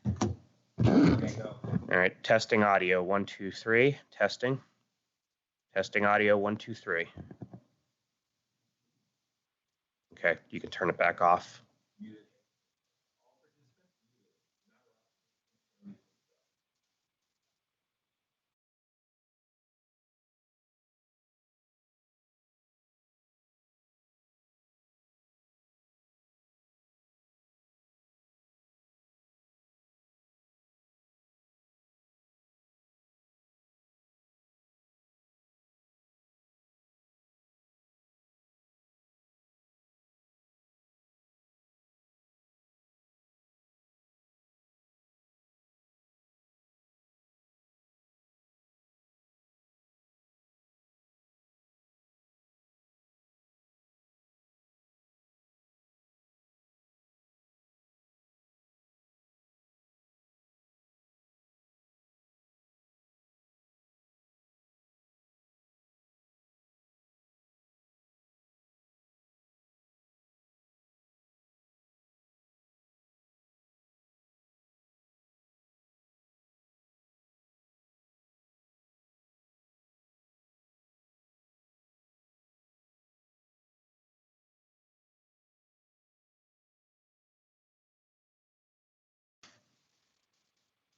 Okay, go. All right, testing audio, 1, 2, 3, testing. Testing audio, 1, 2, 3. Okay, you can turn it back off.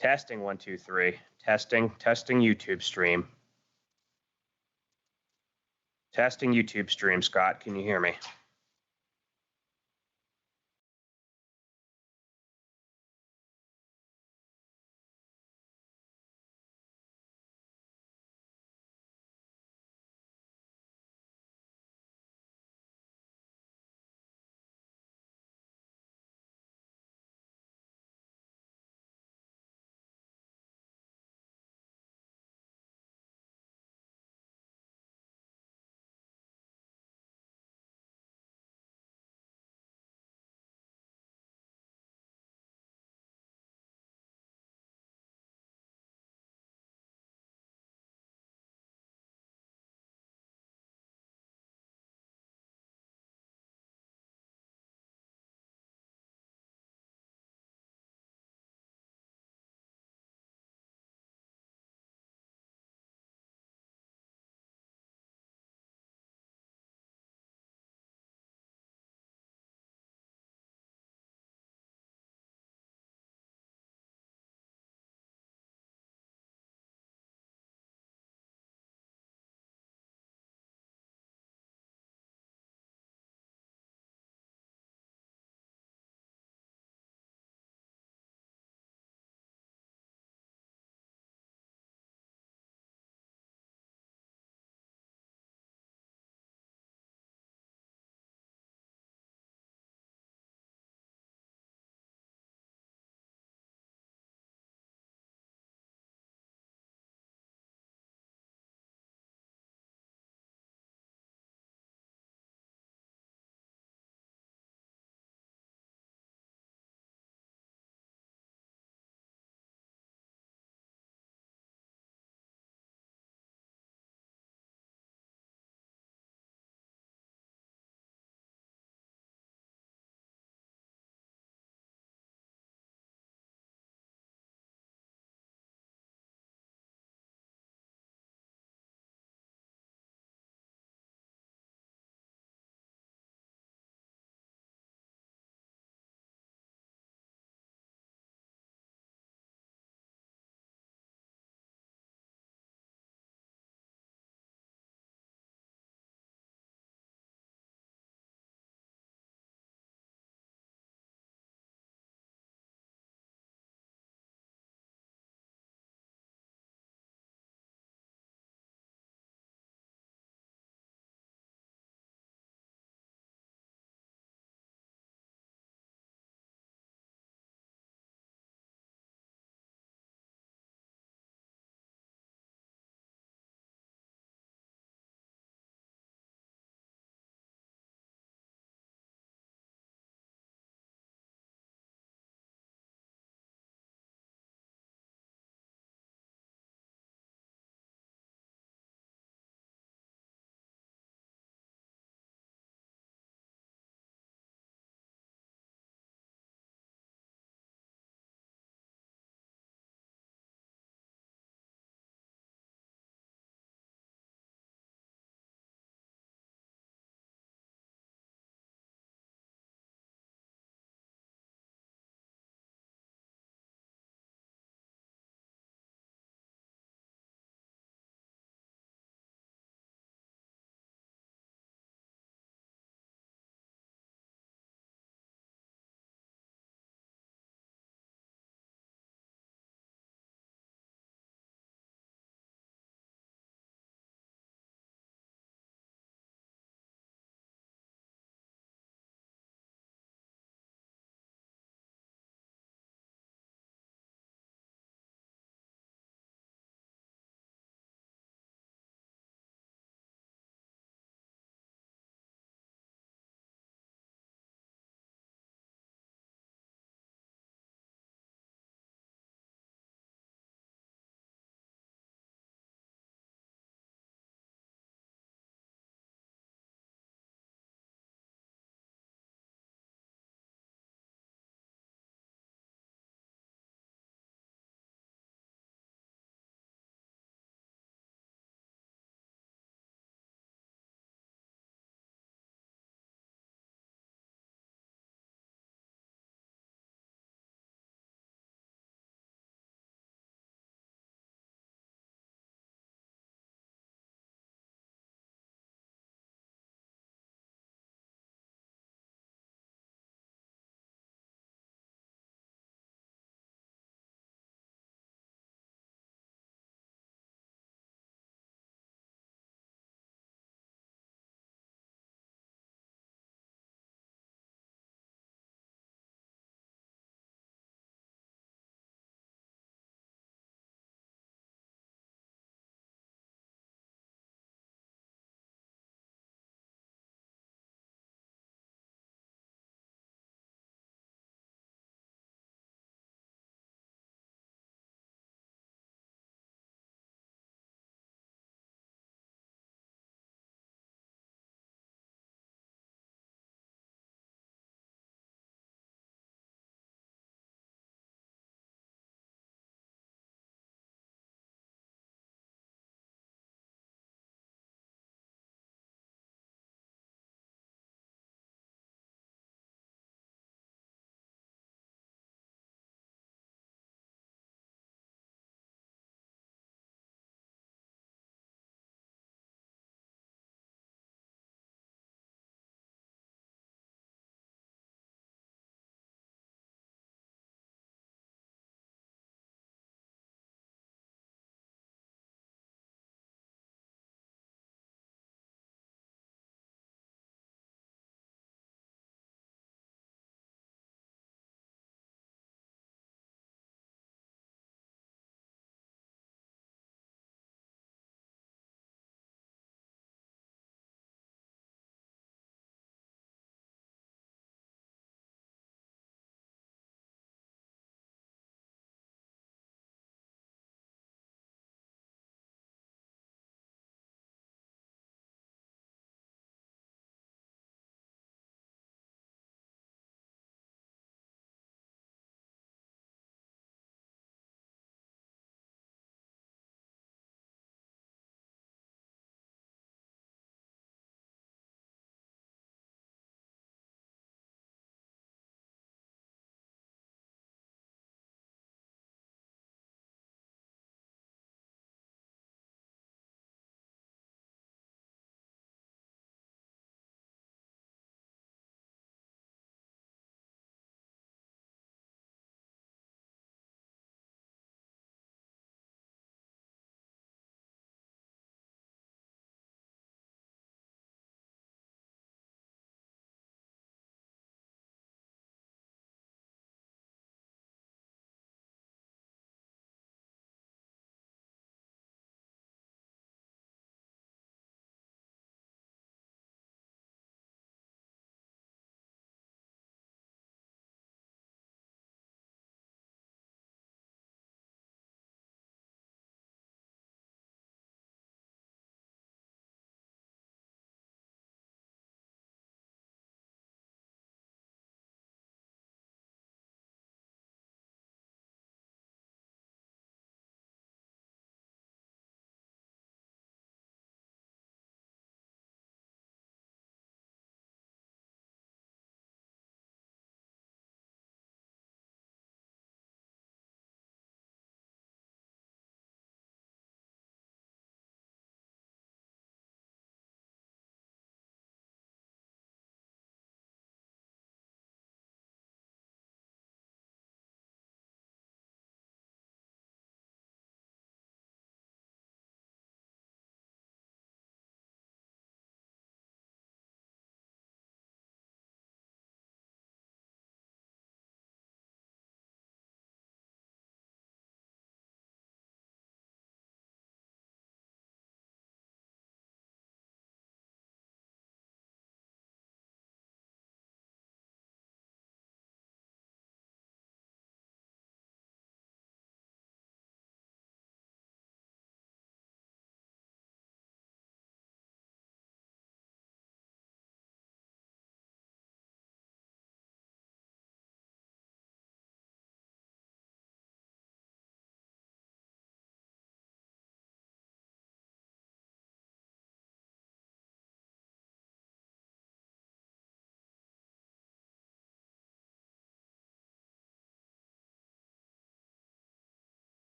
Testing, 1, 2, 3. Testing YouTube stream. Testing YouTube stream, Scott. Can you hear me?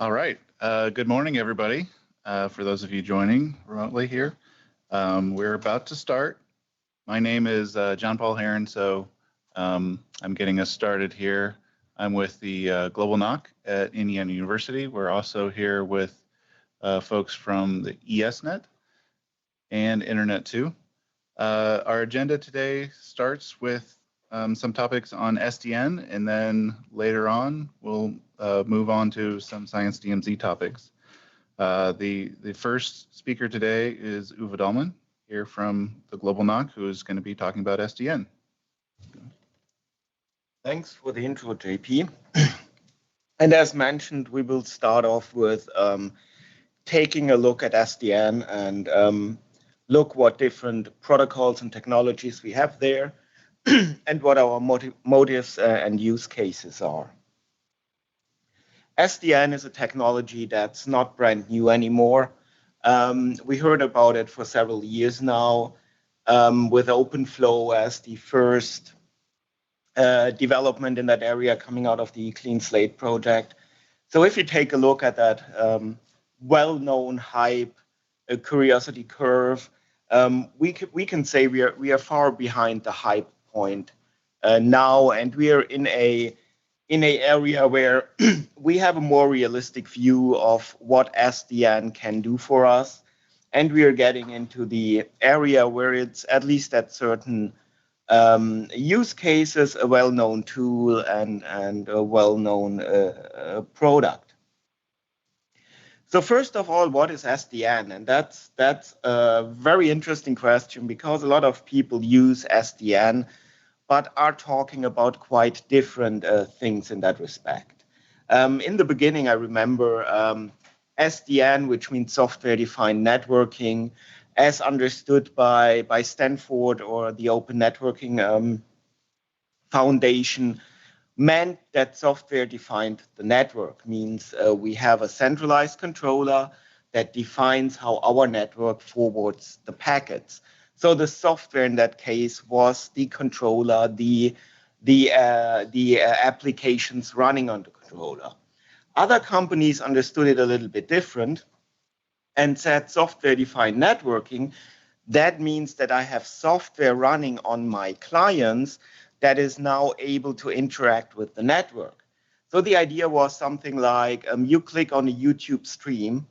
All right. Good morning, everybody. For those of you joining remotely here, we're about to start. My name is John Paul Heron, so I'm getting us started here. I'm with the Global NOC at Indiana University. We're also here with folks from the ESNet and Internet 2. Our agenda today starts with some topics on SDN, and then later on we'll move on to some Science DMZ topics. The first speaker today is Uwe Dahlmann here from the Global NOC, who is going to be talking about SDN. Thanks for the intro, JP. And as mentioned, we will start off with taking a look at SDN and look what different protocols and technologies we have there and what our motives and use cases are. SDN is a technology that's not brand new anymore. We heard about it for several years now with OpenFlow as the first development in that area coming out of the Clean Slate project. So if you take a look at that well-known hype, curiosity curve, we can say we are far behind the hype point now, and we are in a area where we have a more realistic view of what SDN can do for us, and we are getting into the area where it's at least at certain use cases a well-known tool and a well-known product. So first of all, what is SDN? And that's a very interesting question because a lot of people use SDN, but are talking about quite different things in that respect. In the beginning, I remember SDN, which means software-defined networking, as understood by Stanford or the Open Networking Foundation, meant that software-defined the network means we have a centralized controller that defines how our network forwards the packets. So the software in that case was the controller, the applications running on the controller. Other companies understood it a little bit different and said software-defined networking, that means that I have software running on my clients that is now able to interact with the network. So the idea was something like you click on a YouTube stream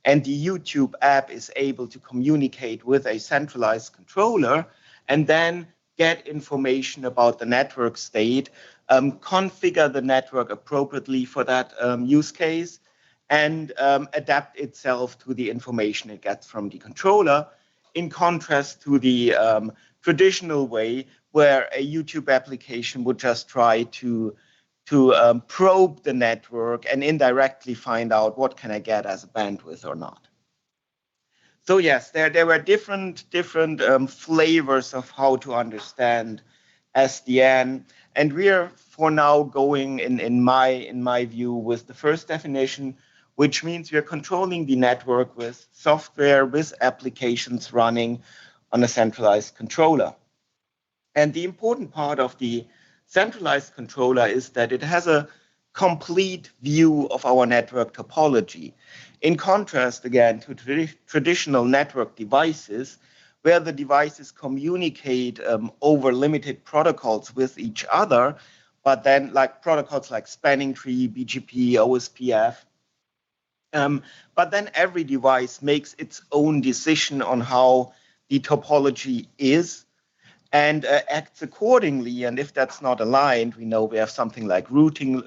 and the YouTube app is able to communicate with a centralized controller and then get information about the network state, configure the network appropriately for that use case, and adapt itself to the information it gets from the controller, in contrast to the traditional way where a YouTube application would just try to probe the network and indirectly find out what can I get as a bandwidth or not. So yes, there were different flavors of how to understand SDN, and we are for now going in my view with the first definition, which means we are controlling the network with software, with applications running on a centralized controller. And the important part of the centralized controller is that it has a complete view of our network topology. In contrast, again, to traditional network devices, where the devices communicate over limited protocols with each other, but then like protocols like spanning tree, BGP, OSPF, but then every device makes its own decision on how the topology is and acts accordingly. And if that's not aligned, we know we have something like routing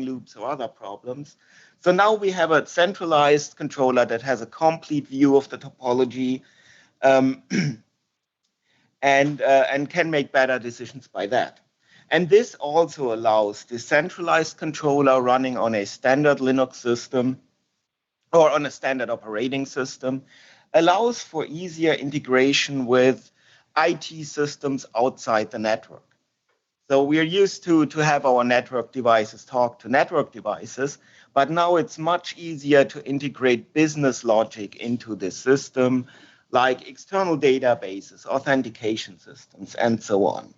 loops or other problems. So now we have a centralized controller that has a complete view of the topology and can make better decisions by that. And this also allows the centralized controller running on a standard Linux system or on a standard operating system, allows for easier integration with IT systems outside the network. So we are used to have our network devices talk to network devices, but now it's much easier to integrate business logic into the system, like external databases, authentication systems, and so on.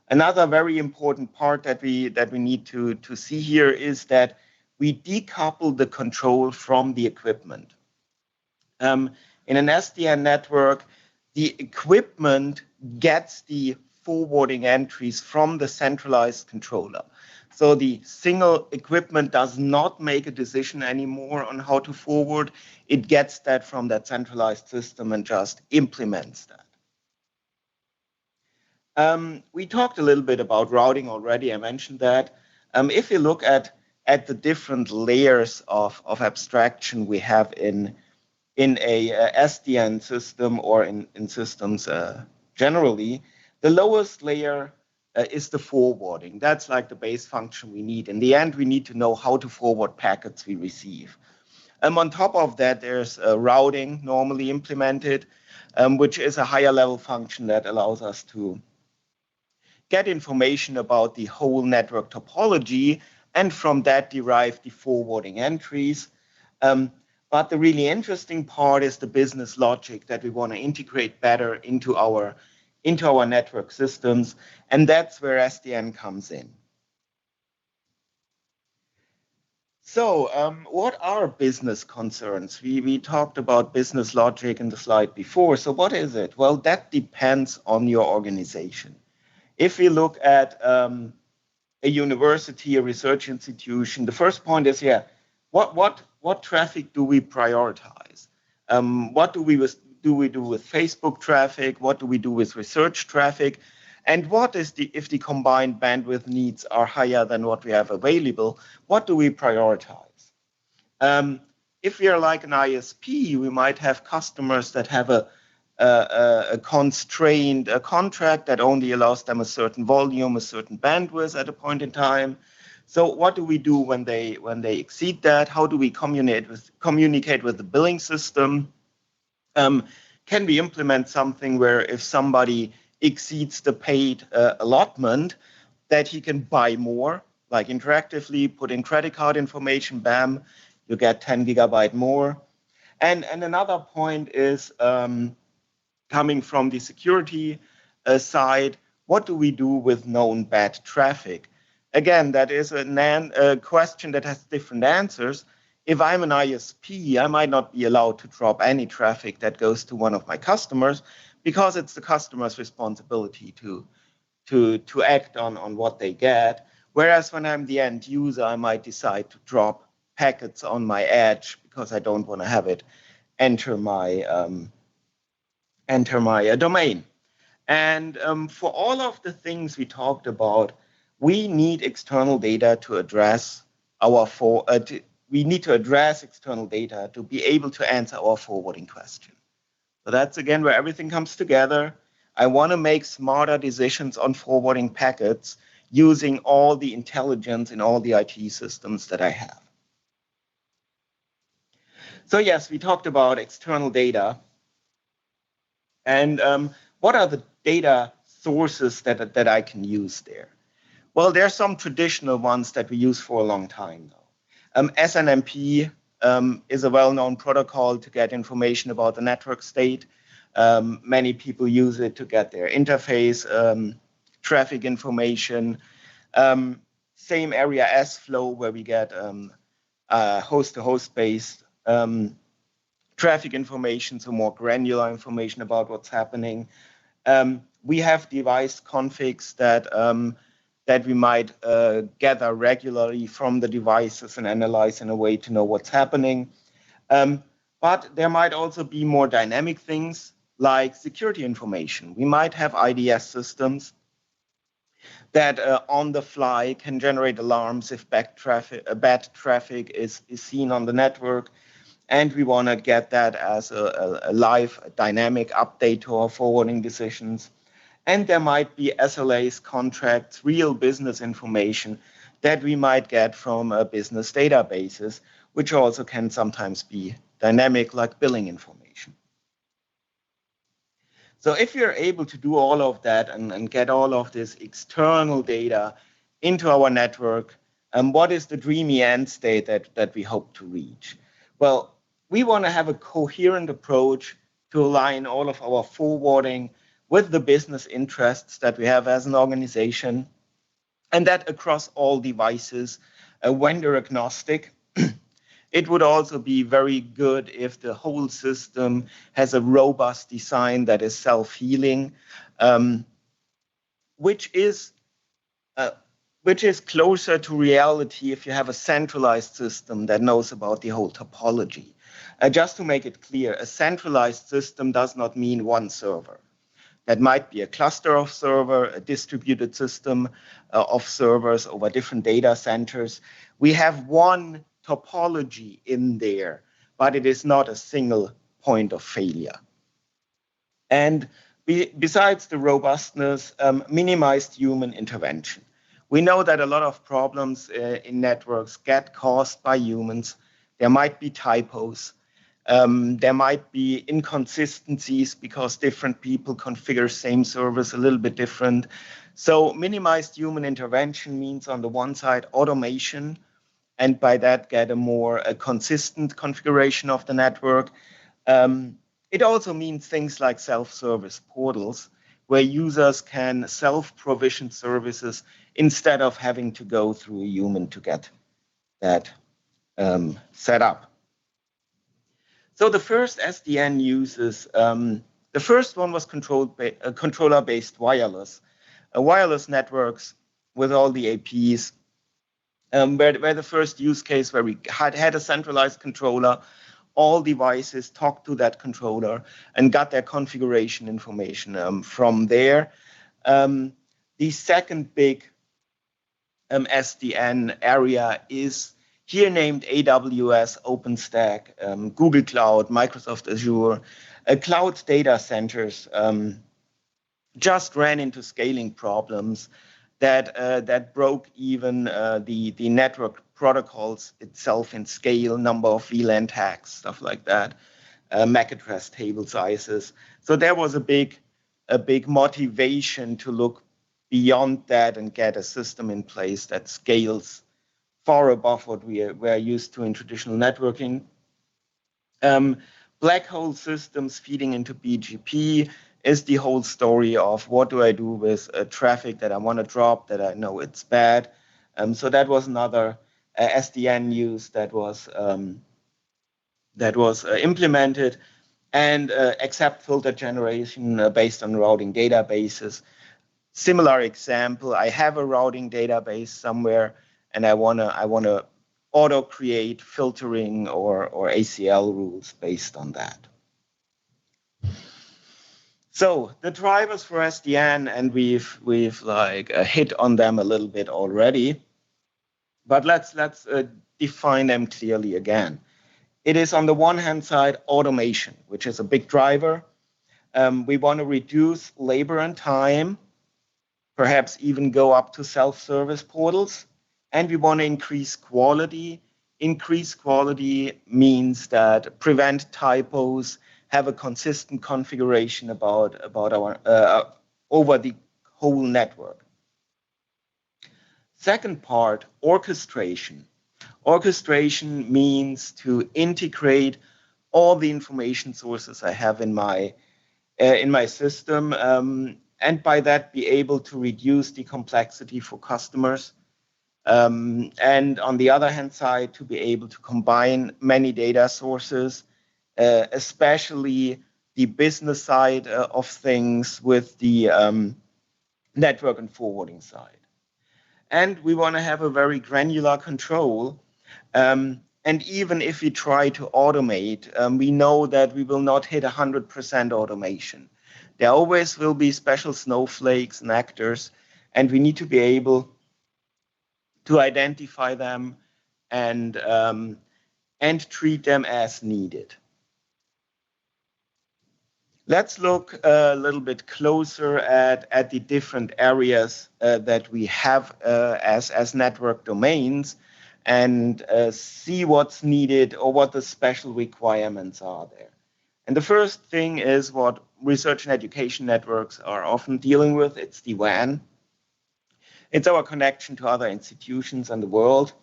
Another very important part that we need to see here is that we decouple the control from the equipment. In an SDN network, the equipment gets the forwarding entries from the centralized controller. So the single equipment does not make a decision anymore on how to forward. It gets that from that centralized system and just implements that. We talked a little bit about routing already. I mentioned that. If you look at the different layers of abstraction we have in a SDN system or in systems generally, the lowest layer is the forwarding. That's like the base function we need. In the end, we need to know how to forward packets we receive. On top of that, there's routing normally implemented, which is a higher level function that allows us to get information about the whole network topology, and from that derive the forwarding entries. But the really interesting part is the business logic that we want to integrate better into our network systems, and that's where SDN comes in. So what are business concerns? We talked about business logic in the slide before. So what is it? Well, that depends on your organization. If we look at a university, a research institution, the first point is, what traffic do we prioritize? What do we do with Facebook traffic? What do we do with research traffic? And what is if the combined bandwidth needs are higher than what we have available, what do we prioritize? If we are like an ISP, we might have customers that have a constrained contract that only allows them a certain volume, a certain bandwidth at a point in time. So what do we do when they exceed that? How do we communicate with the billing system? Can we implement something where if somebody exceeds the paid allotment, that he can buy more, like interactively put in credit card information, bam, you get 10 gigabyte more. And another point is coming from the security side, what do we do with known bad traffic? Again, that is a question that has different answers. If I'm an ISP, I might not be allowed to drop any traffic that goes to one of my customers because it's the customer's responsibility to act on what they get. Whereas when I'm the end user, I might decide to drop packets on my edge because I don't want to have it enter my domain. And for all of the things we talked about, we need external data to address we need to address external data to be able to answer our forwarding question. So that's again where everything comes together. I want to make smarter decisions on forwarding packets using all the intelligence in all the IT systems that I have. So yes, we talked about external data. And what are the data sources that I can use there? Well, there are some traditional ones that we use for a long time now. SNMP is a well-known protocol to get information about the network state. Many people use it to get their interface traffic information. Same area as flow, where we get host-to-host based traffic information, so more granular information about what's happening. We have device configs that we might gather regularly from the devices and analyze in a way to know what's happening. But there might also be more dynamic things like security information. We might have IDS systems that on the fly can generate alarms if bad traffic is seen on the network. And we want to get that as a live dynamic update to our forwarding decisions. And there might be SLAs, contracts, real business information that we might get from business databases, which also can sometimes be dynamic, like billing information. So if you're able to do all of that and get all of this external data into our network, what is the dreamy end state that we hope to reach? Well, we want to have a coherent approach to align all of our forwarding with the business interests that we have as an organization. and that across all devices, vendor agnostic. It would also be very good if the whole system has a robust design that is self-healing, which is closer to reality if you have a centralized system that knows about the whole topology. Just to make it clear, a centralized system does not mean one server. That might be a cluster of servers, a distributed system of servers over different data centers. We have one topology in there, but it is not a single point of failure. And besides the robustness, minimized human intervention. We know that a lot of problems in networks get caused by humans. There might be typos. There might be inconsistencies because different people configure same service a little bit different. So minimized human intervention means on the one side automation, and by that get a more consistent configuration of the network. It also means things like self-service portals, where users can self-provision services instead of having to go through a human to get that set up. So the first SDN uses, the first one was controller-based wireless. Wireless networks with all the APs, where the first use case where we had a centralized controller, all devices talked to that controller and got their configuration information from there. The second big SDN area is here named AWS, OpenStack, Google Cloud, Microsoft Azure. Cloud data centers just ran into scaling problems that broke even the network protocols itself in scale, number of VLAN tags, stuff like that, MAC address table sizes. So there was a big motivation to look beyond that and get a system in place that scales far above what we're used to in traditional networking. Black hole systems feeding into BGP is the whole story of what do I do with traffic that I want to drop, that I know it's bad. So that was another SDN use that was implemented, and accept filter generation based on routing databases. Similar example, I have a routing database somewhere, and I wanna auto create filtering or ACL rules based on that. So the drivers for SDN, and we've like hit on them a little bit already, but let's define them clearly again. It is on the one hand side automation, which is a big driver. We want to reduce labor and time, perhaps even go up to self-service portals, and we want to increase quality. Increase quality means that prevent typos, have a consistent configuration about our over the whole network. Second part, orchestration. Orchestration means to integrate all the information sources I have in my system, and by that be able to reduce the complexity for customers. And on the other hand side, to be able to combine many data sources, especially the business side of things with the network and forwarding side. And we want to have a very granular control. And even if we try to automate, we know that we will not hit 100% automation. There always will be special snowflakes and actors, and we need to be able to identify them and treat them as needed. Let's look a little bit closer at the different areas that we have as network domains, and see what's needed or what the special requirements are there. And the first thing is what research and education networks are often dealing with. It's the WAN. It's our connection to other institutions in the world.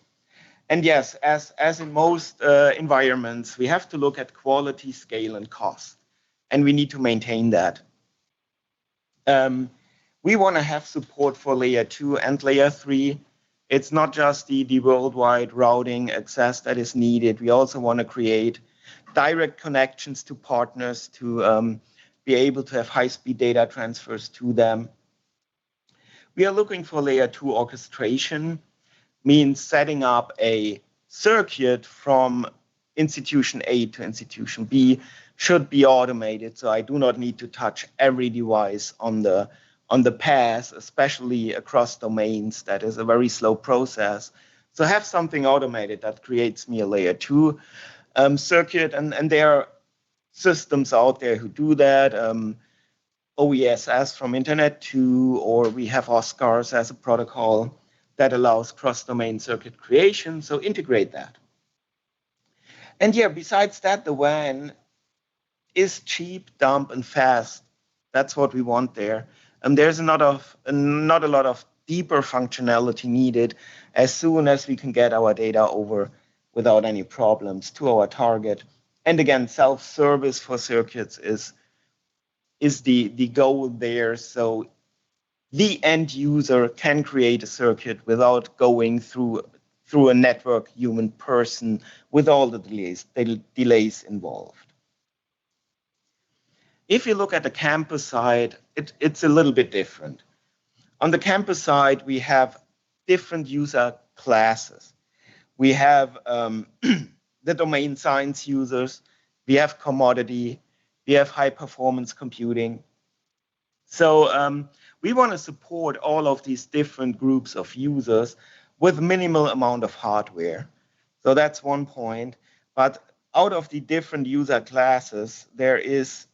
And yes, as in most environments, we have to look at quality, scale, and cost. And we need to maintain that. We want to have support for layer 2 and layer 3. It's not just the worldwide routing access that is needed. We also want to create direct connections to partners to be able to have high-speed data transfers to them. We are looking for layer 2 orchestration, means setting up a circuit from institution A to institution B should be automated. So I do not need to touch every device on the path, especially across domains. That is a very slow process. So have something automated that creates me a layer 2 circuit, and there are systems out there who do that. OESS from Internet 2, or we have OSCARS as a protocol that allows cross-domain circuit creation. So integrate that. And yeah, besides that, the WAN is cheap, dumb, and fast. That's what we want there. And there's not a lot of deeper functionality needed as soon as we can get our data over without any problems to our target. And again, self-service for circuits is the goal there. So the end user can create a circuit without going through a network human person with all the delays involved. If you look at the campus side, it's a little bit different. On the campus side, we have different user classes. We have the domain science users, we have commodity, we have high performance computing. So we want to support all of these different groups of users with minimal amount of hardware. So that's one point. But out of the different user classes, there's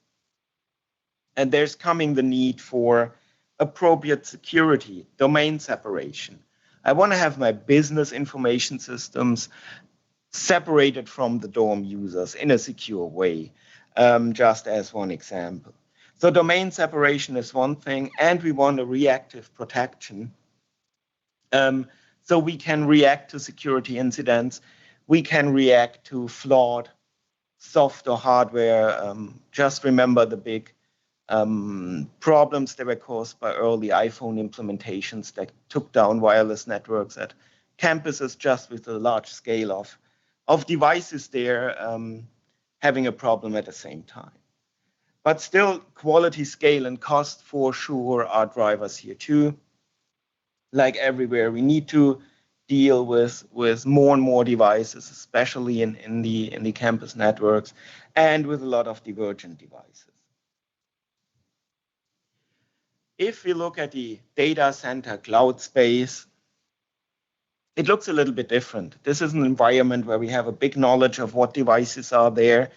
coming the need for appropriate security, domain separation. I want to have my business information systems separated from the dorm users in a secure way, just as one example. So domain separation is one thing, and we want a reactive protection. So we can react to security incidents. We can react to flawed software or hardware. Just remember the big problems that were caused by early iPhone implementations that took down wireless networks at campuses just with a large scale of devices there having a problem at the same time. But still, quality, scale, and cost for sure are drivers here too. Like everywhere, we need to deal with more and more devices, especially in the campus networks, and with a lot of divergent devices. If we look at the data center cloud space, it looks a little bit different. This is an environment where we have a big knowledge of what devices are there.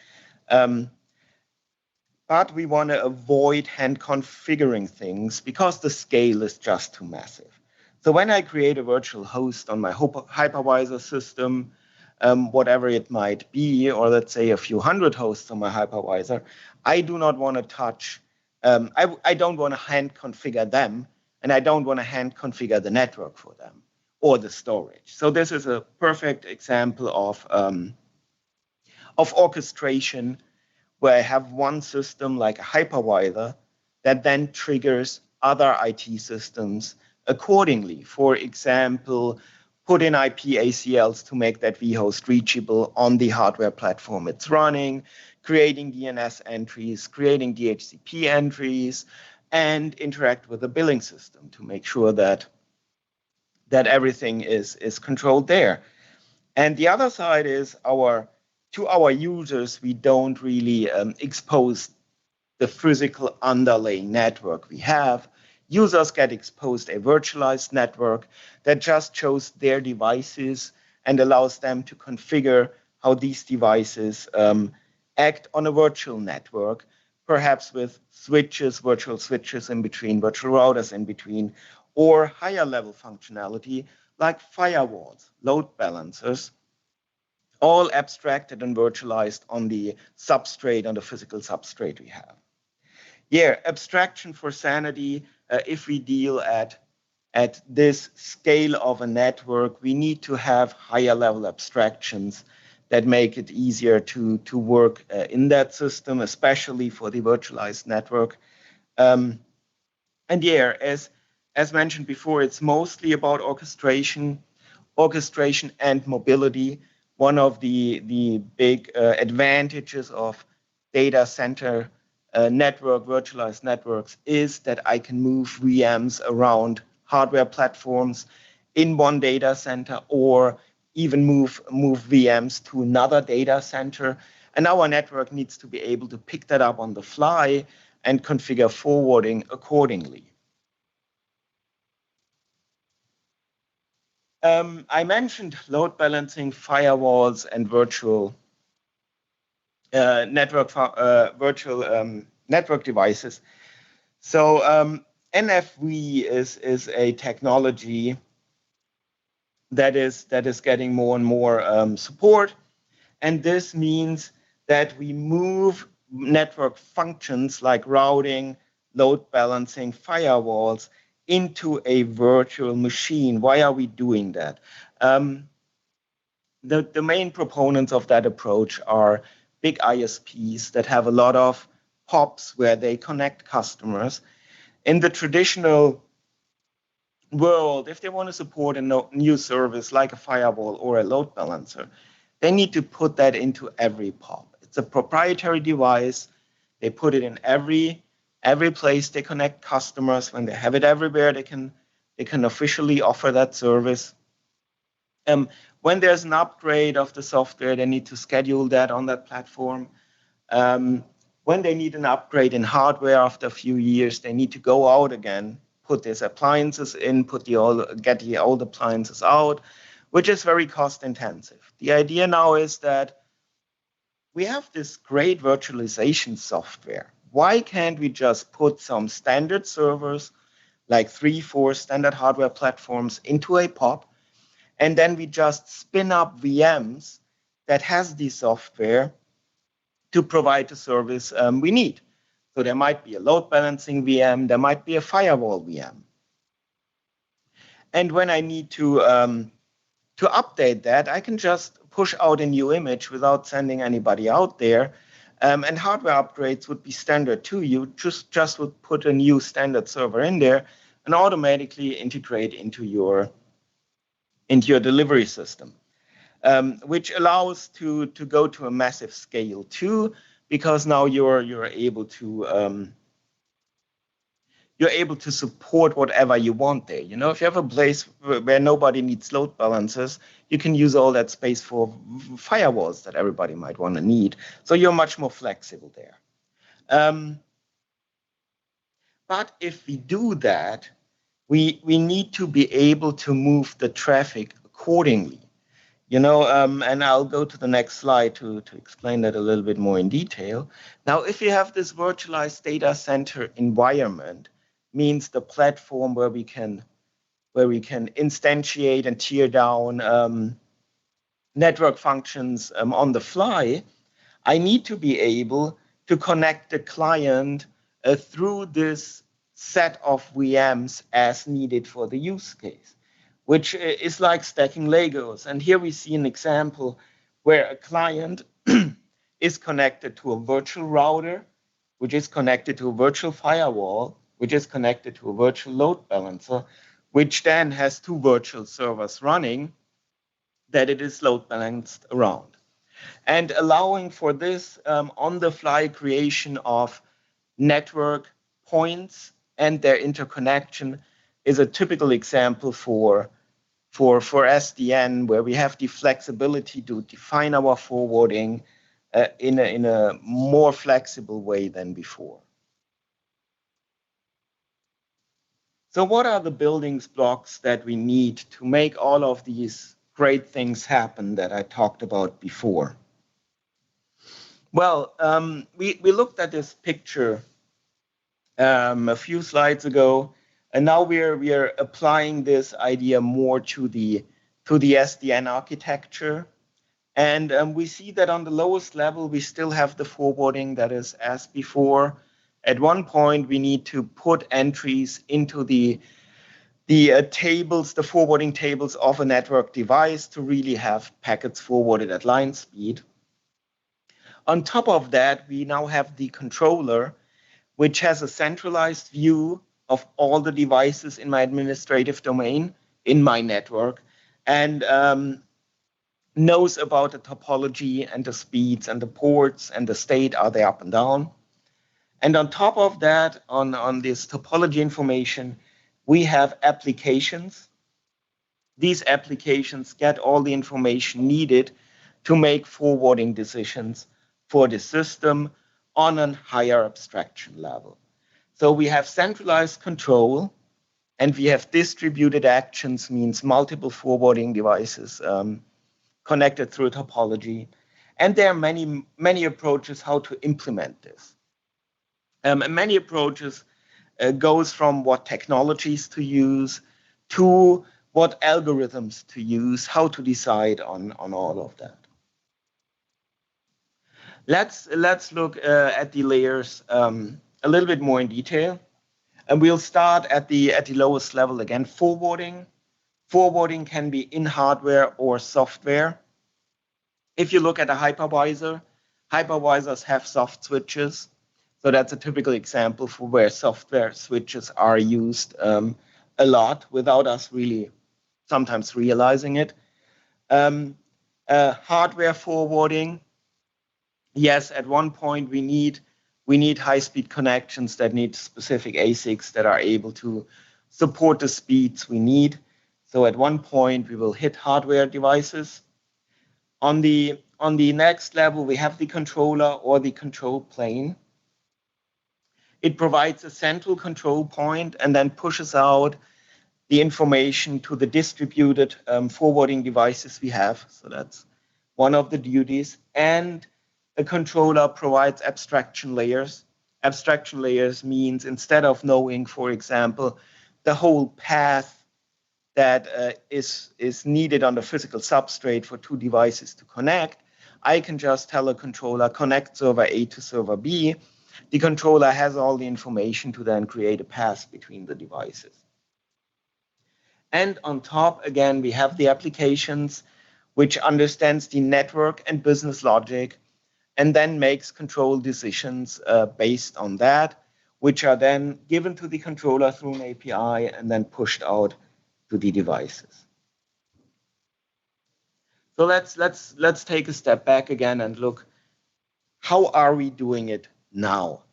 But we want to avoid hand configuring things because the scale is just too massive. So when I create a virtual host on my hypervisor system, whatever it might be, or let's say a few hundred hosts on my hypervisor, I do not want to touch, I don't want to hand configure them, and I don't want to hand configure the network for them or the storage. So this is a perfect example of orchestration where I have one system like a hypervisor that then triggers other IT systems accordingly. For example, put in IP ACLs to make that vhost reachable on the hardware platform it's running, creating DNS entries, creating DHCP entries, and interact with the billing system to make sure that everything is controlled there. And the other side is to our users, we don't really expose the physical underlying network we have. Users get exposed a virtualized network that just shows their devices and allows them to configure how these devices act on a virtual network, perhaps with switches, virtual switches in between, virtual routers in between, or higher level functionality like firewalls, load balancers, all abstracted and virtualized on the substrate, on the physical substrate we have. Yeah, abstraction for sanity. If we deal at this scale of a network, we need to have higher level abstractions that make it easier to work in that system, especially for the virtualized network. And yeah, as mentioned before, it's mostly about orchestration and mobility. One of the big advantages of data center virtualized networks is that I can move VMs around hardware platforms in one data center, or even move VMs to another data center. And our network needs to be able to pick that up on the fly and configure forwarding accordingly. I mentioned load balancing, firewalls, and virtual network devices. So NFV is a technology that is getting more and more support, and this means that we move network functions like routing, load balancing, firewalls into a virtual machine. Why are we doing that? The main proponents of that approach are big ISPs that have a lot of POPs where they connect customers. In the traditional world, if they want to support a new service like a firewall or a load balancer, they need to put that into every POP. It's a proprietary device. They put it in every place they connect customers. When they have it everywhere, they can officially offer that service. When there's an upgrade of the software, they need to schedule that on that platform. When they need an upgrade in hardware after a few years, they need to go out again, put these appliances in, get the old appliances out, which is very cost intensive. The idea now is that we have this great virtualization software. Why can't we just put some standard servers, like 3-4 standard hardware platforms, into a POP, and then we just spin up VMs that has the software to provide the service we need? So there might be a load balancing VM, there might be a firewall VM. And when I need to update that, I can just push out a new image without sending anybody out there. And hardware upgrades would be standard too. You just would put a new standard server in there and automatically integrate into your delivery system, which allows to go to a massive scale too, because now you're able to support whatever you want there. You know, if you have a place where nobody needs load balancers, you can use all that space for firewalls that everybody might want to need. So you're much more flexible there. But if we do that, we need to be able to move the traffic accordingly. You know, and I'll go to the next slide to explain that a little bit more in detail. Now, if you have this virtualized data center environment, means the platform where we can instantiate and tear down network functions on the fly, I need to be able to connect the client through this set of VMs as needed for the use case, which is like stacking Legos. And here we see an example where a client is connected to a virtual router, which is connected to a virtual firewall, which is connected to a virtual load balancer, which then has 2 virtual servers running that it is load balanced around. And allowing for this on-the-fly creation of network points and their interconnection is a typical example for SDN, where we have the flexibility to define our forwarding in a more flexible way than before. So what are the building blocks that we need to make all of these great things happen that I talked about before? Well, we looked at this picture a few slides ago, and now we are applying this idea more to the SDN architecture. And we see that on the lowest level, we still have the forwarding that is as before. At one point, we need to put entries into the tables, the forwarding tables of a network device to really have packets forwarded at line speed. On top of that, we now have the controller, which has a centralized view of all the devices in my administrative domain, in my network, and knows about the topology and the speeds and the ports and the state, are they up and down. And on top of that, on this topology information, we have applications. These applications get all the information needed to make forwarding decisions for the system on a higher abstraction level. So we have centralized control, and we have distributed actions, means multiple forwarding devices connected through topology. And there are many approaches how to implement this. Many approaches goes from what technologies to use to what algorithms to use, how to decide on all of that. Let's look at the layers a little bit more in detail. And we'll start at the lowest level again, forwarding. Forwarding can be in hardware or software. If you look at a hypervisor, hypervisors have soft switches. So that's a typical example for where software switches are used a lot without us really sometimes realizing it. Hardware forwarding, yes, at one point we need high-speed connections that need specific ASICs that are able to support the speeds we need. So at one point we will hit hardware devices. On the next level, we have the controller or the control plane. It provides a central control point and then pushes out the information to the distributed forwarding devices we have. So that's one of the duties. And a controller provides abstraction layers. Abstraction layers means instead of knowing, for example, the whole path that is needed on the physical substrate for two devices to connect, I can just tell a controller, connect server A to server B. The controller has all the information to then create a path between the devices. And on top, again, we have the applications, which understands the network and business logic, and then makes control decisions based on that, which are then given to the controller through an API and then pushed out to the devices. So let's take a step back again and look, how are we doing it now?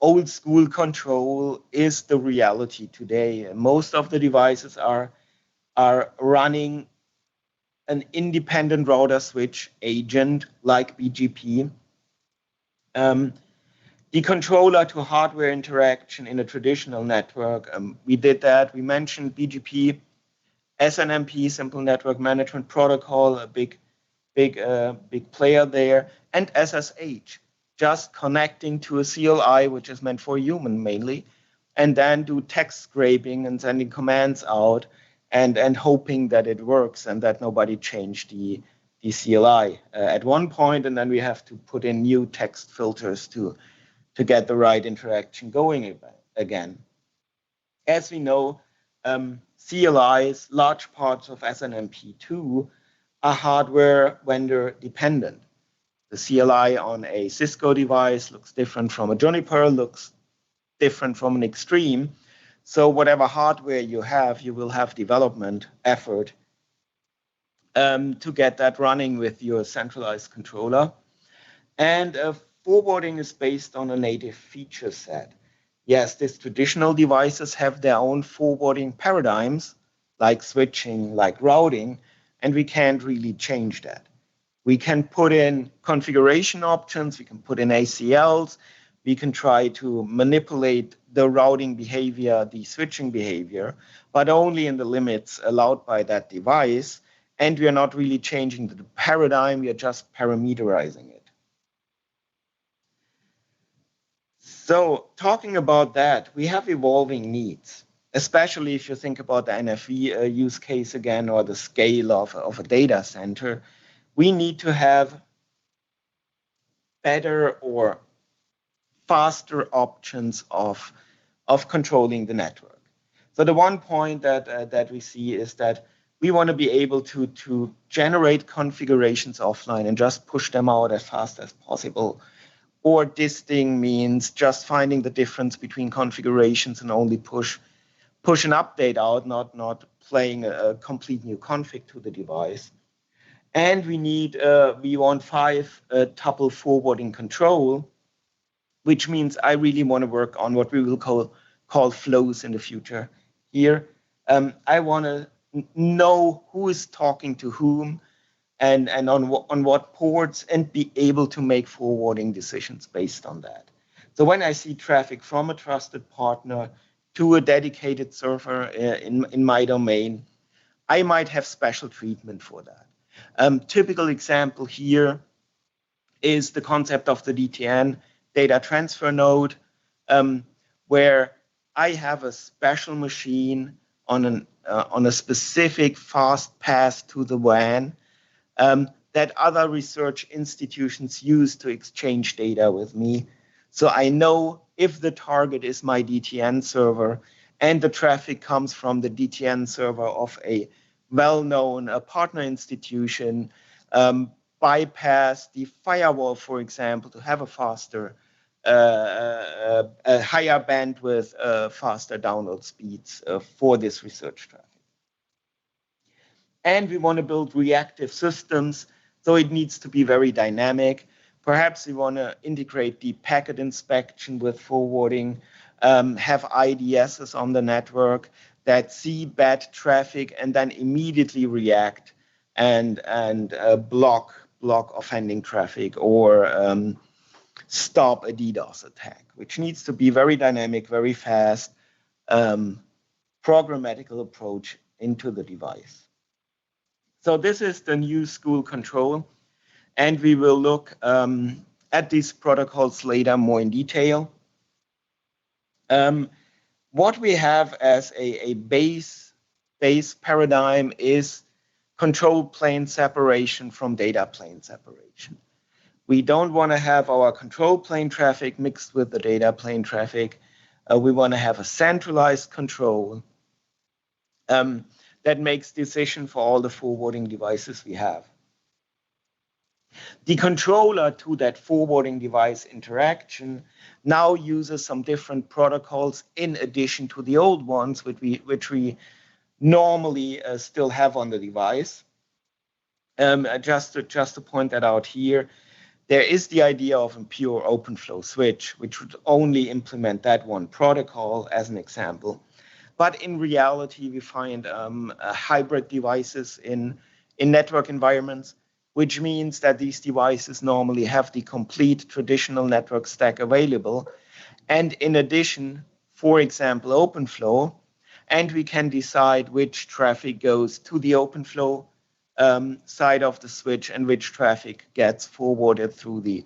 Old school control is the reality today. Most of the devices are running an independent router switch agent like BGP. The controller to hardware interaction in a traditional network, we did that. We mentioned BGP, SNMP, Simple Network Management Protocol, a big player there, and SSH, just connecting to a CLI, which is meant for human mainly, and then do text scraping and sending commands out and hoping that it works and that nobody changed the CLI at one point, and then we have to put in new text filters to get the right interaction going again. As we know, CLIs, large parts of SNMP2, are hardware vendor dependent. The CLI on a Cisco device looks different from a Juniper, looks different from an Extreme. So whatever hardware you will have development effort to get that running with your centralized controller. And forwarding is based on a native feature set. Yes, these traditional devices have their own forwarding paradigms, like switching, like routing, and we can't really change that. We can put in configuration options, we can put in ACLs, we can try to manipulate the routing behavior, the switching behavior, but only in the limits allowed by that device, and we are not really changing the paradigm, we are just parameterizing it. So talking about that, we have evolving needs, especially if you think about the NFV use case again, or the scale of a data center. We need to have better or faster options of controlling the network. So the one point that we see is that we want to be able to generate configurations offline and just push them out as fast as possible or disting means just finding the difference between configurations and only push an update out, not playing a complete new config to the device. And we want 5 tuple forwarding control, which means I really want to work on what we will call flows in the future. Here, I want to know who is talking to whom and on what ports, and be able to make forwarding decisions based on that. So when I see traffic from a trusted partner to a dedicated server in my domain, I might have special treatment for that. Typical example here is the concept of the DTN, data transfer node, where I have a special machine on a specific fast path to the WAN that other research institutions use to exchange data with me. So I know if the target is my DTN server and the traffic comes from the DTN server of a well-known partner institution, bypass the firewall, for example, to have a faster, a higher bandwidth, faster download speeds for this research traffic. And we want to build reactive systems, so it needs to be very dynamic. Perhaps we want to integrate the packet inspection with forwarding, have IDSs on the network that see bad traffic and then immediately react and block offending traffic, or stop a DDoS attack, which needs to be very dynamic, very fast, programmatical approach into the device. So this is the new school control, and we will look at these protocols later more in detail. What we have as a base paradigm is control plane separation from data plane separation. We don't want to have our control plane traffic mixed with the data plane traffic. We want to have a centralized control that makes decision for all the forwarding devices we have. The controller to that forwarding device interaction now uses some different protocols in addition to the old ones, which we normally still have on the device. Just to point that out here, there is the idea of a pure open flow switch, which would only implement that one protocol as an example. But in reality, we find hybrid devices in network environments, which means that these devices normally have the complete traditional network stack available. And in addition, for example, OpenFlow, and we can decide which traffic goes to the OpenFlow side of the switch and which traffic gets forwarded through the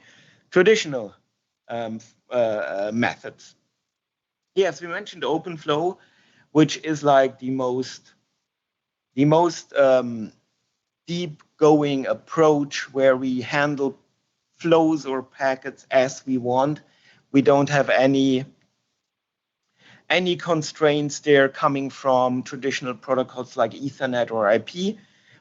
traditional methods. Yes, we mentioned OpenFlow, which is like the most deep-going approach where we handle flows or packets as we want. We don't have any constraints there coming from traditional protocols like Ethernet or IP.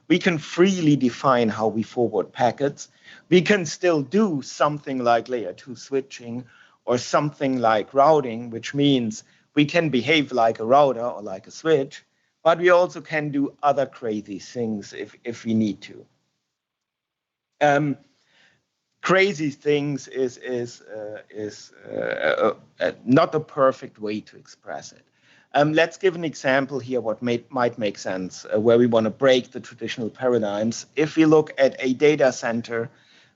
We can freely define how we forward packets. We can still do something like layer 2 switching or something like routing, which means we can behave like a router or like a switch, but we also can do other crazy things if we need to. Crazy things is not the perfect way to express it. Let's give an example here what might make sense, where we want to break the traditional paradigms. If we look at a data center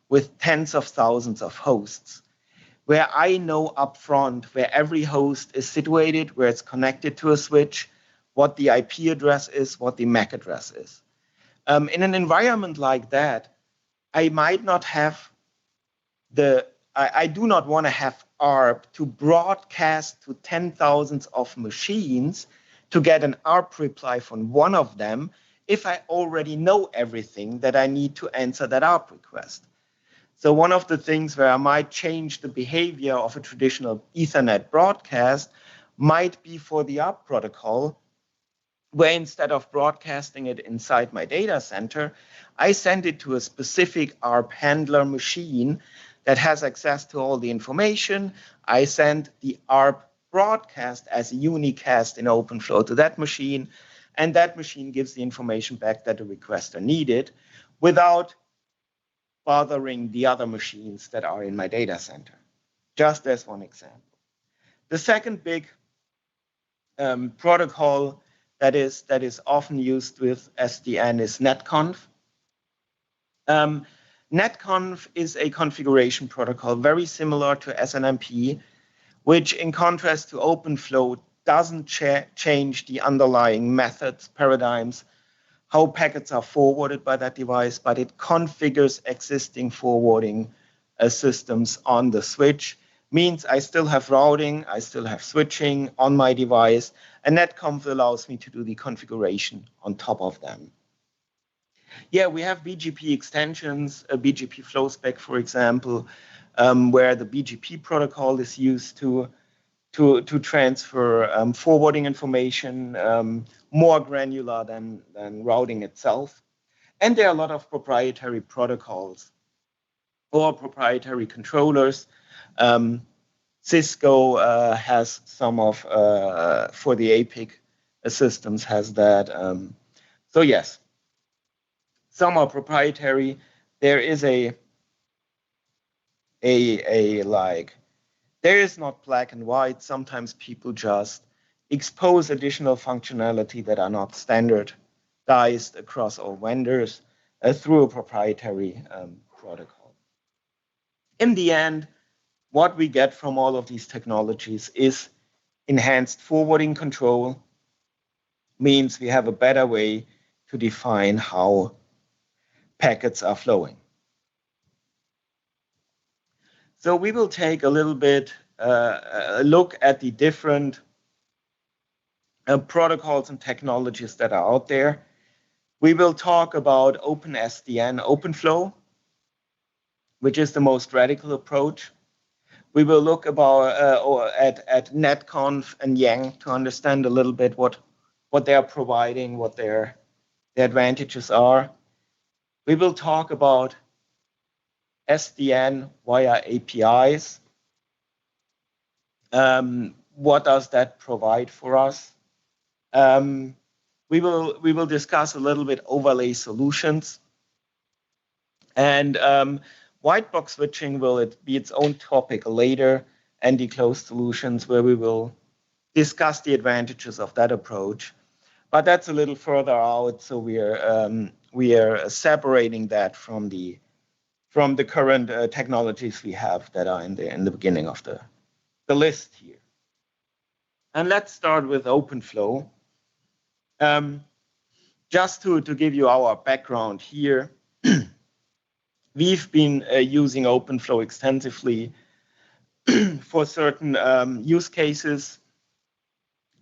with tens of thousands of hosts, where I know upfront where every host is situated, where it's connected to a switch, what the IP address is, what the MAC address is. In an environment like that, I might not have I do not want to have ARP to broadcast to 10,000s of machines to get an ARP reply from one of them if I already know everything that I need to answer that ARP request. So one of the things where I might change the behavior of a traditional Ethernet broadcast might be for the ARP protocol, where instead of broadcasting it inside my data center, I send it to a specific ARP handler machine that has access to all the information. I send the ARP broadcast as a unicast in OpenFlow to that machine, and that machine gives the information back that the requester needed without bothering the other machines that are in my data center. Just as one example. The second big protocol that is often used with SDN is netconf. Netconf is a configuration protocol very similar to SNMP, which in contrast to OpenFlow doesn't change the underlying methods, paradigms, how packets are forwarded by that device, but it configures existing forwarding systems on the switch. Means I still have routing, I still have switching on my device, and netconf allows me to do the configuration on top of them. Yeah, we have BGP extensions, a BGP flow spec, for example, where the BGP protocol is used to transfer forwarding information, more granular than routing itself. And there are a lot of proprietary protocols or proprietary controllers. Cisco has some of, for the APIC systems has that. So yes, some are proprietary. There is there is not black and white. Sometimes people just expose additional functionality that are not standardized across all vendors through a proprietary protocol. In the end, what we get from all of these technologies is enhanced forwarding control, means we have a better way to define how packets are flowing. So we will take a little bit a look at the different protocols and technologies that are out there. We will talk about OpenSDN, OpenFlow, which is the most radical approach. We will look at netconf and Yang to understand a little bit what they are providing, what their advantages are. We will talk about SDN via APIs. What does that provide for us? We will discuss a little bit overlay solutions, and white box switching will be its own topic later, and the closed solutions where we will discuss the advantages of that approach. But that's a little further out, so we are separating that from the current technologies we have that are in the beginning of the list here. And let's start with OpenFlow. Just to give you our background here, we've been using OpenFlow extensively for certain use cases.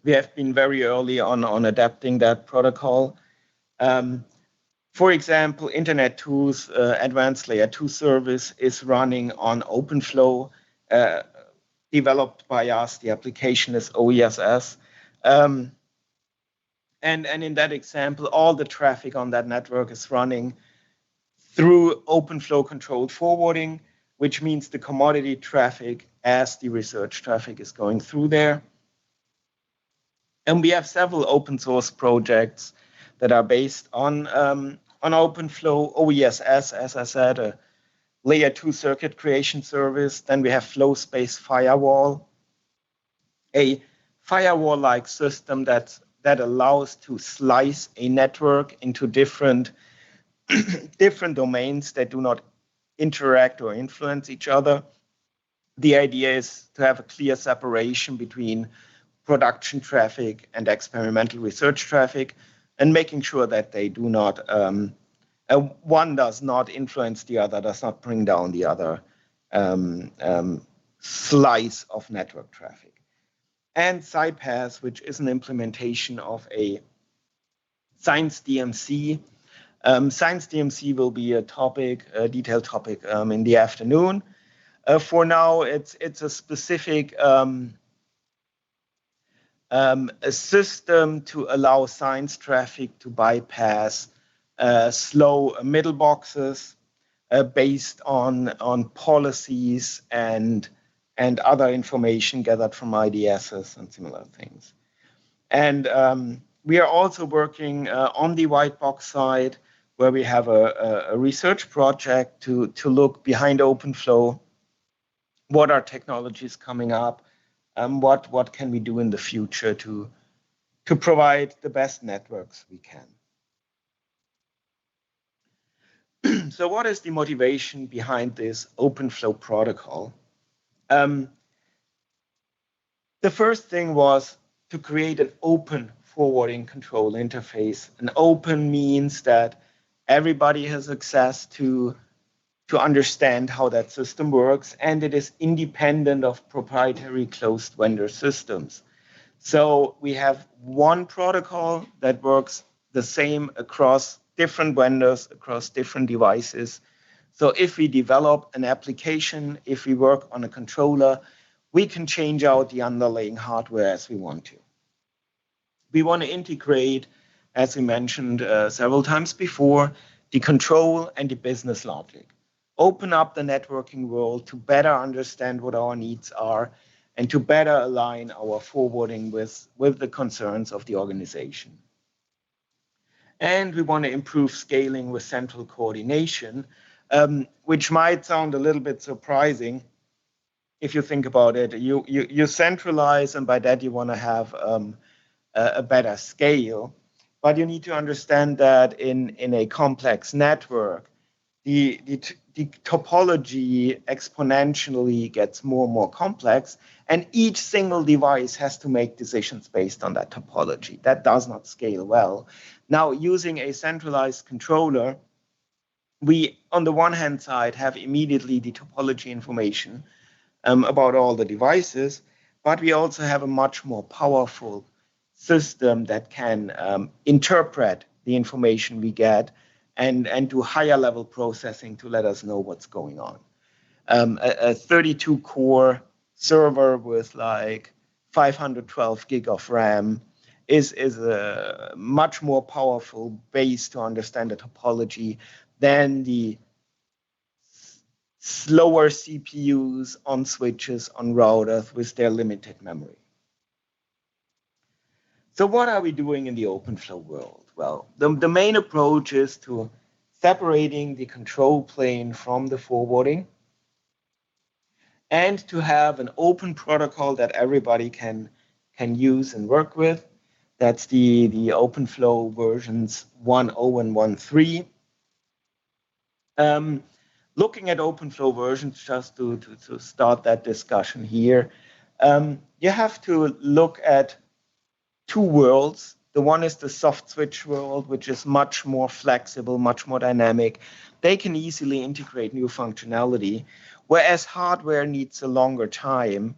We have been very early on adapting that protocol. For example, Internet 2's advanced layer 2 service is running on OpenFlow, developed by us. The application is OESS. And in that example, all the traffic on that network is running through OpenFlow controlled forwarding, which means the commodity traffic as the research traffic is going through there. And we have several open source projects that are based on OpenFlow, OESS, as I said, a layer 2 circuit creation service. Then we have flow space firewall, a firewall-like system that allows to slice a network into different domains that do not interact or influence each other. The idea is to have a clear separation between production traffic and experimental research traffic, and making sure that they do not, one does not influence the other, does not bring down the other slice of network traffic. And SciPath, which is an implementation of a Science DMC. Science DMC will be a detailed topic in the afternoon. For now, it's a specific a system to allow science traffic to bypass slow middle boxes based on policies and other information gathered from IDSs and similar things. And we are also working on the white box side, where we have a research project to look behind OpenFlow. What are technologies coming up? What can we do in the future to provide the best networks we can? So what is the motivation behind this OpenFlow protocol? The first thing was to create an open forwarding control interface. An open means that everybody has access to understand how that system works, and it is independent of proprietary closed vendor systems. So we have one protocol that works the same across different vendors, across different devices. So if we develop an application, if we work on a controller, we can change out the underlying hardware as we want to. We want to integrate, as we mentioned several times before, the control and the business logic. Open up the networking world to better understand what our needs are and to better align our forwarding with the concerns of the organization. And we want to improve scaling with central coordination, which might sound a little bit surprising if you think about it. You centralize, and by that you want to have a better scale. But you need to understand that in a complex network, the topology exponentially gets more and more complex, and each single device has to make decisions based on that topology. That does not scale well. Now, using a centralized controller, we, on the one hand side, have immediately the topology information about all the devices, but we also have a much more powerful system that can interpret the information we get and do higher level processing to let us know what's going on. A 32 core server with like 512 gig of RAM is a much more powerful base to understand the topology than the slower CPUs on switches, on routers with their limited memory. So what are we doing in the OpenFlow world? Well, the main approach is to separating the control plane from the forwarding and to have an open protocol that everybody can use and work with. That's the OpenFlow versions 1.0 and 1.3. Looking at OpenFlow versions, just to start that discussion here, you have to look at two worlds. The one is the soft switch world, which is much more flexible, much more dynamic. They can easily integrate new functionality, whereas hardware needs a longer time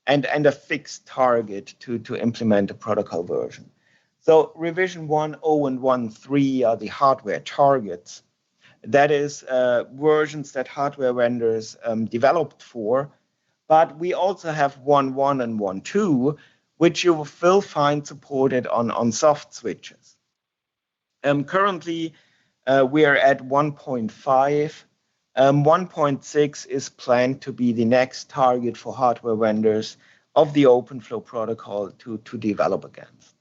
and a fixed target to implement a protocol version. So revision 1.0 and 1.3 are the hardware targets. That is versions that hardware vendors developed for. But we also have 1.1 and 1.2, which you will find supported on soft switches. Currently, we are at 1.5. 1.6 is planned to be the next target for hardware vendors of the OpenFlow protocol to develop against.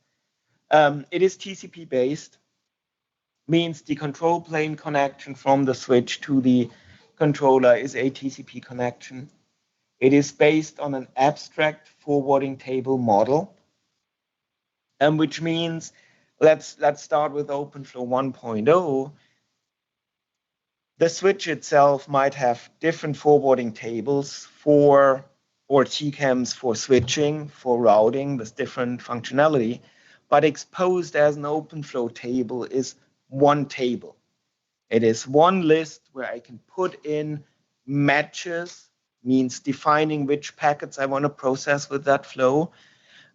It is TCP-based, means the control plane connection from the switch to the controller is a TCP connection. It is based on an abstract forwarding table model, which means let's start with OpenFlow 1.0. The switch itself might have different forwarding tables or TCAMs for switching, for routing with different functionality, but exposed as an OpenFlow table is one table. It is one list where I can put in matches, means defining which packets I want to process with that flow.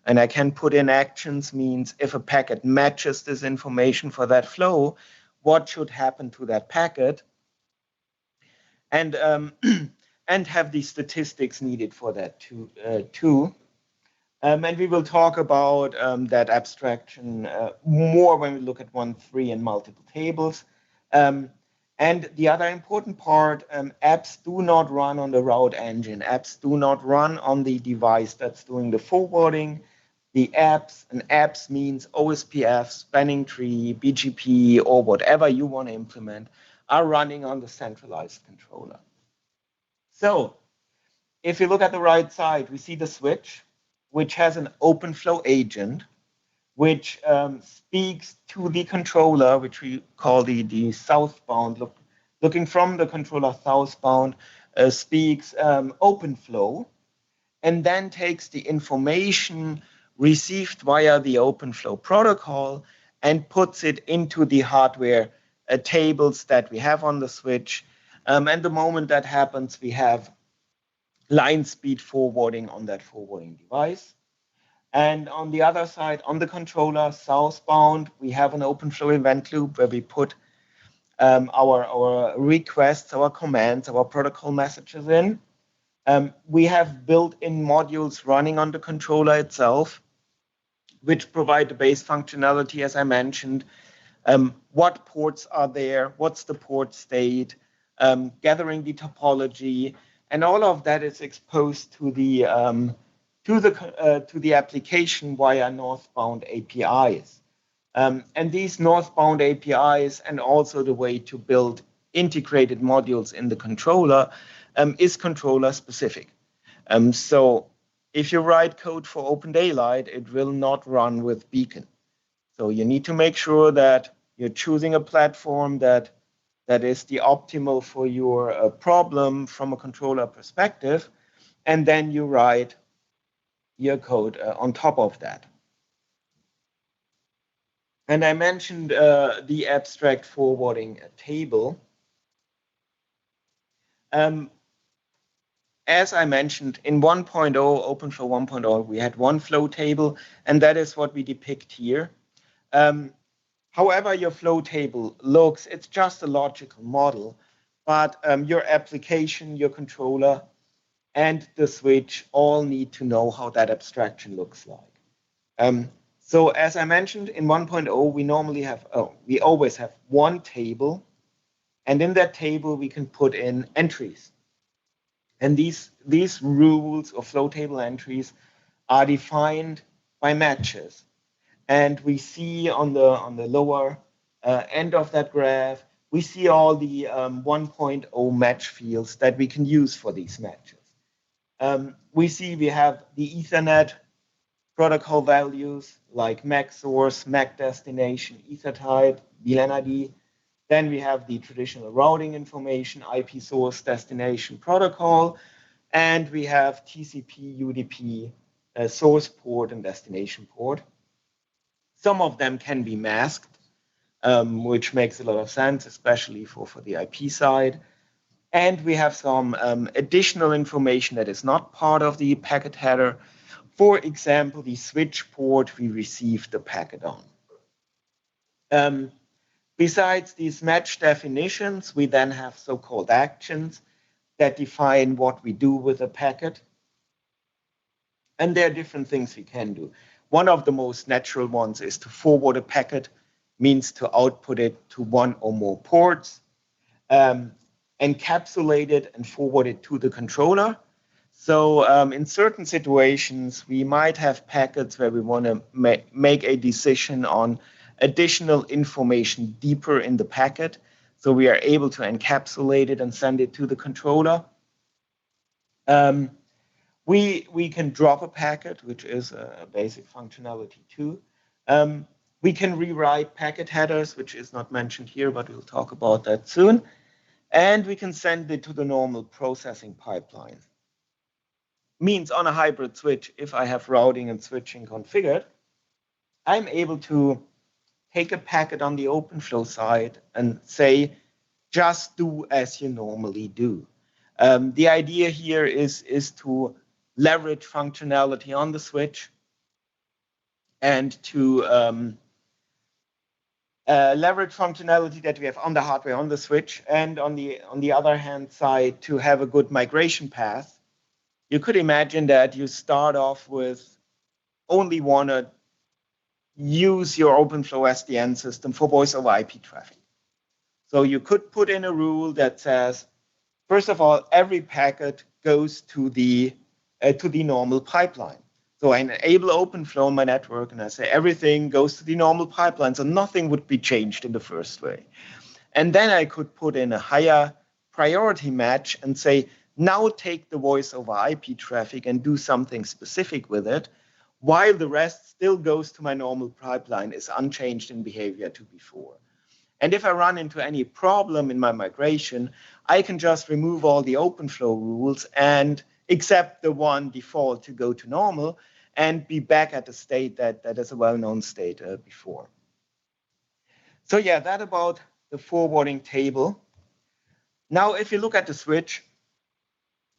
And I can put in actions, means if a packet matches this information for that flow, what should happen to that packet? And and have the statistics needed for that too. And we will talk about that abstraction more when we look at 1.3 and multiple tables. And the other important part, apps do not run on the route engine. Apps do not run on the device that's doing the forwarding. The apps, and apps means OSPF, spanning tree, BGP, or whatever you want to implement, are running on the centralized controller. So if you look at the right side, we see the switch, which has an OpenFlow agent, which speaks to the controller, which we call the southbound, looking from the controller southbound, speaks OpenFlow, and then takes the information received via the OpenFlow protocol and puts it into the hardware tables that we have on the switch. And the moment that happens, we have line speed forwarding on that forwarding device. And on the other side, on the controller southbound, we have an OpenFlow event loop where we put our requests, our commands, our protocol messages in. We have built-in modules running on the controller itself, which provide the base functionality, as I mentioned. What ports are there? What's the port state? Gathering the topology, and all of that is exposed to the application via northbound APIs. And these northbound APIs, and also the way to build integrated modules in the controller, is controller specific. So if you write code for Open Daylight, it will not run with Beacon. So you need to make sure that you're choosing a platform that is the optimal for your problem from a controller perspective, and then you write your code on top of that. And I mentioned the abstract forwarding table. As I mentioned, in 1.0, OpenFlow 1.0, we had one flow table, and that is what we depict here. However your flow table looks, it's just a logical model, but your application, your controller, and the switch all need to know how that abstraction looks like. So as I mentioned, in 1.0, we always have one table, and in that table we can put in entries. And these rules of flow table entries are defined by matches. And we see on the lower end of that graph, we see all the 1.0 match fields that we can use for these matches. We see we have the Ethernet protocol values like MAC source, MAC destination, ether type, VLAN ID. Then we have the traditional routing information, IP source, destination, protocol, and we have TCP, UDP, source port, and destination port. Some of them can be masked, which makes a lot of sense, especially for the IP side. And we have some additional information that is not part of the packet header. For example, the switch port we received the packet on. Besides these match definitions, we then have so-called actions that define what we do with a packet. And there are different things we can do. One of the most natural ones is to forward a packet, means to output it to one or more ports, encapsulate it and forward it to the controller. So in certain situations, we might have packets where we want to make a decision on additional information deeper in the packet. So we are able to encapsulate it and send it to the controller. We can drop a packet, which is a basic functionality too. We can rewrite packet headers, which is not mentioned here, but we'll talk about that soon. And we can send it to the normal processing pipeline. Means on a hybrid switch, if I have routing and switching configured, I'm able to take a packet on the OpenFlow side and say, just do as you normally do. The idea here is to leverage functionality on the switch and to leverage functionality that we have on the hardware on the switch, and on the other hand side, to have a good migration path. You could imagine that you start off with only want to use your OpenFlow SDN system for voice over IP traffic. So you could put in a rule that says, first of all, every packet goes to the normal pipeline. So I enable OpenFlow on my network, and I say everything goes to the normal pipeline, so nothing would be changed in the first way. And then I could put in a higher priority match and say, now take the voice over IP traffic and do something specific with it, while the rest still goes to my normal pipeline, is unchanged in behavior to before. And if I run into any problem in my migration, I can just remove all the OpenFlow rules and accept the one default to go to normal and be back at the state that is a well-known state before. So yeah, that about the forwarding table. Now, if you look at the switch,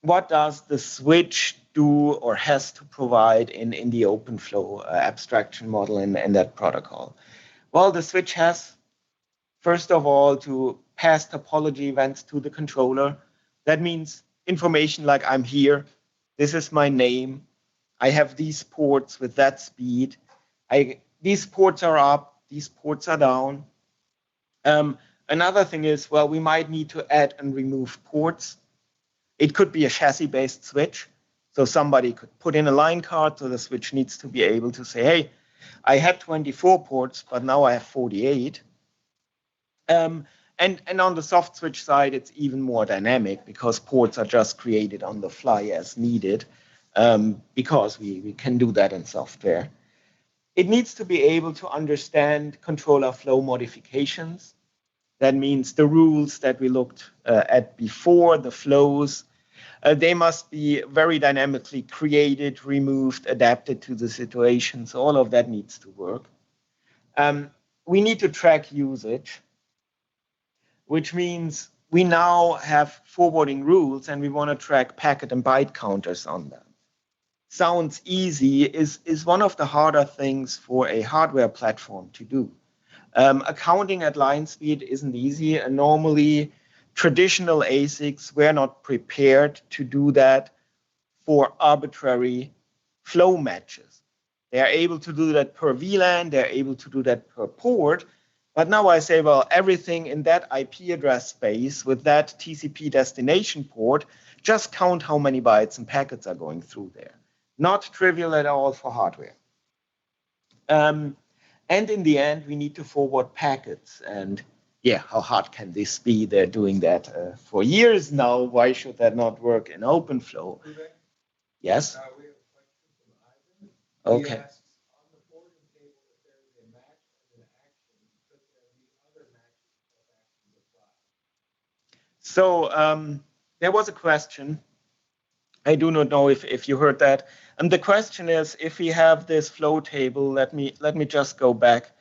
what does the switch do or has to provide in the OpenFlow abstraction model and that protocol? Well, the switch has, first of all, to pass topology events to the controller. That means information like I'm here, this is my name, I have these ports with that speed, these ports are up, these ports are down. Another thing is, well, we might need to add and remove ports. It could be a chassis-based switch. So somebody could put in a line card, so the switch needs to be able to say, hey, I had 24 ports, but now I have 48. And on the soft switch side, it's even more dynamic because ports are just created on the fly as needed, because we can do that in software. It needs to be able to understand controller flow modifications. That means the rules that we looked at before, the flows, they must be very dynamically created, removed, adapted to the situation. So all of that needs to work. We need to track usage, which means we now have forwarding rules and we want to track packet and byte counters on them. Sounds easy, is one of the harder things for a hardware platform to do. Accounting at line speed isn't easy, and normally traditional ASICs were not prepared to do that for arbitrary flow matches. They are able to do that per VLAN, they're able to do that per port, but now I say, well, everything in that IP address space with that TCP destination port, just count how many bytes and packets are going through there. Not trivial at all for hardware. And in the end, we need to forward packets. And yeah, how hard can this be? They're doing that for years now. Why should that not work in OpenFlow? Yes? Okay. So there was a question. I do not know if you heard that. And the question is, if we have this flow table, let me just go back.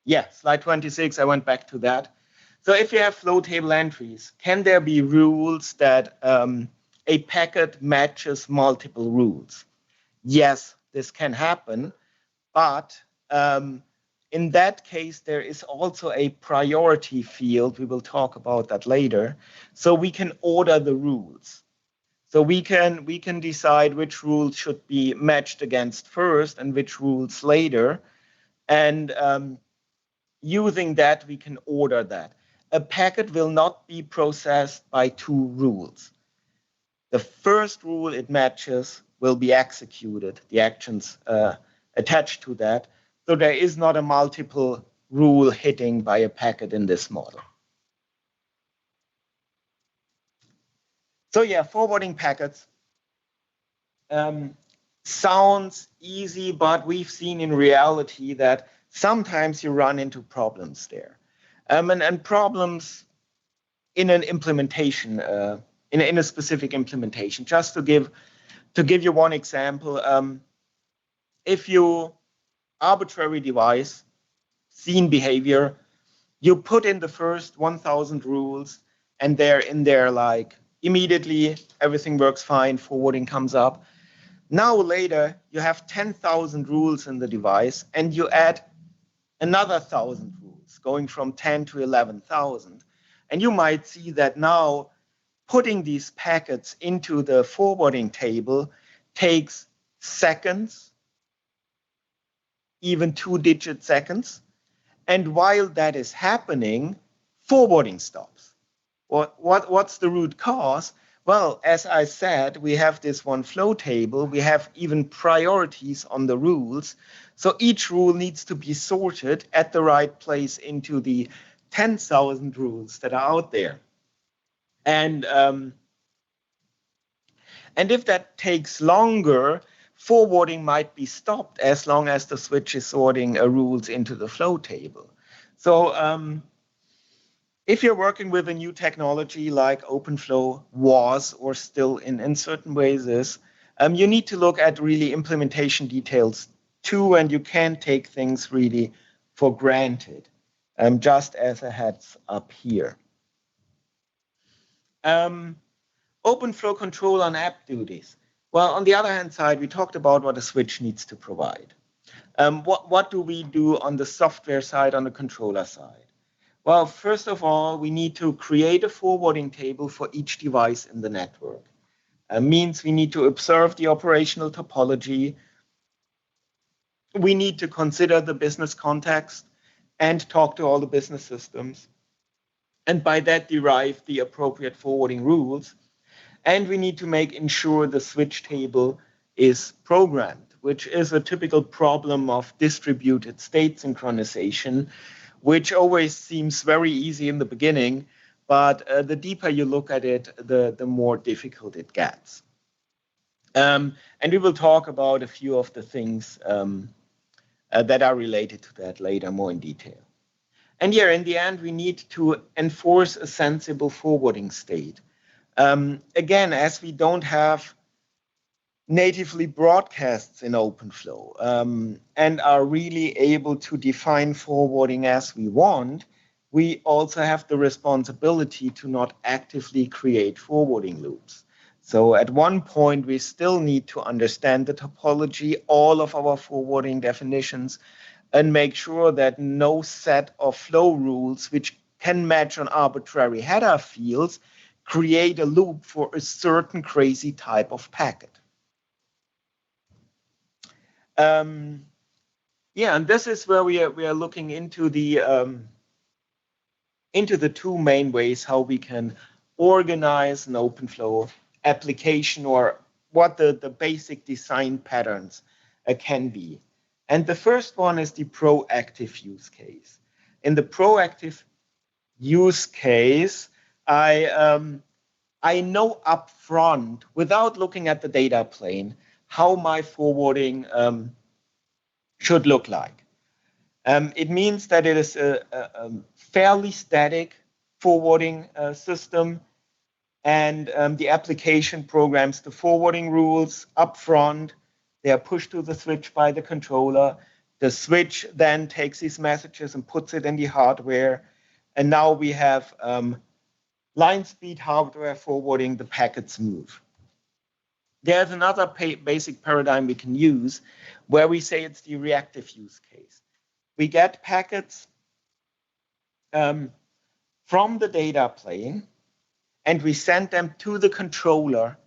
Yeah, slide 26, I went back to that. So if you have flow table entries, can there be rules that a packet matches multiple rules? Yes, this can happen, but in that case, there is also a priority field. We will talk about that later. So we can order the rules. So we can decide which rules should be matched against first and which rules later. And using that, we can order that. A packet will not be processed by two rules. The first rule it matches will be executed, the actions attached to that. So there is not a multiple rule hitting by a packet in this model. So yeah, forwarding packets sounds easy, but we've seen in reality that sometimes you run into problems there. And problems in an implementation, in a specific implementation. Just to give you one example, if you arbitrary device, scene behavior, you put in the first 1,000 rules, and they're in there like immediately, everything works fine, forwarding comes up. Now later, you have 10,000 rules in the device, and you add another 1,000 rules, going from 10 to 11,000. And you might see that now putting these packets into the forwarding table takes seconds, even 2-digit seconds. And while that is happening, forwarding stops. What's the root cause? Well, as I said, we have this one flow table. We have even priorities on the rules. So each rule needs to be sorted at the right place into the 10,000 rules that are out there. And if that takes longer, forwarding might be stopped as long as the switch is sorting rules into the flow table. So if you're working with a new technology like OpenFlow was or still in certain ways is, you need to look at really implementation details too, and you can't take things really for granted, just as a heads up here. OpenFlow control on app duties. Well, on the other hand side, we talked about what a switch needs to provide. What do we do on the software side, on the controller side? Well, first of all, we need to create a forwarding table for each device in the network. Means we need to observe the operational topology. We need to consider the business context and talk to all the business systems. And by that, derive the appropriate forwarding rules. And we need to ensure the switch table is programmed, which is a typical problem of distributed state synchronization, which always seems very easy in the beginning, but the deeper you look at it, the more difficult it gets. And we will talk about a few of the things that are related to that later, more in detail. And here, in the end, we need to enforce a sensible forwarding state. Again, as we don't have natively broadcasts in OpenFlow and are really able to define forwarding as we want, we also have the responsibility to not actively create forwarding loops. So at one point, we still need to understand the topology, all of our forwarding definitions, and make sure that no set of flow rules which can match on arbitrary header fields create a loop for a certain crazy type of packet. Yeah, and this is where we are looking into the two main ways how we can organize an OpenFlow application, or what the basic design patterns can be. And the first one is the proactive use case. In the proactive use case, I know upfront, without looking at the data plane, how my forwarding should look like. It means that it is a fairly static forwarding system, and the application programs the forwarding rules upfront. They are pushed to the switch by the controller. The switch then takes these messages and puts it in the hardware. And now we have line speed hardware forwarding, the packets move. There's another basic paradigm we can use where we say it's the reactive use case. We get packets from the data plane, and we send them to the controller,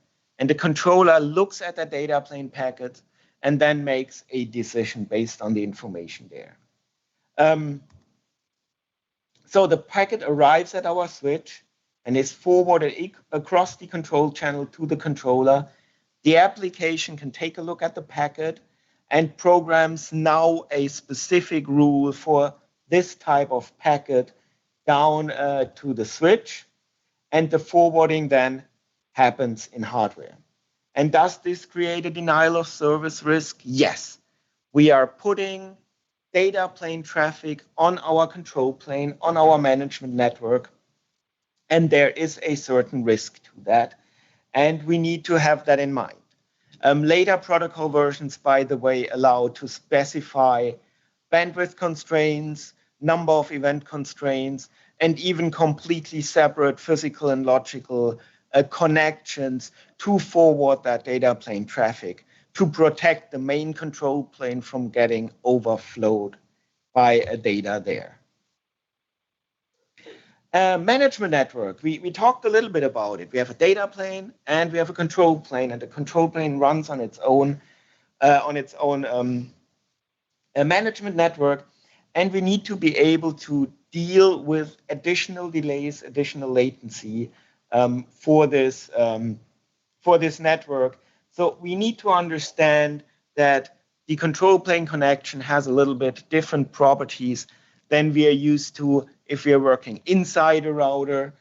and the controller looks at the data plane packet and then makes a decision based on the information there. So the packet arrives at our switch and is forwarded across the control channel to the controller. The application can take a look at the packet and programs now a specific rule for this type of packet down to the switch, and the forwarding then happens in hardware. And does this create a denial of service risk? Yes. We are putting data plane traffic on our control plane, on our management network, and there is a certain risk to that, and we need to have that in mind. Later protocol versions, by the way, allow to specify bandwidth constraints, number of event constraints, and even completely separate physical and logical connections to forward that data plane traffic to protect the main control plane from getting overflowed by data there. Management network, we talked a little bit about it. We have a data plane and we have a control plane, and the control plane runs on its own management network. and we need to be able to deal with additional delays, additional latency for this network. So we need to understand that the control plane connection has a little bit different properties than we are used to if we are working inside a router,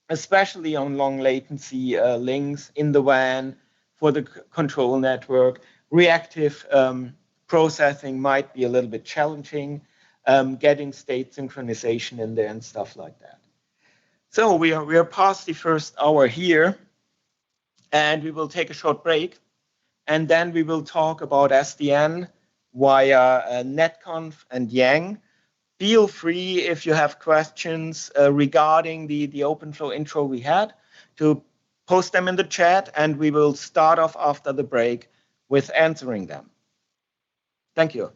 especially on long latency links in the WAN for the control network. Reactive processing might be a little bit challenging, getting state synchronization in there and stuff like that. So we are past the first hour here, and we will take a short break, and then we will talk about SDN via netconf and Yang. Feel free, if you have questions regarding the OpenFlow intro we had, to post them in the chat, and we will start off after the break with answering them. Thank you.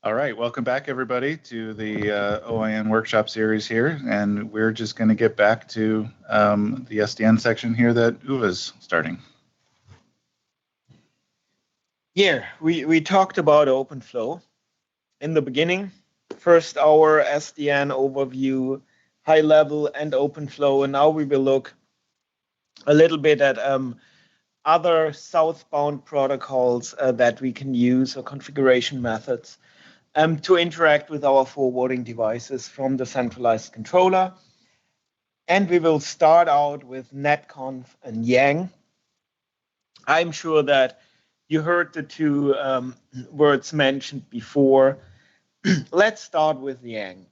All right, welcome back everybody to the OIN workshop series here, and we're just going to get back to the SDN section here that Uwe's starting. Yeah, we talked about OpenFlow in the beginning. First hour SDN overview, high level, and OpenFlow, and now we will look a little bit at other southbound protocols that we can use, or configuration methods, to interact with our forwarding devices from the centralized controller. And we will start out with netconf and Yang. I'm sure that you heard the two words mentioned before. Let's start with Yang.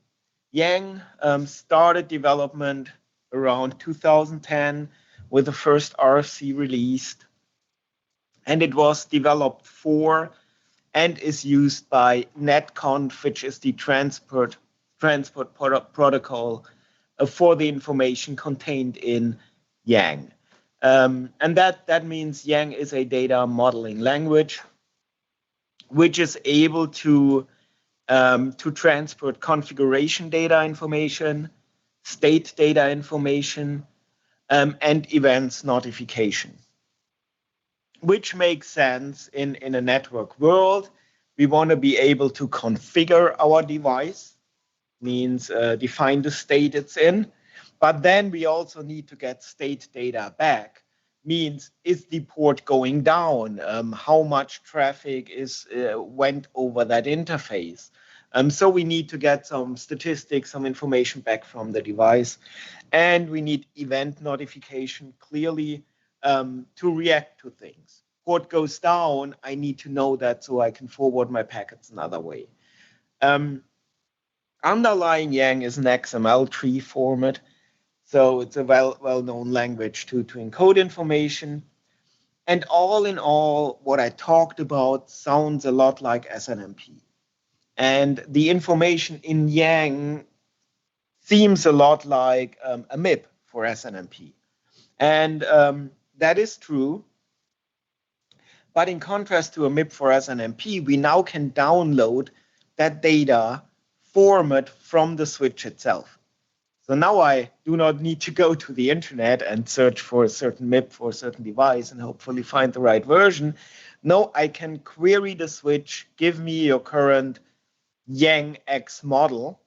Yang started development around 2010 with the first RFC released. And it was developed for and is used by netconf, which is the transport protocol for the information contained in Yang. And that means Yang is a data modeling language, which is able to transport configuration data information, state data information, and events notification, which makes sense in a network world. We want to be able to configure our device, means define the state it's in, but then we also need to get state data back, means is the port going down, how much traffic went over that interface. So we need to get some statistics, some information back from the device, and we need event notification clearly to react to things. Port goes down, I need to know that so I can forward my packets another way. Underlying Yang is an XML tree format, so it's a well-known language to encode information. And all in all, what I talked about sounds a lot like SNMP. And the information in Yang seems a lot like a MIP for SNMP. And that is true. But in contrast to a MIP for SNMP, we now can download that data format from the switch itself. So now I do not need to go to the internet and search for a certain MIP for a certain device and hopefully find the right version. No, I can query the switch, give me your current Yang X model,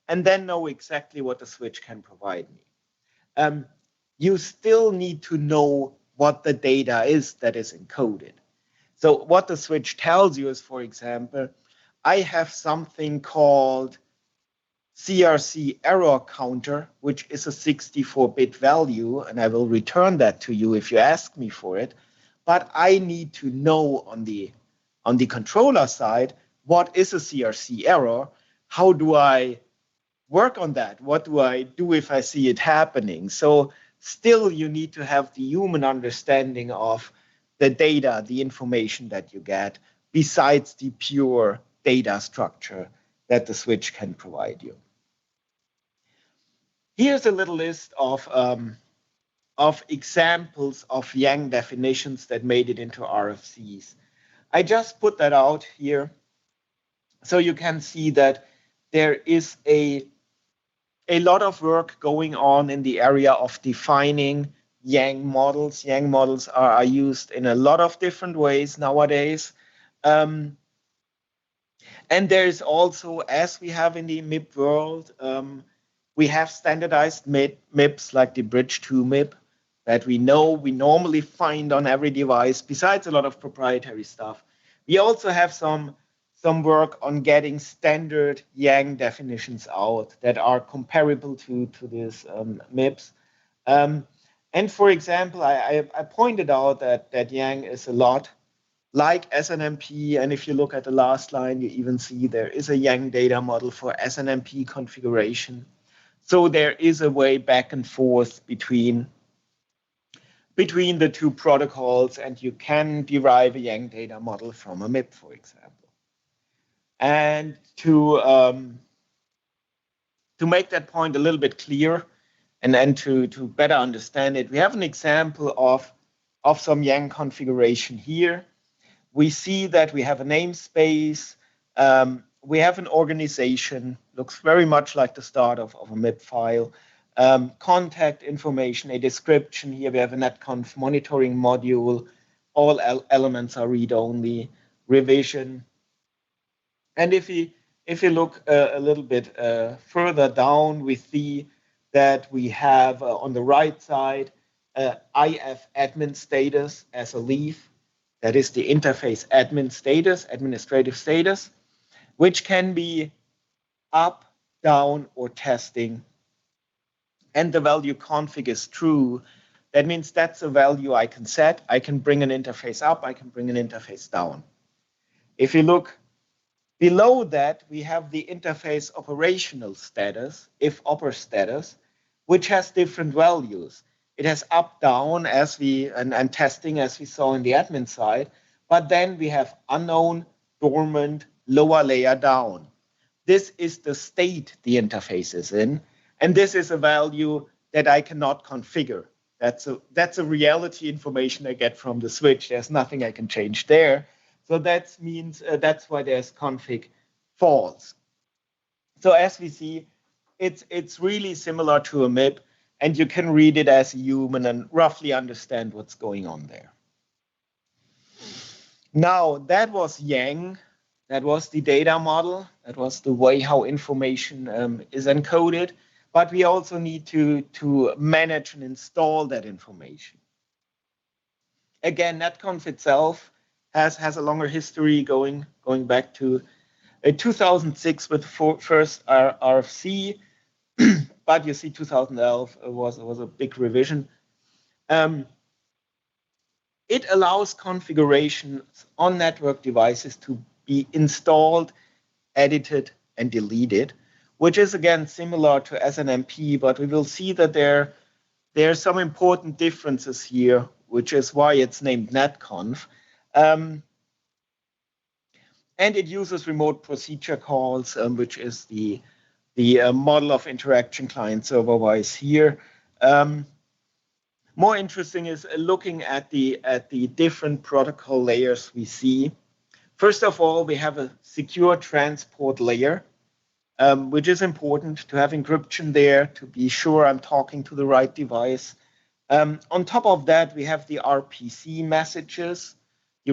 and then know exactly what the switch can provide me. You still need to know what the data is that is encoded. So what the switch tells you is, for example, I have something called CRC error counter, which is a 64-bit value, and I will return that to you if you ask me for it. But I need to know on the controller side, what is a CRC error? How do I work on that? What do I do if I see it happening? So still you need to have the human understanding of the data, the information that you get, besides the pure data structure that the switch can provide you. Here's a little list of examples of Yang definitions that made it into RFCs. I just put that out here so you can see that there is a lot of work going on in the area of defining Yang models. Yang models are used in a lot of different ways nowadays. And there's also, as we have in the MIP world, we have standardized MIPs like the Bridge 2 MIP that we know we normally find on every device, besides a lot of proprietary stuff. We also have some work on getting standard Yang definitions out that are comparable to these MIPs. And for example, I pointed out that Yang is a lot like SNMP, and if you look at the last line, you even see there is a Yang data model for SNMP configuration. So there is a way back and forth between the two protocols, and you can derive a Yang data model from a MIP, for example. And to make that point a little bit clear, and then to better understand it, we have an example of some Yang configuration here. We see that we have a namespace. we have an organization, looks very much like the start of a MIP file. Contact information, a description. Here we have a netconf monitoring module. All elements are read-only. Revision. And if you look a little bit further down, we see that we have on the right side IF admin status as a leaf. That is the interface admin status, administrative status, which can be up, down, or testing. And the value config is true. That means that's a value I can set. I can bring an interface up, I can bring an interface down. If you look below that, we have the interface operational status, if oper status, which has different values. It has up, down, and testing, as we saw in the admin side. But then we have unknown, dormant, lower layer down. This is the state the interface is in. And this is a value that I cannot configure. That's a reality information I get from the switch. There's nothing I can change there. So that means that's why there's config false. So as we see, it's really similar to a MIP, and you can read it as a human and roughly understand what's going on there. Now, that was Yang. That was the data model. That was the way how information is encoded. But we also need to manage and install that information. Again, netconf itself has a longer history going back to 2006 with the first RFC. But you see 2011 was a big revision. It allows configurations on network devices to be installed, edited, and deleted, which is again similar to SNMP, but we will see that there are some important differences here, which is why it's named netconf. And it uses remote procedure calls, which is the model of interaction client server wise here. More interesting is looking at the different protocol layers we see. First of all, we have a secure transport layer, which is important to have encryption there to be sure I'm talking to the right device. On top of that, we have the RPC messages, the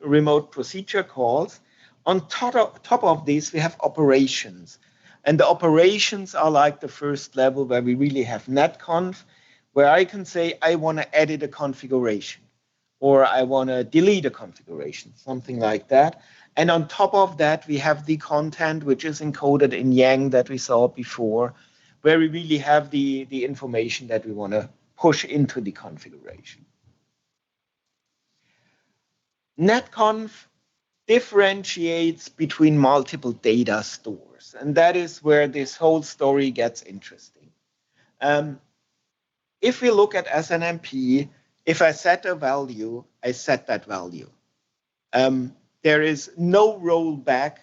remote procedure calls. On top of this, we have operations. And the operations are like the first level where we really have netconf, where I can say I want to edit a configuration or I want to delete a configuration, something like that. And on top of that, we have the content, which is encoded in Yang that we saw before, where we really have the information that we want to push into the configuration. netconf differentiates between multiple data stores, and that is where this whole story gets interesting. If we look at SNMP, if I set a value, I set that value. There is no rollback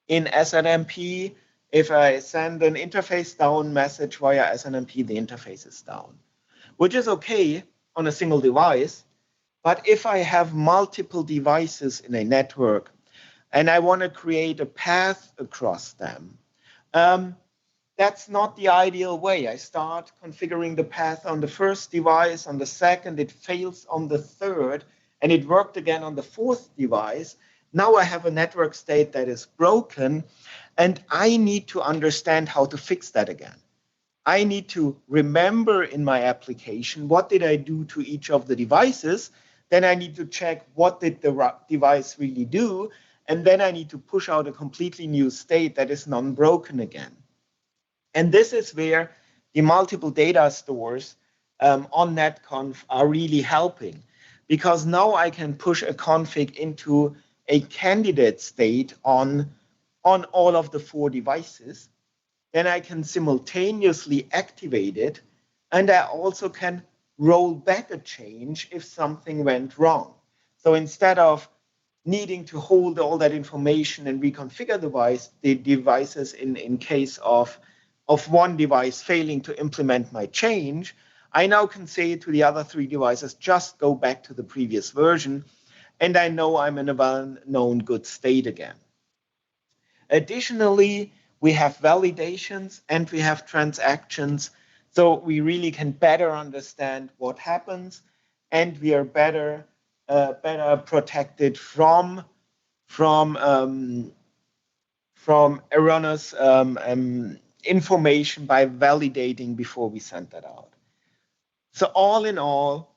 in SNMP. If I send an interface down message via SNMP, the interface is down, which is okay on a single device. But if I have multiple devices in a network and I want to create a path across them, that's not the ideal way. I start configuring the path on the first device, on the second, it fails on the third, and it worked again on the fourth device. Now I have a network state that is broken, and I need to understand how to fix that again. I need to remember in my application, what did I do to each of the devices? Then I need to check what did the device really do, and then I need to push out a completely new state that is non-broken again. And this is where the multiple data stores on netconf are really helping, because now I can push a config into a candidate state on all of the 4 devices. Then I can simultaneously activate it, and I also can roll back a change if something went wrong. So instead of needing to hold all that information and reconfigure the devices in case of one device failing to implement my change, I now can say to the other 3 devices, just go back to the previous version, and I know I'm in a well-known good state again. Additionally, we have validations and we have transactions. So we really can better understand what happens, and we are better protected from erroneous information by validating before we send that out. So all in all,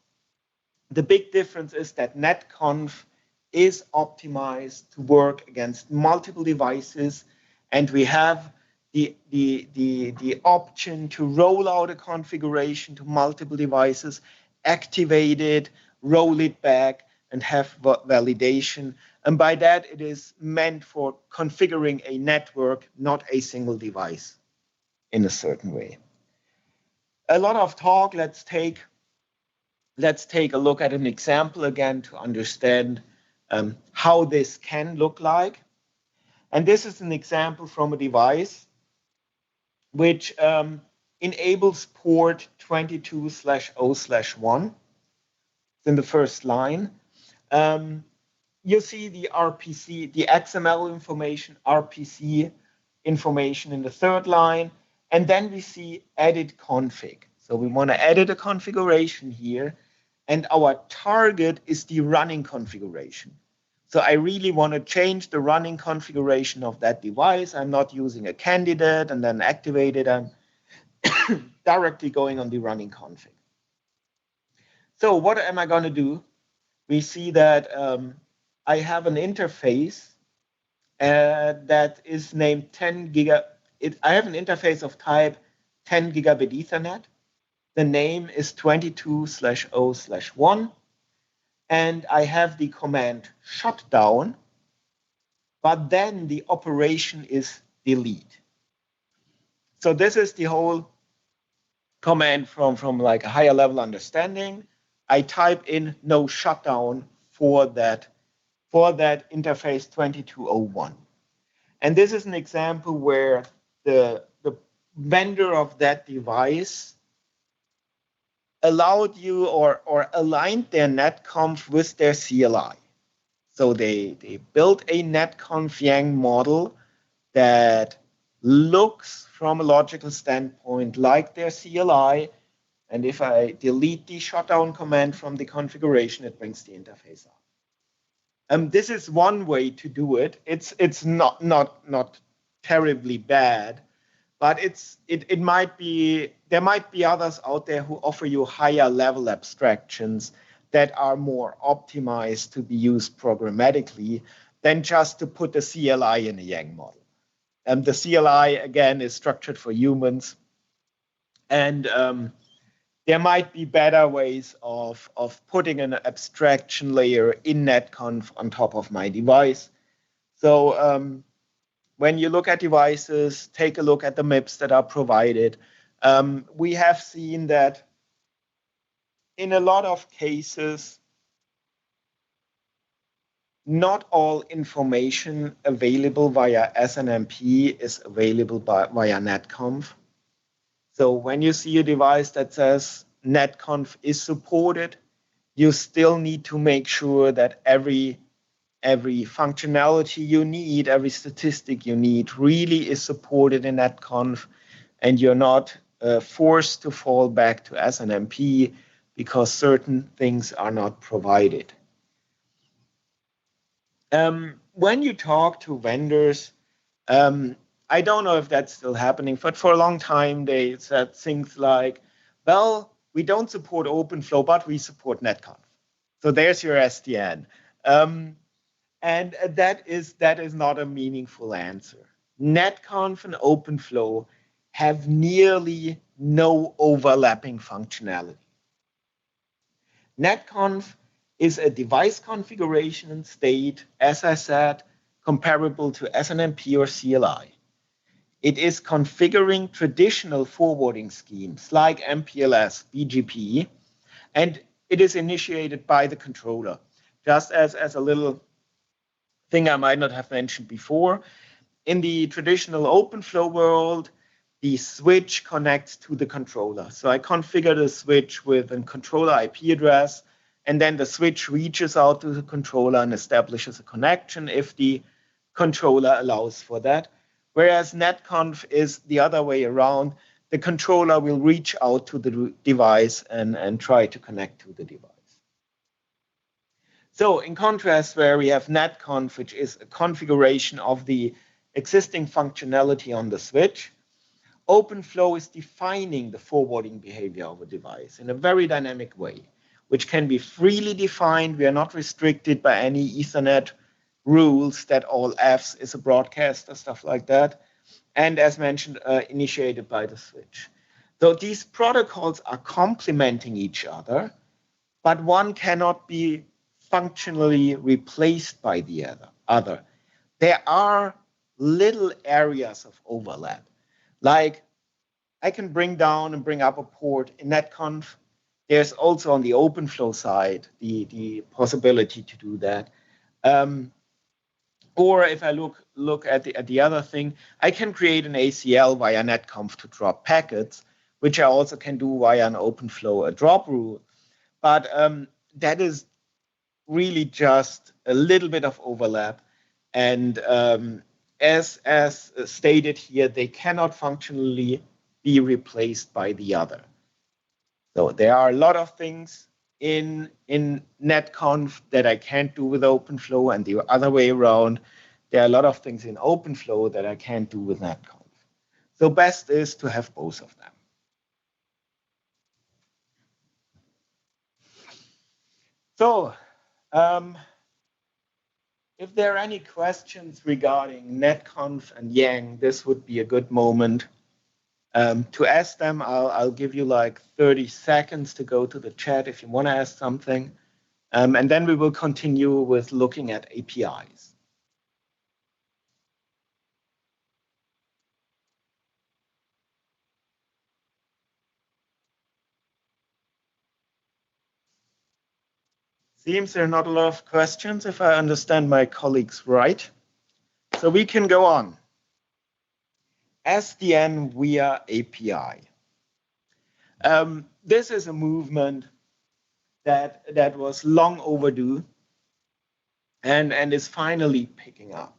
the big difference is that netconf is optimized to work against multiple devices, and we have the option to roll out a configuration to multiple devices, activate it, roll it back, and have validation. And by that, it is meant for configuring a network, not a single device in a certain way. A lot of talk. Let's take a look at an example again to understand how this can look like. And this is an example from a device which enables port 22/0/1. In the first line. You see the RPC, the XML information, RPC information in the third line, and then we see edit config. So we want to edit a configuration here, and our target is the running configuration. So I really want to change the running configuration of that device. I'm not using a candidate and then activate it. I'm directly going on the running config. So what am I going to do? We see that I have an interface that is named 10 giga. I have an interface of type 10 gigabit Ethernet. The name is 22/0/1. And I have the command shutdown, but then the operation is delete. So this is the whole command from like a higher level understanding. I type in no shutdown for that interface 2201. And this is an example where the vendor of that device allowed you or aligned their netconf with their CLI. So they built a netconf Yang model that looks from a logical standpoint like their CLI. And if I delete the shutdown command from the configuration, it brings the interface up. This is one way to do it. It's not terribly bad, but it might be, there might be others out there who offer you higher level abstractions that are more optimized to be used programmatically than just to put the CLI in a Yang model. The CLI again is structured for humans, and there might be better ways of putting an abstraction layer in netconf on top of my device. So when you look at devices, take a look at the MIPS that are provided. We have seen that in a lot of cases, not all information available via SNMP is available via netconf. So when you see a device that says netconf is supported, you still need to make sure that every functionality you need, every statistic you need really is supported in netconf, and you're not forced to fall back to SNMP because certain things are not provided. When you talk to vendors, I don't know if that's still happening, but for a long time they said things like, well, we don't support OpenFlow, but we support netconf. So there's your SDN. And that is not a meaningful answer. Netconf and OpenFlow have nearly no overlapping functionality. Netconf is a device configuration and state, as I said, comparable to SNMP or CLI. It is configuring traditional forwarding schemes like MPLS, BGP, and it is initiated by the controller. Just as a little thing I might not have mentioned before, in the traditional OpenFlow world, the switch connects to the controller. So I configure the switch with a controller IP address, and then the switch reaches out to the controller and establishes a connection. If the controller allows for that. Whereas netconf is the other way around. The controller will reach out to the device and try to connect to the device. So in contrast, where we have netconf, which is a configuration of the existing functionality on the switch, OpenFlow is defining the forwarding behavior of a device in a very dynamic way, which can be freely defined. We are not restricted by any Ethernet rules that all Fs is a broadcaster, stuff like that. And as mentioned, initiated by the switch. So these protocols are complementing each other, but one cannot be functionally replaced by the other. There are little areas of overlap. Like I can bring down and bring up a port in netconf. There's also on the OpenFlow side the possibility to do that. Or if I look at the other thing, I can create an ACL via netconf to drop packets, which I also can do via an OpenFlow, a drop rule. But that is really just a little bit of overlap. And as stated here, they cannot functionally be replaced by the other. So there are a lot of things in netconf that I can't do with OpenFlow, and the other way around. There are a lot of things in OpenFlow that I can't do with netconf. So best is to have both of them. So if there are any questions regarding netconf and Yang, this would be a good moment to ask them. I'll give you like 30 seconds to go to the chat if you want to ask something. And then we will continue with looking at APIs. Seems there are not a lot of questions, if I understand my colleagues right. So we can go on. SDN via API. This is a movement that was long overdue and is finally picking up.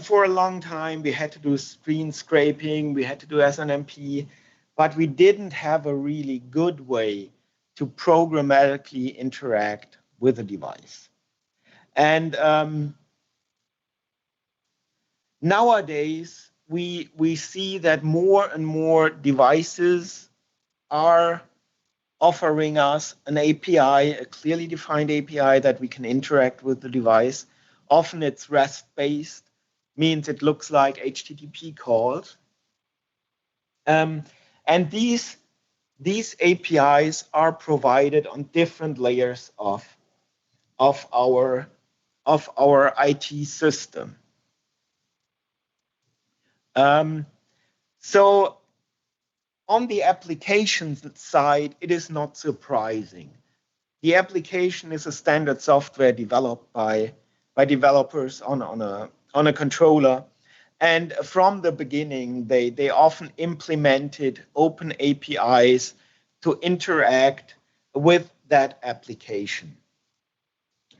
For a long time, we had to do screen scraping, we had to do SNMP, but we didn't have a really good way to programmatically interact with the device. And nowadays, we see that more and more devices are offering us an API, a clearly defined API that we can interact with the device. Often it's REST-based, means it looks like HTTP calls. And these APIs are provided on different layers of our IT system. So on the applications side, it is not surprising. The application is a standard software developed by developers on a controller. And from the beginning, they often implemented open APIs to interact with that application.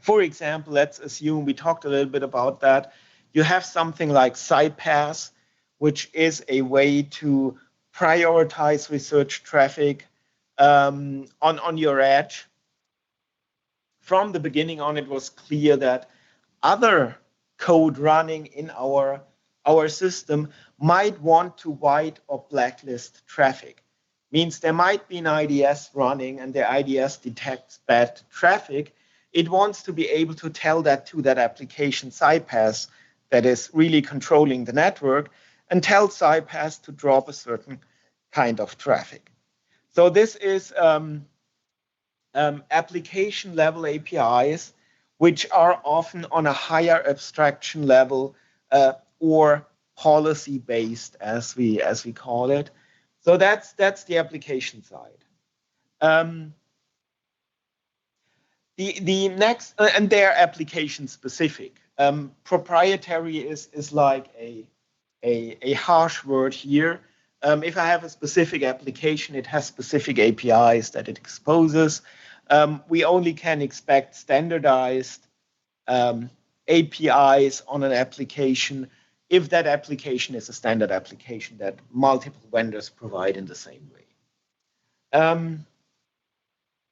For example, let's assume we talked a little bit about that. You have something like SciPass, which is a way to prioritize research traffic on your edge. From the beginning on, it was clear that other code running in our system might want to white or blacklist traffic. Means there might be an IDS running and the IDS detects bad traffic. It wants to be able to tell that to that application SciPass that is really controlling the network and tell SciPass to drop a certain kind of traffic. So this is application level APIs, which are often on a higher abstraction level or policy based, as we call it. So that's the application side. The next, and they're application specific. Proprietary is like a harsh word here. If I have a specific application, it has specific APIs that it exposes. We only can expect standardized APIs on an application if that application is a standard application that multiple vendors provide in the same way.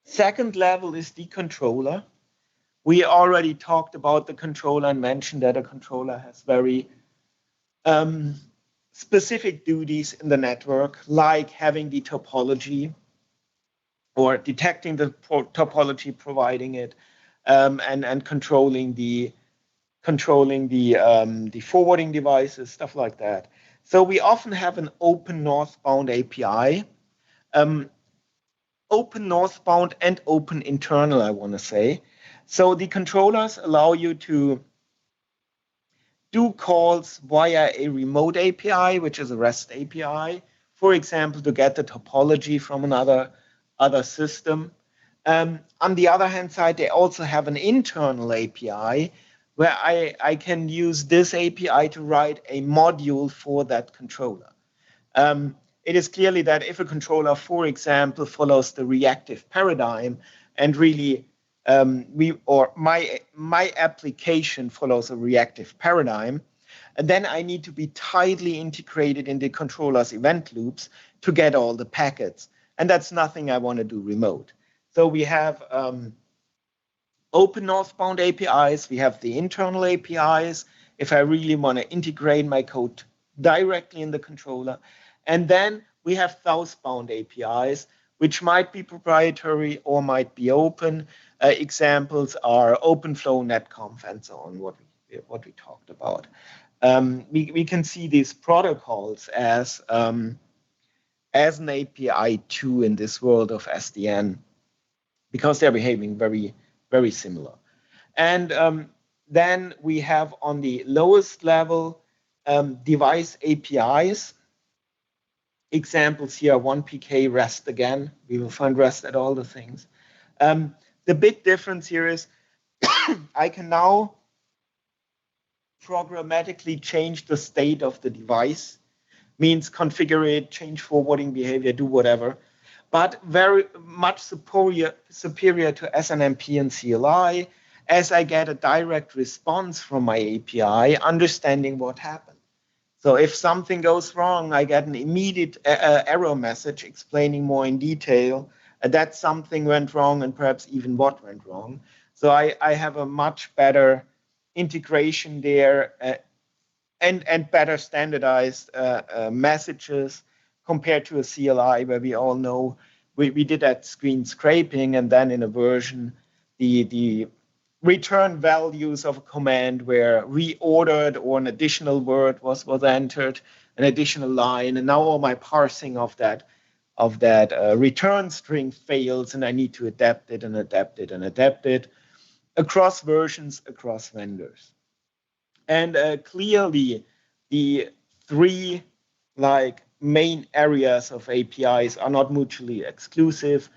Second level is the controller. We already talked about the controller and mentioned that a controller has very specific duties in the network, like having the topology or detecting the topology, providing it, and controlling the forwarding devices, stuff like that. So we often have an open northbound API, open northbound and open internal, I want to say. So the controllers allow you to do calls via a remote API, which is a REST API, for example, to get the topology from another system. On the other hand side, they also have an internal API where I can use this API to write a module for that controller. It is clearly that if a controller, for example, follows the reactive paradigm and really my application follows a reactive paradigm, and then I need to be tightly integrated in the controller's event loops to get all the packets. And that's nothing I want to do remote. So we have open northbound APIs. We have the internal APIs if I really want to integrate my code directly in the controller. And then we have southbound APIs, which might be proprietary or might be open. Examples are OpenFlow, NetConf, and so on, what we talked about. We can see these protocols as an API too in this world of SDN, because they're behaving very, very similar. And then we have on the lowest level device APIs. Examples here, 1PK, REST again. We will find REST at all the things. The big difference here is I can now programmatically change the state of the device, means configure it, change forwarding behavior, do whatever, but very much superior to SNMP and CLI, as I get a direct response from my API, understanding what happened. So if something goes wrong, I get an immediate error message explaining more in detail that something went wrong and perhaps even what went wrong. So I have a much better integration there and better standardized messages compared to a CLI, where we all know we did that screen scraping, and then in a version, the return values of a command were reordered, or an additional word was entered, an additional line, and now all my parsing of that return string fails, and I need to adapt it and adapt it and adapt it across versions, across vendors. And clearly, the three main areas of APIs are not mutually exclusive.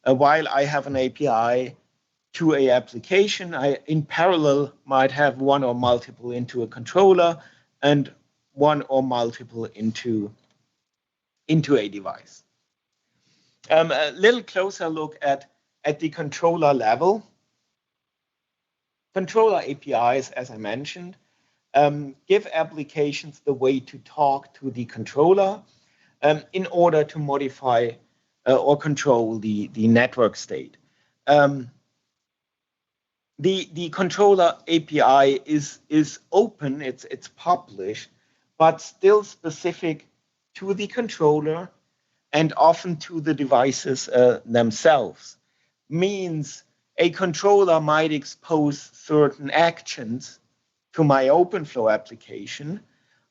While I have an API to a application, I in parallel might have one or multiple into a controller and one or multiple into a device. A little closer look at the controller level. Controller APIs, as I mentioned, give applications the way to talk to the controller in order to modify or control the network state. The controller API is open, it's published, but still specific to the controller and often to the devices themselves. Means a controller might expose certain actions to my OpenFlow application,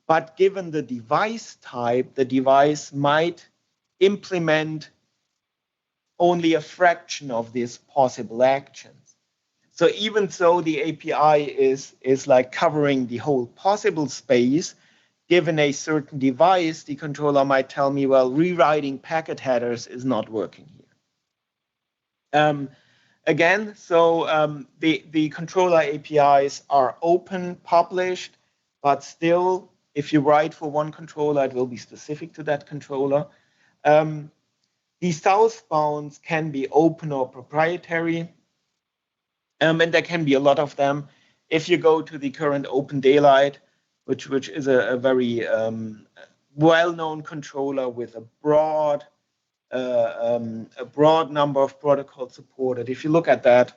but given the device type, the device might implement only a fraction of these possible actions. So even though the API is like covering the whole possible space, given a certain device, the controller might tell me, well, rewriting packet headers is not working here. Again, so the controller APIs are open, published, but still, if you write for one controller, it will be specific to that controller. The southbounds can be open or proprietary, and there can be a lot of them. if you go to the current Open Daylight, which is a very well-known controller with a broad number of protocols supported. If you look at that,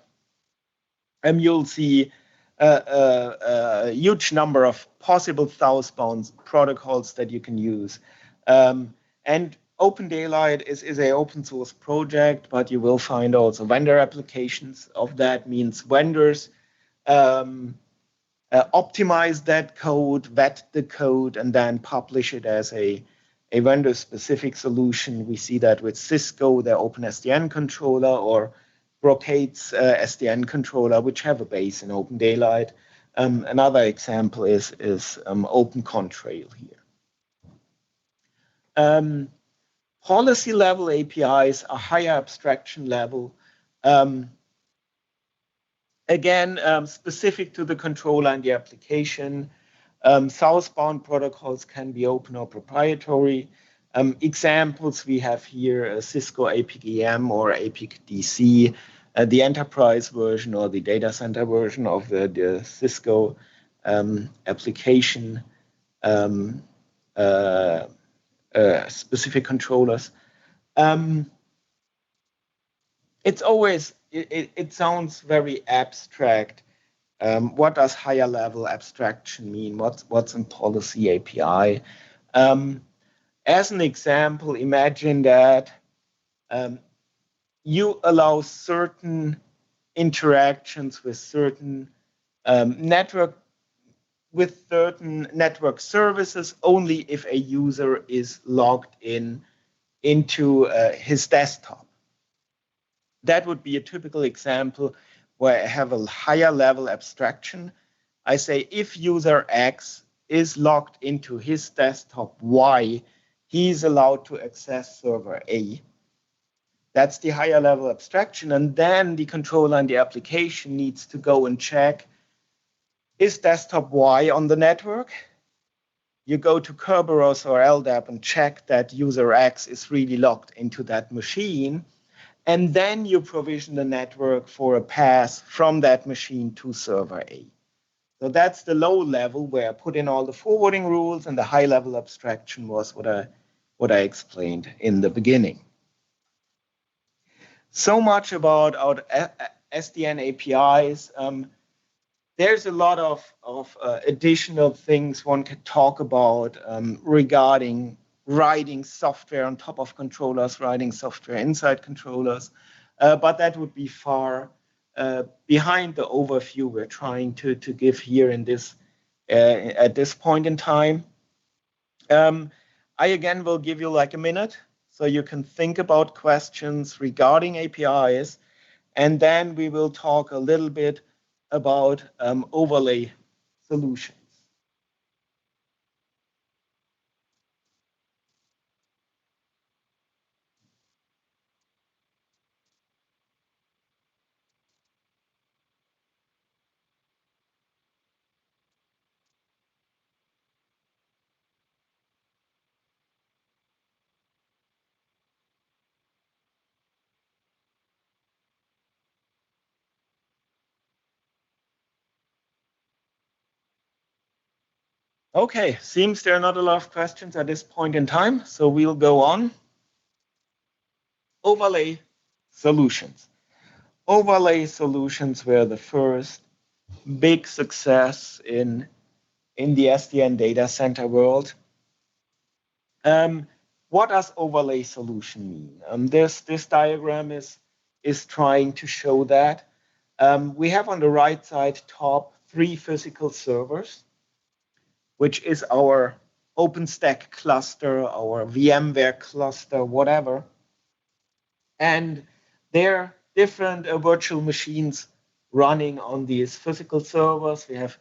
you'll see a huge number of possible southbound protocols that you can use. And Open Daylight is an open source project, but you will find also vendor applications of that. Means vendors optimize that code, vet the code, and then publish it as a vendor-specific solution. We see that with Cisco, their OpenSDN controller, or Brocade's SDN controller, which have a base in Open Daylight. Another example is Open Contrail here. Policy level APIs, a higher abstraction level. Again, specific to the controller and the application. Southbound protocols can be open or proprietary. Examples we have here, Cisco APIC-EM or APIC-DC, the enterprise version or the data center version of the Cisco application specific controllers. It's always, it sounds very abstract. What does higher level abstraction mean? What's in policy API? As an example, imagine that you allow certain interactions with certain network services only if a user is logged into his desktop. That would be a typical example where I have a higher level abstraction. I say if user X is logged into his desktop Y, he's allowed to access server A. That's the higher level abstraction. And then the controller and the application needs to go and check, is desktop Y on the network? You go to Kerberos or LDAP and check that user X is really logged into that machine. And then you provision the network for a path from that machine to server A. So that's the low level where I put in all the forwarding rules, and the high level abstraction was what I explained in the beginning. So much about our SDN APIs. There's a lot of additional things one could talk about regarding writing software on top of controllers, writing software inside controllers, but that would be far behind the overview we're trying to give here in this at this point in time. I again will give you like a minute so you can think about questions regarding APIs, and then we will talk a little bit about overlay solutions. Okay, seems there are not a lot of questions at this point in time, so we'll go on. Overlay solutions. Overlay solutions were the first big success in the SDN data center world. What does overlay solution mean? This diagram is trying to show that. We have on the right side top 3 physical servers, which is our OpenStack cluster, our VMware cluster, whatever. And there are different virtual machines running on these physical servers. We have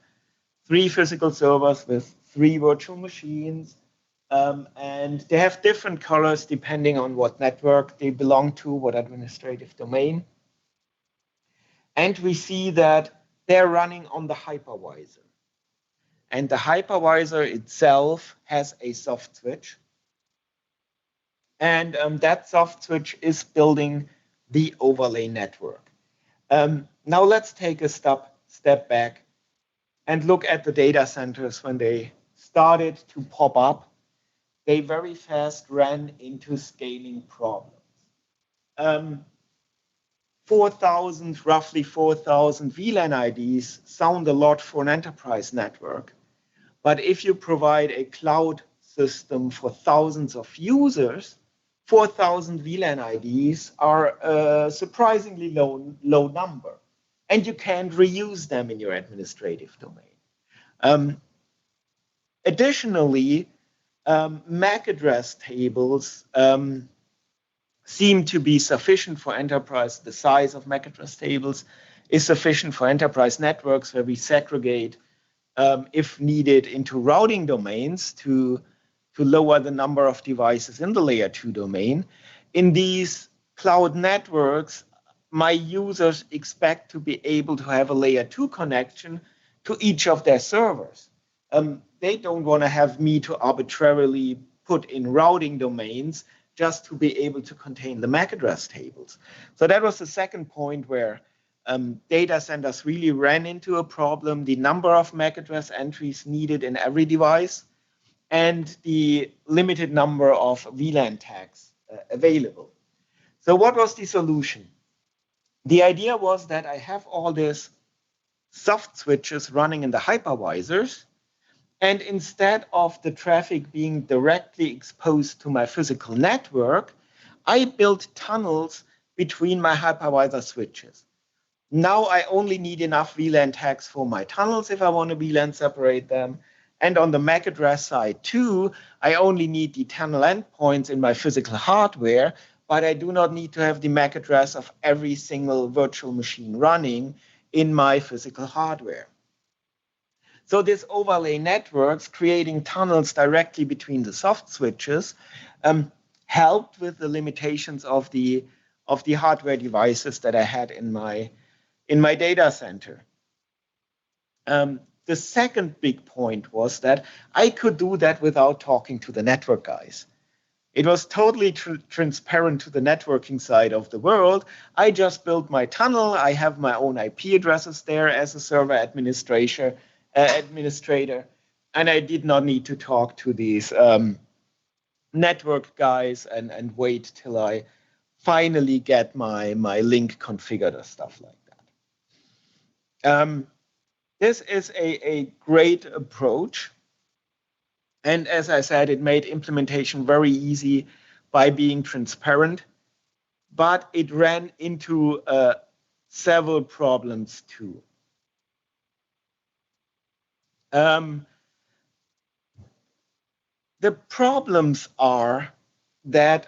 3 physical servers with 3 virtual machines. And they have different colors depending on what network they belong to, what administrative domain. And we see that they're running on the hypervisor. And the hypervisor itself has a soft switch. And that soft switch is building the overlay network. Now let's take a step back. and look at the data centers when they started to pop up, they very fast ran into scaling problems. 4,000 VLAN IDs sound a lot for an enterprise network. But if you provide a cloud system for thousands of users, 4,000 VLAN IDs are a surprisingly low number. And you can't reuse them in your administrative domain. Additionally, MAC address tables seem to be sufficient for enterprise. The size of MAC address tables is sufficient for enterprise networks where we segregate, if needed, into routing domains to lower the number of devices in the layer 2 domain. In these cloud networks, my users expect to be able to have a layer 2 connection to each of their servers. They don't want to have me to arbitrarily put in routing domains just to be able to contain the MAC address tables. So that was the second point where data centers really ran into a problem: the number of MAC address entries needed in every device and the limited number of VLAN tags available. So what was the solution? The idea was that I have all these soft switches running in the hypervisors, and instead of the traffic being directly exposed to my physical network, I built tunnels between my hypervisor switches. Now I only need enough VLAN tags for my tunnels if I want to VLAN separate them. And on the MAC address side too, I only need the tunnel endpoints in my physical hardware, but I do not need to have the MAC address of every single virtual machine running in my physical hardware. So this overlay networks, creating tunnels directly between the soft switches, helped with the limitations of the hardware devices that I had in my data center. The second big point was that I could do that without talking to the network guys. It was totally transparent to the networking side of the world. I just built my tunnel. I have my own IP addresses there as a server administrator, and I did not need to talk to these network guys and wait till I finally get my link configured or stuff like that. This is a great approach. And as I said, it made implementation very easy by being transparent, but it ran into several problems too. The problems are that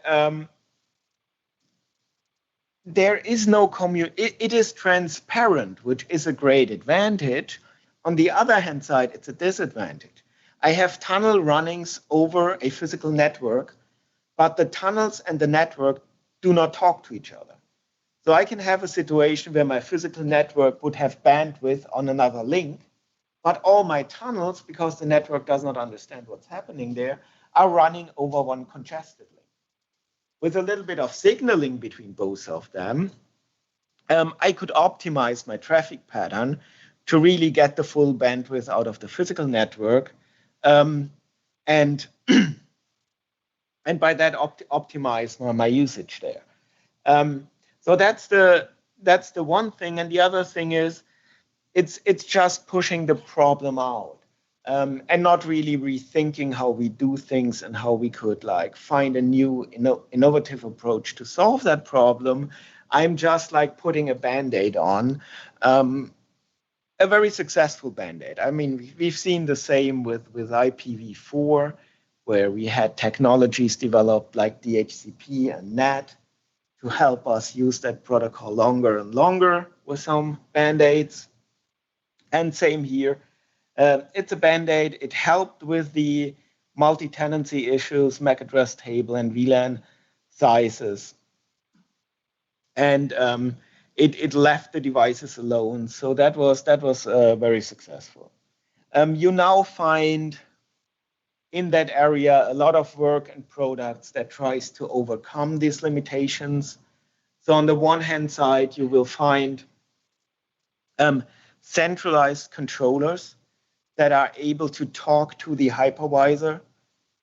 there is no it is transparent, which is a great advantage. On the other hand side, it's a disadvantage. I have tunnel runnings over a physical network, but the tunnels and the network do not talk to each other. So I can have a situation where my physical network would have bandwidth on another link, but all my tunnels, because the network does not understand what's happening there, are running over one congested link. With a little bit of signaling between both of them, I could optimize my traffic pattern to really get the full bandwidth out of the physical network, and by that optimize my usage there. So that's the one thing, and the other thing is it's just pushing the problem out and not really rethinking how we do things and how we could like find a new innovative approach to solve that problem. I'm just like putting a Band-Aid on. A very successful Band-Aid. I mean, we've seen the same with IPv4, where we had technologies developed like DHCP and NAT to help us use that protocol longer and longer with some Band-Aids. And same here. It's a Band-Aid. It helped with the multi-tenancy issues, MAC address table, and VLAN sizes. And it left the devices alone. So that was very successful. You now find in that area a lot of work and products that tries to overcome these limitations. So on the one hand side, you will find centralized controllers that are able to talk to the hypervisor,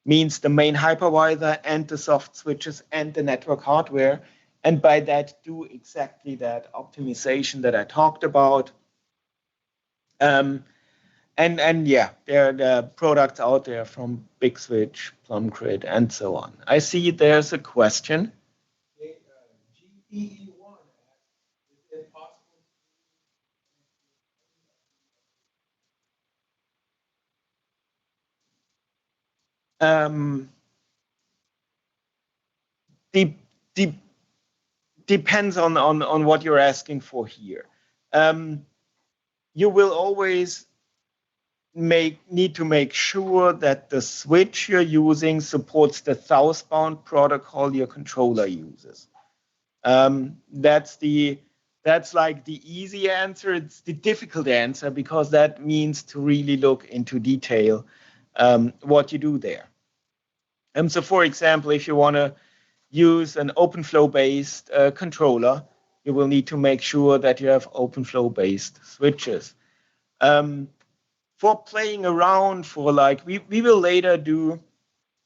means the main hypervisor and the soft switches and the network hardware, and by that do exactly that optimization that I talked about. And yeah, there are products out there from Big Switch, PlumGrid, and so on. I see there's a question. Depends on what you're asking for here. You will always need to make sure that the switch you're using supports the southbound protocol your controller uses. That's like the easy answer. It's the difficult answer because that means to really look into detail what you do there. So for example, if you want to use an OpenFlow based controller, you will need to make sure that you have OpenFlow based switches. For playing around, for like, we will later do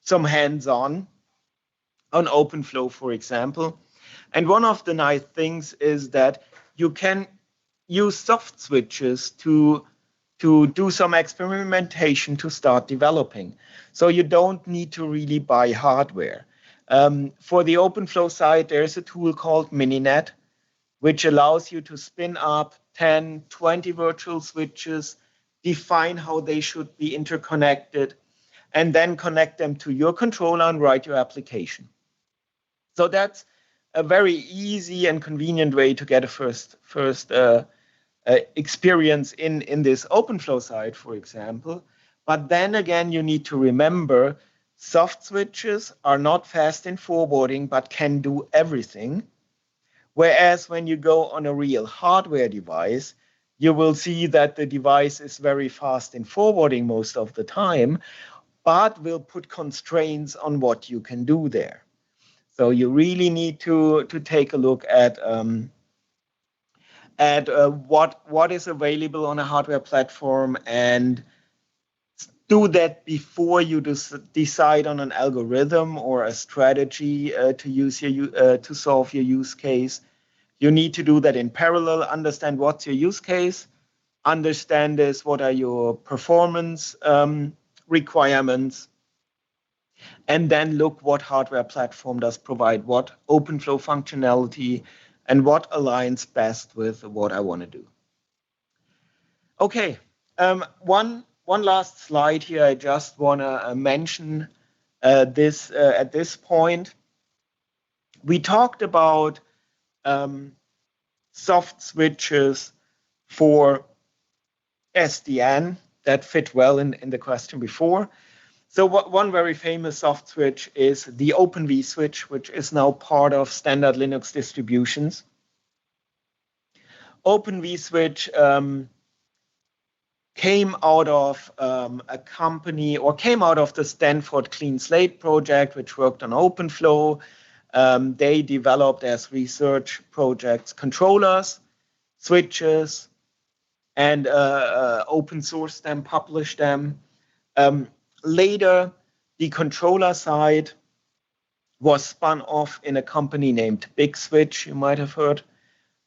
some hands-on on OpenFlow, for example. And one of the nice things is that you can use soft switches to do some experimentation to start developing. So you don't need to really buy hardware. For the OpenFlow side, there's a tool called Mininet, which allows you to spin up 10, 20 virtual switches, define how they should be interconnected, and then connect them to your controller and write your application. So that's a very easy and convenient way to get a first experience in this OpenFlow side, for example. But then again, you need to remember soft switches are not fast in forwarding, but can do everything. Whereas when you go on a real hardware device, you will see that the device is very fast in forwarding most of the time, but will put constraints on what you can do there. So you really need to take a look at what is available on a hardware platform and do that before you decide on an algorithm or a strategy to solve your use case. You need to do that in parallel, understand what's your use case, understand what are your performance requirements, and then look what hardware platform does provide what OpenFlow functionality and what aligns best with what I want to do. Okay, one last slide here. I just want to mention this at this point. We talked about soft switches for SDN that fit well in the question before. So one very famous soft switch is the OpenV switch, which is now part of standard Linux distributions. OpenV switch came out of a company, or came out of the Stanford Clean Slate project, which worked on OpenFlow. They developed as research projects controllers, switches, and open sourced them, published them. Later, the controller side was spun off in a company named Big Switch. You might have heard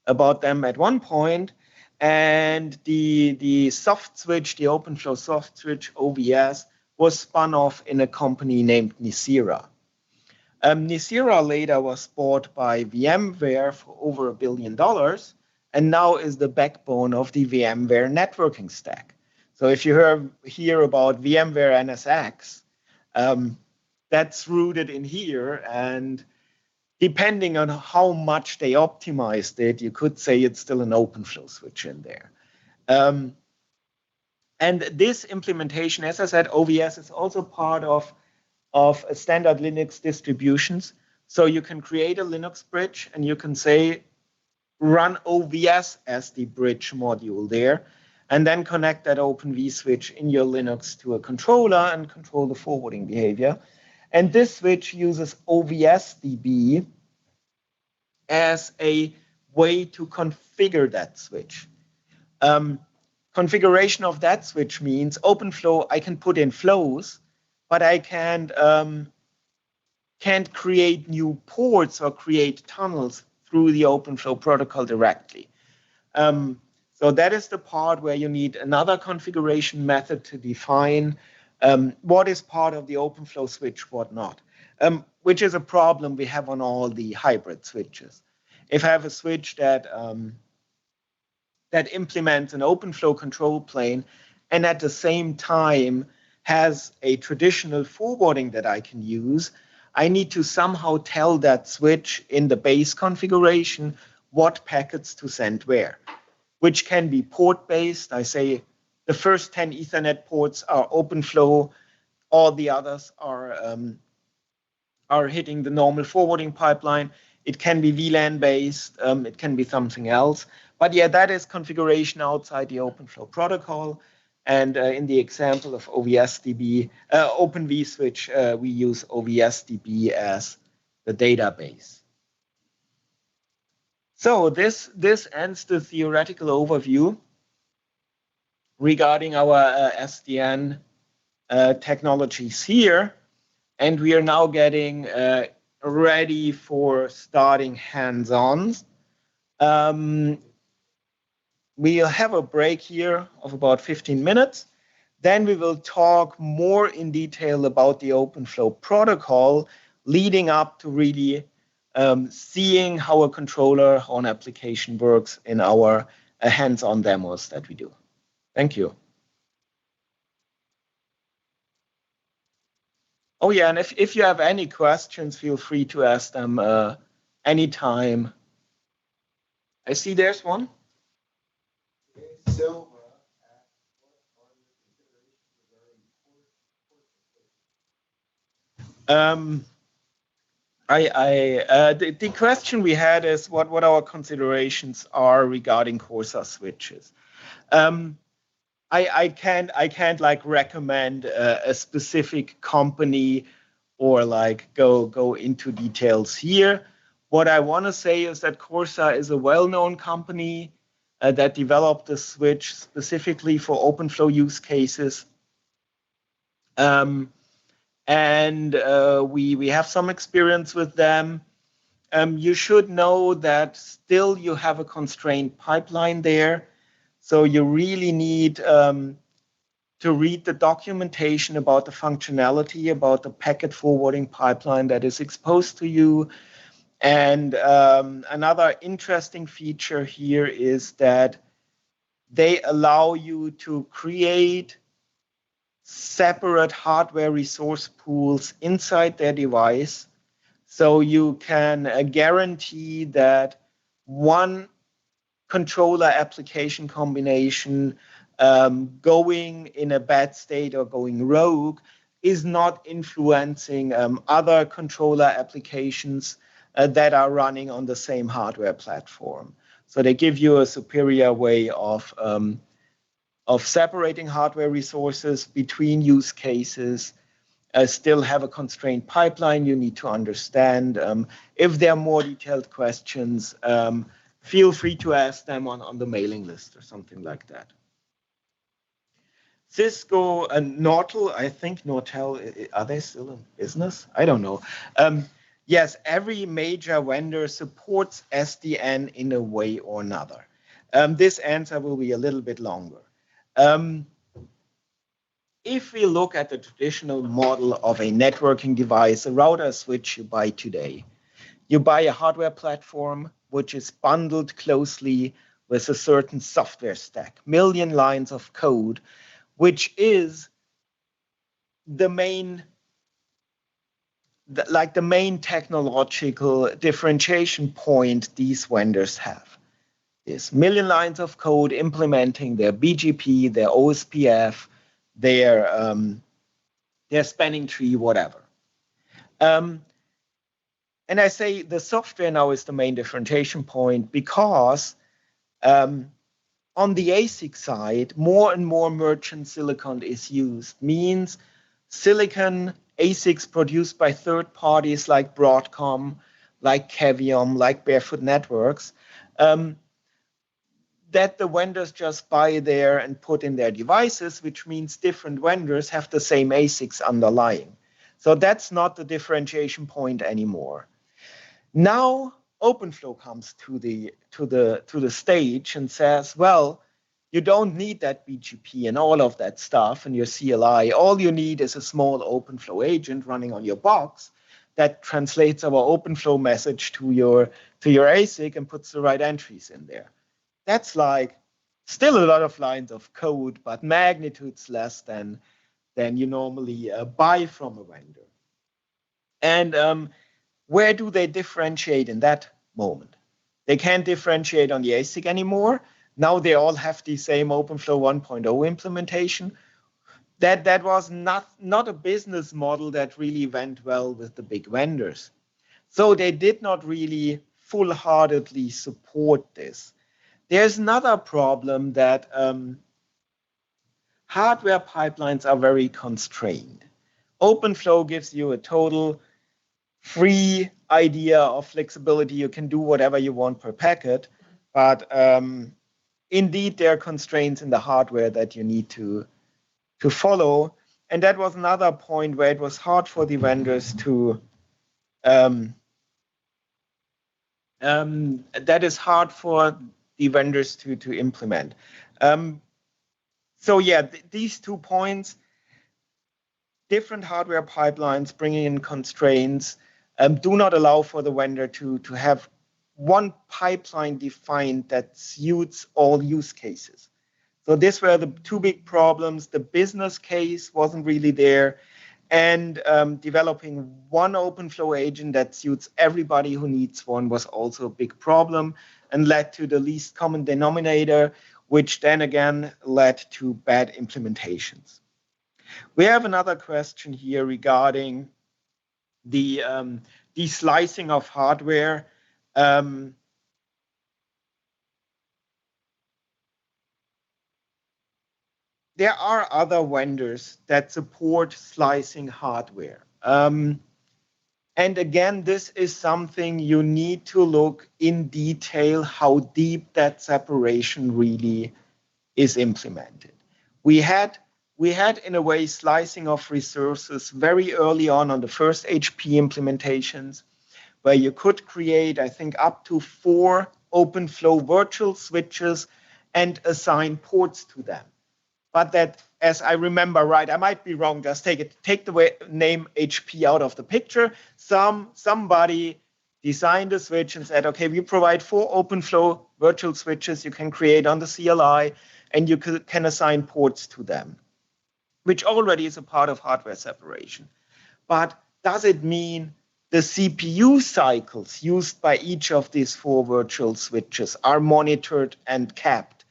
about them at one point. And the soft switch, the OpenFlow soft switch, OVS, was spun off in a company named Nicira. Nicira later was bought by VMware for over $1 billion and now is the backbone of the VMware networking stack. So if you hear about VMware NSX, that's rooted in here. And depending on how much they optimized it, you could say it's still an OpenFlow switch in there. And this implementation, as I said, OVS is also part of a standard Linux distributions. So you can create a Linux bridge and you can say, run OVS as the bridge module there, and then connect that OpenV switch in your Linux to a controller and control the forwarding behavior. And this switch uses OVSDB as a way to configure that switch. configuration of that switch means OpenFlow, I can put in flows, but I can't create new ports or create tunnels through the OpenFlow protocol directly. So that is the part where you need another configuration method to define what is part of the OpenFlow switch, what not, which is a problem we have on all the hybrid switches. If I have a switch that that implements an OpenFlow control plane and at the same time has a traditional forwarding that I can use, I need to somehow tell that switch in the base configuration what packets to send where, which can be port-based. I say the first 10 Ethernet ports are OpenFlow, all the others are hitting the normal forwarding pipeline. It can be VLAN-based, it can be something else. But yeah, that is configuration outside the OpenFlow protocol. And in the example of OVSDB, Open vSwitch, we use OVSDB as the database. So this ends the theoretical overview regarding our SDN technologies here. And we are now getting ready for starting hands-on. We'll have a break here of about 15 minutes. Then we will talk more in detail about the OpenFlow protocol, leading up to really seeing how a controller, how an application works in our hands-on demos that we do. Thank you. Oh yeah, and if you have any questions, feel free to ask them anytime. I see there's one. So, the question we had is what our considerations are regarding Corsa switches. I can't like recommend a specific company or like go into details here. What I want to say is that Corsa is a well-known company that developed the switch specifically for OpenFlow use cases. We have some experience with them. You should know that still you have a constrained pipeline there. So you really need to read the documentation about the functionality, about the packet forwarding pipeline that is exposed to you. And another interesting feature here is that they allow you to create separate hardware resource pools inside their device. So you can guarantee that one controller application combination going in a bad state or going rogue is not influencing other controller applications that are running on the same hardware platform. So they give you a superior way of separating hardware resources between use cases, still have a constrained pipeline you need to understand. If there are more detailed questions, feel free to ask them on the mailing list or something like that. Cisco and Nortel, I think Nortel, are they still in business? I don't know. Yes, every major vendor supports SDN in a way or another. This answer will be a little bit longer. If we look at the traditional model of a networking device, a router switch you buy today, you buy a hardware platform which is bundled closely with a certain software stack, million lines of code, which is the main technological differentiation point these vendors have. Is million lines of code implementing their BGP, their OSPF, their spanning tree, whatever. And I say the software now is the main differentiation point because on the ASIC side, more and more merchant silicon is used. Means silicon ASICs produced by third parties like Broadcom, like Cavium, like Barefoot Networks. that the vendors just buy there and put in their devices, which means different vendors have the same ASICs underlying. So that's not the differentiation point anymore. Now OpenFlow comes to the stage and says, well, you don't need that BGP and all of that stuff and your CLI. All you need is a small OpenFlow agent running on your box that translates our OpenFlow message to your ASIC and puts the right entries in there. That's like still a lot of lines of code, but magnitudes less than you normally buy from a vendor. And where do they differentiate in that moment? They can't differentiate on the ASIC anymore. Now they all have the same OpenFlow 1.0 implementation. That was not a business model that really went well with the big vendors. So they did not really full-heartedly support this. There's another problem that hardware pipelines are very constrained. OpenFlow gives you a total free idea of flexibility. You can do whatever you want per packet, but indeed there are constraints in the hardware that you need to follow. And that was another point where it was hard for the vendors to that is hard for the vendors to implement. So yeah, these 2 points, different hardware pipelines bringing in constraints, do not allow for the vendor to have one pipeline defined that suits all use cases. So these were the 2 big problems. The business case wasn't really there, and developing one OpenFlow agent that suits everybody who needs one was also a big problem and led to the least common denominator, which then again led to bad implementations. We have another question here regarding the slicing of hardware. There are other vendors that support slicing hardware. And again, this is something you need to look in detail how deep that separation really is implemented. We had in a way slicing of resources very early on the first HP implementations, where you could create, I think, up to 4 OpenFlow virtual switches and assign ports to them. But that, as I remember right, I might be wrong, just take the name HP out of the picture. Somebody designed a switch and said, okay, we provide 4 OpenFlow virtual switches you can create on the CLI, and you can assign ports to them, which already is a part of hardware separation. But does it mean the CPU cycles used by each of these 4 virtual switches are monitored and capped?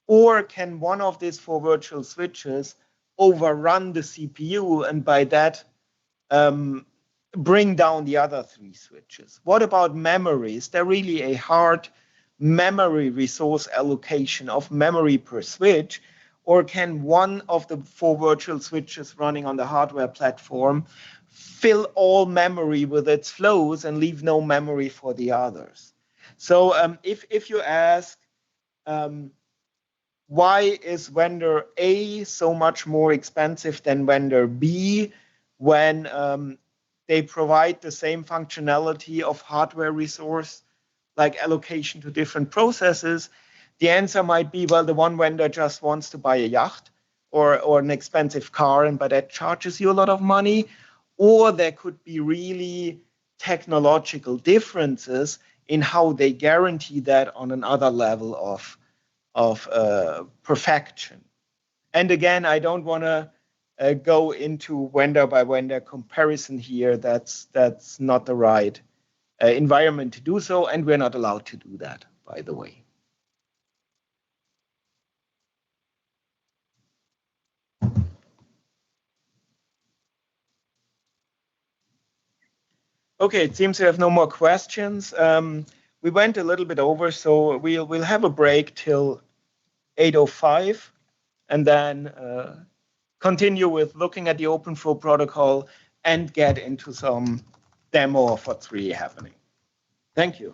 Or can one of these 4 virtual switches overrun the CPU and by that bring down the other 3 switches? What about memory? Is there really a hard memory resource allocation of memory per switch? Or can one of the 4 virtual switches running on the hardware platform fill all memory with its flows and leave no memory for the others? So if you ask, why is vendor A so much more expensive than vendor B when they provide the same functionality of hardware resource, like allocation to different processes? The answer might be, well, the one vendor just wants to buy a yacht or an expensive car, and by that charges you a lot of money. Or there could be really technological differences in how they guarantee that on another level of perfection. And again, I don't want to go into vendor by vendor comparison here. That's not the right environment to do so, and we're not allowed to do that, by the way. Okay, it seems we have no more questions. We went a little bit over, so we'll have a break till 8:05, and then continue with looking at the OpenFlow protocol and get into some demo of what's really happening. Thank you.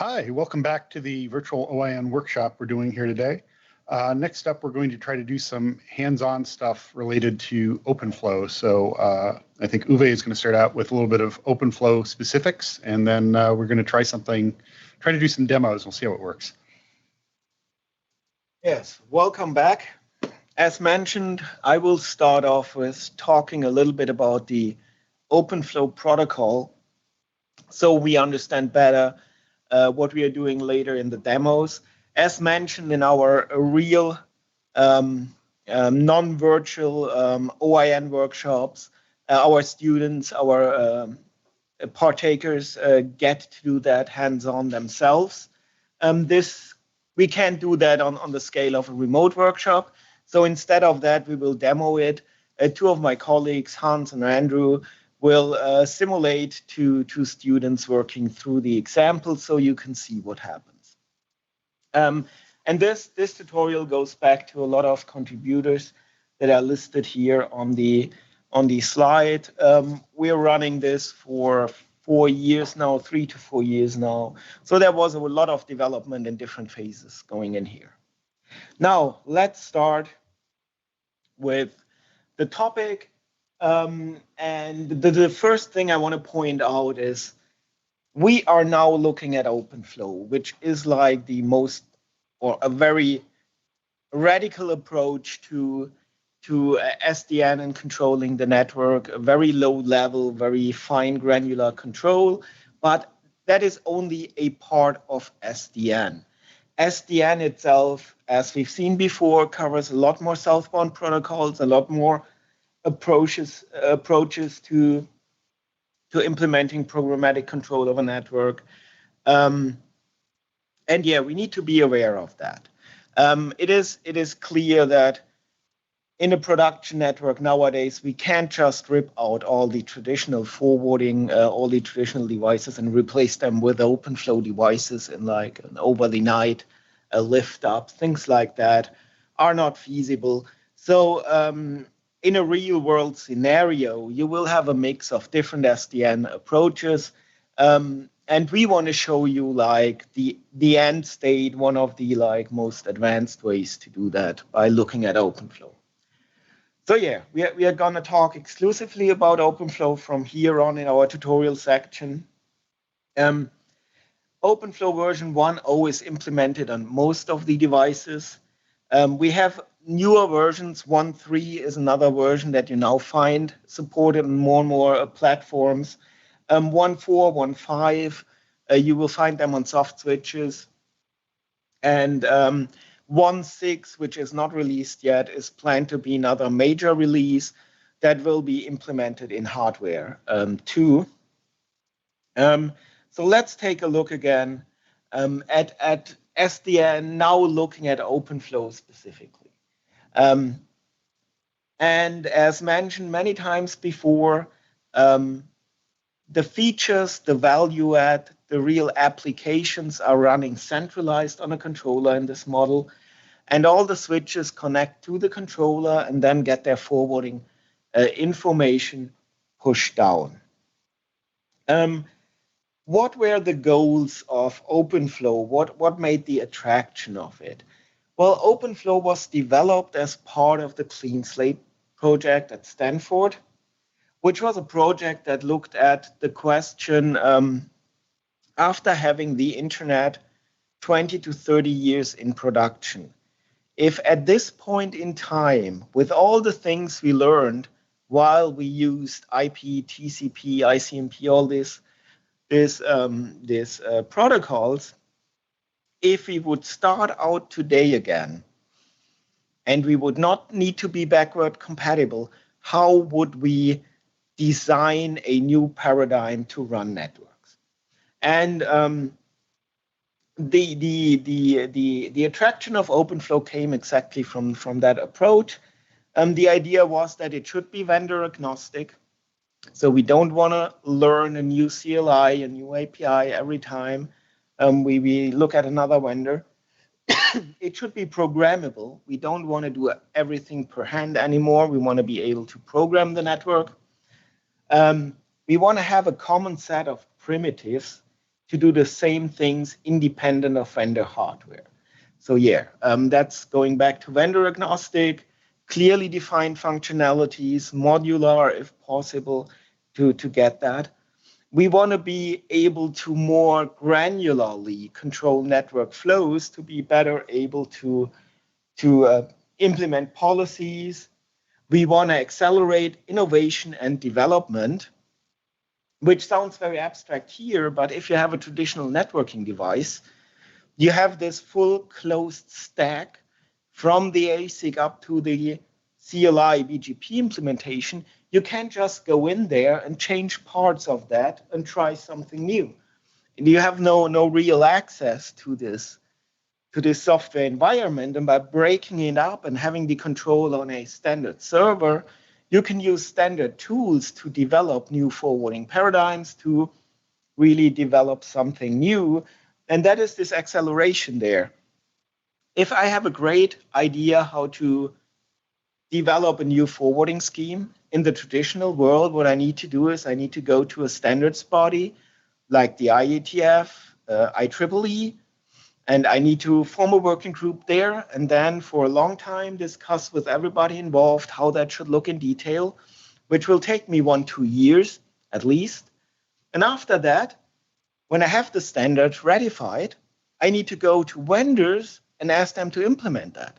Hi, welcome back to the virtual OIN workshop we're doing here today. Next up, we're going to try to do some hands-on stuff related to OpenFlow. So I think Uwe is going to start out with a little bit of OpenFlow specifics, and then we're going to try to do some demos. We'll see how it works. Yes, welcome back. As mentioned, I will start off with talking a little bit about the OpenFlow protocol so we understand better what we are doing later in the demos. As mentioned in our real non-virtual OIN workshops, our students, our partakers get to do that hands-on themselves. We can't do that on the scale of a remote workshop. So instead of that, we will demo it. Two of my colleagues, Hans and Andrew, will simulate two students working through the example so you can see what happens. And this tutorial goes back to a lot of contributors that are listed here on the slide. We're running this for 4 years now, 3 to 4 years now. So there was a lot of development in different phases going in here. Now, let's start with the topic. And the first thing I want to point out is we are now looking at OpenFlow, which is like the most, or a very radical approach to SDN and controlling the network, a very low level, very fine granular control, but that is only a part of SDN. SDN itself, as we've seen before, covers a lot more southbound protocols, a lot more approaches to implementing programmatic control of a network. And yeah, we need to be aware of that. It is clear that in a production network nowadays, we can't just rip out all the traditional forwarding, all the traditional devices and replace them with OpenFlow devices in like an over the night, a lift up, things like that are not feasible. So in a real world scenario, you will have a mix of different SDN approaches. And we want to show you like the end state, one of the like most advanced ways to do that by looking at OpenFlow. So yeah, we are going to talk exclusively about OpenFlow from here on in our tutorial section. OpenFlow version 1.0 is implemented on most of the devices. We have newer versions. 1.3 is another version that you now find supported on more and more platforms. 1.4, 1.5, you will find them on soft switches. And 1.6, which is not released yet, is planned to be another major release that will be implemented in hardware too. So let's take a look again at SDN, now looking at OpenFlow specifically. And as mentioned many times before, the features, the value add, the real applications are running centralized on a controller in this model. And all the switches connect to the controller and then get their forwarding information pushed down. What were the goals of OpenFlow? What made the attraction of it? Well, OpenFlow was developed as part of the Clean Slate project at Stanford, which was a project that looked at the question, after having the internet 20 to 30 years in production, if at this point in time, with all the things we learned while we used IP, TCP, ICMP, all these protocols, if we would start out today again, and we would not need to be backward compatible, how would we design a new paradigm to run networks? And the attraction of OpenFlow came exactly from that approach. The idea was that it should be vendor agnostic. So we don't want to learn a new CLI, a new API every time we look at another vendor. It should be programmable. We don't want to do everything per hand anymore. We want to be able to program the network. We want to have a common set of primitives to do the same things independent of vendor hardware. So yeah, that's going back to vendor agnostic, clearly defined functionalities, modular if possible to get that. We want to be able to more granularly control network flows to be better able to implement policies. We want to accelerate innovation and development, which sounds very abstract here, but if you have a traditional networking device, you have this full closed stack from the ASIC up to the CLI BGP implementation. You can't just go in there and change parts of that and try something new. And you have no real access to this software environment. And by breaking it up and having the control on a standard server, you can use standard tools to develop new forwarding paradigms, to really develop something new. And that is this acceleration there. If I have a great idea how to develop a new forwarding scheme in the traditional world, what I need to do is I need to go to a standards body like the IETF, IEEE, and I need to form a working group there, and then for a long time discuss with everybody involved how that should look in detail, which will take me 1-2 years at least. And after that, when I have the standard ratified, I need to go to vendors and ask them to implement that,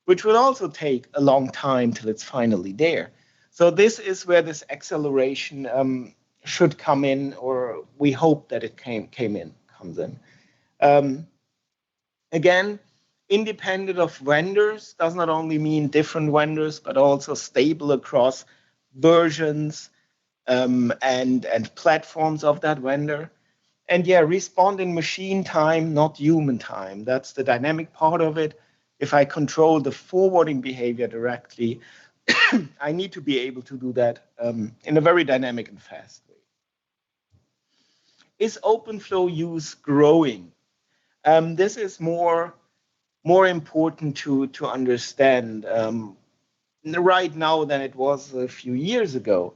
which will also take a long time till it's finally there. So this is where this acceleration should come in, or we hope that it comes in. Again, independent of vendors does not only mean different vendors, but also stable across versions and platforms of that vendor. And yeah, respond in machine time, not human time. That's the dynamic part of it. If I control the forwarding behavior directly, I need to be able to do that in a very dynamic and fast way. Is OpenFlow use growing? This is more important to understand right now than it was a few years ago.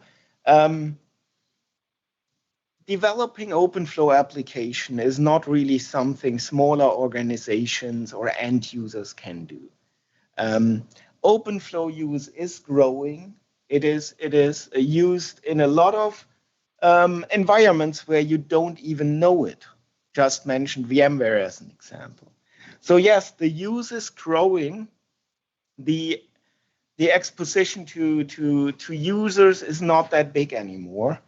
Developing OpenFlow application is not really something smaller organizations or end users can do. OpenFlow use is growing. It is used in a lot of environments where you don't even know it. Just mentioned VMware as an example. So yes, the use is growing. The exposition to users is not that big anymore.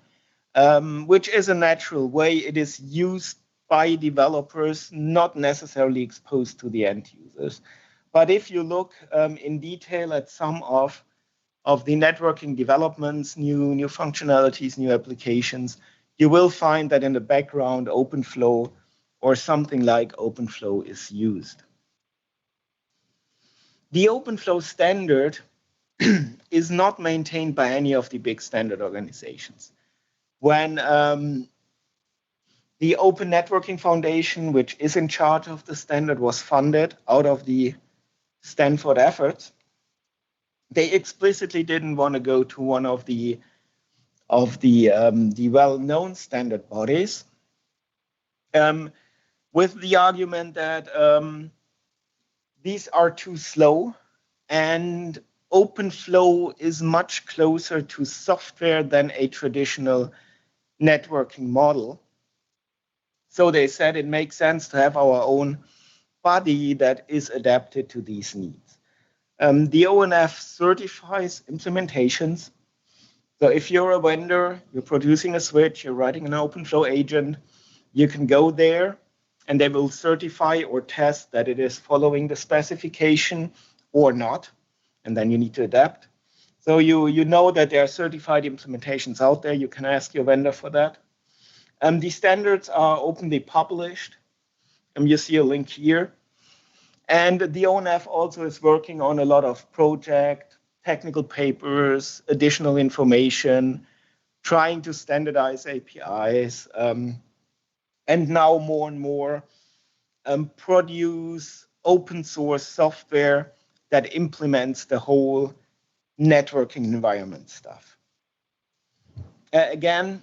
Which is a natural way. It is used by developers, not necessarily exposed to the end users. But if you look in detail at some of the networking developments, new functionalities, new applications, you will find that in the background, OpenFlow or something like OpenFlow is used. The OpenFlow standard is not maintained by any of the big standard organizations. When the Open Networking Foundation, which is in charge of the standard, was funded out of the Stanford efforts, they explicitly didn't want to go to one of the well-known standard bodies, with the argument that these are too slow and OpenFlow is much closer to software than a traditional networking model. So they said it makes sense to have our own body that is adapted to these needs. The ONF certifies implementations. So if you're a vendor, you're producing a switch, you're writing an OpenFlow agent, you can go there and they will certify or test that it is following the specification or not. And then you need to adapt. So you know that there are certified implementations out there. You can ask your vendor for that. The standards are openly published. You see a link here. And the ONF also is working on a lot of project, technical papers, additional information, trying to standardize APIs, and now more and more produce open source software that implements the whole networking environment stuff. Again,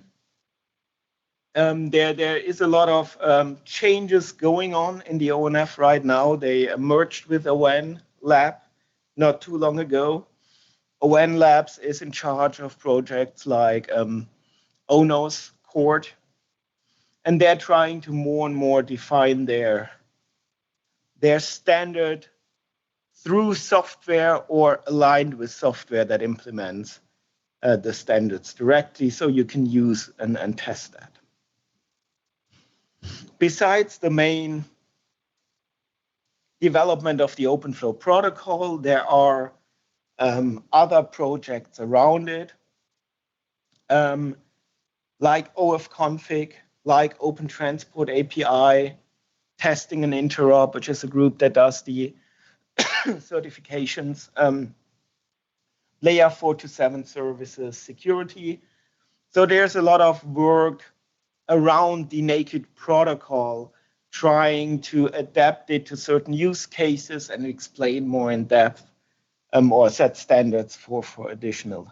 There is a lot of changes going on in the ONF right now. They merged with OIN Lab not too long ago. OIN Labs is in charge of projects like ONOS Court, and they're trying to more and more define their standard through software or aligned with software that implements the standards directly, so you can use and test that. Besides the main development of the OpenFlow protocol, there are other projects around it, like OFConfig, like Open Transport API, Testing and Interop, which is a group that does the certifications, layer 4 to 7 services, security. So there's a lot of work around the naked protocol, trying to adapt it to certain use cases and explain more in depth or set standards for additional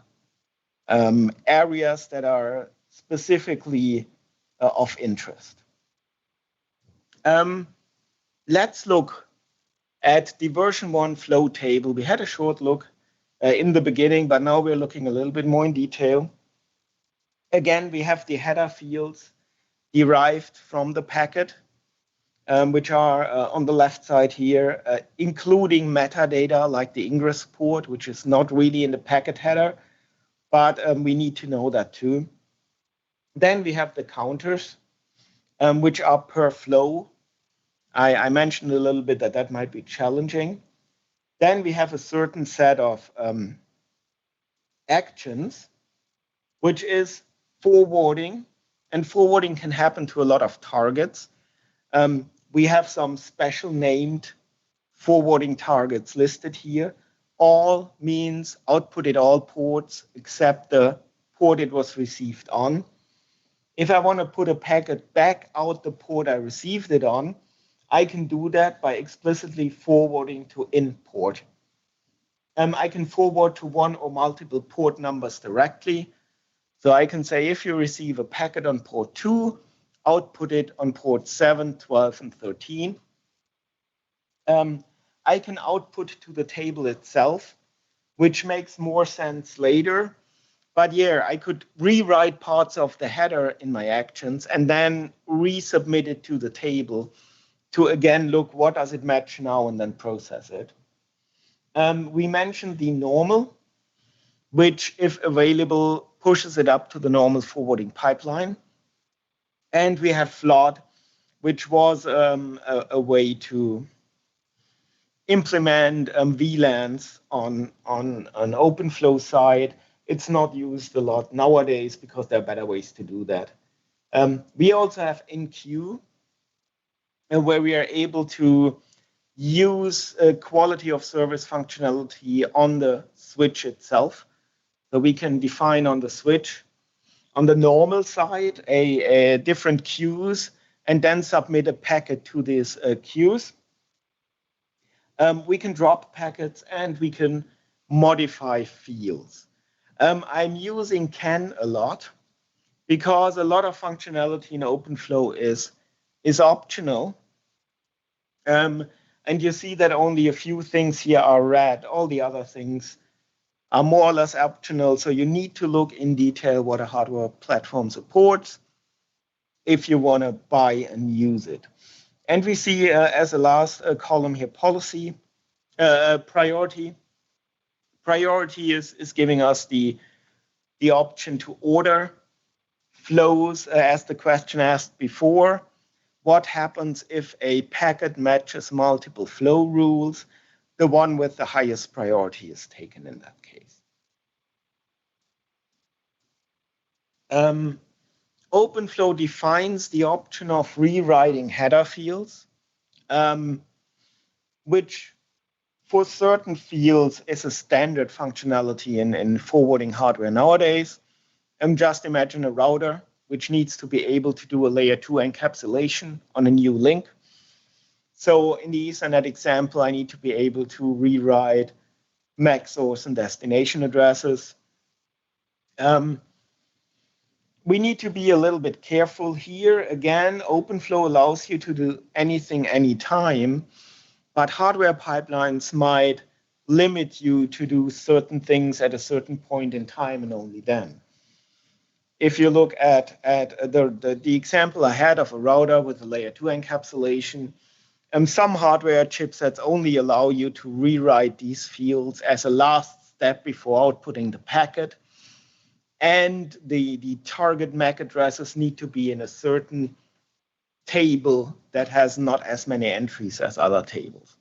areas that are specifically of interest. Let's look at the version 1 flow table. We had a short look in the beginning, but now we're looking a little bit more in detail. Again, we have the header fields derived from the packet, which are on the left side here, including metadata like the ingress port, which is not really in the packet header, but we need to know that too. Then we have the counters, which are per flow. I mentioned a little bit that might be challenging. Then we have a certain set of actions, which is forwarding, and forwarding can happen to a lot of targets. We have some special named forwarding targets listed here. All means output at all ports except the port it was received on. If I want to put a packet back out the port I received it on, I can do that by explicitly forwarding to in port. I can forward to one or multiple port numbers directly. So I can say if you receive a packet on port 2, output it on port 7, 12, and 13. I can output to the table itself, which makes more sense later. But yeah, I could rewrite parts of the header in my actions and then resubmit it to the table to again look what does it match now and then process it. We mentioned the normal, which if available pushes it up to the normal forwarding pipeline. And we have flood, which was a way to implement VLANs on an OpenFlow side. It's not used a lot nowadays because there are better ways to do that. We also have in-queue, where we are able to use quality of service functionality on the switch itself. So we can define on the switch, on the normal side, a different queues, and then submit a packet to these queues. We can drop packets and we can modify fields. I'm using can a lot because a lot of functionality in OpenFlow is optional. And you see that only a few things here are red. All the other things are more or less optional. So you need to look in detail what a hardware platform supports if you want to buy and use it. And we see as a last column here, policy, priority. Priority is giving us the option to order flows, as the question asked before. What happens if a packet matches multiple flow rules? The one with the highest priority is taken in that case. OpenFlow defines the option of rewriting header fields, which for certain fields is a standard functionality in forwarding hardware nowadays. Just imagine a router which needs to be able to do a layer 2 encapsulation on a new link. So in the Ethernet example, I need to be able to rewrite MAC source and destination addresses. we need to be a little bit careful here. Again, OpenFlow allows you to do anything, anytime, but hardware pipelines might limit you to do certain things at a certain point in time and only then. If you look at the example I had of a router with a layer 2 encapsulation, some hardware chipsets only allow you to rewrite these fields as a last step before outputting the packet. And the target MAC addresses need to be in a certain table that has not as many entries as other tables.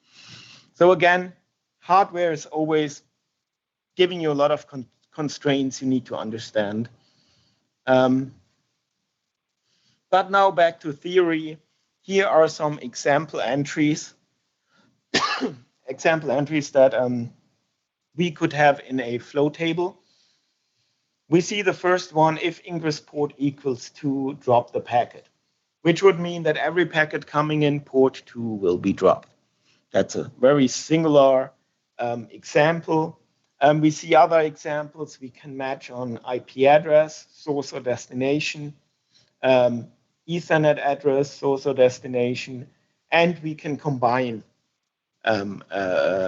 So again, hardware is always giving you a lot of constraints you need to understand. But now back to theory. Here are some example entries, that we could have in a flow table. We see the first one, if ingress port equals 2, drop the packet, which would mean that every packet coming in port 2 will be dropped. That's a very singular example. We see other examples we can match on IP address, source or destination, Ethernet address, source or destination, and we can combine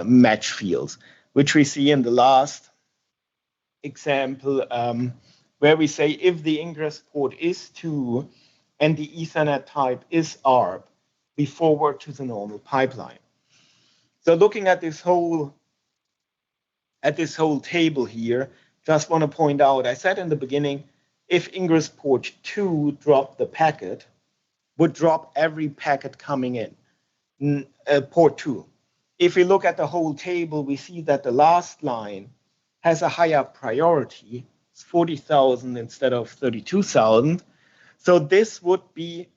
match fields, which we see in the last example, where we say if the ingress port is 2 and the Ethernet type is ARP, we forward to the normal pipeline. So looking at this whole table here, just want to point out, I said in the beginning, if ingress port 2 dropped the packet, would drop every packet coming in, port 2. If we look at the whole table, we see that the last line has a higher priority. It's 40,000 instead of 32,000. So this would be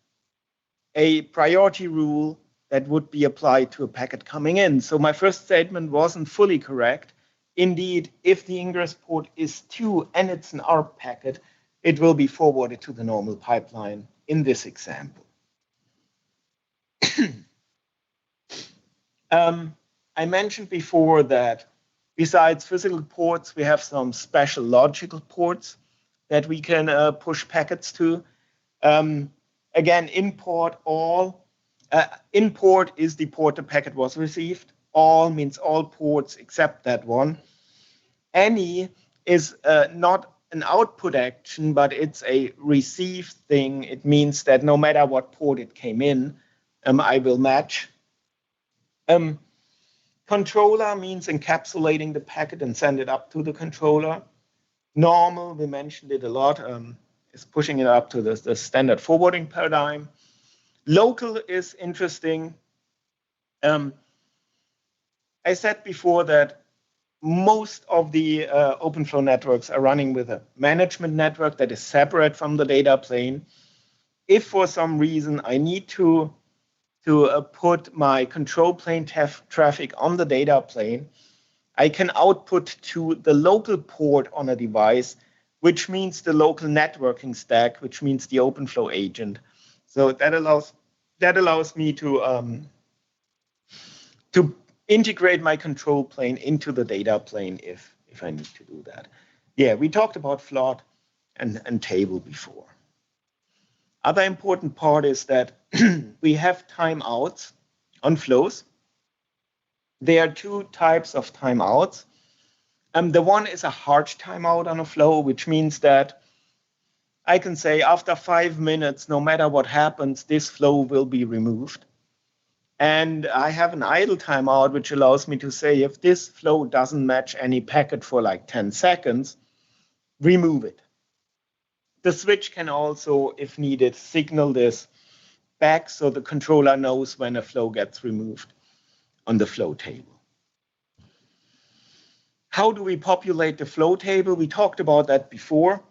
a priority rule that would be applied to a packet coming in. So my first statement wasn't fully correct. Indeed, if the ingress port is 2 and it's an ARP packet, it will be forwarded to the normal pipeline in this example. I mentioned before that besides physical ports, we have some special logical ports that we can push packets to. Again, import all. Import is the port the packet was received. All means all ports except that one. Any is not an output action, but it's a receive thing. It means that no matter what port it came in, I will match. Controller means encapsulating the packet and send it up to the controller. Normal, we mentioned it a lot, is pushing it up to the standard forwarding paradigm. Local is interesting. I said before that most of the OpenFlow networks are running with a management network that is separate from the data plane. If for some reason I need to put my control plane traffic on the data plane, I can output to the local port on a device, which means the local networking stack, which means the OpenFlow agent. So that allows me to integrate my control plane into the data plane if I need to do that. Yeah, we talked about float and table before. Other important part is that we have timeouts on flows. There are 2 types of timeouts. The one is a hard timeout on a flow, which means that I can say after 5 minutes, no matter what happens, this flow will be removed. And I have an idle timeout, which allows me to say if this flow doesn't match any packet for like 10 seconds, remove it. The switch can also, if needed, signal this back so the controller knows when a flow gets removed on the flow table. How do we populate the flow table? We talked about that before.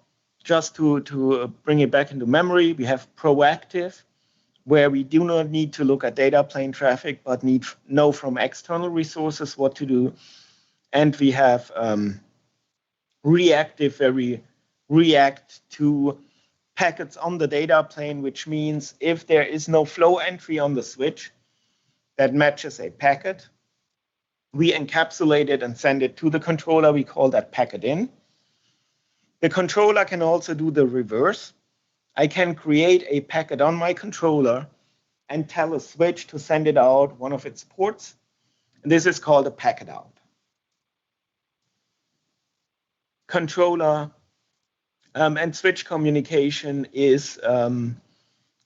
Just to bring it back into memory, we have proactive, where we do not need to look at data plane traffic, but know from external resources what to do. And we have reactive, where we react to packets on the data plane, which means if there is no flow entry on the switch that matches a packet, we encapsulate it and send it to the controller. We call that packet in. The controller can also do the reverse. I can create a packet on my controller and tell a switch to send it out one of its ports. And this is called a packet out. Controller and switch communication is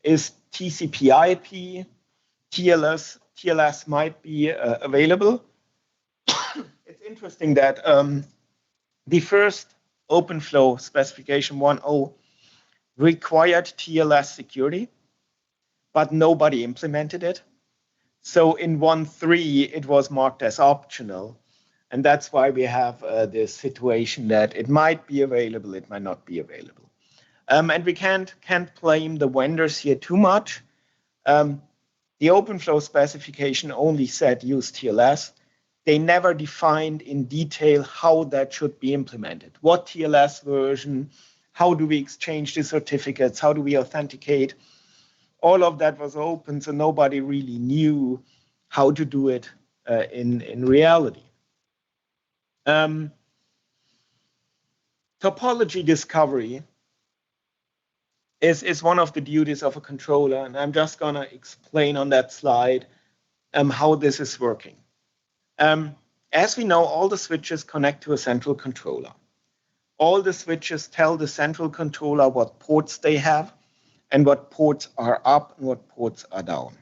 TCP/IP. TLS might be available. It's interesting that the first OpenFlow specification 1.0 required TLS security, but nobody implemented it. So in 1.3, it was marked as optional. And that's why we have this situation that it might be available, it might not be available. And we can't blame the vendors here too much. The OpenFlow specification only said use TLS. They never defined in detail how that should be implemented. What TLS version, how do we exchange the certificates, how do we authenticate? All of that was open, so nobody really knew how to do it in reality. Topology discovery is one of the duties of a controller, and I'm just going to explain on that slide how this is working. As we know, all the switches connect to a central controller. All the switches tell the central controller what ports they have and what ports are up and what ports are down.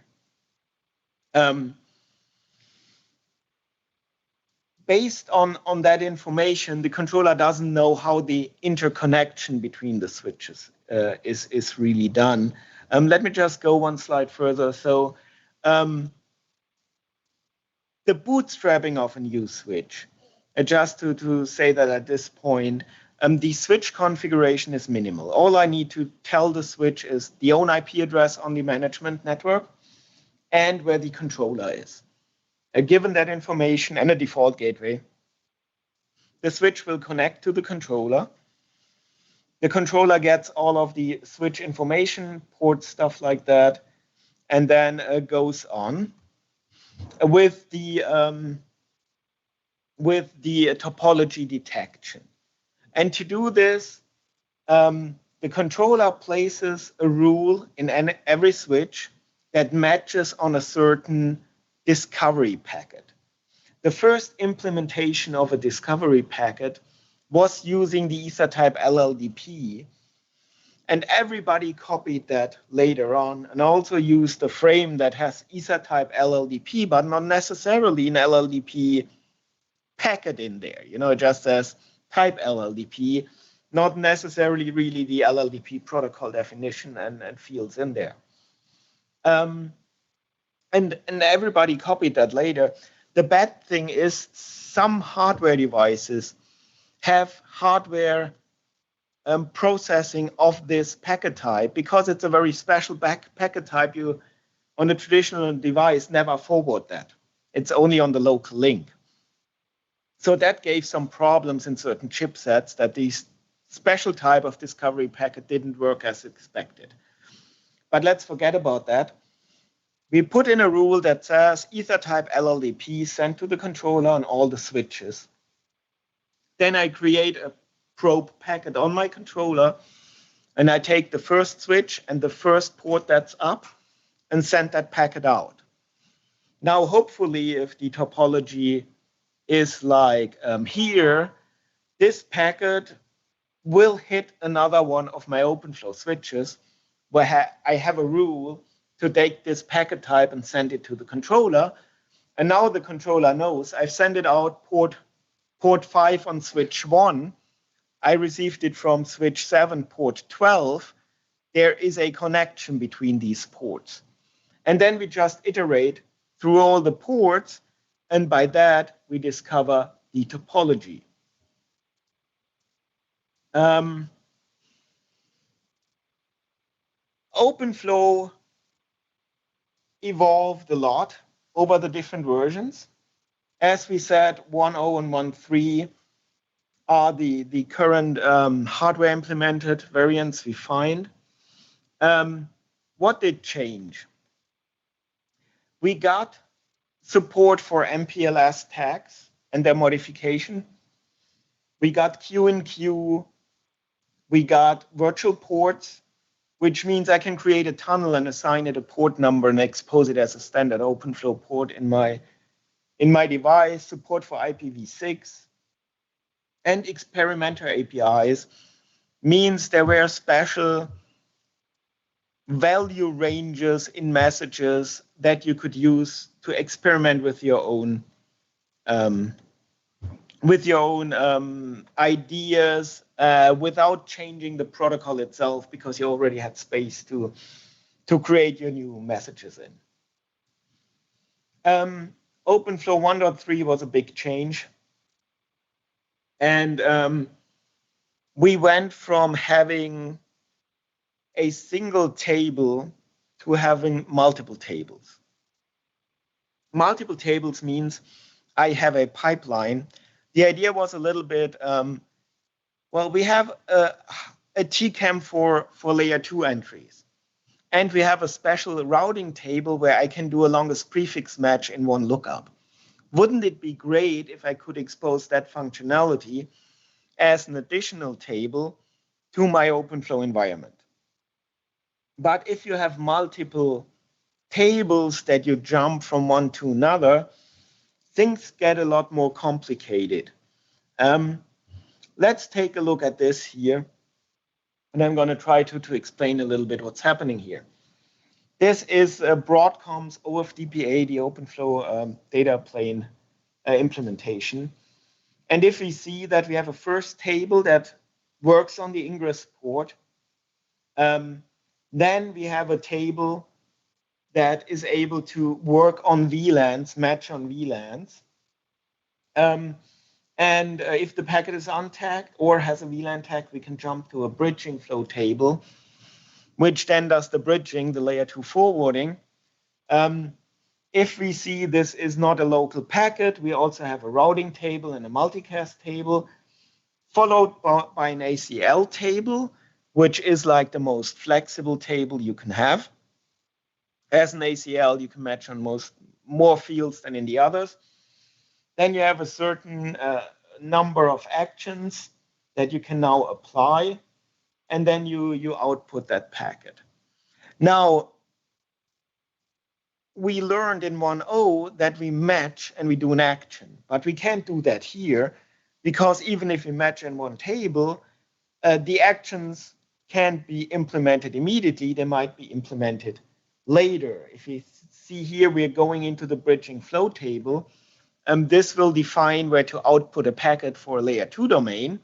Based on that information, the controller doesn't know how the interconnection between the switches is really done. Let me just go one slide further. So the bootstrapping of a new switch, just to say that at this point, the switch configuration is minimal. All I need to tell the switch is the own IP address on the management network and where the controller is. Given that information and a default gateway, the switch will connect to the controller. The controller gets all of the switch information, port stuff like that, and then goes on with the topology detection. And to do this, the controller places a rule in every switch that matches on a certain discovery packet. The first implementation of a discovery packet was using the Ether-type LLDP, and everybody copied that later on and also used a frame that has Ether-type LLDP, but not necessarily an LLDP packet in there. You know, it just says type LLDP, not necessarily really the LLDP protocol definition and fields in there. And everybody copied that later. The bad thing is some hardware devices have hardware processing of this packet type because it's a very special packet type. You, on a traditional device, never forward that. It's only on the local link. So that gave some problems in certain chipsets that these special type of discovery packet didn't work as expected. But let's forget about that. We put in a rule that says Ether-type LLDP sent to the controller on all the switches. Then I create a probe packet on my controller, and I take the first switch and the first port that's up and send that packet out. Now, hopefully, if the topology is like here, this packet will hit another one of my OpenFlow switches where I have a rule to take this packet type and send it to the controller. And now the controller knows I've sent it out port 5 on switch 1. I received it from switch 7, port 12. There is a connection between these ports. And then we just iterate through all the ports. And by that, we discover the topology. OpenFlow evolved a lot over the different versions. As we said, 1.0 and 1.3 are the current hardware implemented variants we find. What did change? We got support for MPLS tags and their modification. We got Q&Q. We got virtual ports. which means I can create a tunnel and assign it a port number and expose it as a standard OpenFlow port in my device, support for IPv6, and experimenter APIs means there were special value ranges in messages that you could use to experiment with your own ideas without changing the protocol itself, because you already had space to create your new messages in. OpenFlow 1.3 was a big change. And we went from having a single table to having multiple tables. Multiple tables means I have a pipeline. The idea was a little bit, well, we have a TCAM for layer 2 entries. And we have a special routing table where I can do a longest prefix match in one lookup. Wouldn't it be great if I could expose that functionality as an additional table to my OpenFlow environment? But if you have multiple tables that you jump from one to another, things get a lot more complicated. Let's take a look at this here. And I'm going to try to explain a little bit what's happening here. This is Broadcom's OFDPA, the OpenFlow data plane implementation. And if we see that we have a first table that works on the ingress port, then we have a table that is able to work on VLANs, match on VLANs. And if the packet is untagged or has a VLAN tag, we can jump to a bridging flow table, which then does the bridging, the layer 2 forwarding. If we see this is not a local packet, we also have a routing table and a multicast table, followed by an ACL table, which is like the most flexible table you can have. As an ACL, you can match on more fields than in the others. Then you have a certain number of actions that you can now apply, and then you output that packet. Now, we learned in 1.0 that we match and we do an action, but we can't do that here, because even if we match in one table, the actions can't be implemented immediately. They might be implemented later. If you see here, we're going into the bridging flow table. This will define where to output a packet for a layer 2 domain,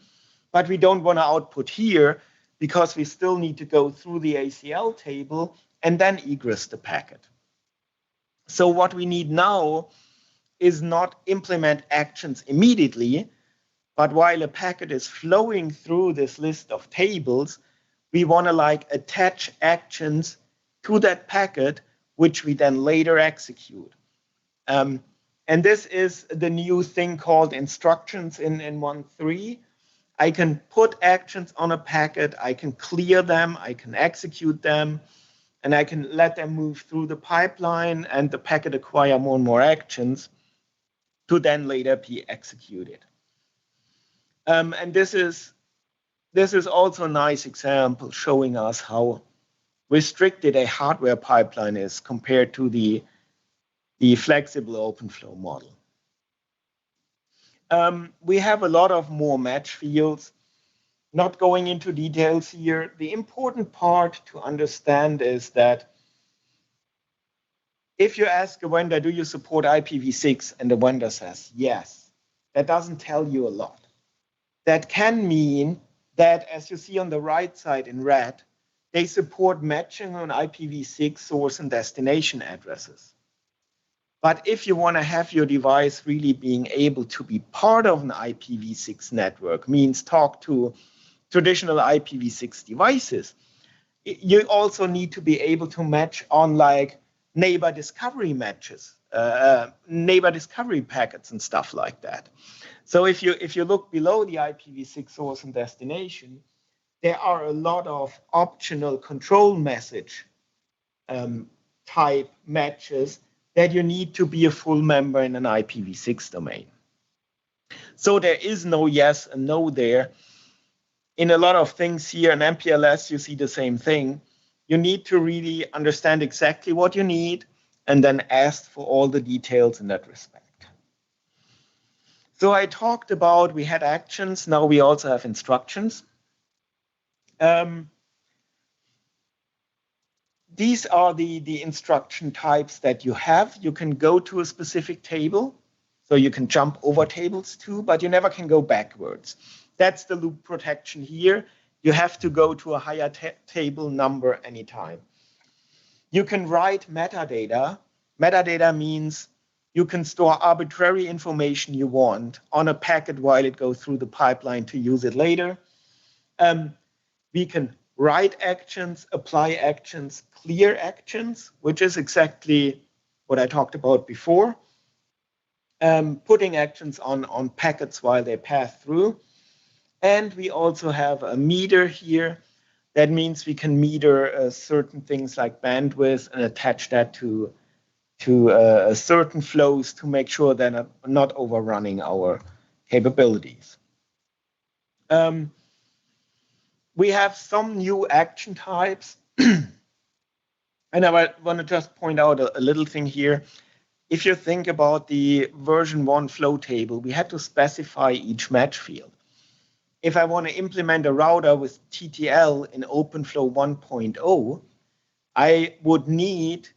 but we don't want to output here because we still need to go through the ACL table and then egress the packet. So what we need now is not implement actions immediately, but while a packet is flowing through this list of tables, we want to like attach actions to that packet, which we then later execute. And this is the new thing called instructions in 1.3. I can put actions on a packet, I can clear them, I can execute them, and I can let them move through the pipeline and the packet acquire more and more actions to then later be executed. And this is also a nice example showing us how restricted a hardware pipeline is compared to the flexible OpenFlow model. We have a lot of more match fields. Not going into details here. The important part to understand is that if you ask a vendor, do you support IPv6? And the vendor says yes, that doesn't tell you a lot. That can mean that, as you see on the right side in red, they support matching on IPv6 source and destination addresses. But if you want to have your device really being able to be part of an IPv6 network, means talk to traditional IPv6 devices, you also need to be able to match on like neighbor discovery matches, neighbor discovery packets and stuff like that. So if you look below the IPv6 source and destination, there are a lot of optional control message type matches that you need to be a full member in an IPv6 domain. So there is no yes and no there. In a lot of things here in MPLS, you see the same thing. you need to really understand exactly what you need and then ask for all the details in that respect. So I talked about we had actions, now we also have instructions. These are the instruction types that you have. You can go to a specific table, so you can jump over tables too, but you never can go backwards. That's the loop protection here. You have to go to a higher table number anytime. You can write metadata. Metadata means you can store arbitrary information you want on a packet while it goes through the pipeline to use it later. We can write actions, apply actions, clear actions, which is exactly what I talked about before. Putting actions on packets while they pass through. And we also have a meter here. That means we can meter certain things like bandwidth and attach that to certain flows to make sure they're not overrunning our capabilities. We have some new action types. And I want to just point out a little thing here. If you think about the version 1 flow table, we had to specify each match field. If I want to implement a router with TTL in OpenFlow 1.0, I would need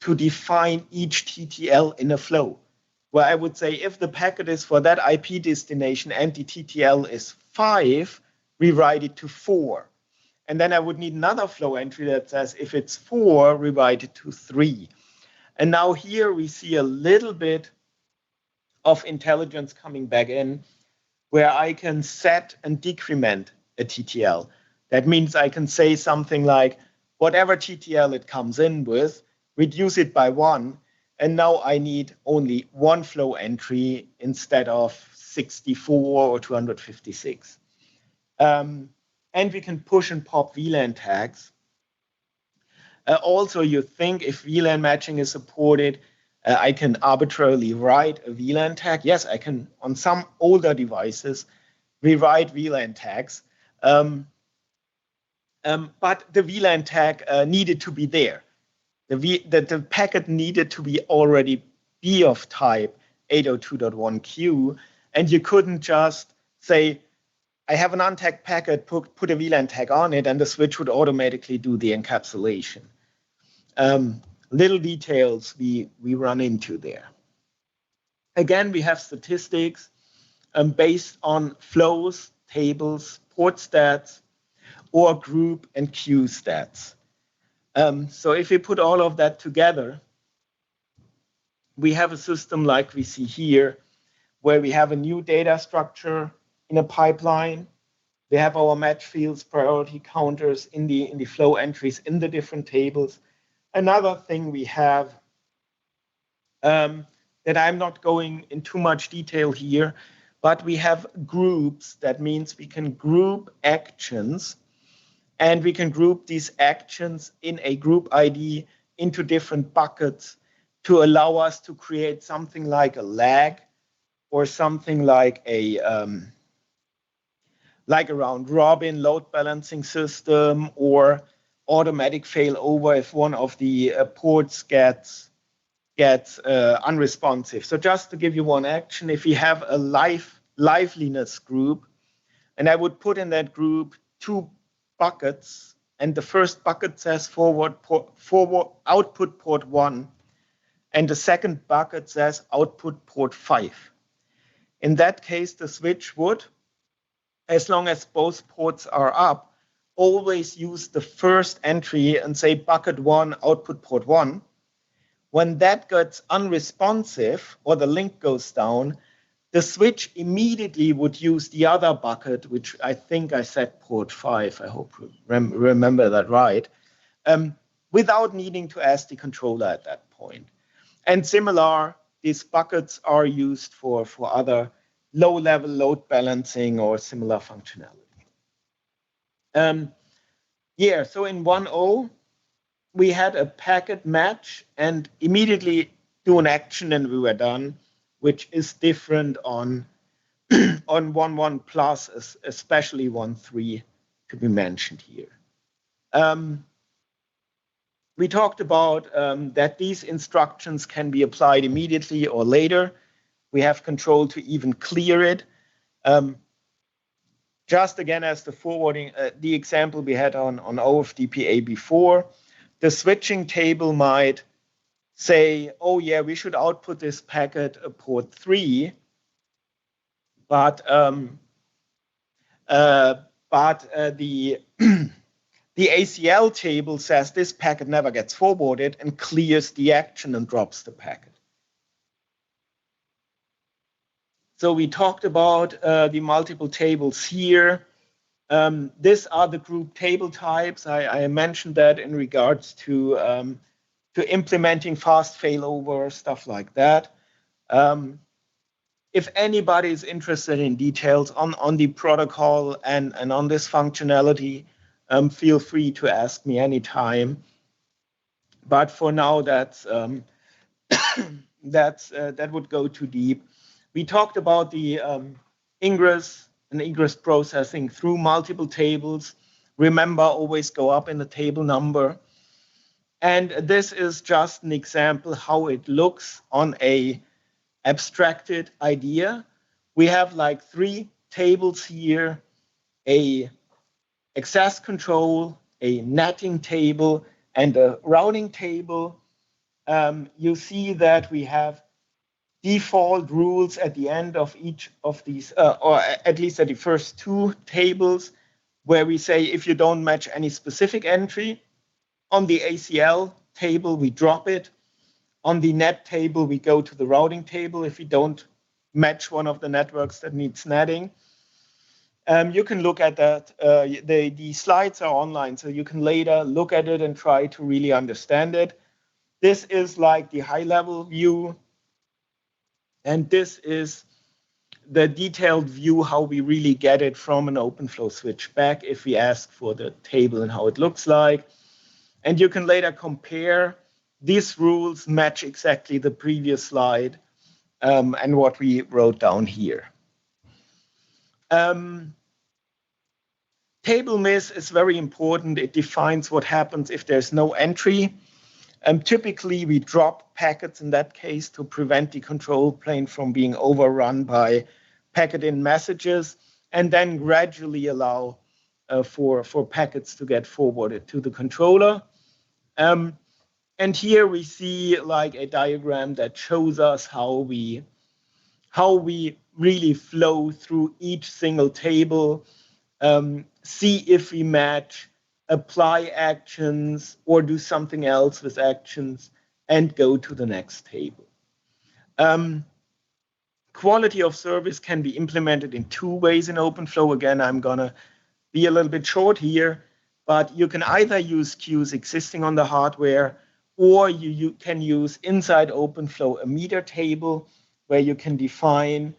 to define each TTL in a flow, where I would say if the packet is for that IP destination and the TTL is 5, rewrite it to 4. And then I would need another flow entry that says if it's 4, rewrite it to 3. And now here we see a little bit of intelligence coming back in where I can set and decrement a TTL. That means I can say something like, whatever TTL it comes in with, reduce it by 1. And now I need only 1 flow entry instead of 64 or 256. And we can push and pop VLAN tags. Also, you think if VLAN matching is supported, I can arbitrarily write a VLAN tag. Yes, I can, on some older devices, rewrite VLAN tags. But the VLAN tag needed to be there. The packet needed to be already be of type 802.1q, and you couldn't just say, I have an untagged packet, put a VLAN tag on it, and the switch would automatically do the encapsulation. Little details we run into there. Again, we have statistics based on flows, tables, port stats, or group and queue stats. So if we put all of that together, we have a system like we see here, where we have a new data structure in a pipeline. We have our match fields, priority counters in the flow entries in the different tables. Another thing we have that I'm not going in too much detail here, but we have groups. That means we can group actions, and we can group these actions in a group ID into different buckets to allow us to create something like a lag or something like a round robin load balancing system or automatic failover if one of the ports gets unresponsive. So just to give you one action, if we have a liveliness group, and I would put in that group 2 buckets, and the first bucket says forward output port 1, and the second bucket says output port 5. In that case, the switch would, as long as both ports are up, always use the first entry and say bucket 1, output port 1. When that gets unresponsive or the link goes down, the switch immediately would use the other bucket, which I think I set port 5. I hope you remember that right, without needing to ask the controller at that point. And similar, these buckets are used for other low-level load balancing or similar functionality. Yeah, so in 1.0, we had a packet match and immediately do an action and we were done, which is different on 1.1 plus, especially 1.3 to be mentioned here. We talked about that these instructions can be applied immediately or later. We have control to even clear it. Just again, as the forwarding, the example we had on OFDPA before, the switching table might say, oh yeah, we should output this packet at port 3, but the the ACL table says this packet never gets forwarded and clears the action and drops the packet. So we talked about the multiple tables here. These are the group table types. I mentioned that in regards to implementing fast failover, stuff like that. If anybody is interested in details on the protocol and on this functionality, feel free to ask me anytime. But for now, that's that would go too deep. We talked about the ingress and egress processing through multiple tables. Remember, always go up in the table number. And this is just an example how it looks on a abstracted idea. We have like 3 tables here, a access control, a netting table, and a routing table. You see that we have default rules at the end of each of these, or at least at the first 2 tables, where we say if you don't match any specific entry, on the ACL table, we drop it. On the net table, we go to the routing table if we don't match one of the networks that needs netting. You can look at that. The slides are online, so you can later look at it and try to really understand it. This is like the high-level view. And this is the detailed view, how we really get it from an OpenFlow switch back if we ask for the table and how it looks like. And you can later compare these rules match exactly the previous slide and what we wrote down here. Table miss is very important. It defines what happens if there's no entry. Typically, we drop packets in that case to prevent the control plane from being overrun by packet in messages, and then gradually allow for packets to get forwarded to the controller. And here we see like a diagram that shows us how we really flow through each single table, see if we match, apply actions, or do something else with actions, and go to the next table. Quality of service can be implemented in 2 ways in OpenFlow. Again, I'm gonna be a little bit short here, but you can either use queues existing on the hardware, or you can use inside OpenFlow a meter table where you can define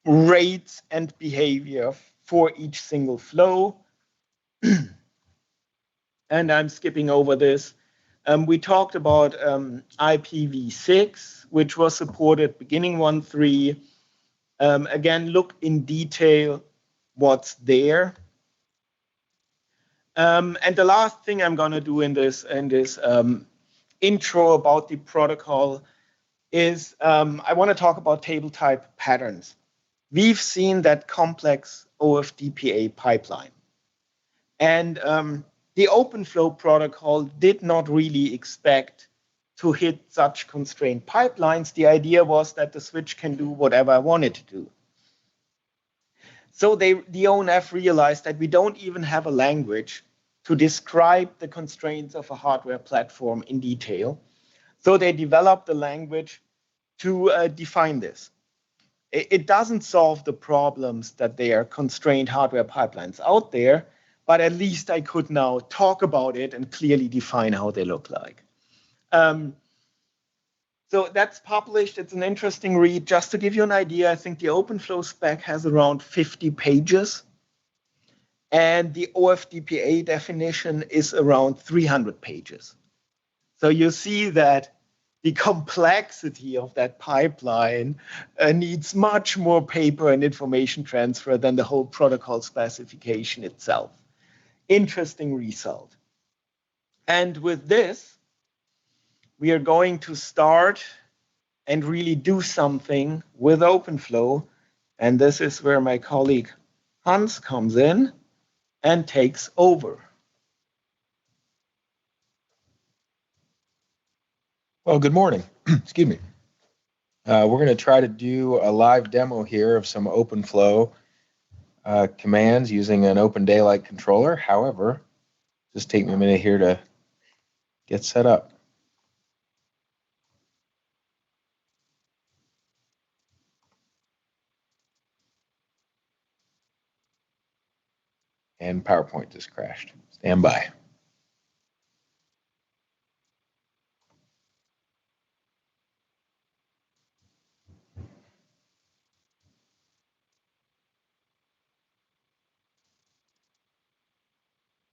rates and behavior for each single flow. And I'm skipping over this. We talked about IPv6, which was supported beginning 1.3. Again, look in detail what's there. And the last thing I'm going to do in this intro about the protocol is I want to talk about table type patterns. We've seen that complex OFDPA pipeline. And the OpenFlow protocol did not really expect to hit such constrained pipelines. The idea was that the switch can do whatever I want it to do. So the ONF realized that we don't even have a language to describe the constraints of a hardware platform in detail. So they developed a language to define this. It doesn't solve the problems that there are constrained hardware pipelines out there, but at least I could now talk about it and clearly define how they look like. So that's published. It's an interesting read. Just to give you an idea, I think the OpenFlow spec has around 50 pages. And the OFDPA definition is around 300 pages. So you see that the complexity of that pipeline needs much more paper and information transfer than the whole protocol specification itself. Interesting result. And with this, we are going to start and really do something with OpenFlow. And this is where my colleague Hans comes in and takes over. Well, good morning. Excuse me. We're going to try to do a live demo here of some OpenFlow commands using an Open Daylight controller. However, just take me a minute here to get set up. And PowerPoint just crashed. Stand by.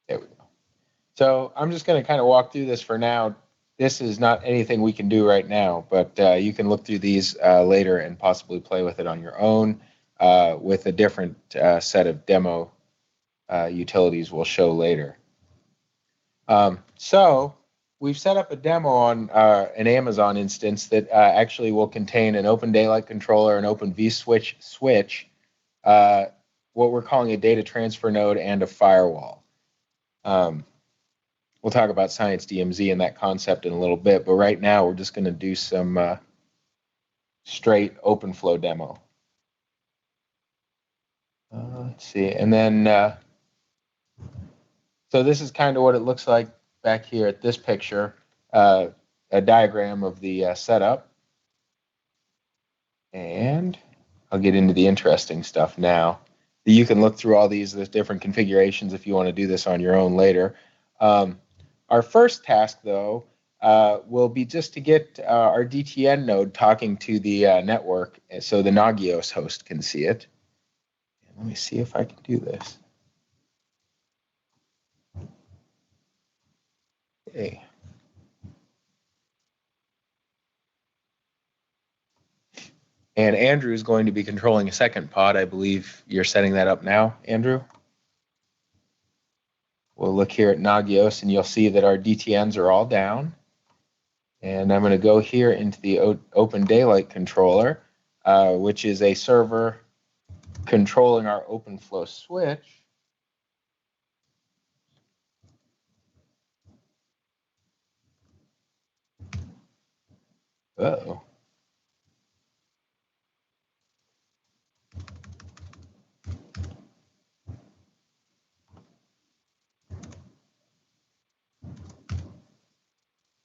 There we go. So I'm just going to kind of walk through this for now. This is not anything we can do right now, but you can look through these later and possibly play with it on your own with a different set of demo utilities we'll show later. So we've set up a demo on an Amazon instance that actually will contain an Open Daylight controller, an Open vSwitch switch, what we're calling a data transfer node, and a firewall. We'll talk about Science DMZ and that concept in a little bit, but right now we're just going to do some straight OpenFlow demo. Let's see, and then so this is kind of what it looks like back here at this picture, a diagram of the setup. And I'll get into the interesting stuff now. You can look through all these different configurations if you want to do this on your own later. Our first task, though, will be just to get our DTN node talking to the network so the Nagios host can see it. Let me see if I can do this. Okay. And Andrew is going to be controlling a second pod. I believe you're setting that up now, Andrew. We'll look here at Nagios, and you'll see that our DTNs are all down. And I'm going to go here into the Open Daylight controller, which is a server controlling our OpenFlow switch. Uh-oh.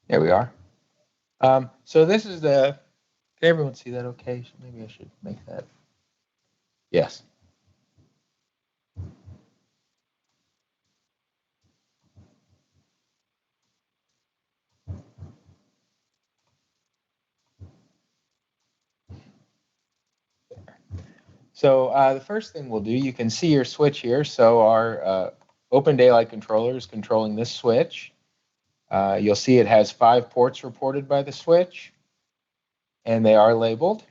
There we are. So this is the, can everyone see that okay? Maybe I should make that. Yes. So the first thing we'll do, you can see your switch here. So our Open Daylight controller is controlling this switch. You'll see it has 5 ports reported by the switch, and they are labeled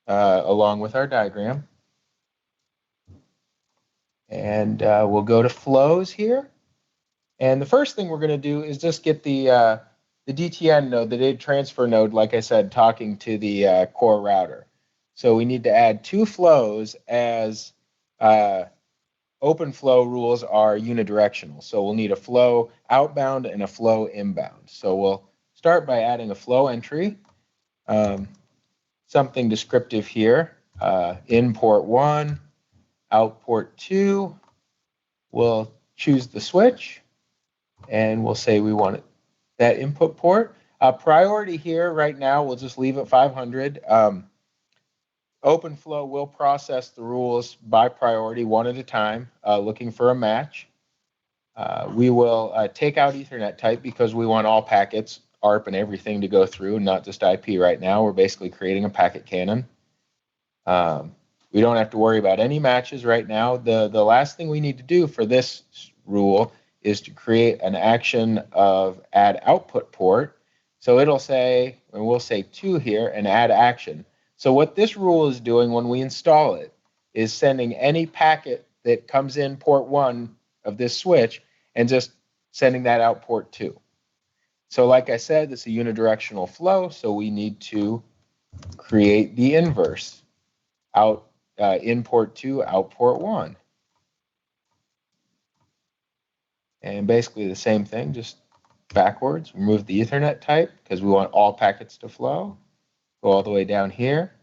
along with our diagram. And we'll go to flows here. And the first thing we're going to do is just get the DTN node, the data transfer node, like I said, talking to the core router. So we need to add 2 flows as OpenFlow rules are unidirectional. So we'll need a flow outbound and a flow inbound. So we'll start by adding a flow entry, something descriptive here, in port 1, out port 2. We'll choose the switch, and we'll say we want that input port. Priority here right now, we'll just leave it 500. OpenFlow will process the rules by priority one at a time, looking for a match. We will take out Ethernet type because we want all packets, ARP and everything to go through, not just IP right now. We're basically creating a packet cannon. We don't have to worry about any matches right now. The last thing we need to do for this rule is to create an action of add output port. So it'll say, and we'll say 2 here, and add action. So what this rule is doing when we install it is sending any packet that comes in port 1 of this switch and just sending that out port 2. So like I said, it's a unidirectional flow, so we need to create the inverse. Out in port 2, out port 1. And basically the same thing, just backwards. Remove the Ethernet type because we want all packets to flow. Go all the way down here.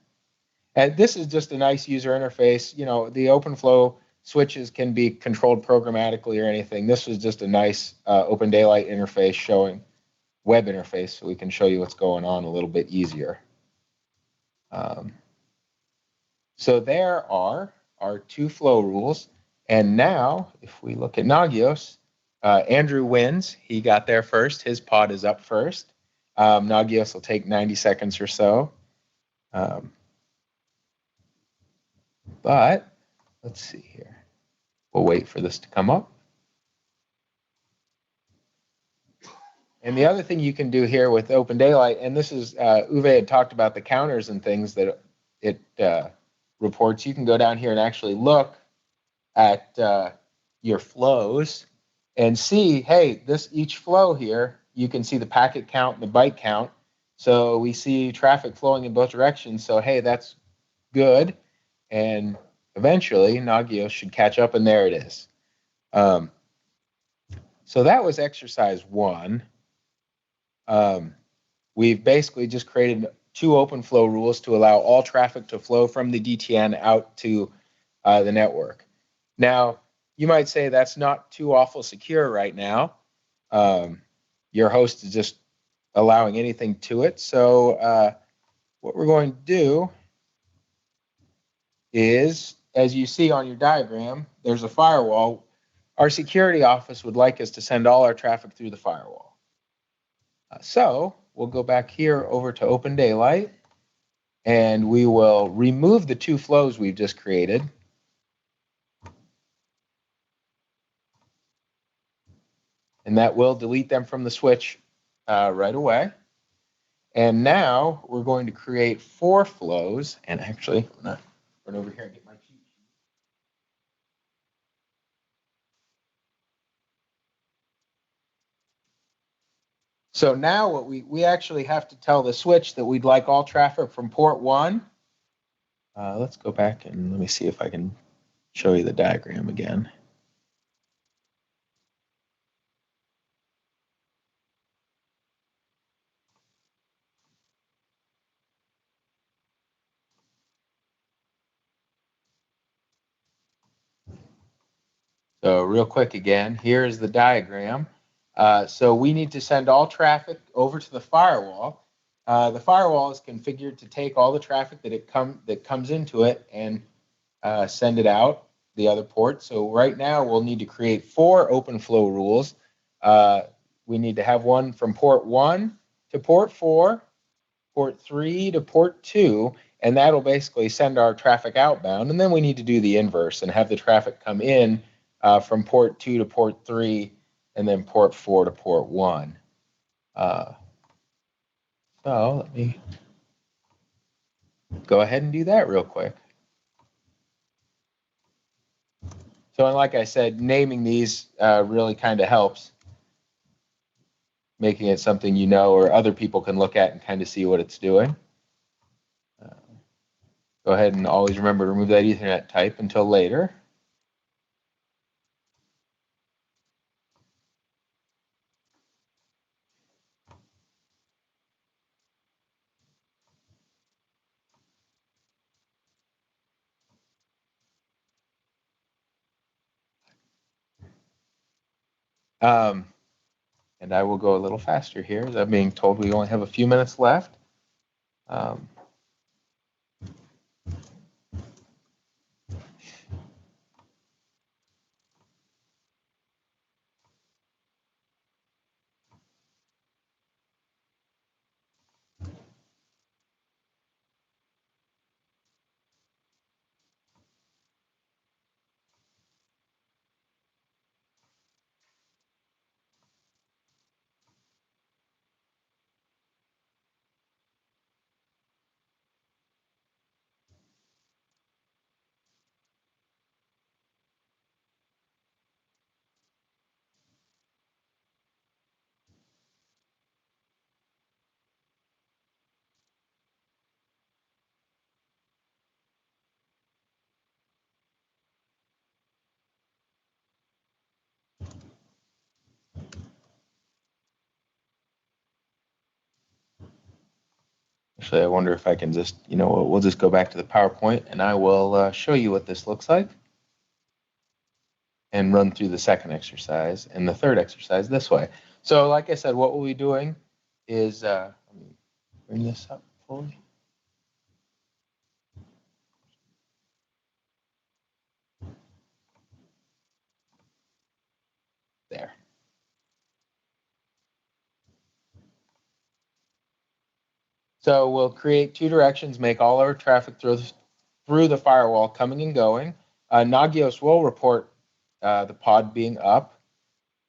And this is just a nice user interface. You know, the OpenFlow switches can be controlled programmatically or anything. This was just a nice Open Daylight interface showing web interface, so we can show you what's going on a little bit easier. So there are our 2 flow rules. And now, if we look at Nagios, Andrew wins. He got there first. His pod is up first. Nagios will take 90 seconds or so. But let's see here. We'll wait for this to come up. And the other thing you can do here with Open Daylight, and this is, Uwe had talked about the counters and things that it reports. You can go down here and actually look at your flows and see, hey, each flow here, you can see the packet count and the byte count. So we see traffic flowing in both directions. So, hey, that's good. And eventually, Nagios should catch up, and there it is. So that was exercise 1. We've basically just created 2 open flow rules to allow all traffic to flow from the DTN out to the network. Now, you might say that's not too awful secure right now. Your host is just allowing anything to it. So what we're going to do is, as you see on your diagram, there's a firewall. Our security office would like us to send all our traffic through the firewall. So we'll go back here over to Open Daylight, and we will remove the 2 flows we've just created. And that will delete them from the switch right away. And now we're going to create 4 flows. And actually, I'm going to run over here and get my cheat sheet. So now what we actually have to tell the switch that we'd like all traffic from port 1. Let's go back and let me see if I can show you the diagram again. So real quick again, here's the diagram. So we need to send all traffic over to the firewall. The firewall is configured to take all the traffic that comes into it and send it out the other port. So right now we'll need to create 4 open flow rules. We need to have one from port 1 to port 4, port 3 to port 2, and that'll basically send our traffic outbound. And then we need to do the inverse and have the traffic come in from port 2 to port 3, and then port 4 to port 1. So let me go ahead and do that real quick. So, and like I said, naming these really kind of helps, making it something you know or other people can look at and kind of see what it's doing. Go ahead and always remember to remove that Ethernet type until later. And I will go a little faster here, as I'm being told we only have a few minutes left. Actually, I wonder if I can just, we'll just go back to the PowerPoint and I will show you what this looks like and run through the second exercise and the third exercise this way. So like I said, what we'll be doing is, let me bring this up fully. There. So we'll create two directions, make all our traffic through the firewall coming and going. Nagios will report the pod being up.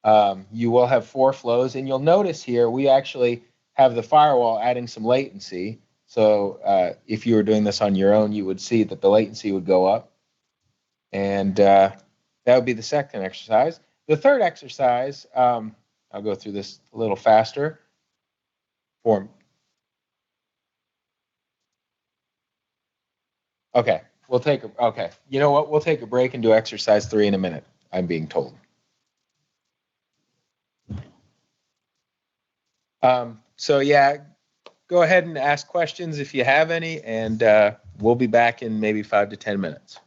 You will have 4 flows, and you'll notice here we actually have the firewall adding some latency. So if you were doing this on your own, you would see that the latency would go up. And that would be the second exercise. The third exercise, I'll go through this a little faster. Okay, okay. You know what? We'll take a break and do exercise 3 in a minute, I'm being told. So yeah, go ahead and ask questions if you have any, and we'll be back in maybe 5 to 10 minutes.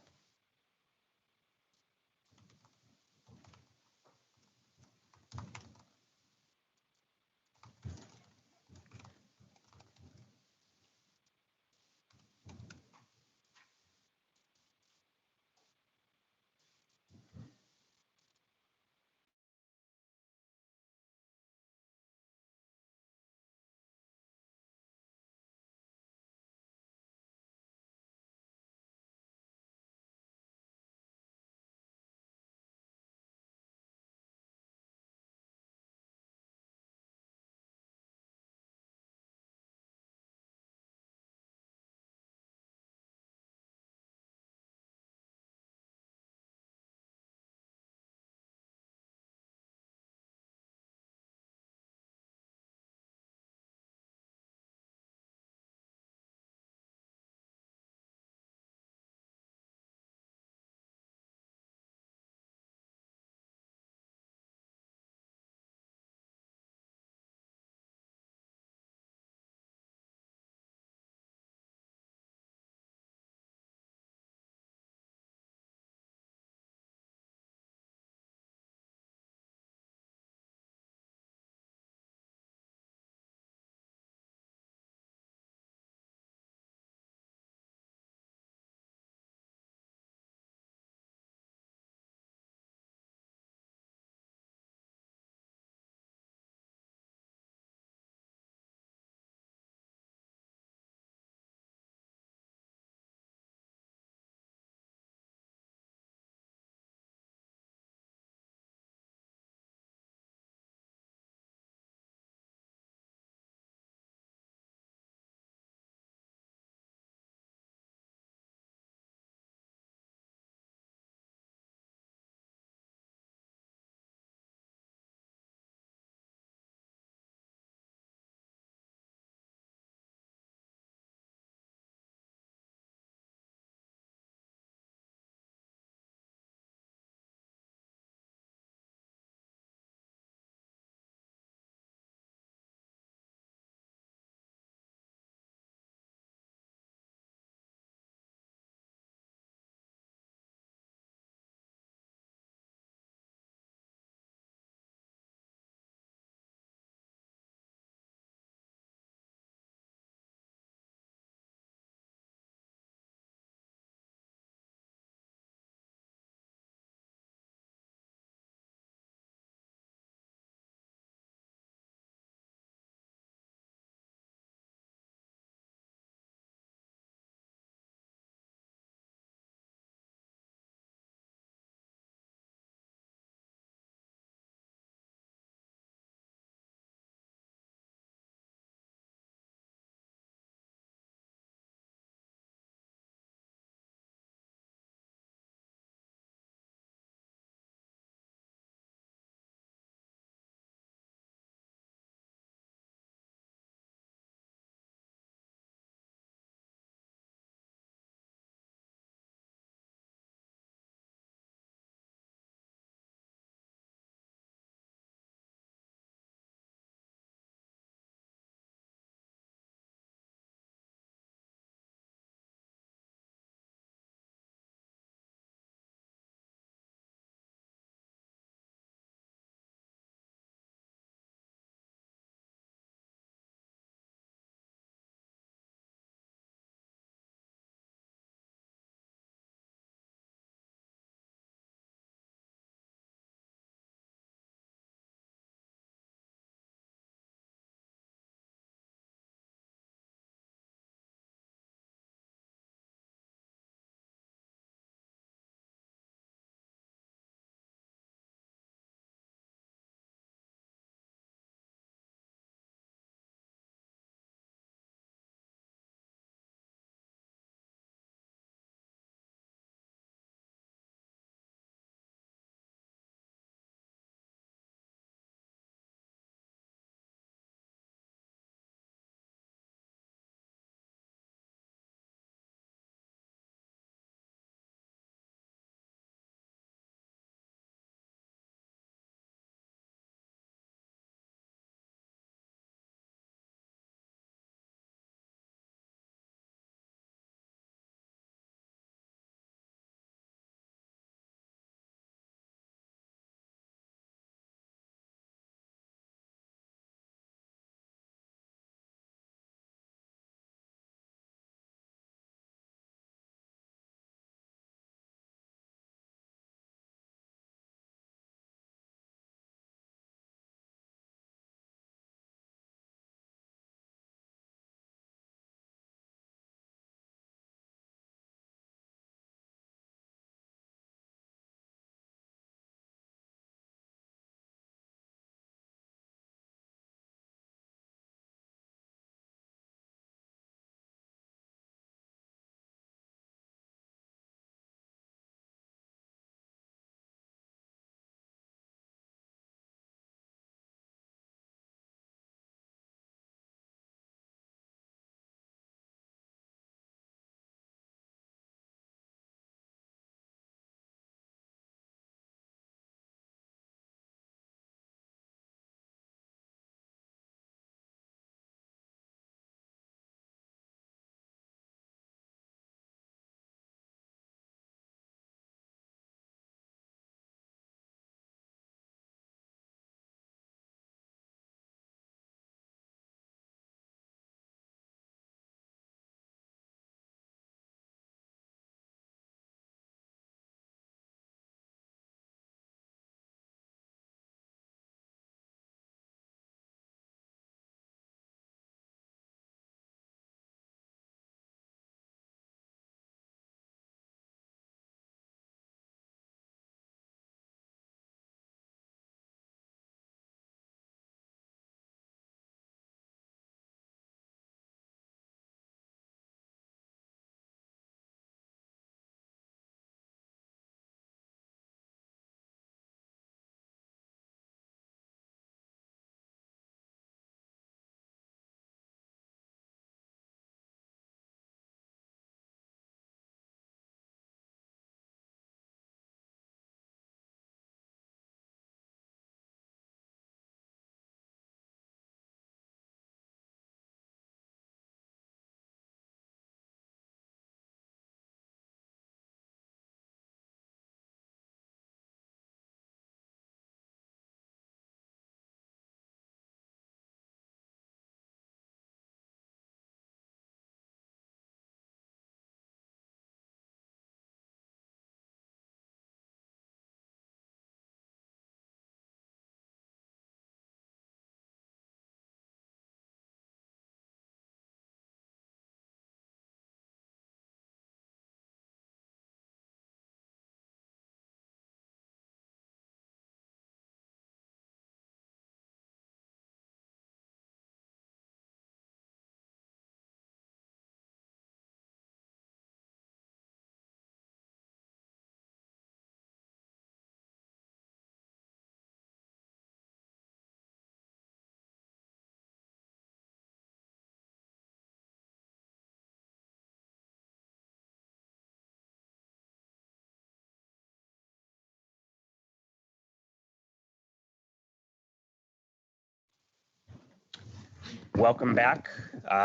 Welcome back.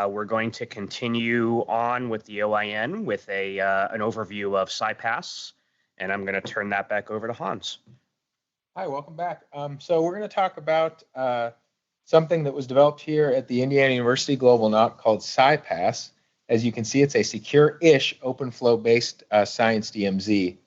We're going to continue on with the OIN with an overview of SciPass, and I'm going to turn that back over to Hans. Hi, welcome back. So we're going to talk about something that was developed here at the Indiana University Global NOC called SciPass. As you can see, it's a secure-ish open flow-based science DMZ.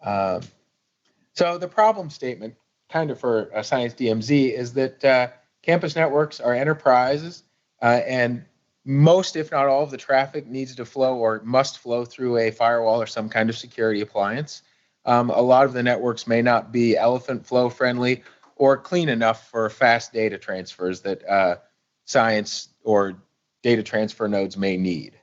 So the problem statement, kind of for a science DMZ, is that campus networks are enterprises, and most, if not all, of the traffic needs to flow or must flow through a firewall or some kind of security appliance. A lot of the networks may not be elephant flow friendly or clean enough for fast data transfers that science or data transfer nodes may need.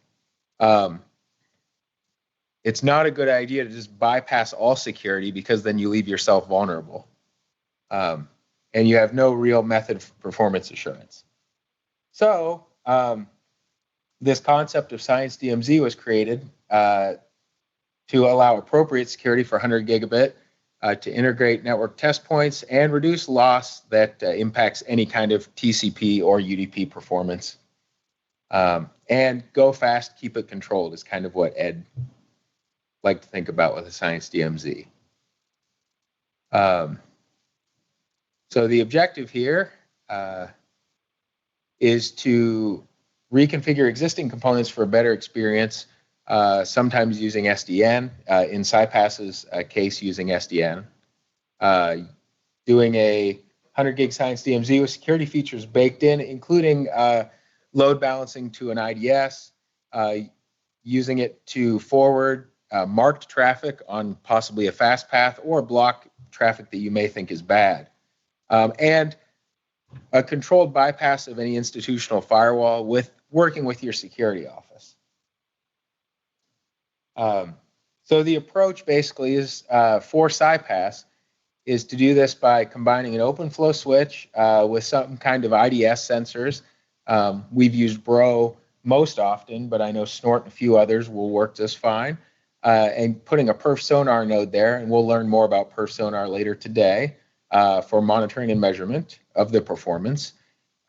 It's not a good idea to just bypass all security, because then you leave yourself vulnerable. And you have no real method of performance assurance. So this concept of science DMZ was created to allow appropriate security for 100 gigabit, to integrate network test points and reduce loss that impacts any kind of TCP or UDP performance. And go fast, keep it controlled is kind of what Ed liked to think about with a science DMZ. So the objective here is to reconfigure existing components for a better experience, sometimes using SDN, in SciPass's case using SDN. Doing a 100 gig science DMZ with security features baked in, including load balancing to an IDS, using it to forward marked traffic on possibly a fast path or block traffic that you may think is bad. And a controlled bypass of any institutional firewall with working with your security office. So the approach basically is for SciPass is to do this by combining an open flow switch with some kind of IDS sensors. We've used Bro most often, but I know Snort and a few others will work just fine. And putting a perf sonar node there, and we'll learn more about perf sonar later today for monitoring and measurement of the performance.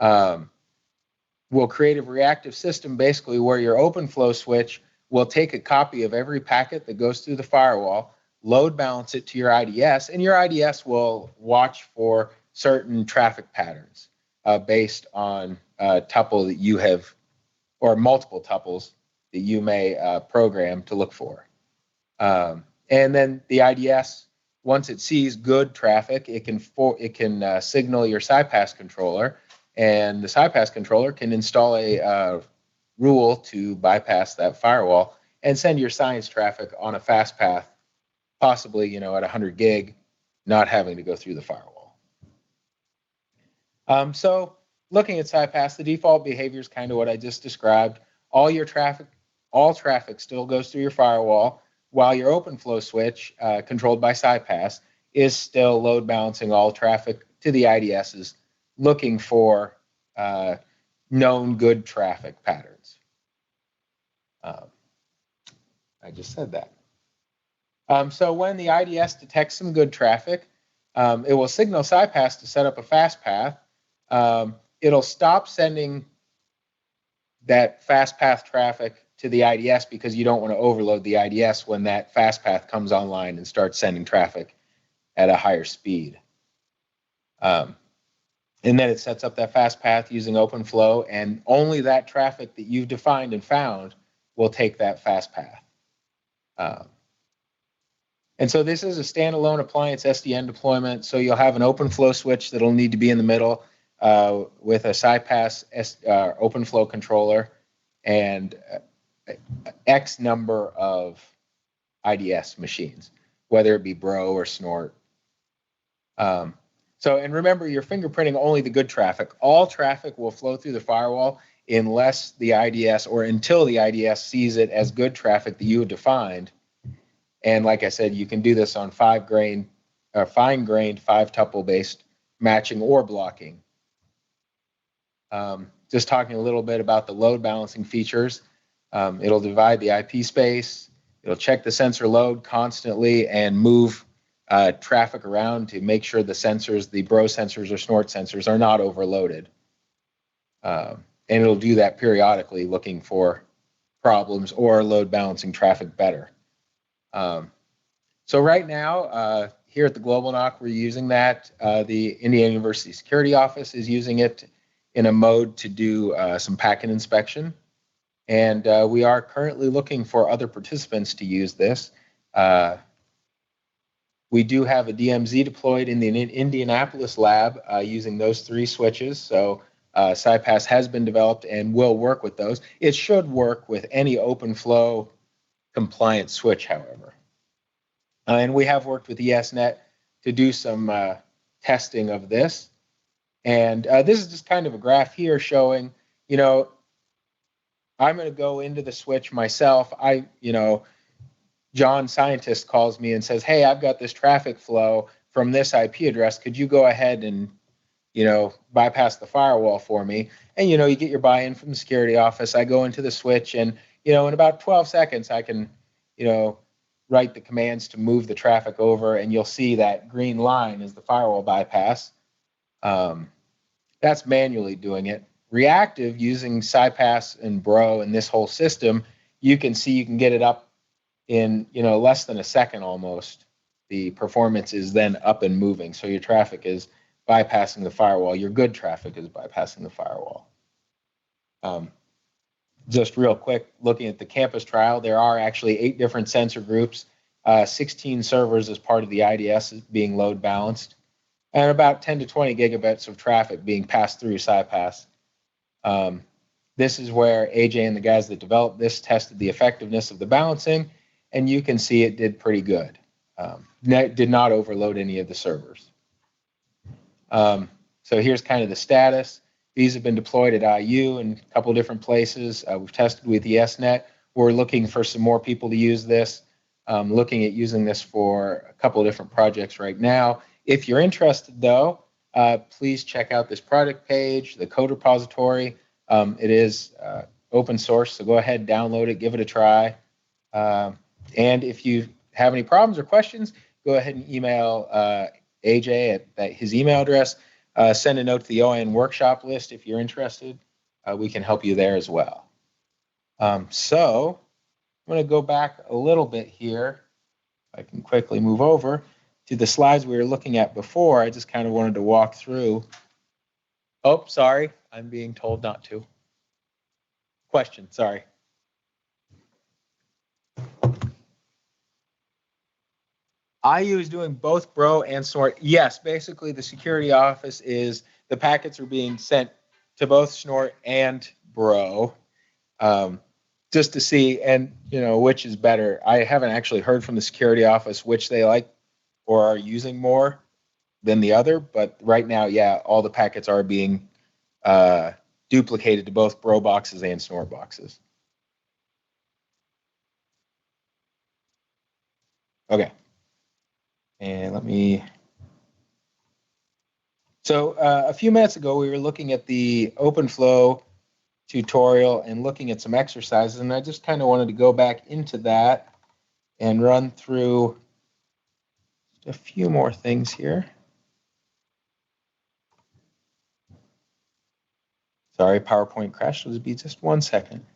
We'll create a reactive system basically where your open flow switch will take a copy of every packet that goes through the firewall, load balance it to your IDS, and your IDS will watch for certain traffic patterns based on a tuple that you have, or multiple tuples that you may program to look for. And then the IDS, once it sees good traffic, it can signal your SciPass controller, and the SciPass controller can install a rule to bypass that firewall and send your science traffic on a fast path, possibly, at 100 gig, not having to go through the firewall. So looking at SciPass, the default behavior is kind of what I just described. All traffic still goes through your firewall, while your open flow switch, controlled by SciPass, is still load balancing all traffic to the IDSs, looking for known good traffic patterns. I just said that. So when the IDS detects some good traffic, it will signal SciPass to set up a fast path. It'll stop sending that fast path traffic to the IDS because you don't want to overload the IDS when that fast path comes online and starts sending traffic at a higher speed. And then it sets up that fast path using open flow, and only that traffic that you've defined and found will take that fast path. And so this is a standalone appliance SDN deployment. So you'll have an open flow switch that'll need to be in the middle with a SciPass open flow controller and X number of IDS machines, whether it be Bro or Snort. And remember, you're fingerprinting only the good traffic. All traffic will flow through the firewall unless the IDS, or until the IDS sees it as good traffic that you have defined. And like I said, you can do this on fine-grained 5-tuple based matching or blocking. Just talking a little bit about the load balancing features. It'll divide the IP space. It'll check the sensor load constantly and move traffic around to make sure the sensors, the Bro sensors or Snort sensors, are not overloaded. And it'll do that periodically, looking for problems or load balancing traffic better. So right now, here at the Global NOC, we're using that. The Indiana University Security Office is using it in a mode to do some packet inspection. And we are currently looking for other participants to use this. We do have a DMZ deployed in the Indianapolis lab using those 3 switches. So SciPass has been developed and will work with those. It should work with any OpenFlow compliant switch, however. And we have worked with ESNet to do some testing of this. And this is just kind of a graph here showing, you know, I'm going to go into the switch myself. John, scientist, calls me and says, hey, I've got this traffic flow from this IP address. Could you go ahead and, bypass the firewall for me? And, you get your buy-in from the security office. I go into the switch and, in about 12 seconds, I can, write the commands to move the traffic over, and you'll see that green line is the firewall bypass. That's manually doing it. Reactive, using SciPass and Bro and this whole system, you can see you can get it up in less than a second almost. The performance is then up and moving, so your traffic is bypassing the firewall. Your good traffic is bypassing the firewall. Just real quick, looking at the campus trial, there are actually 8 different sensor groups, 16 servers as part of the IDS being load balanced, and about 10 to 20 gigabits of traffic being passed through SciPass. This is where AJ and the guys that developed this tested the effectiveness of the balancing, and you can see it did pretty good. Did not overload any of the servers. So here's kind of the status. These have been deployed at IU and a couple different places. We've tested with ESNet. We're looking for some more people to use this. Looking at using this for a couple of different projects right now. If you're interested, though, please check out this product page, the code repository. It is open source, so go ahead, download it, give it a try. And if you have any problems or questions, go ahead and email AJ at his email address. Send a note to the OIN workshop list if you're interested. We can help you there as well. So I'm going to go back a little bit here. I can quickly move over to the slides we were looking at before. I just kind of wanted to walk through. Oh, sorry. I'm being told not to. Question, sorry. IU is doing both Bro and Snort. Yes, basically the security office is the packets are being sent to both Snort and Bro, just to see which is better. I haven't actually heard from the security office which they like or are using more than the other, but right now, yeah, all the packets are being duplicated to both Bro boxes and Snort boxes. Okay. And so a few minutes ago, we were looking at the OpenFlow tutorial and looking at some exercises, and I just kind of wanted to go back into that and run through a few more things here. Sorry, PowerPoint crashed. It'll be just 1 second.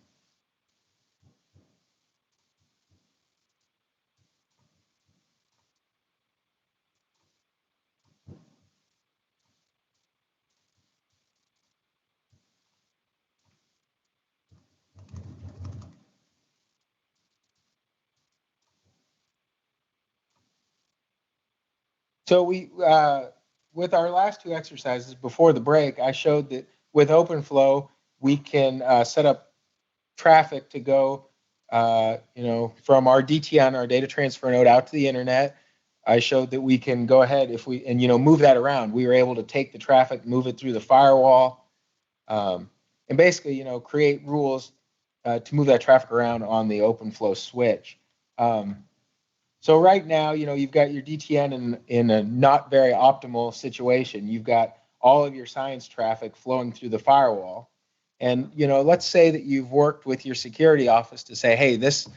So we, with our last 2 exercises before the break, I showed that with OpenFlow, we can set up traffic to go, from our DTN, our data transfer node, out to the internet. I showed that we can go ahead move that around. We were able to take the traffic, move it through the firewall, and basically, create rules to move that traffic around on the OpenFlow switch. So right now, you've got your DTN in a not very optimal situation. You've got all of your science traffic flowing through the firewall. And, let's say that you've worked with your security office to say, hey, this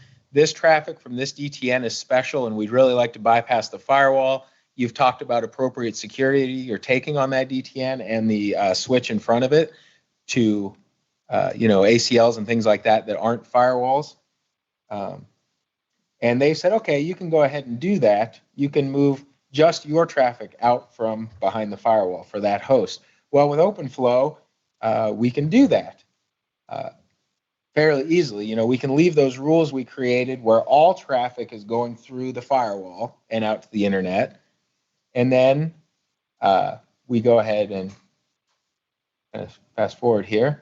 traffic from this DTN is special and we'd really like to bypass the firewall. You've talked about appropriate security you're taking on that DTN and the switch in front of it. to ACLs and things like that aren't firewalls. And they said, okay, you can go ahead and do that. You can move just your traffic out from behind the firewall for that host. Well, with OpenFlow, we can do that fairly easily. We can leave those rules we created where all traffic is going through the firewall and out to the internet. And then we go ahead and fast forward here.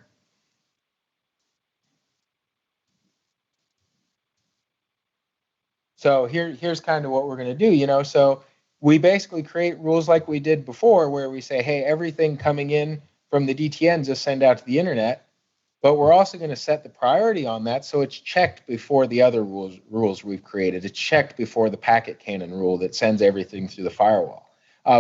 So here's kind of what we're going to do, So we basically create rules like we did before, where we say, hey, everything coming in from the DTN just send out to the internet. But we're also going to set the priority on that, so it's checked before the other rules we've created. It's checked before the packet cannon rule that sends everything through the firewall.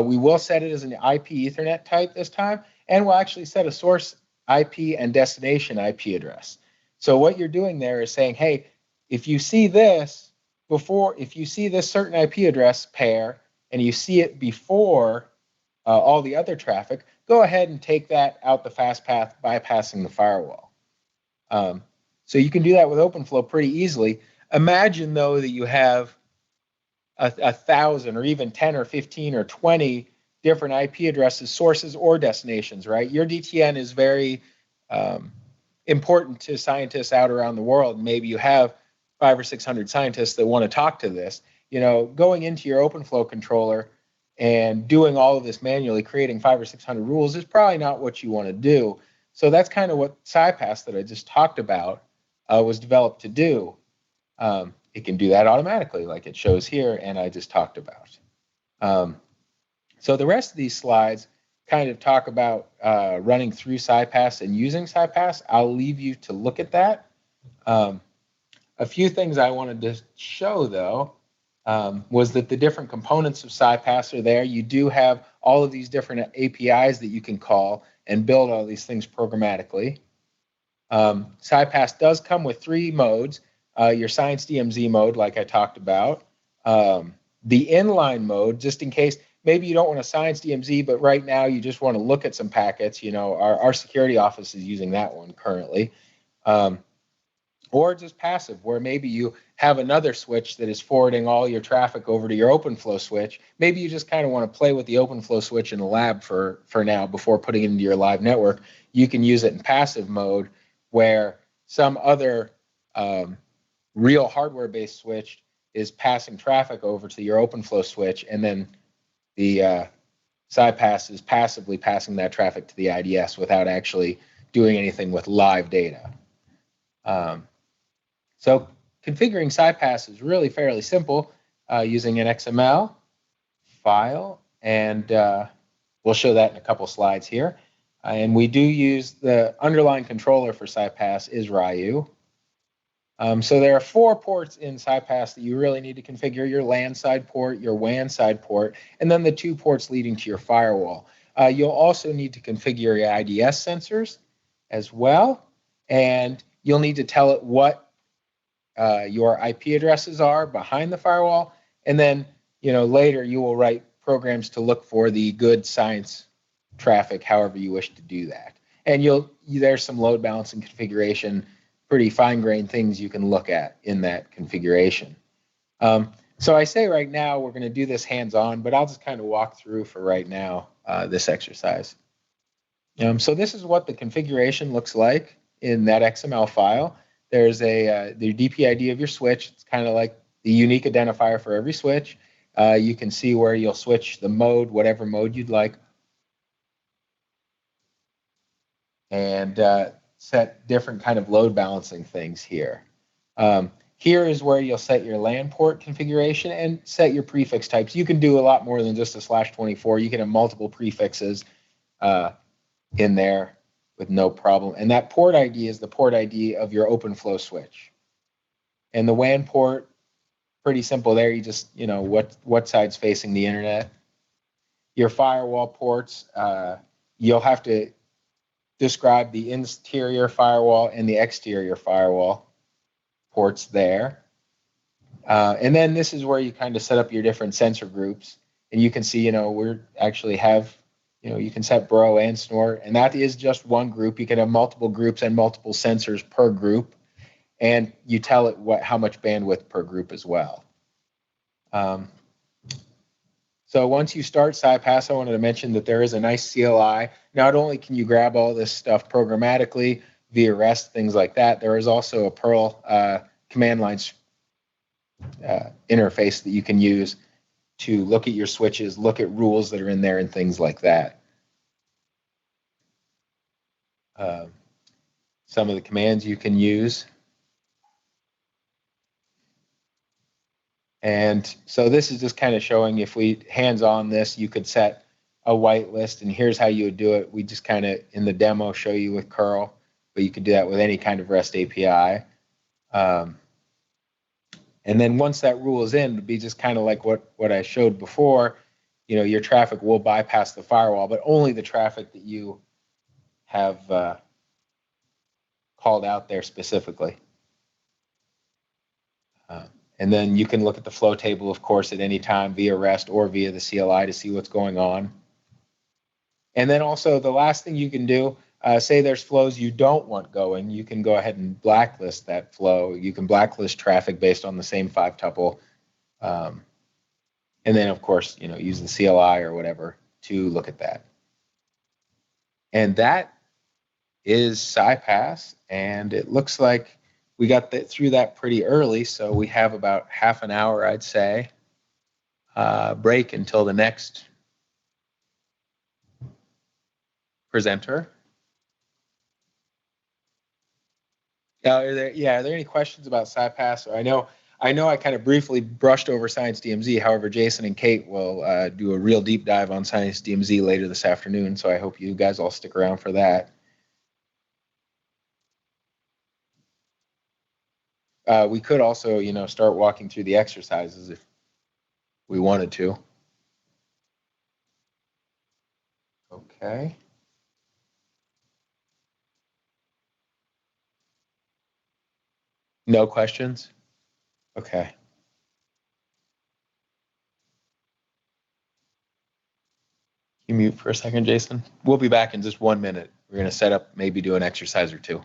We will set it as an IP Ethernet type this time, and we'll actually set a source IP and destination IP address. So what you're doing there is saying, hey, if you see this certain IP address pair and you see it before all the other traffic, go ahead and take that out the fast path bypassing the firewall. So you can do that with OpenFlow pretty easily. Imagine, though, that you have 1,000 or even 10 or 15 or 20 different IP addresses, sources, or destinations, right? Your DTN is very important to scientists out around the world. Maybe you have 500 or 600 scientists that want to talk to this. Going into your OpenFlow controller and doing all of this manually, creating 500 or 600 rules is probably not what you want to do. So that's kind of what SciPass that I just talked about was developed to do. It can do that automatically, like it shows here, and I just talked about. So the rest of these slides kind of talk about running through SciPass and using SciPass. I'll leave you to look at that. A few things I wanted to show, though, was that the different components of SciPass are there. You do have all of these different APIs that you can call and build all these things programmatically. SciPass does come with 3 modes. Your Science DMZ mode, like I talked about. The inline mode, just in case maybe you don't want a Science DMZ, but right now you just want to look at some packets. Our security office is using that one currently. Or just passive, where maybe you have another switch that is forwarding all your traffic over to your OpenFlow switch. Maybe you just kind of want to play with the OpenFlow switch in the lab for now before putting it into your live network. You can use it in passive mode, where some other real hardware-based switch is passing traffic over to your OpenFlow switch, and then the SciPass is passively passing that traffic to the IDS without actually doing anything with live data. So configuring SciPass is really fairly simple using an XML file, and we'll show that in a couple slides here. And we do use the underlying controller for SciPass is Ryu. So there are 4 ports in SciPass that you really need to configure: your LAN side port, your WAN side port, and then the 2 ports leading to your firewall. You'll also need to configure your IDS sensors as well, and you'll need to tell it what your IP addresses are behind the firewall, and then later you will write programs to look for the good science traffic, however you wish to do that. And there's some load balancing configuration, pretty fine-grained things you can look at in that configuration. So I say right now we're going to do this hands-on, but I'll just kind of walk through for right now this exercise. So this is what the configuration looks like in that XML file. There's the DPID of your switch. It's kind of like the unique identifier for every switch. You can see where you'll switch the mode, whatever mode you'd like, and set different kind of load balancing things here. Here is where you'll set your LAN port configuration and set your prefix types. You can do a lot more than just a /24. You can have multiple prefixes in there with no problem. And that port ID is the port ID of your OpenFlow switch. And the WAN port, pretty simple there. You just, what side's facing the internet. Your firewall ports, you'll have to describe the interior firewall and the exterior firewall ports there. And then this is where you kind of set up your different sensor groups. And you can see, we actually have You can set bro and snort, and that is just one group. You can have multiple groups and multiple sensors per group, and you tell it how much bandwidth per group as well. So once you start SciPass, I wanted to mention that there is a nice CLI. Not only can you grab all this stuff programmatically via REST, things like that, there is also a Perl command line interface that you can use to look at your switches, look at rules that are in there and things like that. Some of the commands you can use. And so this is just kind of showing if we hands-on this, you could set a whitelist, and here's how you would do it. We just kind of, in the demo, show you with curl, but you could do that with any kind of REST API. And then once that rule is in, it'd be just kind of like what I showed before. Your traffic will bypass the firewall, but only the traffic that you have called out there specifically. And then you can look at the flow table, of course, at any time via REST or via the CLI to see what's going on. And then also the last thing you can do, say there's flows you don't want going, you can go ahead and blacklist that flow. You can blacklist traffic based on the same 5-tuple. And then, of course, use the CLI or whatever to look at that. And that is SciPass, and it looks like we got through that pretty early, so we have about half an hour, I'd say, break until the next presenter. Are there any questions about SciPass? I know I kind of briefly brushed over Science DMZ. However, Jason and Kate will do a real deep dive on Science DMZ later this afternoon, so I hope you guys all stick around for that. We could also, start walking through the exercises if we wanted to. Okay. No questions? Okay. You mute for a second, Jason? We'll be back in just 1 minute. We're going to set up, maybe do an exercise or two.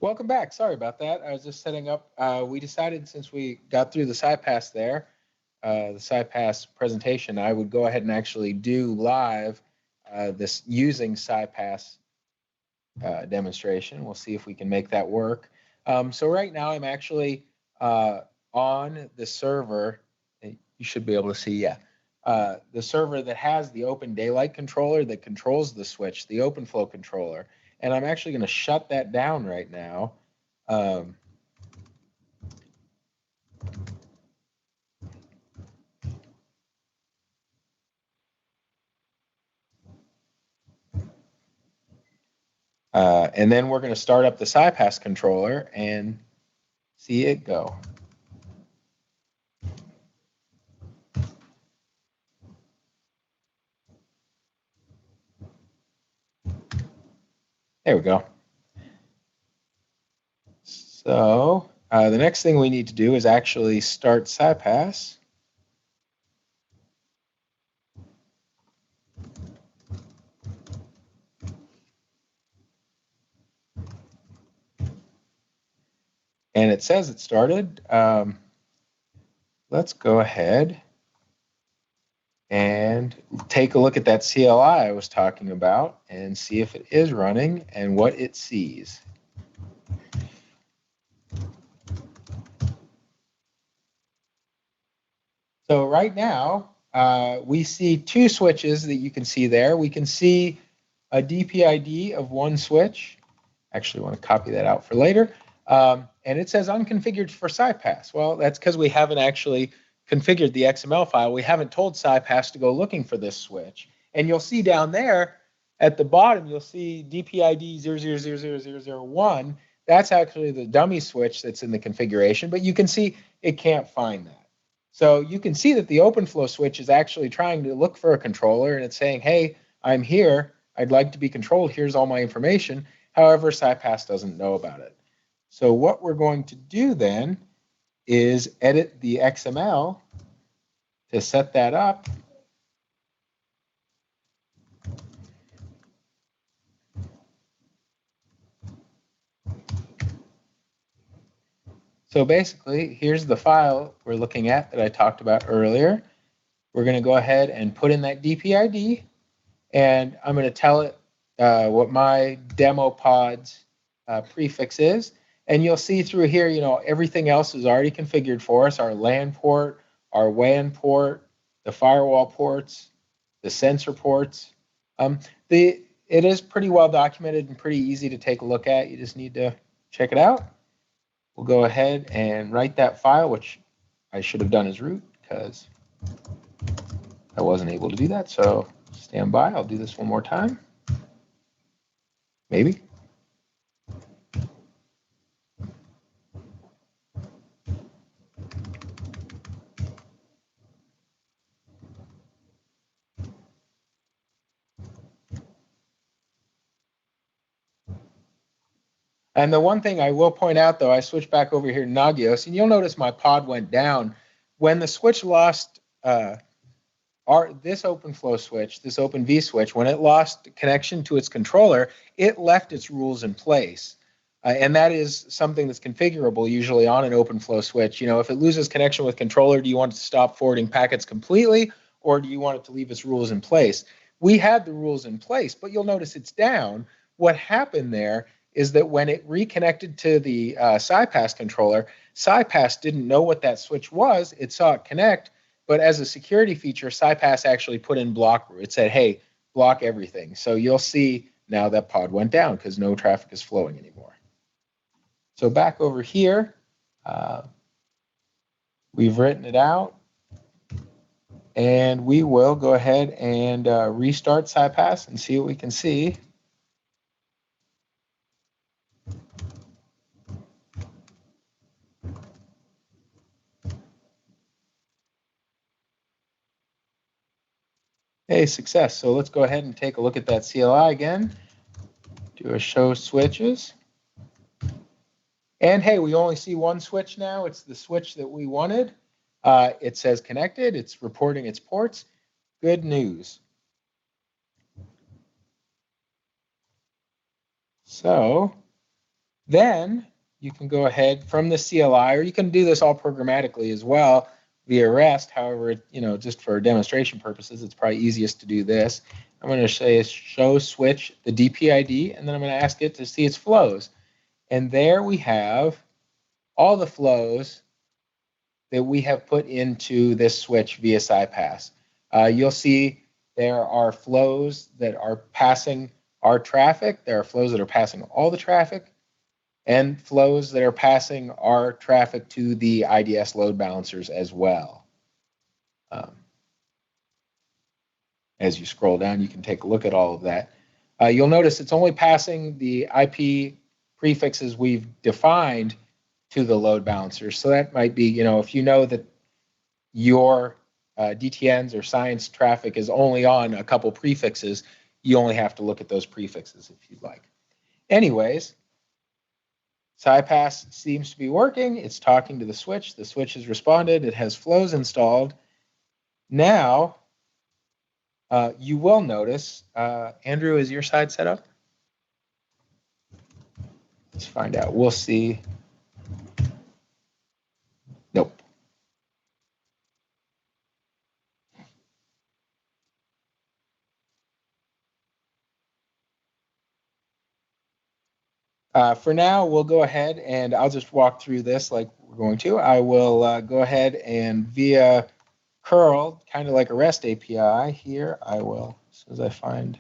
Welcome back. Sorry about that. I was just setting up. We decided since we got through the SciPass there, the SciPass presentation, I would go ahead and actually do live this using SciPass demonstration. We'll see if we can make that work. So right now I'm actually on the server. You should be able to see, yeah. The server that has the open daylight controller that controls the switch, the OpenFlow controller. And I'm actually going to shut that down right now. And then we're going to start up the SciPass controller and see it go. There we go. So the next thing we need to do is actually start SciPass. And it says it started. Let's go ahead and take a look at that CLI I was talking about and see if it is running and what it sees. So right now, we see two switches that you can see there. We can see a DPID of one switch. Actually, I want to copy that out for later. And it says unconfigured for SciPass. Well, that's because we haven't actually configured the XML file. We haven't told SciPass to go looking for this switch. And you'll see down there at the bottom, you'll see DPID 00000001. That's actually the dummy switch that's in the configuration, but you can see it can't find that. So you can see that the OpenFlow switch is actually trying to look for a controller, and it's saying, hey, I'm here. I'd like to be controlled. Here's all my information. However, SciPass doesn't know about it. So what we're going to do then is edit the XML to set that up. So basically, here's the file we're looking at that I talked about earlier. We're going to go ahead and put in that DPID, and I'm going to tell it what my demo pod's prefix is. And you'll see through here, everything else is already configured for us. Our LAN port, our WAN port, the firewall ports, the sensor ports. It is pretty well documented and pretty easy to take a look at. You just need to check it out. We'll go ahead and write that file, which I should have done as root because I wasn't able to do that. So stand by. I'll do this one more time. Maybe. And the one thing I will point out, though, I switched back over here to Nagios, and you'll notice my pod went down. When the switch lost this OpenFlow switch, this OpenV switch, when it lost connection to its controller, it left its rules in place. And that is something that's configurable usually on an OpenFlow switch. If it loses connection with controller, do you want it to stop forwarding packets completely, or do you want it to leave its rules in place? We had the rules in place, but you'll notice it's down. What happened there is that when it reconnected to the SciPass controller, SciPass didn't know what that switch was. It saw it connect, but as a security feature, SciPass actually put in block root. It said, hey, block everything. So you'll see now that pod went down because no traffic is flowing anymore. So back over here, we've written it out. And we will go ahead and restart SciPass and see what we can see. Hey, success. So let's go ahead and take a look at that CLI again. Do a show switches. And hey, we only see one switch now. It's the switch that we wanted. It says connected. It's reporting its ports. Good news. So Then you can go ahead from the CLI, or you can do this all programmatically as well via REST. However, just for demonstration purposes, it's probably easiest to do this. I'm going to say show switch the DPID, and then I'm going to ask it to see its flows. And there we have all the flows that we have put into this switch via SciPass. You'll see there are flows that are passing our traffic. There are flows that are passing all the traffic, and flows that are passing our traffic to the IDS load balancers as well. As you scroll down, you can take a look at all of that. You'll notice it's only passing the IP prefixes we've defined to the load balancers. So that might be, if you know that your DTNs or science traffic is only on a couple prefixes, you only have to look at those prefixes if you'd like. Anyways, SciPass seems to be working. It's talking to the switch. The switch has responded. It has flows installed. Now, you will notice, Andrew, is your side set up? Let's find out. We'll see. Nope. For now, we'll go ahead and I'll just walk through this like we're going to. I will go ahead and via curl, kind of like a REST API here, I will, as soon as I find.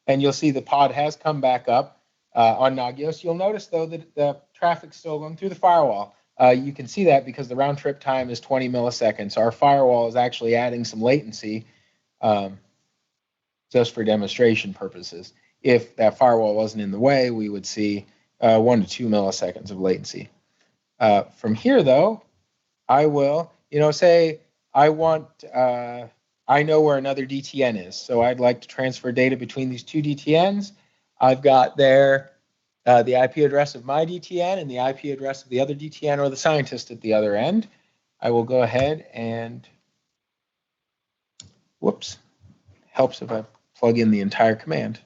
And you'll see the pod has come back up on Nagios. You'll notice, though, that the traffic's still going through the firewall. You can see that because the round trip time is 20 milliseconds. Our firewall is actually adding some latency just for demonstration purposes. If that firewall wasn't in the way, we would see 1 to 2 milliseconds of latency. From here, though, I will, say I want, I know where another DTN is, so I'd like to transfer data between these two DTNs. I've got there the IP address of my DTN and the IP address of the other DTN or the scientist at the other end. I will go ahead and, whoops, helps if I plug in the entire command.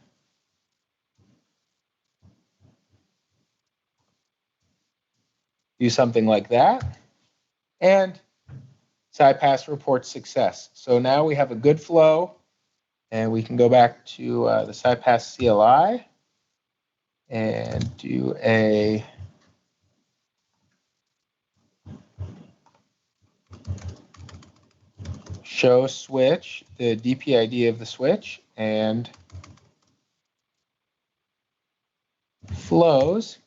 Do something like that, and SciPass reports success. So now we have a good flow, and we can go back to the SciPass CLI and do a show switch, the DPID of the switch, and flows.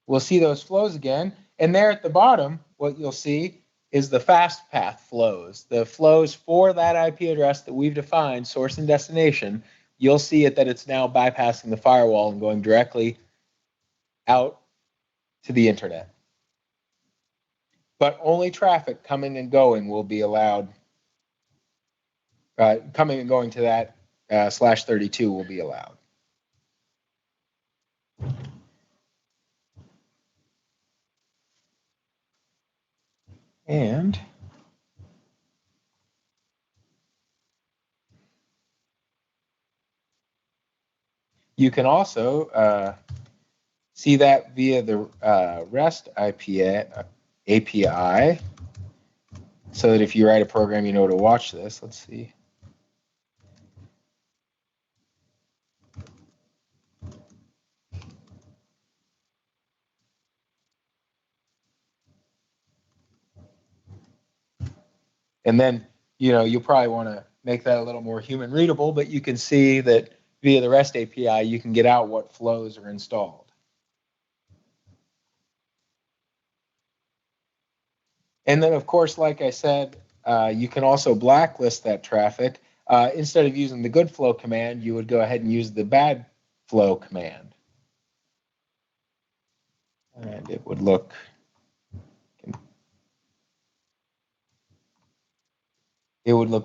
We'll see those flows again. And there at the bottom, what you'll see is the fast path flows. The flows for that IP address that we've defined, source and destination, you'll see it that it's now bypassing the firewall and going directly out to the internet. But only traffic coming and going will be allowed. Coming and going to that /32 will be allowed. And you can also see that via the REST API, so that if you write a program, you know to watch this. Let's see. And then, you'll probably want to make that a little more human readable, but you can see that via the REST API, you can get out what flows are installed. And then, of course, like I said, you can also blacklist that traffic. Instead of using the good flow command, you would go ahead and use the bad flow command. And it would look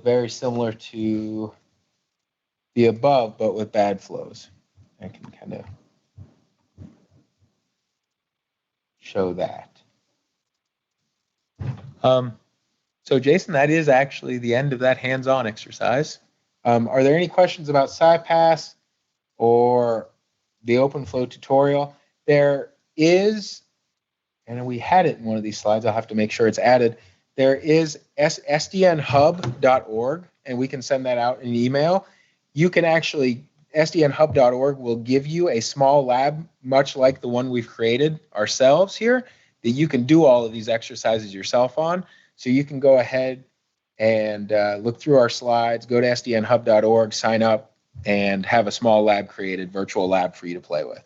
very similar to the above, but with bad flows. I can kind of show that. So Jason, that is actually the end of that hands-on exercise. Are there any questions about SciPass or the OpenFlow tutorial? There is, and we had it in one of these slides, I'll have to make sure it's added. There is sdnhub.org, and we can send that out in an email. You can actually, sdnhub.org will give you a small lab, much like the one we've created ourselves here, that you can do all of these exercises yourself on. So you can go ahead and look through our slides, go to sdnhub.org, sign up, and have a small lab created, virtual lab for you to play with.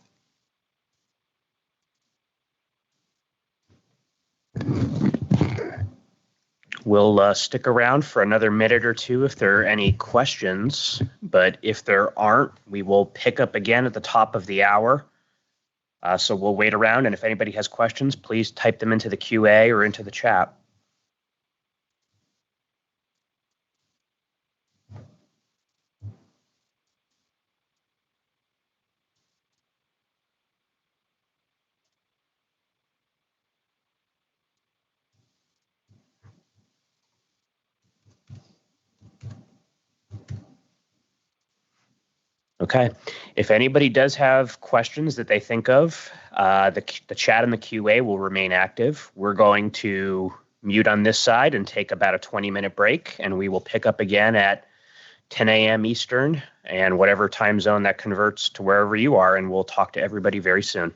We'll stick around for another minute or two if there are any questions, but if there aren't, we will pick up again at the top of the hour. So we'll wait around, and if anybody has questions, please type them into the QA or into the chat. Okay. If anybody does have questions that they think of, the chat and the QA will remain active. We're going to mute on this side and take about a 20-minute break, and we will pick up again at 10 a.m. Eastern and whatever time zone that converts to wherever you are, and we'll talk to everybody very soon.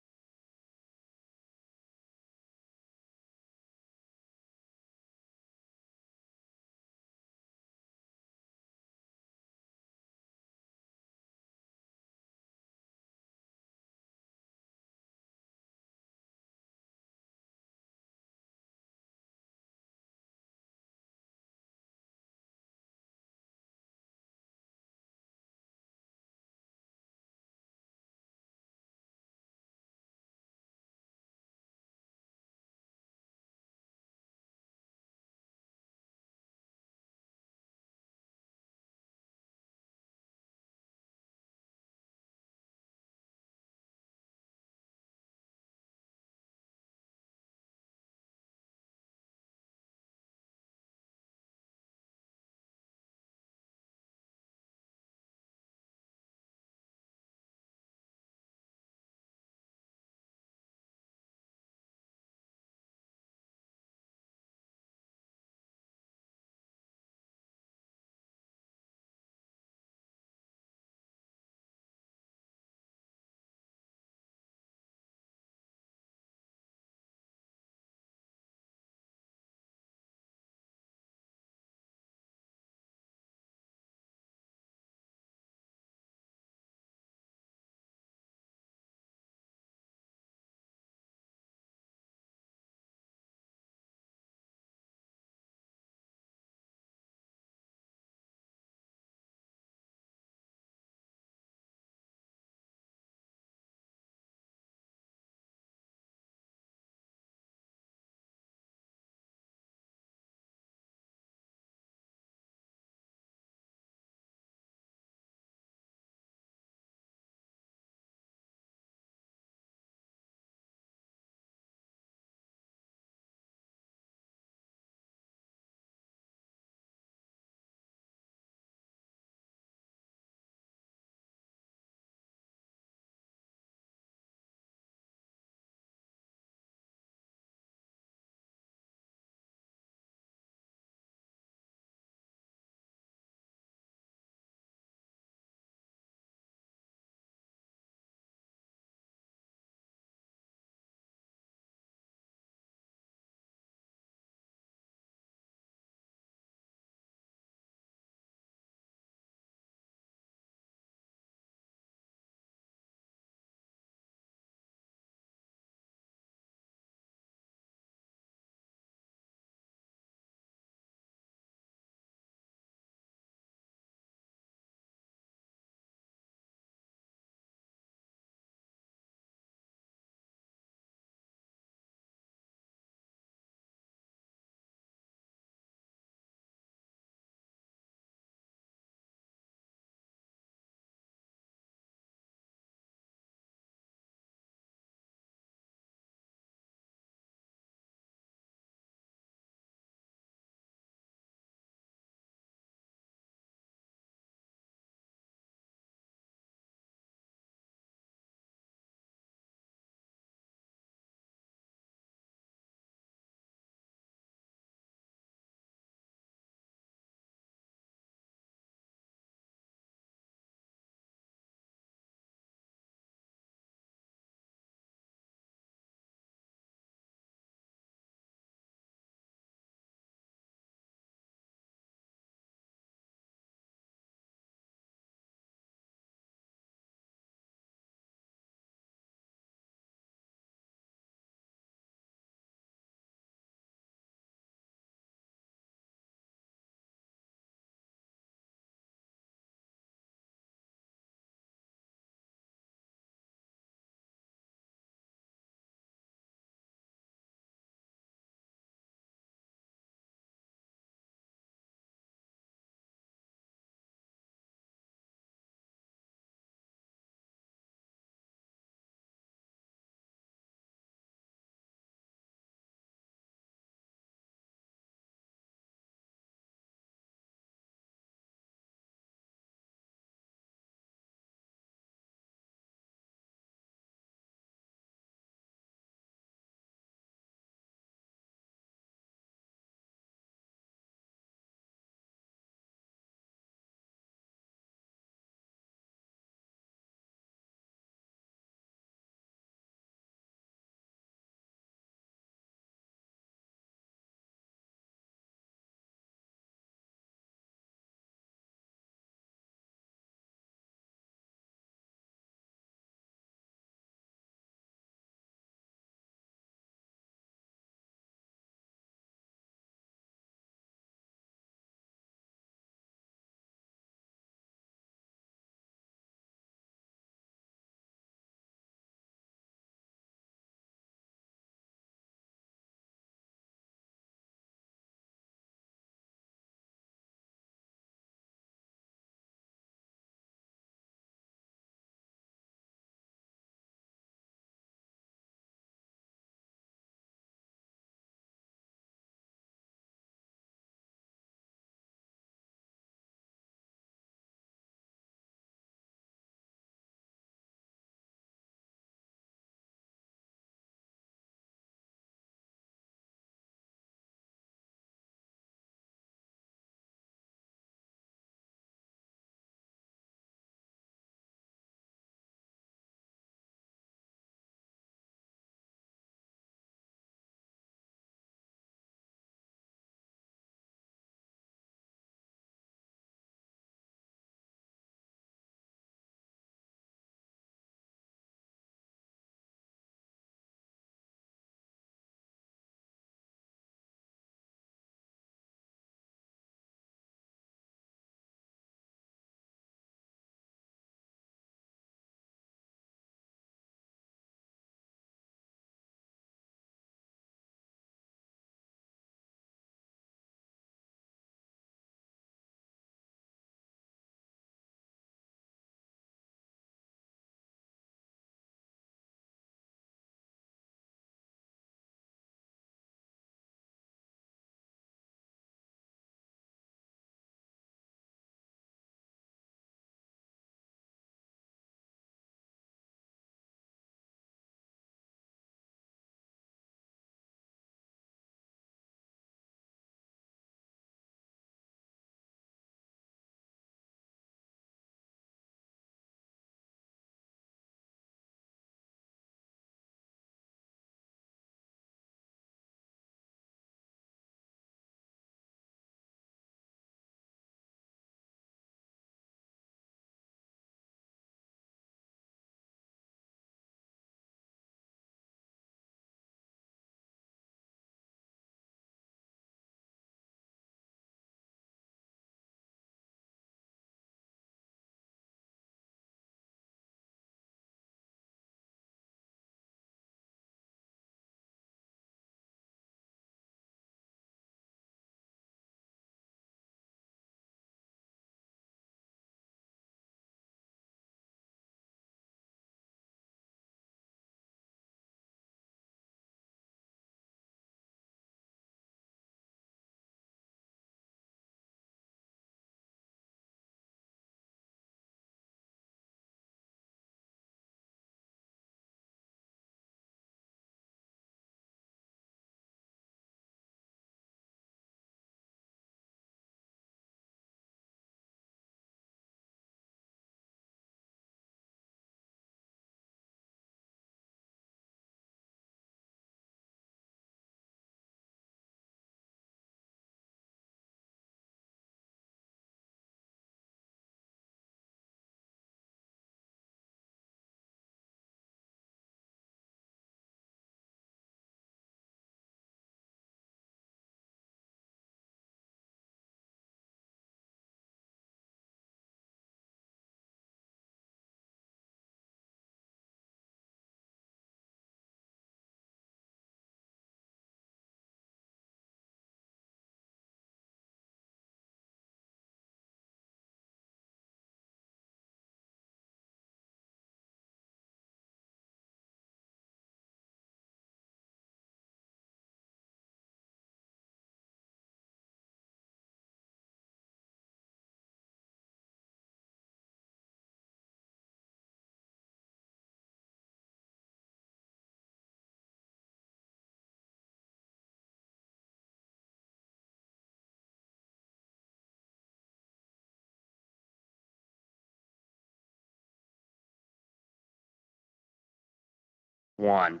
1.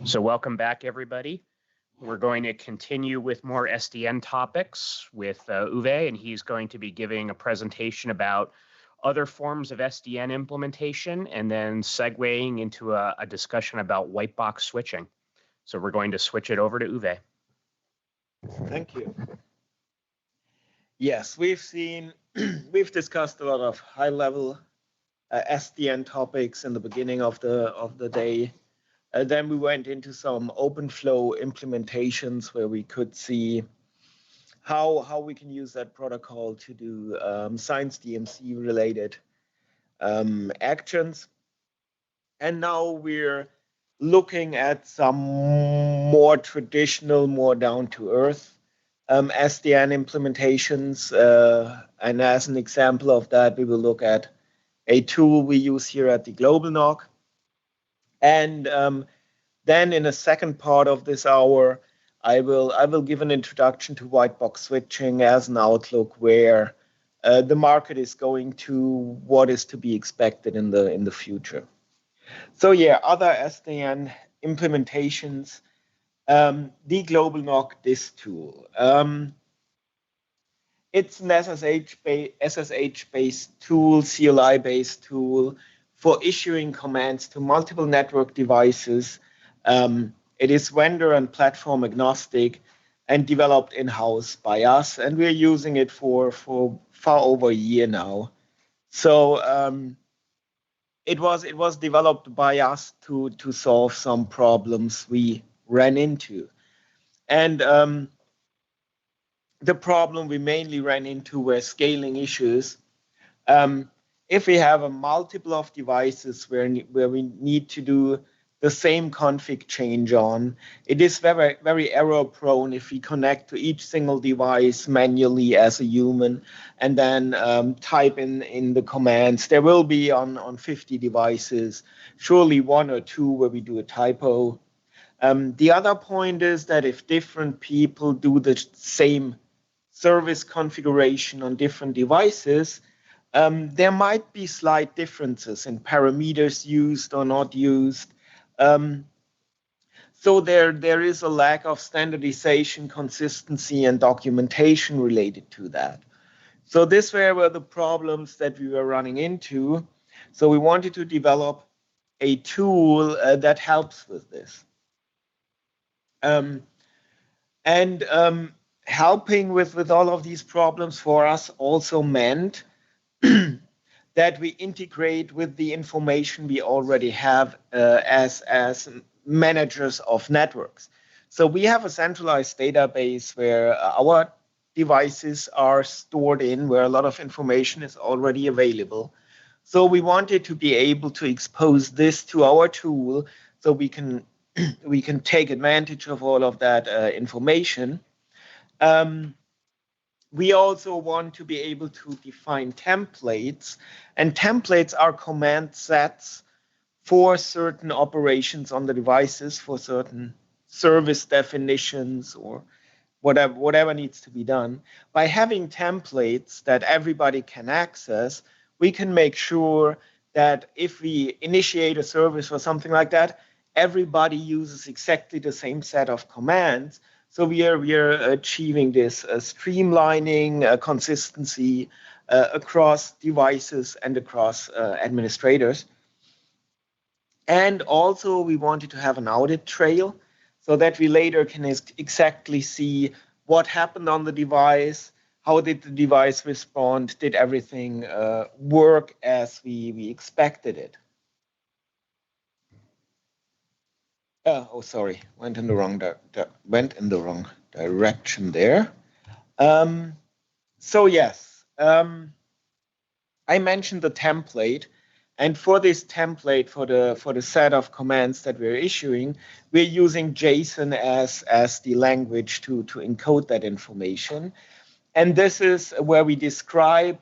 So welcome back, everybody. We're going to continue with more SDN topics with Uwe, and he's going to be giving a presentation about other forms of SDN implementation and then segueing into a discussion about white box switching. So we're going to switch it over to Uwe. Thank you. Yes, we've discussed a lot of high-level SDN topics in the beginning of the day. Then we went into some open flow implementations where we could see how we can use that protocol to do science DMC related actions. And now we're looking at some more traditional, more down to earth SDN implementations. And as an example of that, we will look at a tool we use here at the Global NOC. And then in a second part of this hour, I will give an introduction to white box switching as an outlook where the market is going to, what is to be expected in the future. So yeah, other SDN implementations, the Global NOC disk tool. It's an SSH-based tool, CLI-based tool for issuing commands to multiple network devices. It is vendor and platform agnostic and developed in-house by us, and we're using it for far over a year now. So it was developed by us to solve some problems we ran into. And the problem we mainly ran into were scaling issues. If we have a multiple of devices where we need to do the same config change on, it is very, very error prone if we connect to each single device manually as a human and then type in the commands. There will be on 50 devices, surely 1 or 2 where we do a typo. The other point is that if different people do the same service configuration on different devices, there might be slight differences in parameters used or not used. So there is a lack of standardization, consistency, and documentation related to that. So these were the problems that we were running into. So we wanted to develop a tool that helps with this. Helping with all of these problems for us also meant that we integrate with the information we already have as managers of networks. So we have a centralized database where our devices are stored in, where a lot of information is already available. So we wanted to be able to expose this to our tool so we can take advantage of all of that information. We also want to be able to define templates, and templates are command sets for certain operations on the devices, for certain service definitions or whatever needs to be done. By having templates that everybody can access, we can make sure that if we initiate a service or something like that, everybody uses exactly the same set of commands. So we are achieving this streamlining, consistency across devices and across administrators. And also we wanted to have an audit trail so that we later can exactly see what happened on the device, how did the device respond, did everything work as we expected it. Oh, sorry, went in the wrong direction there. So yes, I mentioned the template, and for this template, for the set of commands that we're issuing, we're using JSON as the language to encode that information. And this is where we describe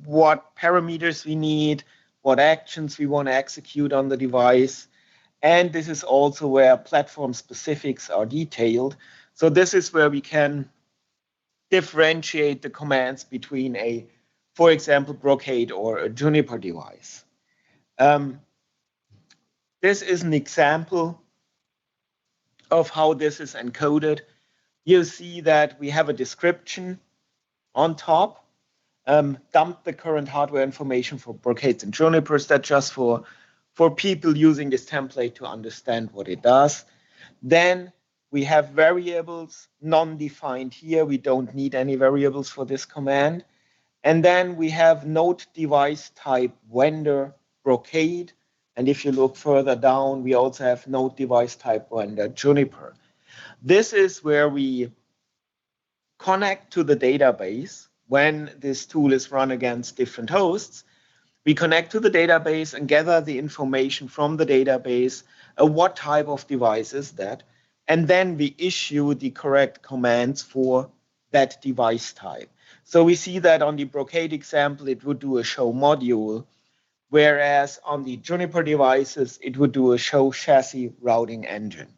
what parameters we need, what actions we want to execute on the device. And this is also where platform specifics are detailed. So this is where we can differentiate the commands between for example, Brocade or a Juniper device. this is an example of how this is encoded. You see that we have a description on top, dump the current hardware information for Brocades and Junipers. That's just for people using this template to understand what it does. Then we have variables non-defined here. We don't need any variables for this command. And then we have node device type vendor Brocade. And if you look further down, we also have node device type vendor Juniper. This is where we connect to the database when this tool is run against different hosts. We connect to the database and gather the information from the database, what type of device is that, and then we issue the correct commands for that device type. So we see that on the Brocade example, it would do a show module, whereas on the Juniper devices, it would do a show chassis routing engine.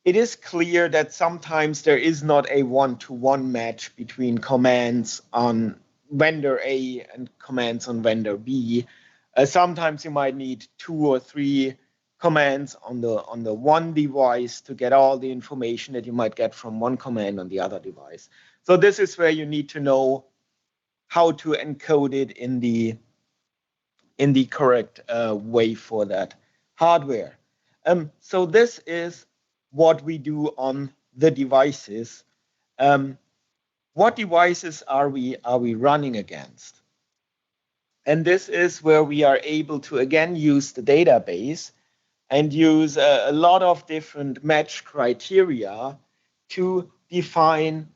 It is clear that sometimes there is not a one-to-one match between commands on vendor A and commands on vendor B. Sometimes you might need 2 or 3 commands on the one device to get all the information that you might get from one command on the other device. So this is where you need to know how to encode it in the correct way for that hardware. So this is what we do on the devices. What devices are we running against? And this is where we are able to again use the database and use a lot of different match criteria to define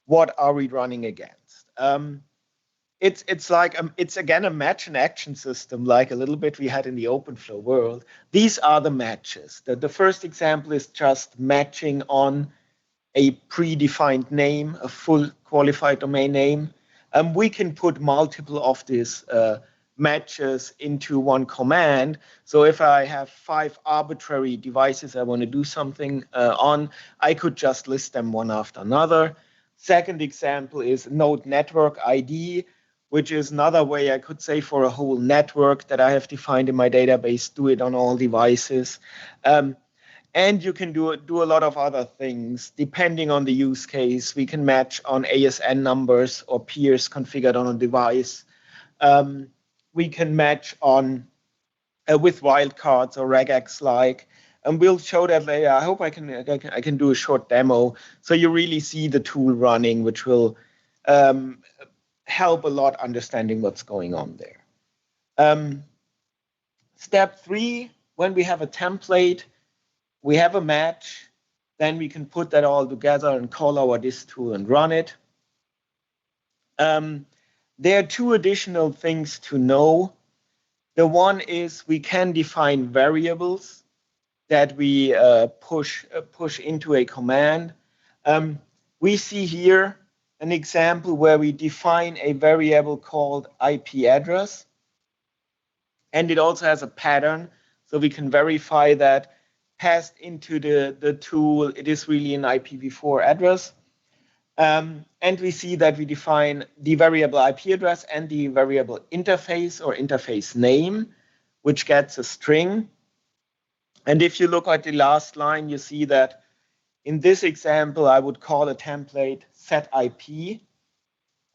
what are we running against. It's again a match and action system, like a little bit we had in the OpenFlow world. These are the matches. The first example is just matching on a predefined name, a full qualified domain name. We can put multiple of these matches into one command. So if I have 5 arbitrary devices I want to do something on, I could just list them one after another. Second example is node network ID, which is another way I could say for a whole network that I have defined in my database, do it on all devices. And you can do a lot of other things depending on the use case. We can match on ASN numbers or peers configured on a device. We can match on with wildcards or regex-like, and we'll show that later. I hope I can do a short demo so you really see the tool running, which will help a lot understanding what's going on there. Step 3, when we have a template, we have a match, then we can put that all together and call our dist tool and run it. There are 2 additional things to know. The one is we can define variables that we push into a command. We see here an example where we define a variable called IP address, and it also has a pattern, so we can verify that passed into the tool, it is really an IPv4 address. And we see that we define the variable IP address and the variable interface or interface name, which gets a string. And if you look at the last line, you see that in this example, I would call a template set IP.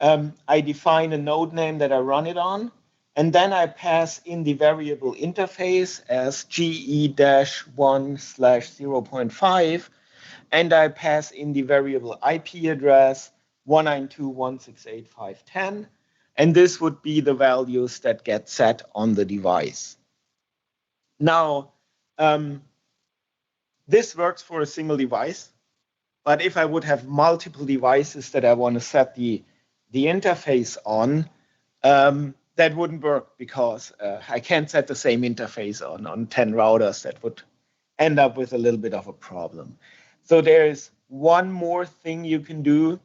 I define a node name that I run it on, and then I pass in the variable interface as GE-1/0.5, and I pass in the variable IP address 192.168.5.10, and this would be the values that get set on the device. Now, this works for a single device, but if I would have multiple devices that I want to set the interface on, that wouldn't work because I can't set the same interface on 10 routers. That would end up with a little bit of a problem. So there's one more thing you can do,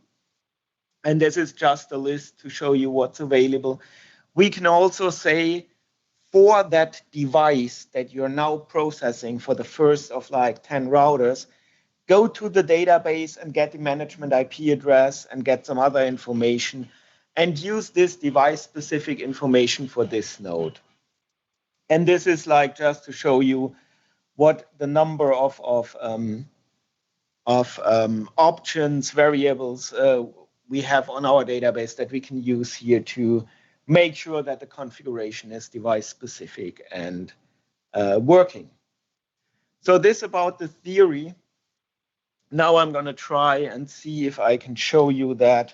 and this is just a list to show you what's available. We can also say for that device that you're now processing for the first of like 10 routers, go to the database and get the management IP address and get some other information and use this device-specific information for this node. And this is like just to show you what the number of options, variables we have on our database that we can use here to make sure that the configuration is device specific and working. So this about the theory. Now I'm going to try and see if I can show you that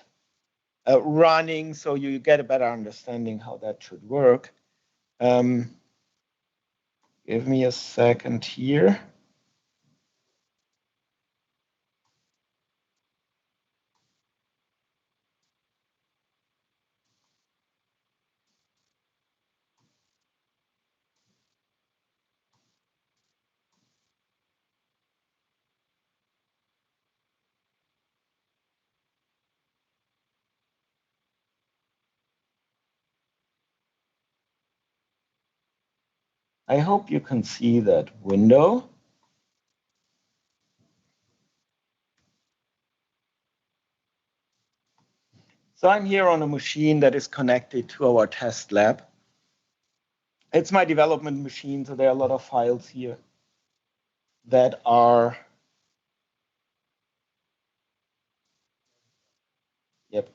running so you get a better understanding how that should work. Give me a second here. I hope you can see that window. So I'm here on a machine that is connected to our test lab. It's my development machine, so there are a lot of files here that are, yep.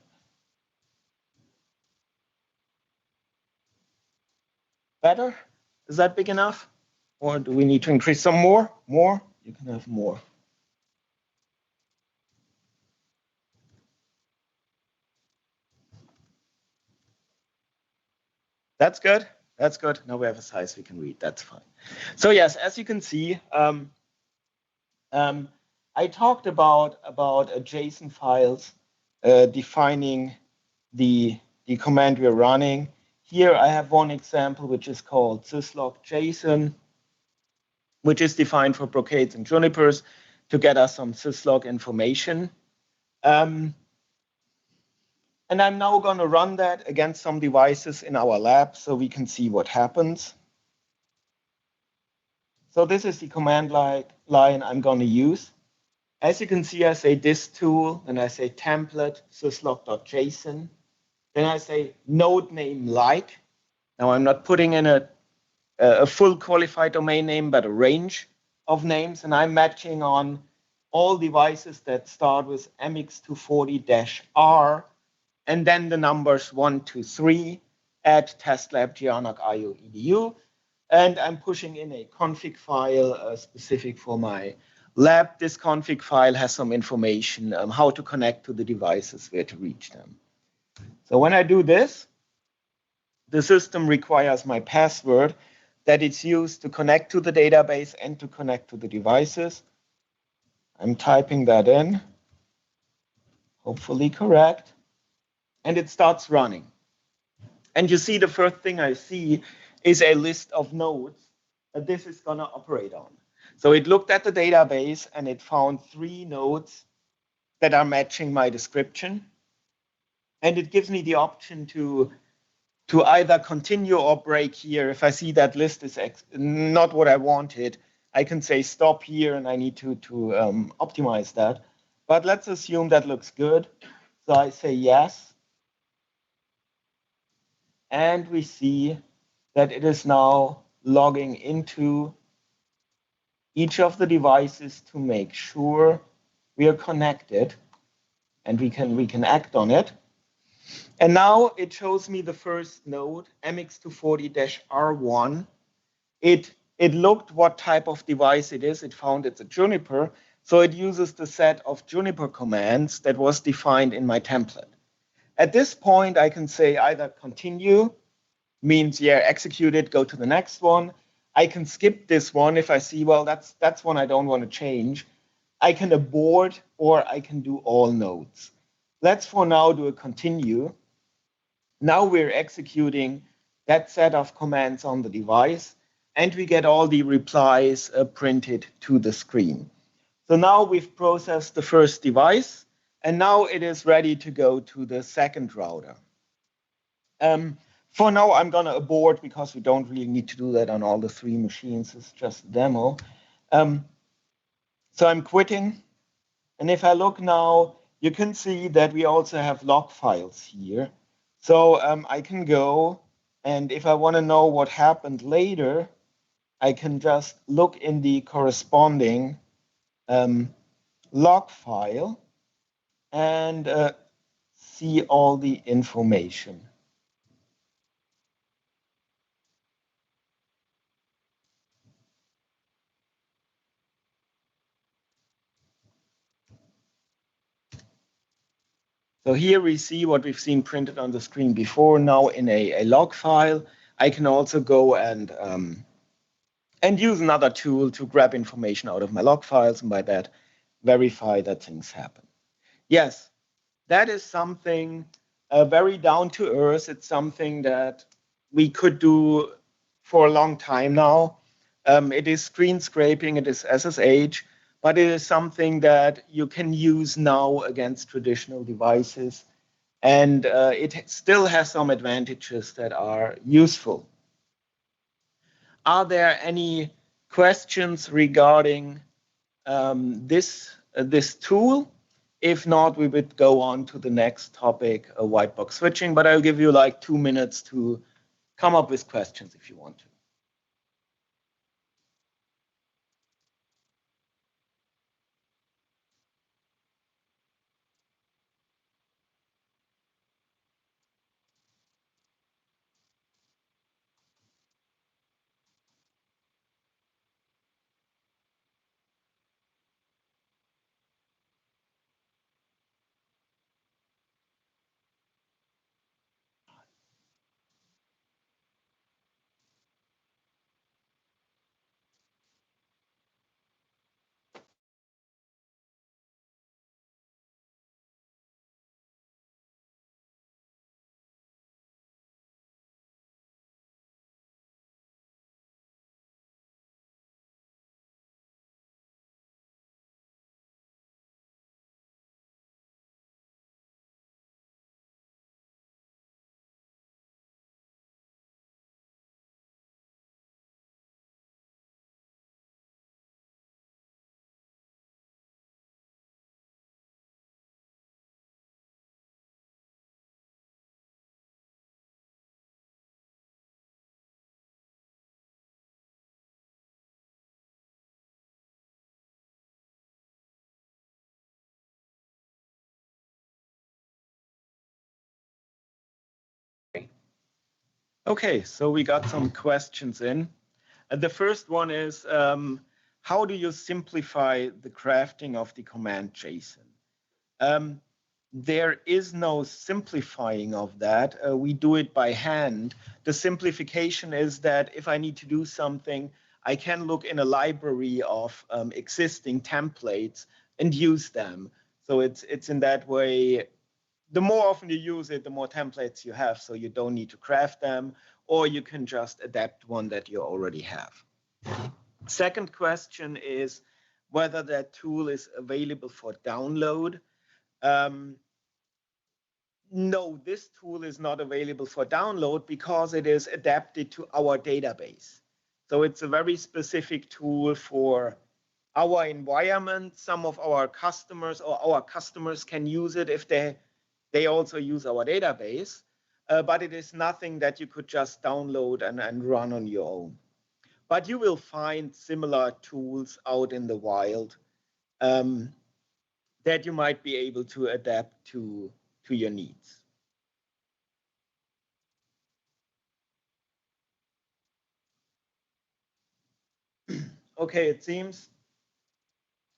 Better? Is that big enough? Or do we need to increase some more? More? You can have more. That's good. That's good. Now we have a size we can read. That's fine. So yes, as you can see, I talked about JSON files defining the command we're running. Here I have one example which is called syslog JSON, which is defined for brocades and junipers to get us some syslog information. And I'm now going to run that against some devices in our lab so we can see what happens. So this is the command line I'm going to use. As you can see, I say this tool, and I say template syslog.json. Then I say node name like. Now I'm not putting in a full qualified domain name, but a range of names, and I'm matching on all devices that start with mx240-r, and then the numbers 1, 2, 3 at testlab.giannoc.io.edu. And I'm pushing in a config file specific for my lab. This config file has some information how to connect to the devices, where to reach them. So when I do this, the system requires my password that it's used to connect to the database and to connect to the devices. I'm typing that in, hopefully correct. And it starts running. And you see the first thing I see is a list of nodes that this is going to operate on. So it looked at the database and it found 3 nodes that are matching my description. And it gives me the option to either continue or break here. If I see that list is not what I wanted, I can say stop here and I need to optimize that. But let's assume that looks good. So I say yes. And we see that it is now logging into each of the devices to make sure we are connected and we can act on it. And now it shows me the first node, mx240-r1. It looked what type of device it is. It found it's a Juniper. So it uses the set of Juniper commands that was defined in my template. At this point, I can say either continue, means, yeah, execute it, go to the next one. I can skip this one if I see, well, that's one I don't want to change. I can abort, or I can do all nodes. Let's for now do a continue. Now we're executing that set of commands on the device, and we get all the replies printed to the screen. So now we've processed the first device, and now it is ready to go to the second router. For now, I'm going to abort because we don't really need to do that on all the 3 machines. It's just a demo. So I'm quitting. And if I look now, you can see that we also have log files here. So I can go And if I want to know what happened later, I can just look in the corresponding log file and see all the information. So here we see what we've seen printed on the screen before, now in a log file. I can also go and use another tool to grab information out of my log files, and by that verify that things happen. Yes, that is something very down to earth. It's something that we could do for a long time now. It is screen scraping, it is SSH, but it is something that you can use now against traditional devices. And it still has some advantages that are useful. Are there any questions regarding this tool? If not, we would go on to the next topic, white box switching, but I'll give you like 2 minutes to come up with questions if you want to. Okay, so we got some questions in. The first one is, how do you simplify the crafting of the command JSON? There is no simplifying of that. We do it by hand. The simplification is that if I need to do something, I can look in a library of existing templates and use them. So it's in that way, the more often you use it, the more templates you have, so you don't need to craft them, or you can just adapt one that you already have. Second question is whether that tool is available for download. No, this tool is not available for download because it is adapted to our database. So it's a very specific tool for our environment. Some of our customers can use it if they also use our database, but it is nothing that you could just download and run on your own. But you will find similar tools out in the wild that you might be able to adapt to your needs. Okay, it seems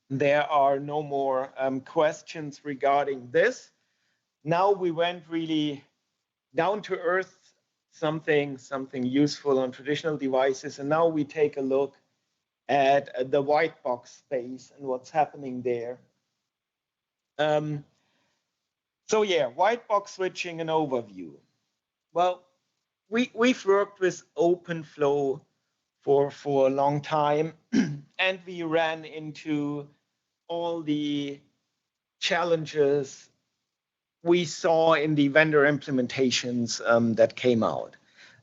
there are no more questions regarding this. Now we went really down to earth, something useful on traditional devices, and now we take a look at the white box space and what's happening there. So yeah, white box switching and overview. Well, we've worked with OpenFlow for a long time, and we ran into all the challenges we saw in the vendor implementations that came out.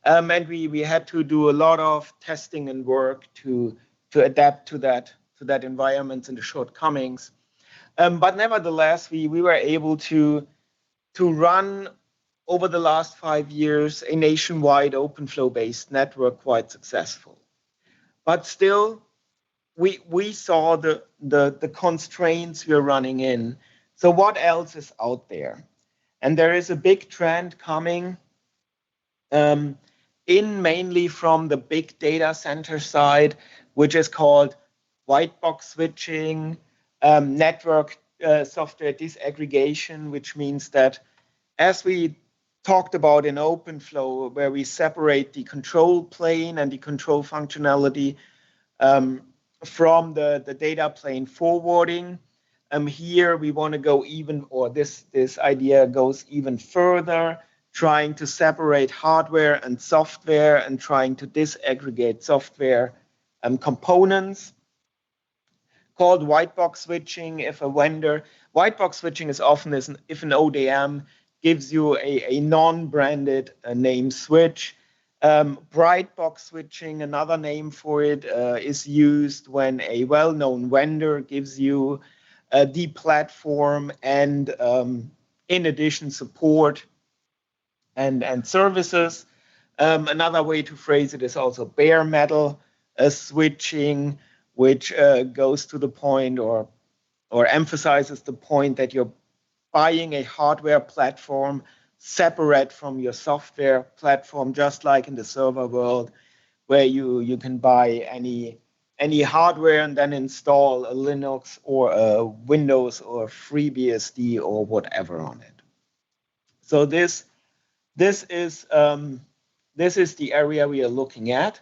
And we had to do a lot of testing and work to adapt to that environment and the shortcomings. But nevertheless, we were able to run over the last 5 years, a nationwide OpenFlow-based network quite successful. But still, we saw the constraints we're running in. So what else is out there? And there is a big trend coming in mainly from the big data center side, which is called white box switching, network software disaggregation, which means that as we talked about in OpenFlow, where we separate the control plane and the control functionality from the data plane forwarding. Here we want to go even, or this idea goes even further, trying to separate hardware and software and trying to disaggregate software components, called white box switching. If a vendor, white box switching is often if an ODM gives you a non-branded name switch. Bright box switching, another name for it, is used when a well-known vendor gives you the platform and in addition support and services. Another way to phrase it is also bare metal switching, which goes to the point or emphasizes the point that you're buying a hardware platform separate from your software platform, just like in the server world, where you can buy any hardware and then install a Linux or a Windows or FreeBSD or whatever on it. So this is the area we are looking at.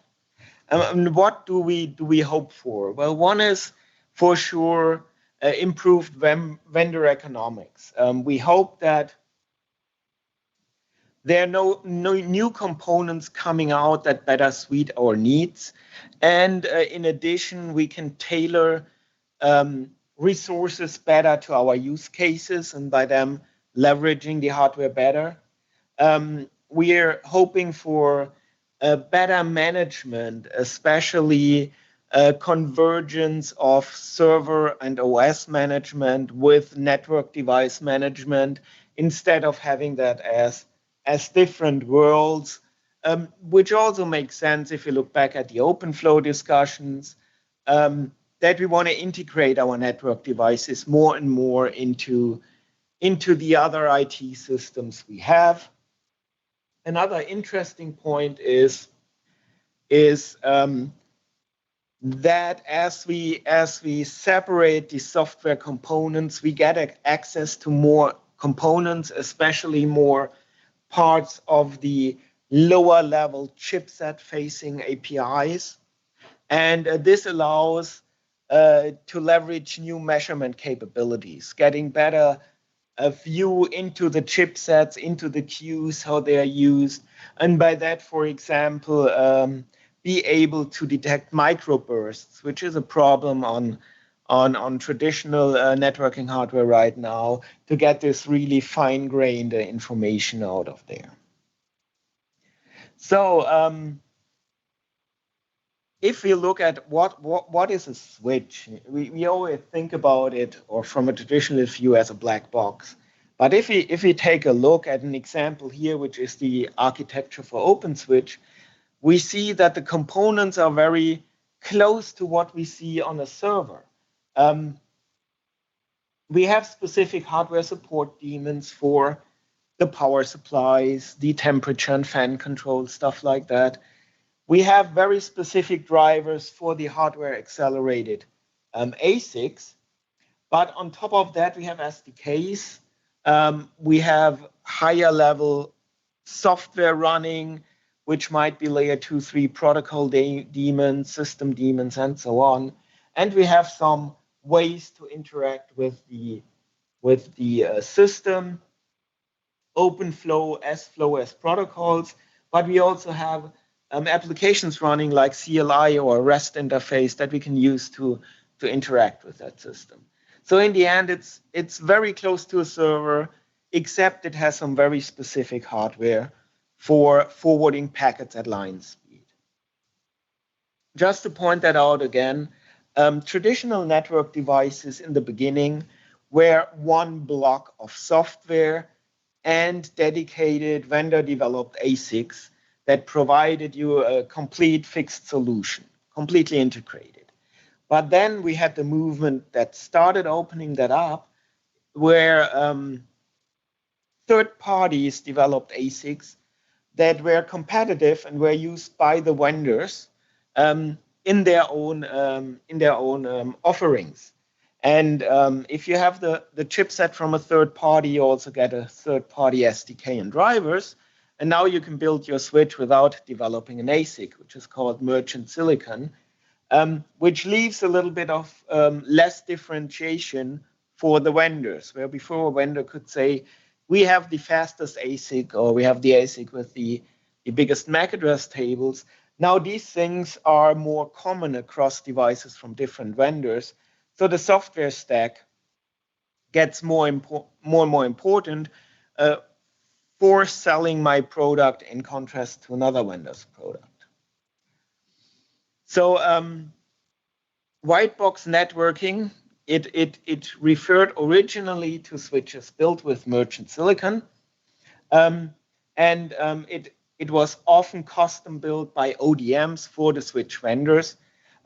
And what do we hope for? Well, one is for sure improved vendor economics. We hope that there are no new components coming out that better suit our needs. And in addition, we can tailor resources better to our use cases, and by them leveraging the hardware better. We are hoping for better management, especially convergence of server and OS management with network device management, instead of having that as different worlds, which also makes sense if you look back at the OpenFlow discussions, that we want to integrate our network devices more and more into the other IT systems we have. Another interesting point is that as we separate the software components, we get access to more components, especially more parts of the lower level chipset facing APIs. And this allows to leverage new measurement capabilities, getting better a view into the chipsets, into the queues, how they are used. And by that, for example, be able to detect microbursts, which is a problem on traditional networking hardware right now, to get this really fine-grained information out of there. So if we look at what is a switch, we always think about it, or from a traditional view, as a black box. But if we take a look at an example here, which is the architecture for OpenSwitch, we see that the components are very close to what we see on a server. We have specific hardware support daemons for the power supplies, the temperature and fan control, stuff like that. We have very specific drivers for the hardware accelerated ASICs. But on top of that, we have SDKs. We have higher level software running, which might be layer 2, 3 protocol daemons, system daemons, and so on. And we have some ways to interact with the system, OpenFlow, SFlow as protocols. But we also have applications running like CLI or a REST interface that we can use to interact with that system. So in the end, it's very close to a server, except it has some very specific hardware for forwarding packets at line speed. Just to point that out again, traditional network devices in the beginning were one block of software and dedicated vendor-developed ASICs that provided you a complete fixed solution, completely integrated. But then we had the movement that started opening that up, where third parties developed ASICs that were competitive and were used by the vendors in their own offerings. And if you have the chipset from a third party, you also get a third party SDK and drivers. And now you can build your switch without developing an ASIC, which is called merchant silicon, which leaves a little bit of less differentiation for the vendors, where before a vendor could say, we have the fastest ASIC, or we have the ASIC with the biggest MAC address tables. Now these things are more common across devices from different vendors. So the software stack gets more and more important for selling my product in contrast to another vendor's product. So white box networking, it referred originally to switches built with merchant silicon. It was often custom built by ODMs for the switch vendors.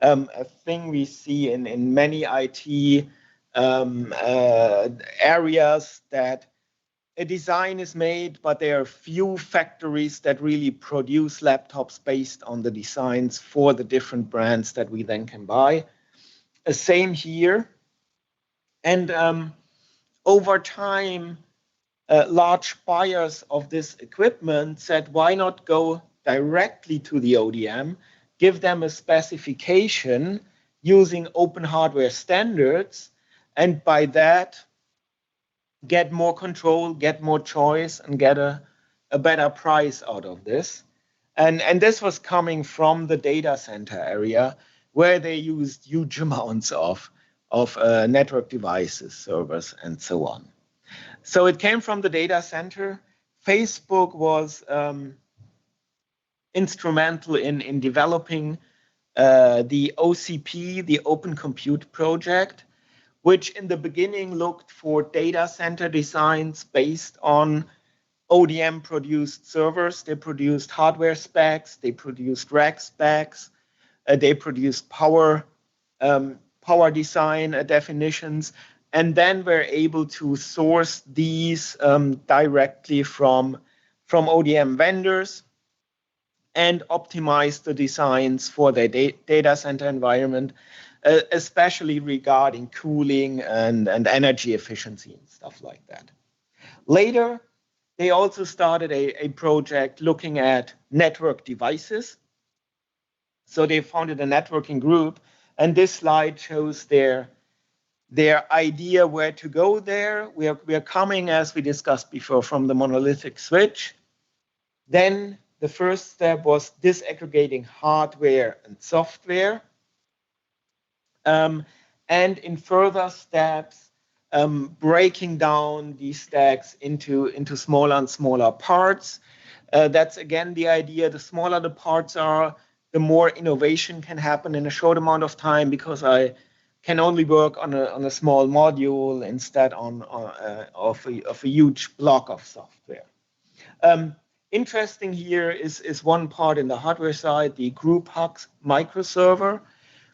A thing we see in many IT areas, that a design is made, but there are few factories that really produce laptops based on the designs for the different brands that we then can buy. Same here. And over time, large buyers of this equipment said, why not go directly to the ODM, give them a specification using open hardware standards, and by that, get more control, get more choice, and get a better price out of this. And this was coming from the data center area, where they used huge amounts of network devices, servers, and so on. So it came from the data center. Facebook was instrumental in developing the OCP, the Open Compute Project, which in the beginning looked for data center designs based on ODM-produced servers. They produced hardware specs, they produced rack specs, they produced power design definitions, and then we're able to source these directly from ODM vendors and optimize the designs for their data center environment, especially regarding cooling and energy efficiency and stuff like that. Later, they also started a project looking at network devices. So they founded a networking group, and this slide shows their idea where to go there. We are coming, as we discussed before, from the monolithic switch. Then the first step was disaggregating hardware and software. And in further steps, breaking down these stacks into smaller and smaller parts. That's again the idea. The smaller the parts are, the more innovation can happen in a short amount of time, because I can only work on a small module instead of a huge block of software. Interesting here is one part in the hardware side, the group hux microserver,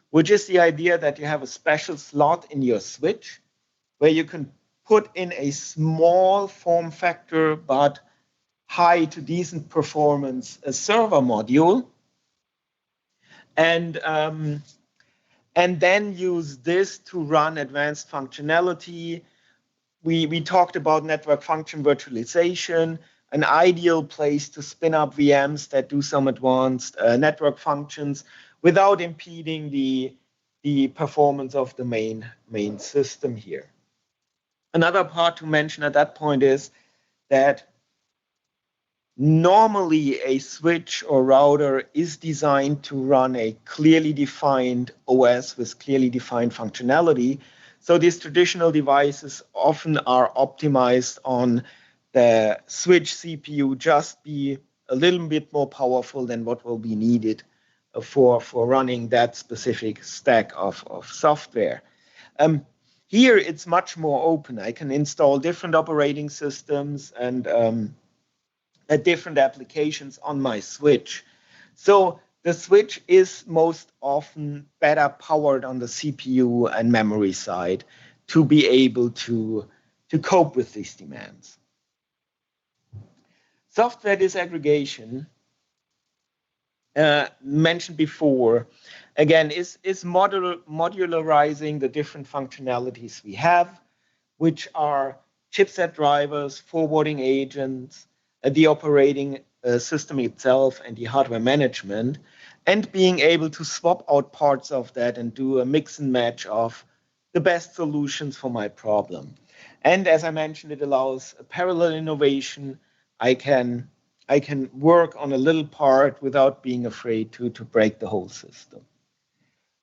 which is the idea that you have a special slot in your switch where you can put in a small form factor but high to decent performance server module, and then use this to run advanced functionality. We talked about network function virtualization, an ideal place to spin up VMs that do some advanced network functions without impeding the performance of the main system here. Another part to mention at that point is that normally a switch or router is designed to run a clearly defined OS with clearly defined functionality. So these traditional devices often are optimized on the switch CPU just be a little bit more powerful than what will be needed for running that specific stack of software. Here, it's much more open. I can install different operating systems and different applications on my switch. So the switch is most often better powered on the CPU and memory side to be able to cope with these demands. Software disaggregation, mentioned before, again, is modularizing the different functionalities we have, which are chipset drivers, forwarding agents, the operating system itself, and the hardware management, and being able to swap out parts of that and do a mix and match of the best solutions for my problem. And as I mentioned, it allows a parallel innovation. I can work on a little part without being afraid to break the whole system.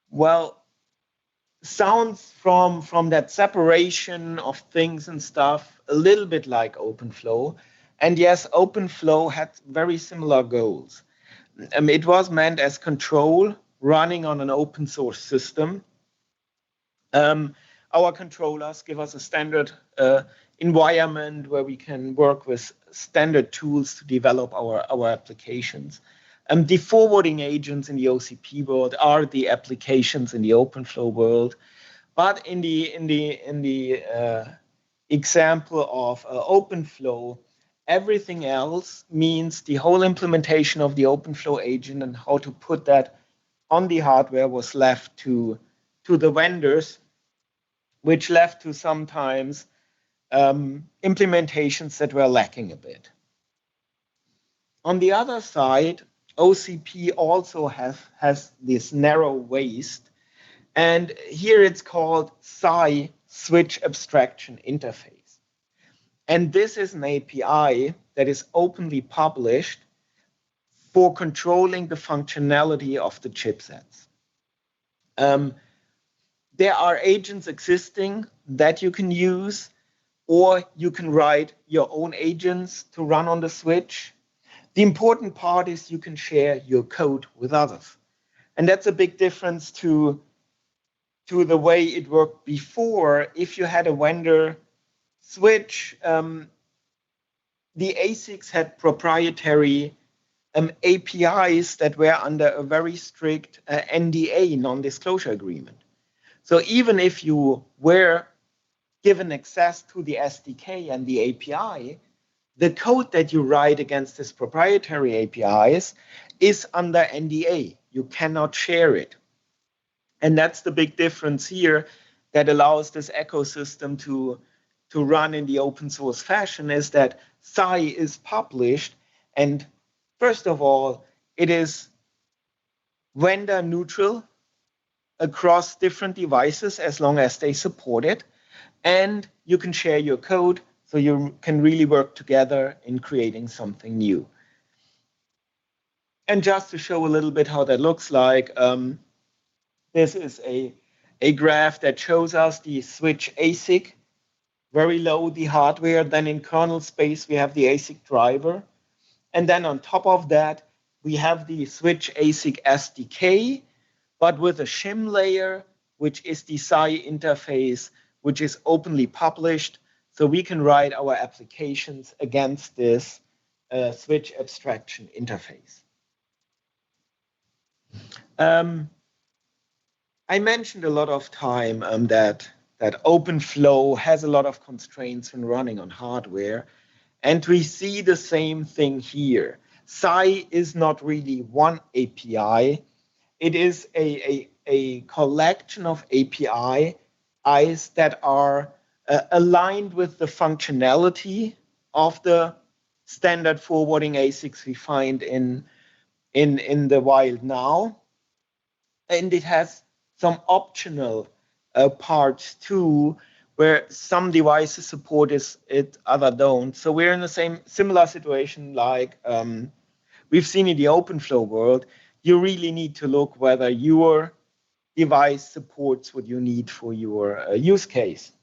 Well, sounds from that separation of things and stuff a little bit like OpenFlow. And yes, OpenFlow had very similar goals. It was meant as control running on an open source system. Our controllers give us a standard environment where we can work with standard tools to develop our applications. The forwarding agents in the OCP world are the applications in the OpenFlow world. But in the example of OpenFlow, everything else means the whole implementation of the OpenFlow agent and how to put that on the hardware was left to the vendors, which left to sometimes implementations that were lacking a bit. On the other side, OCP also has this narrow waist, and here it's called SI, Switch Abstraction Interface. And this is an API that is openly published for controlling the functionality of the chipsets. There are agents existing that you can use, or you can write your own agents to run on the switch. The important part is you can share your code with others. And that's a big difference to the way it worked before. If you had a vendor switch, the ASICs had proprietary APIs that were under a very strict NDA, non-disclosure agreement. So even if you were given access to the SDK and the API, the code that you write against this proprietary APIs is under NDA. You cannot share it. And that's the big difference here that allows this ecosystem to run in the open source fashion, is that SI is published. And first of all, it is vendor neutral across different devices as long as they support it. And you can share your code, so you can really work together in creating something new. And just to show a little bit how that looks like, this is a graph that shows us the switch ASIC, very low the hardware. Then in kernel space, we have the ASIC driver. And then on top of that, we have the switch ASIC SDK, but with a shim layer, which is the SI interface, which is openly published. So we can write our applications against this switch abstraction interface. I mentioned a lot of time that OpenFlow has a lot of constraints when running on hardware. And we see the same thing here. SI is not really one API. It is a collection of APIs that are aligned with the functionality of the standard forwarding ASICs we find in the wild now. And it has some optional parts too, where some devices support it, other don't. So we're in the similar situation like we've seen in the OpenFlow world. You really need to look whether your device supports what you need for your use case.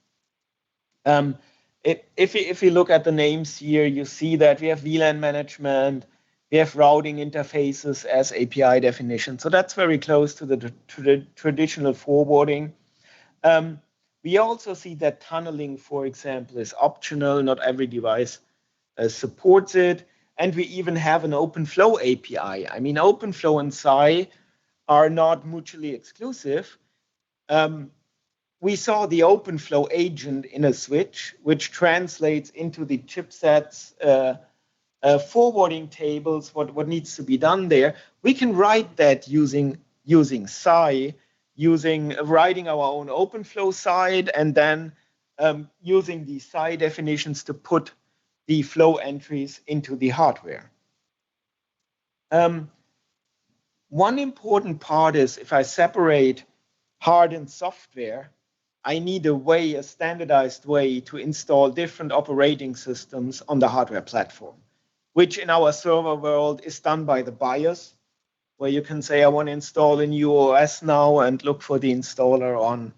If you look at the names here, you see that we have VLAN management, we have routing interfaces as API definition. So that's very close to the traditional forwarding. We also see that tunneling, for example, is optional. Not every device supports it. And we even have an OpenFlow API. I mean, OpenFlow and SCI are not mutually exclusive. We saw the OpenFlow agent in a switch, which translates into the chipsets forwarding tables, what needs to be done there. We can write that using SCI, writing our own OpenFlow side, and then using the SCI definitions to put the flow entries into the hardware. One important part is if I separate hard and software, I need a standardized way to install different operating systems on the hardware platform, which in our server world is done by the BIOS, where you can say, I want to install a new OS now and look for the installer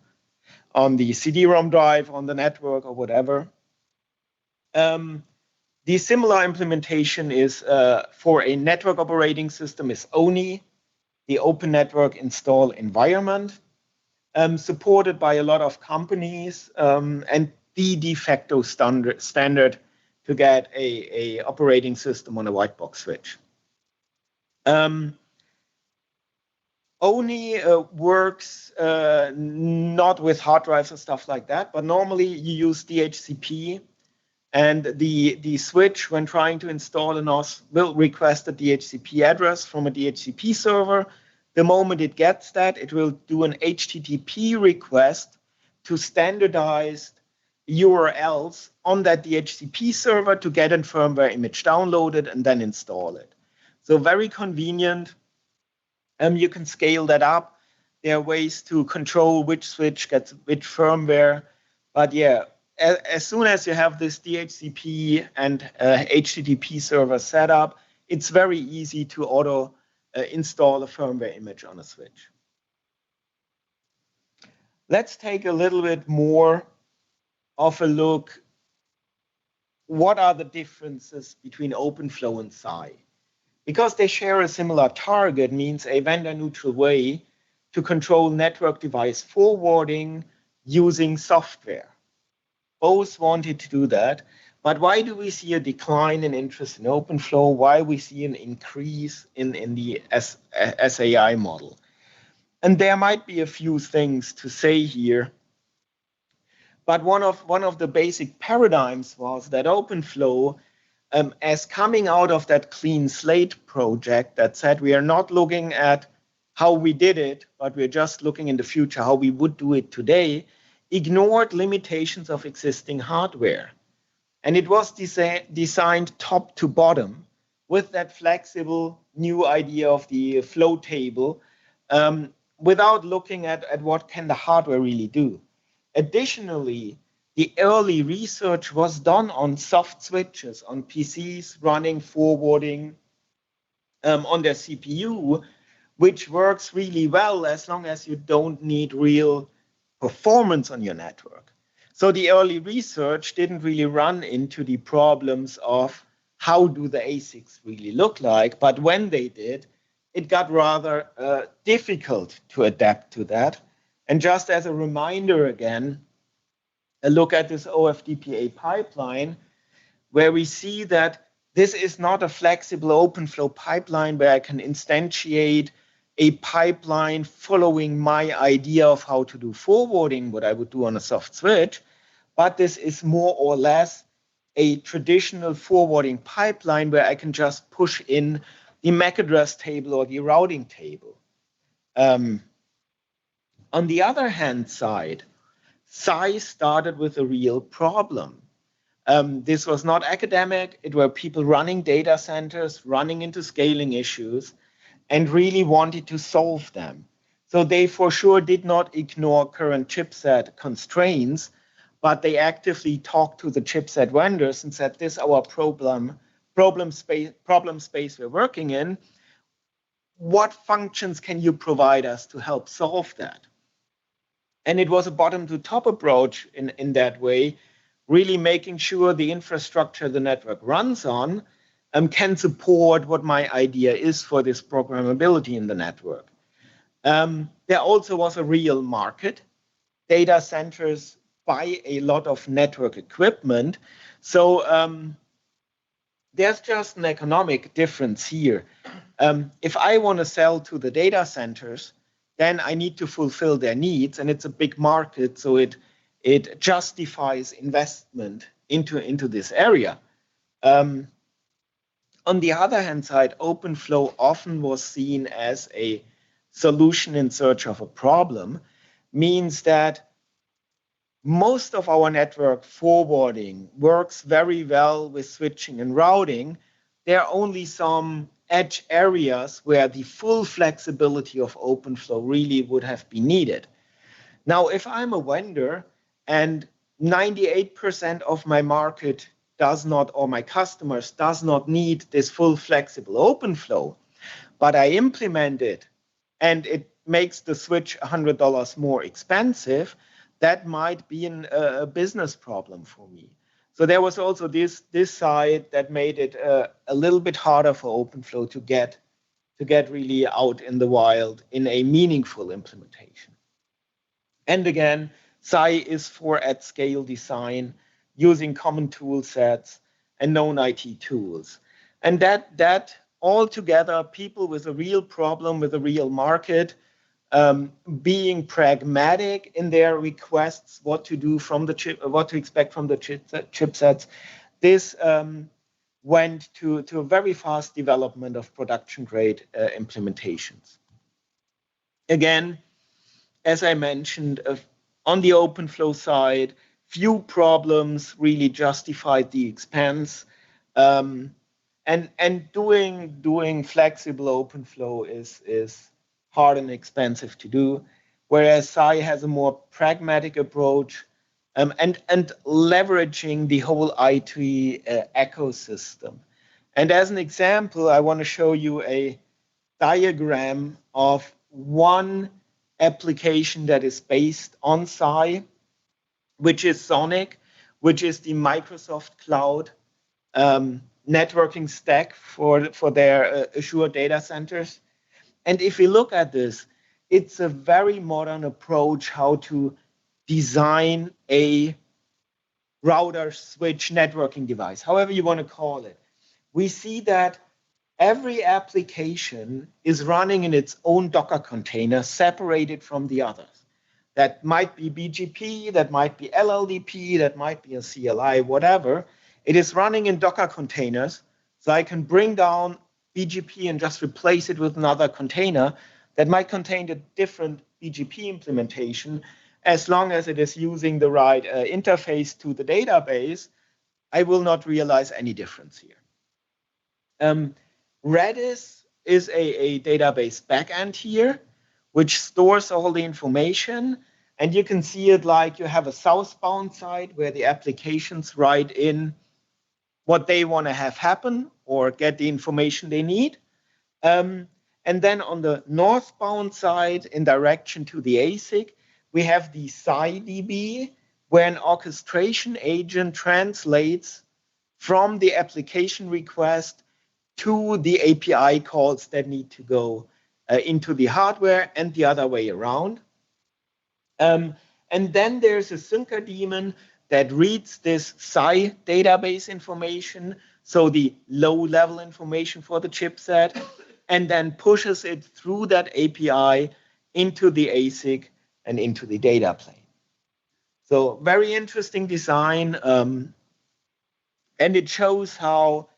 on the CD-ROM drive, on the network, or whatever. The similar implementation is for a network operating system is ONI, the Open Network Install Environment, supported by a lot of companies, and the de facto standard to get a operating system on a white box switch. ONI works not with hard drives and stuff like that, but normally you use DHCP, and the switch, when trying to install an OS, will request a DHCP address from a DHCP server. The moment it gets that, it will do an HTTP request to standardized URLs on that DHCP server to get a firmware image downloaded and then install it. So very convenient. You can scale that up. There are ways to control which switch gets which firmware. But yeah, as soon as you have this DHCP and HTTP server set up, it's very easy to auto install a firmware image on a switch. Let's take a little bit more of a look. What are the differences between OpenFlow and SCI? Because they share a similar target, means a vendor-neutral way to control network device forwarding using software. Both wanted to do that. But why do we see a decline in interest in OpenFlow? Why we see an increase in the SAI model? And there might be a few things to say here. But one of the basic paradigms was that OpenFlow, as coming out of that clean slate project that said we are not looking at how we did it, but we're just looking in the future how we would do it today, ignored limitations of existing hardware. And it was designed top to bottom with that flexible new idea of the flow table, without looking at what can the hardware really do. Additionally, the early research was done on soft switches, on PCs running forwarding on their CPU, which works really well as long as you don't need real performance on your network. So the early research didn't really run into the problems of how do the ASICs really look like, but when they did, it got rather difficult to adapt to that. And just as a reminder again, a look at this OFDPA pipeline, where we see that this is not a flexible OpenFlow pipeline where I can instantiate a pipeline following my idea of how to do forwarding, what I would do on a soft switch, but this is more or less a traditional forwarding pipeline where I can just push in the MAC address table or the routing table. On the other hand side, SCI started with a real problem. This was not academic. It were people running data centers, running into scaling issues, and really wanted to solve them. So they for sure did not ignore current chipset constraints, but they actively talked to the chipset vendors and said, this is our problem space we're working in. What functions can you provide us to help solve that? And it was a bottom to top approach in that way, really making sure the infrastructure the network runs on can support what my idea is for this programmability in the network. There also was a real market. data centers buy a lot of network equipment. So there's just an economic difference here. If I want to sell to the data centers, then I need to fulfill their needs, and it's a big market, so it justifies investment into this area. On the other hand side, OpenFlow often was seen as a solution in search of a problem, means that most of our network forwarding works very well with switching and routing. There are only some edge areas where the full flexibility of OpenFlow really would have been needed. Now, if I'm a vendor and 98% of my market does not, or my customers does not need this full flexible OpenFlow, but I implement it and it makes the switch $100 more expensive, that might be a business problem for me. So there was also this side that made it a little bit harder for OpenFlow to get really out in the wild in a meaningful implementation. And again, SCI is for at-scale design using common tool sets and known IT tools. And that all together, people with a real problem, with a real market, being pragmatic in their requests, what to do from the chip, what to expect from the chipsets. This went to a very fast development of production-grade implementations. Again, as I mentioned, on the OpenFlow side, few problems really justified the expense. And doing flexible OpenFlow is hard and expensive to do, whereas SCI has a more pragmatic approach and leveraging the whole IT ecosystem. And as an example, I want to show you a diagram of one application that is based on SCI, which is Sonic, which is the Microsoft Cloud networking stack for their Azure data centers. And if we look at this, it's a very modern approach how to design a router switch networking device, however you want to call it. We see that every application is running in its own Docker container, separated from the others. That might be BGP, that might be LLDP, that might be a CLI, whatever. It is running in Docker containers, so I can bring down BGP and just replace it with another container that might contain a different BGP implementation. As long as it is using the right interface to the database, I will not realize any difference here. Redis is a database backend here, which stores all the information. And you can see it like you have a southbound side where the applications write in what they want to have happen or get the information they need. And then on the northbound side, in direction to the ASIC, we have the SciDB, where an orchestration agent translates from the application request to the API calls that need to go into the hardware and the other way around. And then there's a syncer daemon that reads this SCI database information, so the low-level information for the chipset, and then pushes it through that API into the ASIC and into the data plane. So very interesting design, and it shows how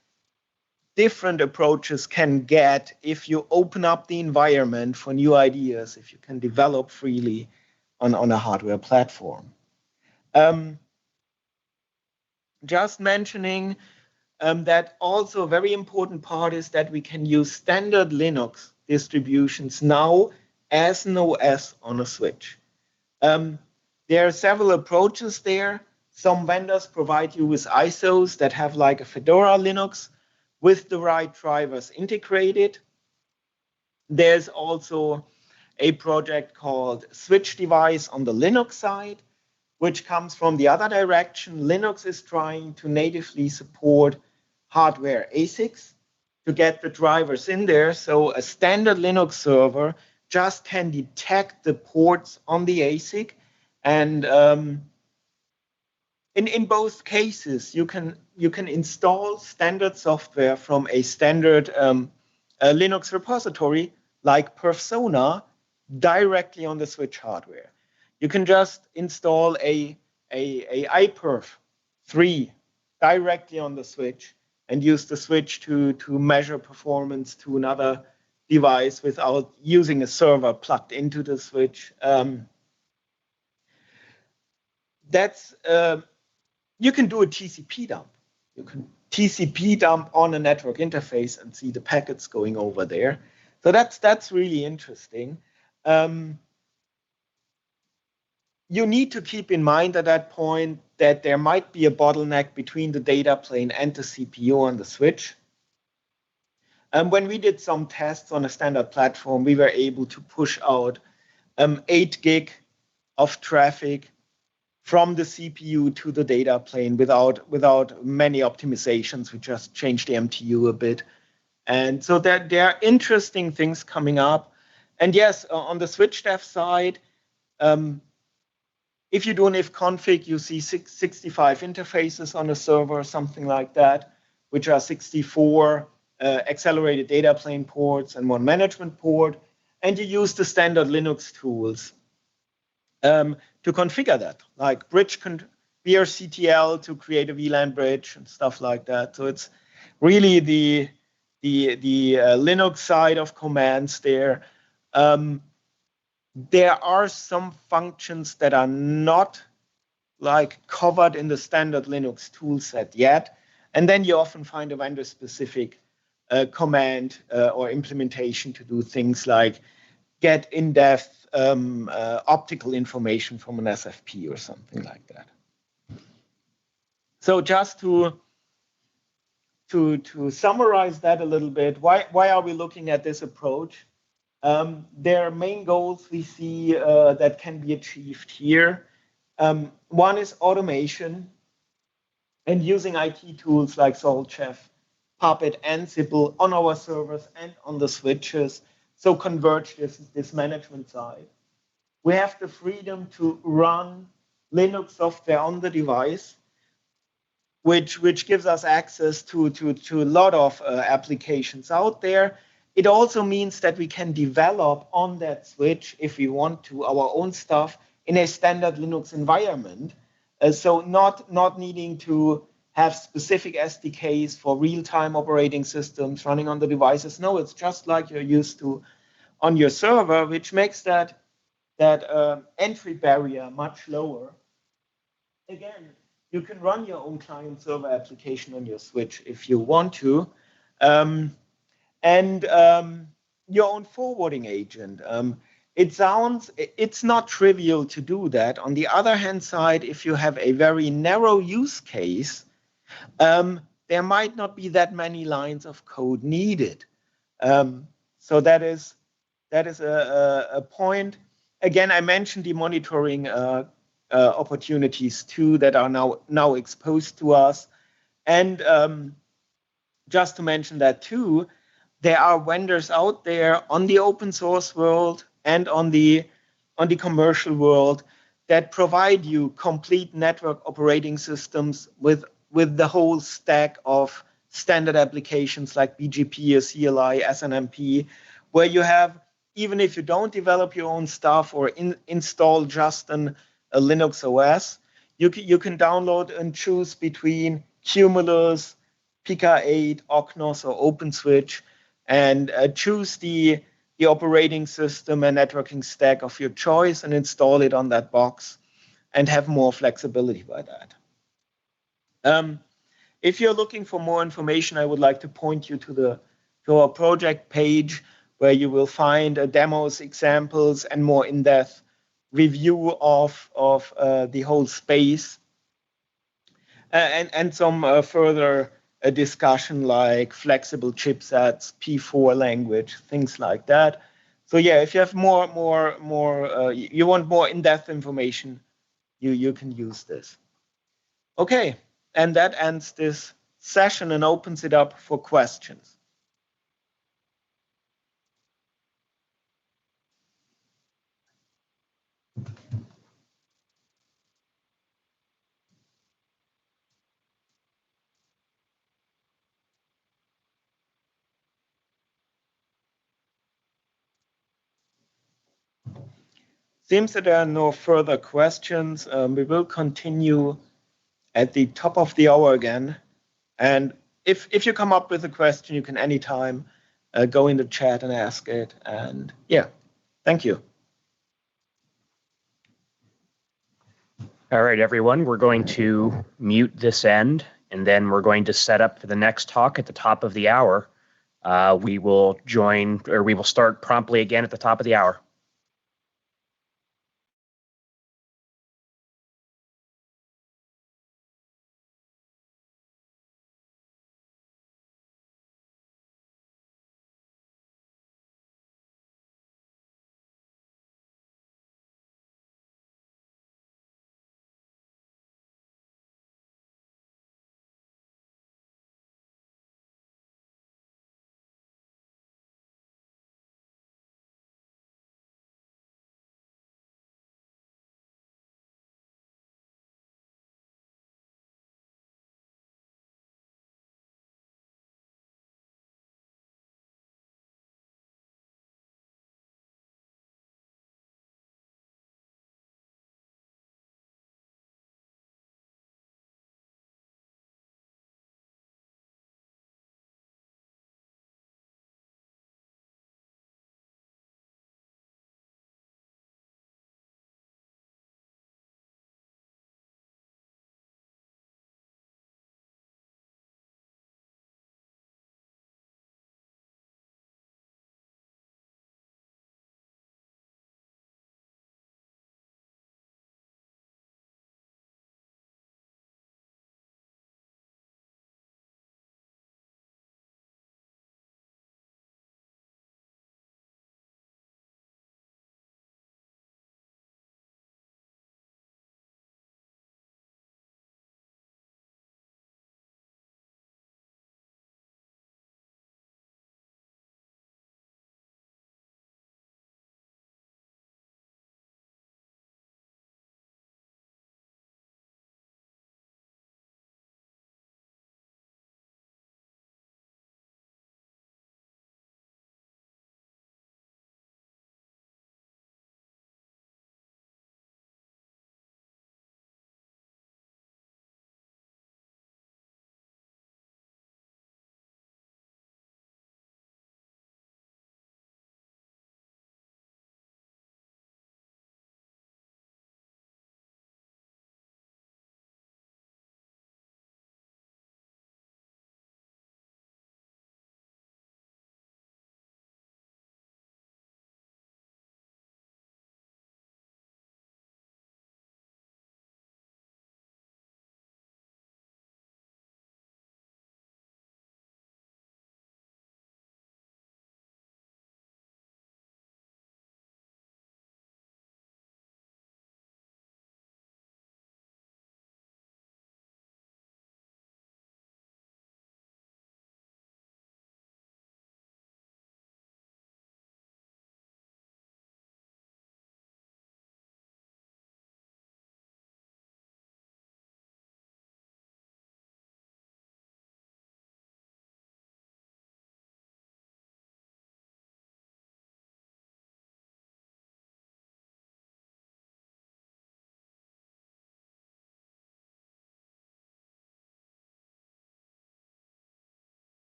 different approaches can get if you open up the environment for new ideas, if you can develop freely on a hardware platform. Just mentioning that also a very important part is that we can use standard Linux distributions now as an OS on a switch. There are several approaches there. Some vendors provide you with ISOs that have like a Fedora Linux with the right drivers integrated. There's also a project called Switch Device on the Linux side, which comes from the other direction. Linux is trying to natively support hardware ASICs to get the drivers in there. So a standard Linux server just can detect the ports on the ASIC And in both cases, you can install standard software from a standard Linux repository like Persona directly on the switch hardware. You can just install a iPerf 3 directly on the switch and use the switch to measure performance to another device without using a server plugged into the switch. You can do a TCP dump. You can TCP dump on a network interface and see the packets going over there. So that's really interesting. You need to keep in mind at that point that there might be a bottleneck between the data plane and the CPU on the switch. And when we did some tests on a standard platform, we were able to push out 8 gig of traffic from the CPU to the data plane without many optimizations. We just changed the MTU a bit. And so there are interesting things coming up. And yes, on the switch dev side, if you do an ifconfig, you see 65 interfaces on a server, something like that, which are 64 accelerated data plane ports and 1 management port. And you use the standard Linux tools to configure that, like BRCTL to create a VLAN bridge and stuff like that. So it's really the Linux side of commands there. There are some functions that are not like covered in the standard Linux tool set yet. And then you often find a vendor-specific command or implementation to do things like get in-depth optical information from an SFP or something like that. So just to summarize that a little bit, why are we looking at this approach? There are main goals we see that can be achieved here. One is automation and using IT tools like SaltChef, Puppet, Ansible on our servers and on the switches. So converge this management side. We have the freedom to run Linux software on the device, which gives us access to a lot of applications out there. It also means that we can develop on that switch, if we want to, our own stuff in a standard Linux environment. So not needing to have specific SDKs for real-time operating systems running on the devices. No, it's just like you're used to on your server, which makes that entry barrier much lower. Again, you can run your own client server application on your switch if you want to. And your own forwarding agent. It's not trivial to do that. On the other hand side, if you have a very narrow use case, there might not be that many lines of code needed. So that is a point. Again, I mentioned the monitoring opportunities too that are now exposed to us. And just to mention that too, there are vendors out there on the open source world and on the commercial world that provide you complete network operating systems with the whole stack of standard applications like BGP or CLI, SNMP, where you have, even if you don't develop your own stuff or install just a Linux OS, you can download and choose between Cumulus, PK8, Oknos, or OpenSwitch, and choose the operating system and networking stack of your choice and install it on that box and have more flexibility by that. If you're looking for more information, I would like to point you to our project page where you will find demos, examples, and more in-depth review of the whole space and some further a discussion like flexible chipsets, P4 language, things like that. So yeah, if you have you want more in-depth information, you can use this. Okay, and that ends this session and opens it up for questions. Seems that there are no further questions. We will continue at the top of the hour again. And if you come up with a question, you can anytime go in the chat and ask it. And yeah, thank you. All right, everyone, we're going to mute this end, and then we're going to set up for the next talk at the top of the hour. We will start promptly again at the top of the hour.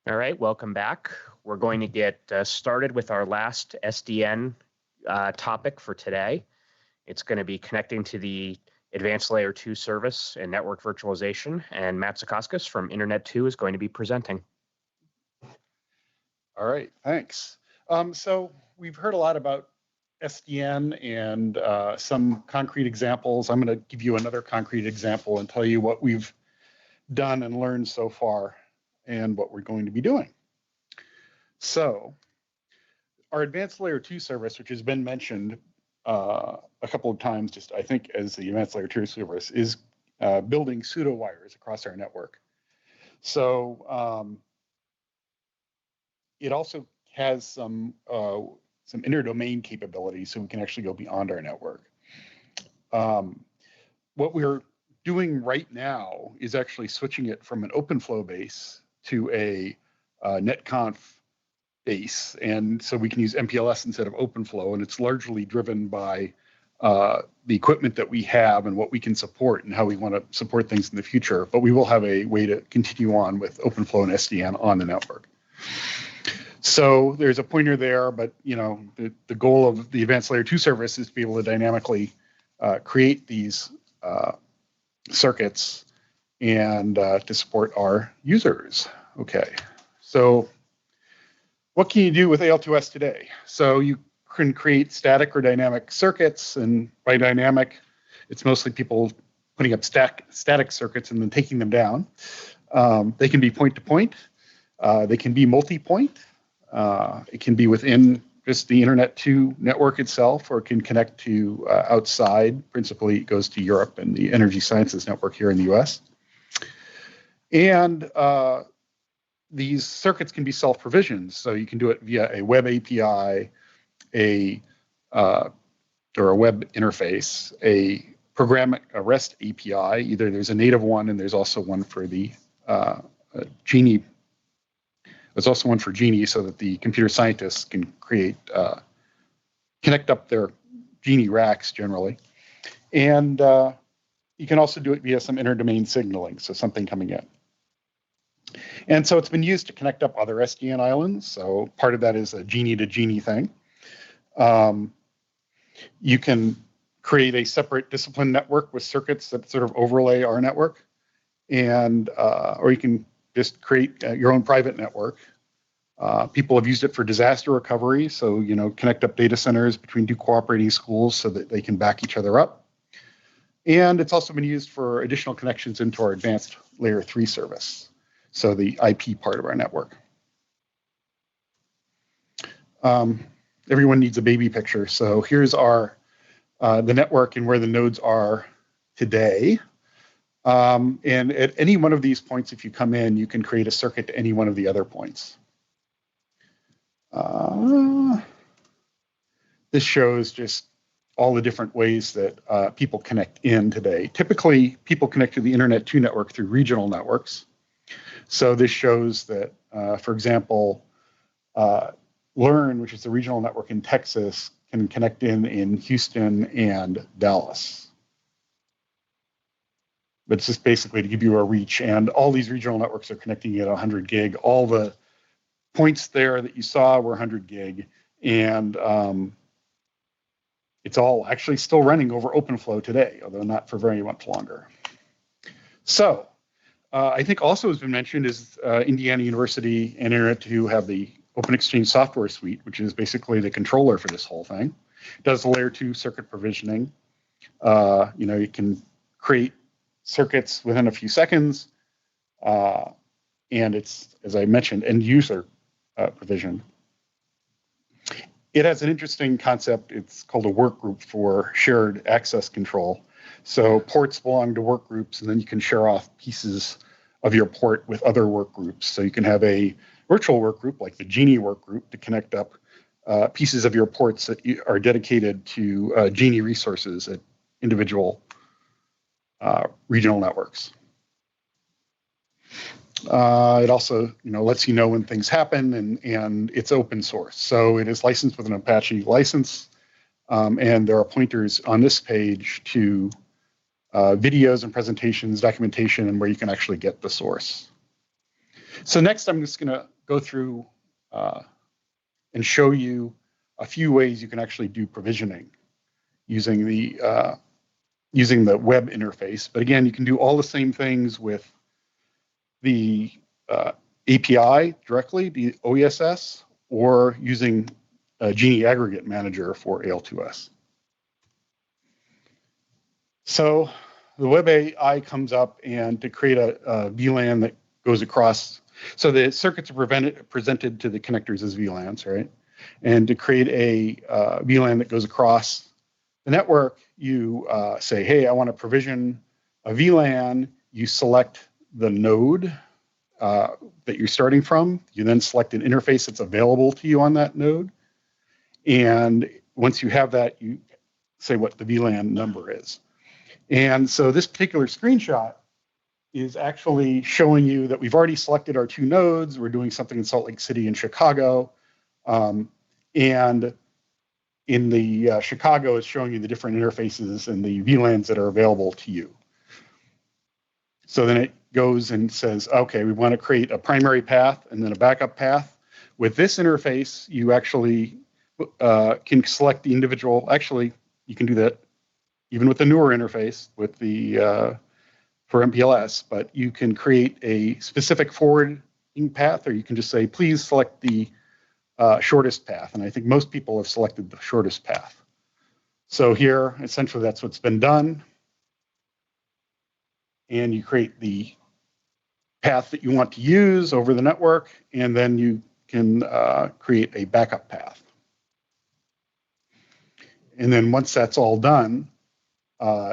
All right, welcome back. We're going to get started with our last SDN topic for today. It's going to be connecting to the Advanced Layer 2 service and network virtualization, and Matt Sikoskis from Internet 2 is going to be presenting. All right, thanks. So we've heard a lot about SDN and some concrete examples. I'm going to give you another concrete example and tell you what we've done and learned so far and what we're going to be doing. So our Advanced Layer 2 service, which has been mentioned a couple of times, just I think as the Advanced Layer 2 service, is building pseudo wires across our network. So it also has some interdomain capabilities, so we can actually go beyond our network. What we're doing right now is actually switching it from an OpenFlow base to a netconf base, and so we can use MPLS instead of OpenFlow, and it's largely driven by the equipment that we have and what we can support and how we want to support things in the future. But we will have a way to continue on with OpenFlow and SDN on the network. So there's a pointer there, but the goal of the Advanced Layer 2 service is to be able to dynamically create these circuits and to support our users. Okay, so what can you do with AL2S today? So you can create static or dynamic circuits, and by dynamic, it's mostly people putting up static circuits and then taking them down. They can be point-to-point. They can be multi-point. It can be within just the Internet 2 network itself, or it can connect to outside. Principally, it goes to Europe and the Energy Sciences Network here in the US. And these circuits can be self-provisioned, so you can do it via a web API, or a web interface, a REST API. Either there's a native one, and there's also one for the Genie. There's also one for Genie, so that the computer scientists can connect up their Genie racks generally. And you can also do it via some interdomain signaling, so something coming in. And so it's been used to connect up other SDN islands. So part of that is a Genie to Genie thing. You can create a separate discipline network with circuits that sort of overlay our network, and or you can just create your own private network. People have used it for disaster recovery, so connect up data centers between two cooperating schools so that they can back each other up. And it's also been used for additional connections into our Advanced Layer 3 service, so the IP part of our network. Everyone needs a baby picture, so here's our the network and where the nodes are today. And at any one of these points, if you come in, you can create a circuit to any one of the other points. This shows just all the different ways that people connect in today. Typically, people connect to the Internet 2 network through regional networks. So this shows that, for example, Learn, which is the regional network in Texas, can connect in Houston and Dallas. But it's just basically to give you a reach, and all these regional networks are connecting at 100 gig. All the points there that you saw were 100 gig, and it's all actually still running over OpenFlow today, although not for very much longer. So I think also has been mentioned is Indiana University and Internet 2 have the Open Exchange software suite, which is basically the controller for this whole thing. It does the layer 2 circuit provisioning. You can create circuits within a few seconds, and it's, as I mentioned, end user provision. It has an interesting concept. It's called a work group for shared access control. So ports belong to work groups, and then you can share off pieces of your port with other work groups. So you can have a virtual work group like the Genie work group to connect up pieces of your ports that are dedicated to Genie resources at individual regional networks. It also, lets you know when things happen, and it's open source. So it is licensed with an Apache license, and there are pointers on this page to videos and presentations, documentation, and where you can actually get the source. So next, I'm just going to go through and show you a few ways you can actually do provisioning using the web interface. But again, you can do all the same things with the API directly, the OESS, or using a Genie Aggregate Manager for AL2S. So the web AI comes up, and to create a VLAN that goes across, so the circuits are presented to the connectors as VLANs, right? And to create a VLAN that goes across the network, you say, hey, I want to provision a VLAN. You select the node that you're starting from. You then select an interface that's available to you on that node. And once you have that, you say what the VLAN number is. And so this particular screenshot is actually showing you that we've already selected our 2 nodes. We're doing something in Salt Lake City and Chicago. And in the Chicago, it's showing you the different interfaces and the VLANs that are available to you. So then it goes and says, okay, we want to create a primary path and then a backup path. With this interface, you actually can select the individual. Actually, you can do that even with the newer interface with the for MPLS, but you can create a specific forwarding path, or you can just say, please select the shortest path. And I think most people have selected the shortest path. So here, essentially, that's what's been done. And you create the path that you want to use over the network, and then you can create a backup path. And then once that's all done,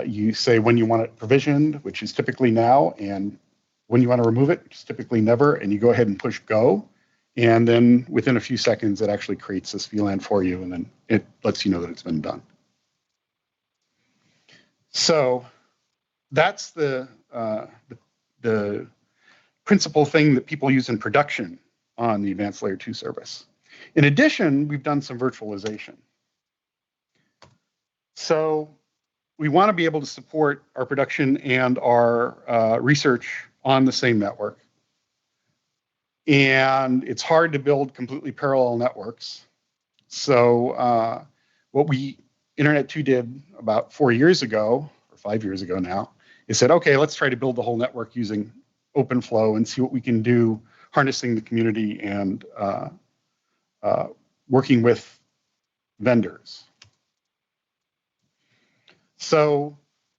you say when you want it provisioned, which is typically now, and when you want to remove it, which is typically never, and you go ahead and push go. And then within a few seconds, it actually creates this VLAN for you, and then it lets you know that it's been done. So that's the principal thing that people use in production on the Advanced Layer 2 service. In addition, we've done some virtualization. So we want to be able to support our production and our research on the same network. And it's hard to build completely parallel networks. So what Internet 2 did about 4 years ago, or 5 years ago now, is said, okay, let's try to build the whole network using OpenFlow and see what we can do, harnessing the community and working with vendors. So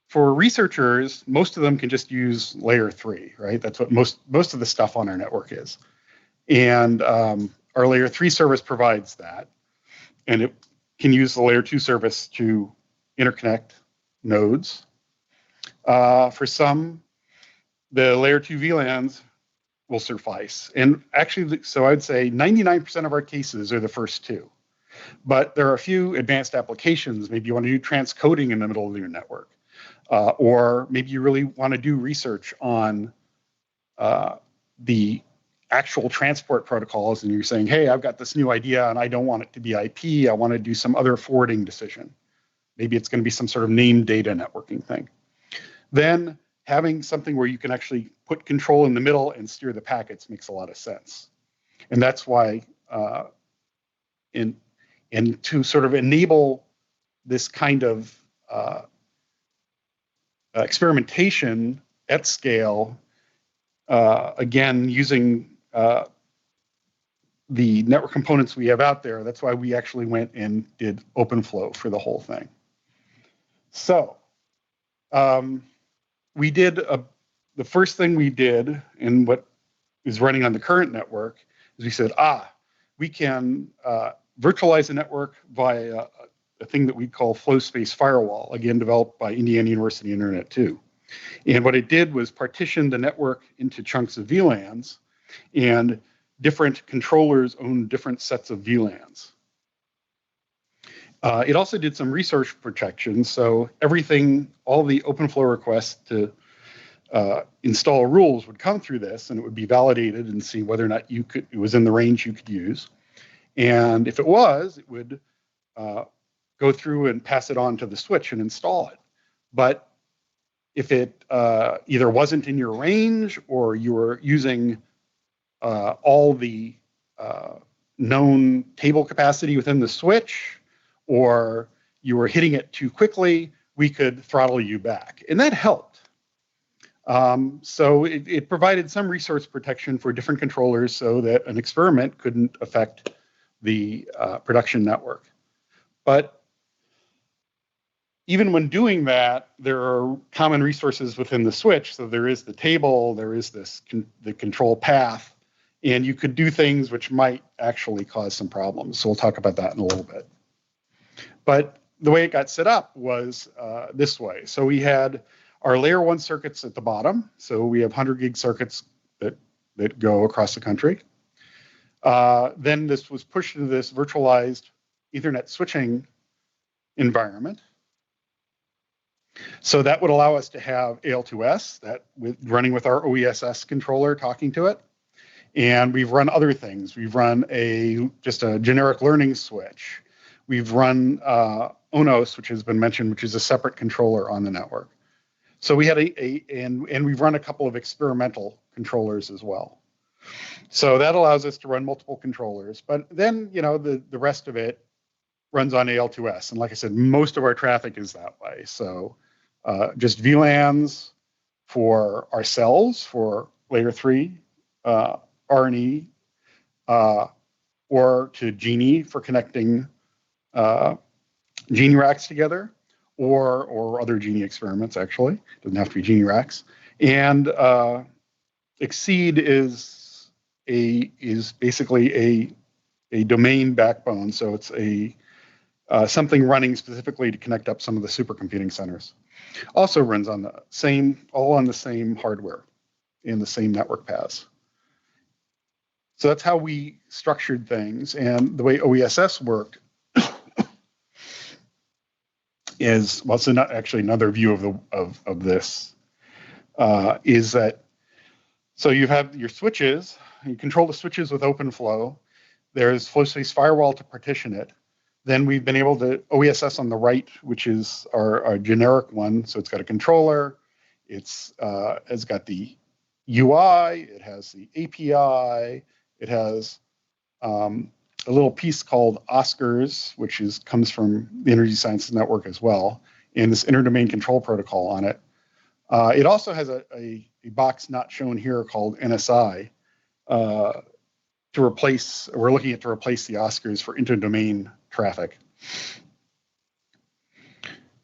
for researchers, most of them can just use layer 3, right? That's what most of the stuff on our network is. And our layer 3 service provides that. And it can use the layer 2 service to interconnect nodes. For some, the layer 2 VLANs will suffice. And actually, so I'd say 99% of our cases are the first 2. But there are a few advanced applications. Maybe you want to do transcoding in the middle of your network. Or maybe you really want to do research on the actual transport protocols, and you're saying, hey, I've got this new idea, and I don't want it to be IP. I want to do some other forwarding decision. Maybe it's going to be some sort of named data networking thing. Then having something where you can actually put control in the middle and steer the packets makes a lot of sense. And that's why and to sort of enable this kind of experimentation at scale, again, using the network components we have out there, that's why we actually went and did OpenFlow for the whole thing. So we did the first thing we did, and what is running on the current network, is we said, we can virtualize the network via a thing that we call flow space firewall, again, developed by Indiana University Internet 2. And what it did was partition the network into chunks of VLANs, and different controllers own different sets of VLANs. It also did some resource protection, so everything, all the OpenFlow requests to install rules would come through this, and it would be validated and see whether or not it was in the range you could use. And if it was, it would go through and pass it on to the switch and install it. But if it either wasn't in your range, or you were using all the known table capacity within the switch, or you were hitting it too quickly, we could throttle you back. And that helped. So it provided some resource protection for different controllers so that an experiment couldn't affect the production network. But even when doing that, there are common resources within the switch. So there is the table, there is the control path, and you could do things which might actually cause some problems. So we'll talk about that in a little bit. But the way it got set up was this way. So we had our layer 1 circuits at the bottom. So we have 100 gig circuits that go across the country. Then this was pushed into this virtualized Ethernet switching environment. So that would allow us to have AL2S running with our OESS controller talking to it. And we've run other things. We've run just a generic learning switch. We've run ONOS, which has been mentioned, which is a separate controller on the network. So we had and we've run a couple of experimental controllers as well. So that allows us to run multiple controllers. But then, the rest of it runs on AL2S. And like I said, most of our traffic is that way. So just VLANs for ourselves, for layer 3, RNE, or to Genie for connecting Genie racks together, or other Genie experiments, actually. It doesn't have to be Genie racks. And Exceed is basically a domain backbone. So it's something running specifically to connect up some of the supercomputing centers. Also runs on the same hardware in the same network paths. So that's how we structured things. And the way OESS worked is, well, it's actually another view of this, is that, so you have your switches, you control the switches with OpenFlow. There's flow space firewall to partition it. Then we've been able to OESS on the right, which is our generic one. So it's got a controller, it's got the UI, it has the API, it has a little piece called Oscars, which comes from the Energy Sciences Network as well, and this interdomain control protocol on it. It also has a box not shown here called NSI we're looking at to replace the Oscars for interdomain traffic.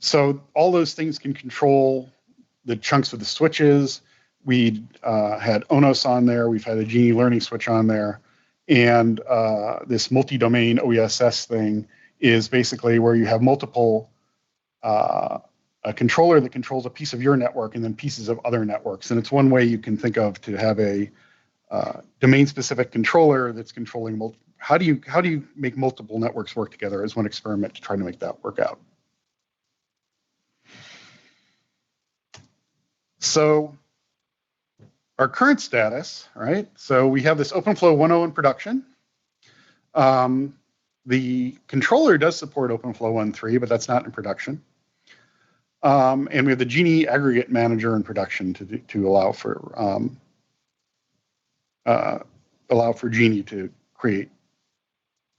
So all those things can control the chunks of the switches. We had ONOS on there. We've had a Genie learning switch on there. And this multi-domain OESS thing is basically where you have multiple, a controller that controls a piece of your network and then pieces of other networks. And it's one way you can think of to have a domain-specific controller that's controlling how do you make multiple networks work together as one experiment to try to make that work out. So our current status, right? So we have this OpenFlow 1.0 in production. The controller does support OpenFlow 1.3, but that's not in production. And we have the Genie aggregate manager in production to allow for Genie to create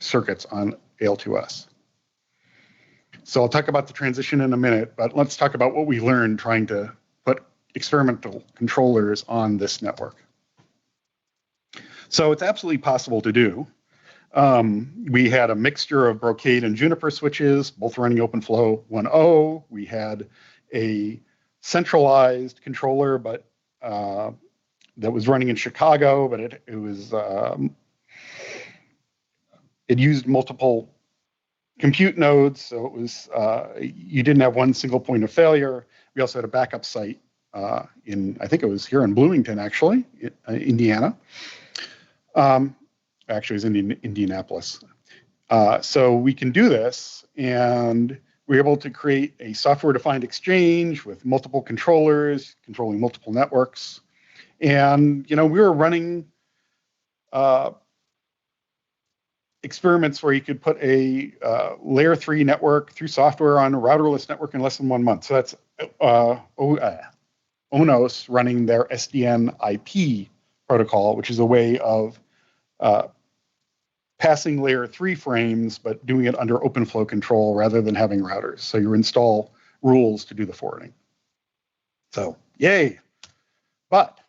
circuits on AL2S. So I'll talk about the transition in a minute, but let's talk about what we learned trying to put experimental controllers on this network. So it's absolutely possible to do. We had a mixture of Brocade and Juniper switches, both running OpenFlow 1.0. We had a centralized controller, but that was running in Chicago, but it used multiple compute nodes, so it was you didn't have one single point of failure. We also had a backup site I think it was here in Bloomington, actually, Indiana. Actually, it was in Indianapolis. So we can do this, and we're able to create a software-defined exchange with multiple controllers, controlling multiple networks. And, we were running experiments where you could put a layer 3 network through software on a routerless network in less than 1 month. So that's ONOS running their SDN IP protocol, which is a way of passing layer 3 frames, but doing it under OpenFlow control rather than having routers. So you install rules to do the forwarding. So yay. But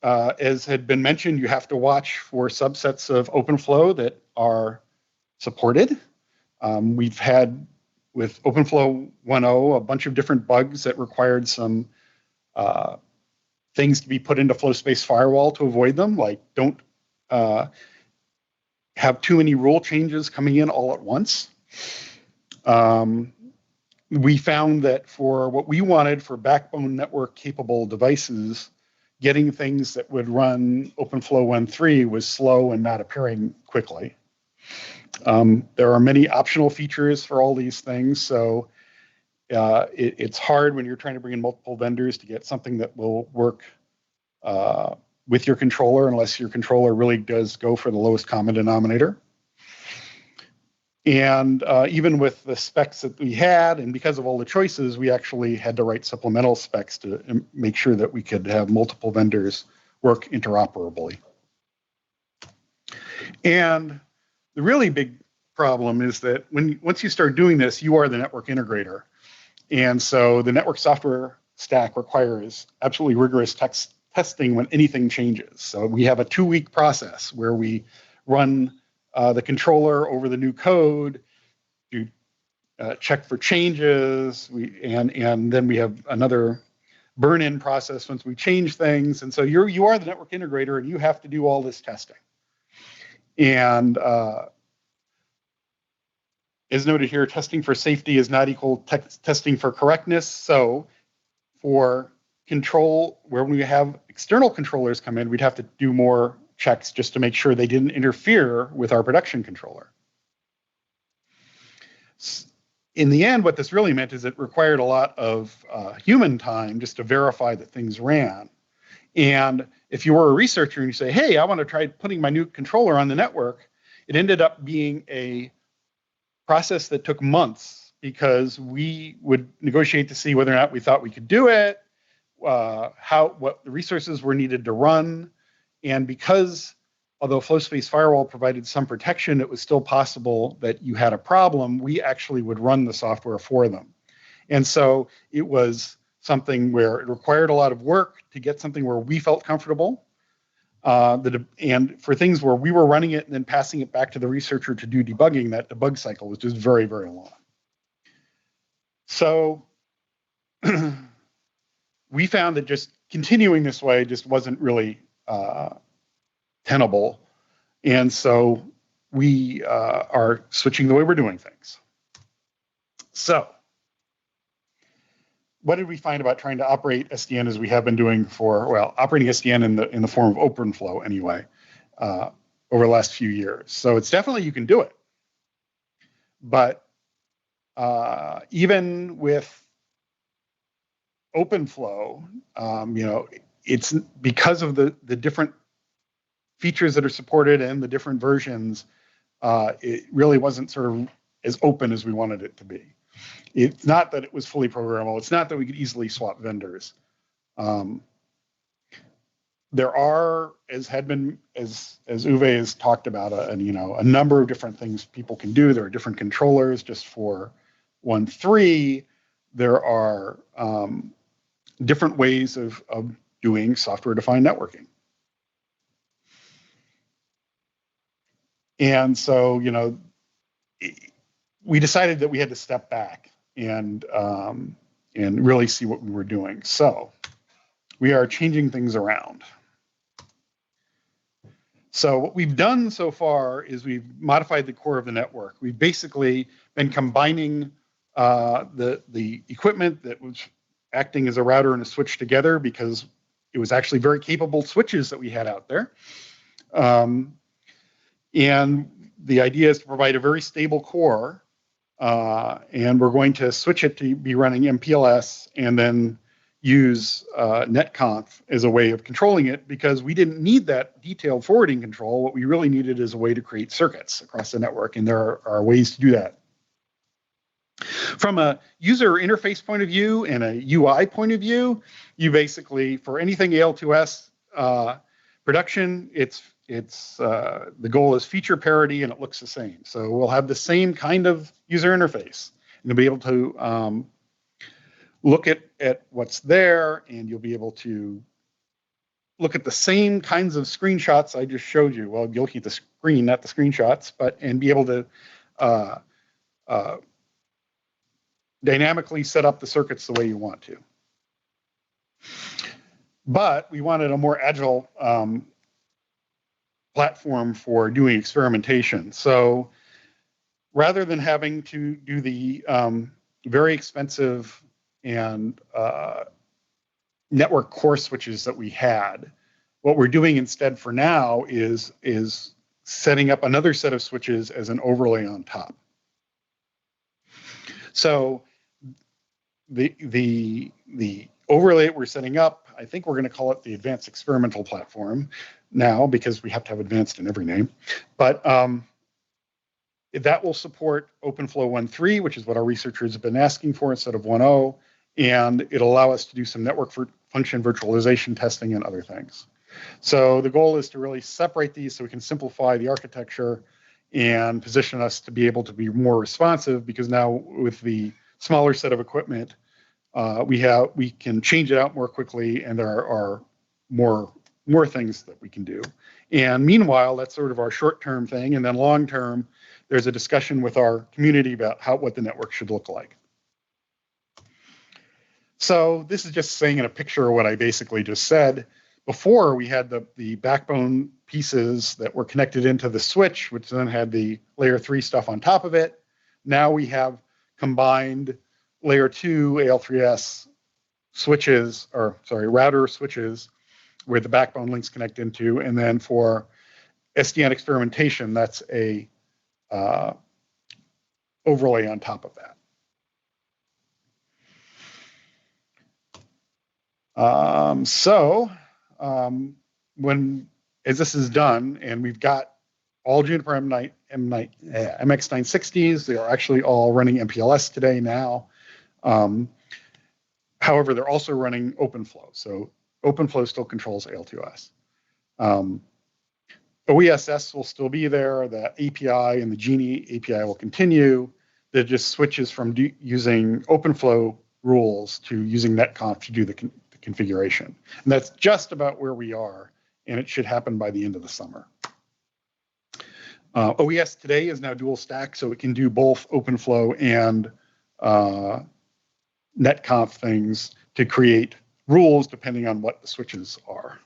as had been mentioned, you have to watch for subsets of OpenFlow that are supported. We've had with OpenFlow 1.0 a bunch of different bugs that required some things to be put into flow space firewall to avoid them, like don't have too many rule changes coming in all at once. We found that for what we wanted for backbone network capable devices, getting things that would run OpenFlow 1.3 was slow and not appearing quickly. There are many optional features for all these things, so it's hard when you're trying to bring in multiple vendors to get something that will work with your controller, unless your controller really does go for the lowest common denominator. And even with the specs that we had, and because of all the choices, we actually had to write supplemental specs to make sure that we could have multiple vendors work interoperably. And the really big problem is that once you start doing this, you are the network integrator. And so the network software stack requires absolutely rigorous testing when anything changes. So we have a 2-week process where we run the controller over the new code, to check for changes, and then we have another burn-in process once we change things. And so you are the network integrator, and you have to do all this testing. And as noted here, testing for safety is not equal testing for correctness. So for control, where we have external controllers come in, we'd have to do more checks just to make sure they didn't interfere with our production controller. In the end, what this really meant is it required a lot of human time just to verify that things ran. And if you were a researcher and you say, hey, I want to try putting my new controller on the network, it ended up being a process that took months, because we would negotiate to see whether or not we thought we could do it, what the resources were needed to run. And because, although Flow Space Firewall provided some protection, it was still possible that you had a problem, we actually would run the software for them. And so it was something where it required a lot of work to get something where we felt comfortable. And for things where we were running it and then passing it back to the researcher to do debugging, that debug cycle was just very, very long. So we found that just continuing this way just wasn't really tenable. And so we are switching the way we're doing things. So what did we find about trying to operate SDN as we have been doing for, well, operating SDN in the form of OpenFlow anyway, over the last few years? So it's definitely, you can do it. But even with OpenFlow, it's because of the different features that are supported and the different versions, it really wasn't sort of as open as we wanted it to be. It's not that it was fully programmable. It's not that we could easily swap vendors. There are, as Uwe has talked about, a number of different things people can do. There are different controllers just for 1.3. There are different ways of doing software-defined networking. And so, we decided that we had to step back and really see what we were doing. So we are changing things around. So what we've done so far is we've modified the core of the network. We've basically been combining the equipment that was acting as a router and a switch together, because it was actually very capable switches that we had out there. And the idea is to provide a very stable core, and we're going to switch it to be running MPLS and then use netconf as a way of controlling it, because we didn't need that detailed forwarding control. What we really needed is a way to create circuits across the network, and there are ways to do that. From a user interface point of view and a UI point of view, you basically, for anything AL2S production, it's the goal is feature parity and it looks the same. So we'll have the same kind of user interface. And you'll be able to look at what's there, and you'll be able to look at the same kinds of screenshots I just showed you. Well, you'll look at the screen, not the screenshots, and be able to dynamically set up the circuits the way you want to. But we wanted a more agile platform for doing experimentation. So rather than having to do the very expensive and network core switches that we had, what we're doing instead for now is setting up another set of switches as an overlay on top. So the overlay that we're setting up, I think we're going to call it the Advanced Experimental Platform now, because we have to have advanced in every name. But that will support OpenFlow 1.3, which is what our researchers have been asking for instead of 1.0, and it'll allow us to do some network function virtualization testing and other things. So the goal is to really separate these so we can simplify the architecture and position us to be able to be more responsive, because now with the smaller set of equipment, we can change it out more quickly, and there are more things that we can do. And meanwhile, that's sort of our short-term thing, and then long-term, there's a discussion with our community about what the network should look like. So this is just saying in a picture what I basically just said. Before, we had the backbone pieces that were connected into the switch, which then had the layer 3 stuff on top of it. Now we have combined layer 2 AL3S switches, or sorry, router switches, where the backbone links connect into, and then for SDN experimentation, that's a overlay on top of that. As this is done, and we've got all Juniper MX960s, they are actually all running MPLS today now. However, they're also running OpenFlow. So OpenFlow still controls AL2S. OESS will still be there. The API and the Genie API will continue. That just switches from using OpenFlow rules to using netconf to do the configuration. And that's just about where we are, and it should happen by the end of the summer. OES today is now dual stack, so it can do both OpenFlow and netconf things to create rules depending on what the switches are.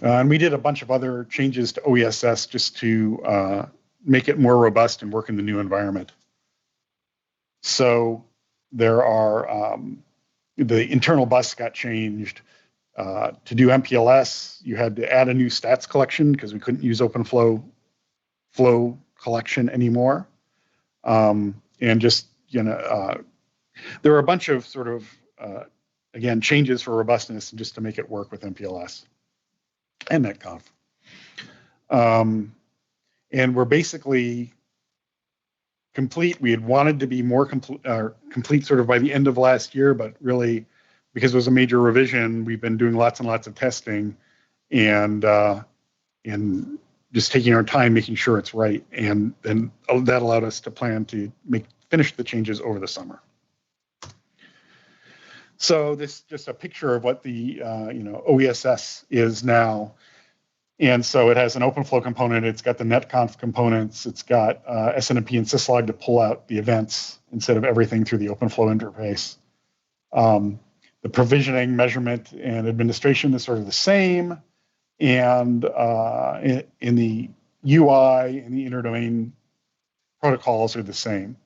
And we did a bunch of other changes to OESS just to make it more robust and work in the new environment. So there are, the internal bus got changed. To do MPLS, you had to add a new stats collection because we couldn't use OpenFlow flow collection anymore. And just, there were a bunch of sort of, again, changes for robustness and just to make it work with MPLS and netconf. And we're basically complete. We had wanted to be more complete sort of by the end of last year, but really, because it was a major revision, we've been doing lots and lots of testing and just taking our time, making sure it's right. And then that allowed us to plan to finish the changes over the summer. So this is just a picture of what the OESS is now. And so it has an OpenFlow component. It's got the netconf components. It's got SNMP and syslog to pull out the events instead of everything through the OpenFlow interface. The provisioning, measurement, and administration is sort of the same. And in the UI and the interdomain protocols are the same.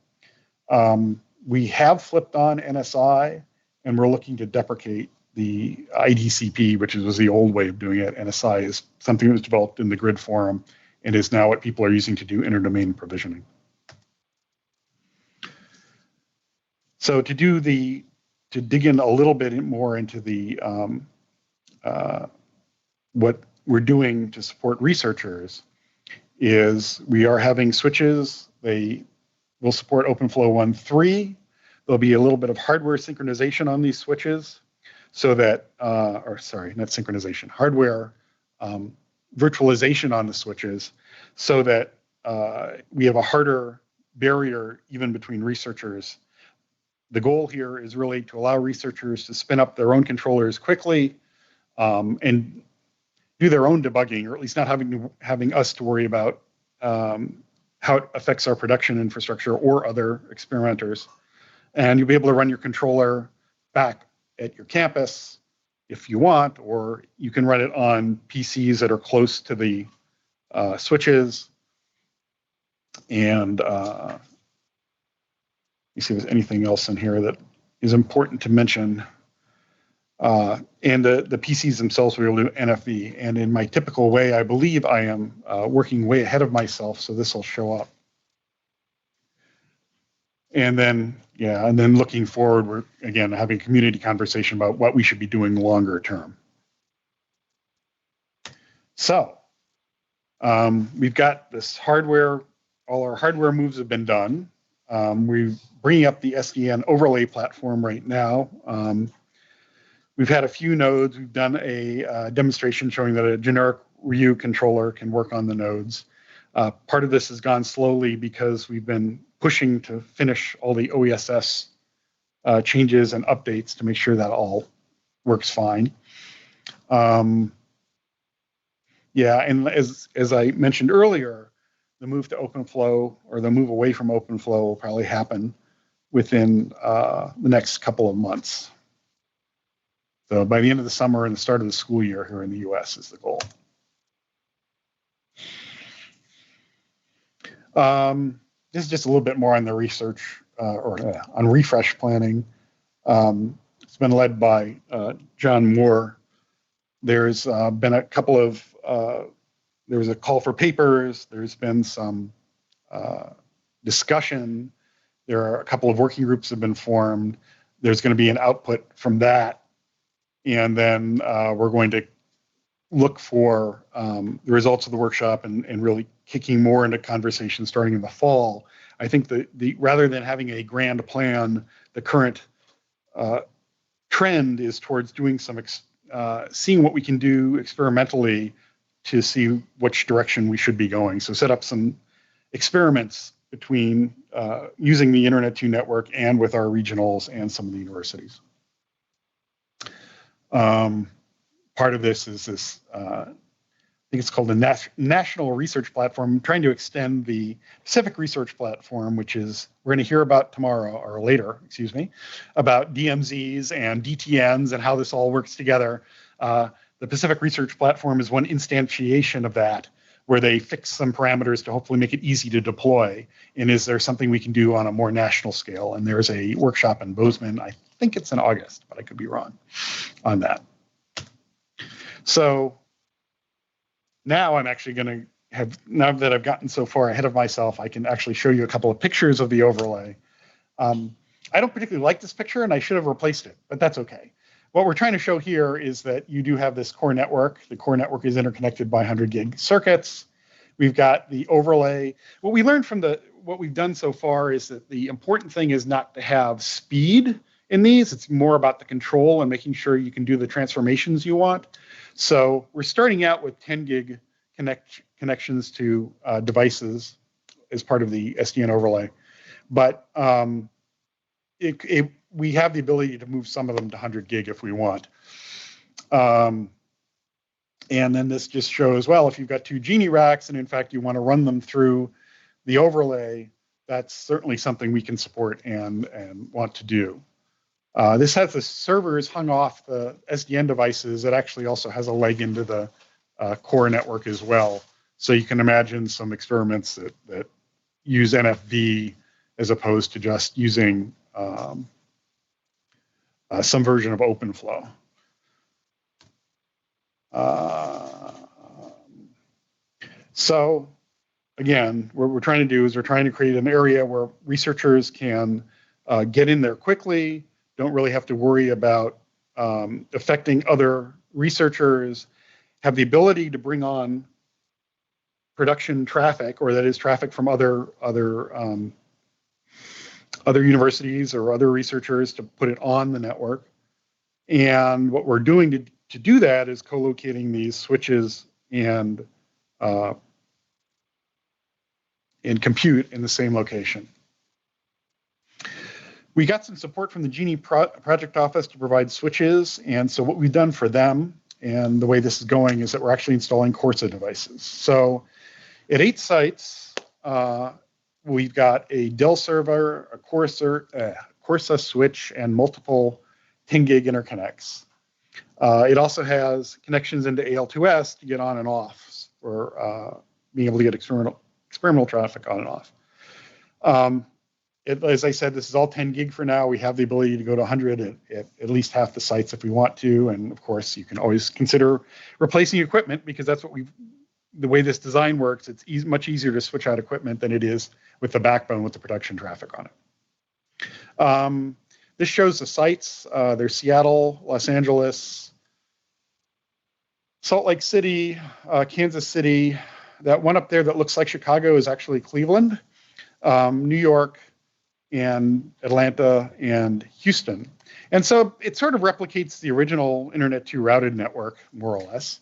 We have flipped on NSI, and we're looking to deprecate the IDCP, which was the old way of doing it. NSI is something that was developed in the grid forum and is now what people are using to do interdomain provisioning. So to dig in a little bit more into the what we're doing to support researchers is we are having switches. They will support OpenFlow 1.3. There'll be a little bit of hardware synchronization on these switches. so that, or sorry, not synchronization, hardware virtualization on the switches, so that we have a harder barrier even between researchers. The goal here is really to allow researchers to spin up their own controllers quickly and do their own debugging, or at least not having us to worry about how it affects our production infrastructure or other experimenters. And you'll be able to run your controller back at your campus if you want, or you can run it on PCs that are close to the switches. And you see if there's anything else in here that is important to mention. And the PCs themselves will do NFV. And in my typical way, I believe I am working way ahead of myself, so this will show up. And then, yeah, and then looking forward, we're, again, having a community conversation about what we should be doing longer term. So we've got this hardware, all our hardware moves have been done. We're bringing up the SDN overlay platform right now. We've had a few nodes. We've done a demonstration showing that a generic Ryu controller can work on the nodes. Part of this has gone slowly because we've been pushing to finish all the OESS changes and updates to make sure that all works fine. Yeah, and as I mentioned earlier, the move to OpenFlow, or the move away from OpenFlow, will probably happen within the next couple of months. So by the end of the summer and the start of the school year here in the US is the goal. This is just a little bit more on the research on refresh planning. It's been led by John Moore. There's been a couple of, there was a call for papers. There's been some discussion. There are a couple of working groups have been formed. There's going to be an output from that. And then we're going to look for the results of the workshop and really kicking more into conversation starting in the fall. I think the rather than having a grand plan, the current trend is towards doing some seeing what we can do experimentally to see which direction we should be going. So set up some experiments between using the Internet 2 network and with our regionals and some of the universities. Part of this is this, I think it's called the National Research Platform, trying to extend the Pacific Research Platform, which is, we're going to hear about tomorrow, or later, excuse me, about DMZs and DTNs and how this all works together. The Pacific Research Platform is one instantiation of that, where they fix some parameters to hopefully make it easy to deploy. And is there something we can do on a more national scale? And there's a workshop in Bozeman, I think it's in August, but I could be wrong on that. So now I'm actually going to have, now that I've gotten so far ahead of myself, I can actually show you a couple of pictures of the overlay. I don't particularly like this picture, and I should have replaced it, but that's okay. What we're trying to show here is that you do have this core network. The core network is interconnected by 100 gig circuits. We've got the overlay. What we learned from what we've done so far is that the important thing is not to have speed in these. It's more about the control and making sure you can do the transformations you want. So we're starting out with 10 gig connections to devices as part of the SDN overlay. But we have the ability to move some of them to 100 gig if we want. And then this just shows, well, if you've got 2 Genie racks and in fact you want to run them through the overlay, that's certainly something we can support and want to do. This has the servers hung off the SDN devices. It actually also has a leg into the core network as well. So you can imagine some experiments that use NFV as opposed to just using some version of OpenFlow. So again, what we're trying to do is we're trying to create an area where researchers can get in there quickly, don't really have to worry about affecting other researchers, have the ability to bring on production traffic, or that is traffic from other universities or other researchers to put it on the network. And what we're doing to do that is co-locating these switches and compute in the same location. We got some support from the Genie project office to provide switches. And so what we've done for them, and the way this is going, is that we're actually installing Corsa devices. So at 8 sites, we've got a Dell server, a Corsa switch, and multiple 10 gig interconnects. It also has connections into AL2S to get on and off, or being able to get experimental traffic on and off. As I said, this is all 10 gig for now. We have the ability to go to 100 at least half the sites if we want to. And of course, you can always consider replacing equipment, because that's what the way this design works. It's much easier to switch out equipment than it is with the backbone with the production traffic on it. This shows the sites. There's Seattle, Los Angeles, Salt Lake City, Kansas City. That one up there that looks like Chicago is actually Cleveland, New York, and Atlanta, and Houston. And so it sort of replicates the original Internet 2 routed network, more or less.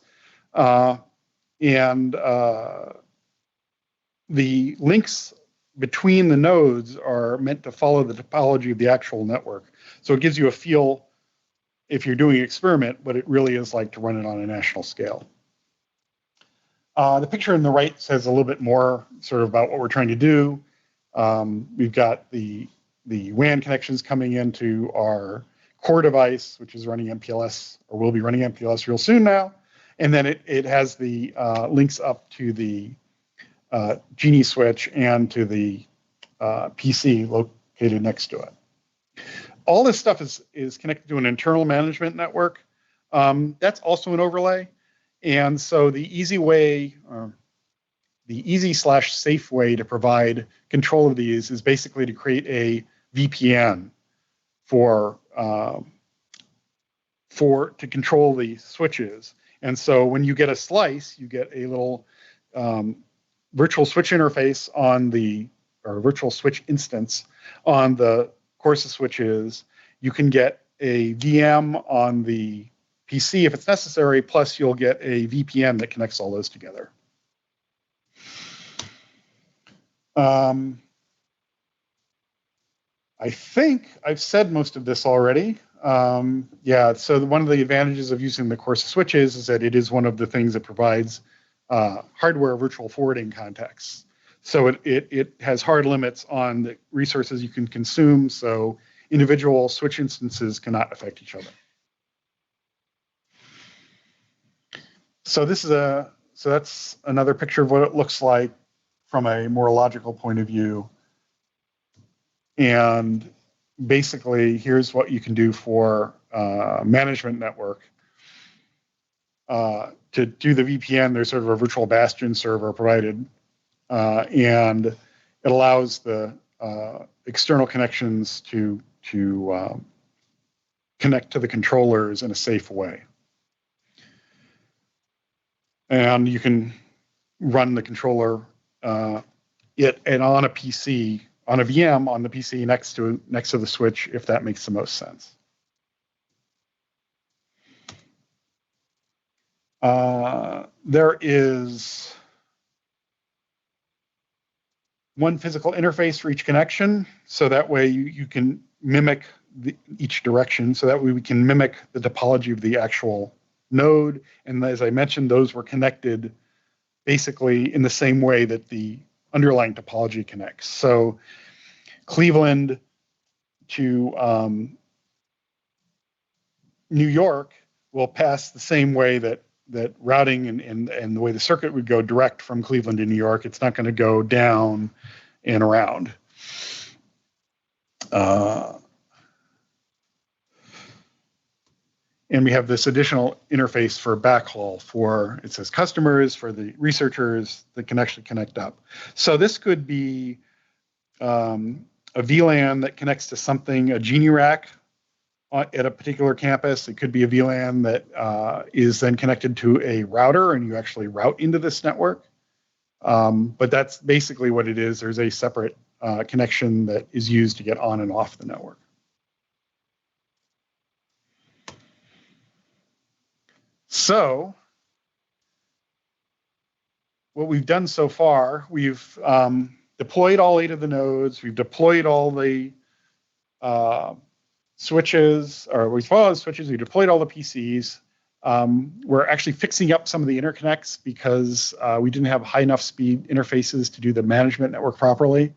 The links between the nodes are meant to follow the topology of the actual network. So it gives you a feel, if you're doing an experiment, what it really is like to run it on a national scale. The picture on the right says a little bit more sort of about what we're trying to do. We've got the WAN connections coming into our core device, which is running MPLS, or will be running MPLS real soon now. And then it has the links up to the Genie switch and to the PC located next to it. All this stuff is connected to an internal management network. That's also an overlay. And so the easy way, the easy/safe way to provide control of these is basically to create a VPN to control the switches. And so when you get a slice, you get a little virtual switch interface or virtual switch instance on the Corsa switches. You can get a VM on the PC if it's necessary, plus you'll get a VPN that connects all those together. I think I've said most of this already. Yeah, so one of the advantages of using the Corsa switches is that it is one of the things that provides hardware virtual forwarding contexts. So it has hard limits on the resources you can consume, so individual switch instances cannot affect each other. So that's another picture of what it looks like from a more logical point of view. And basically, here's what you can do for management network. To do the VPN, there's sort of a virtual bastion server provided, and it allows the external connections to connect to the controllers in a safe way. And you can run the controller and on a PC, on a VM on the PC next to the switch, if that makes the most sense. There is one physical interface for each connection, so that way you can mimic each direction, so that way we can mimic the topology of the actual node. And as I mentioned, those were connected basically in the same way that the underlying topology connects. So Cleveland to New York will pass the same way that routing and the way the circuit would go direct from Cleveland to New York. It's not going to go down and around. And we have this additional interface for backhaul for, it says customers, for the researchers that can actually connect up. So this could be a VLAN that connects to something, a Genie rack at a particular campus. It could be a VLAN that is then connected to a router, and you actually route into this network. But that's basically what it is. There's a separate connection that is used to get on and off the network. So what we've done so far, we've deployed all 8 of the nodes. We've deployed all the switches, or we've followed the switches. We deployed all the PCs. We're actually fixing up some of the interconnects because we didn't have high enough speed interfaces to do the management network properly.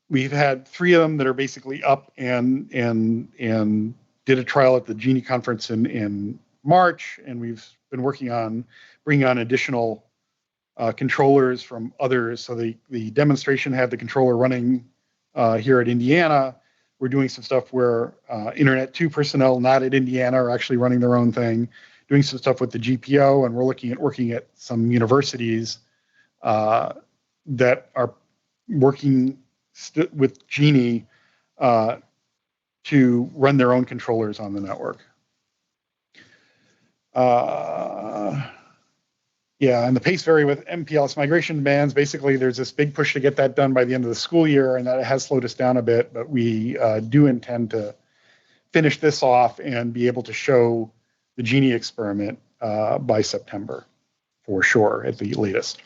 We've had 3 of them that are basically up and did a trial at the Genie conference in March, and we've been working on bringing on additional controllers from others. So the demonstration had the controller running here at Indiana. We're doing some stuff where Internet 2 personnel not at Indiana are actually running their own thing, doing some stuff with the GPO, and we're looking at working at some universities that are working with Genie to run their own controllers on the network. Yeah, and the pace vary with MPLS migration demands. Basically, there's this big push to get that done by the end of the school year, and that has slowed us down a bit, but we do intend to finish this off and be able to show the Genie experiment by September, for sure, at the latest.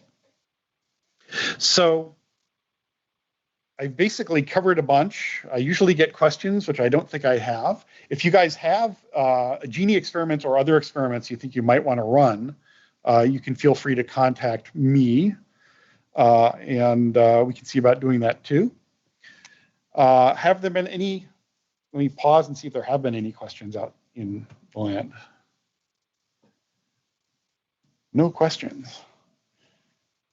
So I basically covered a bunch. I usually get questions, which I don't think I have. If you guys have a Genie experiment or other experiments you think you might want to run, you can feel free to contact me, and we can see about doing that too. Have there been any, let me pause and see if there have been any questions out in the land. No questions.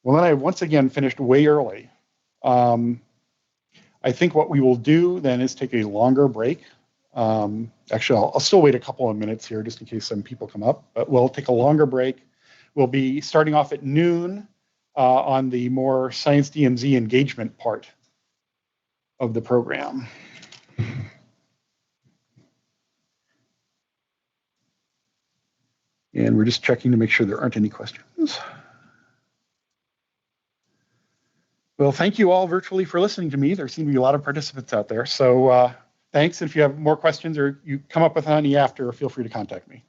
Well, then I once again finished way early. I think what we will do then is take a longer break. Actually, I'll still wait a couple of minutes here just in case some people come up, but we'll take a longer break. We'll be starting off at noon on the more Science DMZ engagement part of the program. And we're just checking to make sure there aren't any questions. Well, thank you all virtually for listening to me. There seem to be a lot of participants out there. So thanks. If you have more questions or you come up with any after, feel free to contact me.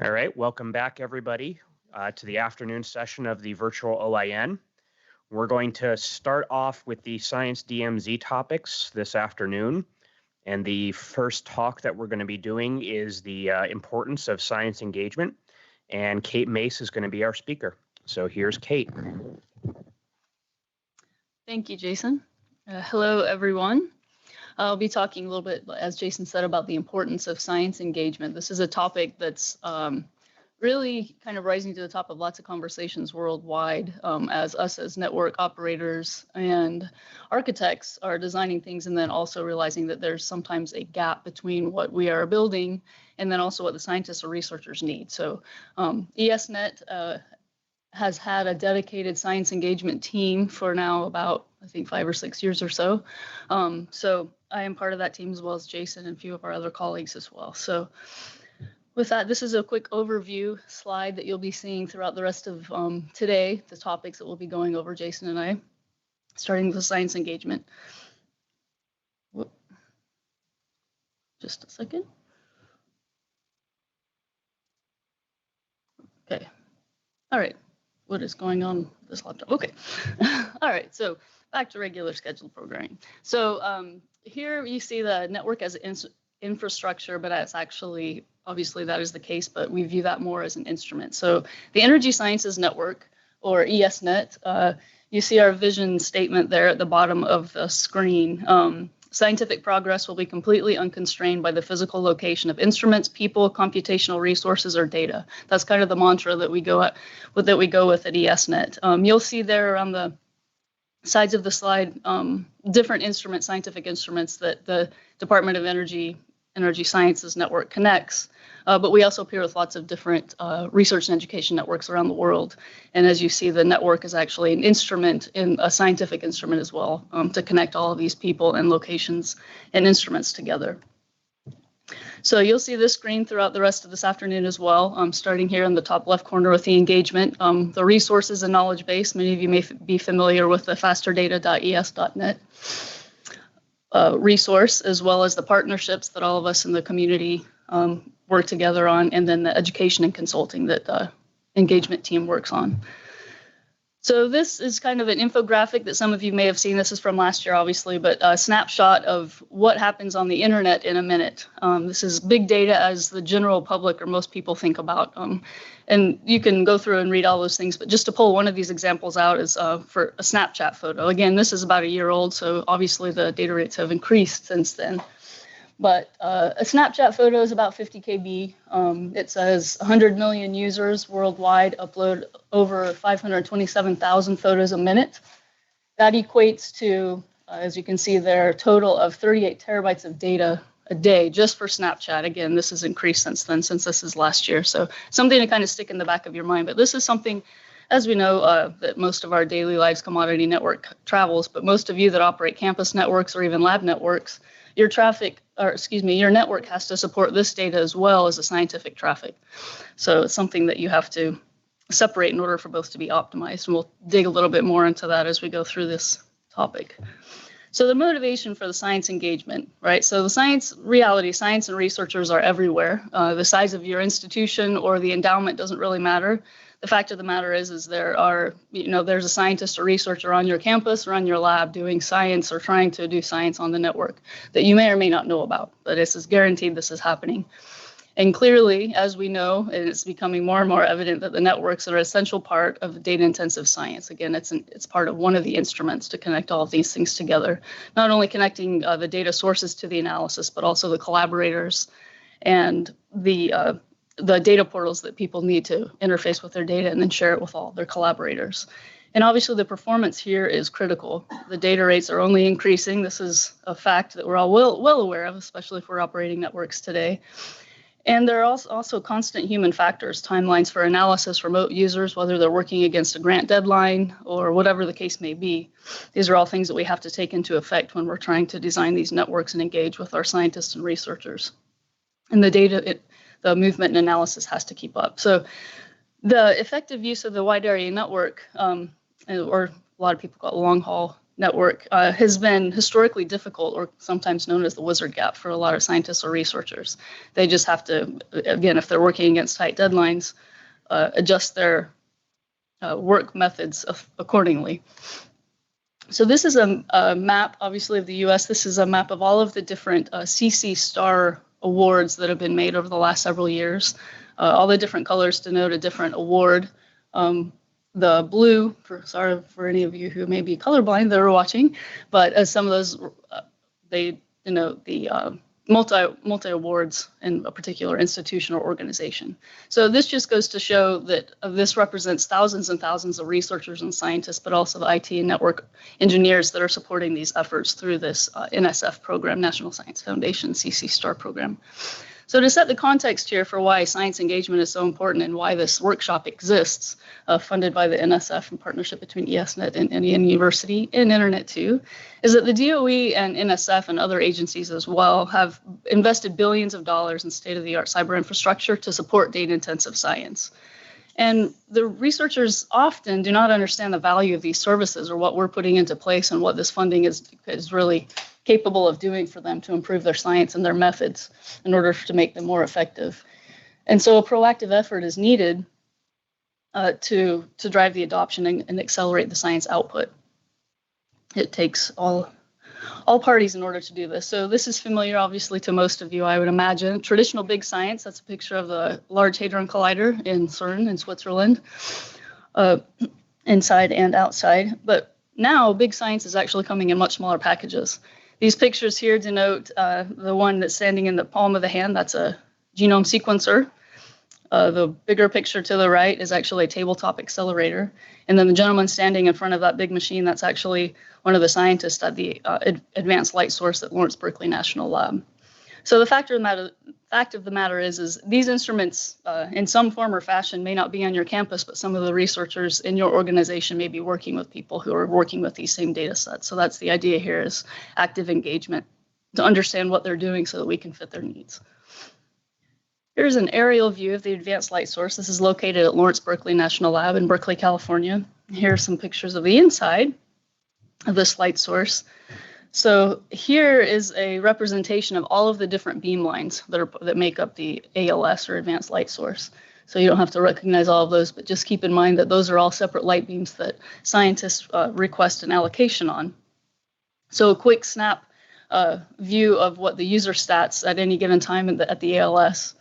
All right, welcome back, everybody, to the afternoon session of the virtual OIN. We're going to start off with the Science DMZ topics this afternoon. And the first talk that we're going to be doing is the importance of science engagement. And Kate Mace is going to be our speaker. So here's Kate. Thank you, Jason. Hello, everyone. I'll be talking a little bit, as Jason said, about the importance of science engagement. This is a topic that's really kind of rising to the top of lots of conversations worldwide as us as network operators and architects are designing things and then also realizing that there's sometimes a gap between what we are building and then also what the scientists or researchers need. So ESNet has had a dedicated science engagement team for now about, I think, 5 or 6 years or so. So I am part of that team as well as Jason and a few of our other colleagues as well. So with that, this is a quick overview slide that you'll be seeing throughout the rest of today, the topics that we'll be going over, Jason and I, starting with science engagement. Whoop. Just a second. Okay. All right. What is going on with this laptop? Okay. All right. So back to regular scheduled programming. So here you see the network as infrastructure, but it's actually, obviously that is the case, but we view that more as an instrument. So the Energy Sciences Network, or ESNet, you see our vision statement there at the bottom of the screen. Scientific progress will be completely unconstrained by the physical location of instruments, people, computational resources, or data. That's kind of the mantra that we go at, with ESNet. You'll see there around the sides of the slide different instruments, scientific instruments that the Department of Energy Sciences Network connects. But we also appear with lots of different research and education networks around the world. And as you see, the network is actually an instrument, a scientific instrument as well, to connect all of these people and locations and instruments together. So you'll see this screen throughout the rest of this afternoon as well, starting here in the top left corner with the engagement, the resources and knowledge base. Many of you may be familiar with the fasterdata.es.net resource, as well as the partnerships that all of us in the community work together on, and then the education and consulting that the engagement team works on. So this is kind of an infographic that some of you may have seen. This is from last year, obviously, but a snapshot of what happens on the internet in a minute. This is big data as the general public or most people think about. And you can go through and read all those things, but just to pull one of these examples out is for a Snapchat photo. Again, this is about a year old, so obviously the data rates have increased since then. But a Snapchat photo is about 50 KB. It says 100 million users worldwide upload over 527,000 photos a minute. That equates to, as you can see there, a total of 38 terabytes of data a day just for Snapchat. Again, this has increased since then, since this is last year. So something to kind of stick in the back of your mind. But this is something, as we know, that most of our daily lives commodity network travels, but most of you that operate campus networks or even lab networks, your network has to support this data as well as the scientific traffic. So it's something that you have to separate in order for both to be optimized. And we'll dig a little bit more into that as we go through this topic. So the motivation for the science engagement, right? So the science and researchers are everywhere. The size of your institution or the endowment doesn't really matter. The fact of the matter is there's a scientist or researcher on your campus or on your lab doing science or trying to do science on the network that you may or may not know about, but this is guaranteed this is happening. And clearly, as we know, and it's becoming more and more evident that the networks are an essential part of data-intensive science. Again, it's part of one of the instruments to connect all of these things together, not only connecting the data sources to the analysis, but also the collaborators and the data portals that people need to interface with their data and then share it with all their collaborators. And obviously the performance here is critical. The data rates are only increasing. This is a fact that we're all well aware of, especially if we're operating networks today. And there are also constant human factors, timelines for analysis, remote users, whether they're working against a grant deadline or whatever the case may be. These are all things that we have to take into effect when we're trying to design these networks and engage with our scientists and researchers. And the data, the movement and analysis has to keep up. So the effective use of the wide area network, or a lot of people call it long haul network has been historically difficult, or sometimes known as the wizard gap, for a lot of scientists or researchers. They just have to, again, if they're working against tight deadlines, adjust their work methods accordingly. So this is a map, obviously, of the U.S. This is a map of all of the different CC Star awards that have been made over the last several years. All the different colors denote a different award. The blue, sorry for any of you who may be colorblind that are watching, but as some of those, they denote the multi awards in a particular institution or organization. So this just goes to show that this represents thousands and thousands of researchers and scientists, but also the IT and network engineers that are supporting these efforts through this NSF program, National Science Foundation CC Star program. So to set the context here for why science engagement is so important and why this workshop exists, funded by the NSF in partnership between ESNet and Indiana University and Internet 2, is that the DOE and NSF and other agencies as well have invested billions of dollars in state-of-the-art cyber infrastructure to support data-intensive science. And the researchers often do not understand the value of these services or what we're putting into place and what this funding is really capable of doing for them to improve their science and their methods in order to make them more effective. And so a proactive effort is needed to drive the adoption and accelerate the science output. It takes all parties in order to do this. So this is familiar, obviously, to most of you, I would imagine. Traditional big science, that's a picture of the Large Hadron Collider in CERN in Switzerland, inside and outside. But now big science is actually coming in much smaller packages. These pictures here denote the one that's standing in the palm of the hand. That's a genome sequencer. The bigger picture to the right is actually a tabletop accelerator. And then the gentleman standing in front of that big machine, that's actually one of the scientists at the Advanced Light Source at Lawrence Berkeley National Lab. So the fact of the matter is these instruments in some form or fashion may not be on your campus, but some of the researchers in your organization may be working with people who are working with these same data sets. So that's the idea here, is active engagement to understand what they're doing so that we can fit their needs. Here's an aerial view of the Advanced Light Source. This is located at Lawrence Berkeley National Lab in Berkeley, California. Here are some pictures of the inside of this light source. So here is a representation of all of the different beam lines that make up the ALS, or Advanced Light Source. So you don't have to recognize all of those, but just keep in mind that those are all separate light beams that scientists request an allocation on. So a quick snap view of what the user stats at any given time at the ALS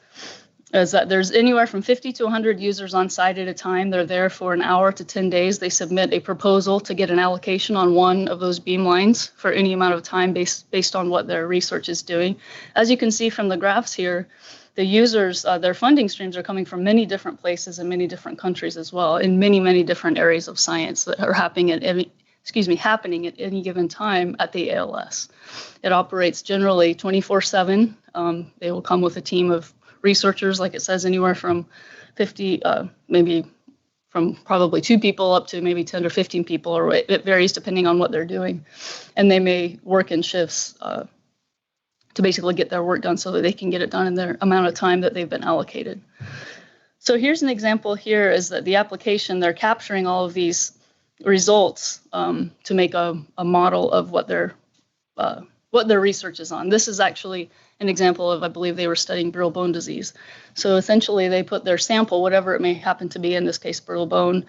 is that there's anywhere from 50 to 100 users on site at a time. They're there for an hour to 10 days. They submit a proposal to get an allocation on one of those beam lines for any amount of time based on what their research is doing. As you can see from the graphs here, the users, their funding streams are coming from many different places in many different countries as well, in many, many different areas of science that are happening at any given time at the ALS. It operates generally 24/7. They will come with a team of researchers, like it says, anywhere from 50, maybe from probably 2 people up to maybe 10 or 15 people, or it varies depending on what they're doing. And they may work in shifts to basically get their work done so that they can get it done in their amount of time that they've been allocated. So here's an example here, is that the application, they're capturing all of these results to make a model of what their research is on. This is actually an example of, I believe they were studying brittle bone disease. So essentially they put their sample, whatever it may happen to be, in this case brittle bone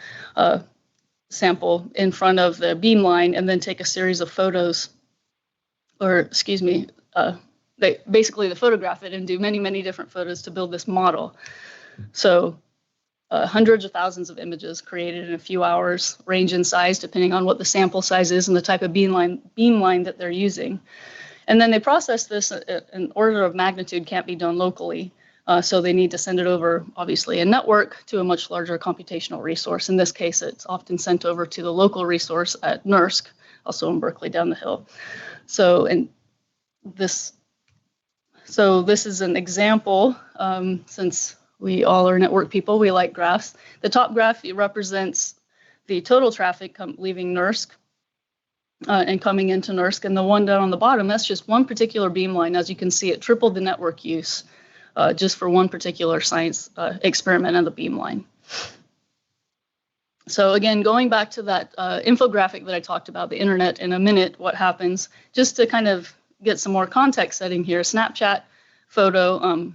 sample, in front of the beam line and then take a series of photos, or they basically photograph it and do many, many different photos to build this model. So hundreds of thousands of images created in a few hours, range in size depending on what the sample size is and the type of beam line that they're using. And then they process this in order of magnitude, can't be done locally. So they need to send it over, obviously, a network to a much larger computational resource. In this case, it's often sent over to the local resource at NERSC, also in Berkeley down the hill. So this is an example, since we all are network people, we like graphs. The top graph represents the total traffic leaving NERSC and coming into NERSC. And the one down on the bottom, that's just one particular beam line. As you can see, it tripled the network use just for one particular science experiment on the beam line. So again, going back to that infographic that I talked about, the internet in a minute, what happens, just to kind of get some more context setting here, Snapchat photo,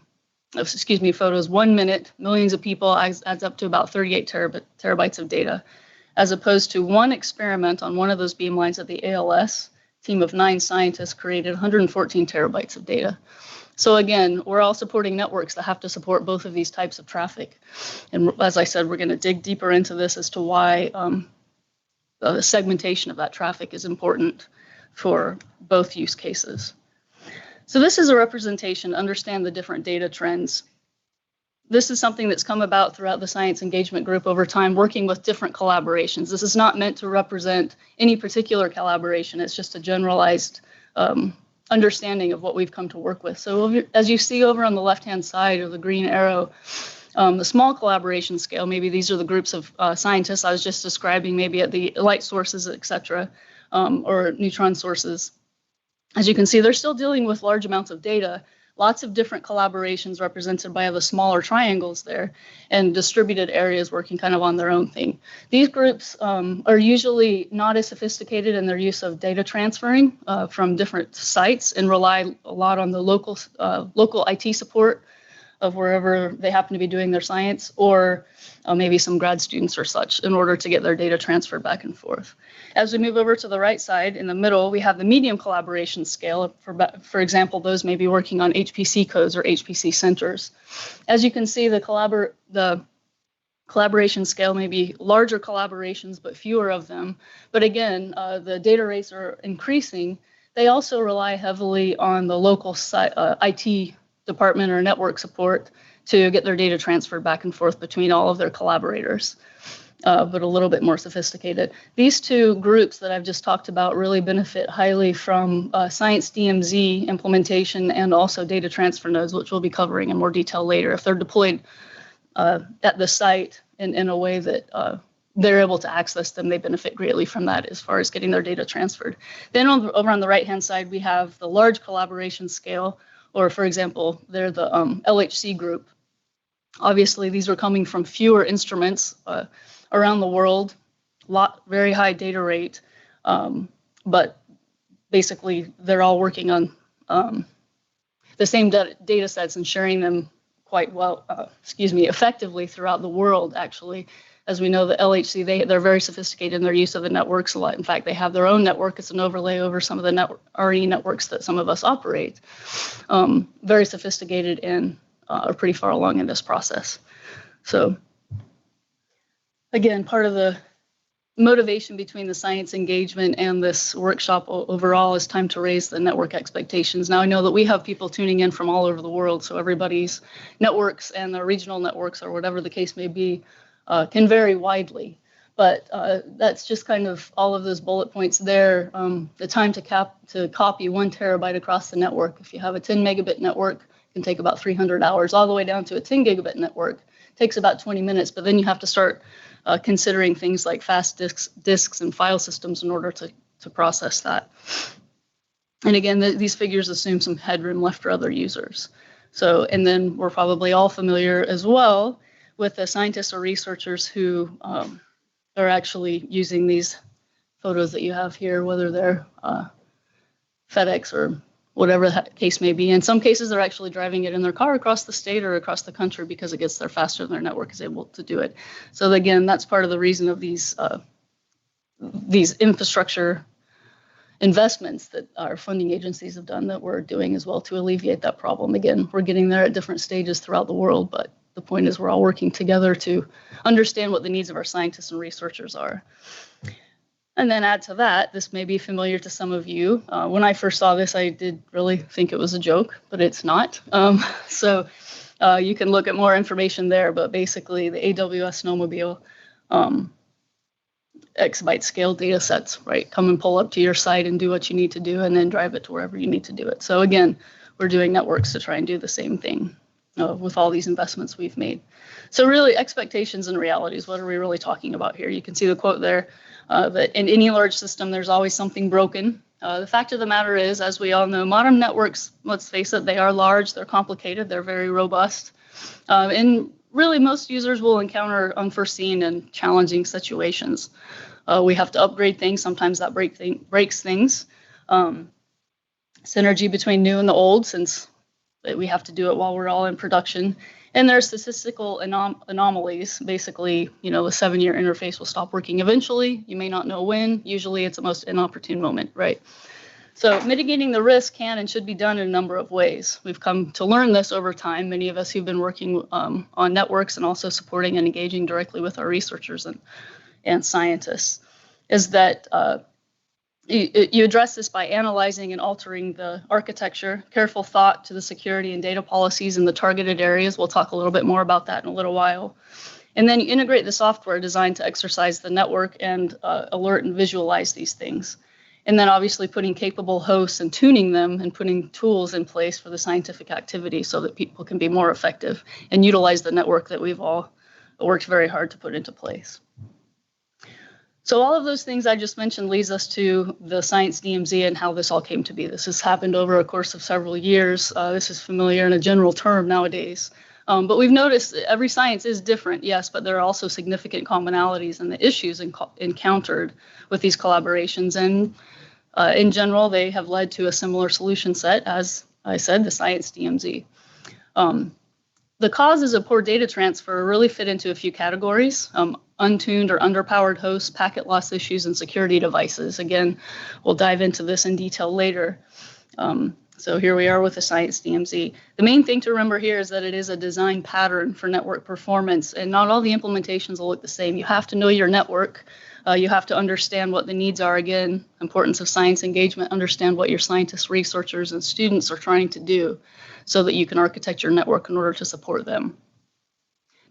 photos 1 minute, millions of people, adds up to about 38 terabytes of data, as opposed to one experiment on one of those beamlines at the ALS. Team of 9 scientists created 114 terabytes of data. So again, we're all supporting networks that have to support both of these types of traffic. And as I said, we're going to dig deeper into this as to why the segmentation of that traffic is important for both use cases. So this is a representation to understand the different data trends. This is something that's come about throughout the science engagement group over time, working with different collaborations. This is not meant to represent any particular collaboration. It's just a generalized understanding of what we've come to work with. So as you see over on the left-hand side of the green arrow, the small collaboration scale, maybe these are the groups of scientists I was just describing, maybe at the light sources, et cetera, or neutron sources. As you can see, they're still dealing with large amounts of data, lots of different collaborations represented by the smaller triangles there, and distributed areas working kind of on their own thing. These groups are usually not as sophisticated in their use of data transferring from different sites and rely a lot on the local IT support of wherever they happen to be doing their science, or maybe some grad students or such, in order to get their data transferred back and forth. As we move over to the right side, in the middle, we have the medium collaboration scale. For example, those may be working on HPC codes or HPC centers. As you can see, the collaboration scale may be larger collaborations, but fewer of them. But again, the data rates are increasing. They also rely heavily on the local IT department or network support to get their data transferred back and forth between all of their collaborators, but a little bit more sophisticated. These two groups that I've just talked about really benefit highly from science DMZ implementation and also data transfer nodes, which we'll be covering in more detail later. If they're deployed at the site in a way that they're able to access them, they benefit greatly from that as far as getting their data transferred. Then over on the right-hand side, we have the large collaboration scale, or for example, they're the LHC group. Obviously, these are coming from fewer instruments around the world, very high data rate, but basically they're all working on the same data sets and sharing them quite well, effectively throughout the world, actually. As we know, the LHC, they're very sophisticated in their use of the networks a lot. In fact, they have their own network. It's an overlay over some of the RE networks that some of us operate. Very sophisticated and are pretty far along in this process. So again, part of the motivation between the science engagement and this workshop overall is time to raise the network expectations. Now, I know that we have people tuning in from all over the world, so everybody's networks and their regional networks or whatever the case may be can vary widely, but that's just kind of all of those bullet points there. The time to copy 1 terabyte across the network. If you have a 10 megabit network, it can take about 300 hours, all the way down to a 10 gigabit network. It takes about 20 minutes, but then you have to start considering things like fast disks and file systems in order to process that. And again, these figures assume some headroom left for other users. So, and then we're probably all familiar as well with the scientists or researchers who are actually using these photos that you have here, whether they're FedEx or whatever the case may be. In some cases, they're actually driving it in their car across the state or across the country because it gets there faster than their network is able to do it. So again, that's part of the reason of these infrastructure investments that our funding agencies have done that we're doing as well to alleviate that problem. Again, we're getting there at different stages throughout the world, but the point is we're all working together to understand what the needs of our scientists and researchers are. And then add to that, this may be familiar to some of you. When I first saw this, I did really think it was a joke, but it's not. So you can look at more information there, but basically the AWS Snowmobile exabyte scale data sets, right? Come and pull up to your site and do what you need to do and then drive it to wherever you need to do it. So again, we're doing networks to try and do the same thing with all these investments we've made. So really expectations and realities, what are we really talking about here? You can see the quote there that in any large system, there's always something broken. The fact of the matter is, as we all know, modern networks, let's face it, they are large, they're complicated, they're very robust. And really most users will encounter unforeseen and challenging situations. We have to upgrade things. Sometimes that breaks things. Synergy between new and the old, since we have to do it while we're all in production. And there's statistical anomalies. Basically, a 7-year interface will stop working eventually. You may not know when. Usually it's the most inopportune moment, right? So mitigating the risk can and should be done in a number of ways. We've come to learn this over time, many of us who've been working on networks and also supporting and engaging directly with our researchers and scientists, is that you address this by analyzing and altering the architecture, careful thought to the security and data policies in the targeted areas. We'll talk a little bit more about that in a little while. And then you integrate the software designed to exercise the network and alert and visualize these things. And then obviously putting capable hosts and tuning them and putting tools in place for the scientific activity so that people can be more effective and utilize the network that we've all worked very hard to put into place. So all of those things I just mentioned leads us to the Science DMZ and how this all came to be. This has happened over a course of several years. This is familiar in a general term nowadays. But we've noticed that every science is different, yes, but there are also significant commonalities in the issues encountered with these collaborations. And in general, they have led to a similar solution set, as I said, the Science DMZ. The causes of poor data transfer really fit into a few categories: untuned or underpowered hosts, packet loss issues, and security devices. Again, we'll dive into this in detail later. So here we are with the Science DMZ. The main thing to remember here is that it is a design pattern for network performance, and not all the implementations will look the same. You have to know your network. You have to understand what the needs are. Again, importance of science engagement, understand what your scientists, researchers, and students are trying to do so that you can architect your network in order to support them.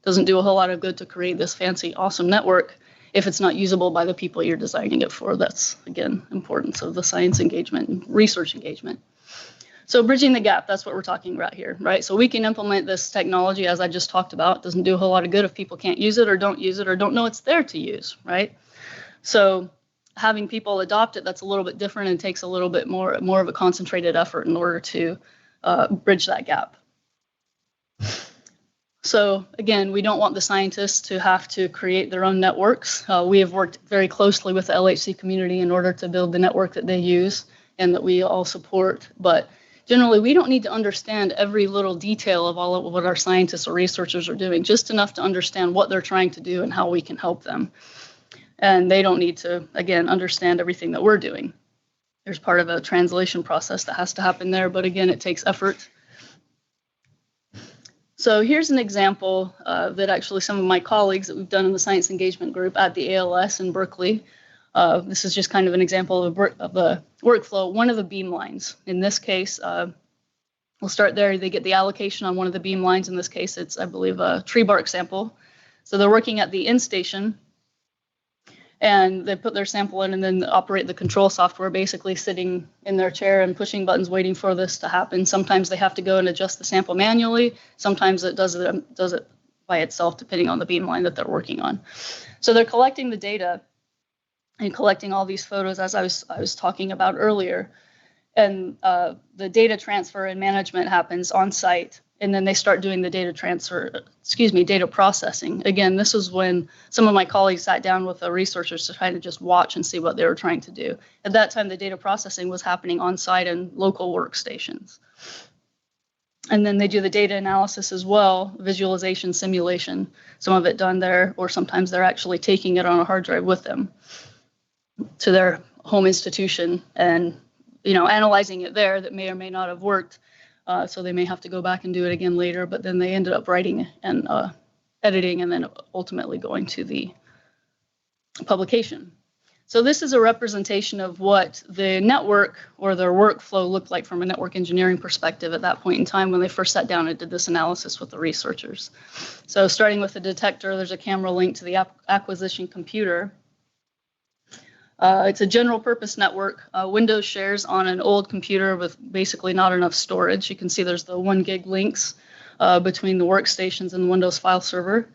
Doesn't do a whole lot of good to create this fancy, awesome network if it's not usable by the people you're designing it for. That's, again, importance of the science engagement and research engagement. So bridging the gap, that's what we're talking about here, right? So we can implement this technology, as I just talked about. It doesn't do a whole lot of good if people can't use it or don't know it's there to use, right? So having people adopt it, that's a little bit different and takes a little bit more of a concentrated effort in order to bridge that gap. So again, we don't want the scientists to have to create their own networks. We have worked very closely with the LHC community in order to build the network that they use and that we all support. But generally, we don't need to understand every little detail of all of what our scientists or researchers are doing, just enough to understand what they're trying to do and how we can help them. And they don't need to, again, understand everything that we're doing. There's part of a translation process that has to happen there, but again, it takes effort. So here's an example that actually some of my colleagues that we've done in the science engagement group at the ALS in Berkeley. This is just kind of an example of a workflow, one of the beam lines. In this case, we'll start there. They get the allocation on one of the beam lines. In this case, it's, I believe, a tree bark sample. So they're working at the in station, and they put their sample in and then operate the control software, basically sitting in their chair and pushing buttons waiting for this to happen. Sometimes they have to go and adjust the sample manually. Sometimes it does it by itself, depending on the beam line that they're working on. So they're collecting the data and collecting all these photos, as I was talking about earlier. And the data transfer and management happens on site. And then they start doing the data processing. Again, this is when some of my colleagues sat down with the researchers to try to just watch and see what they were trying to do. At that time, the data processing was happening on site in local workstations. And then they do the data analysis as well, visualization, simulation, some of it done there, or sometimes they're actually taking it on a hard drive with them to their home institution and, analyzing it there. That may or may not have worked. So they may have to go back and do it again later, but then they ended up writing and editing and then ultimately going to the publication. So this is a representation of what the network or their workflow looked like from a network engineering perspective at that point in time when they first sat down and did this analysis with the researchers. So starting with the detector, there's a camera linked to the acquisition computer. It's a general purpose network. Windows shares on an old computer with basically not enough storage. You can see there's the 1 gig links between the workstations and the Windows file server.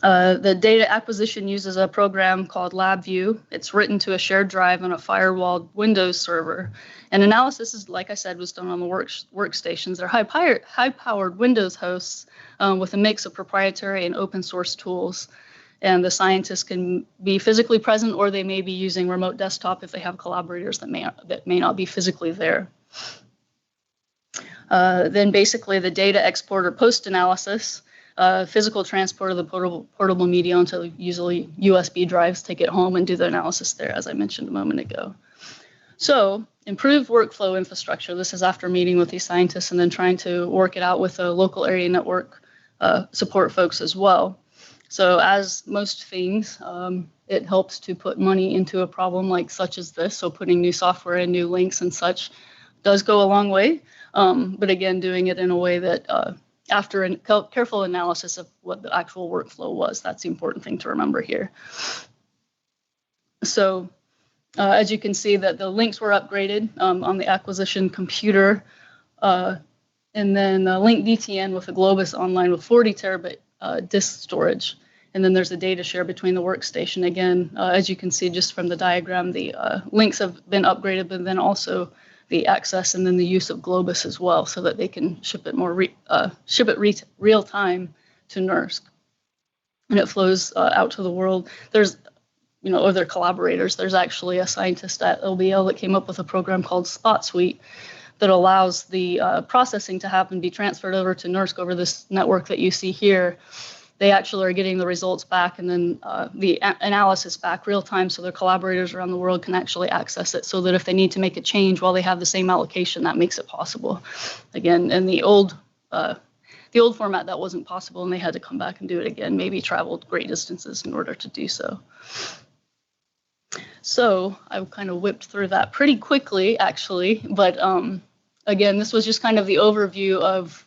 The data acquisition uses a program called LabVIEW. It's written to a shared drive on a firewalled Windows server. And analysis is, like I said, was done on the workstations. They're high-powered Windows hosts with a mix of proprietary and open source tools. And the scientists can be physically present, or they may be using remote desktop if they have collaborators that may not be physically there. Then basically the data export or post-analysis, physical transport of the portable media onto usually USB drives, take it home and do the analysis there, as I mentioned a moment ago. So improved workflow infrastructure. This is after meeting with these scientists and then trying to work it out with the local area network support folks as well. So as most things, it helps to put money into a problem like such as this. So putting new software and new links and such does go a long way. But again, doing it in a way that after a careful analysis of what the actual workflow was, that's the important thing to remember here. So as you can see that the links were upgraded on the acquisition computer, and then link DTN with the Globus online with 40 terabyte disk storage. And then there's a data share between the workstation. Again, as you can see just from the diagram, the links have been upgraded, but then also the access and then the use of Globus as well, so that they can ship it real time to NERSC. And it flows out to the world. There's, or their collaborators. There's actually a scientist at LBL that came up with a program called Spot Suite that allows the processing to happen, be transferred over to NERSC over this network that you see here. They actually are getting the results back and then the analysis back real time, so their collaborators around the world can actually access it, so that if they need to make a change while they have the same allocation, that makes it possible. Again, in the old format, that wasn't possible, and they had to come back and do it again, maybe traveled great distances in order to do so. So I kind of whipped through that pretty quickly, actually, but again, this was just kind of the overview of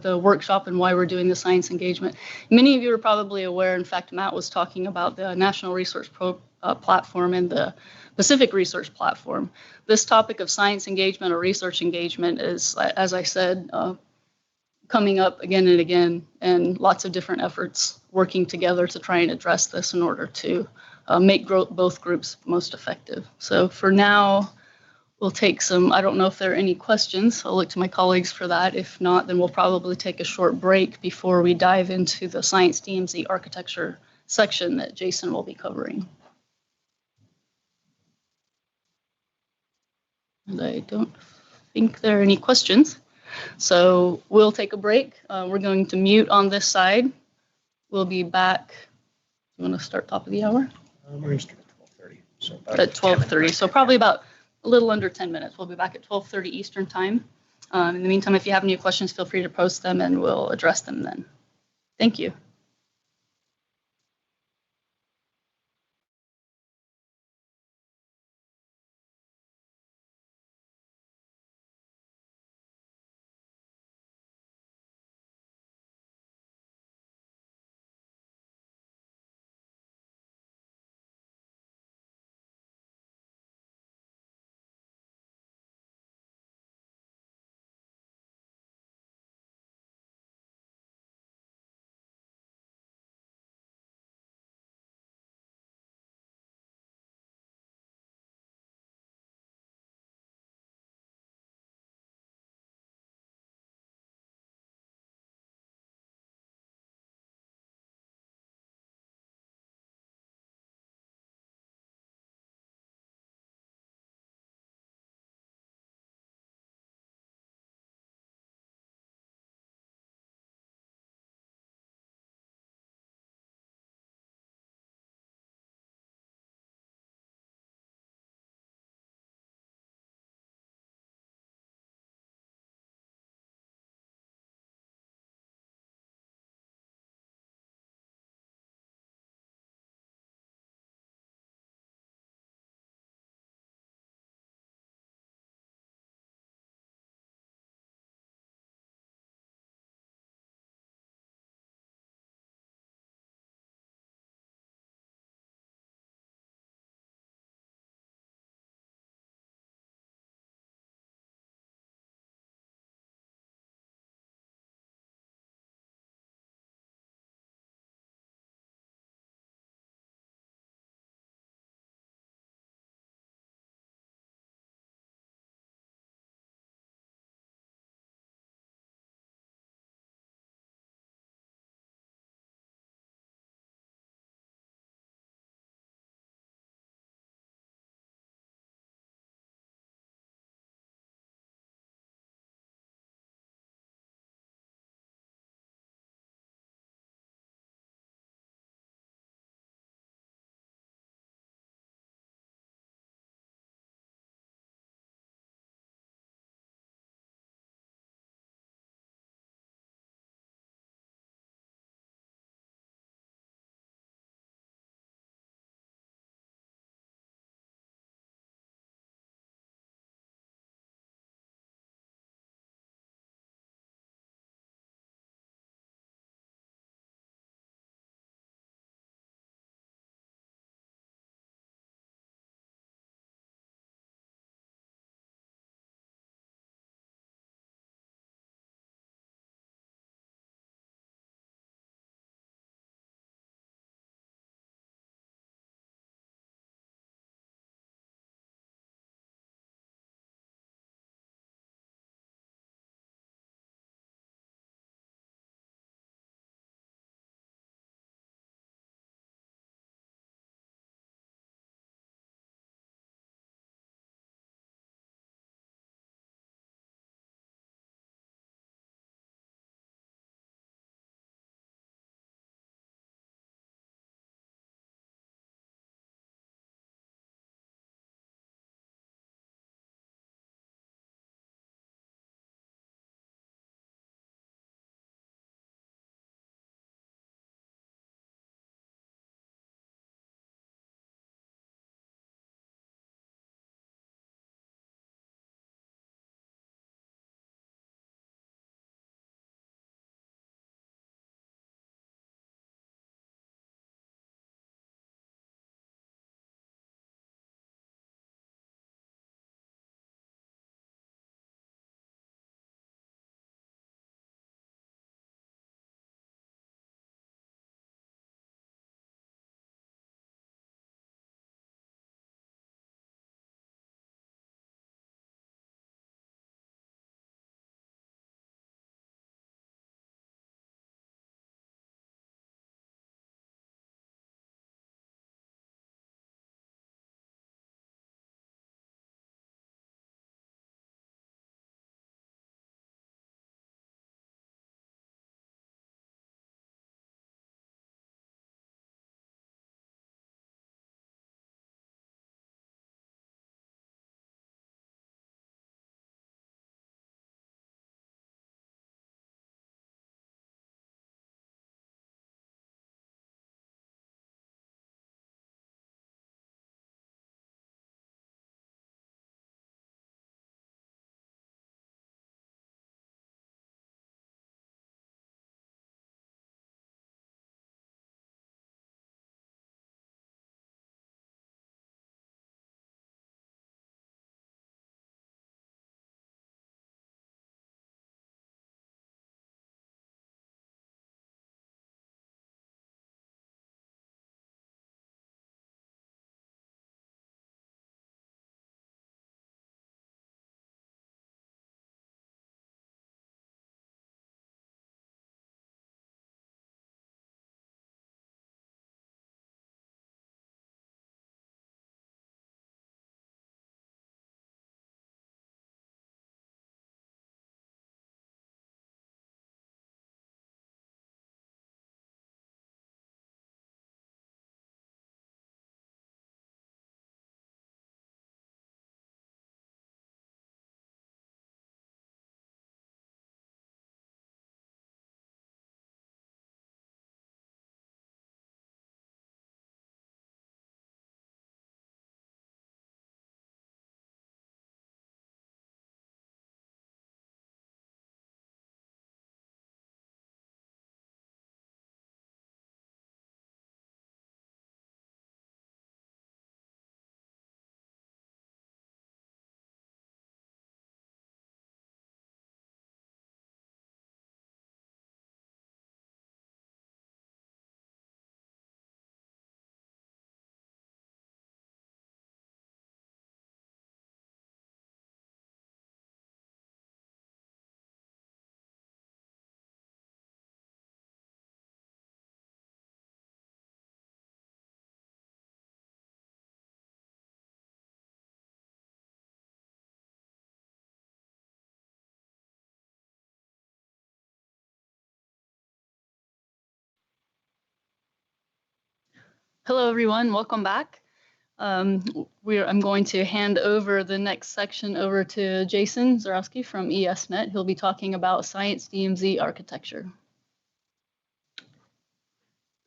the workshop and why we're doing the science engagement. Many of you are probably aware, in fact, Matt was talking about the National Research Platform and the Pacific Research Platform. This topic of science engagement or research engagement is, as I said, coming up again and again, and lots of different efforts working together to try and address this in order to make both groups most effective. So for now, we'll take some, I don't know if there are any questions. I'll look to my colleagues for that. If not, then we'll probably take a short break before we dive into the Science DMZ architecture section that Jason will be covering. And I don't think there are any questions. So we'll take a break. We're going to mute on this side. We'll be back. You want to start top of the hour? We're going to start at 12:30. So at 12:30. So probably about a little under 10 minutes. We'll be back at 12:30 Eastern time. In the meantime, if you have any questions, feel free to post them and we'll address them then. Thank you. Hello, everyone. Welcome back. I'm going to hand over the next section over to Jason Zarowski from ESNet. He'll be talking about Science DMZ architecture.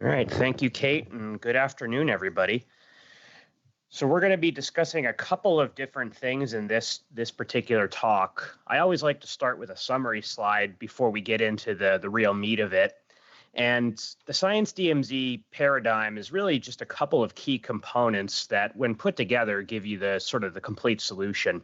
All right, thank you, Kate, and good afternoon, everybody. So we're going to be discussing a couple of different things in this particular talk. I always like to start with a summary slide before we get into the real meat of it. And the Science DMZ paradigm is really just a couple of key components that, when put together, give you the sort of the complete solution.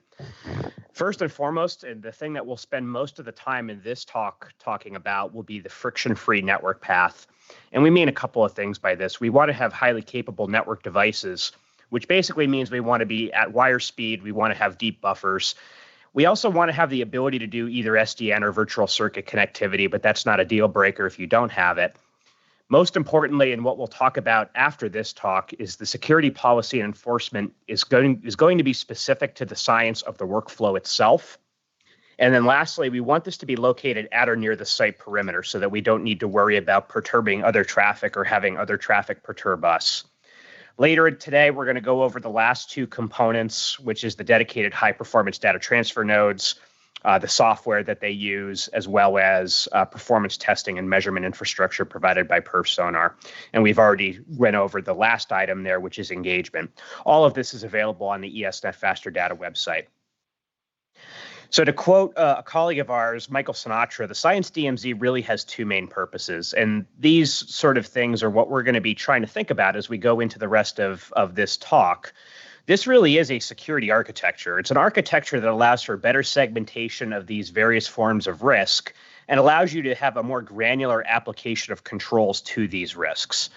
First and foremost, and the thing that we'll spend most of the time in this talk talking about, will be the friction-free network path. And we mean a couple of things by this. We want to have highly capable network devices, which basically means we want to be at wire speed. We want to have deep buffers. We also want to have the ability to do either SDN or virtual circuit connectivity, but that's not a deal breaker if you don't have it. Most importantly, and what we'll talk about after this talk, is the security policy and enforcement is going to be specific to the science of the workflow itself. And then lastly, we want this to be located at or near the site perimeter so that we don't need to worry about perturbing other traffic or having other traffic perturb us. Later today, we're going to go over the last two components, which is the dedicated high-performance data transfer nodes, the software that they use, as well as performance testing and measurement infrastructure provided by PerfSonar. And we've already went over the last item there, which is engagement. All of this is available on the ESNet Faster Data website. So to quote a colleague of ours, Michael Sinatra, the Science DMZ really has two main purposes. And these sort of things are what we're going to be trying to think about as we go into the rest of this talk. This really is a security architecture. It's an architecture that allows for better segmentation of these various forms of risk and allows you to have a more granular application of controls to these risks.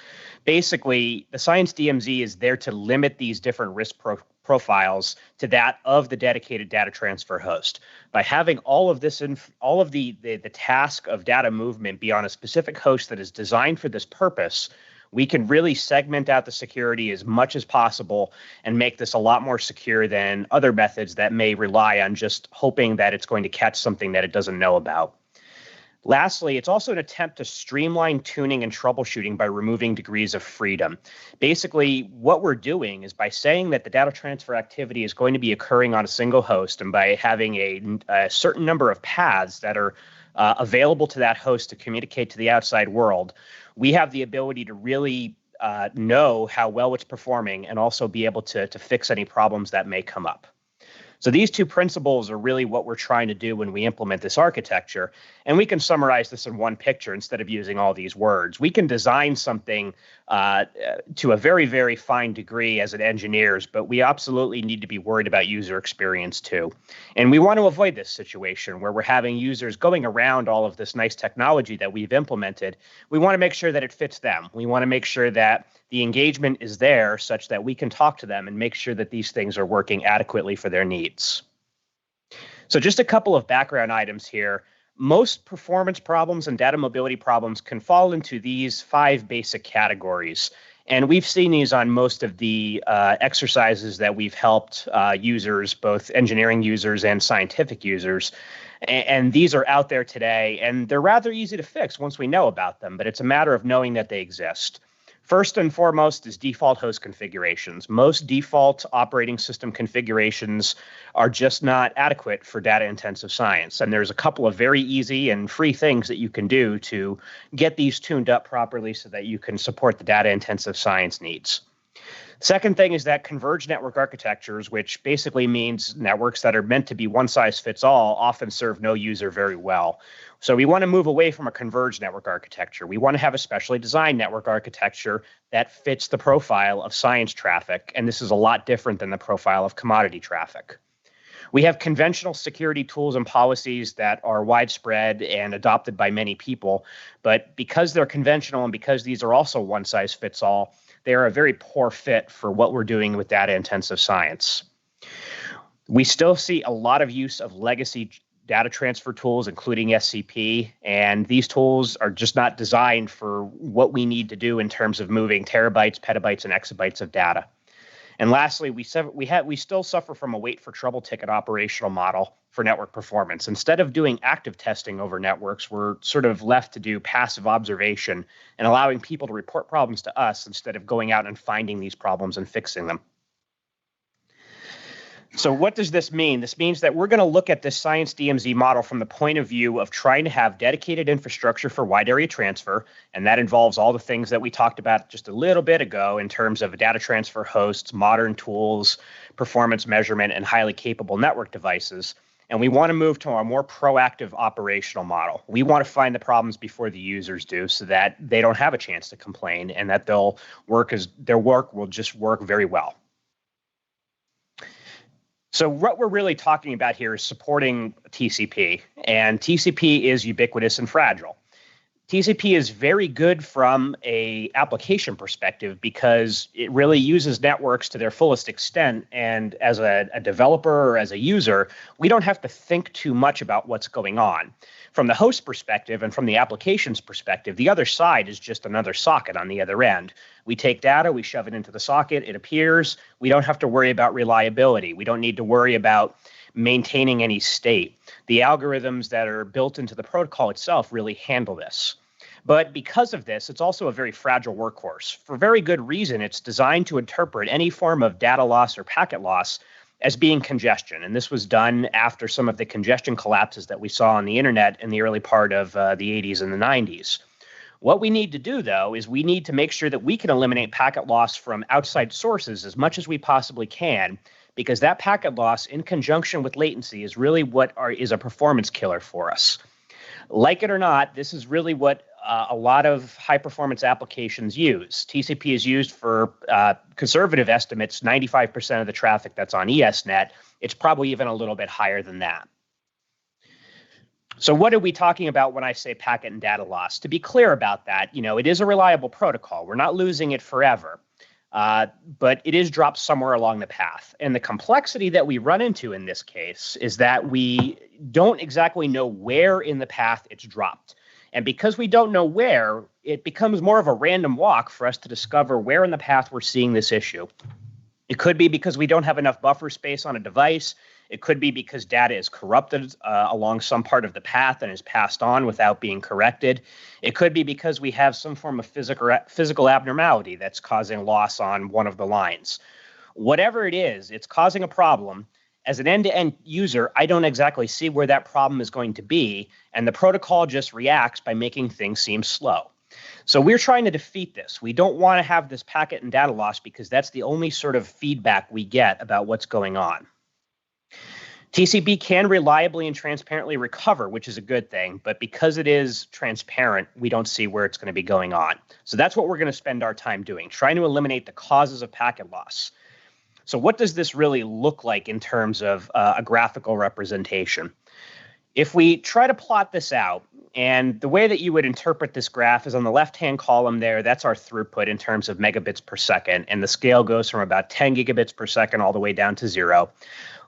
Basically, the Science DMZ is there to limit these different risk profiles to that of the dedicated data transfer host. By having all of this, all of the task of data movement be on a specific host that is designed for this purpose, we can really segment out the security as much as possible and make this a lot more secure than other methods that may rely on just hoping that it's going to catch something that it doesn't know about. Lastly, it's also an attempt to streamline tuning and troubleshooting by removing degrees of freedom. Basically, what we're doing is by saying that the data transfer activity is going to be occurring on a single host, and by having a certain number of paths that are available to that host to communicate to the outside world, we have the ability to really know how well it's performing and also be able to fix any problems that may come up. So these two principles are really what we're trying to do when we implement this architecture. And we can summarize this in one picture instead of using all these words. We can design something to a very, very fine degree as an engineers, but we absolutely need to be worried about user experience too. And we want to avoid this situation where we're having users going around all of this nice technology that we've implemented. We want to make sure that it fits them. We want to make sure that the engagement is there such that we can talk to them and make sure that these things are working adequately for their needs. So just a couple of background items here. Most performance problems and data mobility problems can fall into these 5 basic categories. And we've seen these on most of the exercises that we've helped users, both engineering users and scientific users. And these are out there today, and they're rather easy to fix once we know about them, but it's a matter of knowing that they exist. First and foremost is default host configurations. Most default operating system configurations are just not adequate for data-intensive science. And there's a couple of very easy and free things that you can do to get these tuned up properly so that you can support the data-intensive science needs. Second thing is that converged network architectures, which basically means networks that are meant to be one size fits all, often serve no user very well. So we want to move away from a converged network architecture. We want to have a specially designed network architecture that fits the profile of science traffic, and this is a lot different than the profile of commodity traffic. We have conventional security tools and policies that are widespread and adopted by many people, but because they're conventional and because these are also one size fits all, they are a very poor fit for what we're doing with data-intensive science. We still see a lot of use of legacy data transfer tools, including SCP, and these tools are just not designed for what we need to do in terms of moving terabytes, petabytes, and exabytes of data. And lastly, we still suffer from a wait for trouble ticket operational model for network performance. Instead of doing active testing over networks, we're sort of left to do passive observation and allowing people to report problems to us instead of going out and finding these problems and fixing them. So what does this mean? This means that we're going to look at this Science DMZ model from the point of view of trying to have dedicated infrastructure for wide area transfer. And that involves all the things that we talked about just a little bit ago in terms of data transfer hosts, modern tools, performance measurement, and highly capable network devices. And we want to move to a more proactive operational model. We want to find the problems before the users do so that they don't have a chance to complain and that their work will just work very well. So what we're really talking about here is supporting TCP, and TCP is ubiquitous and fragile. TCP is very good from an application perspective because it really uses networks to their fullest extent. And as a developer or as a user, we don't have to think too much about what's going on. From the host perspective and from the application's perspective, the other side is just another socket on the other end. We take data, we shove it into the socket, it appears. We don't have to worry about reliability. We don't need to worry about maintaining any state. The algorithms that are built into the protocol itself really handle this. But because of this, it's also a very fragile workhorse. For very good reason, it's designed to interpret any form of data loss or packet loss as being congestion. And this was done after some of the congestion collapses that we saw on the internet in the early part of the 80s and the 90s. What we need to do, though, is we need to make sure that we can eliminate packet loss from outside sources as much as we possibly can, because that packet loss in conjunction with latency is really what is a performance killer for us. Like it or not, this is really what a lot of high-performance applications use. TCP is used for conservative estimates, 95% of the traffic that's on ESNet. It's probably even a little bit higher than that. So what are we talking about when I say packet and data loss? To be clear about that, it is a reliable protocol. We're not losing it forever, but it is dropped somewhere along the path. And the complexity that we run into in this case is that we don't exactly know where in the path it's dropped. And because we don't know where, it becomes more of a random walk for us to discover where in the path we're seeing this issue. It could be because we don't have enough buffer space on a device. It could be because data is corrupted along some part of the path and is passed on without being corrected. It could be because we have some form of physical abnormality that's causing loss on one of the lines. Whatever it is, it's causing a problem. As an end-to-end user, I don't exactly see where that problem is going to be, and the protocol just reacts by making things seem slow. So we're trying to defeat this. We don't want to have this packet and data loss because that's the only sort of feedback we get about what's going on. TCP can reliably and transparently recover, which is a good thing, but because it is transparent, we don't see where it's going to be going on. So that's what we're going to spend our time doing, trying to eliminate the causes of packet loss. So what does this really look like in terms of a graphical representation? If we try to plot this out, and the way that you would interpret this graph is on the left-hand column there, that's our throughput in terms of megabits per second, and the scale goes from about 10 gigabits per second all the way down to 0.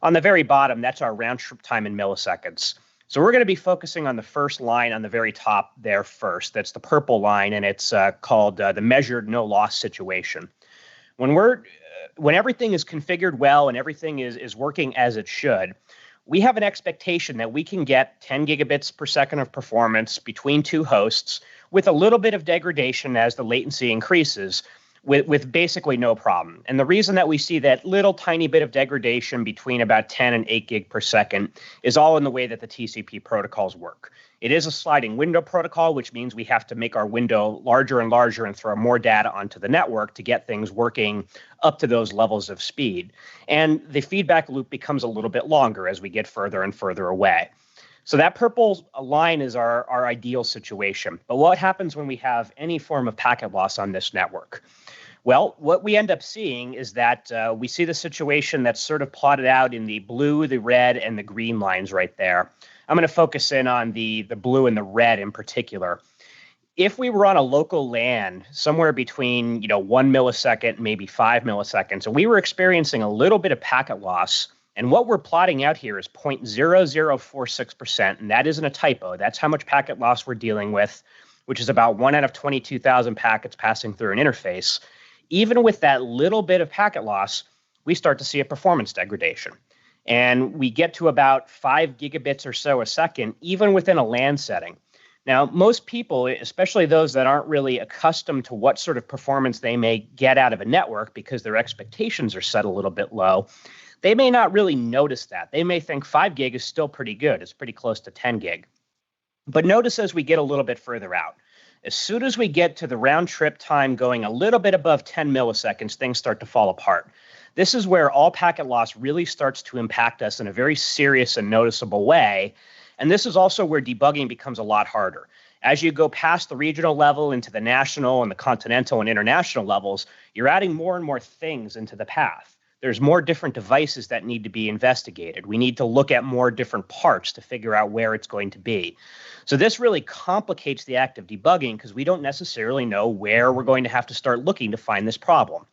On the very bottom, that's our round trip time in milliseconds. So we're going to be focusing on the first line on the very top there first. That's the purple line, and it's called the measured no loss situation. When everything is configured well and everything is working as it should, we have an expectation that we can get 10 gigabits per second of performance between two hosts with a little bit of degradation as the latency increases with basically no problem. And the reason that we see that little tiny bit of degradation between about 10 and 8 gig per second is all in the way that the TCP protocols work. It is a sliding window protocol, which means we have to make our window larger and larger and throw more data onto the network to get things working up to those levels of speed. And the feedback loop becomes a little bit longer as we get further and further away. So that purple line is our ideal situation. But what happens when we have any form of packet loss on this network? Well, what we end up seeing is that we see the situation that's sort of plotted out in the blue, the red, and the green lines right there. I'm going to focus in on the blue and the red in particular. If we were on a local LAN somewhere between 1 millisecond and maybe 5 milliseconds, and we were experiencing a little bit of packet loss, and what we're plotting out here is 0.0046%, and that isn't a typo. That's how much packet loss we're dealing with, which is about 1 out of 22,000 packets passing through an interface. Even with that little bit of packet loss, we start to see a performance degradation. And we get to about 5 gigabits or so a second, even within a LAN setting. Now, most people, especially those that aren't really accustomed to what sort of performance they may get out of a network because their expectations are set a little bit low, they may not really notice that. They may think 5 gig is still pretty good. It's pretty close to 10 gig. But notice as we get a little bit further out, as soon as we get to the round trip time going a little bit above 10 milliseconds, things start to fall apart. This is where all packet loss really starts to impact us in a very serious and noticeable way. And this is also where debugging becomes a lot harder. As you go past the regional level into the national and the continental and international levels, you're adding more and more things into the path. There's more different devices that need to be investigated. We need to look at more different parts to figure out where it's going to be. So this really complicates the act of debugging because we don't necessarily know where we're going to have to start looking to find this problem.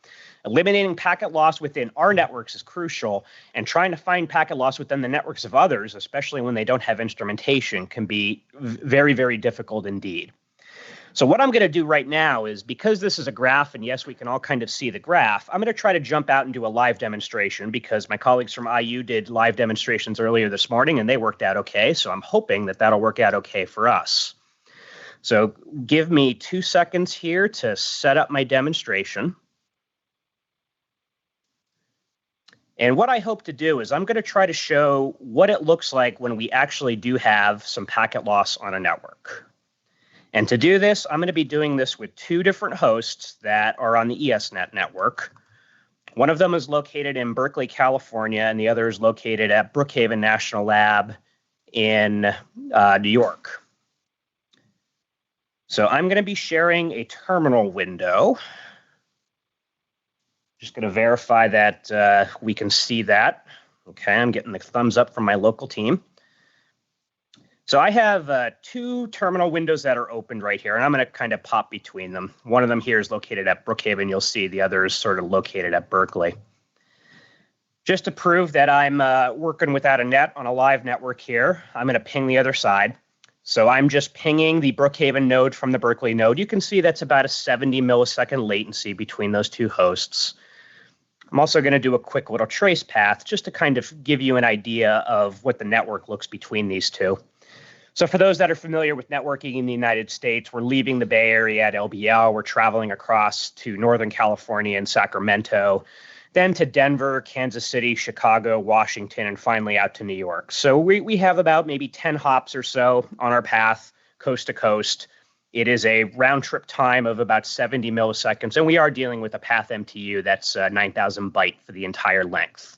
Eliminating packet loss within our networks is crucial, and trying to find packet loss within the networks of others, especially when they don't have instrumentation, can be very, very difficult indeed. So what I'm going to do right now is, because this is a graph, and yes, we can all kind of see the graph, I'm going to try to jump out and do a live demonstration because my colleagues from IU did live demonstrations earlier this morning, and they worked out okay, so I'm hoping that that'll work out okay for us. So give me 2 seconds here to set up my demonstration. And what I hope to do is I'm going to try to show what it looks like when we actually do have some packet loss on a network. And to do this, I'm going to be doing this with 2 different hosts that are on the ESNet network. One of them is located in Berkeley, California, and the other is located at Brookhaven National Lab in New York. So I'm going to be sharing a terminal window. Just going to verify that we can see that. Okay, I'm getting the thumbs up from my local team. So I have 2 terminal windows that are opened right here, and I'm going to kind of pop between them. One of them here is located at Brookhaven. You'll see the other is sort of located at Berkeley. Just to prove that I'm working without a net on a live network here, I'm going to ping the other side. So I'm just pinging the Brookhaven node from the Berkeley node. You can see that's about a 70 millisecond latency between those 2 hosts. I'm also going to do a quick little trace path just to kind of give you an idea of what the network looks between these 2. So for those that are familiar with networking in the United States, we're leaving the Bay Area at LBL. We're traveling across to Northern California and Sacramento, then to Denver, Kansas City, Chicago, Washington, and finally out to New York. So we have about maybe 10 hops or so on our path, coast to coast. It is a round trip time of about 70 milliseconds, and we are dealing with a path MTU that's 9,000 byte for the entire length.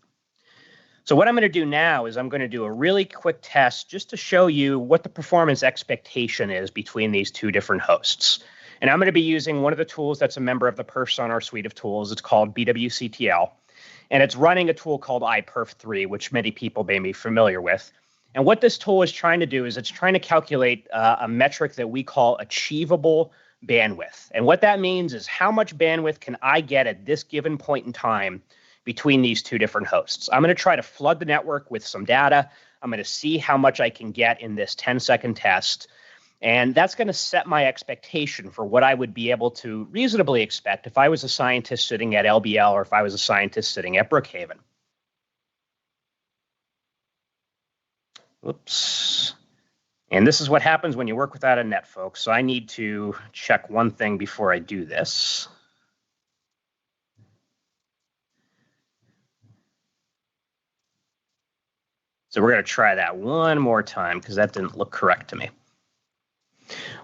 So what I'm going to do now is I'm going to do a really quick test just to show you what the performance expectation is between these 2 different hosts. And I'm going to be using one of the tools that's a member of the perfs on our suite of tools. It's called BWCTL, and it's running a tool called iPerf3, which many people may be familiar with. And what this tool is trying to do is it's trying to calculate a metric that we call achievable bandwidth. And what that means is how much bandwidth can I get at this given point in time between these 2 different hosts. I'm going to try to flood the network with some data. I'm going to see how much I can get in this 10-second test. And that's going to set my expectation for what I would be able to reasonably expect if I was a scientist sitting at LBL or if I was a scientist sitting at Brookhaven. Oops. And this is what happens when you work without a net, folks. So I need to check one thing before I do this. So we're going to try that one more time because that didn't look correct to me.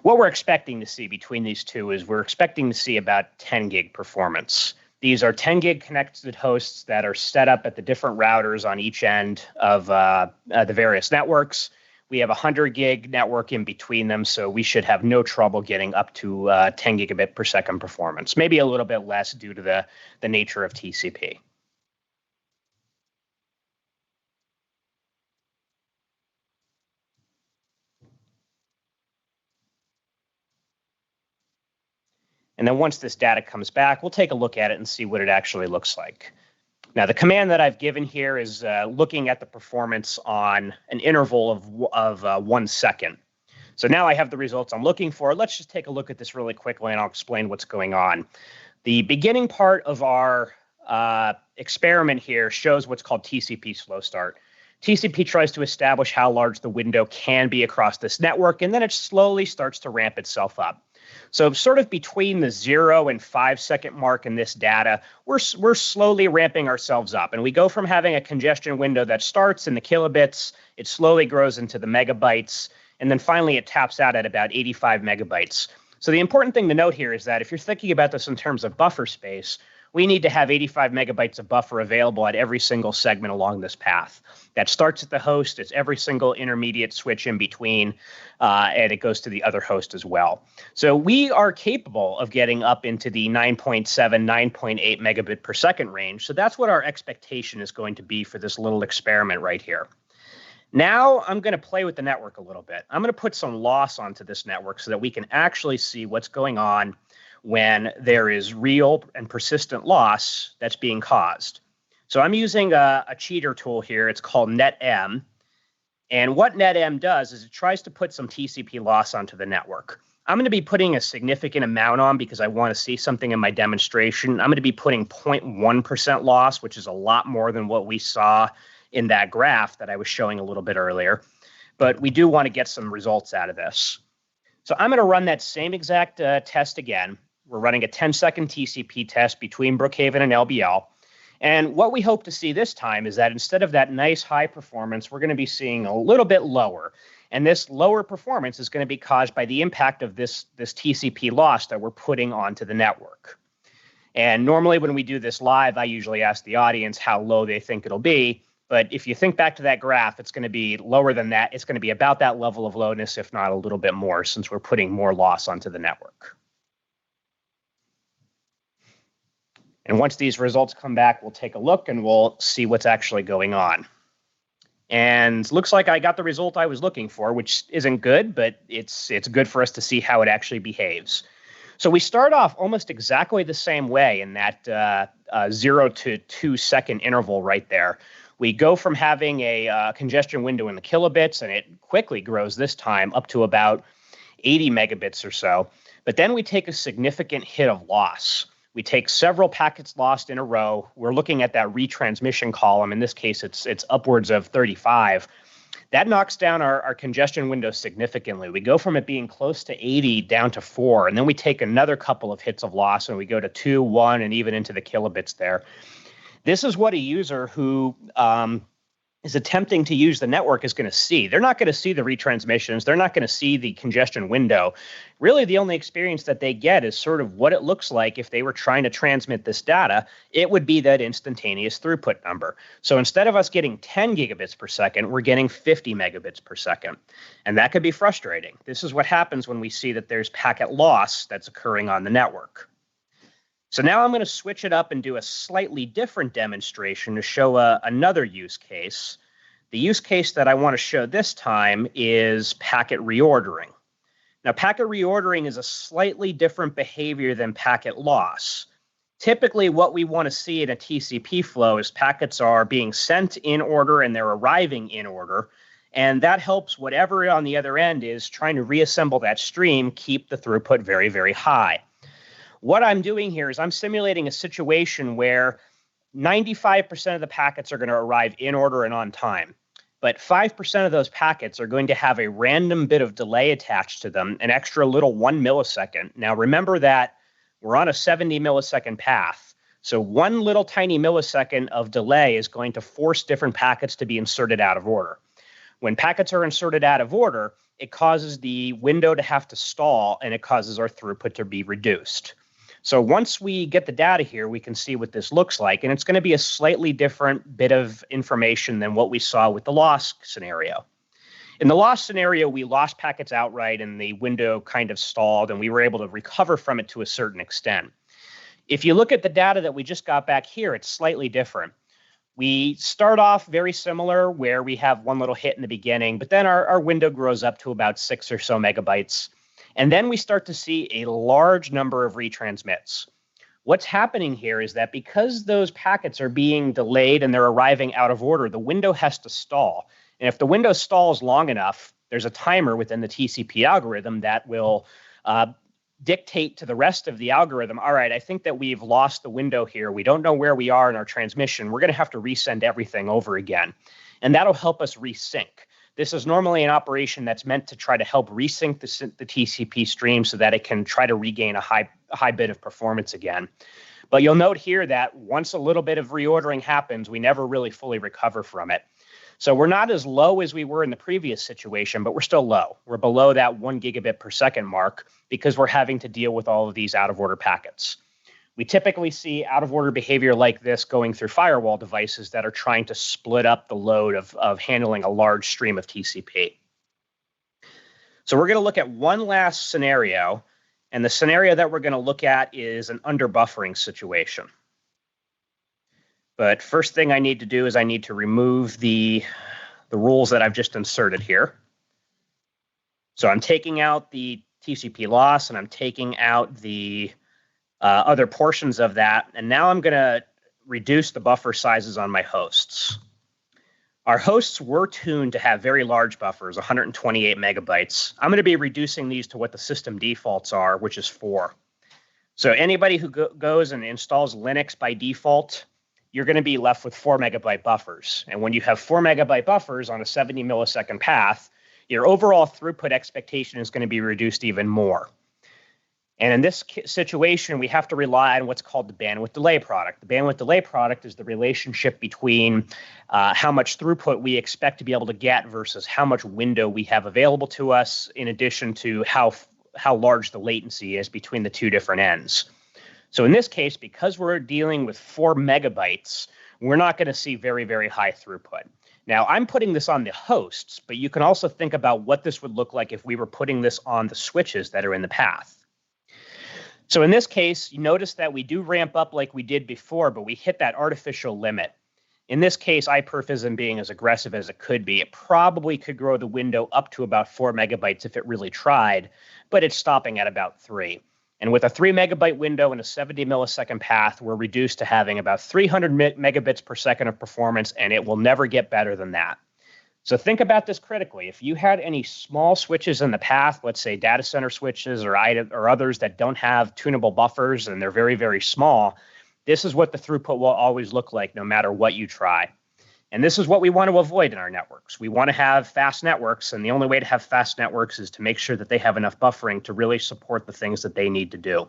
What we're expecting to see between these 2 is we're expecting to see about 10 gig performance. These are 10 gig connected hosts that are set up at the different routers on each end of the various networks. We have a 100 gig network in between them, so we should have no trouble getting up to 10 gigabit per second performance, maybe a little bit less due to the nature of TCP. And then once this data comes back, we'll take a look at it and see what it actually looks like. Now, the command that I've given here is looking at the performance on an interval of 1 second. So now I have the results I'm looking for. Let's just take a look at this really quickly, and I'll explain what's going on. The beginning part of our experiment here shows what's called TCP slow start. TCP tries to establish how large the window can be across this network, and then it slowly starts to ramp itself up. So sort of between the 0 and 5 second mark in this data, we're slowly ramping ourselves up. And we go from having a congestion window that starts in the kilobits, it slowly grows into the megabytes, and then finally it taps out at about 85 megabytes. So the important thing to note here is that if you're thinking about this in terms of buffer space, we need to have 85 megabytes of buffer available at every single segment along this path. That starts at the host, it's every single intermediate switch in between, and it goes to the other host as well. So we are capable of getting up into the 9.7, 9.8 megabit per second range. So that's what our expectation is going to be for this little experiment right here. Now I'm going to play with the network a little bit. I'm going to put some loss onto this network so that we can actually see what's going on when there is real and persistent loss that's being caused. So I'm using a cheater tool here. It's called NetM. And what NetM does is it tries to put some TCP loss onto the network. I'm going to be putting a significant amount on because I want to see something in my demonstration. I'm going to be putting 0.1% loss, which is a lot more than what we saw in that graph that I was showing a little bit earlier. But we do want to get some results out of this. So I'm going to run that same exact test again. We're running a 10-second TCP test between Brookhaven and LBL. And what we hope to see this time is that instead of that nice high performance, we're going to be seeing a little bit lower. And this lower performance is going to be caused by the impact of this TCP loss that we're putting onto the network. And normally when we do this live, I usually ask the audience how low they think it'll be. But if you think back to that graph, it's going to be lower than that. It's going to be about that level of lowness, if not a little bit more, since we're putting more loss onto the network. And once these results come back, we'll take a look and we'll see what's actually going on. And looks like I got the result I was looking for, which isn't good, but it's good for us to see how it actually behaves. So we start off almost exactly the same way in that 0 to 2 second interval right there. We go from having a congestion window in the kilobits, and it quickly grows this time up to about 80 megabits or so. But then we take a significant hit of loss. We take several packets lost in a row. We're looking at that retransmission column. In this case, it's upwards of 35. That knocks down our congestion window significantly. We go from it being close to 80 down to 4, and then we take another couple of hits of loss, and we go to 2, 1, and even into the kilobits there. This is what a user who is attempting to use the network is going to see. They're not going to see the retransmissions. They're not going to see the congestion window. Really, the only experience that they get is sort of what it looks like if they were trying to transmit this data. It would be that instantaneous throughput number. So instead of us getting 10 gigabits per second, we're getting 50 megabits per second. And that could be frustrating. This is what happens when we see that there's packet loss that's occurring on the network. So now I'm going to switch it up and do a slightly different demonstration to show another use case. The use case that I want to show this time is packet reordering. Now, packet reordering is a slightly different behavior than packet loss. Typically, what we want to see in a TCP flow is packets are being sent in order and they're arriving in order. And that helps whatever on the other end is trying to reassemble that stream, keep the throughput very, very high. What I'm doing here is I'm simulating a situation where 95% of the packets are going to arrive in order and on time. But 5% of those packets are going to have a random bit of delay attached to them, an extra little 1 millisecond. Now, remember that we're on a 70 millisecond path. So one little tiny millisecond of delay is going to force different packets to be inserted out of order. When packets are inserted out of order, it causes the window to have to stall, and it causes our throughput to be reduced. So once we get the data here, we can see what this looks like, and it's going to be a slightly different bit of information than what we saw with the loss scenario. In the loss scenario, we lost packets outright, and the window kind of stalled, and we were able to recover from it to a certain extent. If you look at the data that we just got back here, it's slightly different. We start off very similar, where we have one little hit in the beginning, but then our window grows up to about 6 or so megabytes. And then we start to see a large number of retransmits. What's happening here is that because those packets are being delayed and they're arriving out of order, the window has to stall. And if the window stalls long enough, there's a timer within the TCP algorithm that will dictate to the rest of the algorithm, all right, I think that we've lost the window here. We don't know where we are in our transmission. We're going to have to resend everything over again. And that'll help us resync. This is normally an operation that's meant to try to help resync the TCP stream so that it can try to regain a high bit of performance again. But you'll note here that once a little bit of reordering happens, we never really fully recover from it. So we're not as low as we were in the previous situation, but we're still low. We're below that 1 gigabit per second mark because we're having to deal with all of these out of order packets. We typically see out of order behavior like this going through firewall devices that are trying to split up the load of handling a large stream of TCP. So we're going to look at one last scenario, and the scenario that we're going to look at is an underbuffering situation. But first thing I need to do is I need to remove the rules that I've just inserted here. So I'm taking out the TCP loss, and I'm taking out the other portions of that. And now I'm going to reduce the buffer sizes on my hosts. Our hosts were tuned to have very large buffers, 128 megabytes. I'm going to be reducing these to what the system defaults are, which is 4. So anybody who goes and installs Linux by default, you're going to be left with 4 megabyte buffers. And when you have 4 megabyte buffers on a 70 millisecond path, your overall throughput expectation is going to be reduced even more. And in this situation, we have to rely on what's called the bandwidth delay product. The bandwidth delay product is the relationship between how much throughput we expect to be able to get versus how much window we have available to us, in addition to how large the latency is between the two different ends. So in this case, because we're dealing with 4 megabytes, we're not going to see very, very high throughput. Now, I'm putting this on the hosts, but you can also think about what this would look like if we were putting this on the switches that are in the path. So in this case, you notice that we do ramp up like we did before, but we hit that artificial limit. In this case, iPerf isn't being as aggressive as it could be. It probably could grow the window up to about 4 megabytes if it really tried, but it's stopping at about 3. And with a 3 megabyte window and a 70 millisecond path, we're reduced to having about 300 megabits per second of performance, and it will never get better than that. So think about this critically. If you had any small switches in the path, let's say data center switches or others that don't have tunable buffers and they're very, very small, this is what the throughput will always look like no matter what you try. And this is what we want to avoid in our networks. We want to have fast networks, and the only way to have fast networks is to make sure that they have enough buffering to really support the things that they need to do.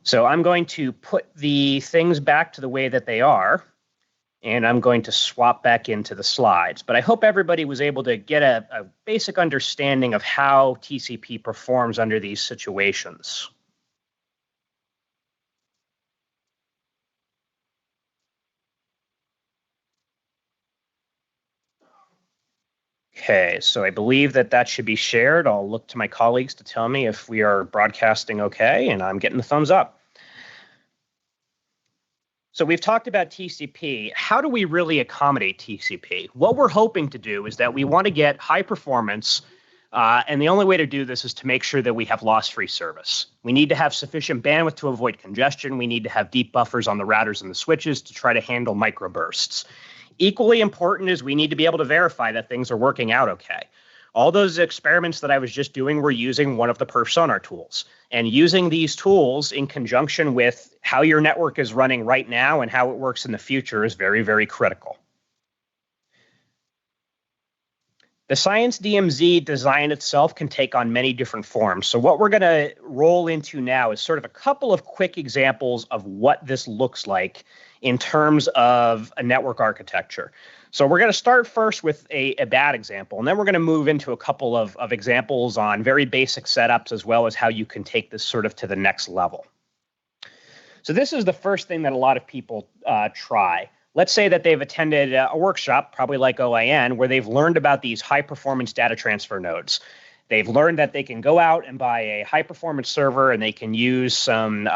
So I'm going to put the things back to the way that they are, and I'm going to swap back into the slides. But I hope everybody was able to get a basic understanding of how TCP performs under these situations. Okay, so I believe that should be shared. I'll look to my colleagues to tell me if we are broadcasting okay, and I'm getting the thumbs up. So we've talked about TCP. How do we really accommodate TCP? What we're hoping to do is that we want to get high performance, and the only way to do this is to make sure that we have loss-free service. We need to have sufficient bandwidth to avoid congestion. We need to have deep buffers on the routers and the switches to try to handle microbursts. Equally important is we need to be able to verify that things are working out okay. All those experiments that I was just doing were using one of the perf sonar tools. And using these tools in conjunction with how your network is running right now and how it works in the future is very, very critical. The Science DMZ design itself can take on many different forms. So what we're going to roll into now is sort of a couple of quick examples of what this looks like in terms of a network architecture. So we're going to start first with a bad example, and then we're going to move into a couple of examples on very basic setups, as well as how you can take this sort of to the next level. So this is the first thing that a lot of people try. Let's say that they've attended a workshop, probably like OIN, where they've learned about these high-performance data transfer nodes. They've learned that they can go out and buy a high-performance server, and they can use some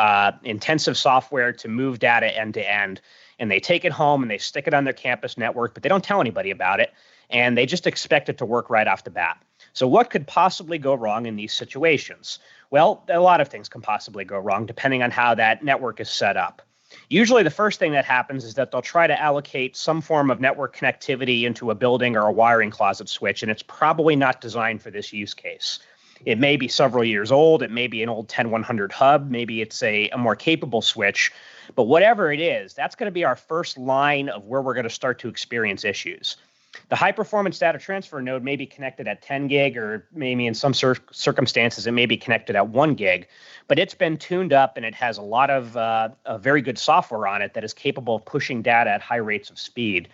intensive software to move data end-to-end. And they take it home and they stick it on their campus network, but they don't tell anybody about it. And they just expect it to work right off the bat. So what could possibly go wrong in these situations? Well, a lot of things can possibly go wrong depending on how that network is set up. Usually the first thing that happens is that they'll try to allocate some form of network connectivity into a building or a wiring closet switch, and it's probably not designed for this use case. It may be several years old. It may be an old 10100 hub. Maybe it's a more capable switch. But whatever it is, that's going to be our first line of where we're going to start to experience issues. The high performance data transfer node may be connected at 10 gig, or maybe in some circumstances it may be connected at 1 gig, but it's been tuned up and it has a lot of very good software on it that is capable of pushing data at high rates of speed.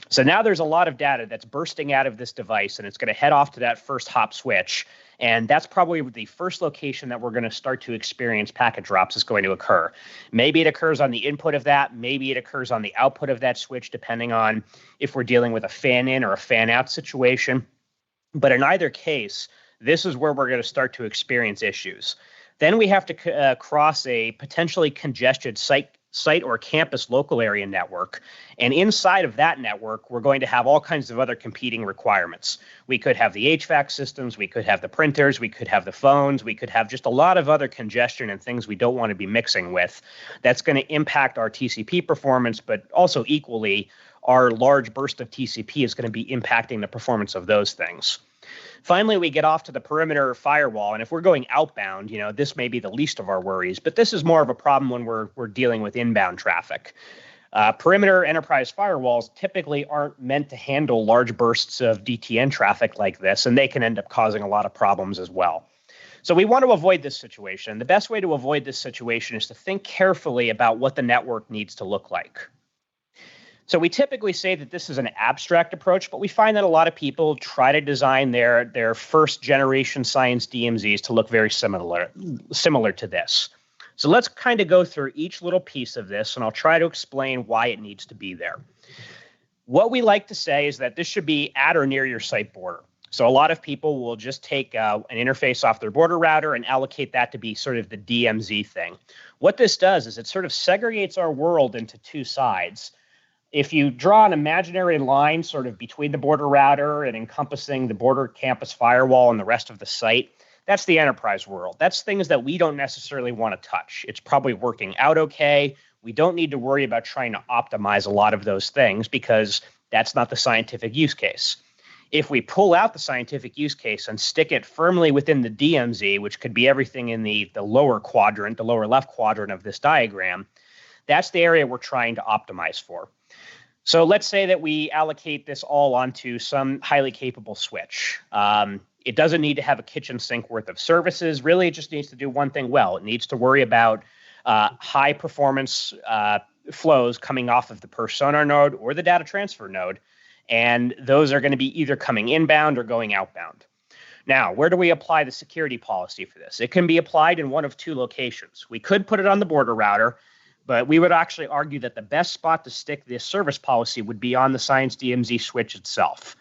So now there's a lot of data that's bursting out of this device, and it's going to head off to that first hop switch. And that's probably the first location that we're going to start to experience packet drops is going to occur. Maybe it occurs on the input of that. Maybe it occurs on the output of that switch, depending on if we're dealing with a fan in or a fan out situation. But in either case, this is where we're going to start to experience issues. Then we have to cross a potentially congested site or campus local area network. And inside of that network, we're going to have all kinds of other competing requirements. We could have the HVAC systems, we could have the printers, we could have the phones, we could have just a lot of other congestion and things we don't want to be mixing with. That's going to impact our TCP performance, but also equally, our large burst of TCP is going to be impacting the performance of those things. Finally, we get off to the perimeter firewall, and if we're going outbound, this may be the least of our worries, but this is more of a problem when we're dealing with inbound traffic. Perimeter enterprise firewalls typically aren't meant to handle large bursts of DTN traffic like this, and they can end up causing a lot of problems as well. So we want to avoid this situation. The best way to avoid this situation is to think carefully about what the network needs to look like. So we typically say that this is an abstract approach, but we find that a lot of people try to design their first generation science DMZs to look very similar to this. So let's kind of go through each little piece of this, and I'll try to explain why it needs to be there. What we like to say is that this should be at or near your site border. So a lot of people will just take an interface off their border router and allocate that to be sort of the DMZ thing. What this does is it sort of segregates our world into two sides. If you draw an imaginary line sort of between the border router and encompassing the border campus firewall and the rest of the site, that's the enterprise world. That's things that we don't necessarily want to touch. It's probably working out okay. We don't need to worry about trying to optimize a lot of those things because that's not the scientific use case. If we pull out the scientific use case and stick it firmly within the DMZ, which could be everything in the lower quadrant, the lower left quadrant of this diagram, that's the area we're trying to optimize for. So let's say that we allocate this all onto some highly capable switch. It doesn't need to have a kitchen sink worth of services. Really, it just needs to do one thing well. It needs to worry about high performance flows coming off of the persona node or the data transfer node. And those are going to be either coming inbound or going outbound. Now, where do we apply the security policy for this? It can be applied in one of two locations. We could put it on the border router, but we would actually argue that the best spot to stick this service policy would be on the Science DMZ switch itself.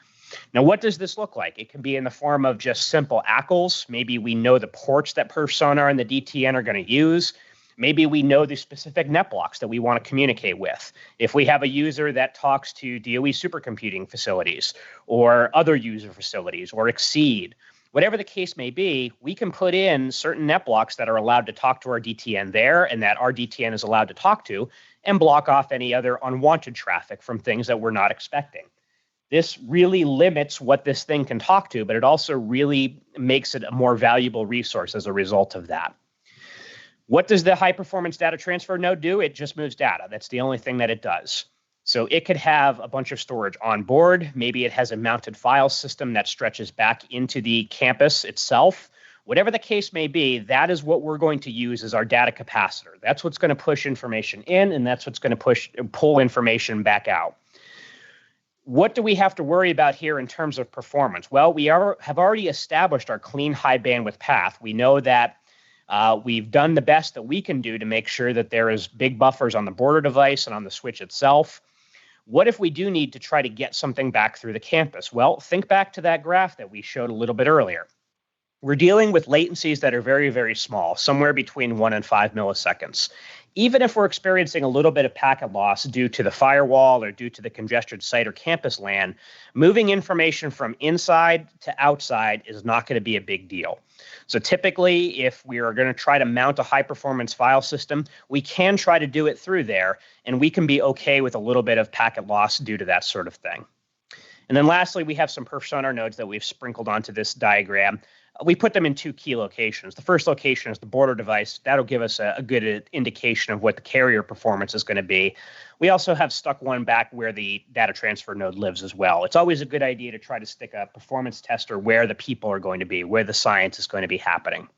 Now, what does this look like? It can be in the form of just simple ACLs. Maybe we know the ports that persona and the DTN are going to use. Maybe we know the specific net blocks that we want to communicate with. If we have a user that talks to DOE supercomputing facilities or other user facilities or Exceed, whatever the case may be, we can put in certain net blocks that are allowed to talk to our DTN there and that our DTN is allowed to talk to and block off any other unwanted traffic from things that we're not expecting. This really limits what this thing can talk to, but it also really makes it a more valuable resource as a result of that. What does the high performance data transfer node do? It just moves data. That's the only thing that it does. So it could have a bunch of storage on board. Maybe it has a mounted file system that stretches back into the campus itself. Whatever the case may be, that is what we're going to use as our data capacitor. That's what's going to push information in, and that's what's going to pull information back out. What do we have to worry about here in terms of performance? Well, we have already established our clean high bandwidth path. We know that we've done the best that we can do to make sure that there is big buffers on the border device and on the switch itself. What if we do need to try to get something back through the campus? Well, think back to that graph that we showed a little bit earlier. We're dealing with latencies that are very, very small, somewhere between 1 and 5 milliseconds. Even if we're experiencing a little bit of packet loss due to the firewall or due to the congested site or campus LAN, moving information from inside to outside is not going to be a big deal. So typically, if we are going to try to mount a high-performance file system, we can try to do it through there, and we can be okay with a little bit of packet loss due to that sort of thing. And then lastly, we have some persona nodes that we've sprinkled onto this diagram. We put them in two key locations. The first location is the border device. That'll give us a good indication of what the carrier performance is going to be. We also have stuck one back where the data transfer node lives as well. It's always a good idea to try to stick a performance tester where the people are going to be, where the science is going to be happening.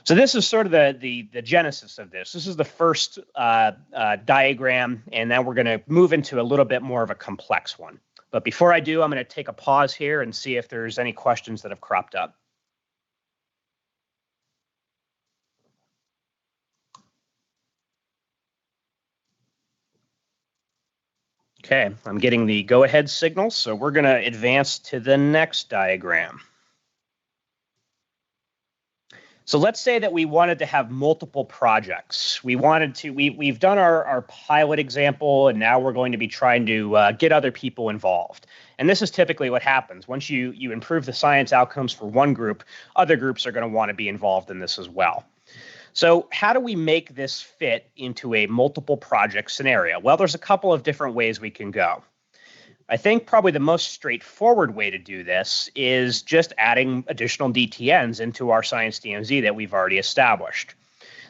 So this is sort of the genesis of this. This is the first diagram, and then we're going to move into a little bit more of a complex one. But before I do, I'm going to take a pause here and see if there's any questions that have cropped up. Okay, I'm getting the go-ahead signal, so we're going to advance to the next diagram. So let's say that we wanted to have multiple projects. We've done our pilot example, and now we're going to be trying to get other people involved. And this is typically what happens. Once you improve the science outcomes for one group, other groups are going to want to be involved in this as well. So how do we make this fit into a multiple project scenario? Well, there's a couple of different ways we can go. I think probably the most straightforward way to do this is just adding additional DTNs into our Science DMZ that we've already established.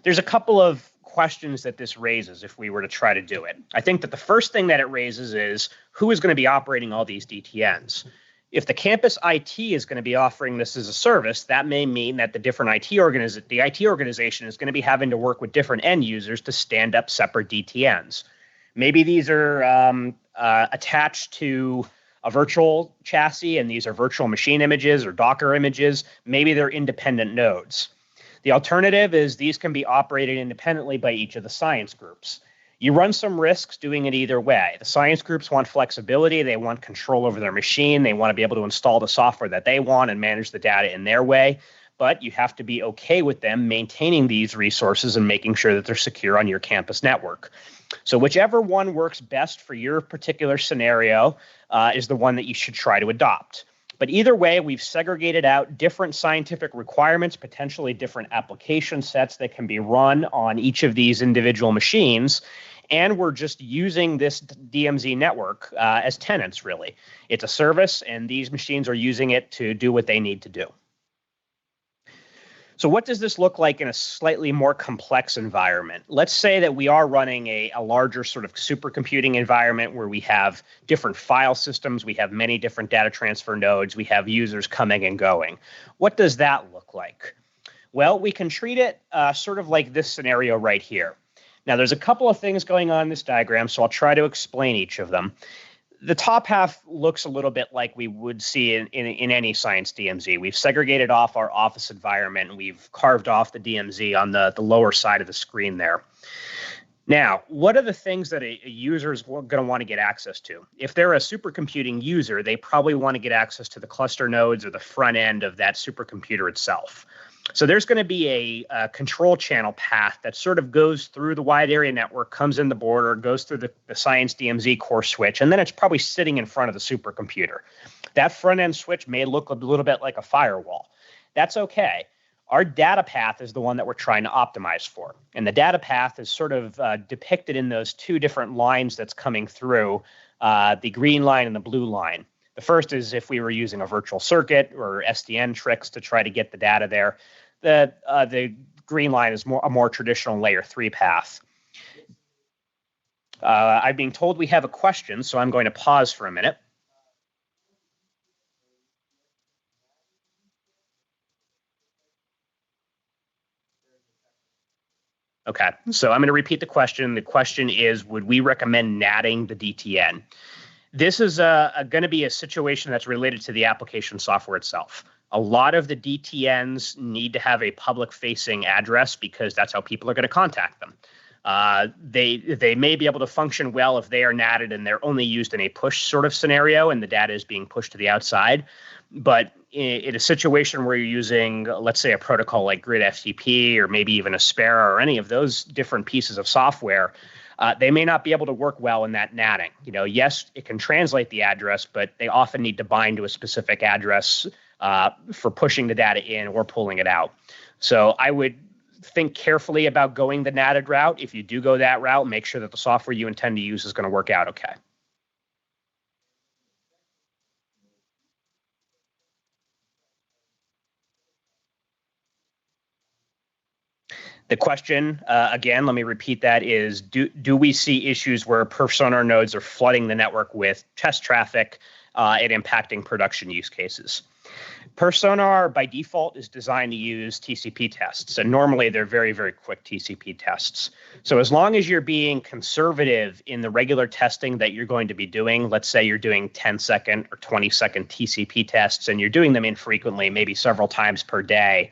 There's a couple of questions that this raises if we were to try to do it. I think that the first thing that it raises is who is going to be operating all these DTNs? If the campus IT is going to be offering this as a service, that may mean that the IT organization is going to be having to work with different end users to stand up separate DTNs. Maybe these are attached to a virtual chassis, and these are virtual machine images or Docker images. Maybe they're independent nodes. The alternative is these can be operated independently by each of the science groups. You run some risks doing it either way. The science groups want flexibility. They want control over their machine. They want to be able to install the software that they want and manage the data in their way. But you have to be okay with them maintaining these resources and making sure that they're secure on your campus network. So whichever one works best for your particular scenario is the one that you should try to adopt. But either way, we've segregated out different scientific requirements, potentially different application sets that can be run on each of these individual machines. And we're just using this DMZ network as tenants, really. It's a service, and these machines are using it to do what they need to do. So what does this look like in a slightly more complex environment? Let's say that we are running a larger sort of supercomputing environment where we have different file systems, we have many different data transfer nodes, we have users coming and going. What does that look like? Well, we can treat it sort of like this scenario right here. Now, there's a couple of things going on in this diagram, so I'll try to explain each of them. The top half looks a little bit like we would see in any Science DMZ. We've segregated off our office environment, and we've carved off the DMZ on the lower side of the screen there. Now, what are the things that a user is going to want to get access to? If they're a supercomputing user, they probably want to get access to the cluster nodes or the front end of that supercomputer itself. So there's going to be a control channel path that sort of goes through the wide area network, comes in the border, goes through the Science DMZ core switch, and then it's probably sitting in front of the supercomputer. That front end switch may look a little bit like a firewall. That's okay. Our data path is the one that we're trying to optimize for. And the data path is sort of depicted in those two different lines that's coming through, the green line and the blue line. The first is if we were using a virtual circuit or SDN tricks to try to get the data there. The green line is a more traditional layer 3 path. I'm being told we have a question, so I'm going to pause for a minute. Okay, so I'm going to repeat the question. The question is, would we recommend natting the DTN? This is going to be a situation that's related to the application software itself. A lot of the DTNs need to have a public-facing address because that's how people are going to contact them. They may be able to function well if they are natted and they're only used in a push sort of scenario and the data is being pushed to the outside. But in a situation where you're using, let's say, a protocol like Grid FTP or maybe even Aspera or any of those different pieces of software, they may not be able to work well in that natting. Yes, it can translate the address, but they often need to bind to a specific address for pushing the data in or pulling it out. So I would think carefully about going the natted route. If you do go that route, make sure that the software you intend to use is going to work out okay. The question, again, let me repeat that, is do we see issues where per-sonar nodes are flooding the network with test traffic and impacting production use cases? Per-sonar, by default, is designed to use TCP tests, and normally they're very, very quick TCP tests. So as long as you're being conservative in the regular testing that you're going to be doing, let's say you're doing 10-second or 20-second TCP tests, and you're doing them infrequently, maybe several times per day,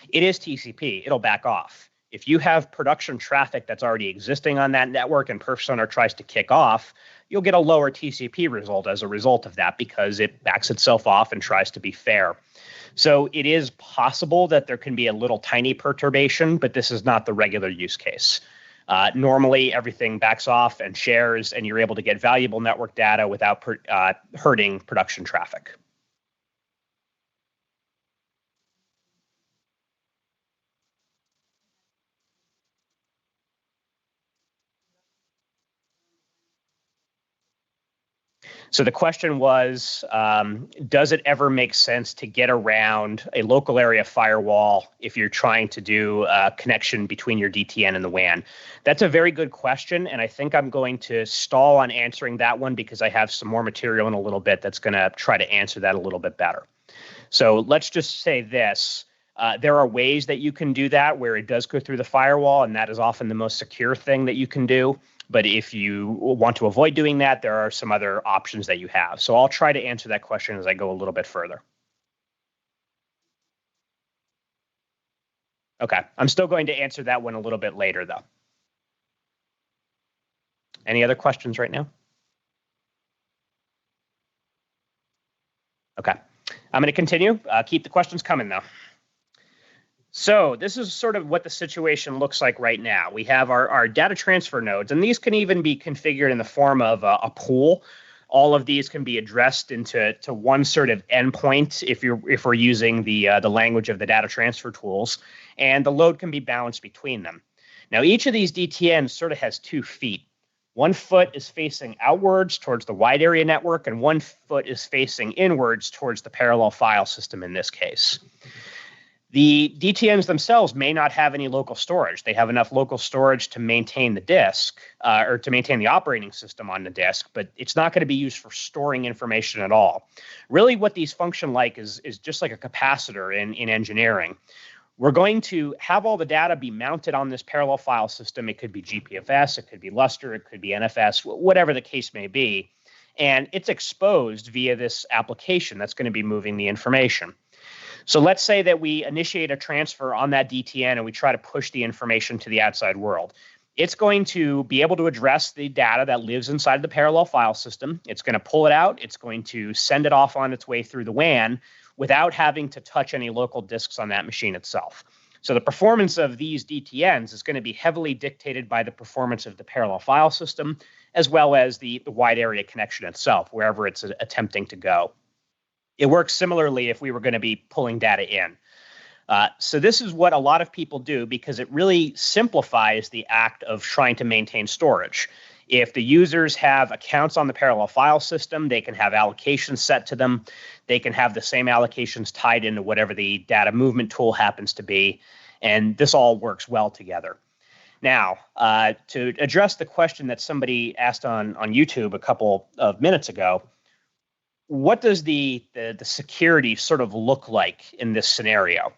it is TCP. It'll back off. If you have production traffic that's already existing on that network and per-sonar tries to kick off, you'll get a lower TCP result as a result of that because it backs itself off and tries to be fair. So it is possible that there can be a little tiny perturbation, but this is not the regular use case. Normally, everything backs off and shares, and you're able to get valuable network data without hurting production traffic. So the question was, does it ever make sense to get around a local area firewall if you're trying to do a connection between your DTN and the WAN? That's a very good question, and I think I'm going to stall on answering that one because I have some more material in a little bit that's going to try to answer that a little bit better. So let's just say this. There are ways that you can do that where it does go through the firewall, and that is often the most secure thing that you can do. But if you want to avoid doing that, there are some other options that you have. So I'll try to answer that question as I go a little bit further. Okay, I'm still going to answer that one a little bit later, though. Any other questions right now? Okay, I'm going to continue. Keep the questions coming, though. So this is sort of what the situation looks like right now. We have our data transfer nodes, and these can even be configured in the form of a pool. All of these can be addressed into one sort of endpoint if we're using the language of the data transfer tools, and the load can be balanced between them. Now, each of these DTNs sort of has 2 feet. 1 foot is facing outwards towards the wide area network, and 1 foot is facing inwards towards the parallel file system in this case. The DTNs themselves may not have any local storage. They have enough local storage to maintain the disk or to maintain the operating system on the disk, but it's not going to be used for storing information at all. Really, what these function like is just like a capacitor in engineering. We're going to have all the data be mounted on this parallel file system. It could be GPFS, it could be Lustre, it could be NFS, whatever the case may be. And it's exposed via this application that's going to be moving the information. So let's say that we initiate a transfer on that DTN and we try to push the information to the outside world. It's going to be able to address the data that lives inside the parallel file system. It's going to pull it out. It's going to send it off on its way through the WAN without having to touch any local disks on that machine itself. So the performance of these DTNs is going to be heavily dictated by the performance of the parallel file system, as well as the wide area connection itself, wherever it's attempting to go. It works similarly if we were going to be pulling data in. So this is what a lot of people do because it really simplifies the act of trying to maintain storage. If the users have accounts on the parallel file system, they can have allocations set to them. They can have the same allocations tied into whatever the data movement tool happens to be. And this all works well together. Now, to address the question that somebody asked on YouTube a couple of minutes ago, what does the security sort of look like in this scenario?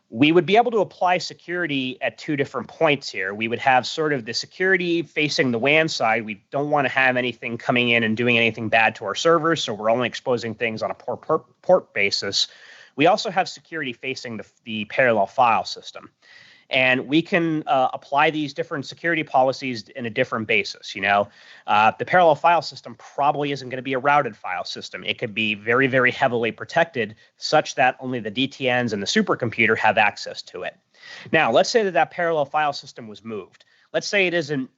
We would be able to apply security at 2 different points here. We would have sort of the security facing the WAN side. We don't want to have anything coming in and doing anything bad to our servers, so we're only exposing things on a port basis. We also have security facing the parallel file system. And we can apply these different security policies in a different basis. The parallel file system probably isn't going to be a routed file system. It could be very, very heavily protected such that only the DTNs and the supercomputer have access to it. Now, let's say that parallel file system was moved. Let's say it isn't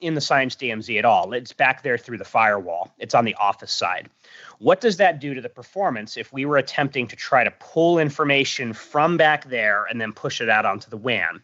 in the Science DMZ at all. It's back there through the firewall. It's on the office side. What does that do to the performance if we were attempting to try to pull information from back there and then push it out onto the WAN?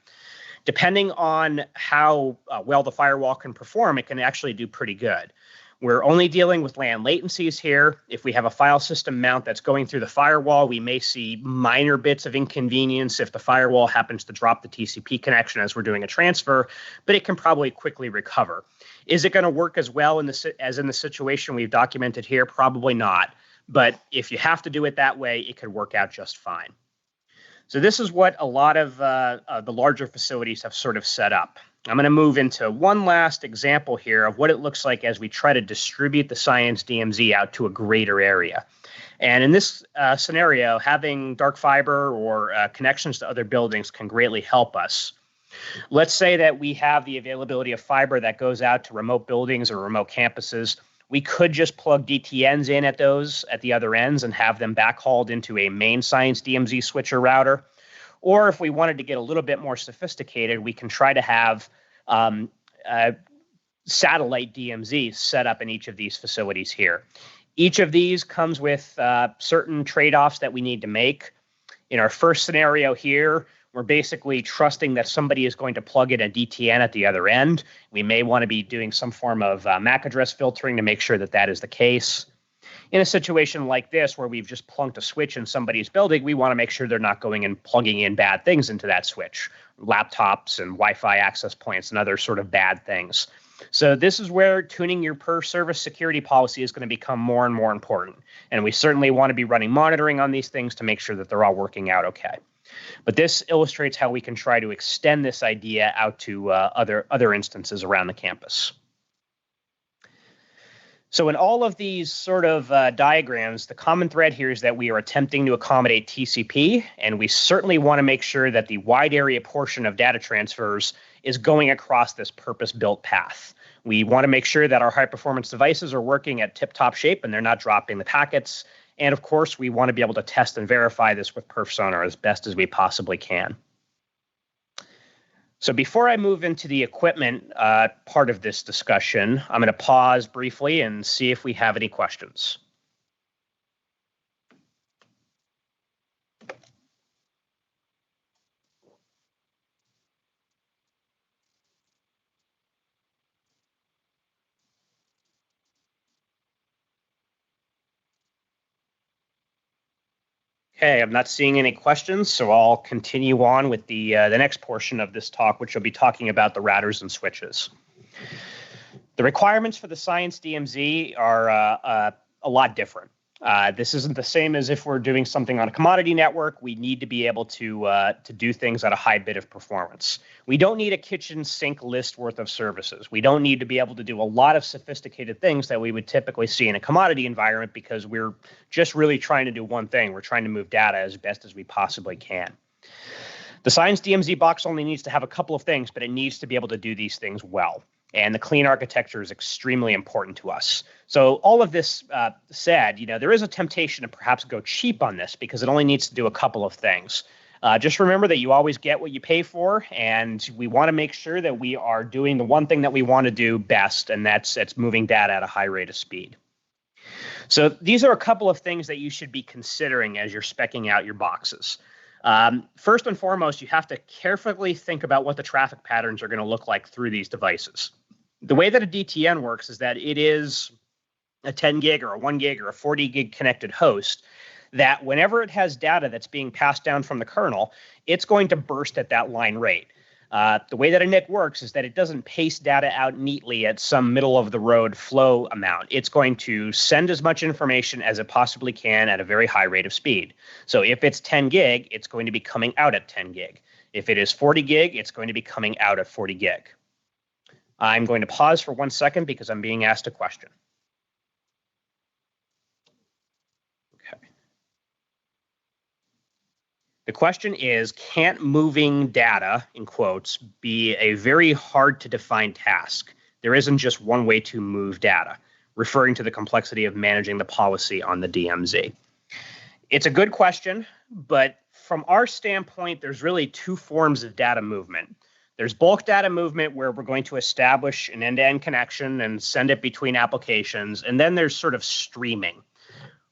Depending on how well the firewall can perform, it can actually do pretty good. We're only dealing with LAN latencies here. If we have a file system mount that's going through the firewall, we may see minor bits of inconvenience if the firewall happens to drop the TCP connection as we're doing a transfer, but it can probably quickly recover. Is it going to work as well as in the situation we've documented here? Probably not. But if you have to do it that way, it could work out just fine. So this is what a lot of the larger facilities have sort of set up. I'm going to move into one last example here of what it looks like as we try to distribute the Science DMZ out to a greater area. And in this scenario, having dark fiber or connections to other buildings can greatly help us. Let's say that we have the availability of fiber that goes out to remote buildings or remote campuses. We could just plug DTNs in at the other ends and have them backhauled into a main Science DMZ switcher router. Or if we wanted to get a little bit more sophisticated, we can try to have satellite DMZs set up in each of these facilities here. Each of these comes with certain trade-offs that we need to make. In our first scenario here, we're basically trusting that somebody is going to plug in a DTN at the other end. We may want to be doing some form of MAC address filtering to make sure that that is the case. In a situation like this, where we've just plunked a switch in somebody's building, we want to make sure they're not going and plugging in bad things into that switch, laptops and Wi-Fi access points and other sort of bad things. So this is where tuning your per-service security policy is going to become more and more important. And we certainly want to be running monitoring on these things to make sure that they're all working out okay. But this illustrates how we can try to extend this idea out to other instances around the campus. So in all of these sort of diagrams, the common thread here is that we are attempting to accommodate TCP, and we certainly want to make sure that the wide area portion of data transfers is going across this purpose-built path. We want to make sure that our high-performance devices are working at tip-top shape and they're not dropping the packets. And of course, we want to be able to test and verify this with Perf Sonar as best as we possibly can. So before I move into the equipment part of this discussion, I'm going to pause briefly and see if we have any questions. Okay, I'm not seeing any questions, so I'll continue on with the next portion of this talk, which will be talking about the routers and switches. The requirements for the Science DMZ are a lot different. This isn't the same as if we're doing something on a commodity network. We need to be able to do things at a high bit of performance. We don't need a kitchen sink list worth of services. We don't need to be able to do a lot of sophisticated things that we would typically see in a commodity environment because we're just really trying to do one thing. We're trying to move data as best as we possibly can. The Science DMZ box only needs to have a couple of things, but it needs to be able to do these things well. And the clean architecture is extremely important to us. So all of this said, there is a temptation to perhaps go cheap on this because it only needs to do a couple of things. Just remember that you always get what you pay for, and we want to make sure that we are doing the one thing that we want to do best, and that's moving data at a high rate of speed. So these are a couple of things that you should be considering as you're speccing out your boxes. First and foremost, you have to carefully think about what the traffic patterns are going to look like through these devices. The way that a DTN works is that it is a 10 gig or a 1 gig or a 40 gig connected host that whenever it has data that's being passed down from the kernel, it's going to burst at that line rate. The way that a NIC works is that it doesn't pace data out neatly at some middle of the road flow amount. It's going to send as much information as it possibly can at a very high rate of speed. So if it's 10 gig, it's going to be coming out at 10 gig. If it is 40 gig, it's going to be coming out at 40 gig. I'm going to pause for 1 second because I'm being asked a question. Okay. The question is, can't moving data, in quotes, be a very hard to define task? There isn't just one way to move data, referring to the complexity of managing the policy on the DMZ. It's a good question, but from our standpoint, there's really two forms of data movement. There's bulk data movement where we're going to establish an end-to-end connection and send it between applications. And then there's sort of streaming.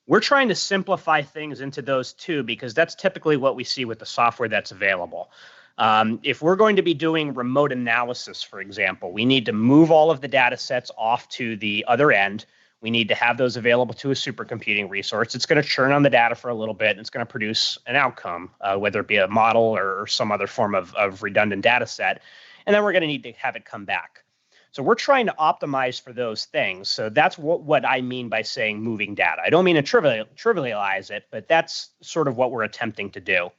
We're trying to simplify things into those two because that's typically what we see with the software that's available. If we're going to be doing remote analysis, for example, we need to move all of the data sets off to the other end. We need to have those available to a supercomputing resource. It's going to churn on the data for a little bit, and it's going to produce an outcome, whether it be a model or some other form of redundant data set. And then we're going to need to have it come back. So we're trying to optimize for those things. So that's what I mean by saying moving data. I don't mean to trivialize it, but that's sort of what we're attempting to do.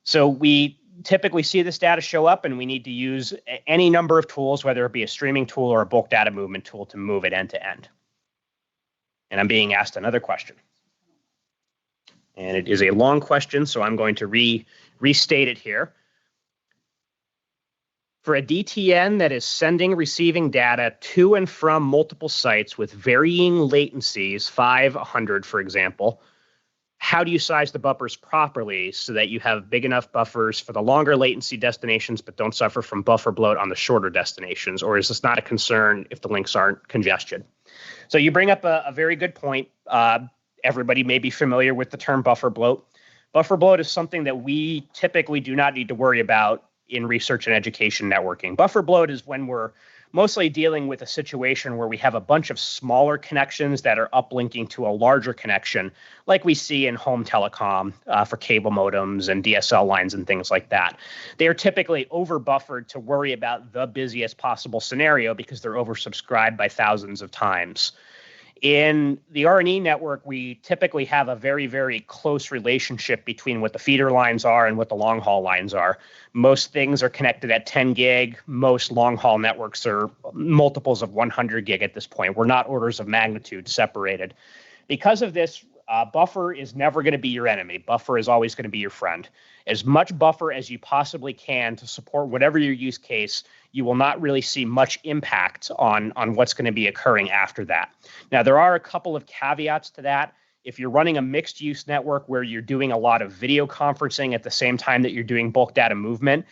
So we typically see this data show up, and we need to use any number of tools, whether it be a streaming tool or a bulk data movement tool, to move it end to end. And I'm being asked another question. And it is a long question, so I'm going to restate it here. For a DTN that is sending, receiving data to and from multiple sites with varying latencies, 500, for example, how do you size the buffers properly so that you have big enough buffers for the longer latency destinations but don't suffer from buffer bloat on the shorter destinations? Or is this not a concern if the links aren't congested? So you bring up a very good point. Everybody may be familiar with the term buffer bloat. Buffer bloat is something that we typically do not need to worry about in research and education networking. Buffer bloat is when we're mostly dealing with a situation where we have a bunch of smaller connections that are uplinking to a larger connection, like we see in home telecom for cable modems and DSL lines and things like that. They are typically over-buffered to worry about the busiest possible scenario because they're oversubscribed by thousands of times. In the R&E network, we typically have a very, very close relationship between what the feeder lines are and what the long haul lines are. Most things are connected at 10 gig. Most long haul networks are multiples of 100 gig at this point. We're not orders of magnitude separated. Because of this, buffer is never going to be your enemy. Buffer is always going to be your friend. As much buffer as you possibly can to support whatever your use case, you will not really see much impact on what's going to be occurring after that. Now, there are a couple of caveats to that. If you're running a mixed use network where you're doing a lot of video conferencing at the same time that you're doing bulk data movement,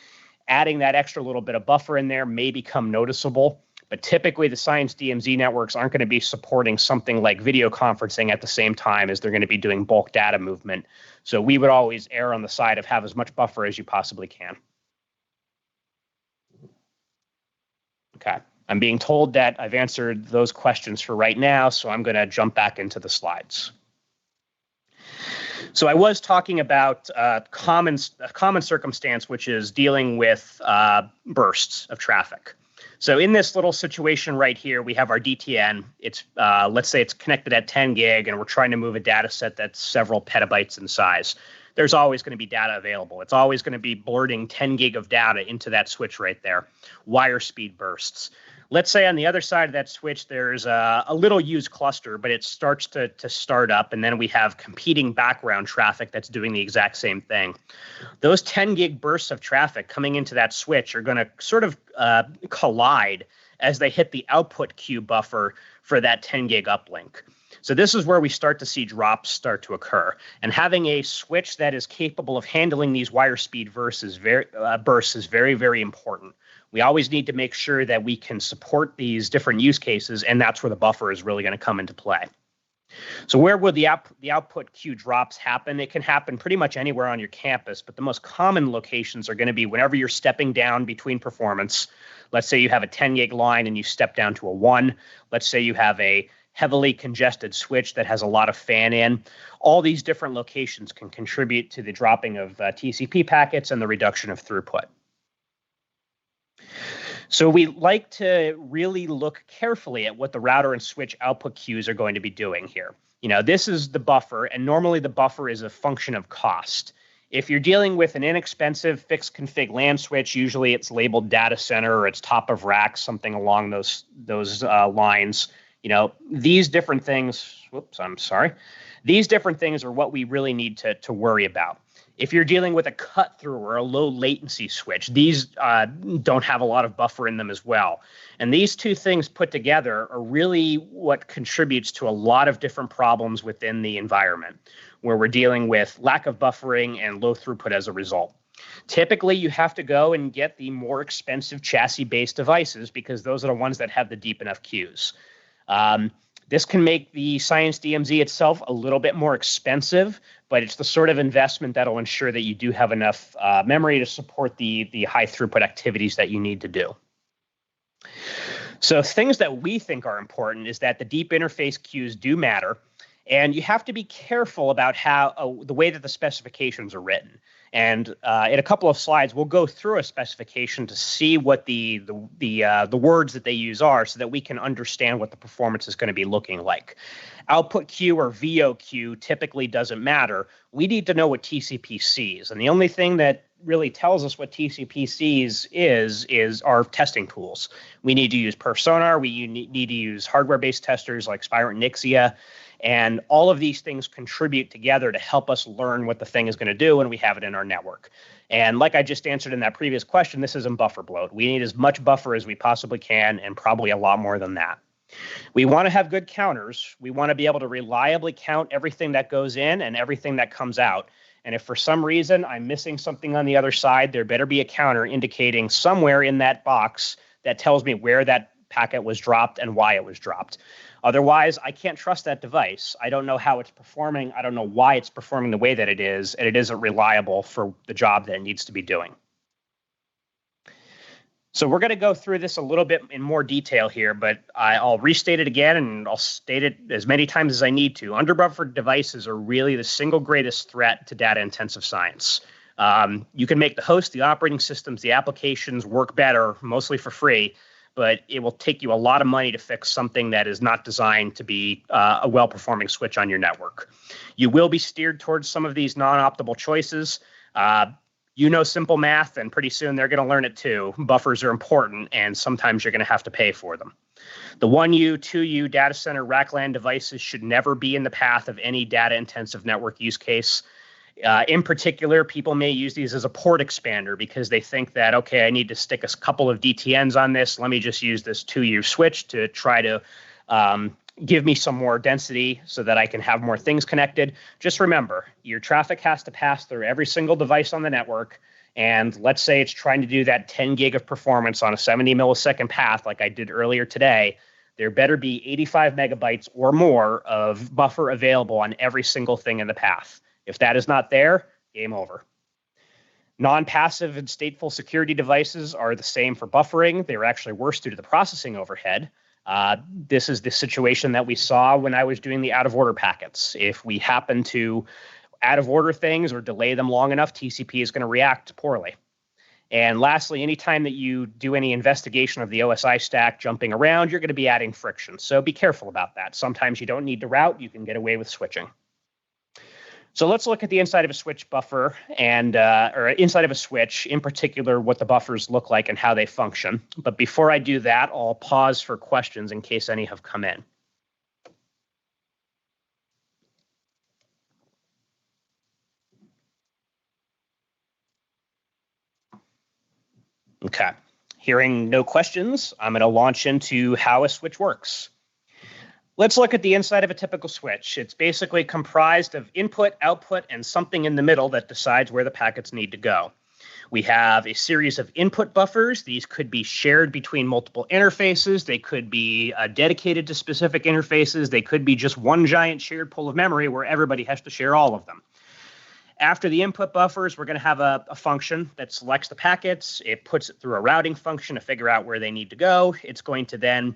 adding that extra little bit of buffer in there may become noticeable. But typically, the Science DMZ networks aren't going to be supporting something like video conferencing at the same time as they're going to be doing bulk data movement. So we would always err on the side of have as much buffer as you possibly can. Okay, I'm being told that I've answered those questions for right now, so I'm going to jump back into the slides. So I was talking about a common circumstance, which is dealing with bursts of traffic. So in this little situation right here, we have our DTN. It's let's say it's connected at 10 gig, and we're trying to move a data set that's several petabytes in size. There's always going to be data available. It's always going to be blurting 10 gig of data into that switch right there. Wire speed bursts. Let's say on the other side of that switch, there's a little used cluster, but it starts to start up, and then we have competing background traffic that's doing the exact same thing. Those 10 gig bursts of traffic coming into that switch are going to sort of collide as they hit the output queue buffer for that 10 gig uplink. So this is where we start to see drops start to occur. And having a switch that is capable of handling these wire speed bursts is very, very important. We always need to make sure that we can support these different use cases, and that's where the buffer is really going to come into play. So where would the output queue drops happen? It can happen pretty much anywhere on your campus, but the most common locations are going to be whenever you're stepping down between performance. Let's say you have a 10 gig line and you step down to a 1. Let's say you have a heavily congested switch that has a lot of fan in. All these different locations can contribute to the dropping of TCP packets and the reduction of throughput. So we like to really look carefully at what the router and switch output queues are going to be doing here. You know, this is the buffer, and normally the buffer is a function of cost. If you're dealing with an inexpensive fixed config LAN switch, usually it's labeled data center or it's top of rack, something along those lines. You know, these different things, these different things are what we really need to worry about. If you're dealing with a cut through or a low latency switch, these don't have a lot of buffer in them as well. And these two things put together are really what contributes to a lot of different problems within the environment, where we're dealing with lack of buffering and low throughput as a result. Typically, you have to go and get the more expensive chassis-based devices because those are the ones that have the deep enough queues. This can make the Science DMZ itself a little bit more expensive, but it's the sort of investment that'll ensure that you do have enough memory to support the high throughput activities that you need to do. So things that we think are important is that the deep interface queues do matter, and you have to be careful about how the way that the specifications are written. And in a couple of slides, we'll go through a specification to see what the words that they use are, so that we can understand what the performance is going to be looking like. Output queue or VO queue typically doesn't matter. We need to know what TCP sees, and the only thing that really tells us what TCP sees is our testing tools. We need to use Perf-Sonar. We need to use hardware-based testers like Spirent and Ixia. And all of these things contribute together to help us learn what the thing is going to do when we have it in our network. And like I just answered in that previous question, this isn't buffer bloat. We need as much buffer as we possibly can, and probably a lot more than that. We want to have good counters. We want to be able to reliably count everything that goes in and everything that comes out. And if for some reason I'm missing something on the other side, there better be a counter indicating somewhere in that box that tells me where that packet was dropped and why it was dropped. Otherwise, I can't trust that device. I don't know how it's performing. I don't know why it's performing the way that it is, and it isn't reliable for the job that it needs to be doing. So we're going to go through this a little bit in more detail here, but I'll restate it again, and I'll state it as many times as I need to. Underbuffered devices are really the single greatest threat to data-intensive science. You can make the host, the operating systems, the applications work better, mostly for free, but it will take you a lot of money to fix something that is not designed to be a well-performing switch on your network. You will be steered towards some of these non-optimal choices. You know simple math, and pretty soon they're going to learn it too. Buffers are important, and sometimes you're going to have to pay for them. The 1U, 2U data center rack LAN devices should never be in the path of any data-intensive network use case. In particular, people may use these as a port expander because they think that, okay, I need to stick a couple of DTNs on this. Let me just use this 2U switch to try to give me some more density so that I can have more things connected. Just remember, your traffic has to pass through every single device on the network. And let's say it's trying to do that 10 gig of performance on a 70 millisecond path like I did earlier today. There better be 85 megabytes or more of buffer available on every single thing in the path. If that is not there, game over. Non-passive and stateful security devices are the same for buffering. They're actually worse due to the processing overhead. This is the situation that we saw when I was doing the out-of-order packets. If we happen to out-of-order things or delay them long enough, TCP is going to react poorly. And lastly, anytime that you do any investigation of the OSI stack jumping around, you're going to be adding friction. So be careful about that. Sometimes you don't need to route. You can get away with switching. So let's look at the inside of a switch buffer and or inside of a switch, in particular, what the buffers look like and how they function. But before I do that, I'll pause for questions in case any have come in. Okay, hearing no questions, I'm going to launch into how a switch works. Let's look at the inside of a typical switch. It's basically comprised of input, output, and something in the middle that decides where the packets need to go. We have a series of input buffers. These could be shared between multiple interfaces. They could be dedicated to specific interfaces. They could be just one giant shared pool of memory where everybody has to share all of them. After the input buffers, we're going to have a function that selects the packets. It puts it through a routing function to figure out where they need to go. It's going to then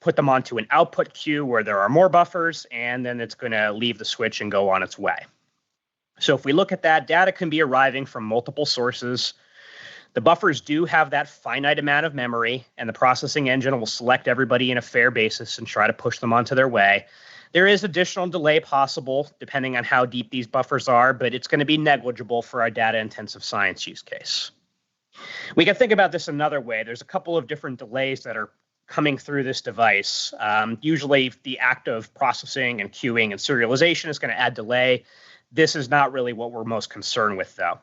put them onto an output queue where there are more buffers, and then it's going to leave the switch and go on its way. So if we look at that, data can be arriving from multiple sources. The buffers do have that finite amount of memory, and the processing engine will select everybody in a fair basis and try to push them onto their way. There is additional delay possible depending on how deep these buffers are, but it's going to be negligible for our data-intensive science use case. We can think about this another way. There's a couple of different delays that are coming through this device. Usually the act of processing and queuing and serialization is going to add delay. This is not really what we're most concerned with, though.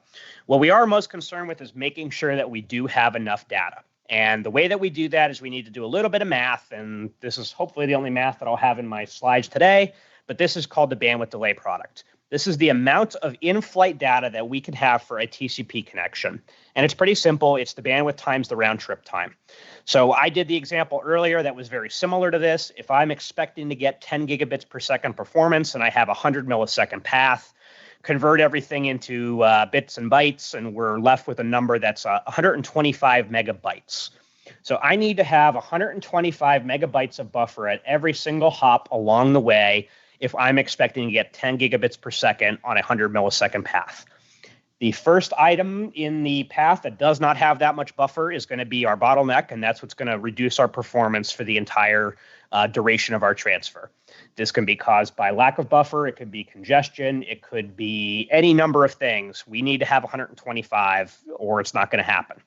What we are most concerned with is making sure that we do have enough data. And the way that we do that is we need to do a little bit of math, and this is hopefully the only math that I'll have in my slides today, but this is called the bandwidth delay product. This is the amount of in-flight data that we can have for a TCP connection. And it's pretty simple. It's the bandwidth times the round trip time. So I did the example earlier that was very similar to this. If I'm expecting to get 10 gigabits per second performance and I have a 100 millisecond path, convert everything into bits and bytes, and we're left with a number that's 125 megabytes. So I need to have 125 megabytes of buffer at every single hop along the way if I'm expecting to get 10 gigabits per second on a 100 millisecond path. The first item in the path that does not have that much buffer is going to be our bottleneck, and that's what's going to reduce our performance for the entire duration of our transfer. This can be caused by lack of buffer. It could be congestion. It could be any number of things. We need to have 125 or it's not going to happen.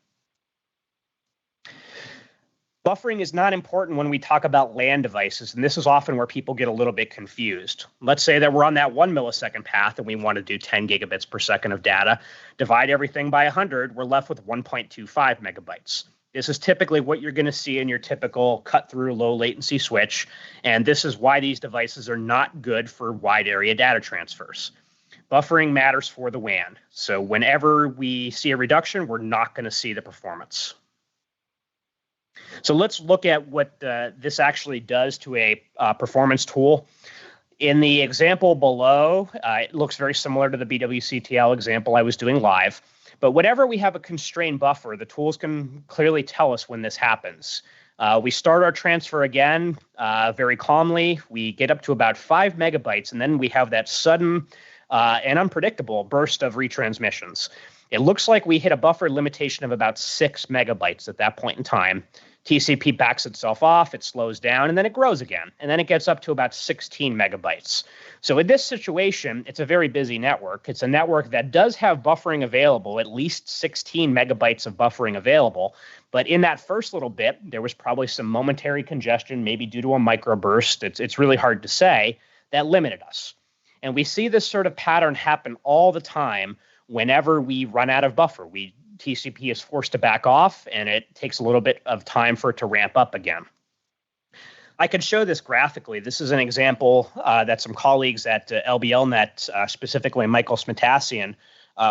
Buffering is not important when we talk about LAN devices, and this is often where people get a little bit confused. Let's say that we're on that 1 millisecond path and we want to do 10 gigabits per second of data. Divide everything by 100, we're left with 1.25 megabytes. This is typically what you're going to see in your typical cut-through low latency switch, and this is why these devices are not good for wide area data transfers. Buffering matters for the WAN, so whenever we see a reduction, we're not going to see the performance. So let's look at what this actually does to a performance tool. In the example below, it looks very similar to the BWCTL example I was doing live. But whenever we have a constrained buffer, the tools can clearly tell us when this happens. We start our transfer again very calmly. We get up to about 5 megabytes, and then we have that sudden and unpredictable burst of retransmissions. It looks like we hit a buffer limitation of about 6 megabytes at that point in time. TCP backs itself off, it slows down, and then it grows again. And then it gets up to about 16 megabytes. So in this situation, it's a very busy network. It's a network that does have buffering available, at least 16 megabytes of buffering available. But in that first little bit, there was probably some momentary congestion, maybe due to a microburst. It's really hard to say, that limited us. And we see this sort of pattern happen all the time whenever we run out of buffer. TCP is forced to back off, and it takes a little bit of time for it to ramp up again. I could show this graphically. This is an example that some colleagues at LBLNet, specifically Michael Smetassian,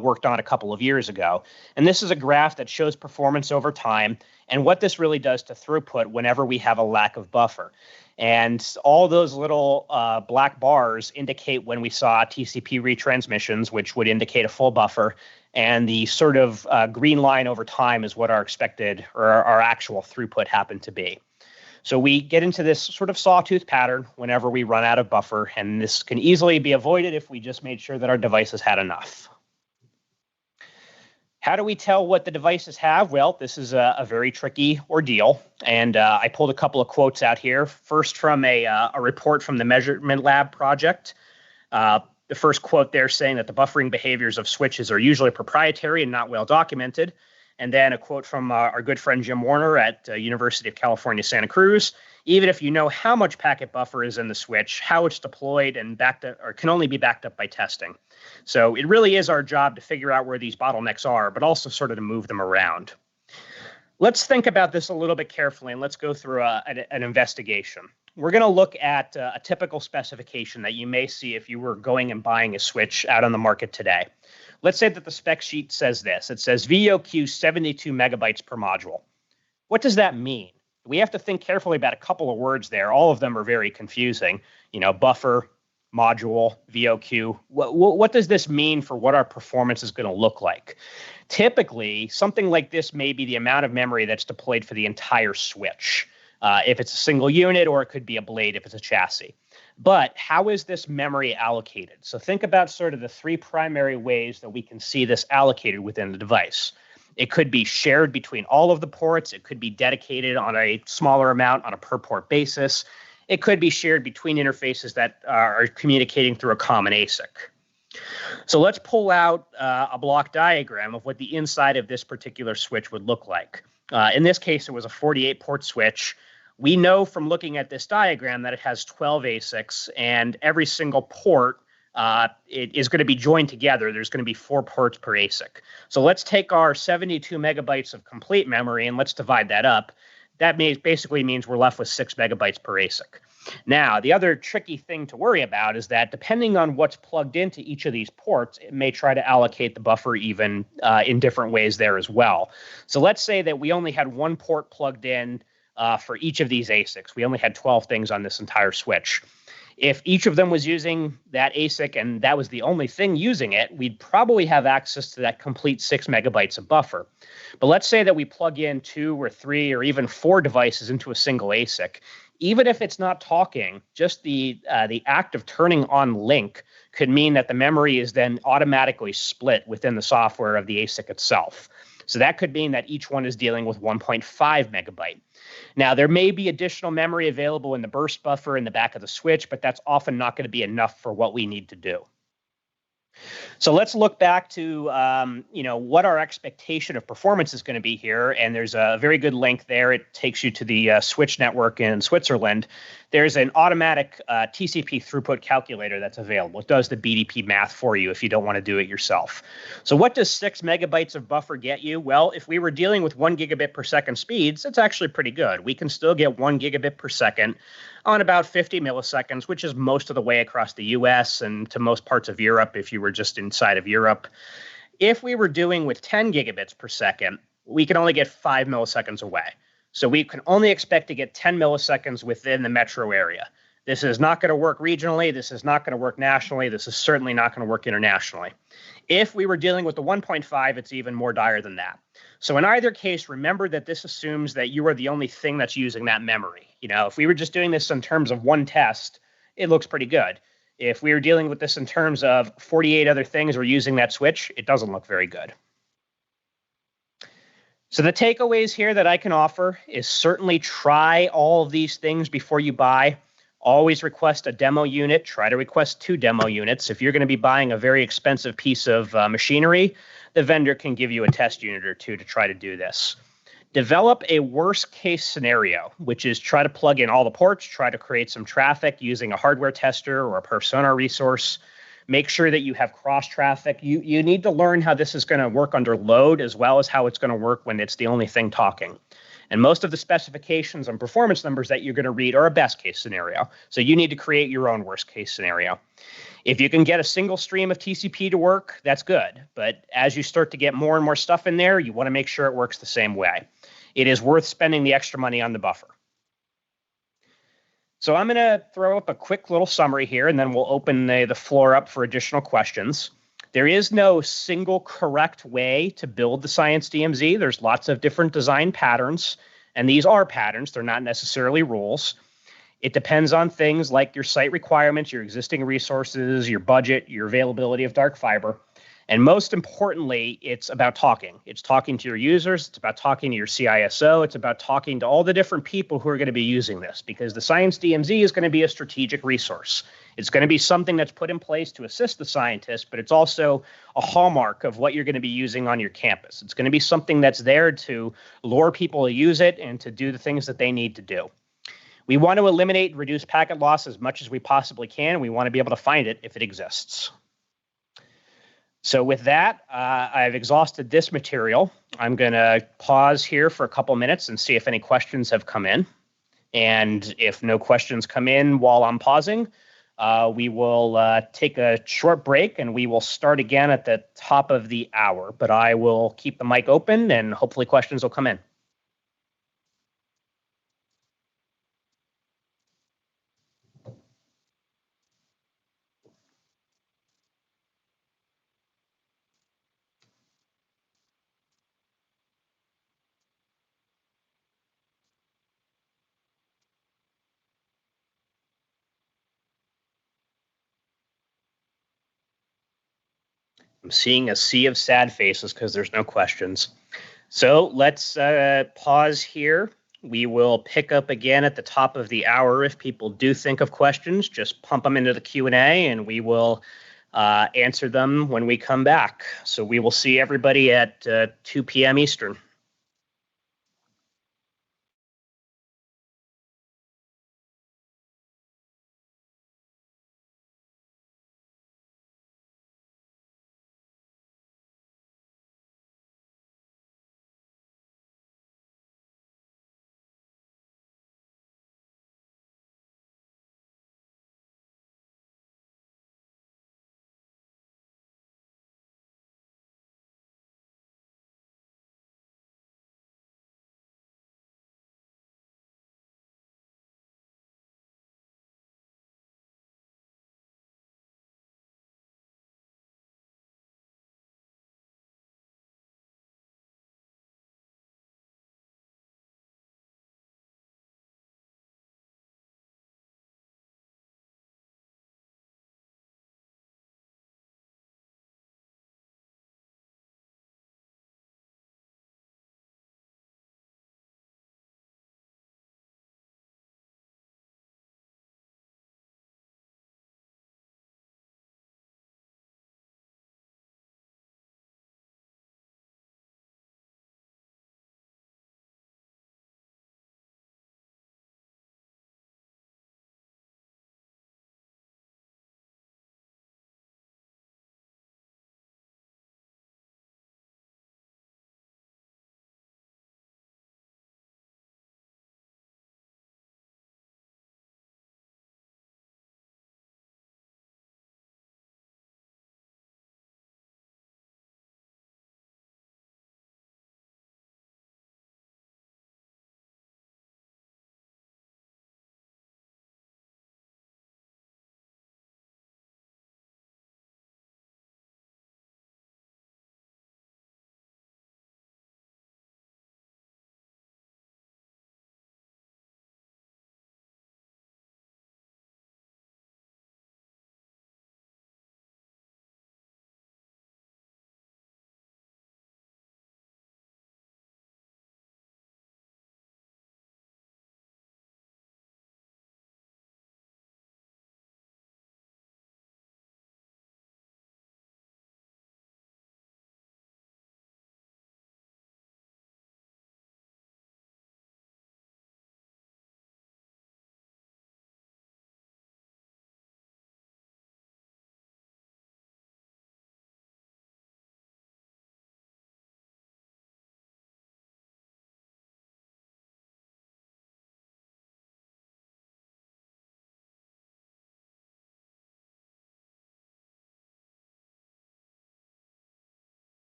worked on a couple of years ago. And this is a graph that shows performance over time and what this really does to throughput whenever we have a lack of buffer. And all those little black bars indicate when we saw TCP retransmissions, which would indicate a full buffer. And the sort of green line over time is what our expected or our actual throughput happened to be. So we get into this sort of sawtooth pattern whenever we run out of buffer, and this can easily be avoided if we just made sure that our devices had enough. How do we tell what the devices have? Well, this is a very tricky ordeal, and I pulled a couple of quotes out here. First, from a report from the Measurement Lab project. The first quote there saying that the buffering behaviors of switches are usually proprietary and not well documented. And then a quote from our good friend Jim Warner at University of California, Santa Cruz. Even if you know how much packet buffer is in the switch, how it's deployed and backed up, or can only be backed up by testing. So it really is our job to figure out where these bottlenecks are, but also sort of to move them around. Let's think about this a little bit carefully, and let's go through an investigation. We're going to look at a typical specification that you may see if you were going and buying a switch out on the market today. Let's say that the spec sheet says this. It says VOQ 72 megabytes per module. What does that mean? We have to think carefully about a couple of words there. All of them are very confusing. You know, buffer, module, VOQ. What does this mean for what our performance is going to look like? Typically, something like this may be the amount of memory that's deployed for the entire switch. If it's a single unit, or it could be a blade if it's a chassis. But how is this memory allocated? So think about sort of the three primary ways that we can see this allocated within the device. It could be shared between all of the ports. It could be dedicated on a smaller amount on a per port basis. It could be shared between interfaces that are communicating through a common ASIC. So let's pull out a block diagram of what the inside of this particular switch would look like. In this case, it was a 48-port switch. We know from looking at this diagram that it has 12 ASICs, and every single port it is going to be joined together. There's going to be 4 ports per ASIC. So let's take our 72 megabytes of complete memory and let's divide that up. That basically means we're left with 6 megabytes per ASIC. Now, the other tricky thing to worry about is that depending on what's plugged into each of these ports, it may try to allocate the buffer even in different ways there as well. So let's say that we only had one port plugged in for each of these ASICs. We only had 12 things on this entire switch. If each of them was using that ASIC and that was the only thing using it, we'd probably have access to that complete 6 megabytes of buffer. But let's say that we plug in 2 or 3 or even 4 devices into a single ASIC. Even if it's not talking, just the act of turning on link could mean that the memory is then automatically split within the software of the ASIC itself. So that could mean that each one is dealing with 1.5 megabyte. Now, there may be additional memory available in the burst buffer in the back of the switch, but that's often not going to be enough for what we need to do. So let's look back to what our expectation of performance is going to be here. And there's a very good link there. It takes you to the switch network in Switzerland. There's an automatic TCP throughput calculator that's available. It does the BDP math for you if you don't want to do it yourself. So what does 6 megabytes of buffer get you? Well, if we were dealing with 1 gigabit per second speeds, it's actually pretty good. We can still get 1 gigabit per second on about 50 milliseconds, which is most of the way across the US and to most parts of Europe if you were just inside of Europe. If we were doing with 10 gigabits per second, we can only get 5 milliseconds away. So we can only expect to get 10 milliseconds within the metro area. This is not going to work regionally. This is not going to work nationally. This is certainly not going to work internationally. If we were dealing with the 1.5, it's even more dire than that. So in either case, remember that this assumes that you are the only thing that's using that memory. If we were just doing this in terms of one test, it looks pretty good. If we were dealing with this in terms of 48 other things or using that switch, it doesn't look very good. So the takeaways here that I can offer is certainly try all of these things before you buy. Always request a demo unit. Try to request 2 demo units. If you're going to be buying a very expensive piece of machinery, the vendor can give you a test unit or 2 to try to do this. Develop a worst case scenario, which is try to plug in all the ports, try to create some traffic using a hardware tester or a persona resource. Make sure that you have cross traffic. You need to learn how this is going to work under load as well as how it's going to work when it's the only thing talking. And most of the specifications and performance numbers that you're going to read are a best case scenario. So you need to create your own worst case scenario. If you can get a single stream of TCP to work, that's good. But as you start to get more and more stuff in there, you want to make sure it works the same way. It is worth spending the extra money on the buffer. So I'm going to throw up a quick little summary here, and then we'll open the floor up for additional questions. There is no single correct way to build the Science DMZ. There's lots of different design patterns, and these are patterns. They're not necessarily rules. It depends on things like your site requirements, your existing resources, your budget, your availability of dark fiber. And most importantly, it's about talking. It's talking to your users. It's about talking to your CISO. It's about talking to all the different people who are going to be using this, because the Science DMZ is going to be a strategic resource. It's going to be something that's put in place to assist the scientists, but it's also a hallmark of what you're going to be using on your campus. It's going to be something that's there to lure people to use it and to do the things that they need to do. We want to eliminate and reduce packet loss as much as we possibly can. We want to be able to find it if it exists. So with that, I've exhausted this material. I'm going to pause here for a couple minutes and see if any questions have come in. And if no questions come in while I'm pausing, we will take a short break and we will start again at the top of the hour. But I will keep the mic open and hopefully questions will come in. I'm seeing a sea of sad faces because there's no questions. So let's pause here. We will pick up again at the top of the hour. If people do think of questions, just pump them into the Q&A and we will answer them when we come back. So we will see everybody at 2 p.m. Eastern.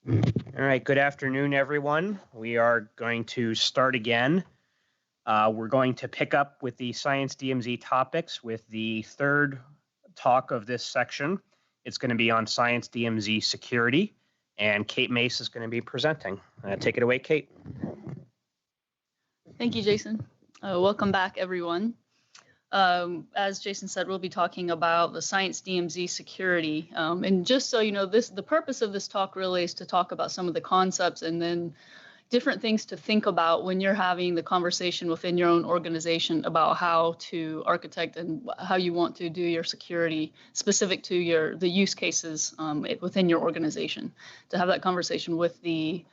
All right, good afternoon, everyone. We are going to start again. We're going to pick up with the Science DMZ topics with the third talk of this section. It's going to be on Science DMZ security, and Kate Mace is going to be presenting. Take it away, Kate. Thank you, Jason. Welcome back, everyone. As Jason said, we'll be talking about the Science DMZ security. And just so you know, the purpose of this talk really is to talk about some of the concepts and then different things to think about when you're having the conversation within your own organization about how to architect and how you want to do your security specific to the use cases within your organization. To have that conversation with the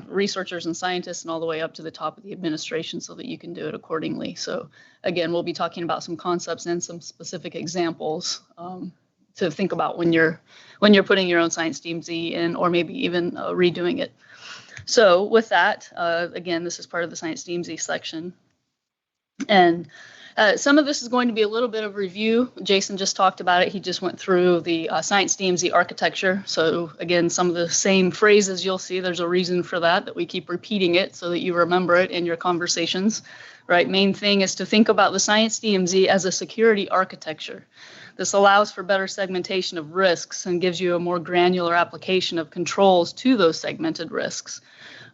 researchers and scientists and all the way up to the top of the administration so that you can do it accordingly. So again, we'll be talking about some concepts and some specific examples to think about when you're putting your own Science DMZ in, or maybe even redoing it. So with that, again, this is part of the Science DMZ section. And some of this is going to be a little bit of review. Jason just talked about it. He just went through the Science DMZ architecture. So again, some of the same phrases you'll see, there's a reason for that we keep repeating it so that you remember it in your conversations, right? Main thing is to think about the Science DMZ as a security architecture. This allows for better segmentation of risks and gives you a more granular application of controls to those segmented risks.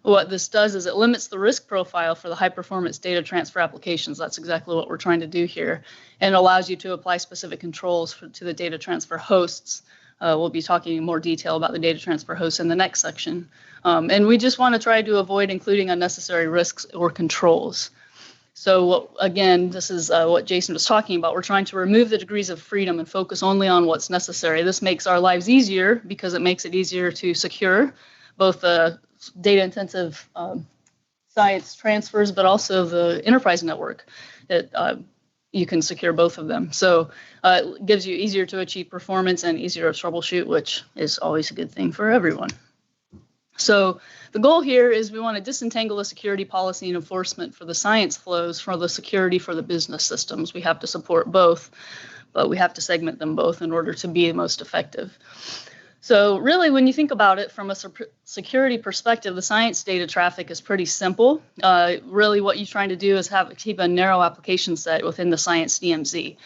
What this does is it limits the risk profile for the high-performance data transfer applications. That's exactly what we're trying to do here, and allows you to apply specific controls to the data transfer hosts. We'll be talking in more detail about the data transfer hosts in the next section. And we just want to try to avoid including unnecessary risks or controls. So again, this is what Jason was talking about. We're trying to remove the degrees of freedom and focus only on what's necessary. This makes our lives easier because it makes it easier to secure both the data-intensive science transfers, but also the enterprise network that you can secure both of them. So it gives you easier to achieve performance and easier to troubleshoot, which is always a good thing for everyone. So the goal here is we want to disentangle the security policy and enforcement for the science flows from the security for the business systems. We have to support both, but we have to segment them both in order to be most effective. So really, when you think about it from a security perspective, the science data traffic is pretty simple. Really, what you're trying to do is keep a narrow application set within the Science DMZ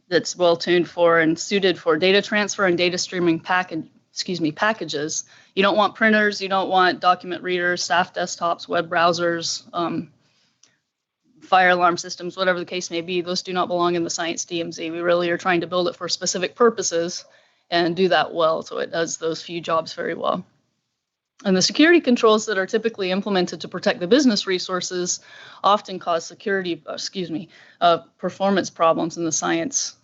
that's well tuned for and suited for data transfer and data streaming packages. You don't want printers, you don't want document readers, staff desktops, web browsers, fire alarm systems, whatever the case may be. Those do not belong in the Science DMZ. We really are trying to build it for specific purposes and do that well, so it does those few jobs very well. And the security controls that are typically implemented to protect the business resources often cause performance problems in the science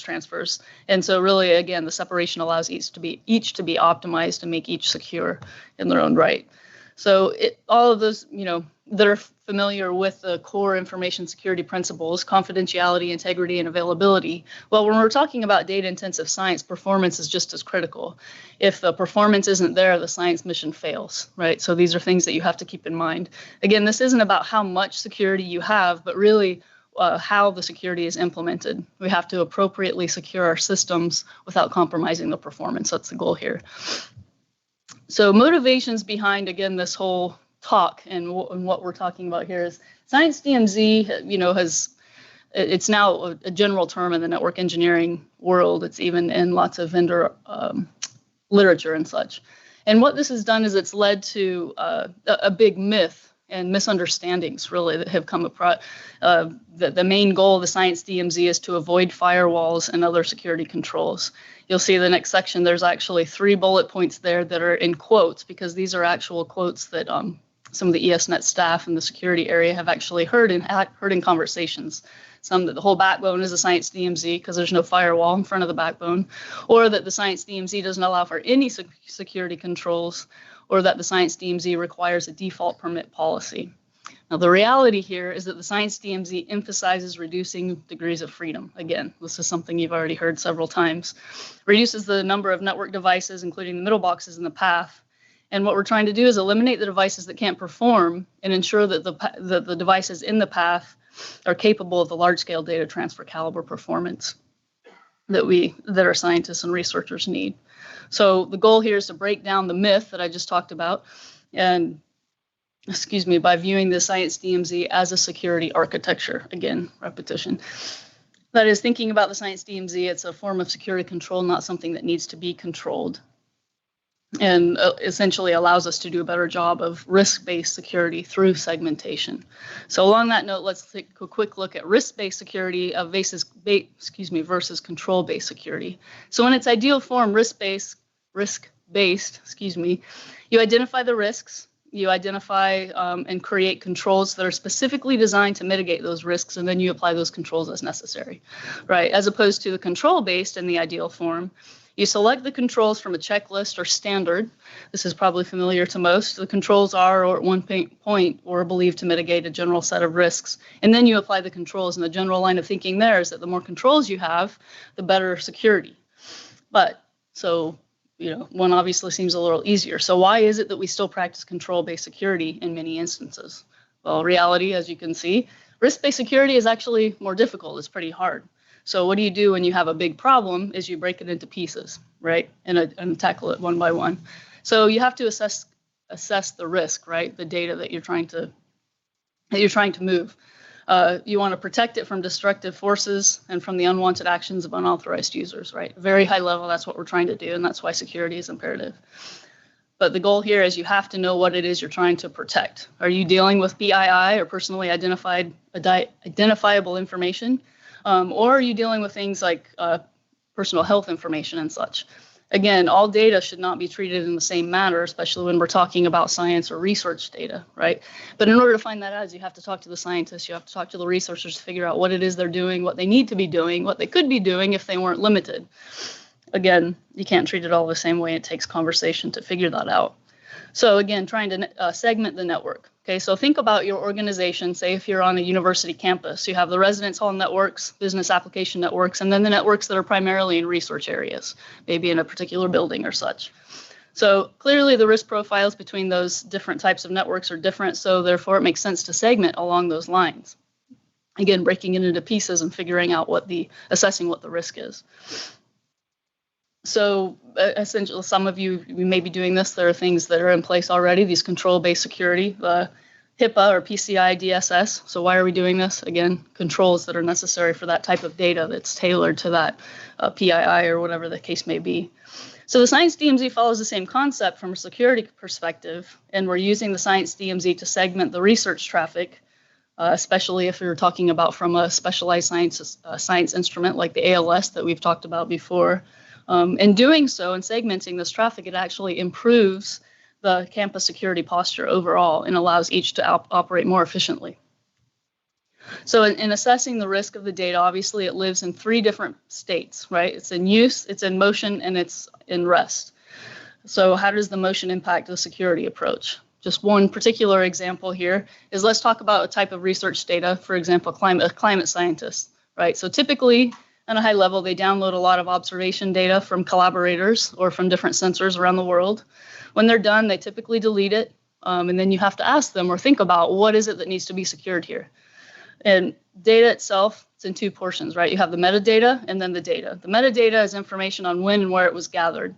transfers. And so really, again, the separation allows each to be optimized and make each secure in their own right. So all of those, that are familiar with the core information security principles, confidentiality, integrity, and availability. Well, when we're talking about data-intensive science, performance is just as critical. If the performance isn't there, the science mission fails, right? So these are things that you have to keep in mind. Again, this isn't about how much security you have, but really how the security is implemented. We have to appropriately secure our systems without compromising the performance. That's the goal here. So motivations behind, again, this whole talk and what we're talking about here is Science DMZ, it's now a general term in the network engineering world. It's even in lots of vendor literature and such. And what this has done is it's led to a big myth and misunderstandings, really, that have come across. The main goal of the Science DMZ is to avoid firewalls and other security controls. You'll see the next section, there's actually 3 bullet points there that are in quotes, because these are actual quotes that some of the ESNet staff in the security area have actually heard in conversations. Some that the whole backbone is a Science DMZ because there's no firewall in front of the backbone, or that the Science DMZ doesn't allow for any security controls, or that the Science DMZ requires a default permit policy. Now, the reality here is that the Science DMZ emphasizes reducing degrees of freedom. Again, this is something you've already heard several times. Reduces the number of network devices, including the middle boxes in the path. And what we're trying to do is eliminate the devices that can't perform and ensure that the devices in the path are capable of the large-scale data transfer caliber performance. that our scientists and researchers need. So the goal here is to break down the myth that I just talked about, and by viewing the Science DMZ as a security architecture. Again, repetition. That is, thinking about the Science DMZ, it's a form of security control, not something that needs to be controlled, and essentially allows us to do a better job of risk-based security through segmentation. So along that note, let's take a quick look at risk-based security versus control-based security. So in its ideal form, risk-based, you identify the risks, you identify and create controls that are specifically designed to mitigate those risks, and then you apply those controls as necessary, right? As opposed to the control-based in the ideal form, you select the controls from a checklist or standard. This is probably familiar to most. The controls are, or at one point, or believed to mitigate a general set of risks, and then you apply the controls. And the general line of thinking there is that the more controls you have, the better security. But so, one obviously seems a little easier. So why is it that we still practice control-based security in many instances? Well, reality, as you can see, risk-based security is actually more difficult. It's pretty hard. So what do you do when you have a big problem is you break it into pieces, right? And tackle it one by one. So you have to assess the risk, right? The data that you're trying to move. You want to protect it from destructive forces and from the unwanted actions of unauthorized users, right? Very high level, that's what we're trying to do, and that's why security is imperative. But the goal here is you have to know what it is you're trying to protect. Are you dealing with PII or personally identifiable information? Or are you dealing with things like personal health information and such? Again, all data should not be treated in the same manner, especially when we're talking about science or research data, right? But in order to find that out, you have to talk to the scientists, you have to talk to the researchers to figure out what it is they're doing, what they need to be doing, what they could be doing if they weren't limited. Again, you can't treat it all the same way. It takes conversation to figure that out. So again, trying to segment the network. Okay, so think about your organization. Say if you're on a university campus, you have the residence hall networks, business application networks, and then the networks that are primarily in research areas, maybe in a particular building or such. So clearly the risk profiles between those different types of networks are different, so therefore it makes sense to segment along those lines. Again, breaking it into pieces and figuring out assessing what the risk is. So essentially, some of you may be doing this. There are things that are in place already, these control-based security, HIPAA or PCI DSS. So why are we doing this? Again, controls that are necessary for that type of data that's tailored to that PII or whatever the case may be. So the Science DMZ follows the same concept from a security perspective, and we're using the Science DMZ to segment the research traffic, especially if we were talking about from a specialized science instrument like the ALS that we've talked about before. In doing so and segmenting this traffic, it actually improves the campus security posture overall and allows each to operate more efficiently. So in assessing the risk of the data, obviously it lives in 3 different states, right? It's in use, it's in motion, and it's in rest. So how does the motion impact the security approach? Just one particular example here is, let's talk about a type of research data, for example, climate scientists, right? So typically, on a high level, they download a lot of observation data from collaborators or from different sensors around the world. When they're done, they typically delete it, and then you have to ask them or think about what is it that needs to be secured here. And data itself, it's in 2 portions, right? You have the metadata and then the data. The metadata is information on when and where it was gathered.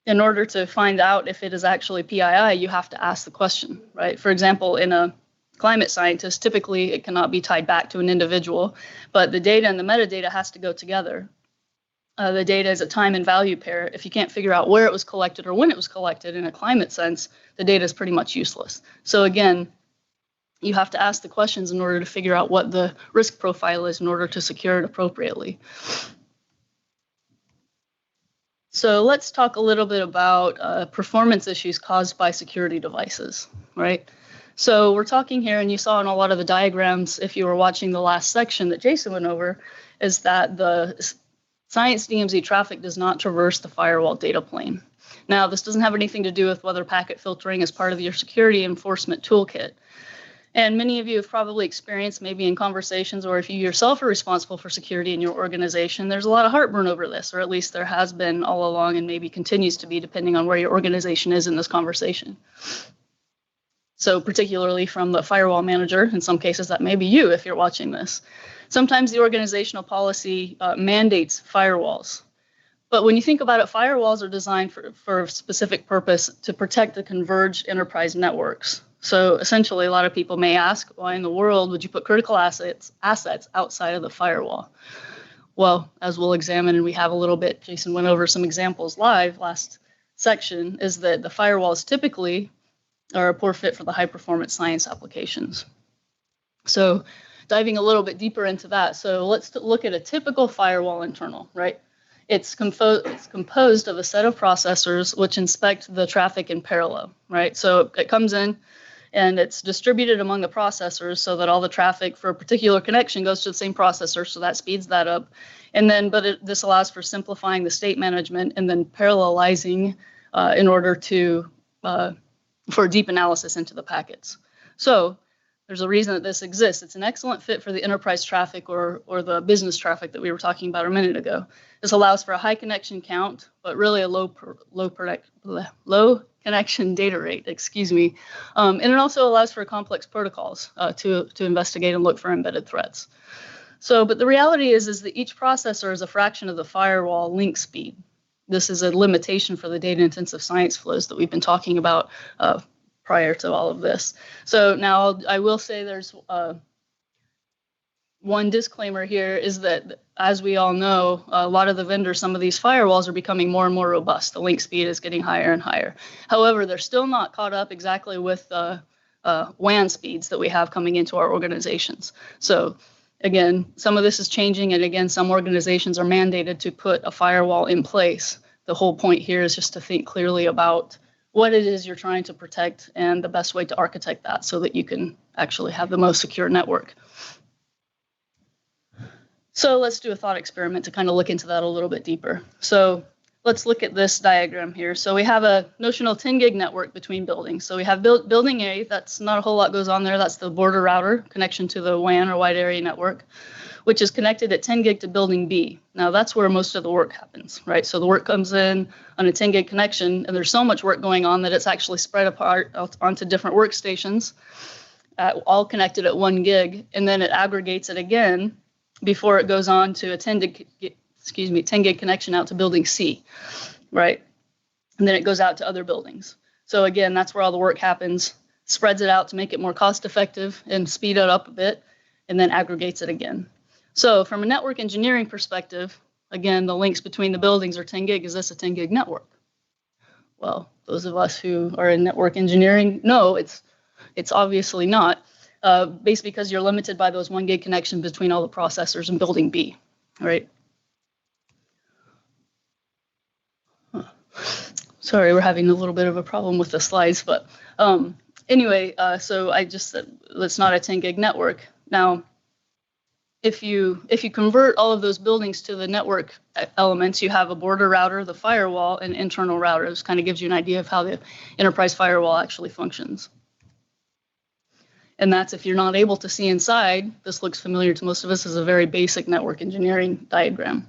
In order to find out if it is actually PII, you have to ask the question, right? For example, in a climate scientist, typically it cannot be tied back to an individual, but the data and the metadata has to go together. The data is a time and value pair. If you can't figure out where it was collected or when it was collected in a climate sense, the data is pretty much useless. So again, you have to ask the questions in order to figure out what the risk profile is in order to secure it appropriately. So let's talk a little bit about performance issues caused by security devices, right? So we're talking here, and you saw in a lot of the diagrams, if you were watching the last section that Jason went over, is that the Science DMZ traffic does not traverse the firewall data plane. Now, this doesn't have anything to do with whether packet filtering is part of your security enforcement toolkit. And many of you have probably experienced, maybe in conversations, or if you yourself are responsible for security in your organization, there's a lot of heartburn over this, or at least there has been all along and maybe continues to be, depending on where your organization is in this conversation. So particularly from the firewall manager, in some cases that may be you if you're watching this. Sometimes the organizational policy mandates firewalls. But when you think about it, firewalls are designed for a specific purpose to protect the converged enterprise networks. So essentially, a lot of people may ask, why in the world would you put critical assets outside of the firewall? Well, as we'll examine, and we have a little bit, Jason went over some examples live last section, is that the firewalls typically are a poor fit for the high performance science applications. So diving a little bit deeper into that. So let's look at a typical firewall internal, right? It's composed of a set of processors which inspect the traffic in parallel, right? So it comes in and it's distributed among the processors so that all the traffic for a particular connection goes to the same processor, so that speeds that up. And then, this allows for simplifying the state management and then parallelizing in order to, for deep analysis into the packets. So there's a reason that this exists. It's an excellent fit for the enterprise traffic or the business traffic that we were talking about a minute ago. This allows for a high connection count, but really a low connection data rate, and it also allows for complex protocols to investigate and look for embedded threats. So, but the reality is that each processor is a fraction of the firewall link speed. This is a limitation for the data intensive science flows that we've been talking about prior to all of this. So now I will say there's one disclaimer here is that, as we all know, a lot of the vendors, some of these firewalls are becoming more and more robust. The link speed is getting higher and higher. However, they're still not caught up exactly with WAN speeds that we have coming into our organizations. So again, some of this is changing, and again, some organizations are mandated to put a firewall in place. The whole point here is just to think clearly about what it is you're trying to protect and the best way to architect that so that you can actually have the most secure network. So let's do a thought experiment to kind of look into that a little bit deeper. So let's look at this diagram here. So we have a notional 10 gig network between buildings. So we have building A, that's not a whole lot goes on there. That's the border router connection to the WAN or wide area network, which is connected at 10 gig to building B. Now that's where most of the work happens, right? So the work comes in on a 10 gig connection, and there's so much work going on that it's actually spread apart onto different workstations, all connected at 1 gig, and then it aggregates it again before it goes on to a 10 gig connection out to building C, right? And then it goes out to other buildings. So again, that's where all the work happens, spreads it out to make it more cost effective and speed it up a bit, and then aggregates it again. So from a network engineering perspective, again, the links between the buildings are 10 gig. Is this a 10 gig network? Well, those of us who are in network engineering know it's obviously not. Basically because you're limited by those 1 gig connections between all the processors in building B, right? Sorry, we're having a little bit of a problem with the slides, but anyway, so I just said it's not a 10 gig network. Now, if you convert all of those buildings to the network elements, you have a border router, the firewall, and internal routers. Kind of gives you an idea of how the enterprise firewall actually functions. And that's if you're not able to see inside. This looks familiar to most of us as a very basic network engineering diagram.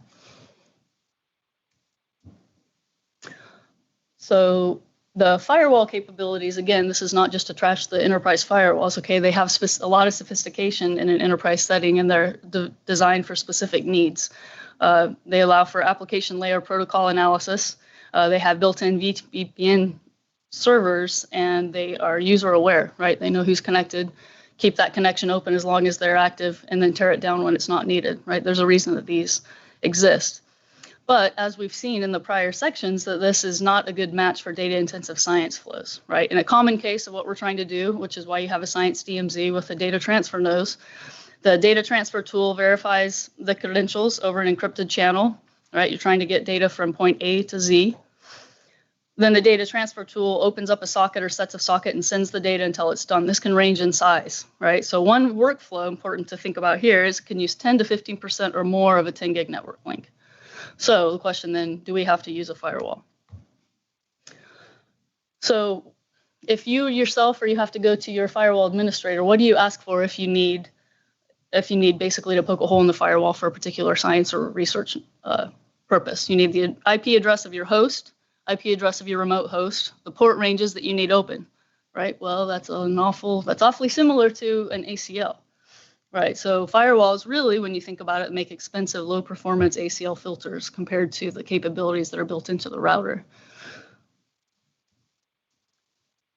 So the firewall capabilities, again, this is not just to trash the enterprise firewalls, okay? They have a lot of sophistication in an enterprise setting, and they're designed for specific needs. They allow for application layer protocol analysis. They have built-in VPN servers, and they are user aware, right? They know who's connected, keep that connection open as long as they're active, and then tear it down when it's not needed, right? There's a reason that these exist. But as we've seen in the prior sections, that this is not a good match for data intensive science flows, right? In a common case of what we're trying to do, which is why you have a science DMZ with a data transfer node, the data transfer tool verifies the credentials over an encrypted channel, right? You're trying to get data from point A to Z. Then the data transfer tool opens up a socket or sets a socket and sends the data until it's done. This can range in size, right? So one workflow important to think about here is can use 10 to 15% or more of a 10 gig network link. So the question then, do we have to use a firewall? So if you yourself or you have to go to your firewall administrator, what do you ask for if you need basically to poke a hole in the firewall for a particular science or research purpose? You need the IP address of your host, IP address of your remote host, the port ranges that you need open. right? Well, that's awfully similar to an ACL, right? So firewalls really, when you think about it, make expensive, low performance ACL filters compared to the capabilities that are built into the router.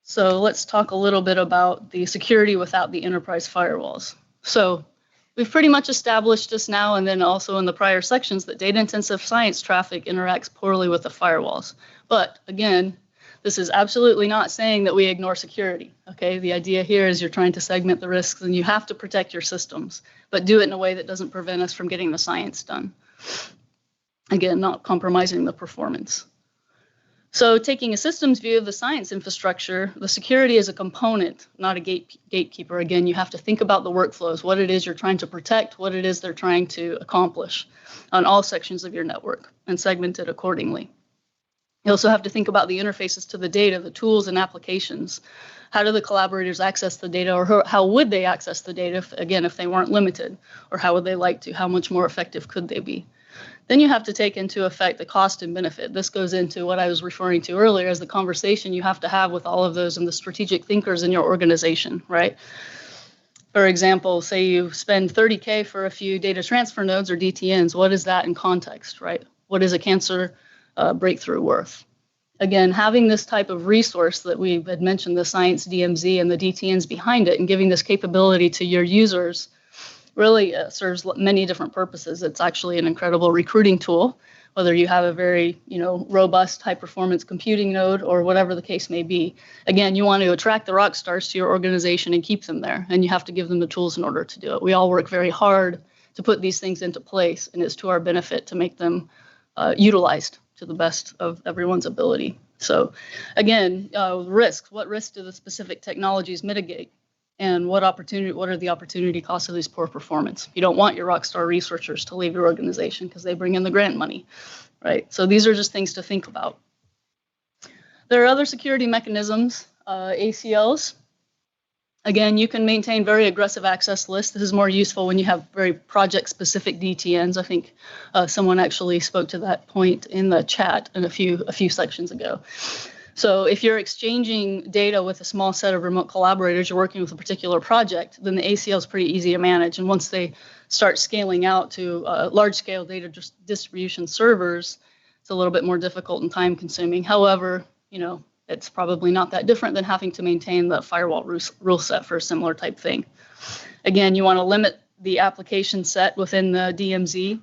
So let's talk a little bit about the security without the enterprise firewalls. So we've pretty much established just now and then also in the prior sections that data-intensive science traffic interacts poorly with the firewalls. But again, this is absolutely not saying that we ignore security, okay? The idea here is you're trying to segment the risks and you have to protect your systems, but do it in a way that doesn't prevent us from getting the science done. Again, not compromising the performance. So taking a systems view of the science infrastructure, the security is a component, not a gatekeeper. Again, you have to think about the workflows, what it is you're trying to protect, what it is they're trying to accomplish on all sections of your network and segment it accordingly. You also have to think about the interfaces to the data, the tools and applications. How do the collaborators access the data, or how would they access the data, if they weren't limited, or how would they like to? How much more effective could they be? Then you have to take into effect the cost and benefit. This goes into what I was referring to earlier as the conversation you have to have with all of those and the strategic thinkers in your organization, right? For example, say you spend $30K for a few data transfer nodes or DTNs. What is that in context, right? What is a cancer breakthrough worth? Again, having this type of resource that we had mentioned, the Science DMZ and the DTNs behind it, and giving this capability to your users really serves many different purposes. It's actually an incredible recruiting tool, whether you have a very, robust high performance computing node or whatever the case may be. Again, you want to attract the rock stars to your organization and keep them there, and you have to give them the tools in order to do it. We all work very hard to put these things into place, and it's to our benefit to make them utilized to the best of everyone's ability. So again, risks. What risks do the specific technologies mitigate? And what are the opportunity costs of these poor performance? You don't want your rockstar researchers to leave your organization because they bring in the grant money, right? So these are just things to think about. There are other security mechanisms, ACLs. Again, you can maintain very aggressive access lists. This is more useful when you have very project-specific DTNs. I think someone actually spoke to that point in the chat a few sections ago. So if you're exchanging data with a small set of remote collaborators, you're working with a particular project, then the ACL is pretty easy to manage. And once they start scaling out to large-scale data distribution servers, it's a little bit more difficult and time-consuming. However, it's probably not that different than having to maintain the firewall rule set for a similar type thing. Again, you want to limit the application set within the DMZ.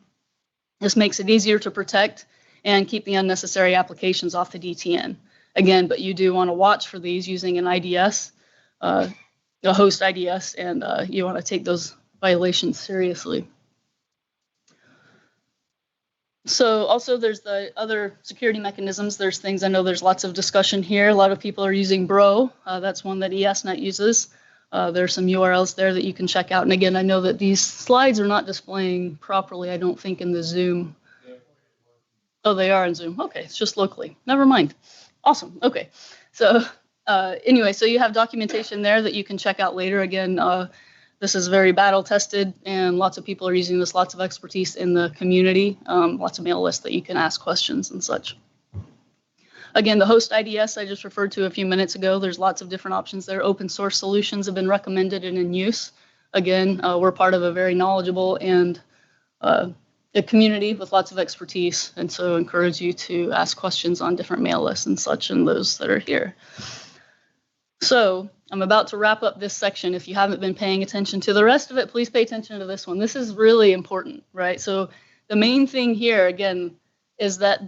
This makes it easier to protect and keep the unnecessary applications off the DTN. Again, but you do want to watch for these using an IDS, a host IDS, and you want to take those violations seriously. So also there's the other security mechanisms. There's things, I know there's lots of discussion here. A lot of people are using Bro. That's one that ESNet uses. There's some URLs there that you can check out. And again, I know that these slides are not displaying properly, I don't think, in the Zoom. Oh, they are in Zoom. Okay, it's just locally. Never mind. Awesome. Okay. So anyway, so you have documentation there that you can check out later. Again, this is very battle tested and lots of people are using this, lots of expertise in the community, lots of mail lists that you can ask questions and such. Again, the host IDS I just referred to a few minutes ago, there's lots of different options there. Open source solutions have been recommended and in use. Again, we're part of a very knowledgeable and a community with lots of expertise, and so encourage you to ask questions on different mail lists and such, and those that are here. So I'm about to wrap up this section. If you haven't been paying attention to the rest of it, please pay attention to this one. This is really important, right? So the main thing here, again, is that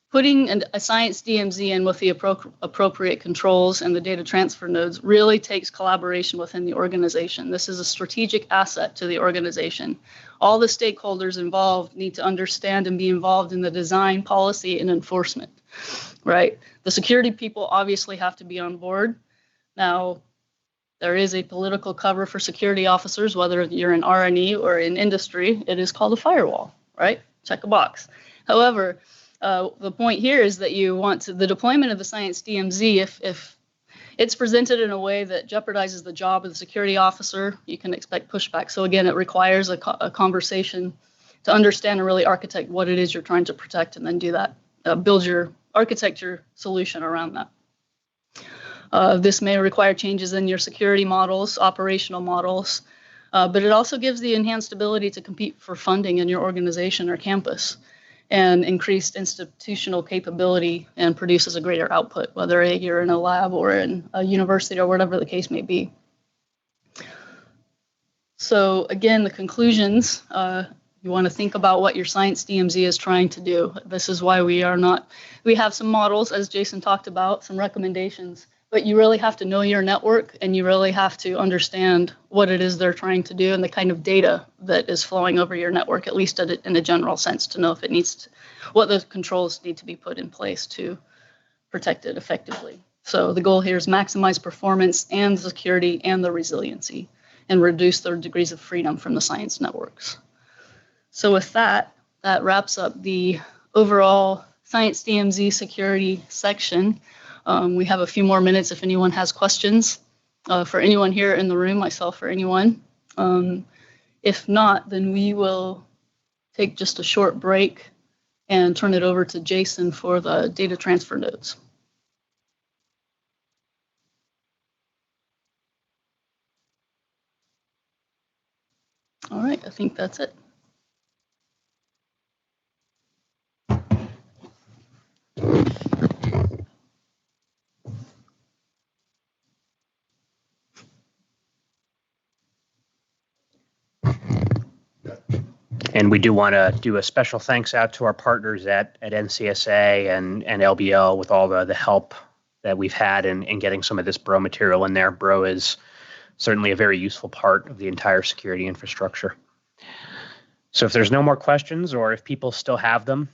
putting a science DMZ in with the appropriate controls and the data transfer nodes really takes collaboration within the organization. This is a strategic asset to the organization. All the stakeholders involved need to understand and be involved in the design, policy, and enforcement, right? The security people obviously have to be on board. Now, there is a political cover for security officers, whether you're in R&E or in industry. It is called a firewall, right? Check a box. However, the point here is that you want the deployment of the Science DMZ, if it's presented in a way that jeopardizes the job of the security officer, you can expect pushback. So again, it requires a conversation to understand and really architect what it is you're trying to protect, and then do that, architect your solution around that. This may require changes in your security models, operational models, but it also gives the enhanced ability to compete for funding in your organization or campus, and increased institutional capability, and produces a greater output, whether you're in a lab or in a university or whatever the case may be. So again, the conclusions, you want to think about what your science DMZ is trying to do. This is why we have some models, as Jason talked about, some recommendations, but you really have to know your network, and you really have to understand what it is they're trying to do and the kind of data that is flowing over your network, at least in a general sense, to know if it needs to, what the controls need to be put in place to protect it effectively. So the goal here is maximize performance and the security and the resiliency, and reduce their degrees of freedom from the science networks. So with that, that wraps up the overall Science DMZ security section. We have a few more minutes if anyone has questions, for anyone here in the room, myself or anyone. If not, then we will take just a short break and turn it over to Jason for the data transfer notes. All right, I think that's it. And we do want to do a special thanks out to our partners at NCSA and LBL with all the help that we've had in getting some of this Bro material in there. Bro is certainly a very useful part of the entire security infrastructure. So if there's no more questions, or if people still have them,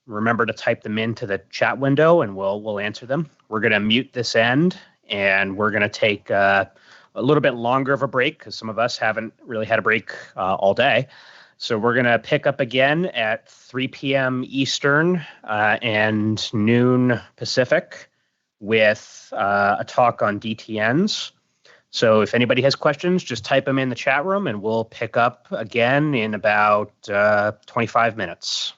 remember to type them into the chat window and we'll answer them. We're going to mute this end, and we're going to take a little bit longer of a break because some of us haven't really had a break all day. So we're going to pick up again at 3 p.m. Eastern and noon Pacific with a talk on DTNs. So if anybody has questions, just type them in the chat room, and we'll pick up again in about 25 minutes.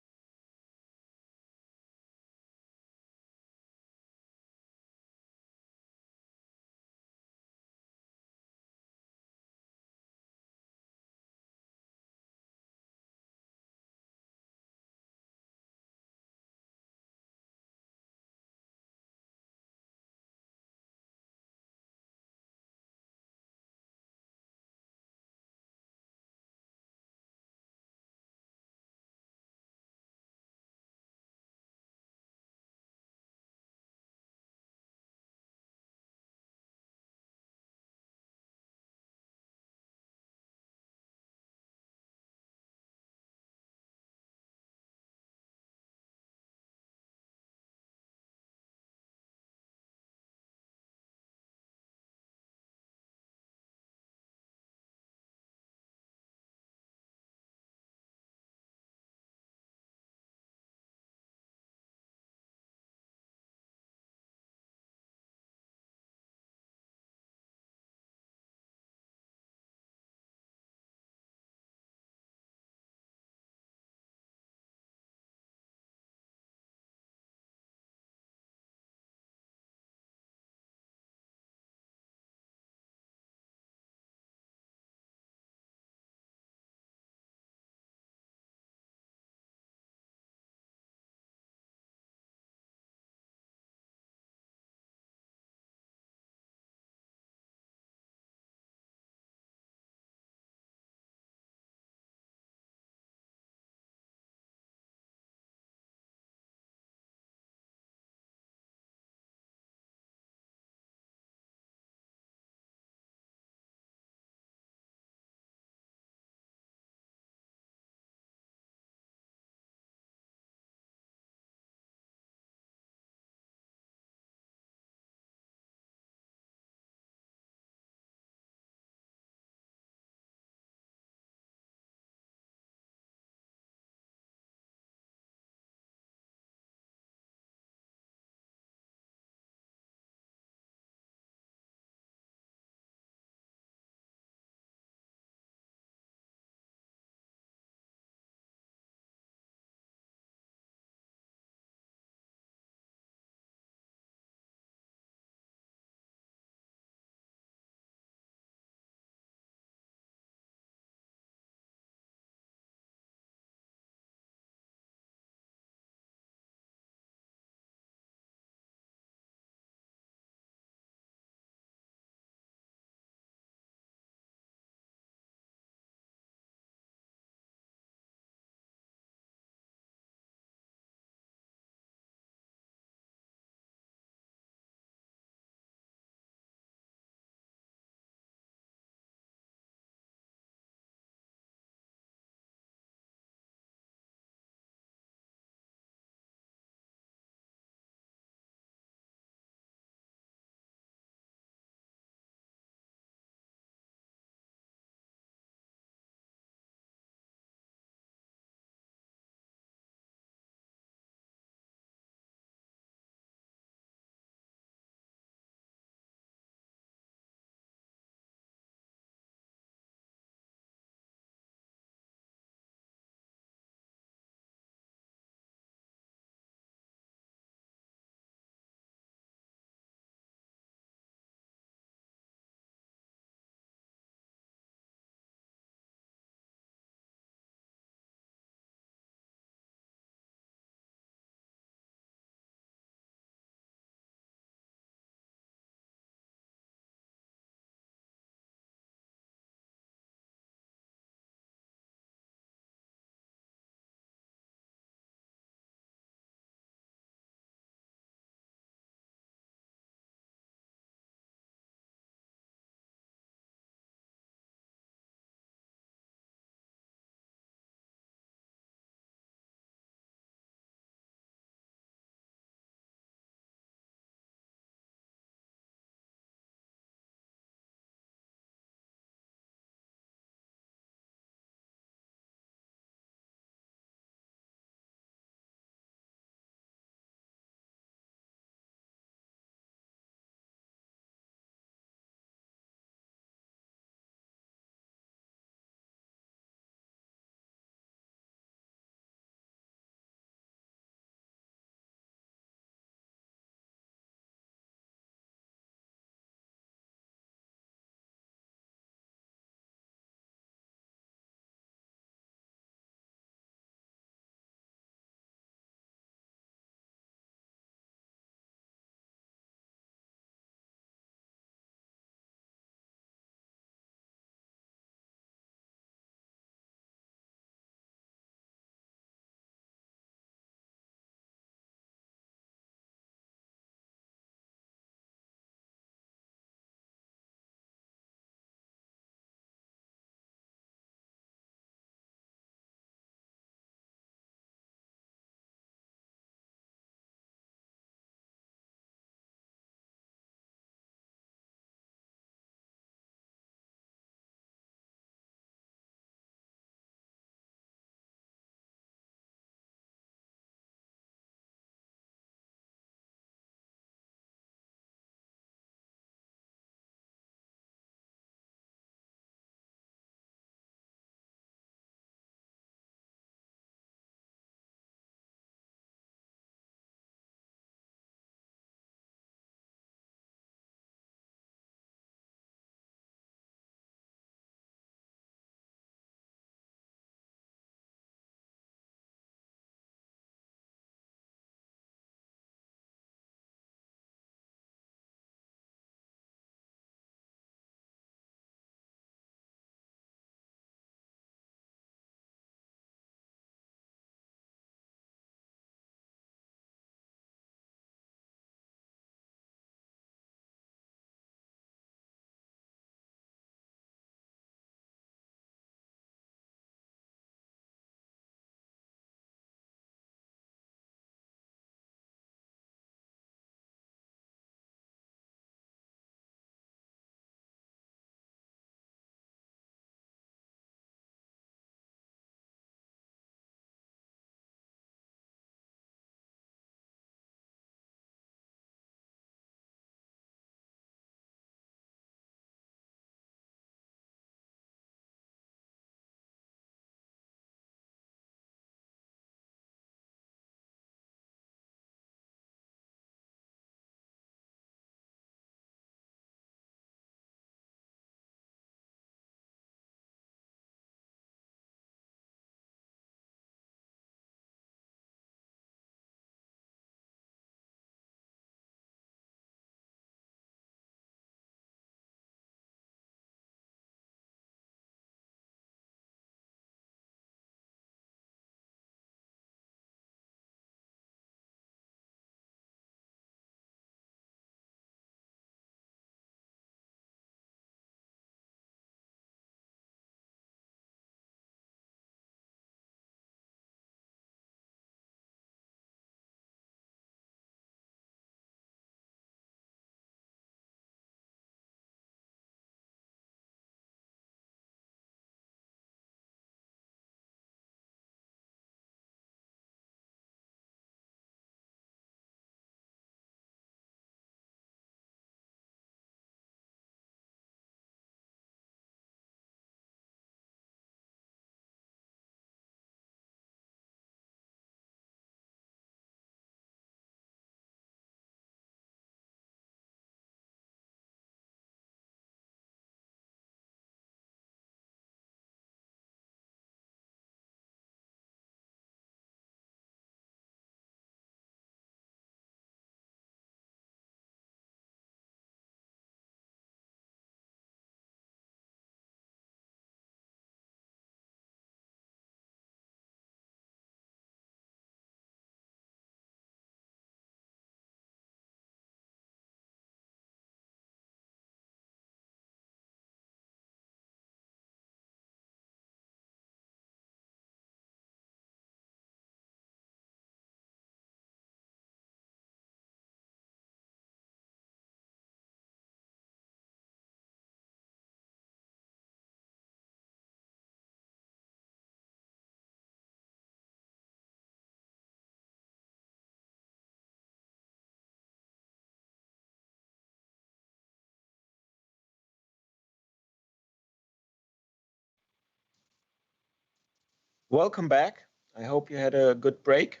Welcome back. I hope you had a good break.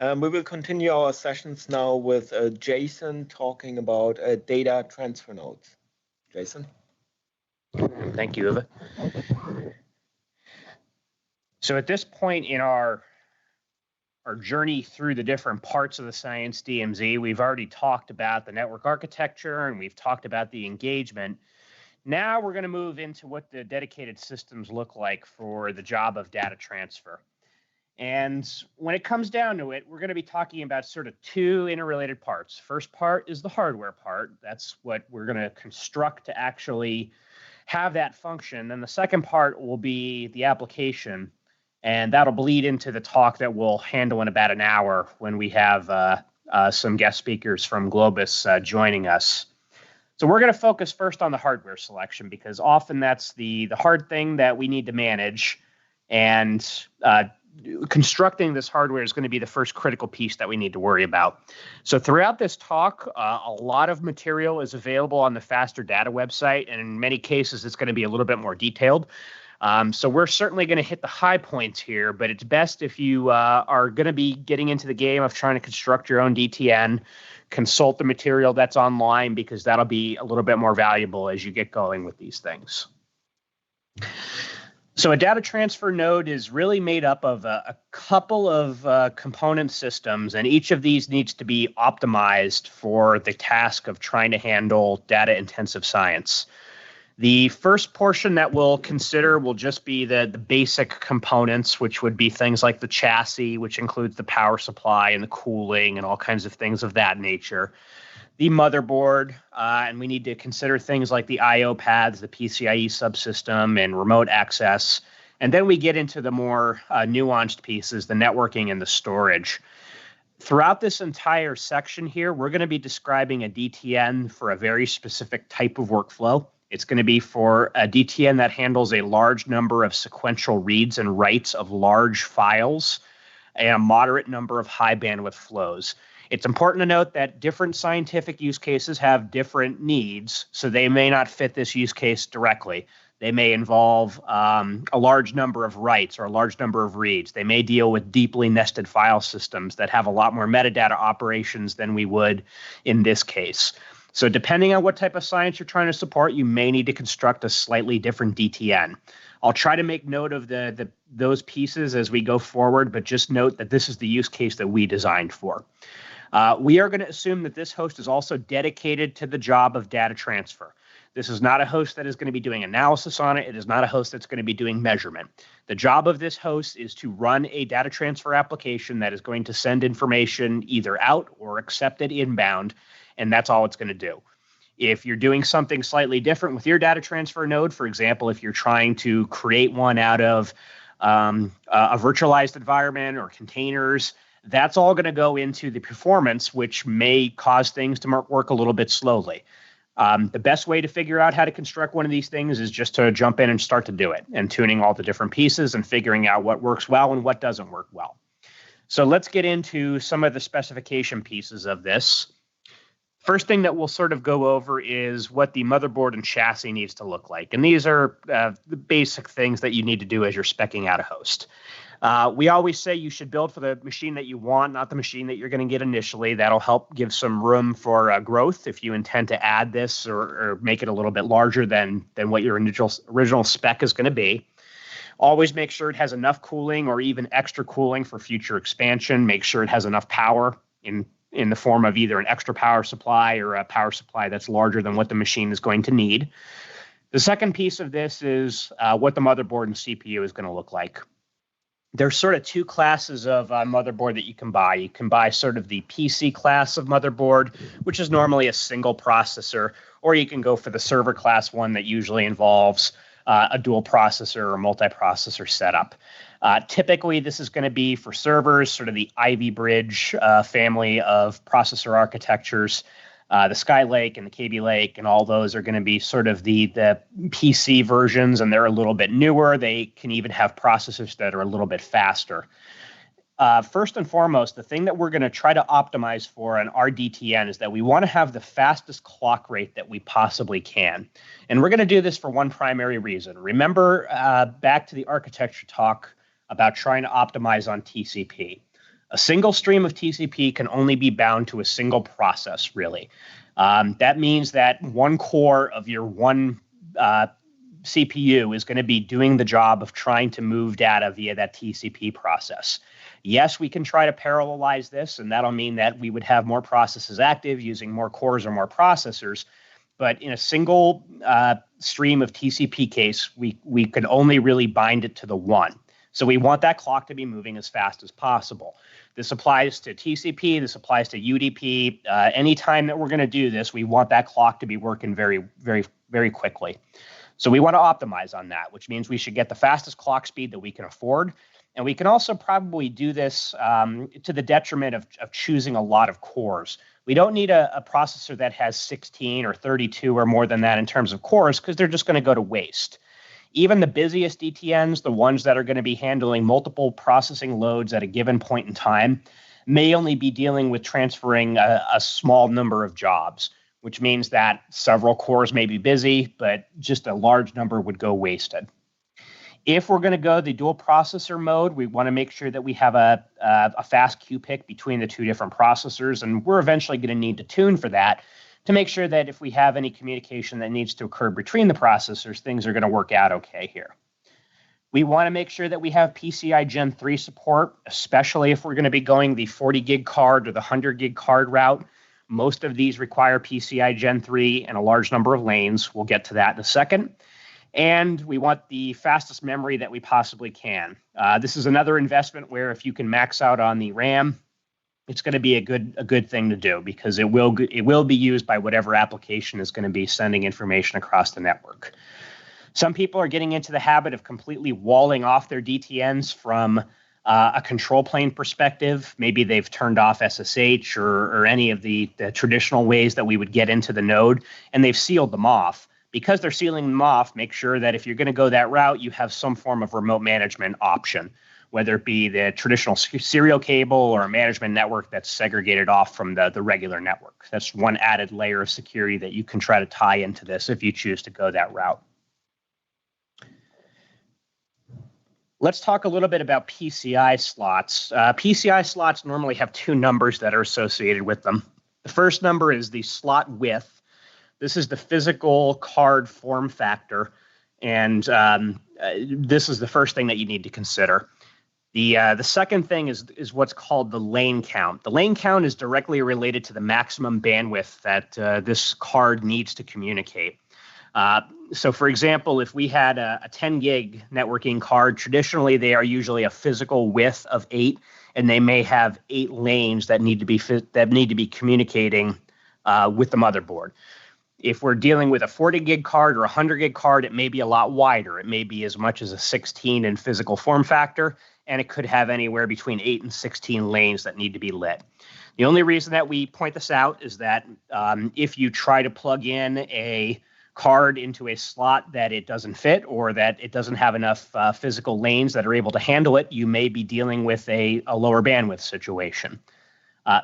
We will continue our sessions now with Jason talking about data transfer nodes. Jason? Thank you, Uwe. So at this point in our journey through the different parts of the Science DMZ, we've already talked about the network architecture and we've talked about the engagement. Now we're going to move into what the dedicated systems look like for the job of data transfer. And when it comes down to it, we're going to be talking about sort of two interrelated parts. First part is the hardware part. That's what we're going to construct to actually have that function. And the second part will be the application. And that'll bleed into the talk that we'll handle in about an hour when we have some guest speakers from Globus joining us. So we're going to focus first on the hardware selection because often that's the hard thing that we need to manage. And constructing this hardware is going to be the first critical piece that we need to worry about. So throughout this talk, a lot of material is available on the Faster Data website. And in many cases, it's going to be a little bit more detailed. So we're certainly going to hit the high points here, but it's best if you are going to be getting into the game of trying to construct your own DTN, consult the material that's online because that'll be a little bit more valuable as you get going with these things. So a data transfer node is really made up of a couple of component systems, and each of these needs to be optimized for the task of trying to handle data-intensive science. The first portion that we'll consider will just be the basic components, which would be things like the chassis, which includes the power supply and the cooling and all kinds of things of that nature. The motherboard, and we need to consider things like the I/O pads, the PCIe subsystem, and remote access. And then we get into the more nuanced pieces, the networking and the storage. Throughout this entire section here, we're going to be describing a DTN for a very specific type of workflow. It's going to be for a DTN that handles a large number of sequential reads and writes of large files and a moderate number of high bandwidth flows. It's important to note that different scientific use cases have different needs, so they may not fit this use case directly. They may involve a large number of writes or a large number of reads. They may deal with deeply nested file systems that have a lot more metadata operations than we would in this case. So depending on what type of science you're trying to support, you may need to construct a slightly different DTN. I'll try to make note of those pieces as we go forward, but just note that this is the use case that we designed for. We are going to assume that this host is also dedicated to the job of data transfer. This is not a host that is going to be doing analysis on it. It is not a host that's going to be doing measurement. The job of this host is to run a data transfer application that is going to send information either out or accept it inbound, and that's all it's going to do. If you're doing something slightly different with your data transfer node, for example, if you're trying to create one out of a virtualized environment or containers, that's all going to go into the performance, which may cause things to work a little bit slowly. The best way to figure out how to construct one of these things is just to jump in and start to do it and tuning all the different pieces and figuring out what works well and what doesn't work well. So let's get into some of the specification pieces of this. First thing that we'll sort of go over is what the motherboard and chassis needs to look like. And these are the basic things that you need to do as you're speccing out a host. We always say you should build for the machine that you want, not the machine that you're going to get initially. That'll help give some room for growth if you intend to add this or make it a little bit larger than what your original spec is going to be. Always make sure it has enough cooling or even extra cooling for future expansion. Make sure it has enough power in the form of either an extra power supply or a power supply that's larger than what the machine is going to need. The second piece of this is what the motherboard and CPU is going to look like. There's sort of two classes of motherboard that you can buy. You can buy sort of the PC class of motherboard, which is normally a single processor, or you can go for the server class one that usually involves a dual processor or multi-processor setup. Typically, this is going to be for servers, sort of the Ivy Bridge family of processor architectures. The Skylake and the Kaby Lake and all those are going to be sort of the PC versions, and they're a little bit newer. They can even have processors that are a little bit faster. First and foremost, the thing that we're going to try to optimize for in our DTN is that we want to have the fastest clock rate that we possibly can. And we're going to do this for one primary reason. Remember back to the architecture talk about trying to optimize on TCP. A single stream of TCP can only be bound to a single process, really. That means that one core of your one CPU is going to be doing the job of trying to move data via that TCP process. Yes, we can try to parallelize this, and that'll mean that we would have more processes active using more cores or more processors. But in a single stream of TCP case, we could only really bind it to the one. So we want that clock to be moving as fast as possible. This applies to TCP. This applies to UDP. Anytime that we're going to do this, we want that clock to be working very, very, very quickly. So we want to optimize on that, which means we should get the fastest clock speed that we can afford. And we can also probably do this to the detriment of choosing a lot of cores. We don't need a processor that has 16 or 32 or more than that in terms of cores, because they're just going to go to waste. Even the busiest DTNs, the ones that are going to be handling multiple processing loads at a given point in time, may only be dealing with transferring a small number of jobs, which means that several cores may be busy, but just a large number would go wasted. If we're going to go the dual processor mode, we want to make sure that we have a fast QPIC between the two different processors, and we're eventually going to need to tune for that to make sure that if we have any communication that needs to occur between the processors, things are going to work out okay here. We want to make sure that we have PCI Gen 3 support, especially if we're going to be going the 40 gig card or the 100 gig card route. Most of these require PCI Gen 3 and a large number of lanes. We'll get to that in a second. And we want the fastest memory that we possibly can. This is another investment where if you can max out on the RAM, it's going to be a good thing to do, because it will be used by whatever application is going to be sending information across the network. Some people are getting into the habit of completely walling off their DTNs from a control plane perspective. Maybe they've turned off SSH or any of the traditional ways that we would get into the node, and they've sealed them off. Because they're sealing them off, make sure that if you're going to go that route, you have some form of remote management option, whether it be the traditional serial cable or a management network that's segregated off from the regular network. That's one added layer of security that you can try to tie into this if you choose to go that route. Let's talk a little bit about PCI slots. PCI slots normally have two numbers that are associated with them. The first number is the slot width. This is the physical card form factor, and this is the first thing that you need to consider. The second thing is what's called the lane count. The lane count is directly related to the maximum bandwidth that this card needs to communicate. So, for example, if we had a 10 gig networking card, traditionally they are usually a physical width of 8, and they may have 8 lanes that need to be communicating with the motherboard. If we're dealing with a 40 gig card or a 100 gig card, it may be a lot wider. It may be as much as a 16 in physical form factor, and it could have anywhere between 8 and 16 lanes that need to be lit. The only reason that we point this out is that if you try to plug in a card into a slot that it doesn't fit, or that it doesn't have enough physical lanes that are able to handle it, you may be dealing with a lower bandwidth situation.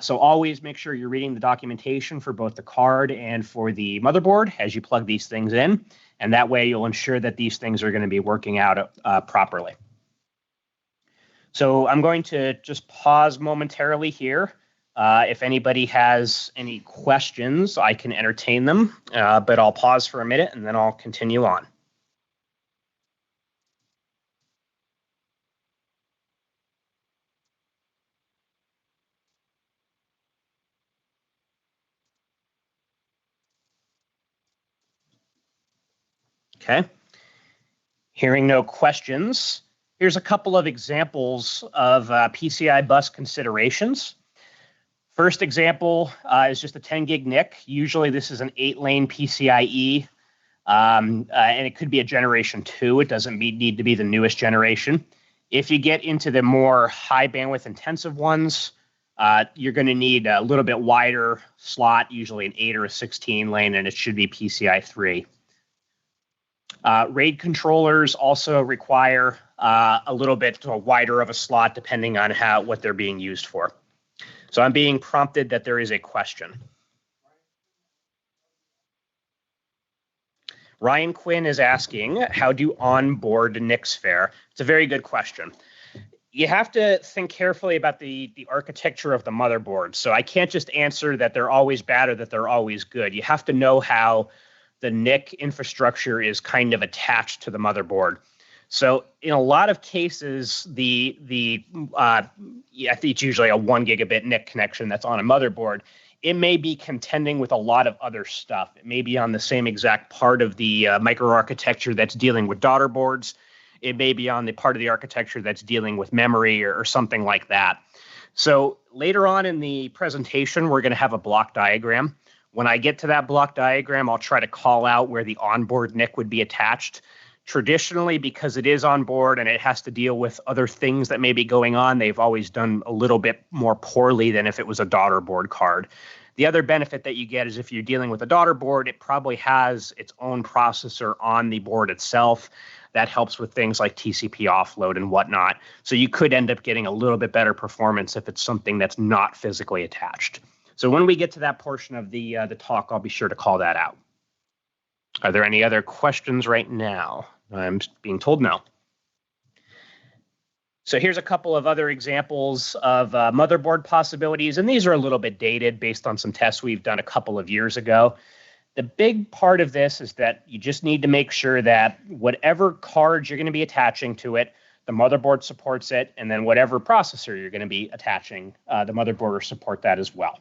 So always make sure you're reading the documentation for both the card and for the motherboard as you plug these things in, and that way you'll ensure that these things are going to be working out properly. So I'm going to just pause momentarily here. If anybody has any questions, I can entertain them, but I'll pause for a minute and then I'll continue on. Okay. Hearing no questions, here's a couple of examples of PCI bus considerations. First example is just a 10 gig NIC. Usually this is an 8-lane PCIe, and it could be a generation 2. It doesn't need to be the newest generation. If you get into the more high bandwidth intensive ones, you're going to need a little bit wider slot, usually an 8 or a 16 lane, and it should be PCI 3. RAID controllers also require a little bit wider of a slot depending on what they're being used for. So I'm being prompted that there is a question. Ryan Quinn is asking, how do onboard NICs fare? It's a very good question. You have to think carefully about the architecture of the motherboard. So I can't just answer that they're always bad or that they're always good. You have to know how the NIC infrastructure is kind of attached to the motherboard. So in a lot of cases, I think it's usually a 1 gigabit NIC connection that's on a motherboard. It may be contending with a lot of other stuff. It may be on the same exact part of the microarchitecture that's dealing with daughter boards. It may be on the part of the architecture that's dealing with memory or something like that. So later on in the presentation, we're going to have a block diagram. When I get to that block diagram, I'll try to call out where the onboard NIC would be attached. Traditionally, because it is on board and it has to deal with other things that may be going on, they've always done a little bit more poorly than if it was a daughter board card. The other benefit that you get is if you're dealing with a daughter board, it probably has its own processor on the board itself. That helps with things like TCP offload and whatnot. So you could end up getting a little bit better performance if it's something that's not physically attached. So when we get to that portion of the talk, I'll be sure to call that out. Are there any other questions right now? I'm being told no. So here's a couple of other examples of motherboard possibilities, and these are a little bit dated based on some tests we've done a couple of years ago. The big part of this is that you just need to make sure that whatever card you're going to be attaching to it, the motherboard supports it, and then whatever processor you're going to be attaching, the motherboard will support that as well.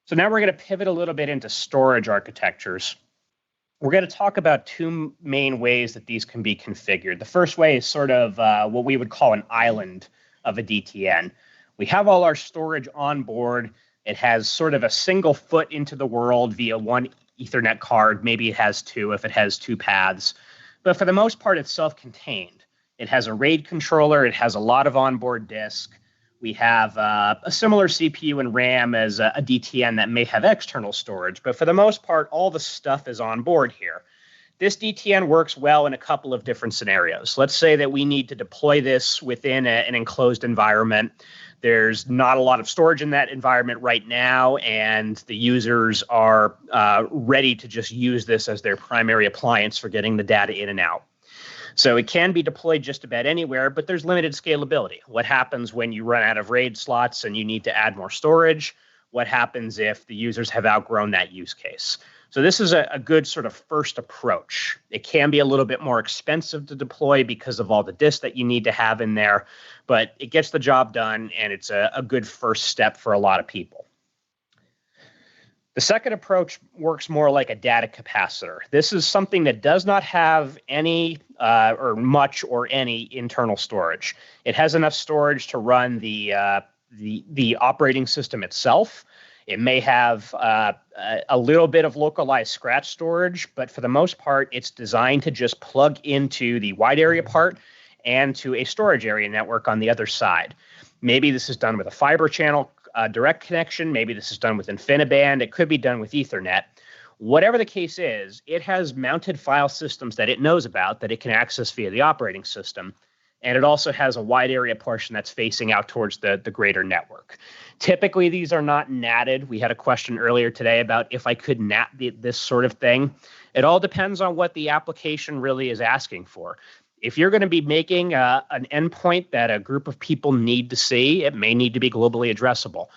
So now we're going to pivot a little bit into storage architectures. We're going to talk about two main ways that these can be configured. The first way is sort of what we would call an island of a DTN. We have all our storage on board. It has sort of a single foot into the world via one Ethernet card. Maybe it has two if it has two paths. But for the most part, it's self-contained. It has a RAID controller. It has a lot of onboard disk. We have a similar CPU and RAM as a DTN that may have external storage. But for the most part, all the stuff is on board here. This DTN works well in a couple of different scenarios. Let's say that we need to deploy this within an enclosed environment. There's not a lot of storage in that environment right now, and the users are ready to just use this as their primary appliance for getting the data in and out. So it can be deployed just about anywhere, but there's limited scalability. What happens when you run out of RAID slots and you need to add more storage? What happens if the users have outgrown that use case? So this is a good sort of first approach. It can be a little bit more expensive to deploy because of all the disk that you need to have in there, but it gets the job done, and it's a good first step for a lot of people. The second approach works more like a data capacitor. This is something that does not have any or much or any internal storage. It has enough storage to run the operating system itself. It may have a little bit of localized scratch storage, but for the most part, it's designed to just plug into the wide area part and to a storage area network on the other side. Maybe this is done with a fiber channel direct connection. Maybe this is done with InfiniBand. It could be done with Ethernet. Whatever the case is, it has mounted file systems that it knows about that it can access via the operating system. And it also has a wide area portion that's facing out towards the greater network. Typically, these are not NATed. We had a question earlier today about if I could NAT this sort of thing. It all depends on what the application really is asking for. If you're going to be making an endpoint that a group of people need to see, it may need to be globally addressable.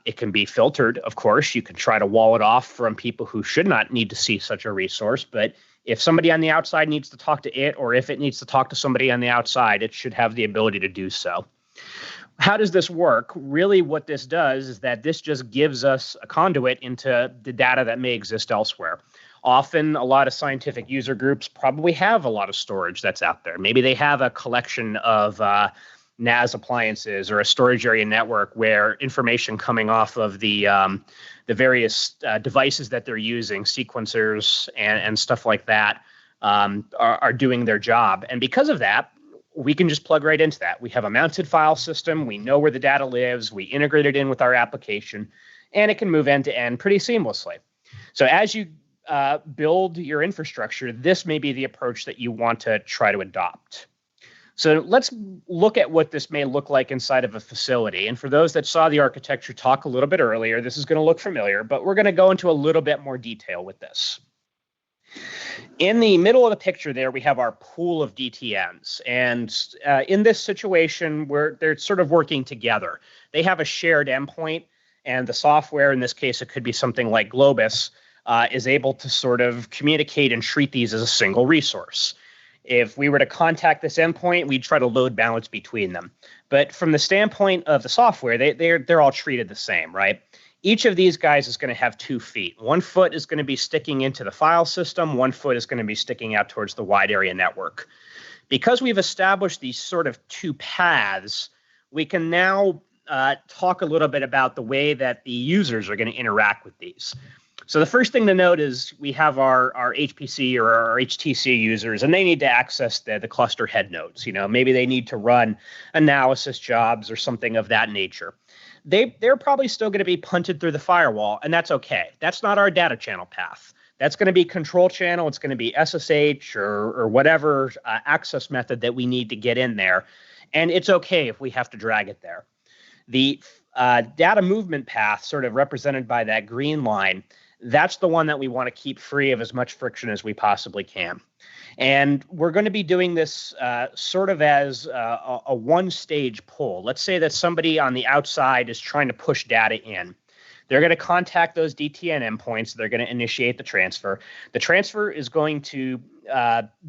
It can be filtered, of course. You can try to wall it off from people who should not need to see such a resource. But if somebody on the outside needs to talk to it, or if it needs to talk to somebody on the outside, it should have the ability to do so. How does this work? Really, what this does is that this just gives us a conduit into the data that may exist elsewhere. Often, a lot of scientific user groups probably have a lot of storage that's out there. Maybe they have a collection of NAS appliances or a storage area network where information coming off of the various devices that they're using, sequencers and stuff like that, are doing their job. And because of that, we can just plug right into that. We have a mounted file system. We know where the data lives. We integrate it in with our application, and it can move end to end pretty seamlessly. So as you build your infrastructure, this may be the approach that you want to try to adopt. So let's look at what this may look like inside of a facility. And for those that saw the architecture talk a little bit earlier, this is going to look familiar, but we're going to go into a little bit more detail with this. In the middle of the picture there, we have our pool of DTNs. And in this situation, where they're sort of working together. They have a shared endpoint, and the software, in this case, it could be something like Globus, is able to sort of communicate and treat these as a single resource. If we were to contact this endpoint, we'd try to load balance between them. But from the standpoint of the software, they're all treated the same, right? Each of these guys is going to have 2 feet. 1 foot is going to be sticking into the file system. 1 foot is going to be sticking out towards the wide area network. Because we've established these sort of 2 paths, we can now talk a little bit about the way that the users are going to interact with these. So the first thing to note is we have our HPC or our HTC users, and they need to access the cluster head nodes. Maybe they need to run analysis jobs or something of that nature. They're probably still going to be punted through the firewall, and that's okay. That's not our data channel path. That's going to be control channel. It's going to be SSH or whatever access method that we need to get in there. And it's okay if we have to drag it there. The data movement path, sort of represented by that green line, that's the one that we want to keep free of as much friction as we possibly can. And we're going to be doing this sort of as a one-stage pull. Let's say that somebody on the outside is trying to push data in. They're going to contact those DTN endpoints. They're going to initiate the transfer. The transfer is going to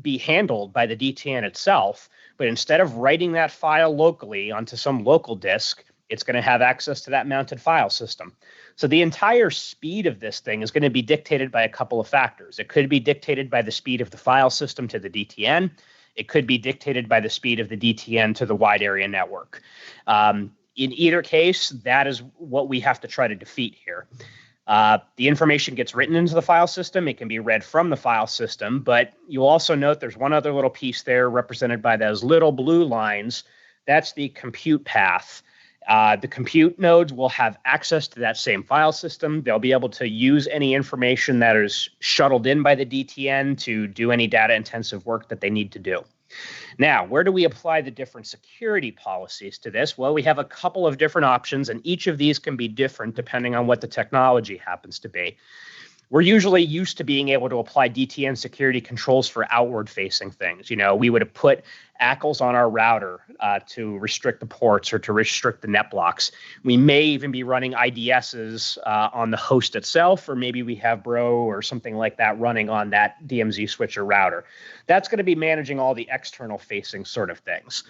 be handled by the DTN itself, but instead of writing that file locally onto some local disk, it's going to have access to that mounted file system. So the entire speed of this thing is going to be dictated by a couple of factors. It could be dictated by the speed of the file system to the DTN. It could be dictated by the speed of the DTN to the wide area network. In either case, that is what we have to try to defeat here. The information gets written into the file system. It can be read from the file system, but you'll also note there's one other little piece there represented by those little blue lines. That's the compute path. The compute nodes will have access to that same file system. They'll be able to use any information that is shuttled in by the DTN to do any data-intensive work that they need to do. Now, where do we apply the different security policies to this? Well, we have a couple of different options, and each of these can be different depending on what the technology happens to be. We're usually used to being able to apply DTN security controls for outward-facing things. We would have put ACLs on our router to restrict the ports or to restrict the net blocks. We may even be running IDSs on the host itself, or maybe we have Bro or something like that running on that DMZ switcher router. That's going to be managing all the external-facing sort of things.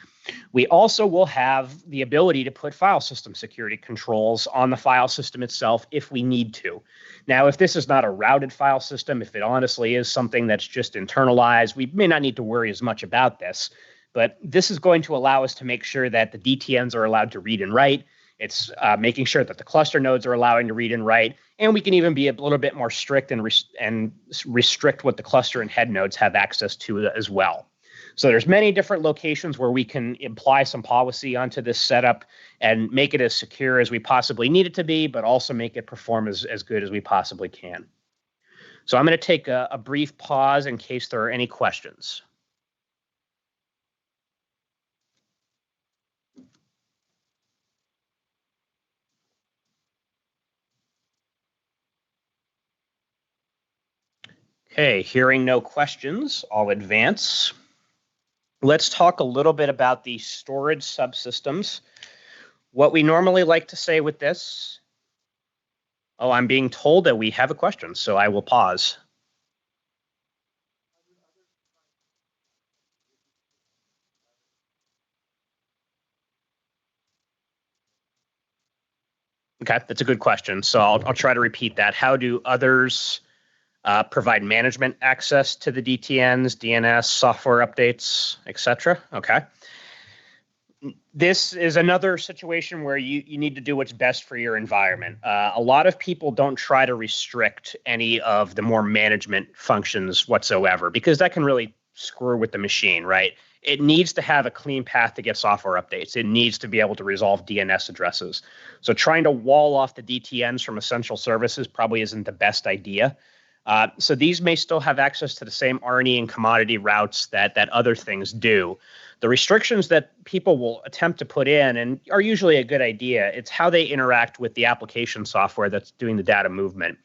We also will have the ability to put file system security controls on the file system itself if we need to. Now, if this is not a routed file system, if it honestly is something that's just internalized, we may not need to worry as much about this. But this is going to allow us to make sure that the DTNs are allowed to read and write. It's making sure that the cluster nodes are allowing to read and write. And we can even be a little bit more strict and restrict what the cluster and head nodes have access to as well. So there's many different locations where we can apply some policy onto this setup and make it as secure as we possibly need it to be, but also make it perform as good as we possibly can. So I'm going to take a brief pause in case there are any questions. Okay, hearing no questions, I'll advance. Let's talk a little bit about the storage subsystems. What we normally like to say with this, I'm being told that we have a question, so I will pause. Okay, that's a good question. So I'll try to repeat that. How do others provide management access to the DTNs, DNS, software updates, etc.? Okay. This is another situation where you need to do what's best for your environment. A lot of people don't try to restrict any of the more management functions whatsoever, because that can really screw with the machine, right? It needs to have a clean path to get software updates. It needs to be able to resolve DNS addresses. So trying to wall off the DTNs from essential services probably isn't the best idea. So these may still have access to the same RNE and commodity routes that other things do. The restrictions that people will attempt to put in and are usually a good idea. It's how they interact with the application software that's doing the data movement.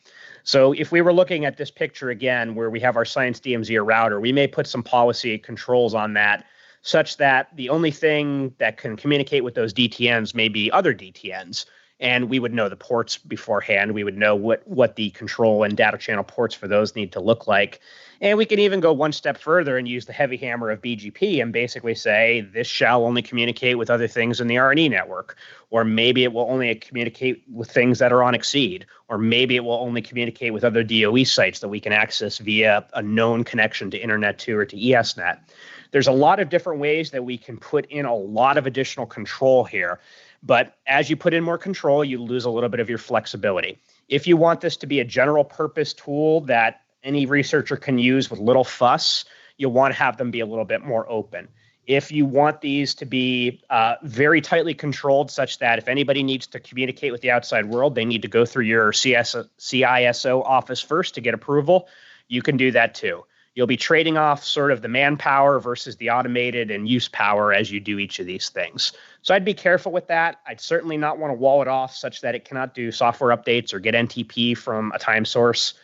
So if we were looking at this picture again, where we have our Science DMZ router, we may put some policy controls on that such that the only thing that can communicate with those DTNs may be other DTNs. And we would know the ports beforehand. We would know what the control and data channel ports for those need to look like. And we can even go one step further and use the heavy hammer of BGP and basically say this shall only communicate with other things in the RNE network. Or maybe it will only communicate with things that are on Exceed. Or maybe it will only communicate with other DOE sites that we can access via a known connection to Internet 2 or to ESNet. There's a lot of different ways that we can put in a lot of additional control here. But as you put in more control, you lose a little bit of your flexibility. If you want this to be a general purpose tool that any researcher can use with little fuss, you'll want to have them be a little bit more open. If you want these to be very tightly controlled such that if anybody needs to communicate with the outside world, they need to go through your CISO office first to get approval, you can do that too. You'll be trading off sort of the manpower versus the automated and use power as you do each of these things. So I'd be careful with that. I'd certainly not want to wall it off such that it cannot do software updates or get NTP from a time source.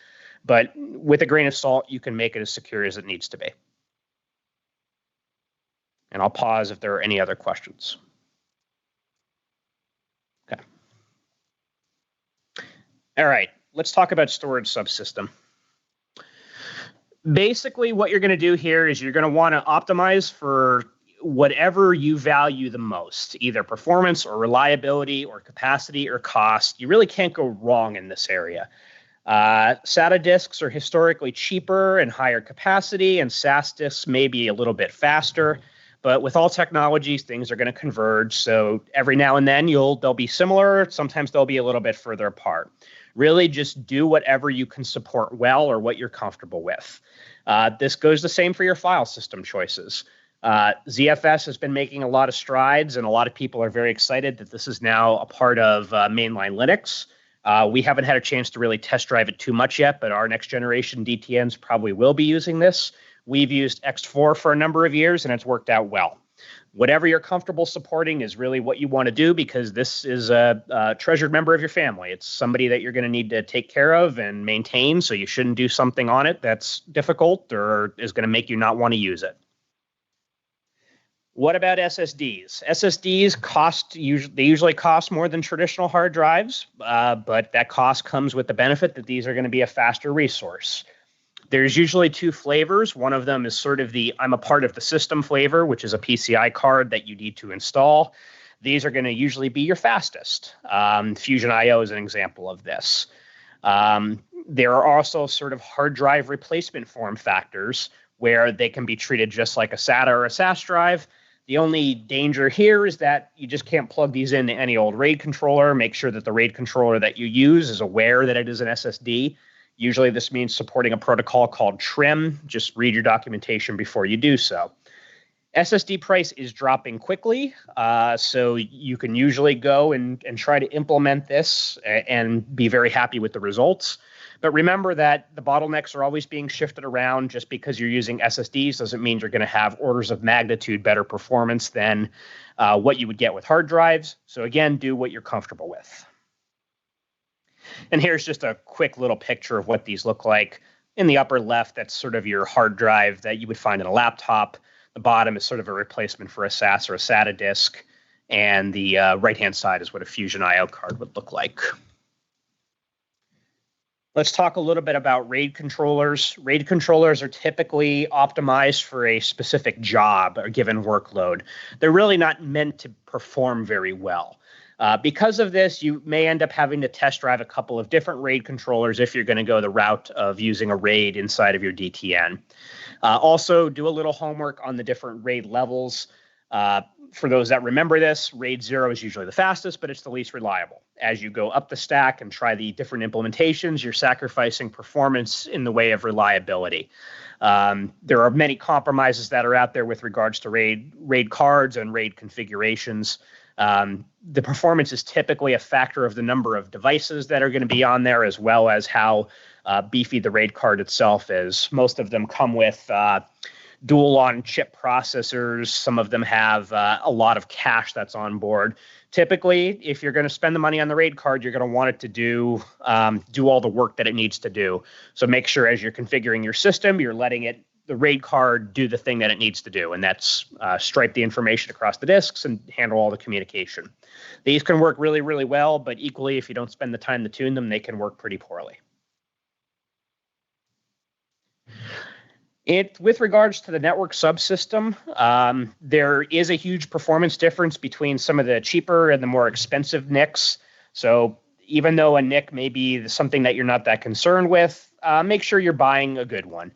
But with a grain of salt, you can make it as secure as it needs to be. And I'll pause if there are any other questions. Okay. All right, let's talk about storage subsystem. Basically, what you're going to do here is you're going to want to optimize for whatever you value the most, either performance or reliability or capacity or cost. You really can't go wrong in this area. SATA disks are historically cheaper and higher capacity, and SAS disks may be a little bit faster. But with all technologies, things are going to converge. So every now and then they'll be similar. Sometimes they'll be a little bit further apart. Really just do whatever you can support well or what you're comfortable with. This goes the same for your file system choices. ZFS has been making a lot of strides, and a lot of people are very excited that this is now a part of mainline Linux. We haven't had a chance to really test drive it too much yet, but our next generation DTNs probably will be using this. We've used X4 for a number of years, and it's worked out well. Whatever you're comfortable supporting is really what you want to do, because this is a treasured member of your family. It's somebody that you're going to need to take care of and maintain, so you shouldn't do something on it that's difficult or is going to make you not want to use it. What about SSDs? SSDs usually cost more than traditional hard drives, but that cost comes with the benefit that these are going to be a faster resource. There's usually two flavors. One of them is sort of the I'm a part of the system flavor, which is a PCI card that you need to install. These are going to usually be your fastest. Fusion IO is an example of this. There are also sort of hard drive replacement form factors where they can be treated just like a SATA or a SAS drive. The only danger here is that you just can't plug these into any old RAID controller. Make sure that the RAID controller that you use is aware that it is an SSD. Usually this means supporting a protocol called TRIM. Just read your documentation before you do so. SSD price is dropping quickly, so you can usually go and try to implement this and be very happy with the results. But remember that the bottlenecks are always being shifted around. Just because you're using SSDs doesn't mean you're going to have orders of magnitude better performance than what you would get with hard drives. So again, do what you're comfortable with. And here's just a quick little picture of what these look like. In the upper left, that's sort of your hard drive that you would find in a laptop. The bottom is sort of a replacement for a SAS or a SATA disk. And the right-hand side is what a Fusion IO card would look like. Let's talk a little bit about RAID controllers. RAID controllers are typically optimized for a specific job or given workload. They're really not meant to perform very well. Because of this, you may end up having to test drive a couple of different RAID controllers if you're going to go the route of using a RAID inside of your DTN. Also, do a little homework on the different RAID levels. For those that remember this, RAID 0 is usually the fastest, but it's the least reliable. As you go up the stack and try the different implementations, you're sacrificing performance in the way of reliability. There are many compromises that are out there with regards to RAID cards and RAID configurations. The performance is typically a factor of the number of devices that are going to be on there, as well as how beefy the RAID card itself is. Most of them come with dual on chip processors. Some of them have a lot of cache that's on board. Typically, if you're going to spend the money on the RAID card, you're going to want it to do all the work that it needs to do. So make sure as you're configuring your system, you're letting the RAID card do the thing that it needs to do, and that's stripe the information across the disks and handle all the communication. These can work really, really well, but equally, if you don't spend the time to tune them, they can work pretty poorly. With regards to the network subsystem, there is a huge performance difference between some of the cheaper and the more expensive NICs. So even though a NIC may be something that you're not that concerned with, make sure you're buying a good one.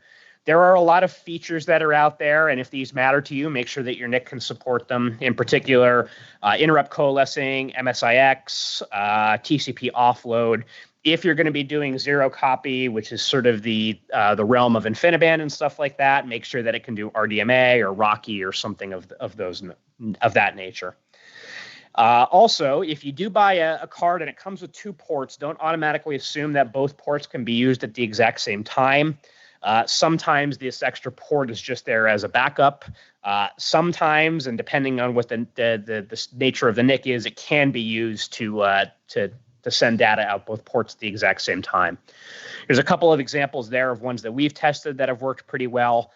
There are a lot of features that are out there, and if these matter to you, make sure that your NIC can support them. In particular, interrupt coalescing, MSIX, TCP offload. If you're going to be doing zero copy, which is sort of the realm of InfiniBand and stuff like that, make sure that it can do RDMA or Rocky or something of that nature. Also, if you do buy a card and it comes with 2 ports, don't automatically assume that both ports can be used at the exact same time. Sometimes this extra port is just there as a backup. Sometimes, and depending on what the nature of the NIC is, it can be used to send data out both ports at the exact same time. There's a couple of examples there of ones that we've tested that have worked pretty well.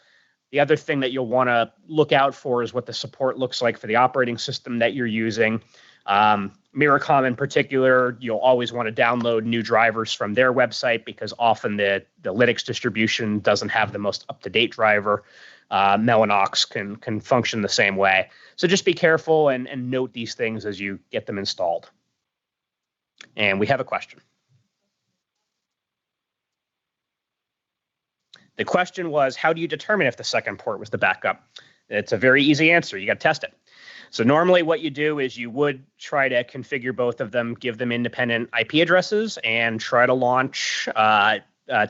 The other thing that you'll want to look out for is what the support looks like for the operating system that you're using. Miracom in particular, you'll always want to download new drivers from their website because often the Linux distribution doesn't have the most up-to-date driver. Mellanox can function the same way. So just be careful and note these things as you get them installed. And we have a question. The question was, how do you determine if the second port was the backup? It's a very easy answer. You got to test it. So normally what you do is you would try to configure both of them, give them independent IP addresses, and try to launch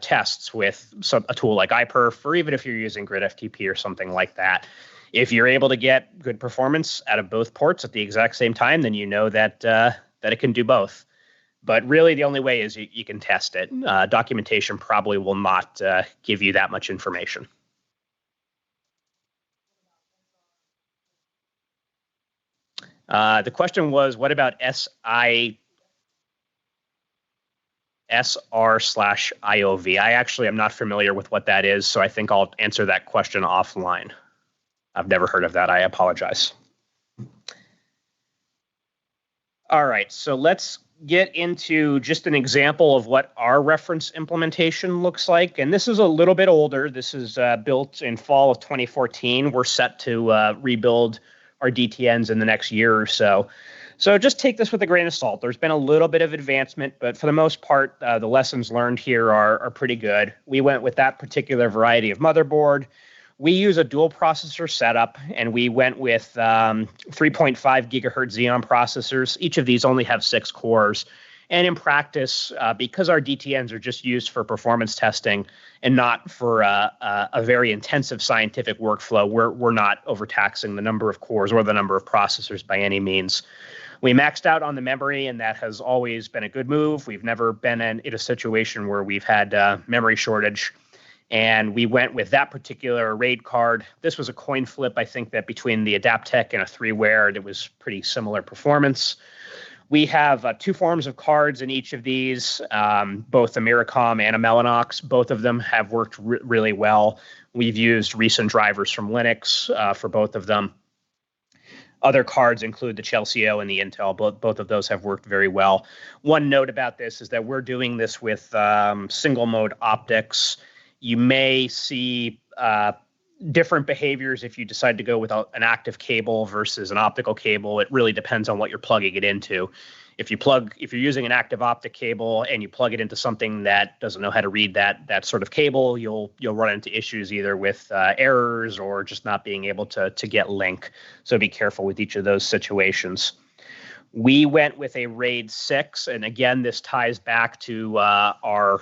tests with a tool like iPerf, or even if you're using GridFTP or something like that. If you're able to get good performance out of both ports at the exact same time, then you know that it can do both. But really, the only way is you can test it. Documentation probably will not give you that much information. The question was, what about SR/IOV? I actually am not familiar with what that is, so I think I'll answer that question offline. I've never heard of that. I apologize. All right, so let's get into just an example of what our reference implementation looks like. And this is a little bit older. This is built in fall of 2014. We're set to rebuild our DTNs in the next year or so. So just take this with a grain of salt. There's been a little bit of advancement, but for the most part, the lessons learned here are pretty good. We went with that particular variety of motherboard. We use a dual processor setup, and we went with 3.5 gigahertz Xeon processors. Each of these only have 6 cores. And in practice, because our DTNs are just used for performance testing and not for a very intensive scientific workflow, we're not overtaxing the number of cores or the number of processors by any means. We maxed out on the memory, and that has always been a good move. We've never been in a situation where we've had memory shortage. And we went with that particular RAID card. This was a coin flip, I think, that between the Adaptec and a 3-Ware, it was pretty similar performance. We have 2 forms of cards in each of these, both a Miracom and a Mellanox. Both of them have worked really well. We've used recent drivers from Linux for both of them. Other cards include the Chelsea-O and the Intel. Both of those have worked very well. One note about this is that we're doing this with single mode optics. You may see different behaviors if you decide to go with an active cable versus an optical cable. It really depends on what you're plugging it into. If you're using an active optic cable and you plug it into something that doesn't know how to read that sort of cable, you'll run into issues either with errors or just not being able to get link. So be careful with each of those situations. We went with a RAID 6, and again, this ties back to our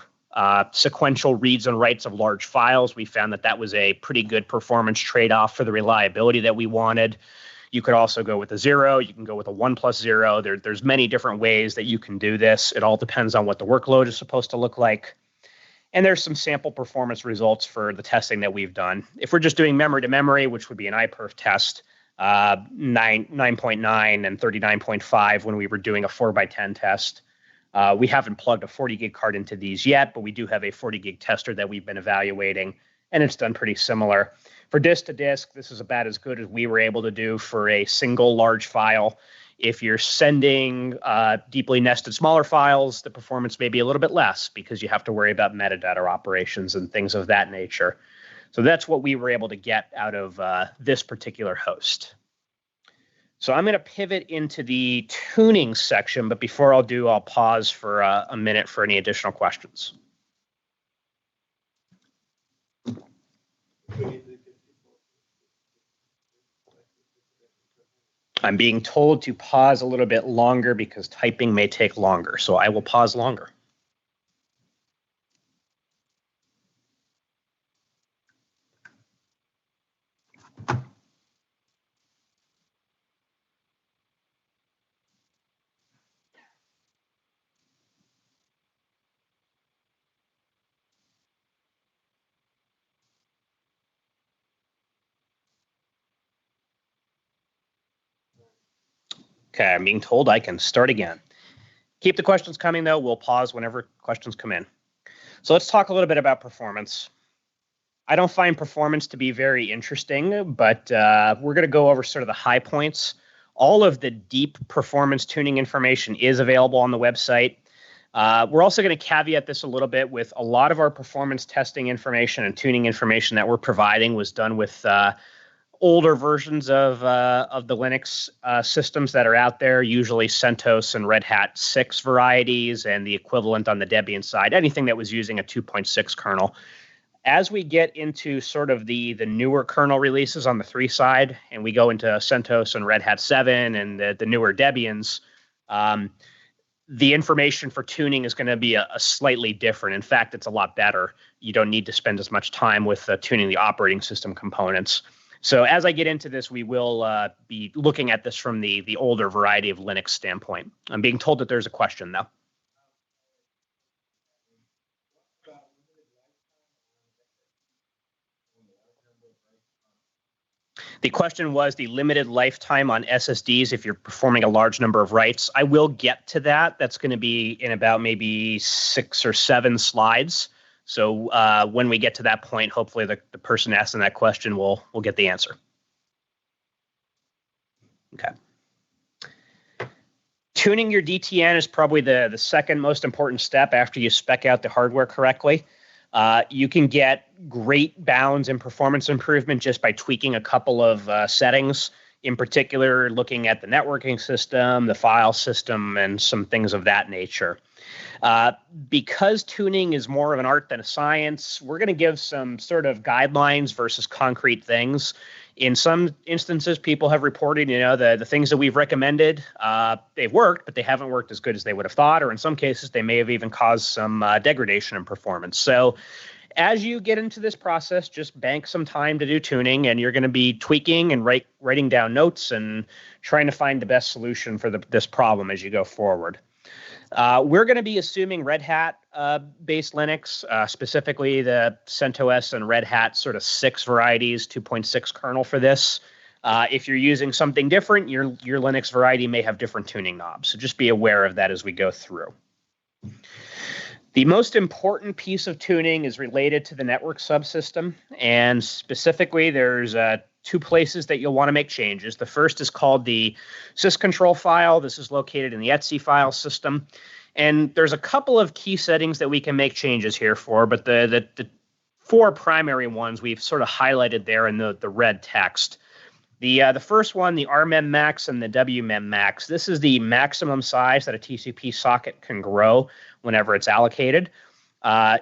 sequential reads and writes of large files. We found that was a pretty good performance trade-off for the reliability that we wanted. You could also go with a 0. You can go with a 1+0. There's many different ways that you can do this. It all depends on what the workload is supposed to look like. And there's some sample performance results for the testing that we've done. If we're just doing memory to memory, which would be an iPerf test, 9.9 and 39.5 when we were doing a 4x10 test. We haven't plugged a 40 gig card into these yet, but we do have a 40 gig tester that we've been evaluating, and it's done pretty similar. For disk to disk, this is about as good as we were able to do for a single large file. If you're sending deeply nested smaller files, the performance may be a little bit less because you have to worry about metadata operations and things of that nature. So that's what we were able to get out of this particular host. So I'm going to pivot into the tuning section, but before I'll pause for a minute for any additional questions. I'm being told to pause a little bit longer because typing may take longer, so I will pause longer. Okay, I'm being told I can start again. Keep the questions coming, though. We'll pause whenever questions come in. So let's talk a little bit about performance. I don't find performance to be very interesting, but we're going to go over sort of the high points. All of the deep performance tuning information is available on the website. We're also going to caveat this a little bit with a lot of our performance testing information and tuning information that we're providing was done with older versions of the Linux systems that are out there, usually CentOS and Red Hat 6 varieties, and the equivalent on the Debian side, anything that was using a 2.6 kernel. As we get into sort of the newer kernel releases on the 3 side, and we go into CentOS and Red Hat 7 and the newer Debians, the information for tuning is going to be a slightly different. In fact, it's a lot better. You don't need to spend as much time with tuning the operating system components. So as I get into this, we will be looking at this from the older variety of Linux standpoint. I'm being told that there's a question, though. The question was the limited lifetime on SSDs if you're performing a large number of writes. I will get to that. That's going to be in about maybe 6 or 7 slides. So when we get to that point, hopefully the person asking that question will get the answer. Okay. Tuning your DTN is probably the second most important step after you spec out the hardware correctly. You can get great bounds and performance improvement just by tweaking a couple of settings, in particular looking at the networking system, the file system, and some things of that nature. Because tuning is more of an art than a science, we're going to give some sort of guidelines versus concrete things. In some instances, people have reported, the things that we've recommended, they've worked, but they haven't worked as good as they would have thought, or in some cases, they may have even caused some degradation in performance. So as you get into this process, just bank some time to do tuning, and you're going to be tweaking and writing down notes and trying to find the best solution for this problem as you go forward. We're going to be assuming Red Hat based Linux, specifically the CentOS and Red Hat sort of 6 varieties, 2.6 kernel for this. If you're using something different, your Linux variety may have different tuning knobs. So just be aware of that as we go through. The most important piece of tuning is related to the network subsystem. And specifically, there's 2 places that you'll want to make changes. The first is called the syscontrol file. This is located in the etc file system. And there's a couple of key settings that we can make changes here for, but the 4 primary ones we've sort of highlighted there in the red text. The first one, the RMEM max and the WMEM max. This is the maximum size that a TCP socket can grow whenever it's allocated.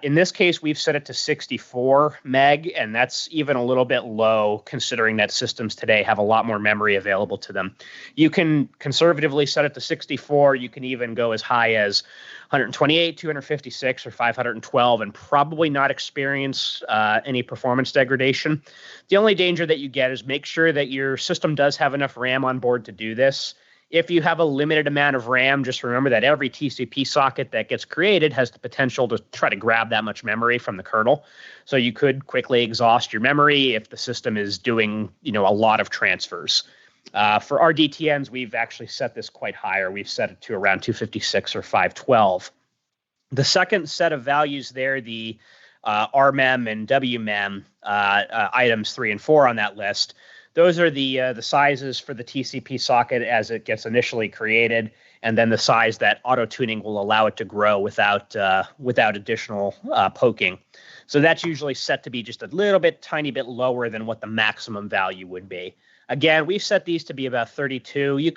In this case, we've set it to 64 meg, and that's even a little bit low considering that systems today have a lot more memory available to them. You can conservatively set it to 64. You can even go as high as 128, 256, or 512 and probably not experience any performance degradation. The only danger that you get is make sure that your system does have enough RAM on board to do this. If you have a limited amount of RAM, just remember that every TCP socket that gets created has the potential to try to grab that much memory from the kernel. So you could quickly exhaust your memory if the system is doing, a lot of transfers. For our DTNs, we've actually set this quite higher. We've set it to around 256 or 512. The second set of values there, the RMEM and WMEM items 3 and 4 on that list, those are the sizes for the TCP socket as it gets initially created, and then the size that auto-tuning will allow it to grow without additional poking. So that's usually set to be just a little bit, tiny bit lower than what the maximum value would be. Again, we've set these to be about 32.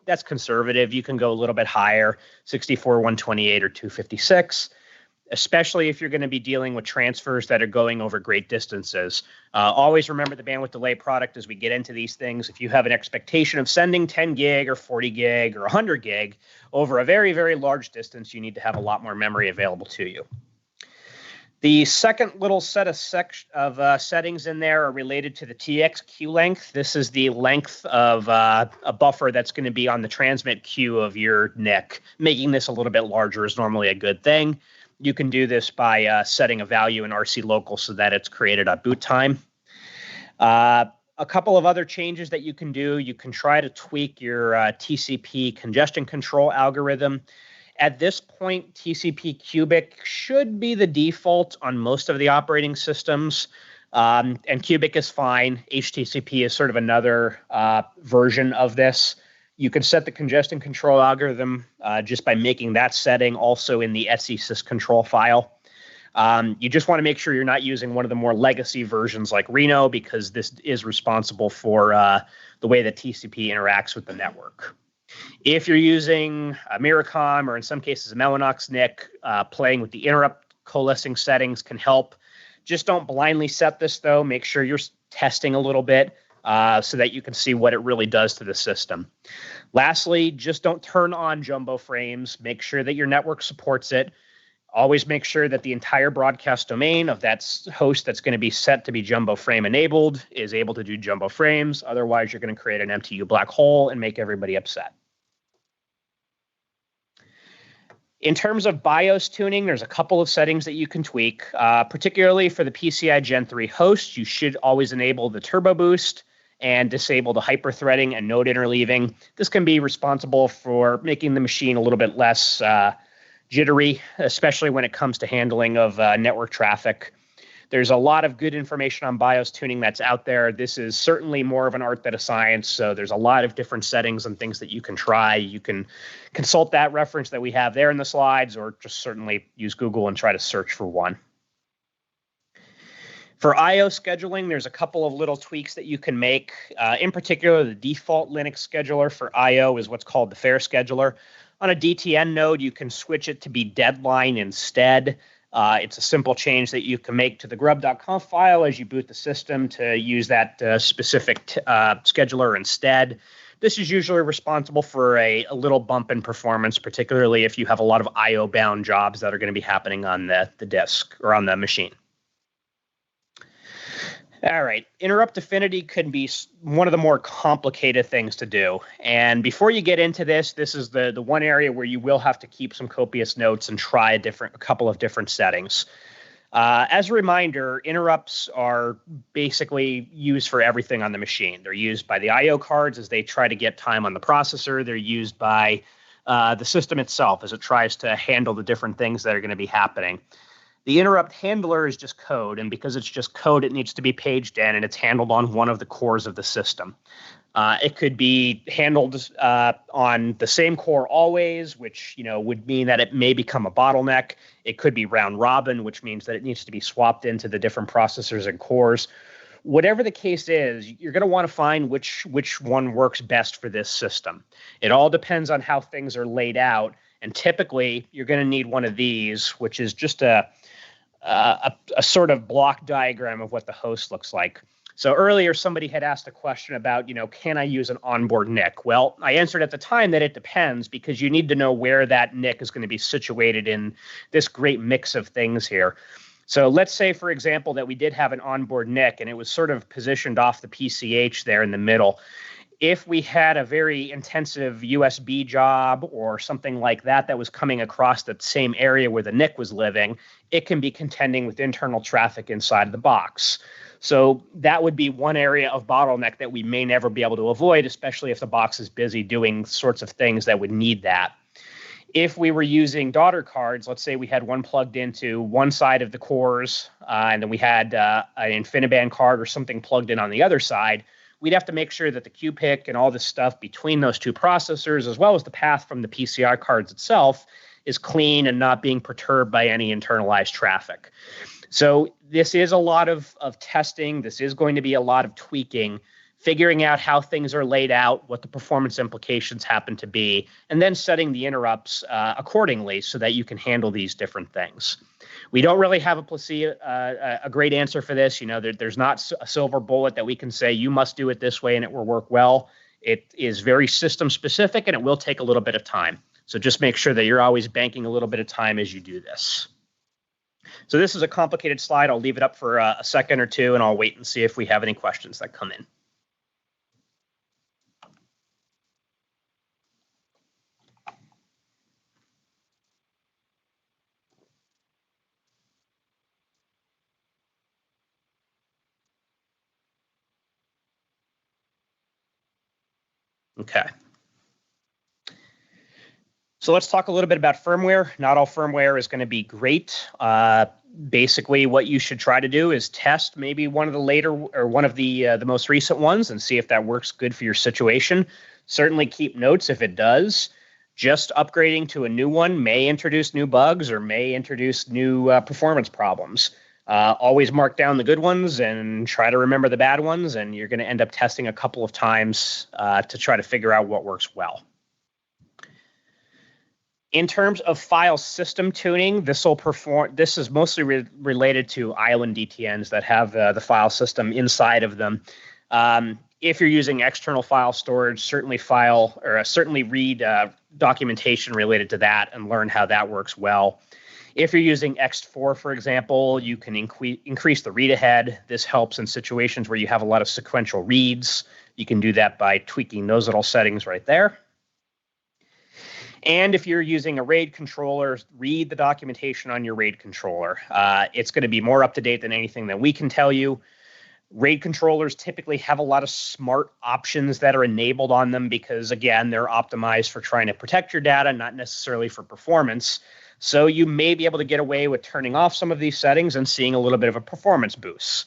That's conservative. You can go a little bit higher, 64, 128, or 256. Especially if you're going to be dealing with transfers that are going over great distances. Always remember the bandwidth delay product as we get into these things. If you have an expectation of sending 10 gig or 40 gig or 100 gig over a very, very large distance, you need to have a lot more memory available to you. The second little set of settings in there are related to the TX queue length. This is the length of a buffer that's going to be on the transmit queue of your NIC. Making this a little bit larger is normally a good thing. You can do this by setting a value in RC local so that it's created at boot time. A couple of other changes that you can do. You can try to tweak your TCP congestion control algorithm. At this point, TCP cubic should be the default on most of the operating systems, and cubic is fine. HTTP is sort of another version of this. You can set the congestion control algorithm just by making that setting also in the SESys control file. You just want to make sure you're not using one of the more legacy versions like Reno, because this is responsible for the way that TCP interacts with the network. If you're using a Miracom or in some cases a Mellanox NIC, playing with the interrupt coalescing settings can help. Just don't blindly set this though. Make sure you're testing a little bit so that you can see what it really does to the system. Lastly, just don't turn on jumbo frames. Make sure that your network supports it. Always make sure that the entire broadcast domain of that host that's going to be set to be jumbo frame enabled is able to do jumbo frames. Otherwise, you're going to create an MTU black hole and make everybody upset. In terms of BIOS tuning, there's a couple of settings that you can tweak. Particularly for the PCI Gen 3 host, you should always enable the turbo boost and disable the hyperthreading and node interleaving. This can be responsible for making the machine a little bit less jittery, especially when it comes to handling of network traffic. There's a lot of good information on BIOS tuning that's out there. This is certainly more of an art than a science, so there's a lot of different settings and things that you can try. You can consult that reference that we have there in the slides, or just certainly use Google and try to search for one. For I/O scheduling, there's a couple of little tweaks that you can make. In particular, the default Linux scheduler for I/O is what's called the fair scheduler. On a DTN node, you can switch it to be deadline instead. It's a simple change that you can make to the grub.conf file as you boot the system to use that specific scheduler instead. This is usually responsible for a little bump in performance, particularly if you have a lot of I/O bound jobs that are going to be happening on the disk or on the machine. All right, interrupt affinity can be one of the more complicated things to do. And before you get into this, this is the one area where you will have to keep some copious notes and try a couple of different settings. As a reminder, interrupts are basically used for everything on the machine. They're used by the I/O cards as they try to get time on the processor. They're used by the system itself as it tries to handle the different things that are going to be happening. The interrupt handler is just code, and because it's just code, it needs to be paged in, and it's handled on one of the cores of the system. It could be handled on the same core always, which would mean that it may become a bottleneck. It could be round robin, which means that it needs to be swapped into the different processors and cores. Whatever the case is, you're going to want to find which one works best for this system. It all depends on how things are laid out And typically, you're going to need one of these, which is just a sort of block diagram of what the host looks like. So earlier, somebody had asked a question about, can I use an onboard NIC? Well, I answered at the time that it depends, because you need to know where that NIC is going to be situated in this great mix of things here. So let's say, for example, that we did have an onboard NIC and it was sort of positioned off the PCH there in the middle. If we had a very intensive USB job or something like that was coming across the same area where the NIC was living, it can be contending with internal traffic inside of the box. So that would be one area of bottleneck that we may never be able to avoid, especially if the box is busy doing sorts of things that would need that. If we were using daughter cards, let's say we had one plugged into one side of the cores, and then we had an InfiniBand card or something plugged in on the other side, we'd have to make sure that the QPIC and all this stuff between those two processors, as well as the path from the PCI cards itself, is clean and not being perturbed by any internalized traffic. So this is a lot of testing. This is going to be a lot of tweaking, figuring out how things are laid out, what the performance implications happen to be, and then setting the interrupts accordingly so that you can handle these different things. We don't really have a great answer for this. There's not a silver bullet that we can say, you must do it this way and it will work well. It is very system specific and it will take a little bit of time. So just make sure that you're always banking a little bit of time as you do this. So this is a complicated slide. I'll leave it up for a second or two, and I'll wait and see if we have any questions that come in. Okay. So let's talk a little bit about firmware. Not all firmware is going to be great. Basically, what you should try to do is test maybe one of the later or one of the most recent ones and see if that works good for your situation. Certainly keep notes if it does. Just upgrading to a new one may introduce new bugs or may introduce new performance problems. Always mark down the good ones and try to remember the bad ones, and you're going to end up testing a couple of times to try to figure out what works well. In terms of file system tuning, this is mostly related to Island DTNs that have the file system inside of them. If you're using external file storage, certainly read documentation related to that and learn how that works well. If you're using Ext4, for example, you can increase the read ahead. This helps in situations where you have a lot of sequential reads. You can do that by tweaking those little settings right there. And if you're using a RAID controller, read the documentation on your RAID controller. It's going to be more up to date than anything that we can tell you. RAID controllers typically have a lot of smart options that are enabled on them because, again, they're optimized for trying to protect your data, not necessarily for performance. So you may be able to get away with turning off some of these settings and seeing a little bit of a performance boost.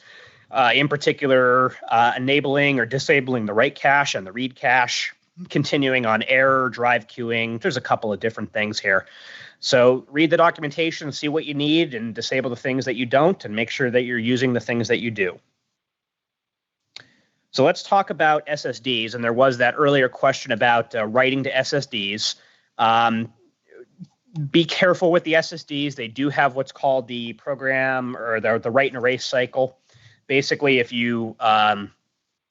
In particular, enabling or disabling the write cache and the read cache, continuing on error, drive queuing. There's a couple of different things here. So read the documentation, see what you need, and disable the things that you don't, and make sure that you're using the things that you do. So let's talk about SSDs. And there was that earlier question about writing to SSDs. Be careful with the SSDs. They do have what's called the program or the write and erase cycle. Basically, if you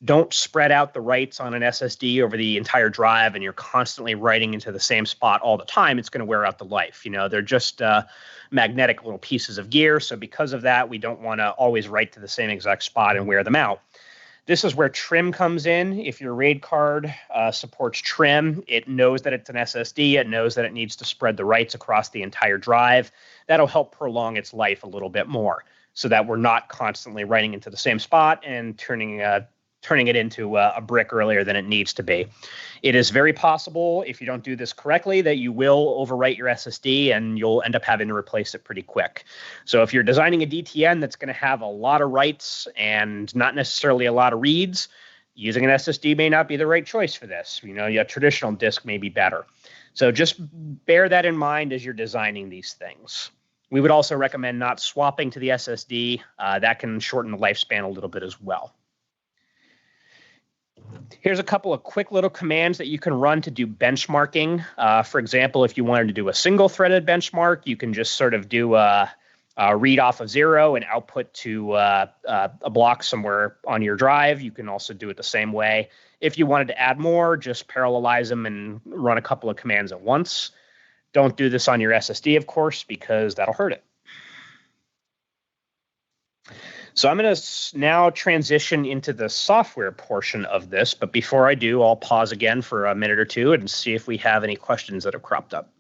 don't spread out the writes on an SSD over the entire drive and you're constantly writing into the same spot all the time, it's going to wear out the life. They're just magnetic little pieces of gear. So because of that, we don't want to always write to the same exact spot and wear them out. This is where trim comes in. If your RAID card supports trim, it knows that it's an SSD. It knows that it needs to spread the writes across the entire drive. That'll help prolong its life a little bit more so that we're not constantly writing into the same spot and turning it into a brick earlier than it needs to be. It is very possible, if you don't do this correctly, that you will overwrite your SSD and you'll end up having to replace it pretty quick. So if you're designing a DTN that's going to have a lot of writes and not necessarily a lot of reads, using an SSD may not be the right choice for this. A traditional disk may be better. So just bear that in mind as you're designing these things. We would also recommend not swapping to the SSD. That can shorten the lifespan a little bit as well. Here's a couple of quick little commands that you can run to do benchmarking. For example, if you wanted to do a single-threaded benchmark, you can just sort of do a read off of 0 and output to a block somewhere on your drive. You can also do it the same way. If you wanted to add more, just parallelize them and run a couple of commands at once. Don't do this on your SSD, of course, because that'll hurt it. So I'm going to now transition into the software portion of this. But before I do, I'll pause again for a minute or two and see if we have any questions that have cropped up.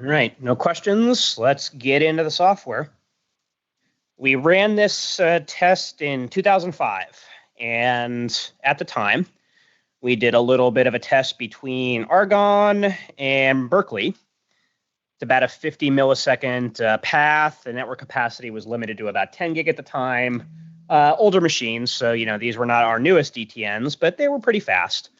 All right, no questions. Let's get into the software. We ran this test in 2005, and at the time, we did a little bit of a test between Argonne and Berkeley. It's about a 50 millisecond path. The network capacity was limited to about 10 gig at the time. Older machines, so these were not our newest DTNs, but they were pretty fast.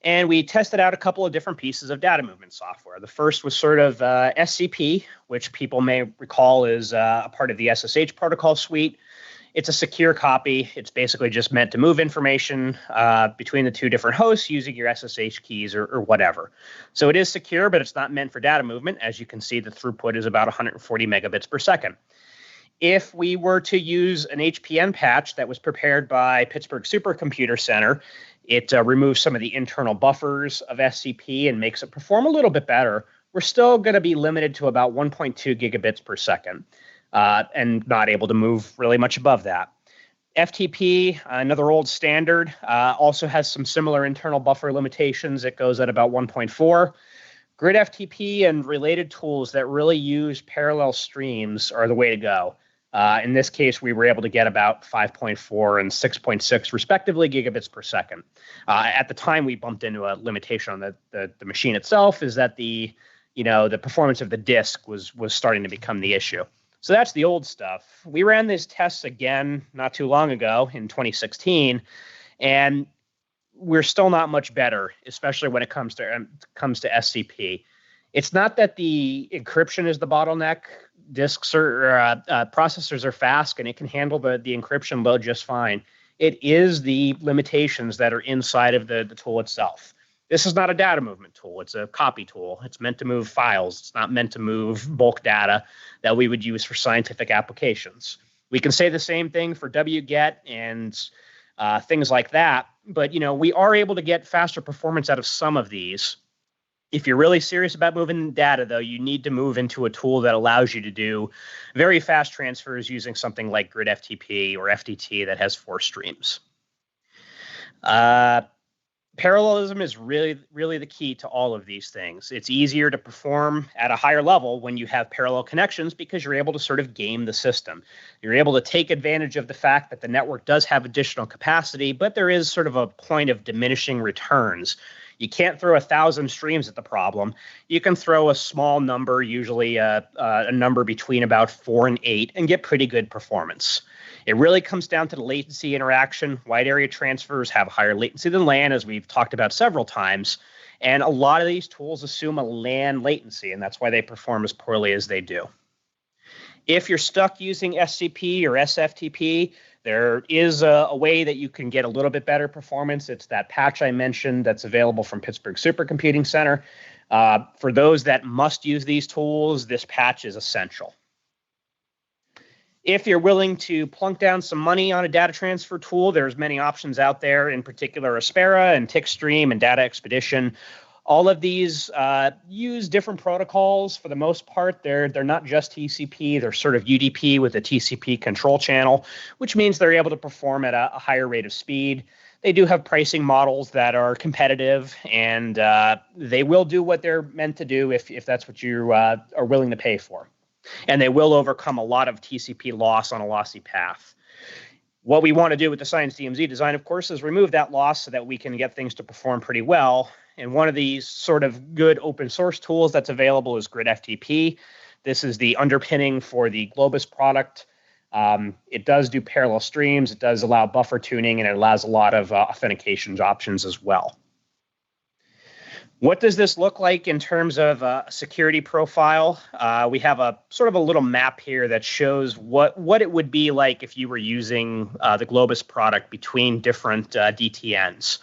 And we tested out a couple of different pieces of data movement software. The first was sort of SCP, which people may recall is a part of the SSH protocol suite. It's a secure copy. It's basically just meant to move information between the two different hosts using your SSH keys or whatever. So it is secure, but it's not meant for data movement. As you can see, the throughput is about 140 megabits per second. If we were to use an HPN patch that was prepared by Pittsburgh Supercomputer Center, it removes some of the internal buffers of SCP and makes it perform a little bit better. We're still going to be limited to about 1.2 gigabits per second and not able to move really much above that. FTP, another old standard, also has some similar internal buffer limitations. It goes at about 1.4. Grid FTP and related tools that really use parallel streams are the way to go. In this case, we were able to get about 5.4 and 6.6 respectively gigabits per second. At the time, we bumped into a limitation on the machine itself, is that the performance of the disk was starting to become the issue. So that's the old stuff. We ran these tests again not too long ago in 2016, and we're still not much better, especially when it comes to SCP. It's not that the encryption is the bottleneck. Disks or processors are fast, and it can handle the encryption load just fine. It is the limitations that are inside of the tool itself. This is not a data movement tool. It's a copy tool. It's meant to move files. It's not meant to move bulk data that we would use for scientific applications. We can say the same thing for wget and things like that, but we are able to get faster performance out of some of these. If you're really serious about moving data, though, you need to move into a tool that allows you to do very fast transfers using something like Grid FTP or FTT that has 4 streams. Parallelism is really the key to all of these things. It's easier to perform at a higher level when you have parallel connections because you're able to sort of game the system. You're able to take advantage of the fact that the network does have additional capacity, but there is sort of a point of diminishing returns. You can't throw 1,000 streams at the problem. You can throw a small number, usually a number between about 4 and 8, and get pretty good performance. It really comes down to the latency interaction. Wide area transfers have higher latency than LAN, as we've talked about several times. And a lot of these tools assume a LAN latency, and that's why they perform as poorly as they do. If you're stuck using SCP or SFTP, there is a way that you can get a little bit better performance. It's that patch I mentioned that's available from Pittsburgh Supercomputing Center. For those that must use these tools, this patch is essential. If you're willing to plunk down some money on a data transfer tool, there's many options out there, in particular Aspera and TickStream and Data Expedition. All of these use different protocols for the most part. They're not just TCP. They're sort of UDP with a TCP control channel, which means they're able to perform at a higher rate of speed. They do have pricing models that are competitive, and they will do what they're meant to do if that's what you are willing to pay for. And they will overcome a lot of TCP loss on a lossy path. What we want to do with the Science DMZ design, of course, is remove that loss so that we can get things to perform pretty well. And one of these sort of good open source tools that's available is Grid FTP. This is the underpinning for the Globus product. It does do parallel streams, it does allow buffer tuning, and it allows a lot of authentication options as well. What does this look like in terms of a security profile? We have a sort of a little map here that shows what it would be like if you were using the Globus product between different DTNs.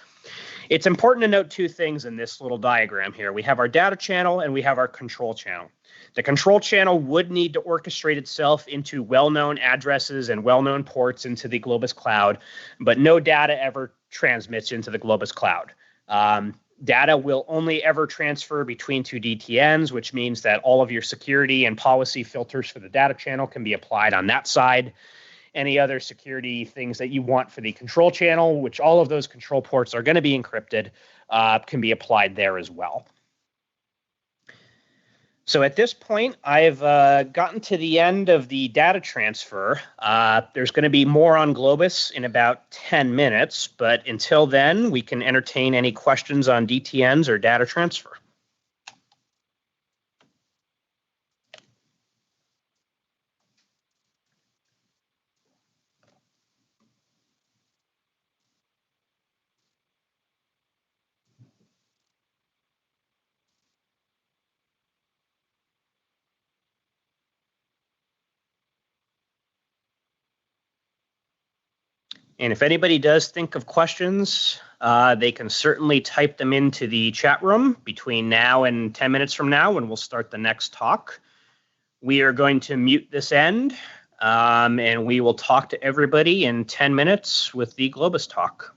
It's important to note two things in this little diagram here. We have our data channel and we have our control channel. The control channel would need to orchestrate itself into well-known addresses and well-known ports into the Globus cloud, but no data ever transmits into the Globus cloud. Data will only ever transfer between two DTNs, which means that all of your security and policy filters for the data channel can be applied on that side. Any other security things that you want for the control channel, which all of those control ports are going to be encrypted, can be applied there as well. So at this point, I've gotten to the end of the data transfer. There's going to be more on Globus in about 10 minutes, but until then, we can entertain any questions on DTNs or data transfer. And if anybody does think of questions, they can certainly type them into the chat room between now and 10 minutes from now when we'll start the next talk. We are going to mute this end, and we will talk to everybody in 10 minutes with the Globus talk.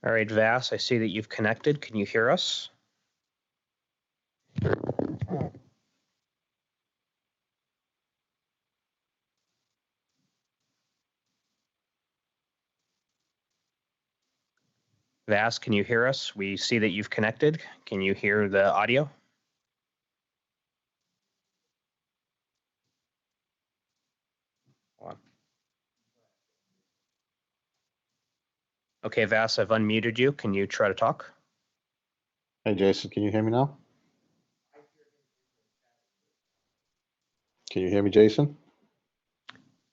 All right, Vass, I see that you've connected. Can you hear us? Vass, can you hear us? We see that you've connected. Can you hear the audio? Hold on. Okay, Vass, I've unmuted you. Can you try to talk? Hey, Jason, can you hear me now? Can you hear me, Jason?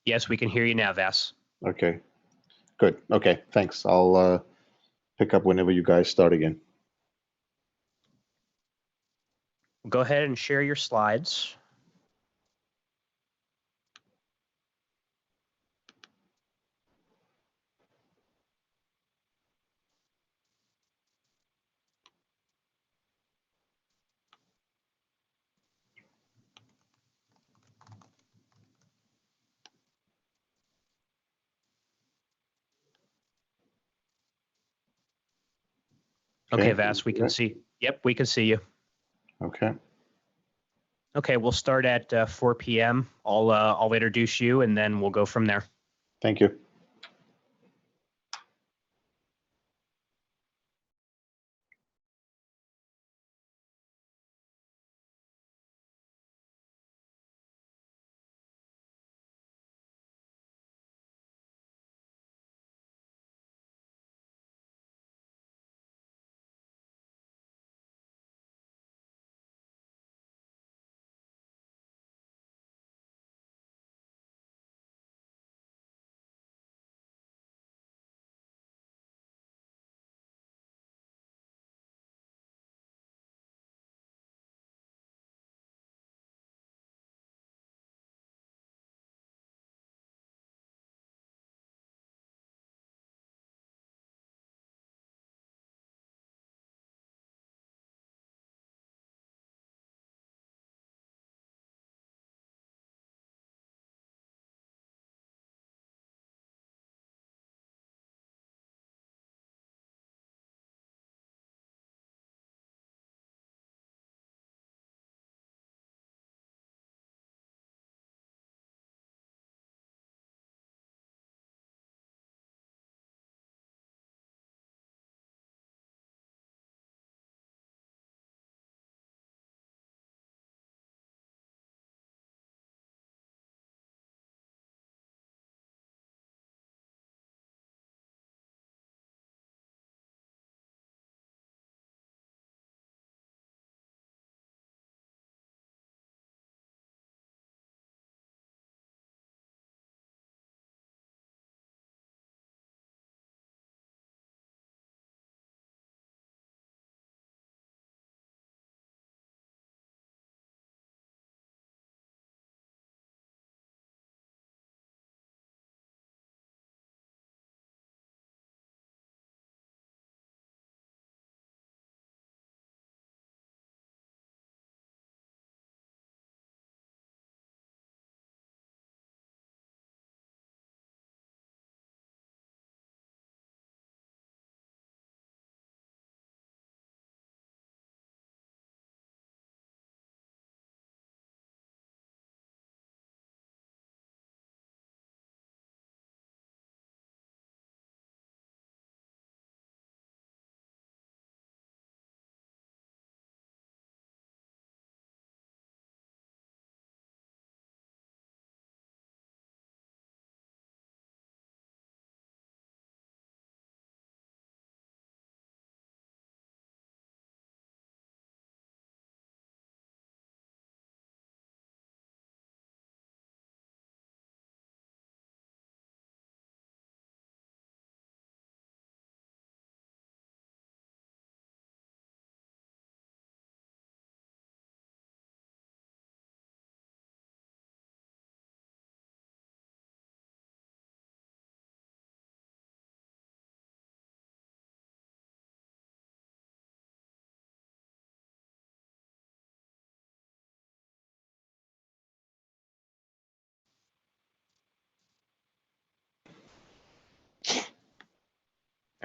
Yes, we can hear you now, Vass. Okay, good. Okay, thanks. I'll pick up whenever you guys start again. Go ahead and share your slides. Okay, Vass, we can see. Yep, we can see you. Okay. Okay, we'll start at 4 p.m. I'll introduce you, and then we'll go from there. Thank you.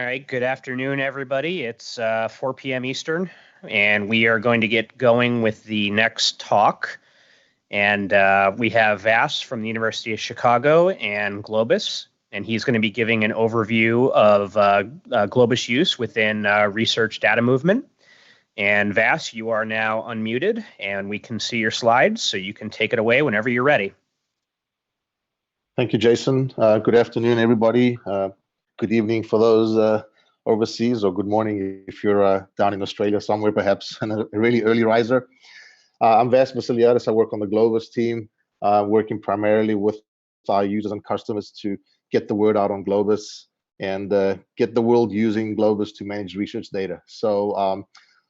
All right, good afternoon, everybody. It's 4 p.m. Eastern, and we are going to get going with the next talk. And we have Vass from the University of Chicago and Globus, and he's going to be giving an overview of Globus use within research data movement. And Vass, you are now unmuted, and we can see your slides, so you can take it away whenever you're ready. Thank you, Jason. Good afternoon, everybody. Good evening for those overseas, or good morning if you're down in Australia somewhere, perhaps, and a really early riser. I'm Vass Vasiliadis. I work on the Globus team, working primarily with our users and customers to get the word out on Globus and get the world using Globus to manage research data. So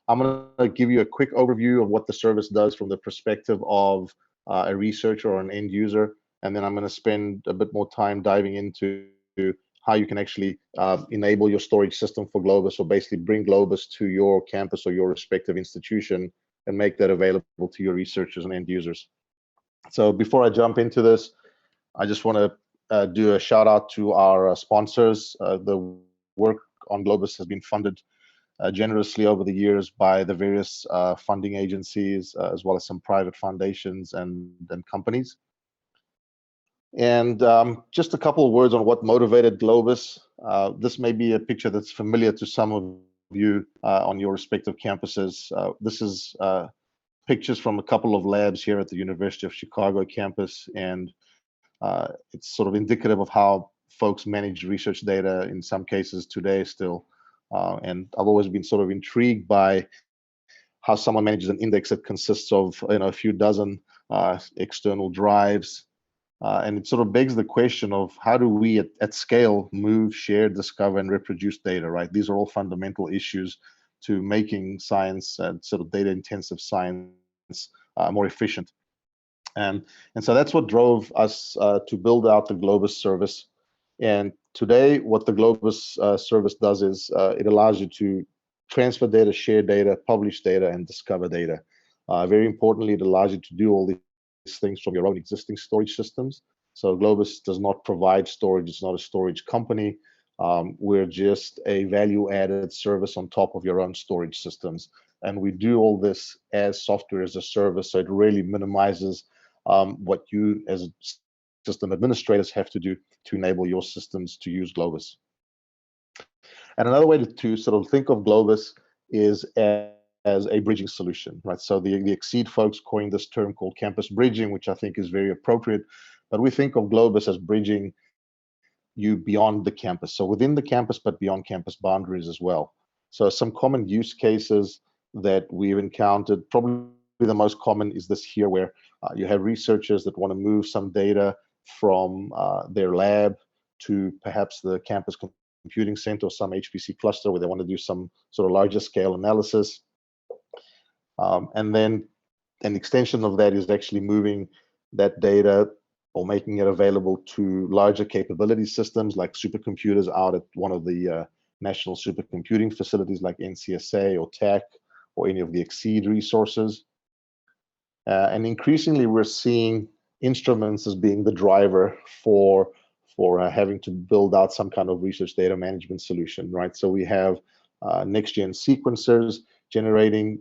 I'm going to give you a quick overview of what the service does from the perspective of a researcher or an end user, and then I'm going to spend a bit more time diving into how you can actually enable your storage system for Globus, or basically bring Globus to your campus or your respective institution and make that available to your researchers and end users. So before I jump into this, I just want to do a shout out to our sponsors. The work on Globus has been funded generously over the years by the various funding agencies, as well as some private foundations and companies. And just a couple of words on what motivated Globus. This may be a picture that's familiar to some of you on your respective campuses. This is pictures from a couple of labs here at the University of Chicago campus, and it's sort of indicative of how folks manage research data in some cases today still. And I've always been sort of intrigued by how someone manages an index that consists of a few dozen external drives. And it sort of begs the question of how do we at scale move, share, discover, and reproduce data, right? These are all fundamental issues to making science and sort of data-intensive science more efficient. And so that's what drove us to build out the Globus service. And today, what the Globus service does is it allows you to transfer data, share data, publish data, and discover data. Very importantly, it allows you to do all these things from your own existing storage systems. So Globus does not provide storage. It's not a storage company. We're just a value-added service on top of your own storage systems. And we do all this as software as a service, so it really minimizes what you as system administrators have to do to enable your systems to use Globus. And another way to sort of think of Globus is as a bridging solution, right? So the Exceed folks coined this term called campus bridging, which I think is very appropriate. But we think of Globus as bridging you beyond the campus, so within the campus, but beyond campus boundaries as well. So some common use cases that we've encountered, probably the most common is this here, where you have researchers that want to move some data from their lab to perhaps the campus computing center or some HPC cluster where they want to do some sort of larger scale analysis. And then an extension of that is actually moving that data or making it available to larger capability systems like supercomputers out at one of the national supercomputing facilities like NCSA or TAC or any of the Exceed resources. And increasingly, we're seeing instruments as being the driver for having to build out some kind of research data management solution, right? So we have next-gen sequencers generating,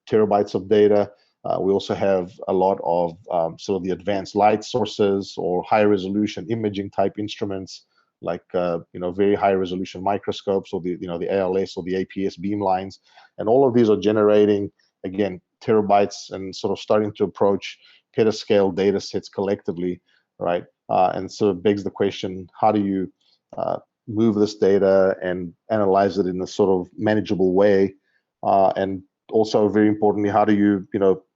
terabytes of data. We also have a lot of sort of the advanced light sources or high-resolution imaging type instruments, like very high-resolution microscopes or the ALS or the APS beamlines, and all of these are generating, again, terabytes and sort of starting to approach petascale data sets collectively, right? And so it begs the question: how do you move this data and analyze it in a sort of manageable way? And also, very importantly, how do you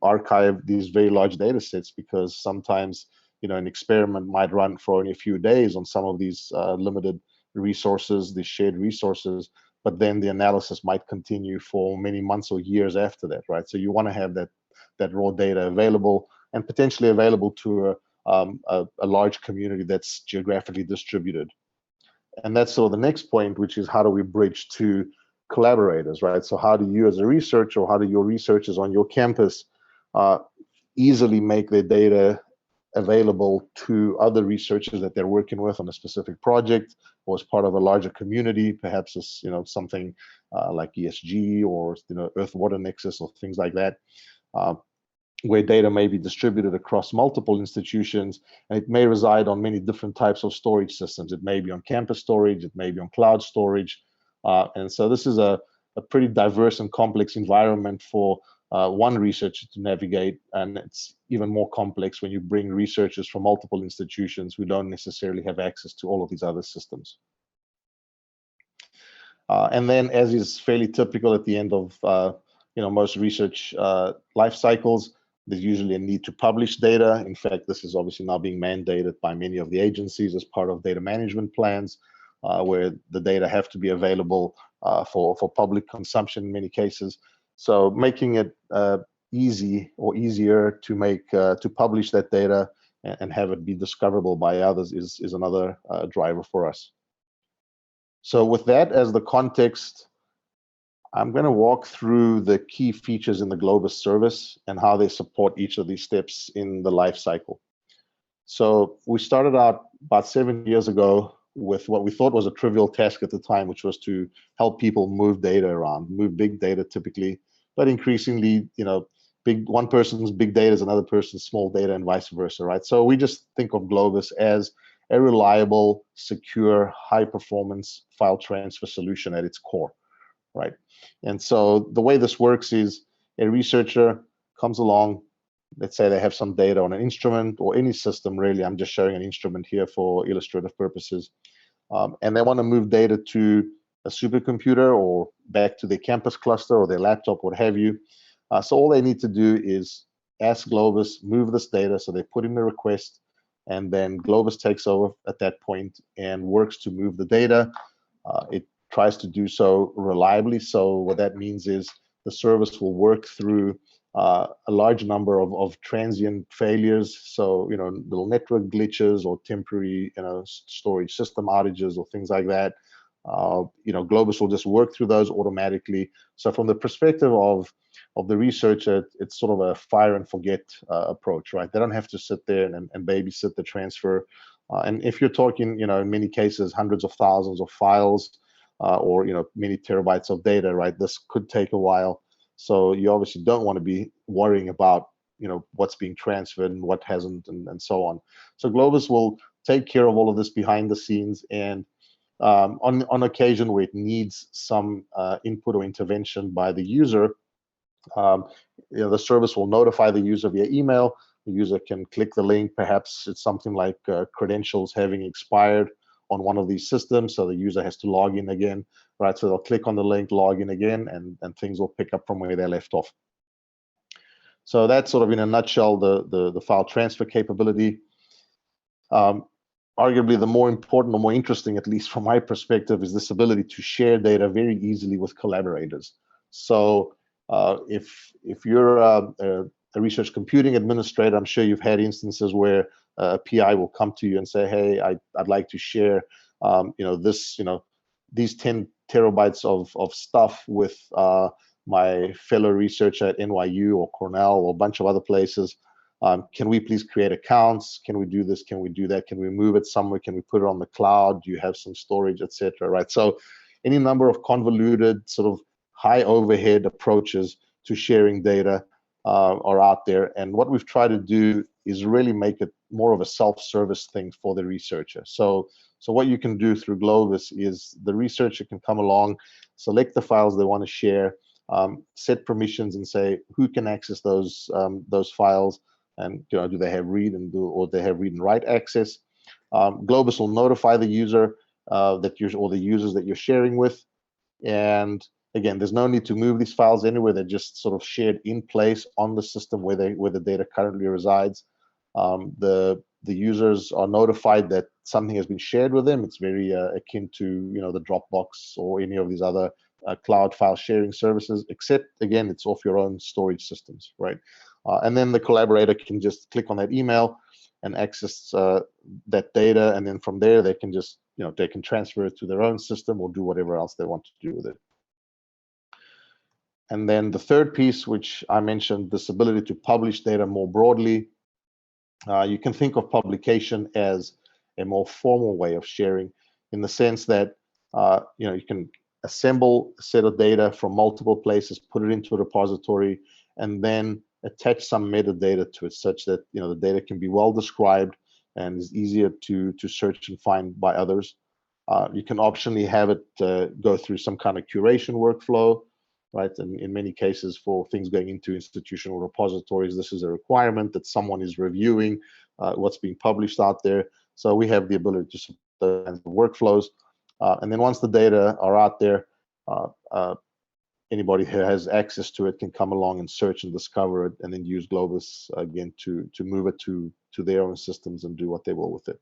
archive these very large data sets? Because sometimes an experiment might run for only a few days on some of these limited resources, these shared resources, but then the analysis might continue for many months or years after that, right? So you want to have that raw data available and potentially available to a large community that's geographically distributed. And that's sort of the next point, which is how do we bridge to collaborators, right? So how do you as a researcher, or how do your researchers on your campus easily make their data available to other researchers that they're working with on a specific project, or as part of a larger community, perhaps as something like ESG or Earth-Water Nexus or things like that, where data may be distributed across multiple institutions, and it may reside on many different types of storage systems. It may be on campus storage, it may be on cloud storage, and so this is a pretty diverse and complex environment for one researcher to navigate, and it's even more complex when you bring researchers from multiple institutions who don't necessarily have access to all of these other systems. And then, as is fairly typical at the end of most research life cycles, there's usually a need to publish data. In fact, this is obviously now being mandated by many of the agencies as part of data management plans, where the data have to be available for public consumption in many cases. So making it easy or easier to publish that data and have it be discoverable by others is another driver for us. So with that as the context, I'm going to walk through the key features in the Globus service and how they support each of these steps in the life cycle. So we started out about 7 years ago with what we thought was a trivial task at the time, which was to help people move data around, move big data typically, but increasingly, one person's big data is another person's small data and vice versa, right? So we just think of Globus as a reliable, secure, high-performance file transfer solution at its core, right? And so the way this works is a researcher comes along, let's say they have some data on an instrument or any system, really. I'm just showing an instrument here for illustrative purposes. And they want to move data to a supercomputer or back to their campus cluster or their laptop, what have you. So all they need to do is ask Globus, move this data. So they put in the request, and then Globus takes over at that point and works to move the data. It tries to do so reliably. So what that means is the service will work through a large number of transient failures. So, little network glitches or temporary, storage system outages or things like that. Globus will just work through those automatically. So from the perspective of the researcher, it's sort of a fire and forget approach, right? They don't have to sit there and babysit the transfer. And if you're talking, in many cases, hundreds of thousands of files or, many terabytes of data, right? This could take a while. So you obviously don't want to be worrying about, what's being transferred and what hasn't and so on. So Globus will take care of all of this behind the scenes, and on occasion where it needs some input or intervention by the user, the service will notify the user via email. The user can click the link. Perhaps it's something like credentials having expired on one of these systems, so the user has to log in again, right? So they'll click on the link, log in again, and things will pick up from where they left off. So that's sort of in a nutshell the file transfer capability. Arguably the more important or more interesting, at least from my perspective, is this ability to share data very easily with collaborators. So if you're a research computing administrator, I'm sure you've had instances where a PI will come to you and say, hey, I'd like to share these 10 terabytes of stuff with my fellow researcher at NYU or Cornell or a bunch of other places. Can we please create accounts? Can we do this? Can we do that? Can we move it somewhere? Can we put it on the cloud? Do you have some storage, etc.? Right. So any number of convoluted sort of high overhead approaches to sharing data are out there. And what we've tried to do is really make it more of a self-service thing for the researcher. So what you can do through Globus is the researcher can come along, select the files they want to share, set permissions and say who can access those files, and do they have read and they have read and write access. Globus will notify the user or the users that you're sharing with, and again, there's no need to move these files anywhere. They're just sort of shared in place on the system where the data currently resides. The users are notified that something has been shared with them. It's very akin to the Dropbox or any of these other cloud file sharing services, except again, it's off your own storage systems, right? And then the collaborator can just click on that email and access that data, and then from there they can just they can transfer it to their own system or do whatever else they want to do with it. And then the third piece, which I mentioned, this ability to publish data more broadly. You can think of publication as a more formal way of sharing, in the sense that you can assemble a set of data from multiple places, put it into a repository, and then attach some metadata to it, such that the data can be well described and is easier to search and find by others. You can optionally have it go through some kind of curation workflow, right? And in many cases, for things going into institutional repositories, this is a requirement that someone is reviewing what's being published out there. So we have the ability to support those kinds of workflows. And then once the data are out there, anybody who has access to it can come along and search and discover it, and then use Globus again to move it to their own systems and do what they will with it.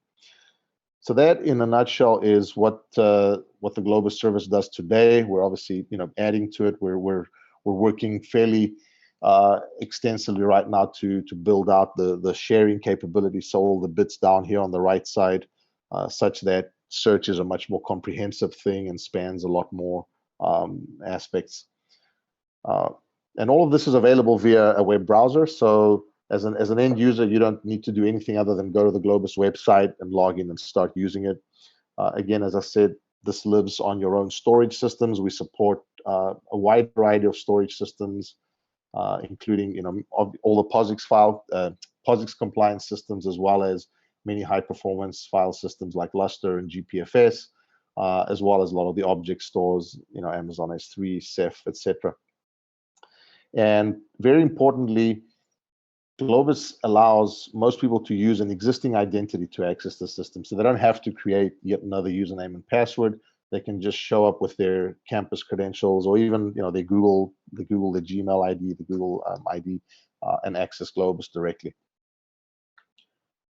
So that, in a nutshell, is what the Globus service does today. We're obviously adding to it. We're working fairly extensively right now to build out the sharing capability. So all the bits down here on the right side, such that search is a much more comprehensive thing and spans a lot more aspects. And all of this is available via a web browser. So as an end user, you don't need to do anything other than go to the Globus website and log in and start using it. Again, as I said, this lives on your own storage systems. We support a wide variety of storage systems, including all the POSIX compliance systems, as well as many high performance file systems like Lustre and GPFS, as well as a lot of the object stores, Amazon S3, Ceph, etc. And very importantly, Globus allows most people to use an existing identity to access the system, so they don't have to create yet another username and password. They can just show up with their campus credentials, or even their Google, the Gmail ID, the Google ID, and access Globus directly.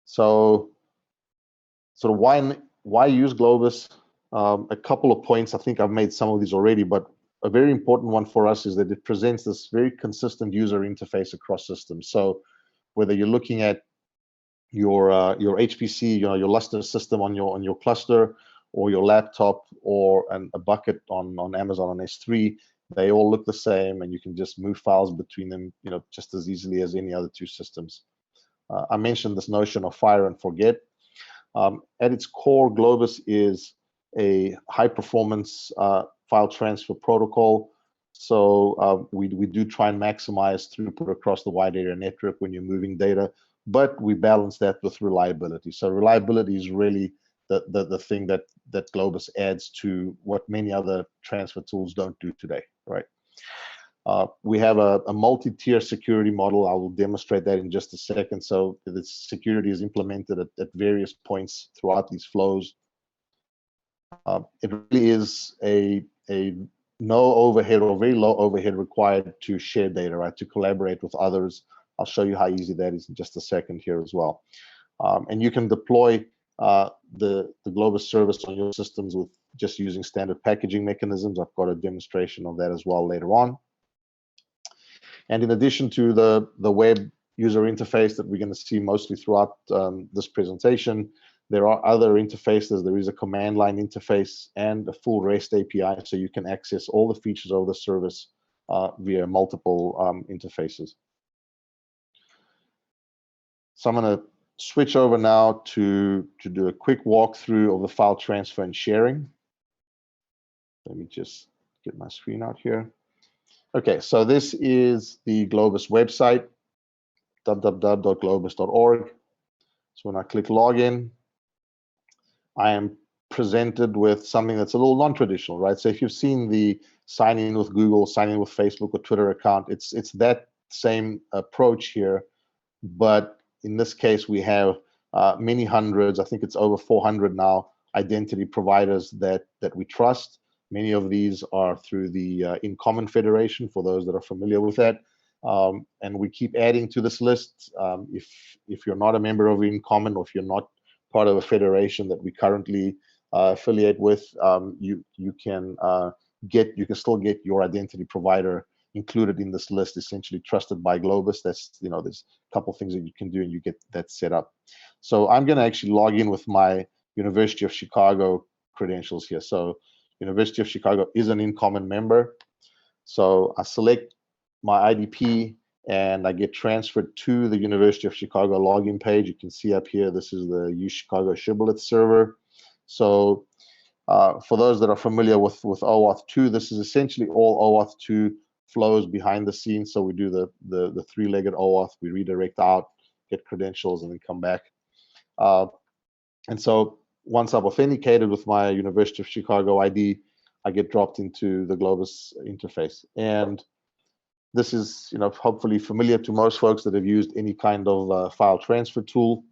So, sort of why use Globus? A couple of points. I think I've made some of these already, but a very important one for us is that it presents this very consistent user interface across systems. So whether you're looking at your HPC, your Lustre system on your cluster, or your laptop, or a bucket on Amazon on S3, they all look the same, and you can just move files between them, just as easily as any other two systems. I mentioned this notion of fire and forget. At its core, Globus is a high performance file transfer protocol. So we do try and maximize throughput across the wide area network when you're moving data, but we balance that with reliability. So reliability is really the thing that Globus adds to what many other transfer tools don't do today, right? We have a multi-tier security model. I will demonstrate that in just a second. So the security is implemented at various points throughout these flows. It really is a no overhead or very low overhead required to share data, right? To collaborate with others. I'll show you how easy that is in just a second here as well. And you can deploy the Globus service on your systems with just using standard packaging mechanisms. I've got a demonstration of that as well later on. And in addition to the web user interface that we're going to see mostly throughout this presentation, there are other interfaces. There is a command line interface and a full REST API, so you can access all the features of the service via multiple interfaces. So I'm going to switch over now to do a quick walkthrough of the file transfer and sharing. Let me just get my screen out here. Okay, so this is the Globus website, www.globus.org. So when I click login, I am presented with something that's a little non-traditional, right? So if you've seen the sign in with Google, sign in with Facebook or Twitter account, it's that same approach here, but in this case we have many hundreds, I think it's over 400 now, identity providers that we trust. Many of these are through the In-Common Federation, for those that are familiar with that. And we keep adding to this list. If you're not a member of In-Common, or if you're not part of a federation that we currently affiliate with, you can still get your identity provider included in this list, essentially trusted by Globus. That's, there's a couple things that you can do and you get that set up. So I'm going to actually log in with my University of Chicago credentials here. So University of Chicago is an In-Common member. So I select my IDP and I get transferred to the University of Chicago login page. You can see up here, this is the UChicago Shibboleth server. So for those that are familiar with OAuth 2, this is essentially all OAuth 2 flows behind the scenes. So we do the three-legged OAuth, we redirect out, get credentials, and then come back. And so once I've authenticated with my University of Chicago ID, I get dropped into the Globus interface. And this is, hopefully familiar to most folks that have used any kind of file transfer tool.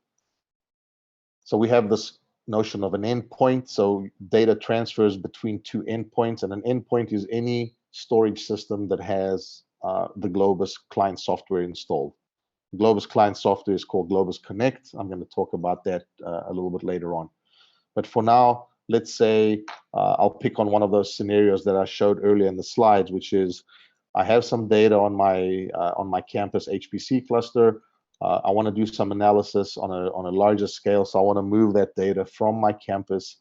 So we have this notion of an endpoint. So data transfers between two endpoints, and an endpoint is any storage system that has the Globus client software installed. Globus client software is called Globus Connect. I'm going to talk about that a little bit later on. But for now, let's say I'll pick on one of those scenarios that I showed earlier in the slides, which is I have some data on my campus HPC cluster. I want to do some analysis on a larger scale, so I want to move that data from my campus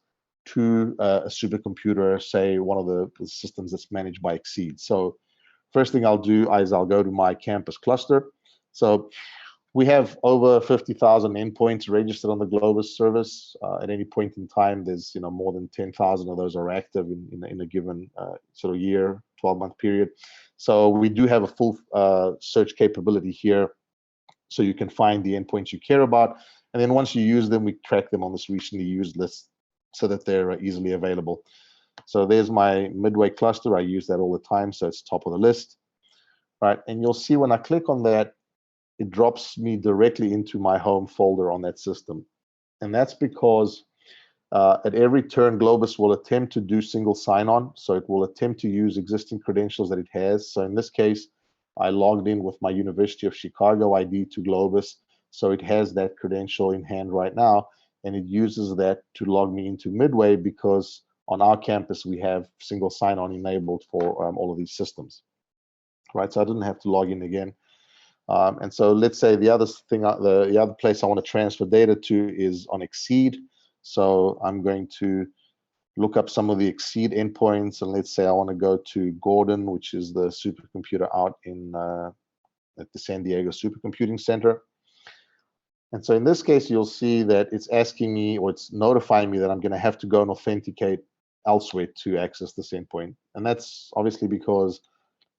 to a supercomputer, say one of the systems that's managed by Exceed. So first thing I'll do is I'll go to my campus cluster. So we have over 50,000 endpoints registered on the Globus service. At any point in time, there's more than 10,000 of those are active in a given sort of year, 12-month period. So we do have a full search capability here, so you can find the endpoints you care about. And then once you use them, we track them on this recently used list so that they're easily available. So there's my Midway cluster. I use that all the time, so it's top of the list. Right, and you'll see when I click on that, it drops me directly into my home folder on that system. And that's because at every turn, Globus will attempt to do single sign-on. So it will attempt to use existing credentials that it has. So in this case, I logged in with my University of Chicago ID to Globus. So it has that credential in hand right now. And it uses that to log me into Midway, because on our campus, we have single sign-on enabled for all of these systems. Right, so I didn't have to log in again. And so let's say the other thing, the other place I want to transfer data to is on Exceed. So I'm going to look up some of the Exceed endpoints, and let's say I want to go to Gordon, which is the supercomputer out at the San Diego Supercomputing Center. And so in this case, you'll see that it's asking me, or it's notifying me that I'm going to have to go and authenticate elsewhere to access this endpoint. And that's obviously because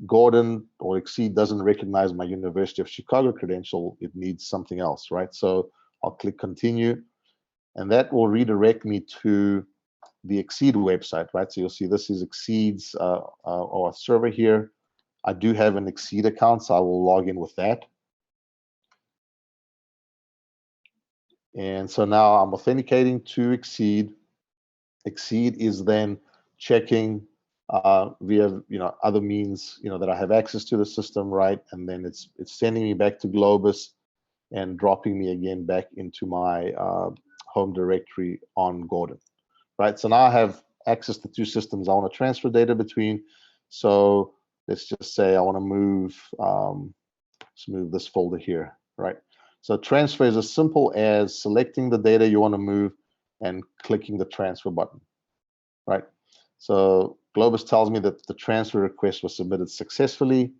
Gordon or Exceed doesn't recognize my University of Chicago credential. It needs something else, right? So I'll click continue, and that will redirect me to the Exceed website, right? So you'll see this is Exceed's or server here. I do have an Exceed account, so I will log in with that. And so now I'm authenticating to Exceed. Exceed is then checking via other means that I have access to the system, right? And then it's sending me back to Globus and dropping me again back into my home directory on Gordon, right? So now I have access to two systems I want to transfer data between. So let's just say I want to move let's move this folder here, right? So transfer is as simple as selecting the data you want to move and clicking the transfer button, right? So Globus tells me that the transfer request was submitted successfully.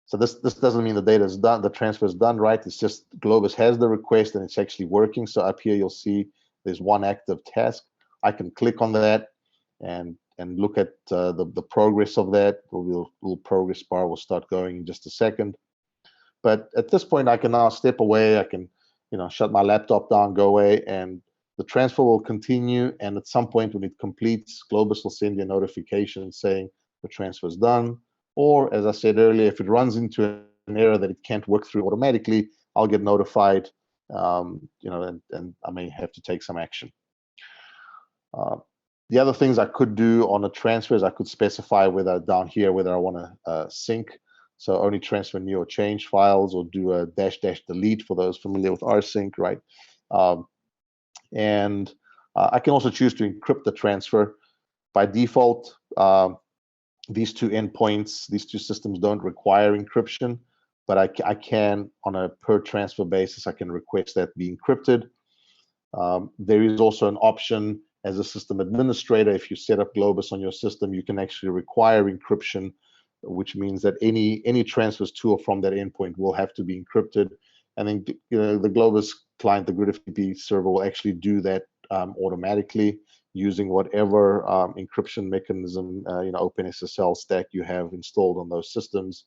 So this doesn't mean the data is done, the transfer is done, right? It's just Globus has the request and it's actually working. So up here you'll see there's one active task. I can click on that and look at the progress of that. The little progress bar will start going in just a second. But at this point, I can now step away. I can, shut my laptop down, go away, and the transfer will continue. And at some point when it completes, Globus will send you a notification saying the transfer is done. Or as I said earlier, if it runs into an error that it can't work through automatically, I'll get notified, and I may have to take some action. The other things I could do on a transfer is I could specify whether down here, whether I want to sync. So only transfer new or change files, or do a -- delete for those familiar with rsync, right? And I can also choose to encrypt the transfer. By default, these two endpoints, these two systems don't require encryption, but I can, on a per transfer basis, I can request that be encrypted. There is also an option as a system administrator. If you set up Globus on your system, you can actually require encryption which means that any transfers to or from that endpoint will have to be encrypted. And then the Globus client, the GridFTP server, will actually do that automatically using whatever encryption mechanism, OpenSSL stack you have installed on those systems.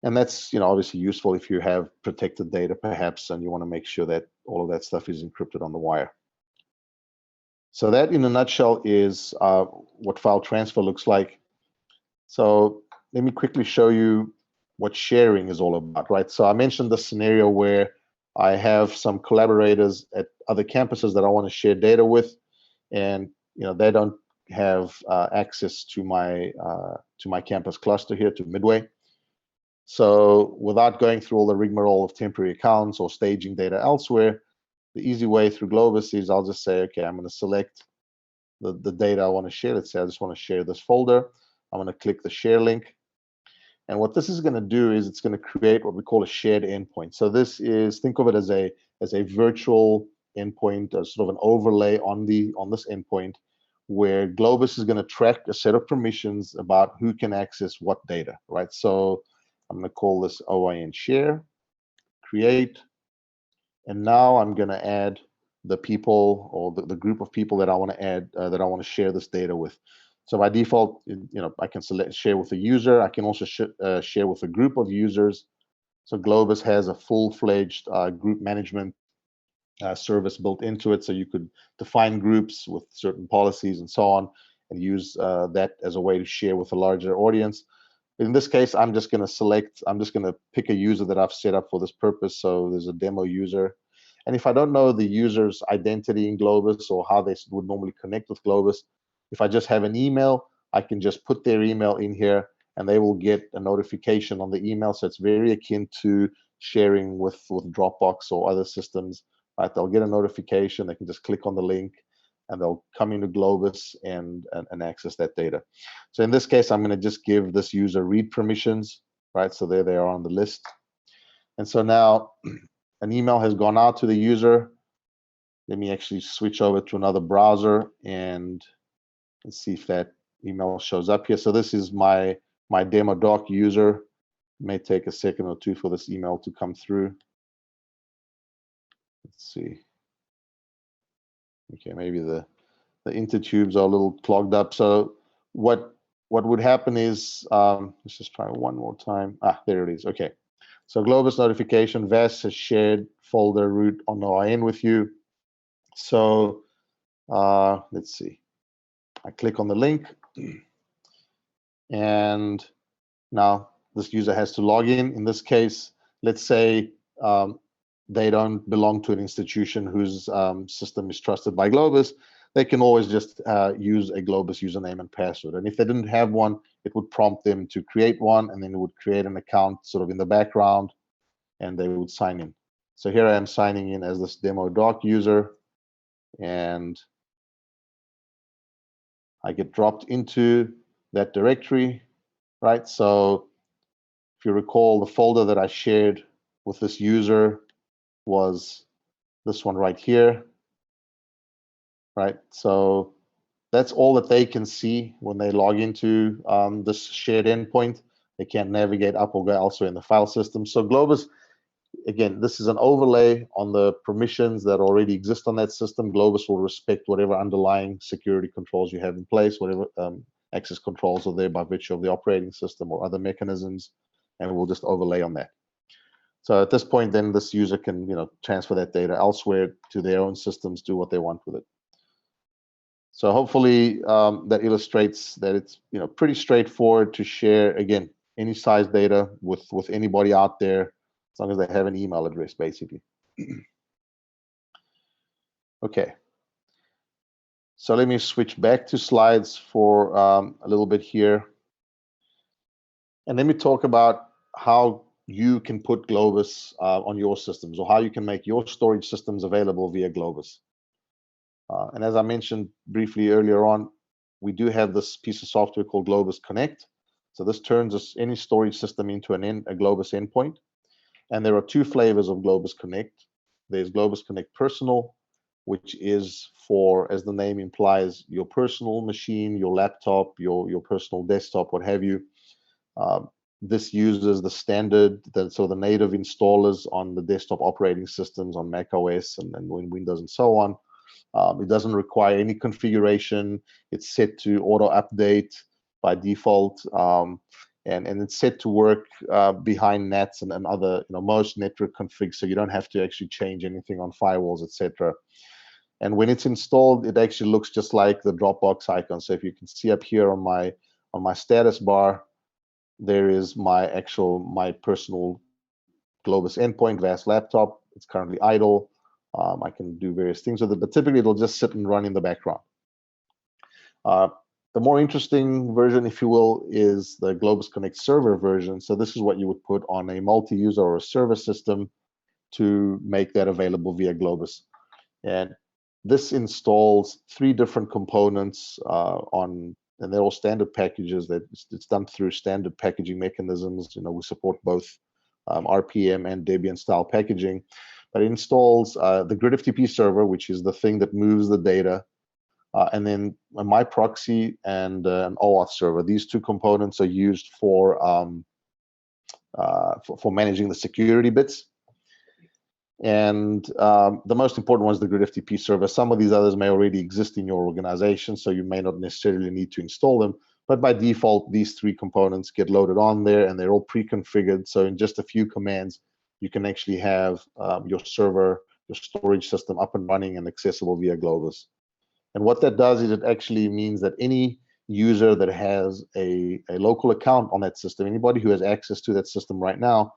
And that's obviously useful if you have protected data perhaps, and you want to make sure that all of that stuff is encrypted on the wire. So that in a nutshell is what file transfer looks like. So let me quickly show you what sharing is all about, right? So I mentioned the scenario where I have some collaborators at other campuses that I want to share data with, and they don't have access to my campus cluster here, to Midway. So without going through all the rigmarole of temporary accounts or staging data elsewhere, the easy way through Globus is I'll just say, okay, I'm going to select the data I want to share. Let's say I just want to share this folder. I'm going to click the share link. And what this is going to do is it's going to create what we call a shared endpoint. So this is, think of it as a virtual endpoint, sort of an overlay on this endpoint, where Globus is going to track a set of permissions about who can access what data, right? So I'm going to call this OIN share, create, and now I'm going to add the people or the group of people that I want to add, that I want to share this data with. So by default, I can select share with a user. I can also share with a group of users. So Globus has a full-fledged group management service built into it. So you could define groups with certain policies and so on, and use that as a way to share with a larger audience. In this case, I'm just going to pick a user that I've set up for this purpose. So there's a demo user. And if I don't know the user's identity in Globus or how they would normally connect with Globus, if I just have an email, I can just put their email in here and they will get a notification on the email. So it's very akin to sharing with Dropbox or other systems, right? They'll get a notification. They can just click on the link and they'll come into Globus and access that data. So in this case, I'm going to just give this user read permissions, right? So there they are on the list. And so now an email has gone out to the user. Let me actually switch over to another browser and let's see if that email shows up here. So this is my demo doc user. It may take a second or two for this email to come through. Let's see. Okay, maybe the intertubes are a little clogged up. So what would happen is, let's just try one more time. There it is. Okay. So Globus notification, VAS has shared folder root on OIN with you. So let's see. I click on the link, and now this user has to log in. In this case, let's say they don't belong to an institution whose system is trusted by Globus. They can always just use a Globus username and password. And if they didn't have one, it would prompt them to create one, and then it would create an account sort of in the background, and they would sign in. So here I am signing in as this demo doc user, and I get dropped into that directory, right? So if you recall, the folder that I shared with this user was this one right here, right? So that's all that they can see when they log into this shared endpoint. They can't navigate up or go elsewhere in the file system. So Globus, again, this is an overlay on the permissions that already exist on that system. Globus will respect whatever underlying security controls you have in place, whatever access controls are there by virtue of the operating system or other mechanisms, and we'll just overlay on that. So at this point, then this user can, transfer that data elsewhere to their own systems, do what they want with it. So hopefully that illustrates that it's, pretty straightforward to share, again, any size data with anybody out there, as long as they have an email address, basically. Okay. So let me switch back to slides for a little bit here. And let me talk about how you can put Globus on your systems, or how you can make your storage systems available via Globus. And as I mentioned briefly earlier on, we do have this piece of software called Globus Connect. So this turns any storage system into a Globus endpoint. And there are two flavors of Globus Connect. There's Globus Connect Personal which is for, as the name implies, your personal machine, your laptop, your personal desktop, what have you. This uses the standard, so the native installers on the desktop operating systems on Mac OS and Windows and so on. It doesn't require any configuration. It's set to auto update by default, and it's set to work behind NATs and other, most network configs, so you don't have to actually change anything on firewalls, etc. And when it's installed, it actually looks just like the Dropbox icon. So if you can see up here on my status bar, there is my personal Globus endpoint, VAS laptop. It's currently idle. I can do various things with it, but typically it'll just sit and run in the background. The more interesting version, if you will, is the Globus Connect server version. So this is what you would put on a multi-user or a server system to make that available via Globus. And this installs 3 different components and they're all standard packages. That it's done through standard packaging mechanisms. We support both RPM and Debian style packaging, but it installs the Grid FTP server, which is the thing that moves the data, and then my proxy and an OAuth server. These 2 components are used for managing the security bits. And the most important one is the Grid FTP server. Some of these others may already exist in your organization, so you may not necessarily need to install them. But by default, these 3 components get loaded on there, and they're all pre-configured. So in just a few commands, you can actually have your server, your storage system up and running and accessible via Globus. And what that does is it actually means that any user that has a local account on that system, anybody who has access to that system right now,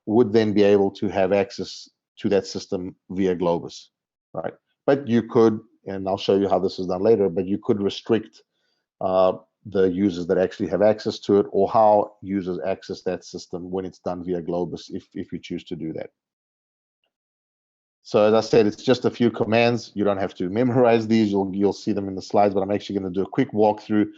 would then be able to have access to that system via Globus, right? But you could, and I'll show you how this is done later, but you could restrict the users that actually have access to it, or how users access that system when it's done via Globus, if you choose to do that. So as I said, it's just a few commands. You don't have to memorize these. You'll see them in the slides, but I'm actually going to do a quick walkthrough.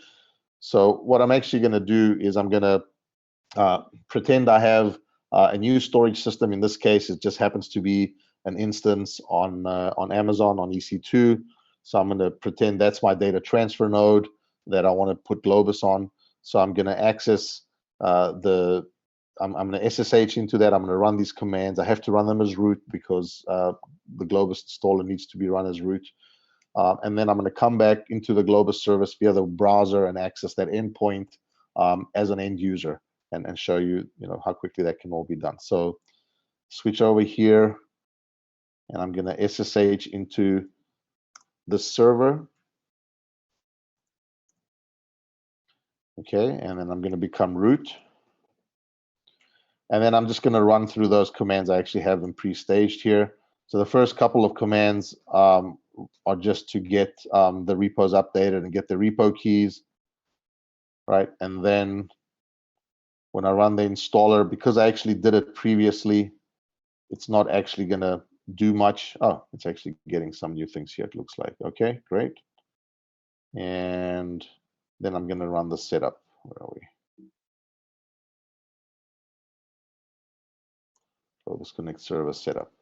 So what I'm actually going to do is I'm going to pretend I have a new storage system. In this case, it just happens to be an instance on Amazon on EC2. So I'm going to pretend that's my data transfer node that I want to put Globus on. So I'm going to access I'm going to SSH into that. I'm going to run these commands. I have to run them as root because the Globus installer needs to be run as root. And then I'm going to come back into the Globus service via the browser and access that endpoint as an end user and show you, how quickly that can all be done. So switch over here, and I'm going to SSH into the server. Okay, and then I'm going to become root. And then I'm just going to run through those commands. I actually have them pre-staged here. So the first couple of commands are just to get the repos updated and get the repo keys, right? And then when I run the installer, because I actually did it previously, it's not actually going to do much. Oh, it's actually getting some new things here, it looks like. Okay, great. And then I'm going to run the setup. Where are we? Globus Connect server setup.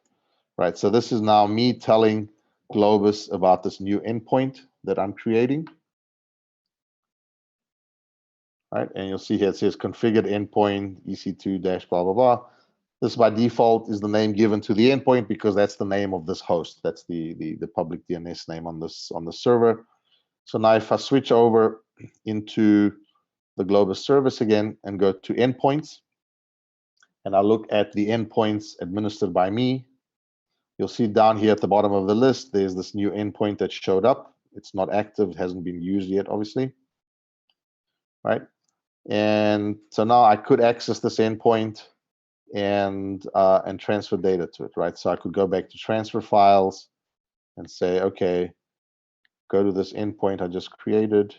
Right, so this is now me telling Globus about this new endpoint that I'm creating. Right, and you'll see here it says configured endpoint EC2 dash blah blah blah. This by default is the name given to the endpoint because that's the name of this host. That's the public DNS name on the server. So now if I switch over into the Globus service again and go to endpoints, and I look at the endpoints administered by me, you'll see down here at the bottom of the list, there's this new endpoint that showed up. It's not active, it hasn't been used yet, obviously. Right? And so now I could access this endpoint and transfer data to it, right? So I could go back to transfer files and say, okay, go to this endpoint I just created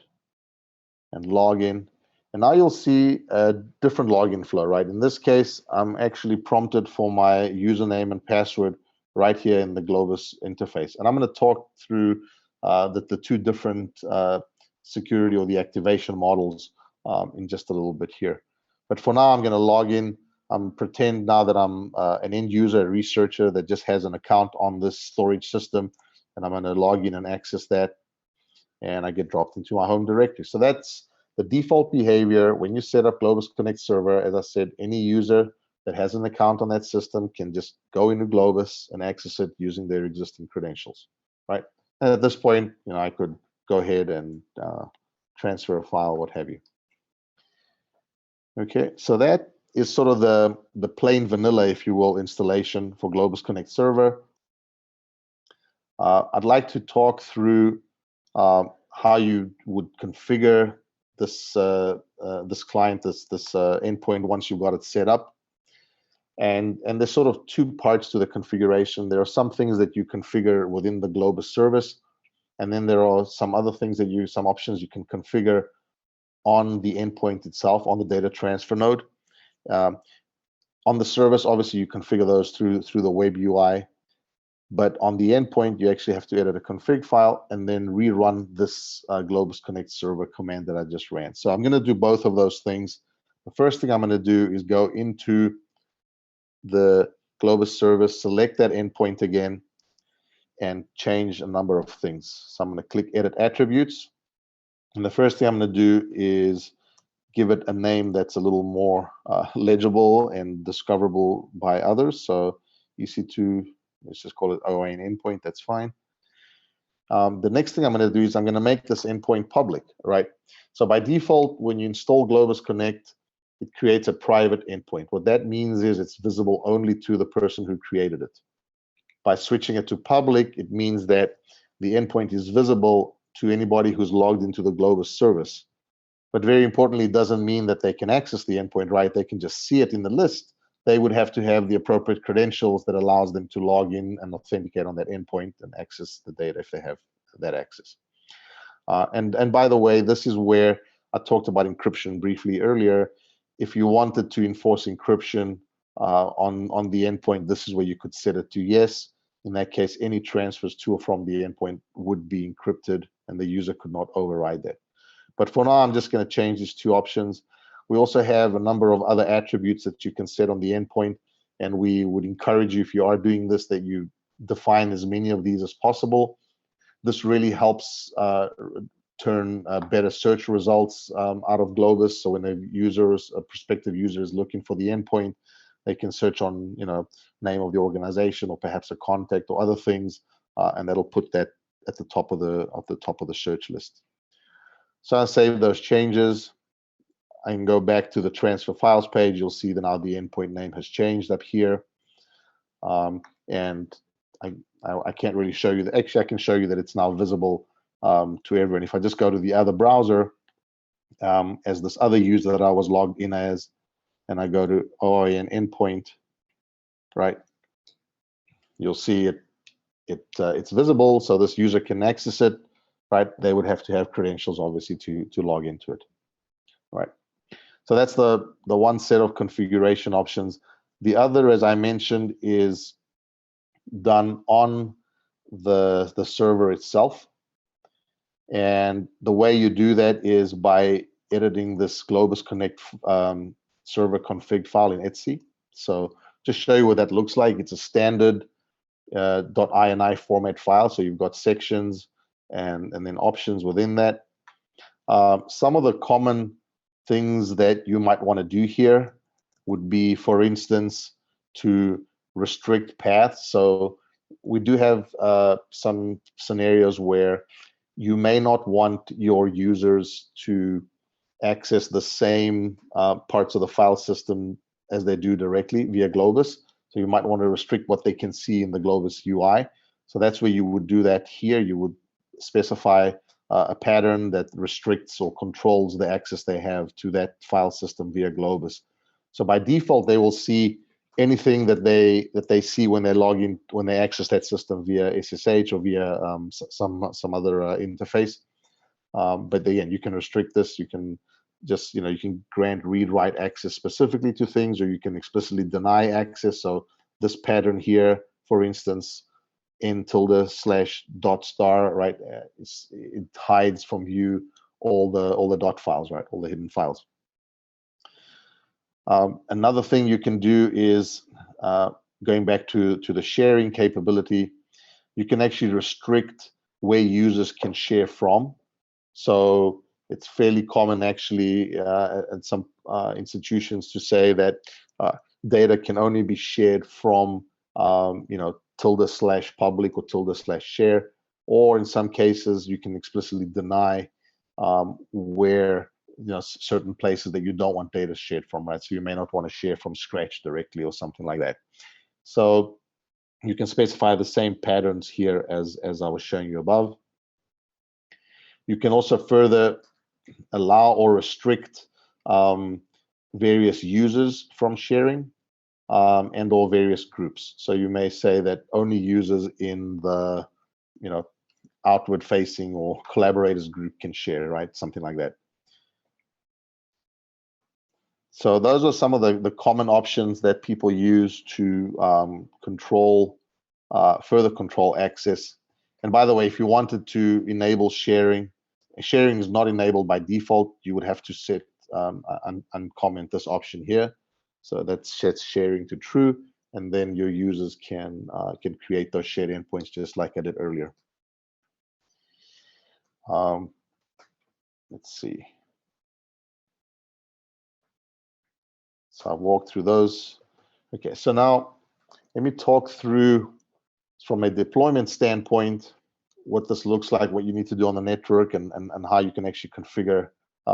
and log in. And now you'll see a different login flow, right? In this case, I'm actually prompted for my username and password right here in the Globus interface. And I'm going to talk through the 2 different security or the activation models in just a little bit here. But for now, I'm going to log in. Pretend now that I'm an end user, a researcher that just has an account on this storage system. and I'm going to log in and access that, and I get dropped into my home directory. So that's the default behavior when you set up Globus Connect server. As I said, any user that has an account on that system can just go into Globus and access it using their existing credentials, right? And at this point, I could go ahead and transfer a file, what have you. Okay, so that is sort of the plain vanilla, if you will, installation for Globus Connect server. I'd like to talk through how you would configure this this client, this endpoint once you've got it set up. And there's sort of two parts to the configuration. There are some things that you configure within the Globus service, and then there are some other things that some options you can configure on the endpoint itself, on the data transfer node. On the service, obviously, you configure those through the web UI. But on the endpoint, you actually have to edit a config file and then rerun this Globus Connect server command that I just ran. So I'm going to do both of those things. The first thing I'm going to do is go into the Globus service, select that endpoint again, and change a number of things. So I'm going to click Edit Attributes. And the first thing I'm going to do is give it a name that's a little more legible and discoverable by others. So EC2, let's just call it OIN endpoint, that's fine. The next thing I'm going to do is I'm going to make this endpoint public, right? So by default, when you install Globus Connect, it creates a private endpoint. What that means is it's visible only to the person who created it. By switching it to public, it means that the endpoint is visible to anybody who's logged into the Globus service. But very importantly, it doesn't mean that they can access the endpoint, right? They can just see it in the list. They would have to have the appropriate credentials that allows them to log in and authenticate on that endpoint and access the data if they have that access. And by the way, this is where I talked about encryption briefly earlier. If you wanted to enforce encryption on the endpoint, this is where you could set it to yes. In that case, any transfers to or from the endpoint would be encrypted and the user could not override that. But for now, I'm just going to change these two options. We also have a number of other attributes that you can set on the endpoint, and we would encourage you, if you are doing this, that you define as many of these as possible. This really helps turn better search results out of Globus. So when a prospective user is looking for the endpoint, they can search on, name of the organization or perhaps a contact or other things, and that'll put that at the top of the search list. So I save those changes. I can go back to the transfer files page. You'll see that now the endpoint name has changed up here. And I can't really show you. Actually, I can show you that it's now visible to everyone. If I just go to the other browser as this other user that I was logged in as, and I go to OIN endpoint, right? You'll see it's visible, so this user can access it, right? They would have to have credentials, obviously, to log into it, right? So that's the one set of configuration options. The other, as I mentioned, is done on the server itself. And the way you do that is by editing this Globus Connect server config file in etc. So just show you what that looks like. It's a standard .ini format file. So you've got sections and then options within that. Some of the common things that you might want to do here would be, for instance, to restrict paths. So we do have some scenarios where you may not want your users to access the same parts of the file system as they do directly via Globus. So you might want to restrict what they can see in the Globus UI. So that's where you would do that here. You would specify a pattern that restricts or controls the access they have to that file system via Globus. So by default, they will see anything that they see when they log in, when they access that system via SSH or via some other interface. But again, you can restrict this. You can just, you can grant read-write access specifically to things, or you can explicitly deny access. So this pattern here, for instance, n tilde/.star, right? It hides from view all the dot files, right? All the hidden files. Another thing you can do is going back to the sharing capability. you can actually restrict where users can share from. So it's fairly common actually at some institutions to say that data can only be shared from ~public or ~share, or in some cases you can explicitly deny where certain places that you don't want data shared from, right? So you may not want to share from Scratch directly or something like that. So you can specify the same patterns here as I was showing you above. You can also further allow or restrict various users from sharing and or various groups. So you may say that only users in the outward facing or collaborators group can share, right? Something like that. So those are some of the common options that people use to further control access. And by the way, if you wanted to enable sharing is not enabled by default. You would have to set uncomment this option here. So that sets sharing to true, and then your users can create those shared endpoints just like I did earlier. Let's see. So I've walked through those. Okay, so now let me talk through from a deployment standpoint what this looks like, what you need to do on the network, and how you can actually configure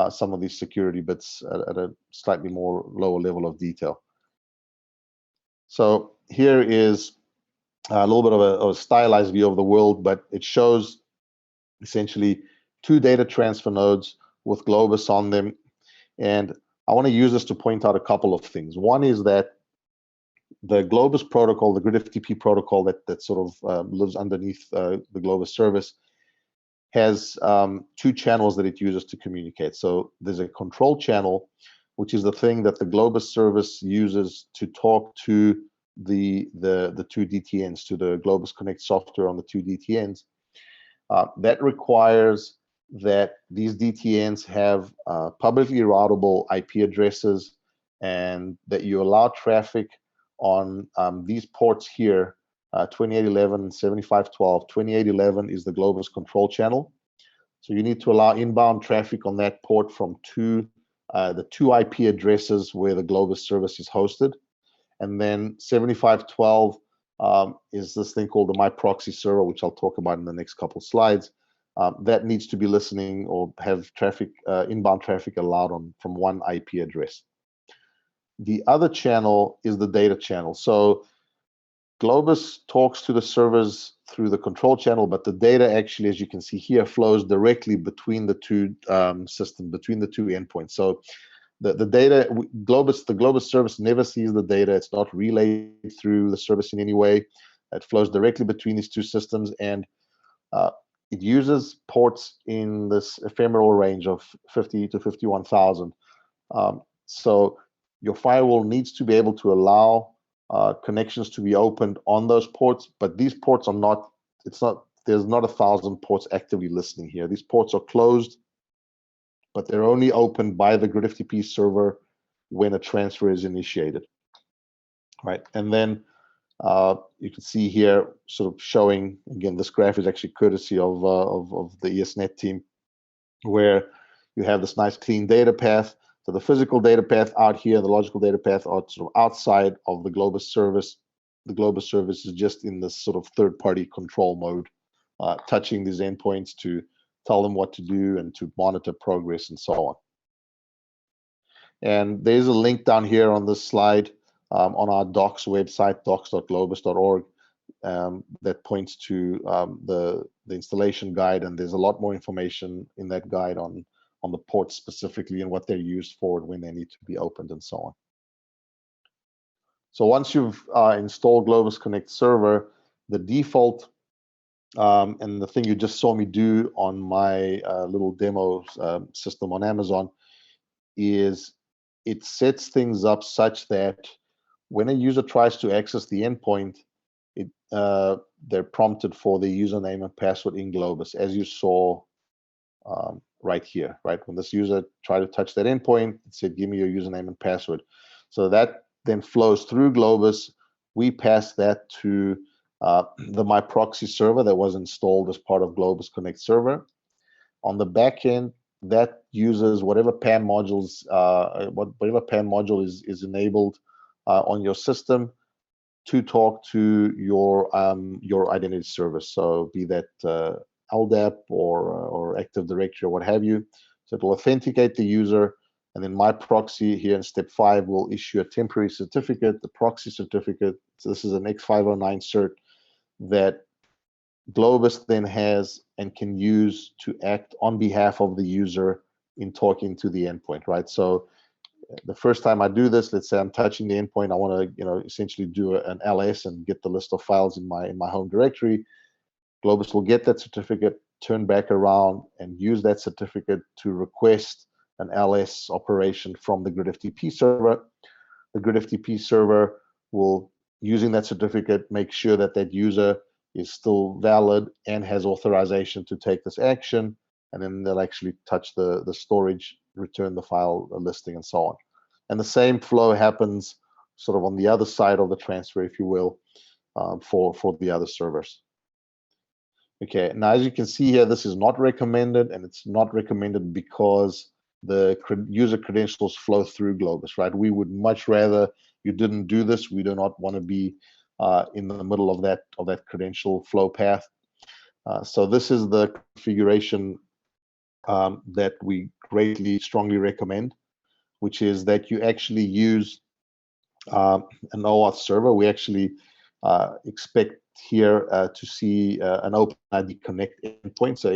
some of these security bits at a slightly more lower level of detail. So here is a little bit of a stylized view of the world, but it shows essentially 2 data transfer nodes with Globus on them. And I want to use this to point out a couple of things. One is that the Globus protocol, the GridFTP protocol that sort of lives underneath the Globus service, has 2 channels that it uses to communicate. So there's a control channel, which is the thing that the Globus service uses to talk to the 2 DTNs, to the Globus Connect software on the 2 DTNs. That requires that these DTNs have publicly routable IP addresses, and that you allow traffic on these ports here, 2811 and 7512. 2811 is the Globus control channel. So you need to allow inbound traffic on that port from the 2 IP addresses where the Globus service is hosted. And then 7512 is this thing called the MyProxy server, which I'll talk about in the next couple slides. That needs to be listening or have traffic, inbound traffic allowed from 1 IP address. The other channel is the data channel. So Globus talks to the servers through the control channel, but the data actually, as you can see here, flows directly between the 2 systems, between the 2 endpoints. So the data, the Globus service never sees the data. It's not relayed through the service in any way. It flows directly between these 2 systems, and it uses ports in this ephemeral range of 50 to 51,000. So your firewall needs to be able to allow connections to be opened on those ports, but these ports are not, there's not 1,000 ports actively listening here. These ports are closed, but they're only opened by the GridFTP server when a transfer is initiated, right? And then you can see here, sort of showing, again, this graph is actually courtesy of the ESNet team, where you have this nice clean data path. So the physical data path out here, the logical data path are sort of outside of the Globus service. The Globus service is just in this sort of third-party control mode, touching these endpoints to tell them what to do and to monitor progress and so on. And there's a link down here on this slide on our docs website, docs.globus.org, that points to the installation guide, and there's a lot more information in that guide on the ports specifically and what they're used for and when they need to be opened and so on. So once you've installed Globus Connect Server, the default and the thing you just saw me do on my little demo system on Amazon is it sets things up such that when a user tries to access the endpoint, they're prompted for the username and password in Globus, as you saw right here, right? When this user tried to touch that endpoint, it said, give me your username and password. So that then flows through Globus. We pass that to the My Proxy server that was installed as part of Globus Connect server. On the back end, that uses whatever PAN modules, whatever PAN module is enabled on your system to talk to your identity service. So be that LDAP or Active Directory or what have you. So it will authenticate the user, and then My Proxy here in step 5 will issue a temporary certificate, the proxy certificate. So this is an X509 cert that Globus then has and can use to act on behalf of the user in talking to the endpoint, right? So the first time I do this, let's say I'm touching the endpoint, I want to, essentially do an LS and get the list of files in my home directory. Globus will get that certificate, turn back around, and use that certificate to request an LS operation from the GridFTP server. The GridFTP server will, using that certificate, make sure that that user is still valid and has authorization to take this action, and then they'll actually touch the storage, return the file listing, and so on. And the same flow happens sort of on the other side of the transfer, if you will, for the other servers. Okay, now as you can see here, this is not recommended, and it's not recommended because the user credentials flow through Globus, right? We would much rather you didn't do this. We do not want to be in the middle of that credential flow path. So this is the configuration that we greatly, strongly recommend, which is that you actually use an OAuth server. We actually expect here to see an OpenID Connect endpoint. So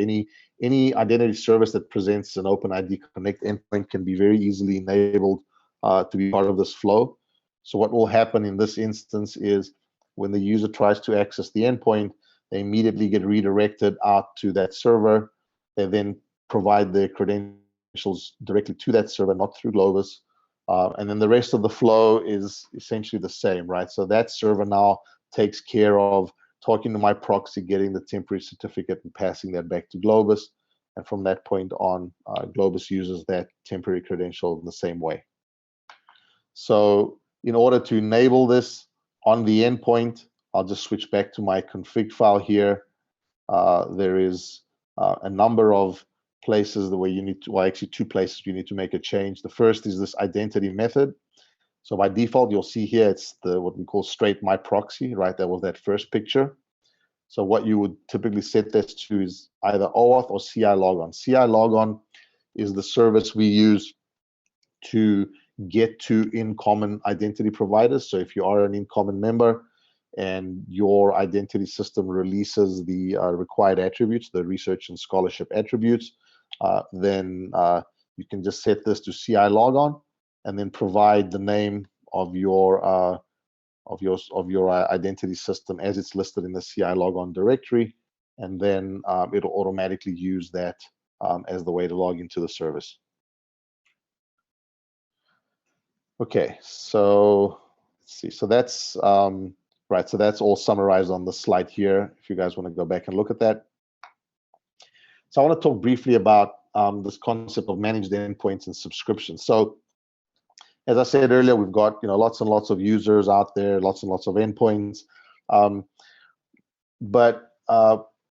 any identity service that presents an OpenID Connect endpoint can be very easily enabled to be part of this flow. So what will happen in this instance is when the user tries to access the endpoint, they immediately get redirected out to that server. They then provide their credentials directly to that server, not through Globus. And then the rest of the flow is essentially the same, right? So that server now takes care of talking to My Proxy, getting the temporary certificate, and passing that back to Globus. And from that point on, Globus uses that temporary credential in the same way. So in order to enable this on the endpoint, I'll just switch back to my config file here. There is a number of places where you need to, well, actually 2 places you need to make a change. The first is this identity method. So by default, you'll see here, it's what we call straight My Proxy, right? That was that first picture. So what you would typically set this to is either OAuth or CI logon. CI logon is the service we use to get to in-common identity providers. So if you are an in-common member and your identity system releases the required attributes, the research and scholarship attributes, then you can just set this to CI logon and then provide the name of your identity system as it's listed in the CI logon directory, and then it'll automatically use that as the way to log into the service. Okay, so let's see. So that's right. So that's all summarized on the slide here. If you guys want to go back and look at that. So I want to talk briefly about this concept of managed endpoints and subscriptions. So as I said earlier, we've got lots and lots of users out there, lots and lots of endpoints, but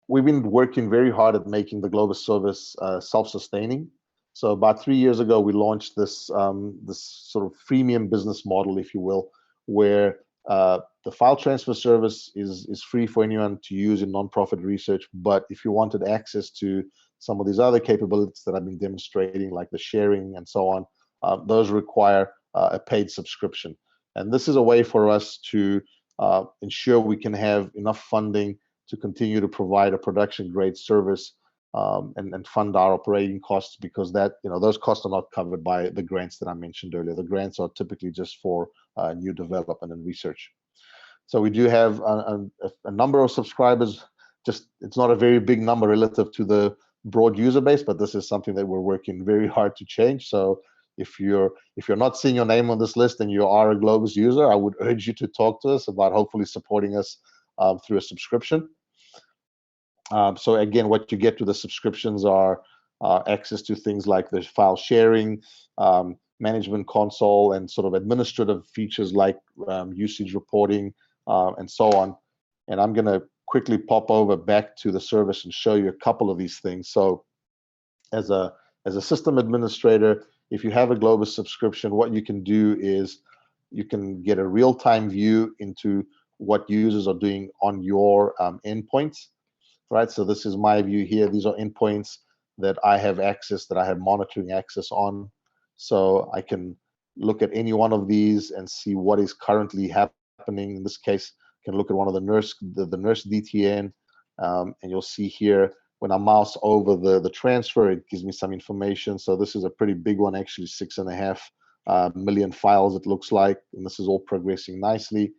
we've been working very hard at making the Globus service self-sustaining. So about 3 years ago, we launched this this sort of freemium business model, if you will, where the file transfer service is free for anyone to use in nonprofit research. But if you wanted access to some of these other capabilities that I've been demonstrating, like the sharing and so on, those require a paid subscription. And this is a way for us to ensure we can have enough funding to continue to provide a production grade service and fund our operating costs, because those costs are not covered by the grants that I mentioned earlier. The grants are typically just for new development and research. So we do have a number of subscribers. Just it's not a very big number relative to the broad user base, but this is something that we're working very hard to change. So if you're not seeing your name on this list and you are a Globus user, I would urge you to talk to us about hopefully supporting us through a subscription. So again, what you get to the subscriptions are access to things like the file sharing, management console, and sort of administrative features like usage reporting and so on. And I'm going to quickly pop over back to the service and show you a couple of these things. So as a system administrator, if you have a Globus subscription, what you can do is you can get a real-time view into what users are doing on your endpoints, right? So this is my view here. These are endpoints that I have access, that I have monitoring access on. So I can look at any one of these and see what is currently happening. In this case, I can look at one of the nurse DTN, and you'll see here when I mouse over the transfer, it gives me some information. So this is a pretty big one, actually 6.5 million files it looks like, and this is all progressing nicely.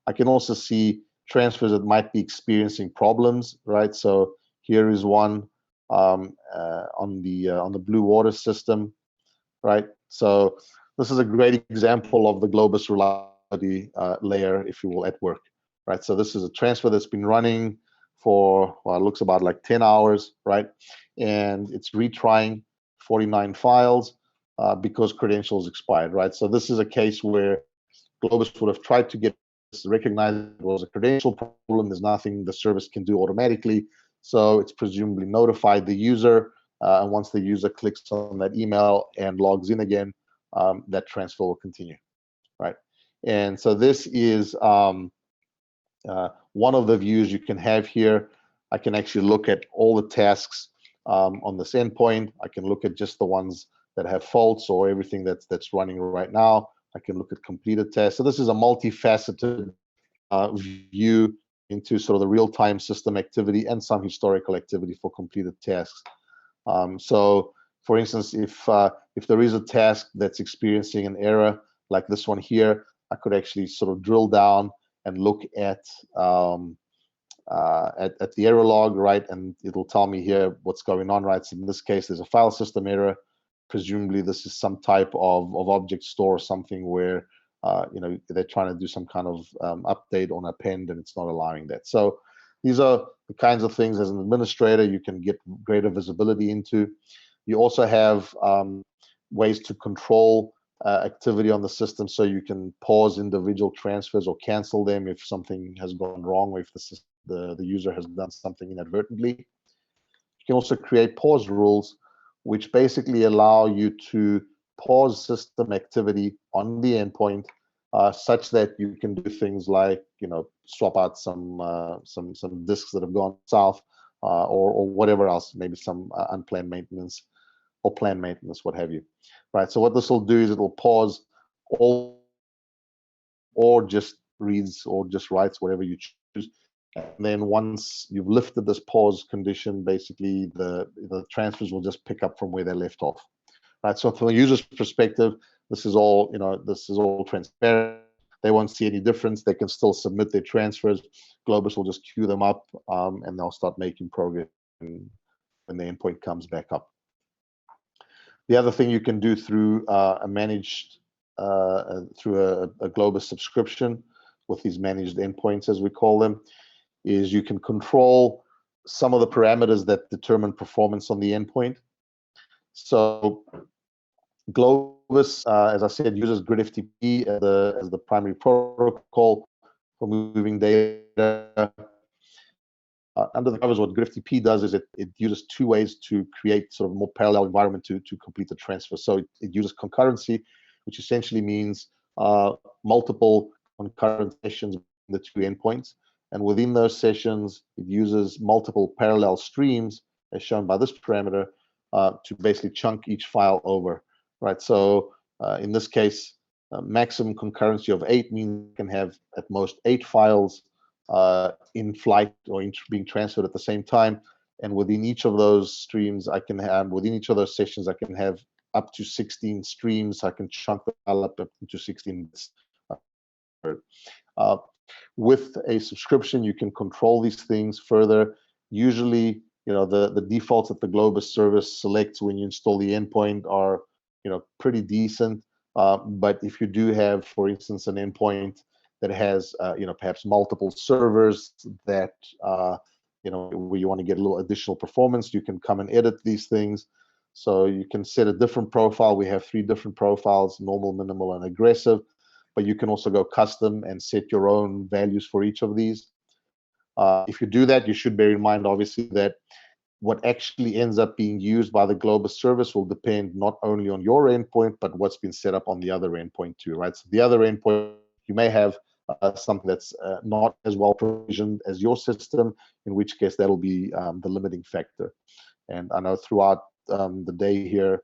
I can also see transfers that might be experiencing problems, right? So here is one on the Blue Water system, right? So this is a great example of the Globus reliability layer, if you will, at work, right? So this is a transfer that's been running for, well, it looks about like 10 hours, right? And it's retrying 49 files because credentials expired, right? So this is a case where Globus would have tried to get this recognized it was a credential problem. There's nothing the service can do automatically. So it's presumably notified the user. And once the user clicks on that email and logs in again, that transfer will continue, right? And so this is one of the views you can have here. I can actually look at all the tasks on this endpoint. I can look at just the ones that have faults or everything that's running right now. I can look at completed tasks. So this is a multifaceted view into sort of the real-time system activity and some historical activity for completed tasks. So, for instance, if there is a task that's experiencing an error like this one here, I could actually sort of drill down and look at the error log, right? And it'll tell me here what's going on, right? So in this case, there's a file system error. Presumably, this is some type of object store or something where they're trying to do some kind of update on append and it's not allowing that. So these are the kinds of things as an administrator you can get greater visibility into. You also have ways to control activity on the system, so you can pause individual transfers or cancel them if something has gone wrong or if the user has done something inadvertently. You can also create pause rules, which basically allow you to pause system activity on the endpoint such that you can do things like, swap out some disks that have gone south or whatever else, maybe some unplanned maintenance or planned maintenance, what have you, right? So what this will do is it will pause all or just reads or just writes, whatever you choose. And then once you've lifted this pause condition, basically the transfers will just pick up from where they left off, right? So from a user's perspective, this is all transparent. They won't see any difference. They can still submit their transfers. Globus will just queue them up, and they'll start making progress when the endpoint comes back up. The other thing you can do through a managed through a Globus subscription with these managed endpoints, as we call them, is you can control some of the parameters that determine performance on the endpoint. So Globus, as I said, uses GridFTP as the primary protocol for moving data. Under the covers, what GridFTP does is it uses two ways to create sort of a more parallel environment to complete the transfer. So it uses concurrency, which essentially means multiple concurrent sessions between the two endpoints. And within those sessions, it uses multiple parallel streams, as shown by this parameter, to basically chunk each file over, right? So in this case, maximum concurrency of 8 means you can have at most 8 files in flight or being transferred at the same time. And within each of those streams, within each of those sessions, I can have up to 16 streams. I can chunk the file up into 16 bits. With a subscription, you can control these things further. Usually, the defaults that the Globus service selects when you install the endpoint are, pretty decent. But if you do have, for instance, an endpoint that has, perhaps multiple servers that, where you want to get a little additional performance, you can come and edit these things. So you can set a different profile. We have 3 different profiles: normal, minimal, and aggressive. But you can also go custom and set your own values for each of these. If you do that, you should bear in mind, obviously, that what actually ends up being used by the Globus service will depend not only on your endpoint, but what's been set up on the other endpoint too, right? So the other endpoint, you may have something that's not as well provisioned as your system, in which case that'll be the limiting factor. And I know throughout the day here,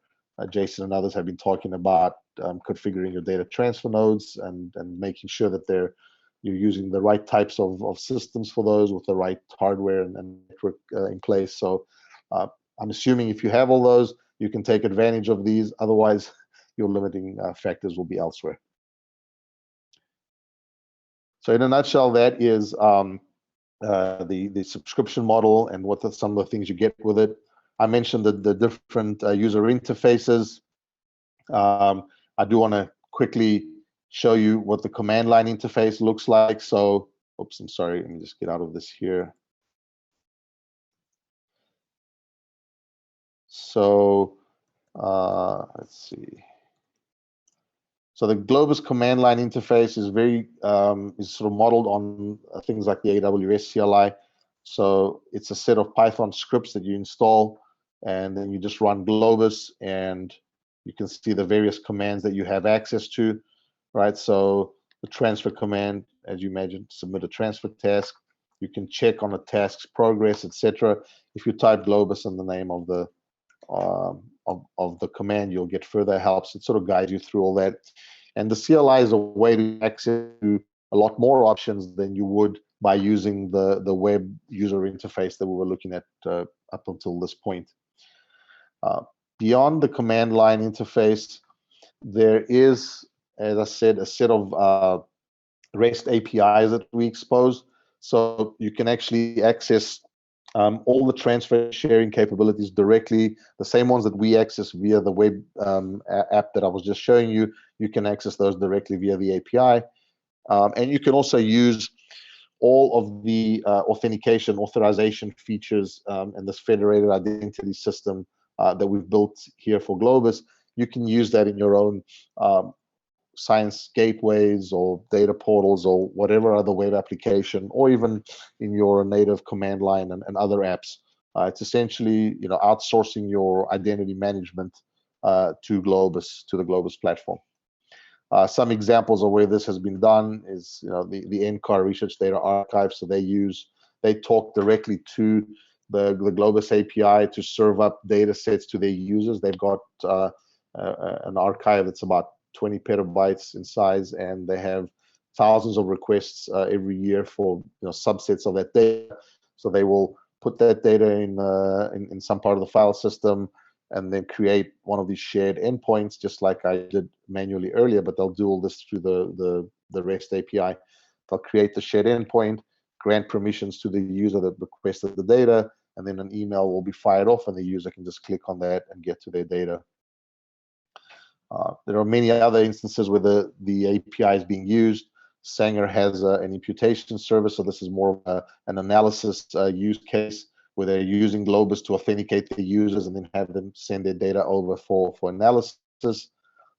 Jason and others have been talking about configuring your data transfer nodes and making sure that you're using the right types of systems for those with the right hardware and network in place. So I'm assuming if you have all those, you can take advantage of these. Otherwise, your limiting factors will be elsewhere. So in a nutshell, that is the subscription model and what some of the things you get with it. I mentioned the different user interfaces. I do want to quickly show you what the command line interface looks like. So, oops, I'm sorry. Let me just get out of this here. So let's see. So the Globus command line interface is is sort of modeled on things like the AWS CLI. So it's a set of Python scripts that you install, and then you just run Globus, and you can see the various commands that you have access to, right? So the transfer command, as you imagine, submit a transfer task. You can check on a task's progress, etc. If you type Globus in the name of the command, you'll get further helps. It sort of guides you through all that. And the CLI is a way to access to a lot more options than you would by using the web user interface that we were looking at up until this point. Beyond the command line interface, there is, as I said, a set of REST APIs that we expose. So you can actually access all the transfer sharing capabilities directly, the same ones that we access via the web app that I was just showing you. You can access those directly via the API. And you can also use all of the authentication, authorization features and this federated identity system that we've built here for Globus. You can use that in your own science gateways or data portals or whatever other web application, or even in your native command line and other apps. It's essentially, outsourcing your identity management to Globus, to the Globus platform. Some examples of where this has been done is, the NCAR Research Data Archive. So they talk directly to the Globus API to serve up data sets to their users. They've got an archive that's about 20 petabytes in size, and they have thousands of requests every year for subsets of that data. So they will put that data in some part of the file system, and then create one of these shared endpoints, just like I did manually earlier. But they'll do all this through the REST API. They'll create the shared endpoint, grant permissions to the user that requested the data, and then an email will be fired off, and the user can just click on that and get to their data. There are many other instances where the API is being used. Sanger has an imputation service, so this is more of an analysis use case where they're using Globus to authenticate the users and then have them send their data over for analysis.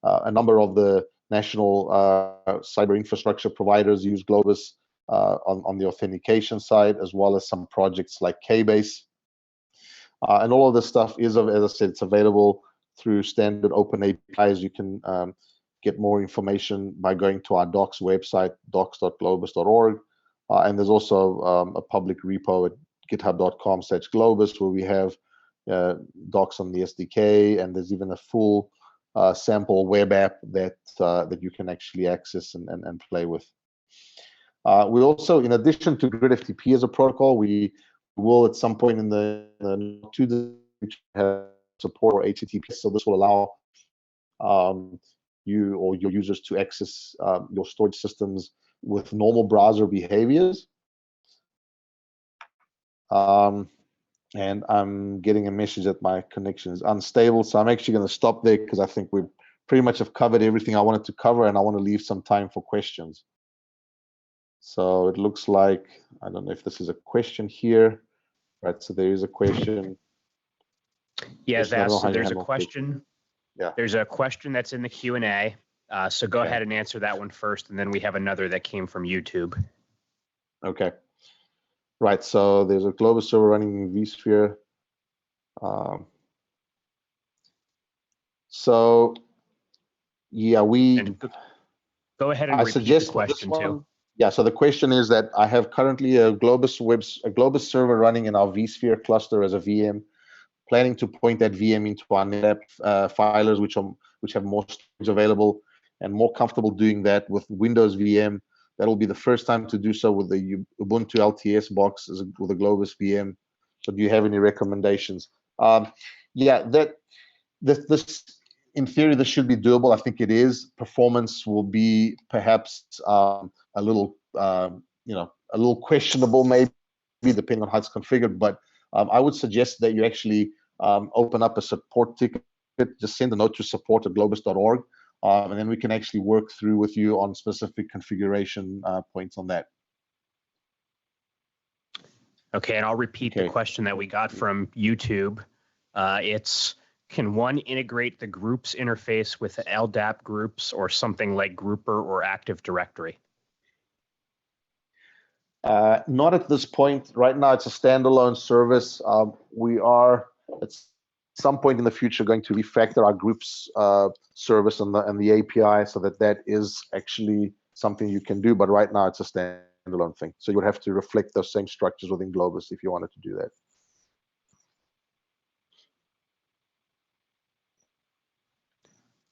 A number of the national cyber infrastructure providers use Globus on the authentication side, as well as some projects like Keybase. And all of this stuff is, as I said, it's available through standard open APIs. You can get more information by going to our docs website, docs.globus.org. And there's also a public repo at github.com/Globus where we have docs on the SDK, and there's even a full sample web app that you can actually access and play with. We also, in addition to GridFTP as a protocol, we will at some point in the have support for HTTP. So this will allow you or your users to access your storage systems with normal browser behaviors. And I'm getting a message that my connection is unstable. So I'm actually going to stop there because I think we pretty much have covered everything I wanted to cover, and I want to leave some time for questions. So it looks like, I don't know if this is a question here, right? So there is a question. Yeah, Vas, so there's a question. Yeah. There's a question that's in the Q&A. So go Okay. ahead and answer that one first, and then we have another that came from YouTube. Okay. Right, so there's a Globus server running in vSphere. So yeah, And go ahead and I repeat the suggest for this question too. one. Yeah, so the question is that I have currently a Globus server running in our vSphere cluster as a VM, planning to point that VM into our NetApp filers, which have more storage available, and more comfortable doing that with Windows VM. That'll be the first time to do so with the Ubuntu LTS box with a Globus VM. So do you have any recommendations? Yeah, this in theory, this should be doable. I think it is. Performance will be perhaps a little, a little questionable, maybe depending on how it's configured. But I would suggest that you actually open up a support ticket. Just send a note to support@globus.org, and then we can actually work through with you on specific configuration points on that. Okay, and I'll repeat the question that we got from YouTube. It's, can one integrate the groups interface with LDAP groups or something like Grouper or Active Directory? Not at this point. Right now, it's a standalone service. We are at some point in the future going to refactor our groups service and the API so that is actually something you can do. But right now, it's a standalone thing. So you would have to reflect those same structures within Globus if you wanted to do that.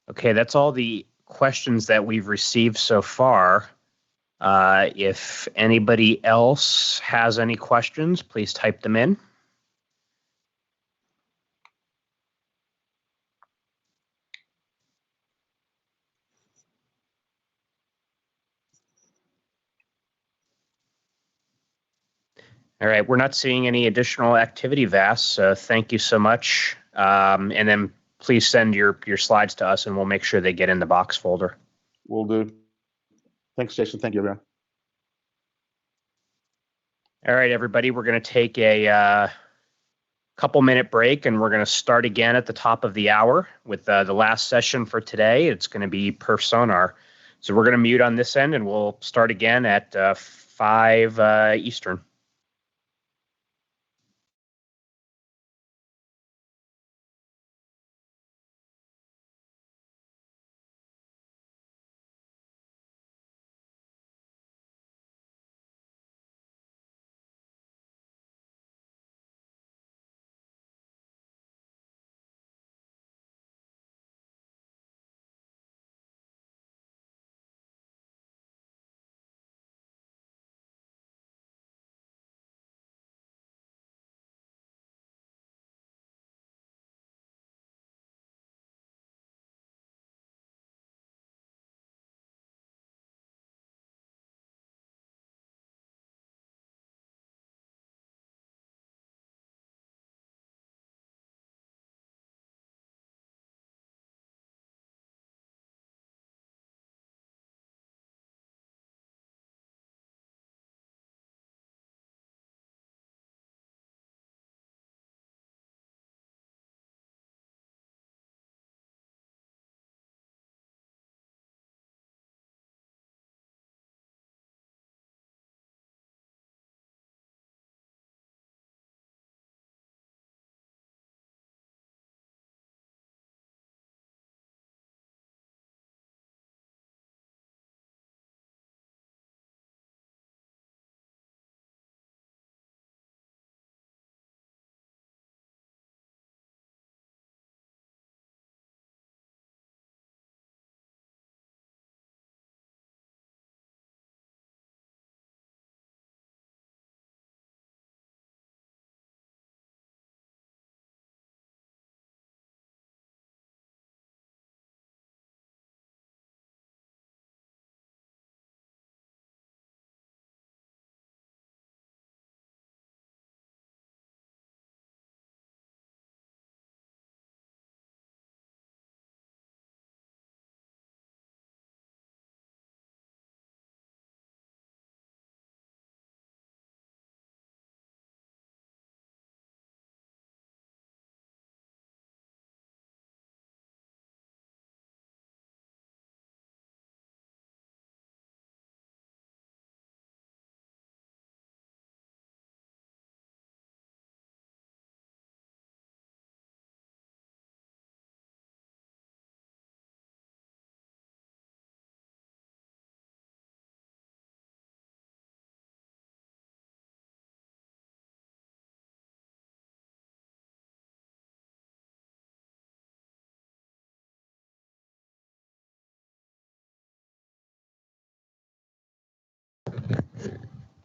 Okay, that's all the questions that we've received so far. If anybody else has any questions, please type them in. All right, we're not seeing any additional activity, Vass. So thank you so much. And then please send your slides to us and we'll make sure they get in the box folder. Will do. Thanks, Jason. Thank you, everyone. All right, everybody, we're going to take a couple-minute break and we're going to start again at the top of the hour with the last session for today. It's going to be Perf Sonar. So we're going to mute on this end and we'll start again at 5 Eastern.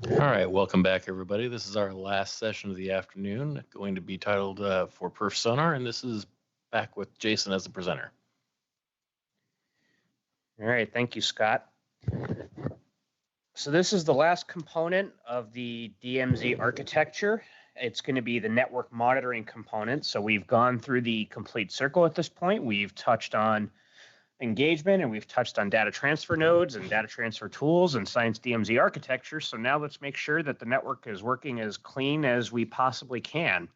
All right, welcome back, everybody. This is our last session of the afternoon, going to be titled For Perf Sonar, and this is back with Jason as the presenter. All right, thank you, Scott. So this is the last component of the DMZ architecture. It's going to be the network monitoring component. So we've gone through the complete circle at this point. We've touched on engagement, and we've touched on data transfer nodes and data transfer tools and Science DMZ architecture. So now let's make sure that the network is working as clean as we possibly can.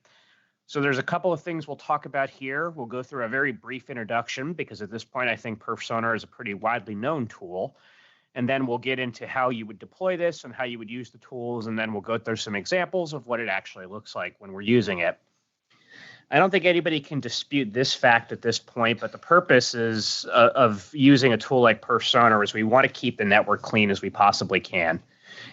So there's a couple of things we'll talk about here. We'll go through a very brief introduction because at this point I think Perf Sonar is a pretty widely known tool. And then we'll get into how you would deploy this and how you would use the tools. And then we'll go through some examples of what it actually looks like when we're using it. I don't think anybody can dispute this fact at this point, but the purpose is of using a tool like Perf Sonar is we want to keep the network clean as we possibly can.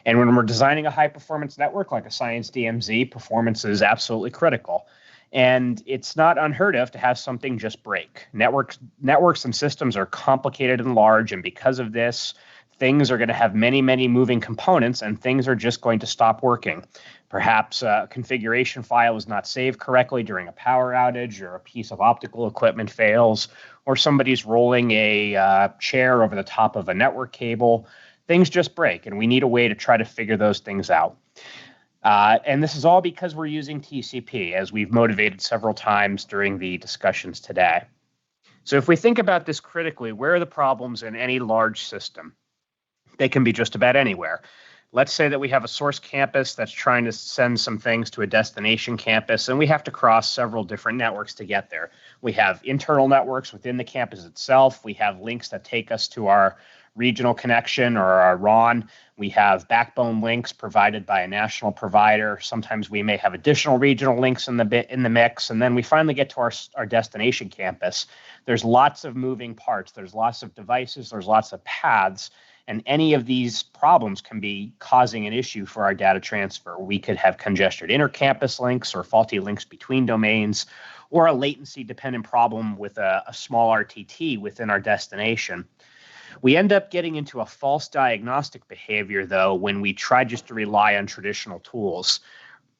And when we're designing a high performance network like a Science DMZ, performance is absolutely critical. And it's not unheard of to have something just break. Networks and systems are complicated and large, and because of this, things are going to have many, many moving components, and things are just going to stop working. Perhaps a configuration file is not saved correctly during a power outage, or a piece of optical equipment fails, or somebody's rolling a chair over the top of a network cable. Things just break, and we need a way to try to figure those things out. And this is all because we're using TCP, as we've motivated several times during the discussions today. So if we think about this critically, where are the problems in any large system? They can be just about anywhere. Let's say that we have a source campus that's trying to send some things to a destination campus, and we have to cross several different networks to get there. We have internal networks within the campus itself. We have links that take us to our regional connection or our RON. We have backbone links provided by a national provider. Sometimes we may have additional regional links in the mix, and then we finally get to our destination campus. There's lots of moving parts. There's lots of devices. There's lots of paths. And any of these problems can be causing an issue for our data transfer. We could have congested intercampus links or faulty links between domains, or a latency-dependent problem with a small RTT within our destination. We end up getting into a false diagnostic behavior, though, when we try just to rely on traditional tools.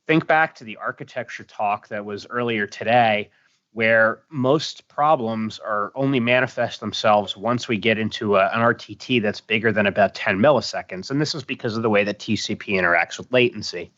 Think back to the architecture talk that was earlier today, where most problems are only manifest themselves once we get into an RTT that's bigger than about 10 milliseconds. And this is because of the way that TCP interacts with latency.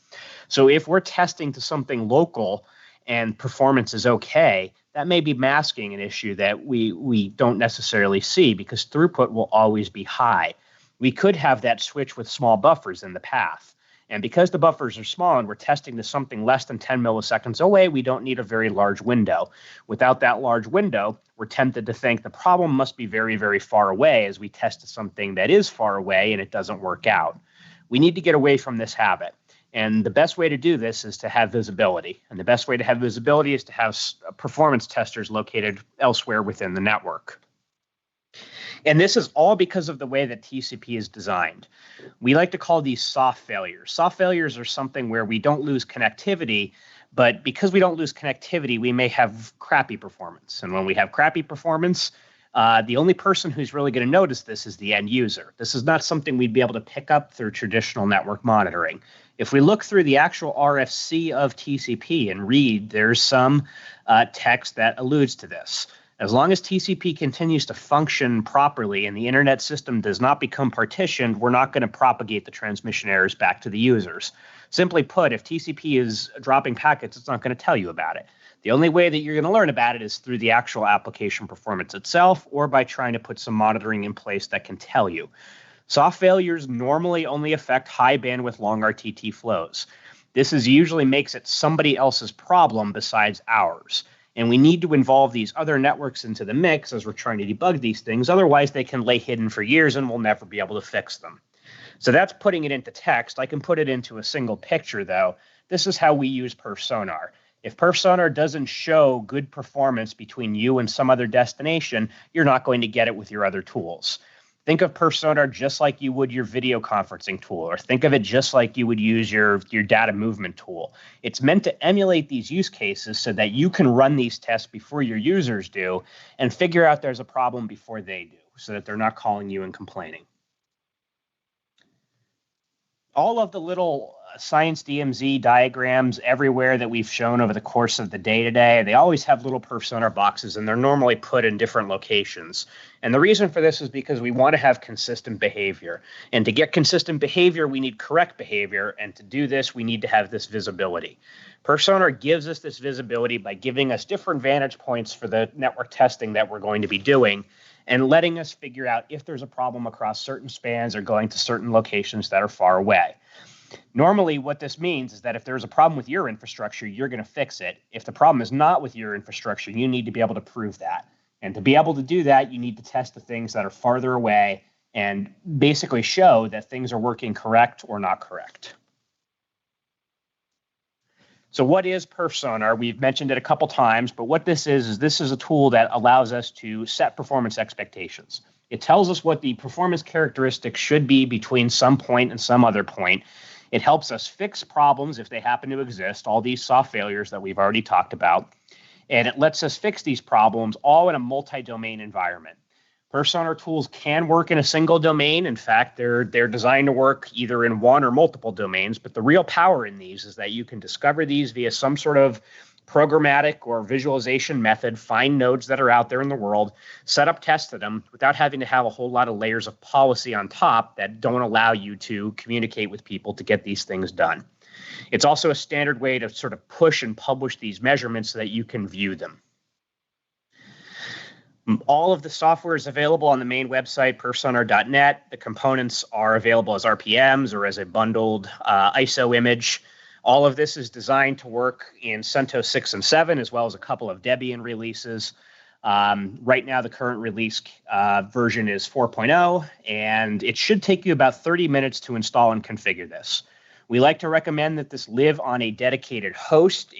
So if we're testing to something local and performance is okay, that may be masking an issue that we don't necessarily see, because throughput will always be high. We could have that switch with small buffers in the path. And because the buffers are small and we're testing to something less than 10 milliseconds away, we don't need a very large window. Without that large window, we're tempted to think the problem must be very, very far away as we test to something that is far away and it doesn't work out. We need to get away from this habit. And the best way to do this is to have visibility. And the best way to have visibility is to have performance testers located elsewhere within the network. And this is all because of the way that TCP is designed. We like to call these soft failures. Soft failures are something where we don't lose connectivity, but because we don't lose connectivity, we may have crappy performance. And when we have crappy performance, the only person who's really going to notice this is the end user. This is not something we'd be able to pick up through traditional network monitoring. If we look through the actual RFC of TCP and read, there's some text that alludes to this. As long as TCP continues to function properly and the internet system does not become partitioned, we're not going to propagate the transmission errors back to the users. Simply put, if TCP is dropping packets, it's not going to tell you about it. The only way that you're going to learn about it is through the actual application performance itself, or by trying to put some monitoring in place that can tell you. Soft failures normally only affect high bandwidth long RTT flows. This usually makes it somebody else's problem besides ours. And we need to involve these other networks into the mix as we're trying to debug these things. Otherwise, they can lay hidden for years and we'll never be able to fix them. So that's putting it into text. I can put it into a single picture, though. This is how we use Perf Sonar. If Perf Sonar doesn't show good performance between you and some other destination, you're not going to get it with your other tools. Think of Perf Sonar just like you would your video conferencing tool, or think of it just like you would use your data movement tool. It's meant to emulate these use cases so that you can run these tests before your users do and figure out there's a problem before they do, so that they're not calling you and complaining. all of the little science DMZ diagrams everywhere that we've shown over the course of the day today, they always have little perf sonar boxes, and they're normally put in different locations. And the reason for this is because we want to have consistent behavior. And to get consistent behavior, we need correct behavior. And to do this, we need to have this visibility. Perf sonar gives us this visibility by giving us different vantage points for the network testing that we're going to be doing, and letting us figure out if there's a problem across certain spans or going to certain locations that are far away. Normally, what this means is that if there's a problem with your infrastructure, you're going to fix it. If the problem is not with your infrastructure, you need to be able to prove that. And to be able to do that, you need to test the things that are farther away and basically show that things are working correct or not correct. So what is perf sonar? We've mentioned it a couple times, but what this is this is a tool that allows us to set performance expectations. It tells us what the performance characteristics should be between some point and some other point. It helps us fix problems if they happen to exist, all these soft failures that we've already talked about. And it lets us fix these problems all in a multi-domain environment. Perf sonar tools can work in a single domain. In fact, they're designed to work either in one or multiple domains. But the real power in these is that you can discover these via some sort of programmatic or visualization method, find nodes that are out there in the world, set up tests of them without having to have a whole lot of layers of policy on top that don't allow you to communicate with people to get these things done. It's also a standard way to sort of push and publish these measurements so that you can view them. All of the software is available on the main website, perfsonar.net. The components are available as RPMs or as a bundled ISO image. All of this is designed to work in CentOS 6 and 7, as well as a couple of Debian releases. Right now, the current release version is 4.0, and it should take you about 30 minutes to install and configure this. We like to recommend that this live on a dedicated host.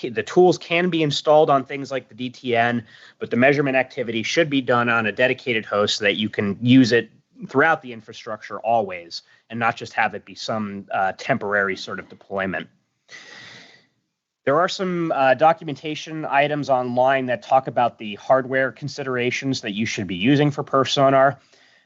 The tools can be installed on things like the DTN, but the measurement activity should be done on a dedicated host so that you can use it throughout the infrastructure always, and not just have it be some temporary sort of deployment. There are some documentation items online that talk about the hardware considerations that you should be using for perf sonar.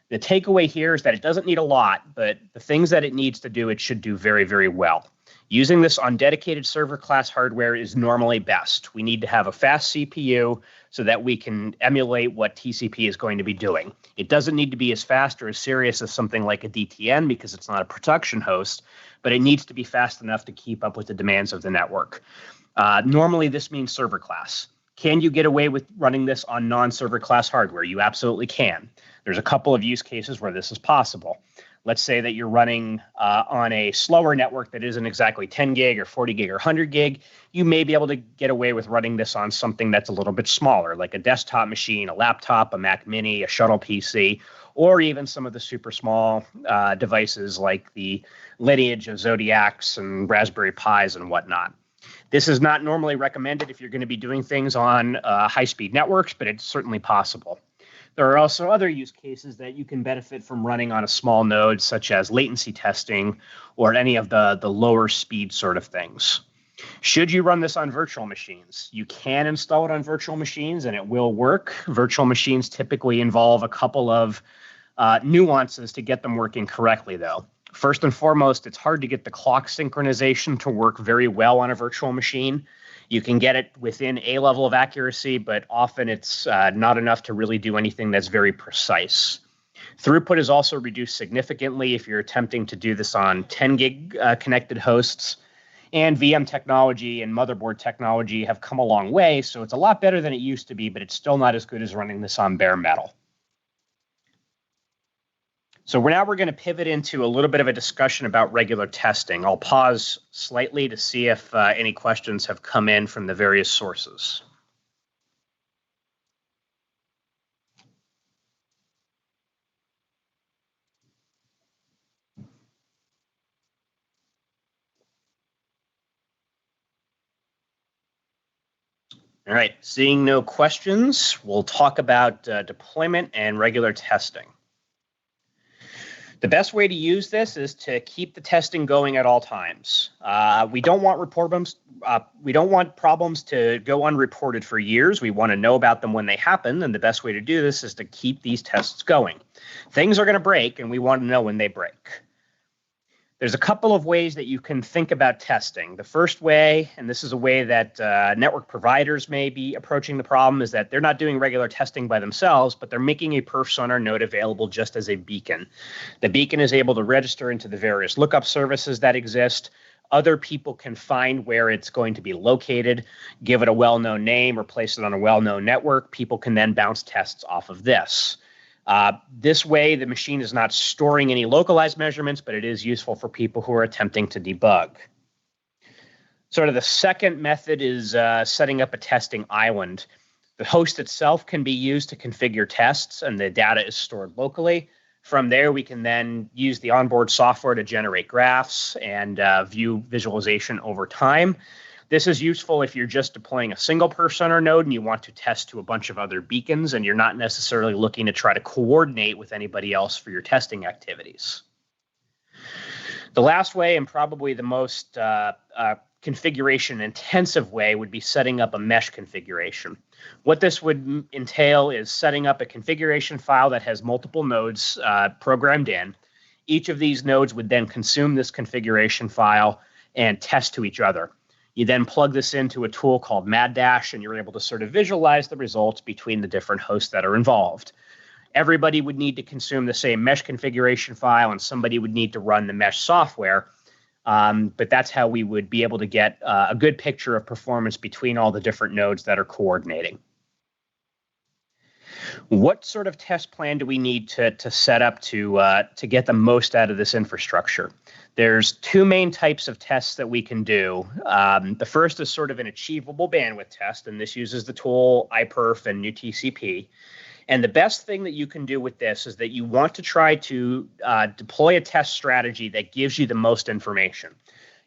The takeaway here is that it doesn't need a lot, but the things that it needs to do, it should do very, very well. Using this on dedicated server class hardware is normally best. We need to have a fast CPU so that we can emulate what TCP is going to be doing. It doesn't need to be as fast or as serious as something like a DTN because it's not a production host, but it needs to be fast enough to keep up with the demands of the network. Normally, this means server class. Can you get away with running this on non-server class hardware? You absolutely can. There's a couple of use cases where this is possible. Let's say that you're running on a slower network that isn't exactly 10 gig or 40 gig or 100 gig. You may be able to get away with running this on something that's a little bit smaller, like a desktop machine, a laptop, a Mac Mini, a shuttle PC, or even some of the super small devices like the lineage of Zodiacs and Raspberry Pis and whatnot. This is not normally recommended if you're going to be doing things on high-speed networks, but it's certainly possible. There are also other use cases that you can benefit from running on a small node, such as latency testing or any of the lower speed sort of things. Should you run this on virtual machines? You can install it on virtual machines and it will work. Virtual machines typically involve a couple of nuances to get them working correctly, though. First and foremost, it's hard to get the clock synchronization to work very well on a virtual machine. You can get it within a level of accuracy, but often it's not enough to really do anything that's very precise. Throughput is also reduced significantly if you're attempting to do this on 10 gig connected hosts. And VM technology and motherboard technology have come a long way, so it's a lot better than it used to be, but it's still not as good as running this on bare metal. So we're going to pivot into a little bit of a discussion about regular testing. I'll pause slightly to see if any questions have come in from the various sources. All right, seeing no questions, we'll talk about deployment and regular testing. The best way to use this is to keep the testing going at all times. We don't want problems to go unreported for years. We want to know about them when they happen, and the best way to do this is to keep these tests going. Things are going to break, and we want to know when they break. There's a couple of ways that you can think about testing. The first way, and this is a way that network providers may be approaching the problem, is that they're not doing regular testing by themselves, but they're making a perf sonar node available just as a beacon. The beacon is able to register into the various lookup services that exist. Other people can find where it's going to be located, give it a well-known name, or place it on a well-known network. People can then bounce tests off of this. This way, the machine is not storing any localized measurements, but it is useful for people who are attempting to debug. Sort of the second method is setting up a testing island. The host itself can be used to configure tests, and the data is stored locally. From there, we can then use the onboard software to generate graphs and view visualization over time. This is useful if you're just deploying a single perf sonar node and you want to test to a bunch of other beacons and you're not necessarily looking to try to coordinate with anybody else for your testing activities. The last way, and probably the most configuration intensive way, would be setting up a mesh configuration. What this would entail is setting up a configuration file that has multiple nodes programmed in. Each of these nodes would then consume this configuration file and test to each other. You then plug this into a tool called MadDash, and you're able to sort of visualize the results between the different hosts that are involved. Everybody would need to consume the same mesh configuration file, and somebody would need to run the mesh software. But that's how we would be able to get a good picture of performance between all the different nodes that are coordinating. What sort of test plan do we need to set up to get the most out of this infrastructure? There's two main types of tests that we can do. The first is sort of an achievable bandwidth test, and this uses the tool iPerf and NewTCP. And the best thing that you can do with this is that you want to try to deploy a test strategy that gives you the most information.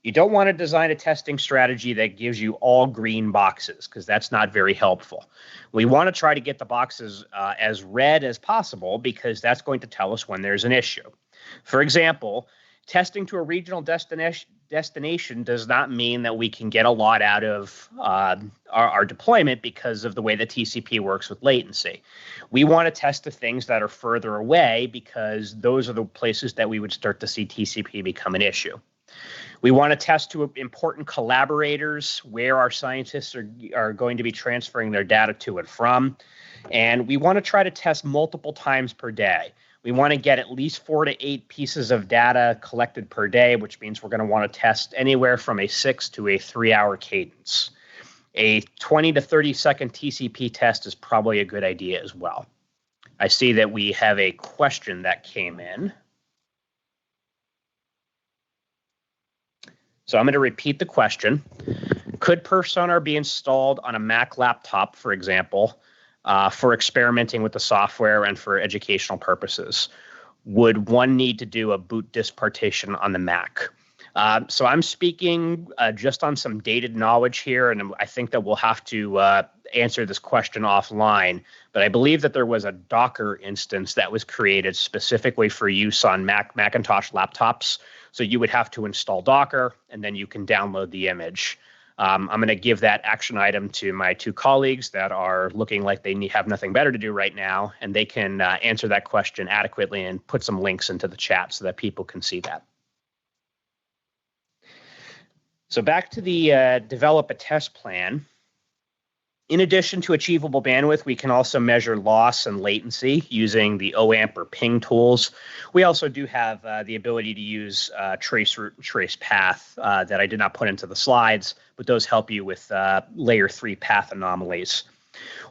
You don't want to design a testing strategy that gives you all green boxes, because that's not very helpful. We want to try to get the boxes as red as possible, because that's going to tell us when there's an issue. For example, testing to a regional destination does not mean that we can get a lot out of our deployment because of the way that TCP works with latency. We want to test the things that are further away, because those are the places that we would start to see TCP become an issue. We want to test to important collaborators where our scientists are going to be transferring their data to and from. And we want to try to test multiple times per day. We want to get at least 4 to 8 pieces of data collected per day, which means we're going to want to test anywhere from a 6 to a 3-hour cadence. A 20 to 30 second TCP test is probably a good idea as well. I see that we have a question that came in. So I'm going to repeat the question. Could perf sonar be installed on a Mac laptop, for example, for experimenting with the software and for educational purposes? Would one need to do a boot disk partition on the Mac? So I'm speaking just on some dated knowledge here, and I think that we'll have to answer this question offline. But I believe that there was a Docker instance that was created specifically for use on Macintosh laptops. So you would have to install Docker, and then you can download the image. I'm going to give that action item to my 2 colleagues that are looking like they have nothing better to do right now, and they can answer that question adequately and put some links into the chat so that people can see that. So back to the develop a test plan. In addition to achievable bandwidth, we can also measure loss and latency using the OAMP or ping tools. We also do have the ability to use trace route and trace path that I did not put into the slides, but those help you with layer 3 path anomalies.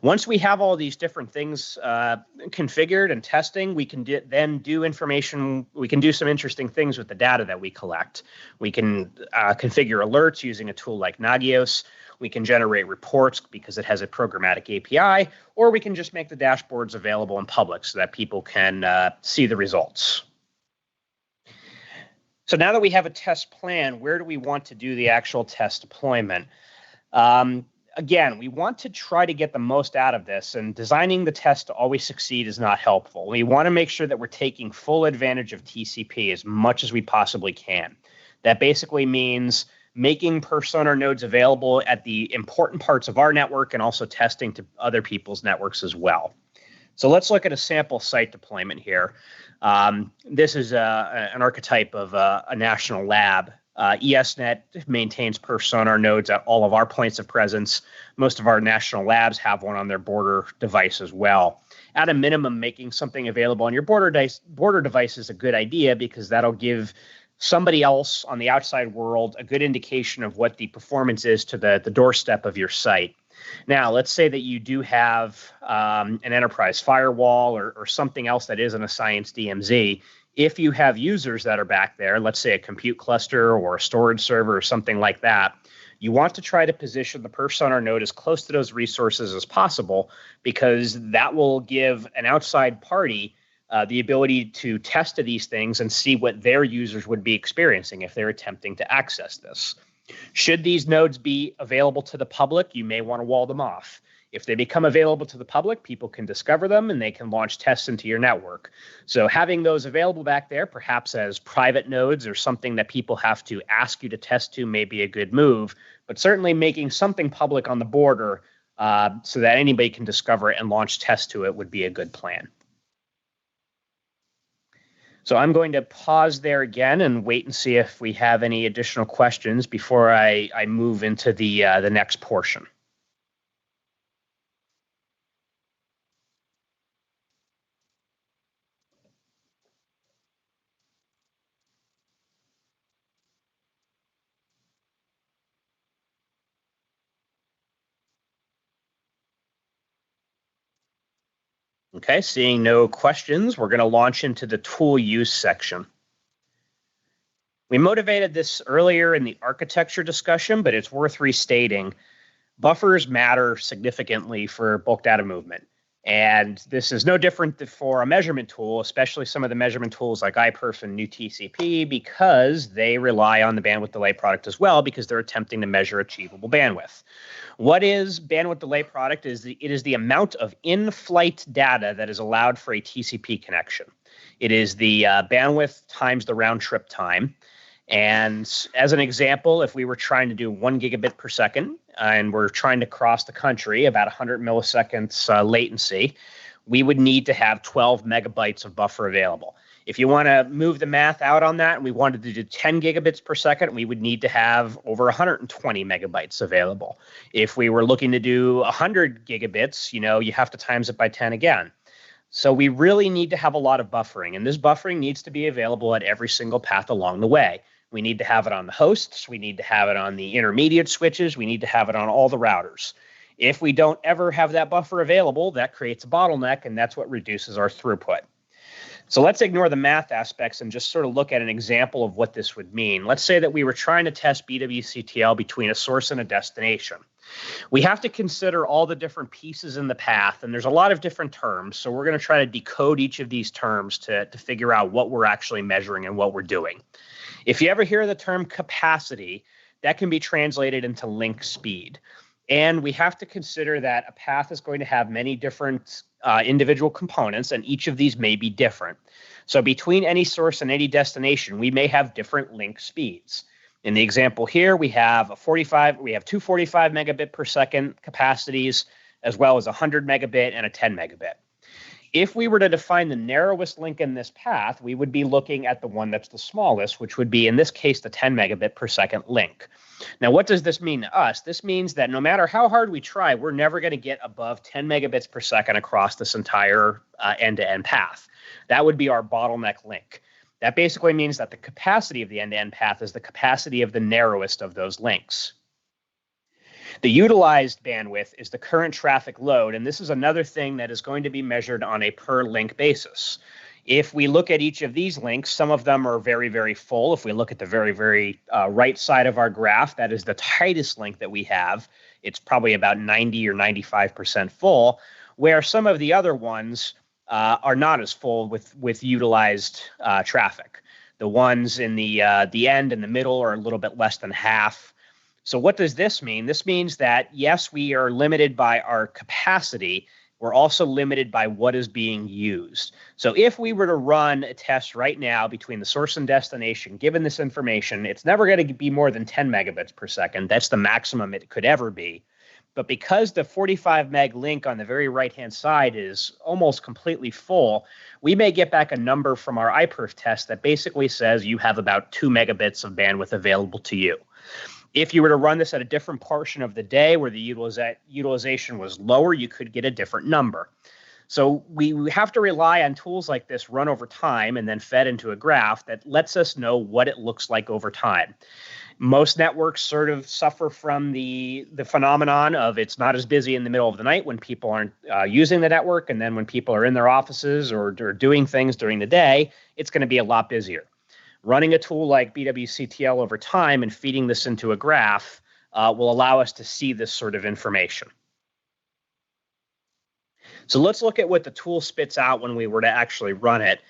Once we have all these different things configured and testing, we can then do information. We can do some interesting things with the data that we collect. We can configure alerts using a tool like Nagios. We can generate reports because it has a programmatic API, or we can just make the dashboards available in public so that people can see the results. So now that we have a test plan, where do we want to do the actual test deployment? Again, we want to try to get the most out of this, and designing the test to always succeed is not helpful. We want to make sure that we're taking full advantage of TCP as much as we possibly can. That basically means making perf sonar nodes available at the important parts of our network and also testing to other people's networks as well. So let's look at a sample site deployment here. This is an archetype of a national lab. ESNet maintains perf sonar nodes at all of our points of presence. Most of our national labs have one on their border device as well. At a minimum, making something available on your border device is a good idea because that'll give somebody else on the outside world a good indication of what the performance is to the doorstep of your site. Now, let's say that you do have an enterprise firewall or something else that isn't a Science DMZ. If you have users that are back there, let's say a compute cluster or a storage server or something like that, you want to try to position the perf sonar node as close to those resources as possible, because that will give an outside party the ability to test these things and see what their users would be experiencing if they're attempting to access this. Should these nodes be available to the public, you may want to wall them off. If they become available to the public, people can discover them and they can launch tests into your network. So having those available back there, perhaps as private nodes or something that people have to ask you to test to, may be a good move, but certainly making something public on the border so that anybody can discover it and launch tests to it would be a good plan. So I'm going to pause there again and wait and see if we have any additional questions before I move into the next portion. Okay, seeing no questions, we're going to launch into the tool use section. We motivated this earlier in the architecture discussion, but it's worth restating. Buffers matter significantly for bulk data movement. And this is no different for a measurement tool, especially some of the measurement tools like iPerf and NewTCP, because they rely on the bandwidth delay product as well, because they're attempting to measure achievable bandwidth. What is bandwidth delay product? It is the amount of in-flight data that is allowed for a TCP connection. It is the bandwidth times the round trip time. And as an example, if we were trying to do 1 gigabit per second and we're trying to cross the country about 100 milliseconds latency, we would need to have 12 megabytes of buffer available. If you want to move the math out on that and we wanted to do 10 gigabits per second, we would need to have over 120 megabytes available. If we were looking to do 100 gigabits, you have to times it by 10 again. So we really need to have a lot of buffering, and this buffering needs to be available at every single path along the way. We need to have it on the hosts. We need to have it on the intermediate switches. We need to have it on all the routers. If we don't ever have that buffer available, that creates a bottleneck, and that's what reduces our throughput. So let's ignore the math aspects and just sort of look at an example of what this would mean. Let's say that we were trying to test BWCTL between a source and a destination. We have to consider all the different pieces in the path, and there's a lot of different terms. So we're going to try to decode each of these terms to figure out what we're actually measuring and what we're doing. If you ever hear the term capacity, that can be translated into link speed. And we have to consider that a path is going to have many different individual components, and each of these may be different. So between any source and any destination, we may have different link speeds. In the example here, we have two 45 megabit per second capacities, as well as 100 megabit and a 10 megabit. If we were to define the narrowest link in this path, we would be looking at the one that's the smallest, which would be, in this case, the 10 megabit per second link. Now, what does this mean to us? This means that no matter how hard we try, we're never going to get above 10 megabits per second across this entire end-to-end path. That would be our bottleneck link. That basically means that the capacity of the end-to-end path is the capacity of the narrowest of those links. The utilized bandwidth is the current traffic load, and this is another thing that is going to be measured on a per link basis. If we look at each of these links, some of them are very, very full. If we look at the very, very right side of our graph, that is the tightest link that we have. It's probably about 90 or 95% full, where some of the other ones are not as full with utilized traffic. The ones in the end and the middle are a little bit less than half. So what does this mean? This means that, yes, we are limited by our capacity. We're also limited by what is being used. So if we were to run a test right now between the source and destination, given this information, it's never going to be more than 10 megabits per second. That's the maximum it could ever be. But because the 45 meg link on the very right-hand side is almost completely full, we may get back a number from our iPerf test that basically says you have about 2 megabits of bandwidth available to you. If you were to run this at a different portion of the day where the utilization was lower, you could get a different number. So we have to rely on tools like this run over time and then fed into a graph that lets us know what it looks like over time. Most networks sort of suffer from the phenomenon of it's not as busy in the middle of the night when people aren't using the network, and then when people are in their offices or doing things during the day, it's going to be a lot busier. Running a tool like BWCTL over time and feeding this into a graph will allow us to see this sort of information. So let's look at what the tool spits out when we were to actually run it.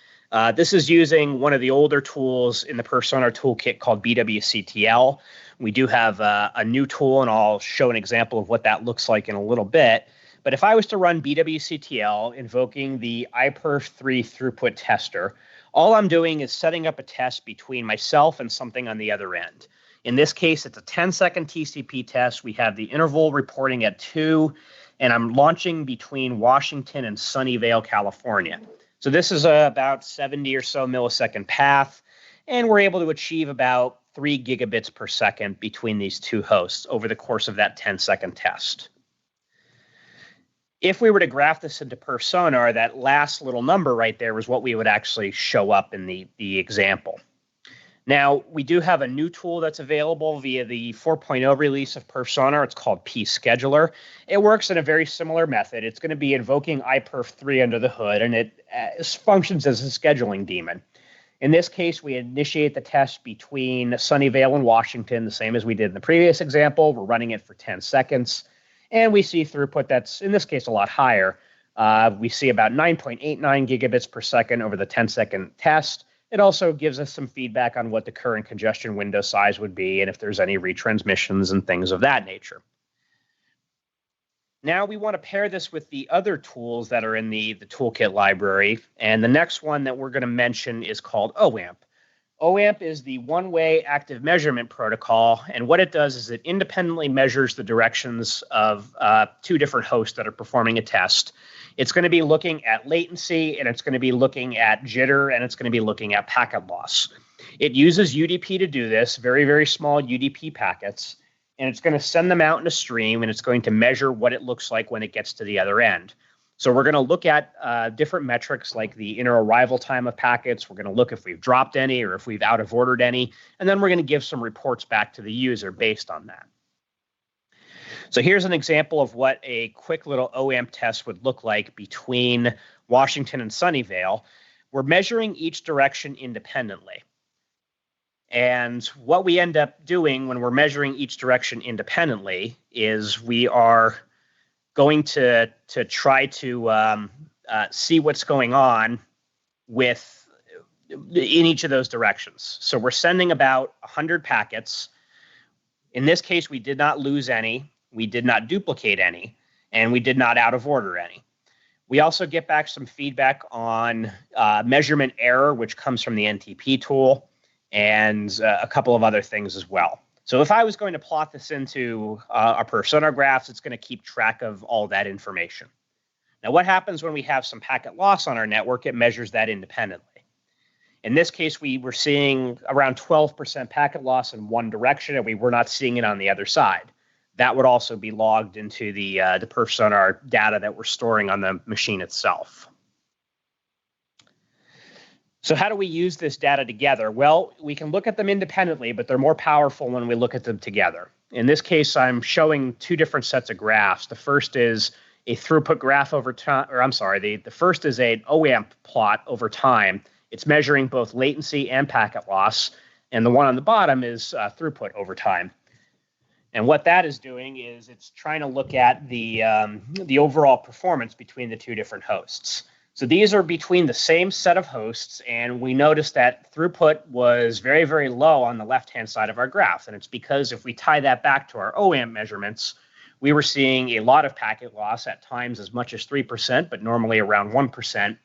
This is using one of the older tools in the Personar toolkit called BWCTL. We do have a new tool, and I'll show an example of what that looks like in a little bit. But if I was to run BWCTL invoking the iPerf3 throughput tester, all I'm doing is setting up a test between myself and something on the other end. In this case, it's a 10-second TCP test. We have the interval reporting at 2, and I'm launching between Washington and Sunnyvale, California. So this is about 70 or so millisecond path, and we're able to achieve about 3 gigabits per second between these two hosts over the course of that 10-second test. If we were to graph this into Personar, that last little number right there is what we would actually show up in the example. Now, we do have a new tool that's available via the 4.0 release of Personar. It's called pScheduler. It works in a very similar method. It's going to be invoking iPerf3 under the hood, and it functions as a scheduling daemon. In this case, we initiate the test between Sunnyvale and Washington, the same as we did in the previous example. We're running it for 10 seconds, and we see throughput that's, in this case, a lot higher. We see about 9.89 gigabits per second over the 10-second test. It also gives us some feedback on what the current congestion window size would be and if there's any retransmissions and things of that nature. Now we want to pair this with the other tools that are in the toolkit library. And the next one that we're going to mention is called OAMP. OAMP is the one-way active measurement protocol. And what it does is it independently measures the directions of 2 different hosts that are performing a test. It's going to be looking at latency, and it's going to be looking at jitter, and it's going to be looking at packet loss. It uses UDP to do this, very, very small UDP packets, and it's going to send them out in a stream, and it's going to measure what it looks like when it gets to the other end. So we're going to look at different metrics like the inner arrival time of packets. We're going to look if we've dropped any or if we've out of ordered any, and then we're going to give some reports back to the user based on that. So here's an example of what a quick little OAMP test would look like between Washington and Sunnyvale. We're measuring each direction independently. And what we end up doing when we're measuring each direction independently is we are going to try to see what's going on in each of those directions. So we're sending about 100 packets. In this case, we did not lose any. We did not duplicate any, and we did not out of order any. We also get back some feedback on measurement error, which comes from the NTP tool, and a couple of other things as well. So if I was going to plot this into our Personar graphs, it's going to keep track of all that information. Now, what happens when we have some packet loss on our network? It measures that independently. In this case, we were seeing around 12% packet loss in one direction, and we were not seeing it on the other side. That would also be logged into the Personar data that we're storing on the machine itself. So how do we use this data together? Well, we can look at them independently, but they're more powerful when we look at them together. In this case, I'm showing 2 different sets of graphs. The first is a throughput graph over time, or I'm sorry, the first is an OAMP plot over time. It's measuring both latency and packet loss. And the one on the bottom is throughput over time. And what that is doing is it's trying to look at the overall performance between the 2 different hosts. So these are between the same set of hosts, and we noticed that throughput was very, very low on the left-hand side of our graph. And it's because if we tie that back to our OAMP measurements, we were seeing a lot of packet loss, at times as much as 3%, but normally around 1%,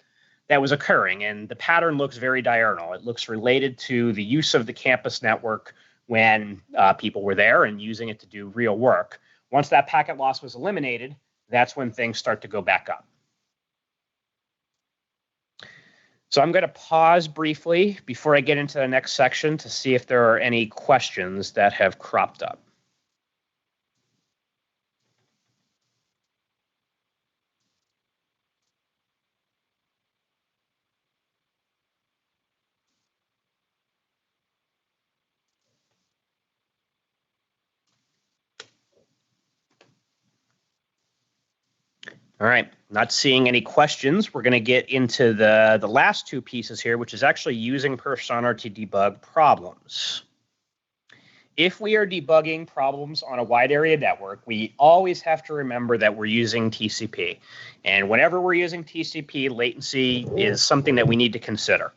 that was occurring. And the pattern looks very diurnal. It looks related to the use of the campus network when people were there and using it to do real work. Once that packet loss was eliminated, that's when things start to go back up. So I'm going to pause briefly before I get into the next section to see if there are any questions that have cropped up. All right, not seeing any questions. We're going to get into the last two pieces here, which is actually using PerfSonar to debug problems. If we are debugging problems on a wide area network, we always have to remember that we're using TCP. And whenever we're using TCP, latency is something that we need to consider.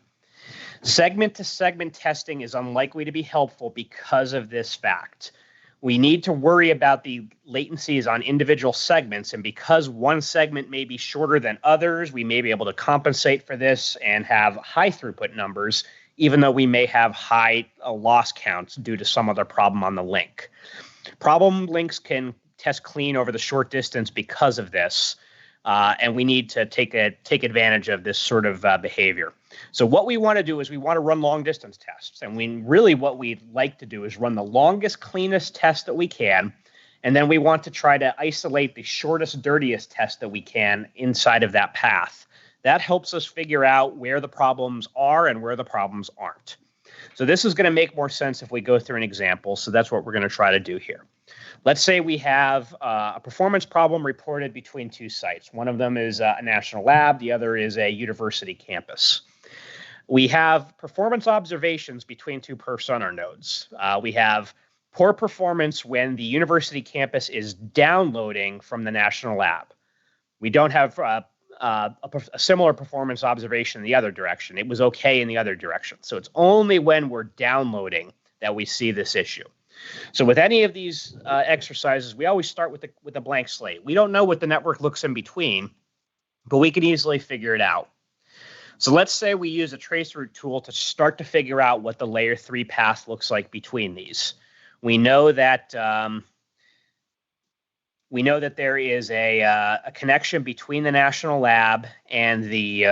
Segment-to-segment testing is unlikely to be helpful because of this fact. We need to worry about the latencies on individual segments, and because one segment may be shorter than others, we may be able to compensate for this and have high throughput numbers, even though we may have high loss counts due to some other problem on the link. Problem links can test clean over the short distance because of this, and we need to take advantage of this sort of behavior. So what we want to do is we want to run long distance tests, and what we'd like to do is run the longest, cleanest test that we can, and then we want to try to isolate the shortest, dirtiest test that we can inside of that path. That helps us figure out where the problems are and where the problems aren't. So this is going to make more sense if we go through an example, so that's what we're going to try to do here. Let's say we have a performance problem reported between two sites. One of them is a national lab, the other is a university campus. We have performance observations between two PerfSonar nodes. We have poor performance when the university campus is downloading from the national lab. We don't have a similar performance observation in the other direction. It was okay in the other direction. So it's only when we're downloading that we see this issue. So with any of these exercises, we always start with a blank slate. We don't know what the network looks in between, but we can easily figure it out. So let's say we use a traceroute tool to start to figure out what the layer 3 path looks like between these. We know that there is a connection between the national lab and the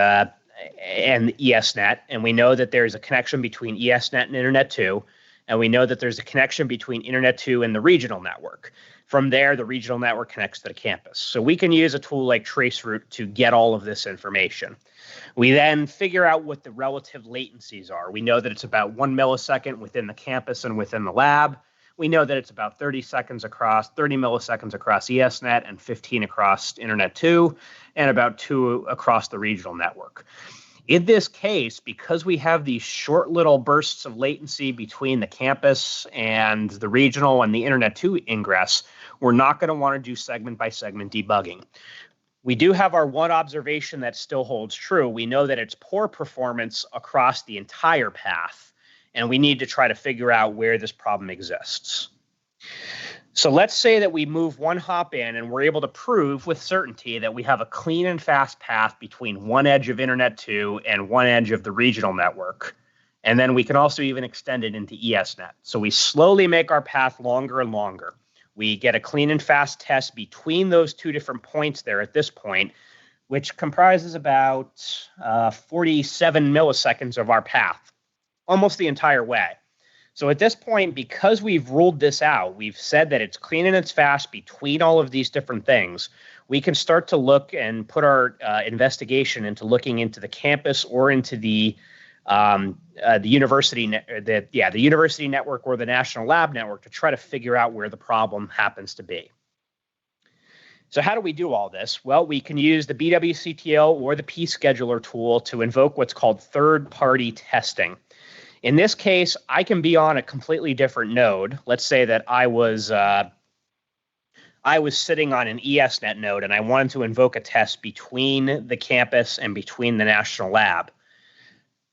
ESNet, and we know that there's a connection between ESNet and Internet 2, and we know that there's a connection between Internet 2 and the regional network. From there, the regional network connects to the campus. So we can use a tool like traceroute to get all of this information. We then figure out what the relative latencies are. We know that it's about 1 millisecond within the campus and within the lab. We know that it's about 30 milliseconds across ESNet and 15 across Internet 2, and about 2 across the regional network. In this case, because we have these short little bursts of latency between the campus and the regional and the Internet 2 ingress, we're not going to want to do segment by segment debugging. We do have our one observation that still holds true. We know that it's poor performance across the entire path, and we need to try to figure out where this problem exists. So let's say that we move one hop in and we're able to prove with certainty that we have a clean and fast path between one edge of Internet 2 and one edge of the regional network. And then we can also even extend it into ESNet. So we slowly make our path longer and longer. We get a clean and fast test between those two different points there at this point, which comprises about 47 milliseconds of our path, almost the entire way. So at this point, because we've ruled this out, we've said that it's clean and it's fast between all of these different things, we can start to look and put our investigation into looking into the campus or into the university network or the national lab network to try to figure out where the problem happens to be. So how do we do all this? Well, we can use the BWCTL or the P-scheduler tool to invoke what's called third-party testing. In this case, I can be on a completely different node. Let's say that I was sitting on an ESNet node and I wanted to invoke a test between the campus and between the national lab.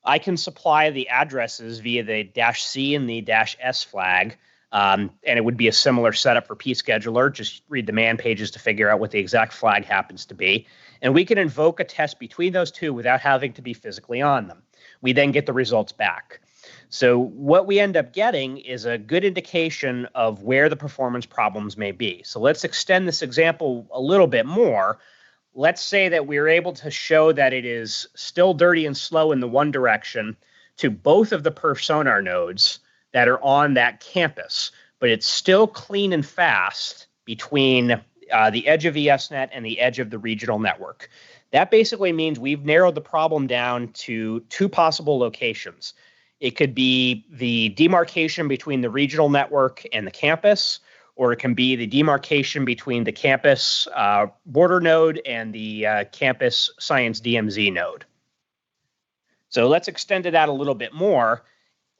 I can supply the addresses via the -C and the -S flag, and it would be a similar setup for P-scheduler. Just read the man pages to figure out what the exact flag happens to be. And we can invoke a test between those two without having to be physically on them. We then get the results back. So what we end up getting is a good indication of where the performance problems may be. So let's extend this example a little bit more. Let's say that we're able to show that it is still dirty and slow in the one direction to both of the perf sonar nodes that are on that campus, but it's still clean and fast between the edge of ESNet and the edge of the regional network. That basically means we've narrowed the problem down to two possible locations. It could be the demarcation between the regional network and the campus, or it can be the demarcation between the campus border node and the campus science DMZ node. So let's extend it out a little bit more.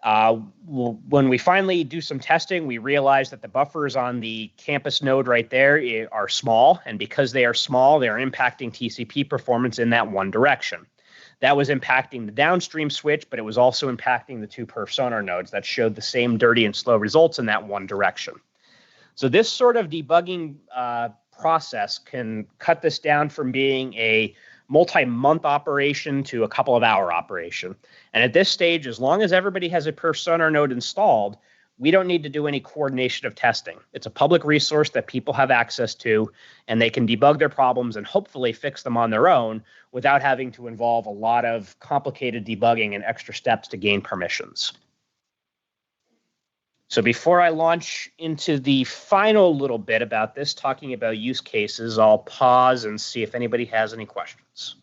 When we finally do some testing, we realize that the buffers on the campus node right there are small, and because they are small, they are impacting TCP performance in that one direction. That was impacting the downstream switch, but it was also impacting the two perf sonar nodes that showed the same dirty and slow results in that one direction. So this sort of debugging process can cut this down from being a multi-month operation to a couple of hour operation. And at this stage, as long as everybody has a perf sonar node installed, we don't need to do any coordination of testing. It's a public resource that people have access to, and they can debug their problems and hopefully fix them on their own without having to involve a lot of complicated debugging and extra steps to gain permissions. So before I launch into the final little bit about this, talking about use cases, I'll pause and see if anybody has any questions.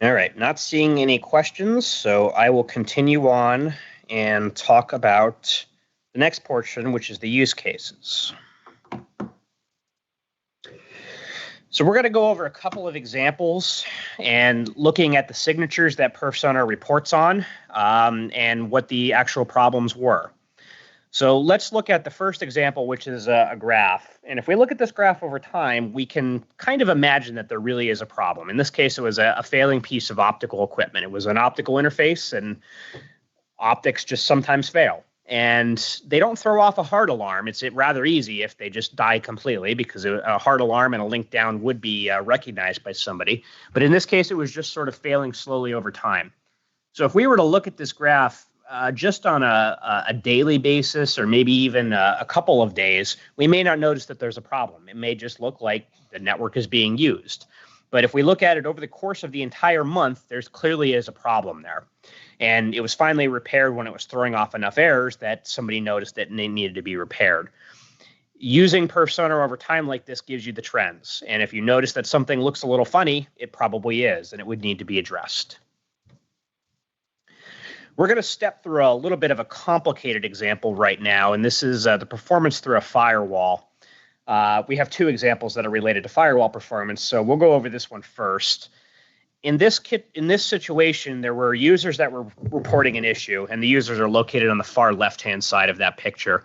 All right, not seeing any questions, so I will continue on and talk about the next portion, which is the use cases. So we're going to go over a couple of examples and looking at the signatures that perf sonar reports on and what the actual problems were. So let's look at the first example, which is a graph. And if we look at this graph over time, we can kind of imagine that there really is a problem. In this case, it was a failing piece of optical equipment. It was an optical interface, and optics just sometimes fail. And they don't throw off a hard alarm. It's rather easy if they just die completely, because a hard alarm and a link down would be recognized by somebody. But in this case, it was just sort of failing slowly over time. So if we were to look at this graph just on a daily basis, or maybe even a couple of days, we may not notice that there's a problem. It may just look like the network is being used. But if we look at it over the course of the entire month, there's clearly is a problem there. And it was finally repaired when it was throwing off enough errors that somebody noticed it and they needed to be repaired. Using perf sonar over time like this gives you the trends. And if you notice that something looks a little funny, it probably is, and it would need to be addressed. We're going to step through a little bit of a complicated example right now, and this is the performance through a firewall. We have two examples that are related to firewall performance, so we'll go over this one first. In this situation, there were users that were reporting an issue, and the users are located on the far left-hand side of that picture.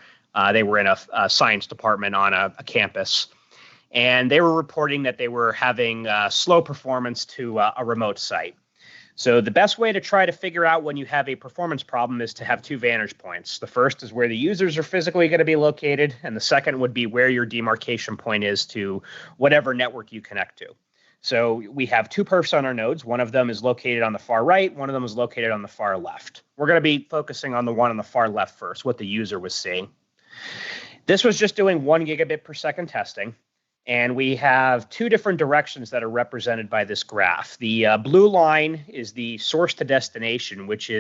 They were in a science department on a campus, and they were reporting that they were having slow performance to a remote site. So the best way to try to figure out when you have a performance problem is to have two vantage points. The first is where the users are physically going to be located, and the second would be where your demarcation point is to whatever network you connect to. So we have two perf sonar nodes. One of them is located on the far right. One of them is located on the far left. We're going to be focusing on the one on the far left first, what the user was seeing. This was just doing 1 gigabit per second testing. And we have two different directions that are represented by this graph. The blue line is the source to destination, which is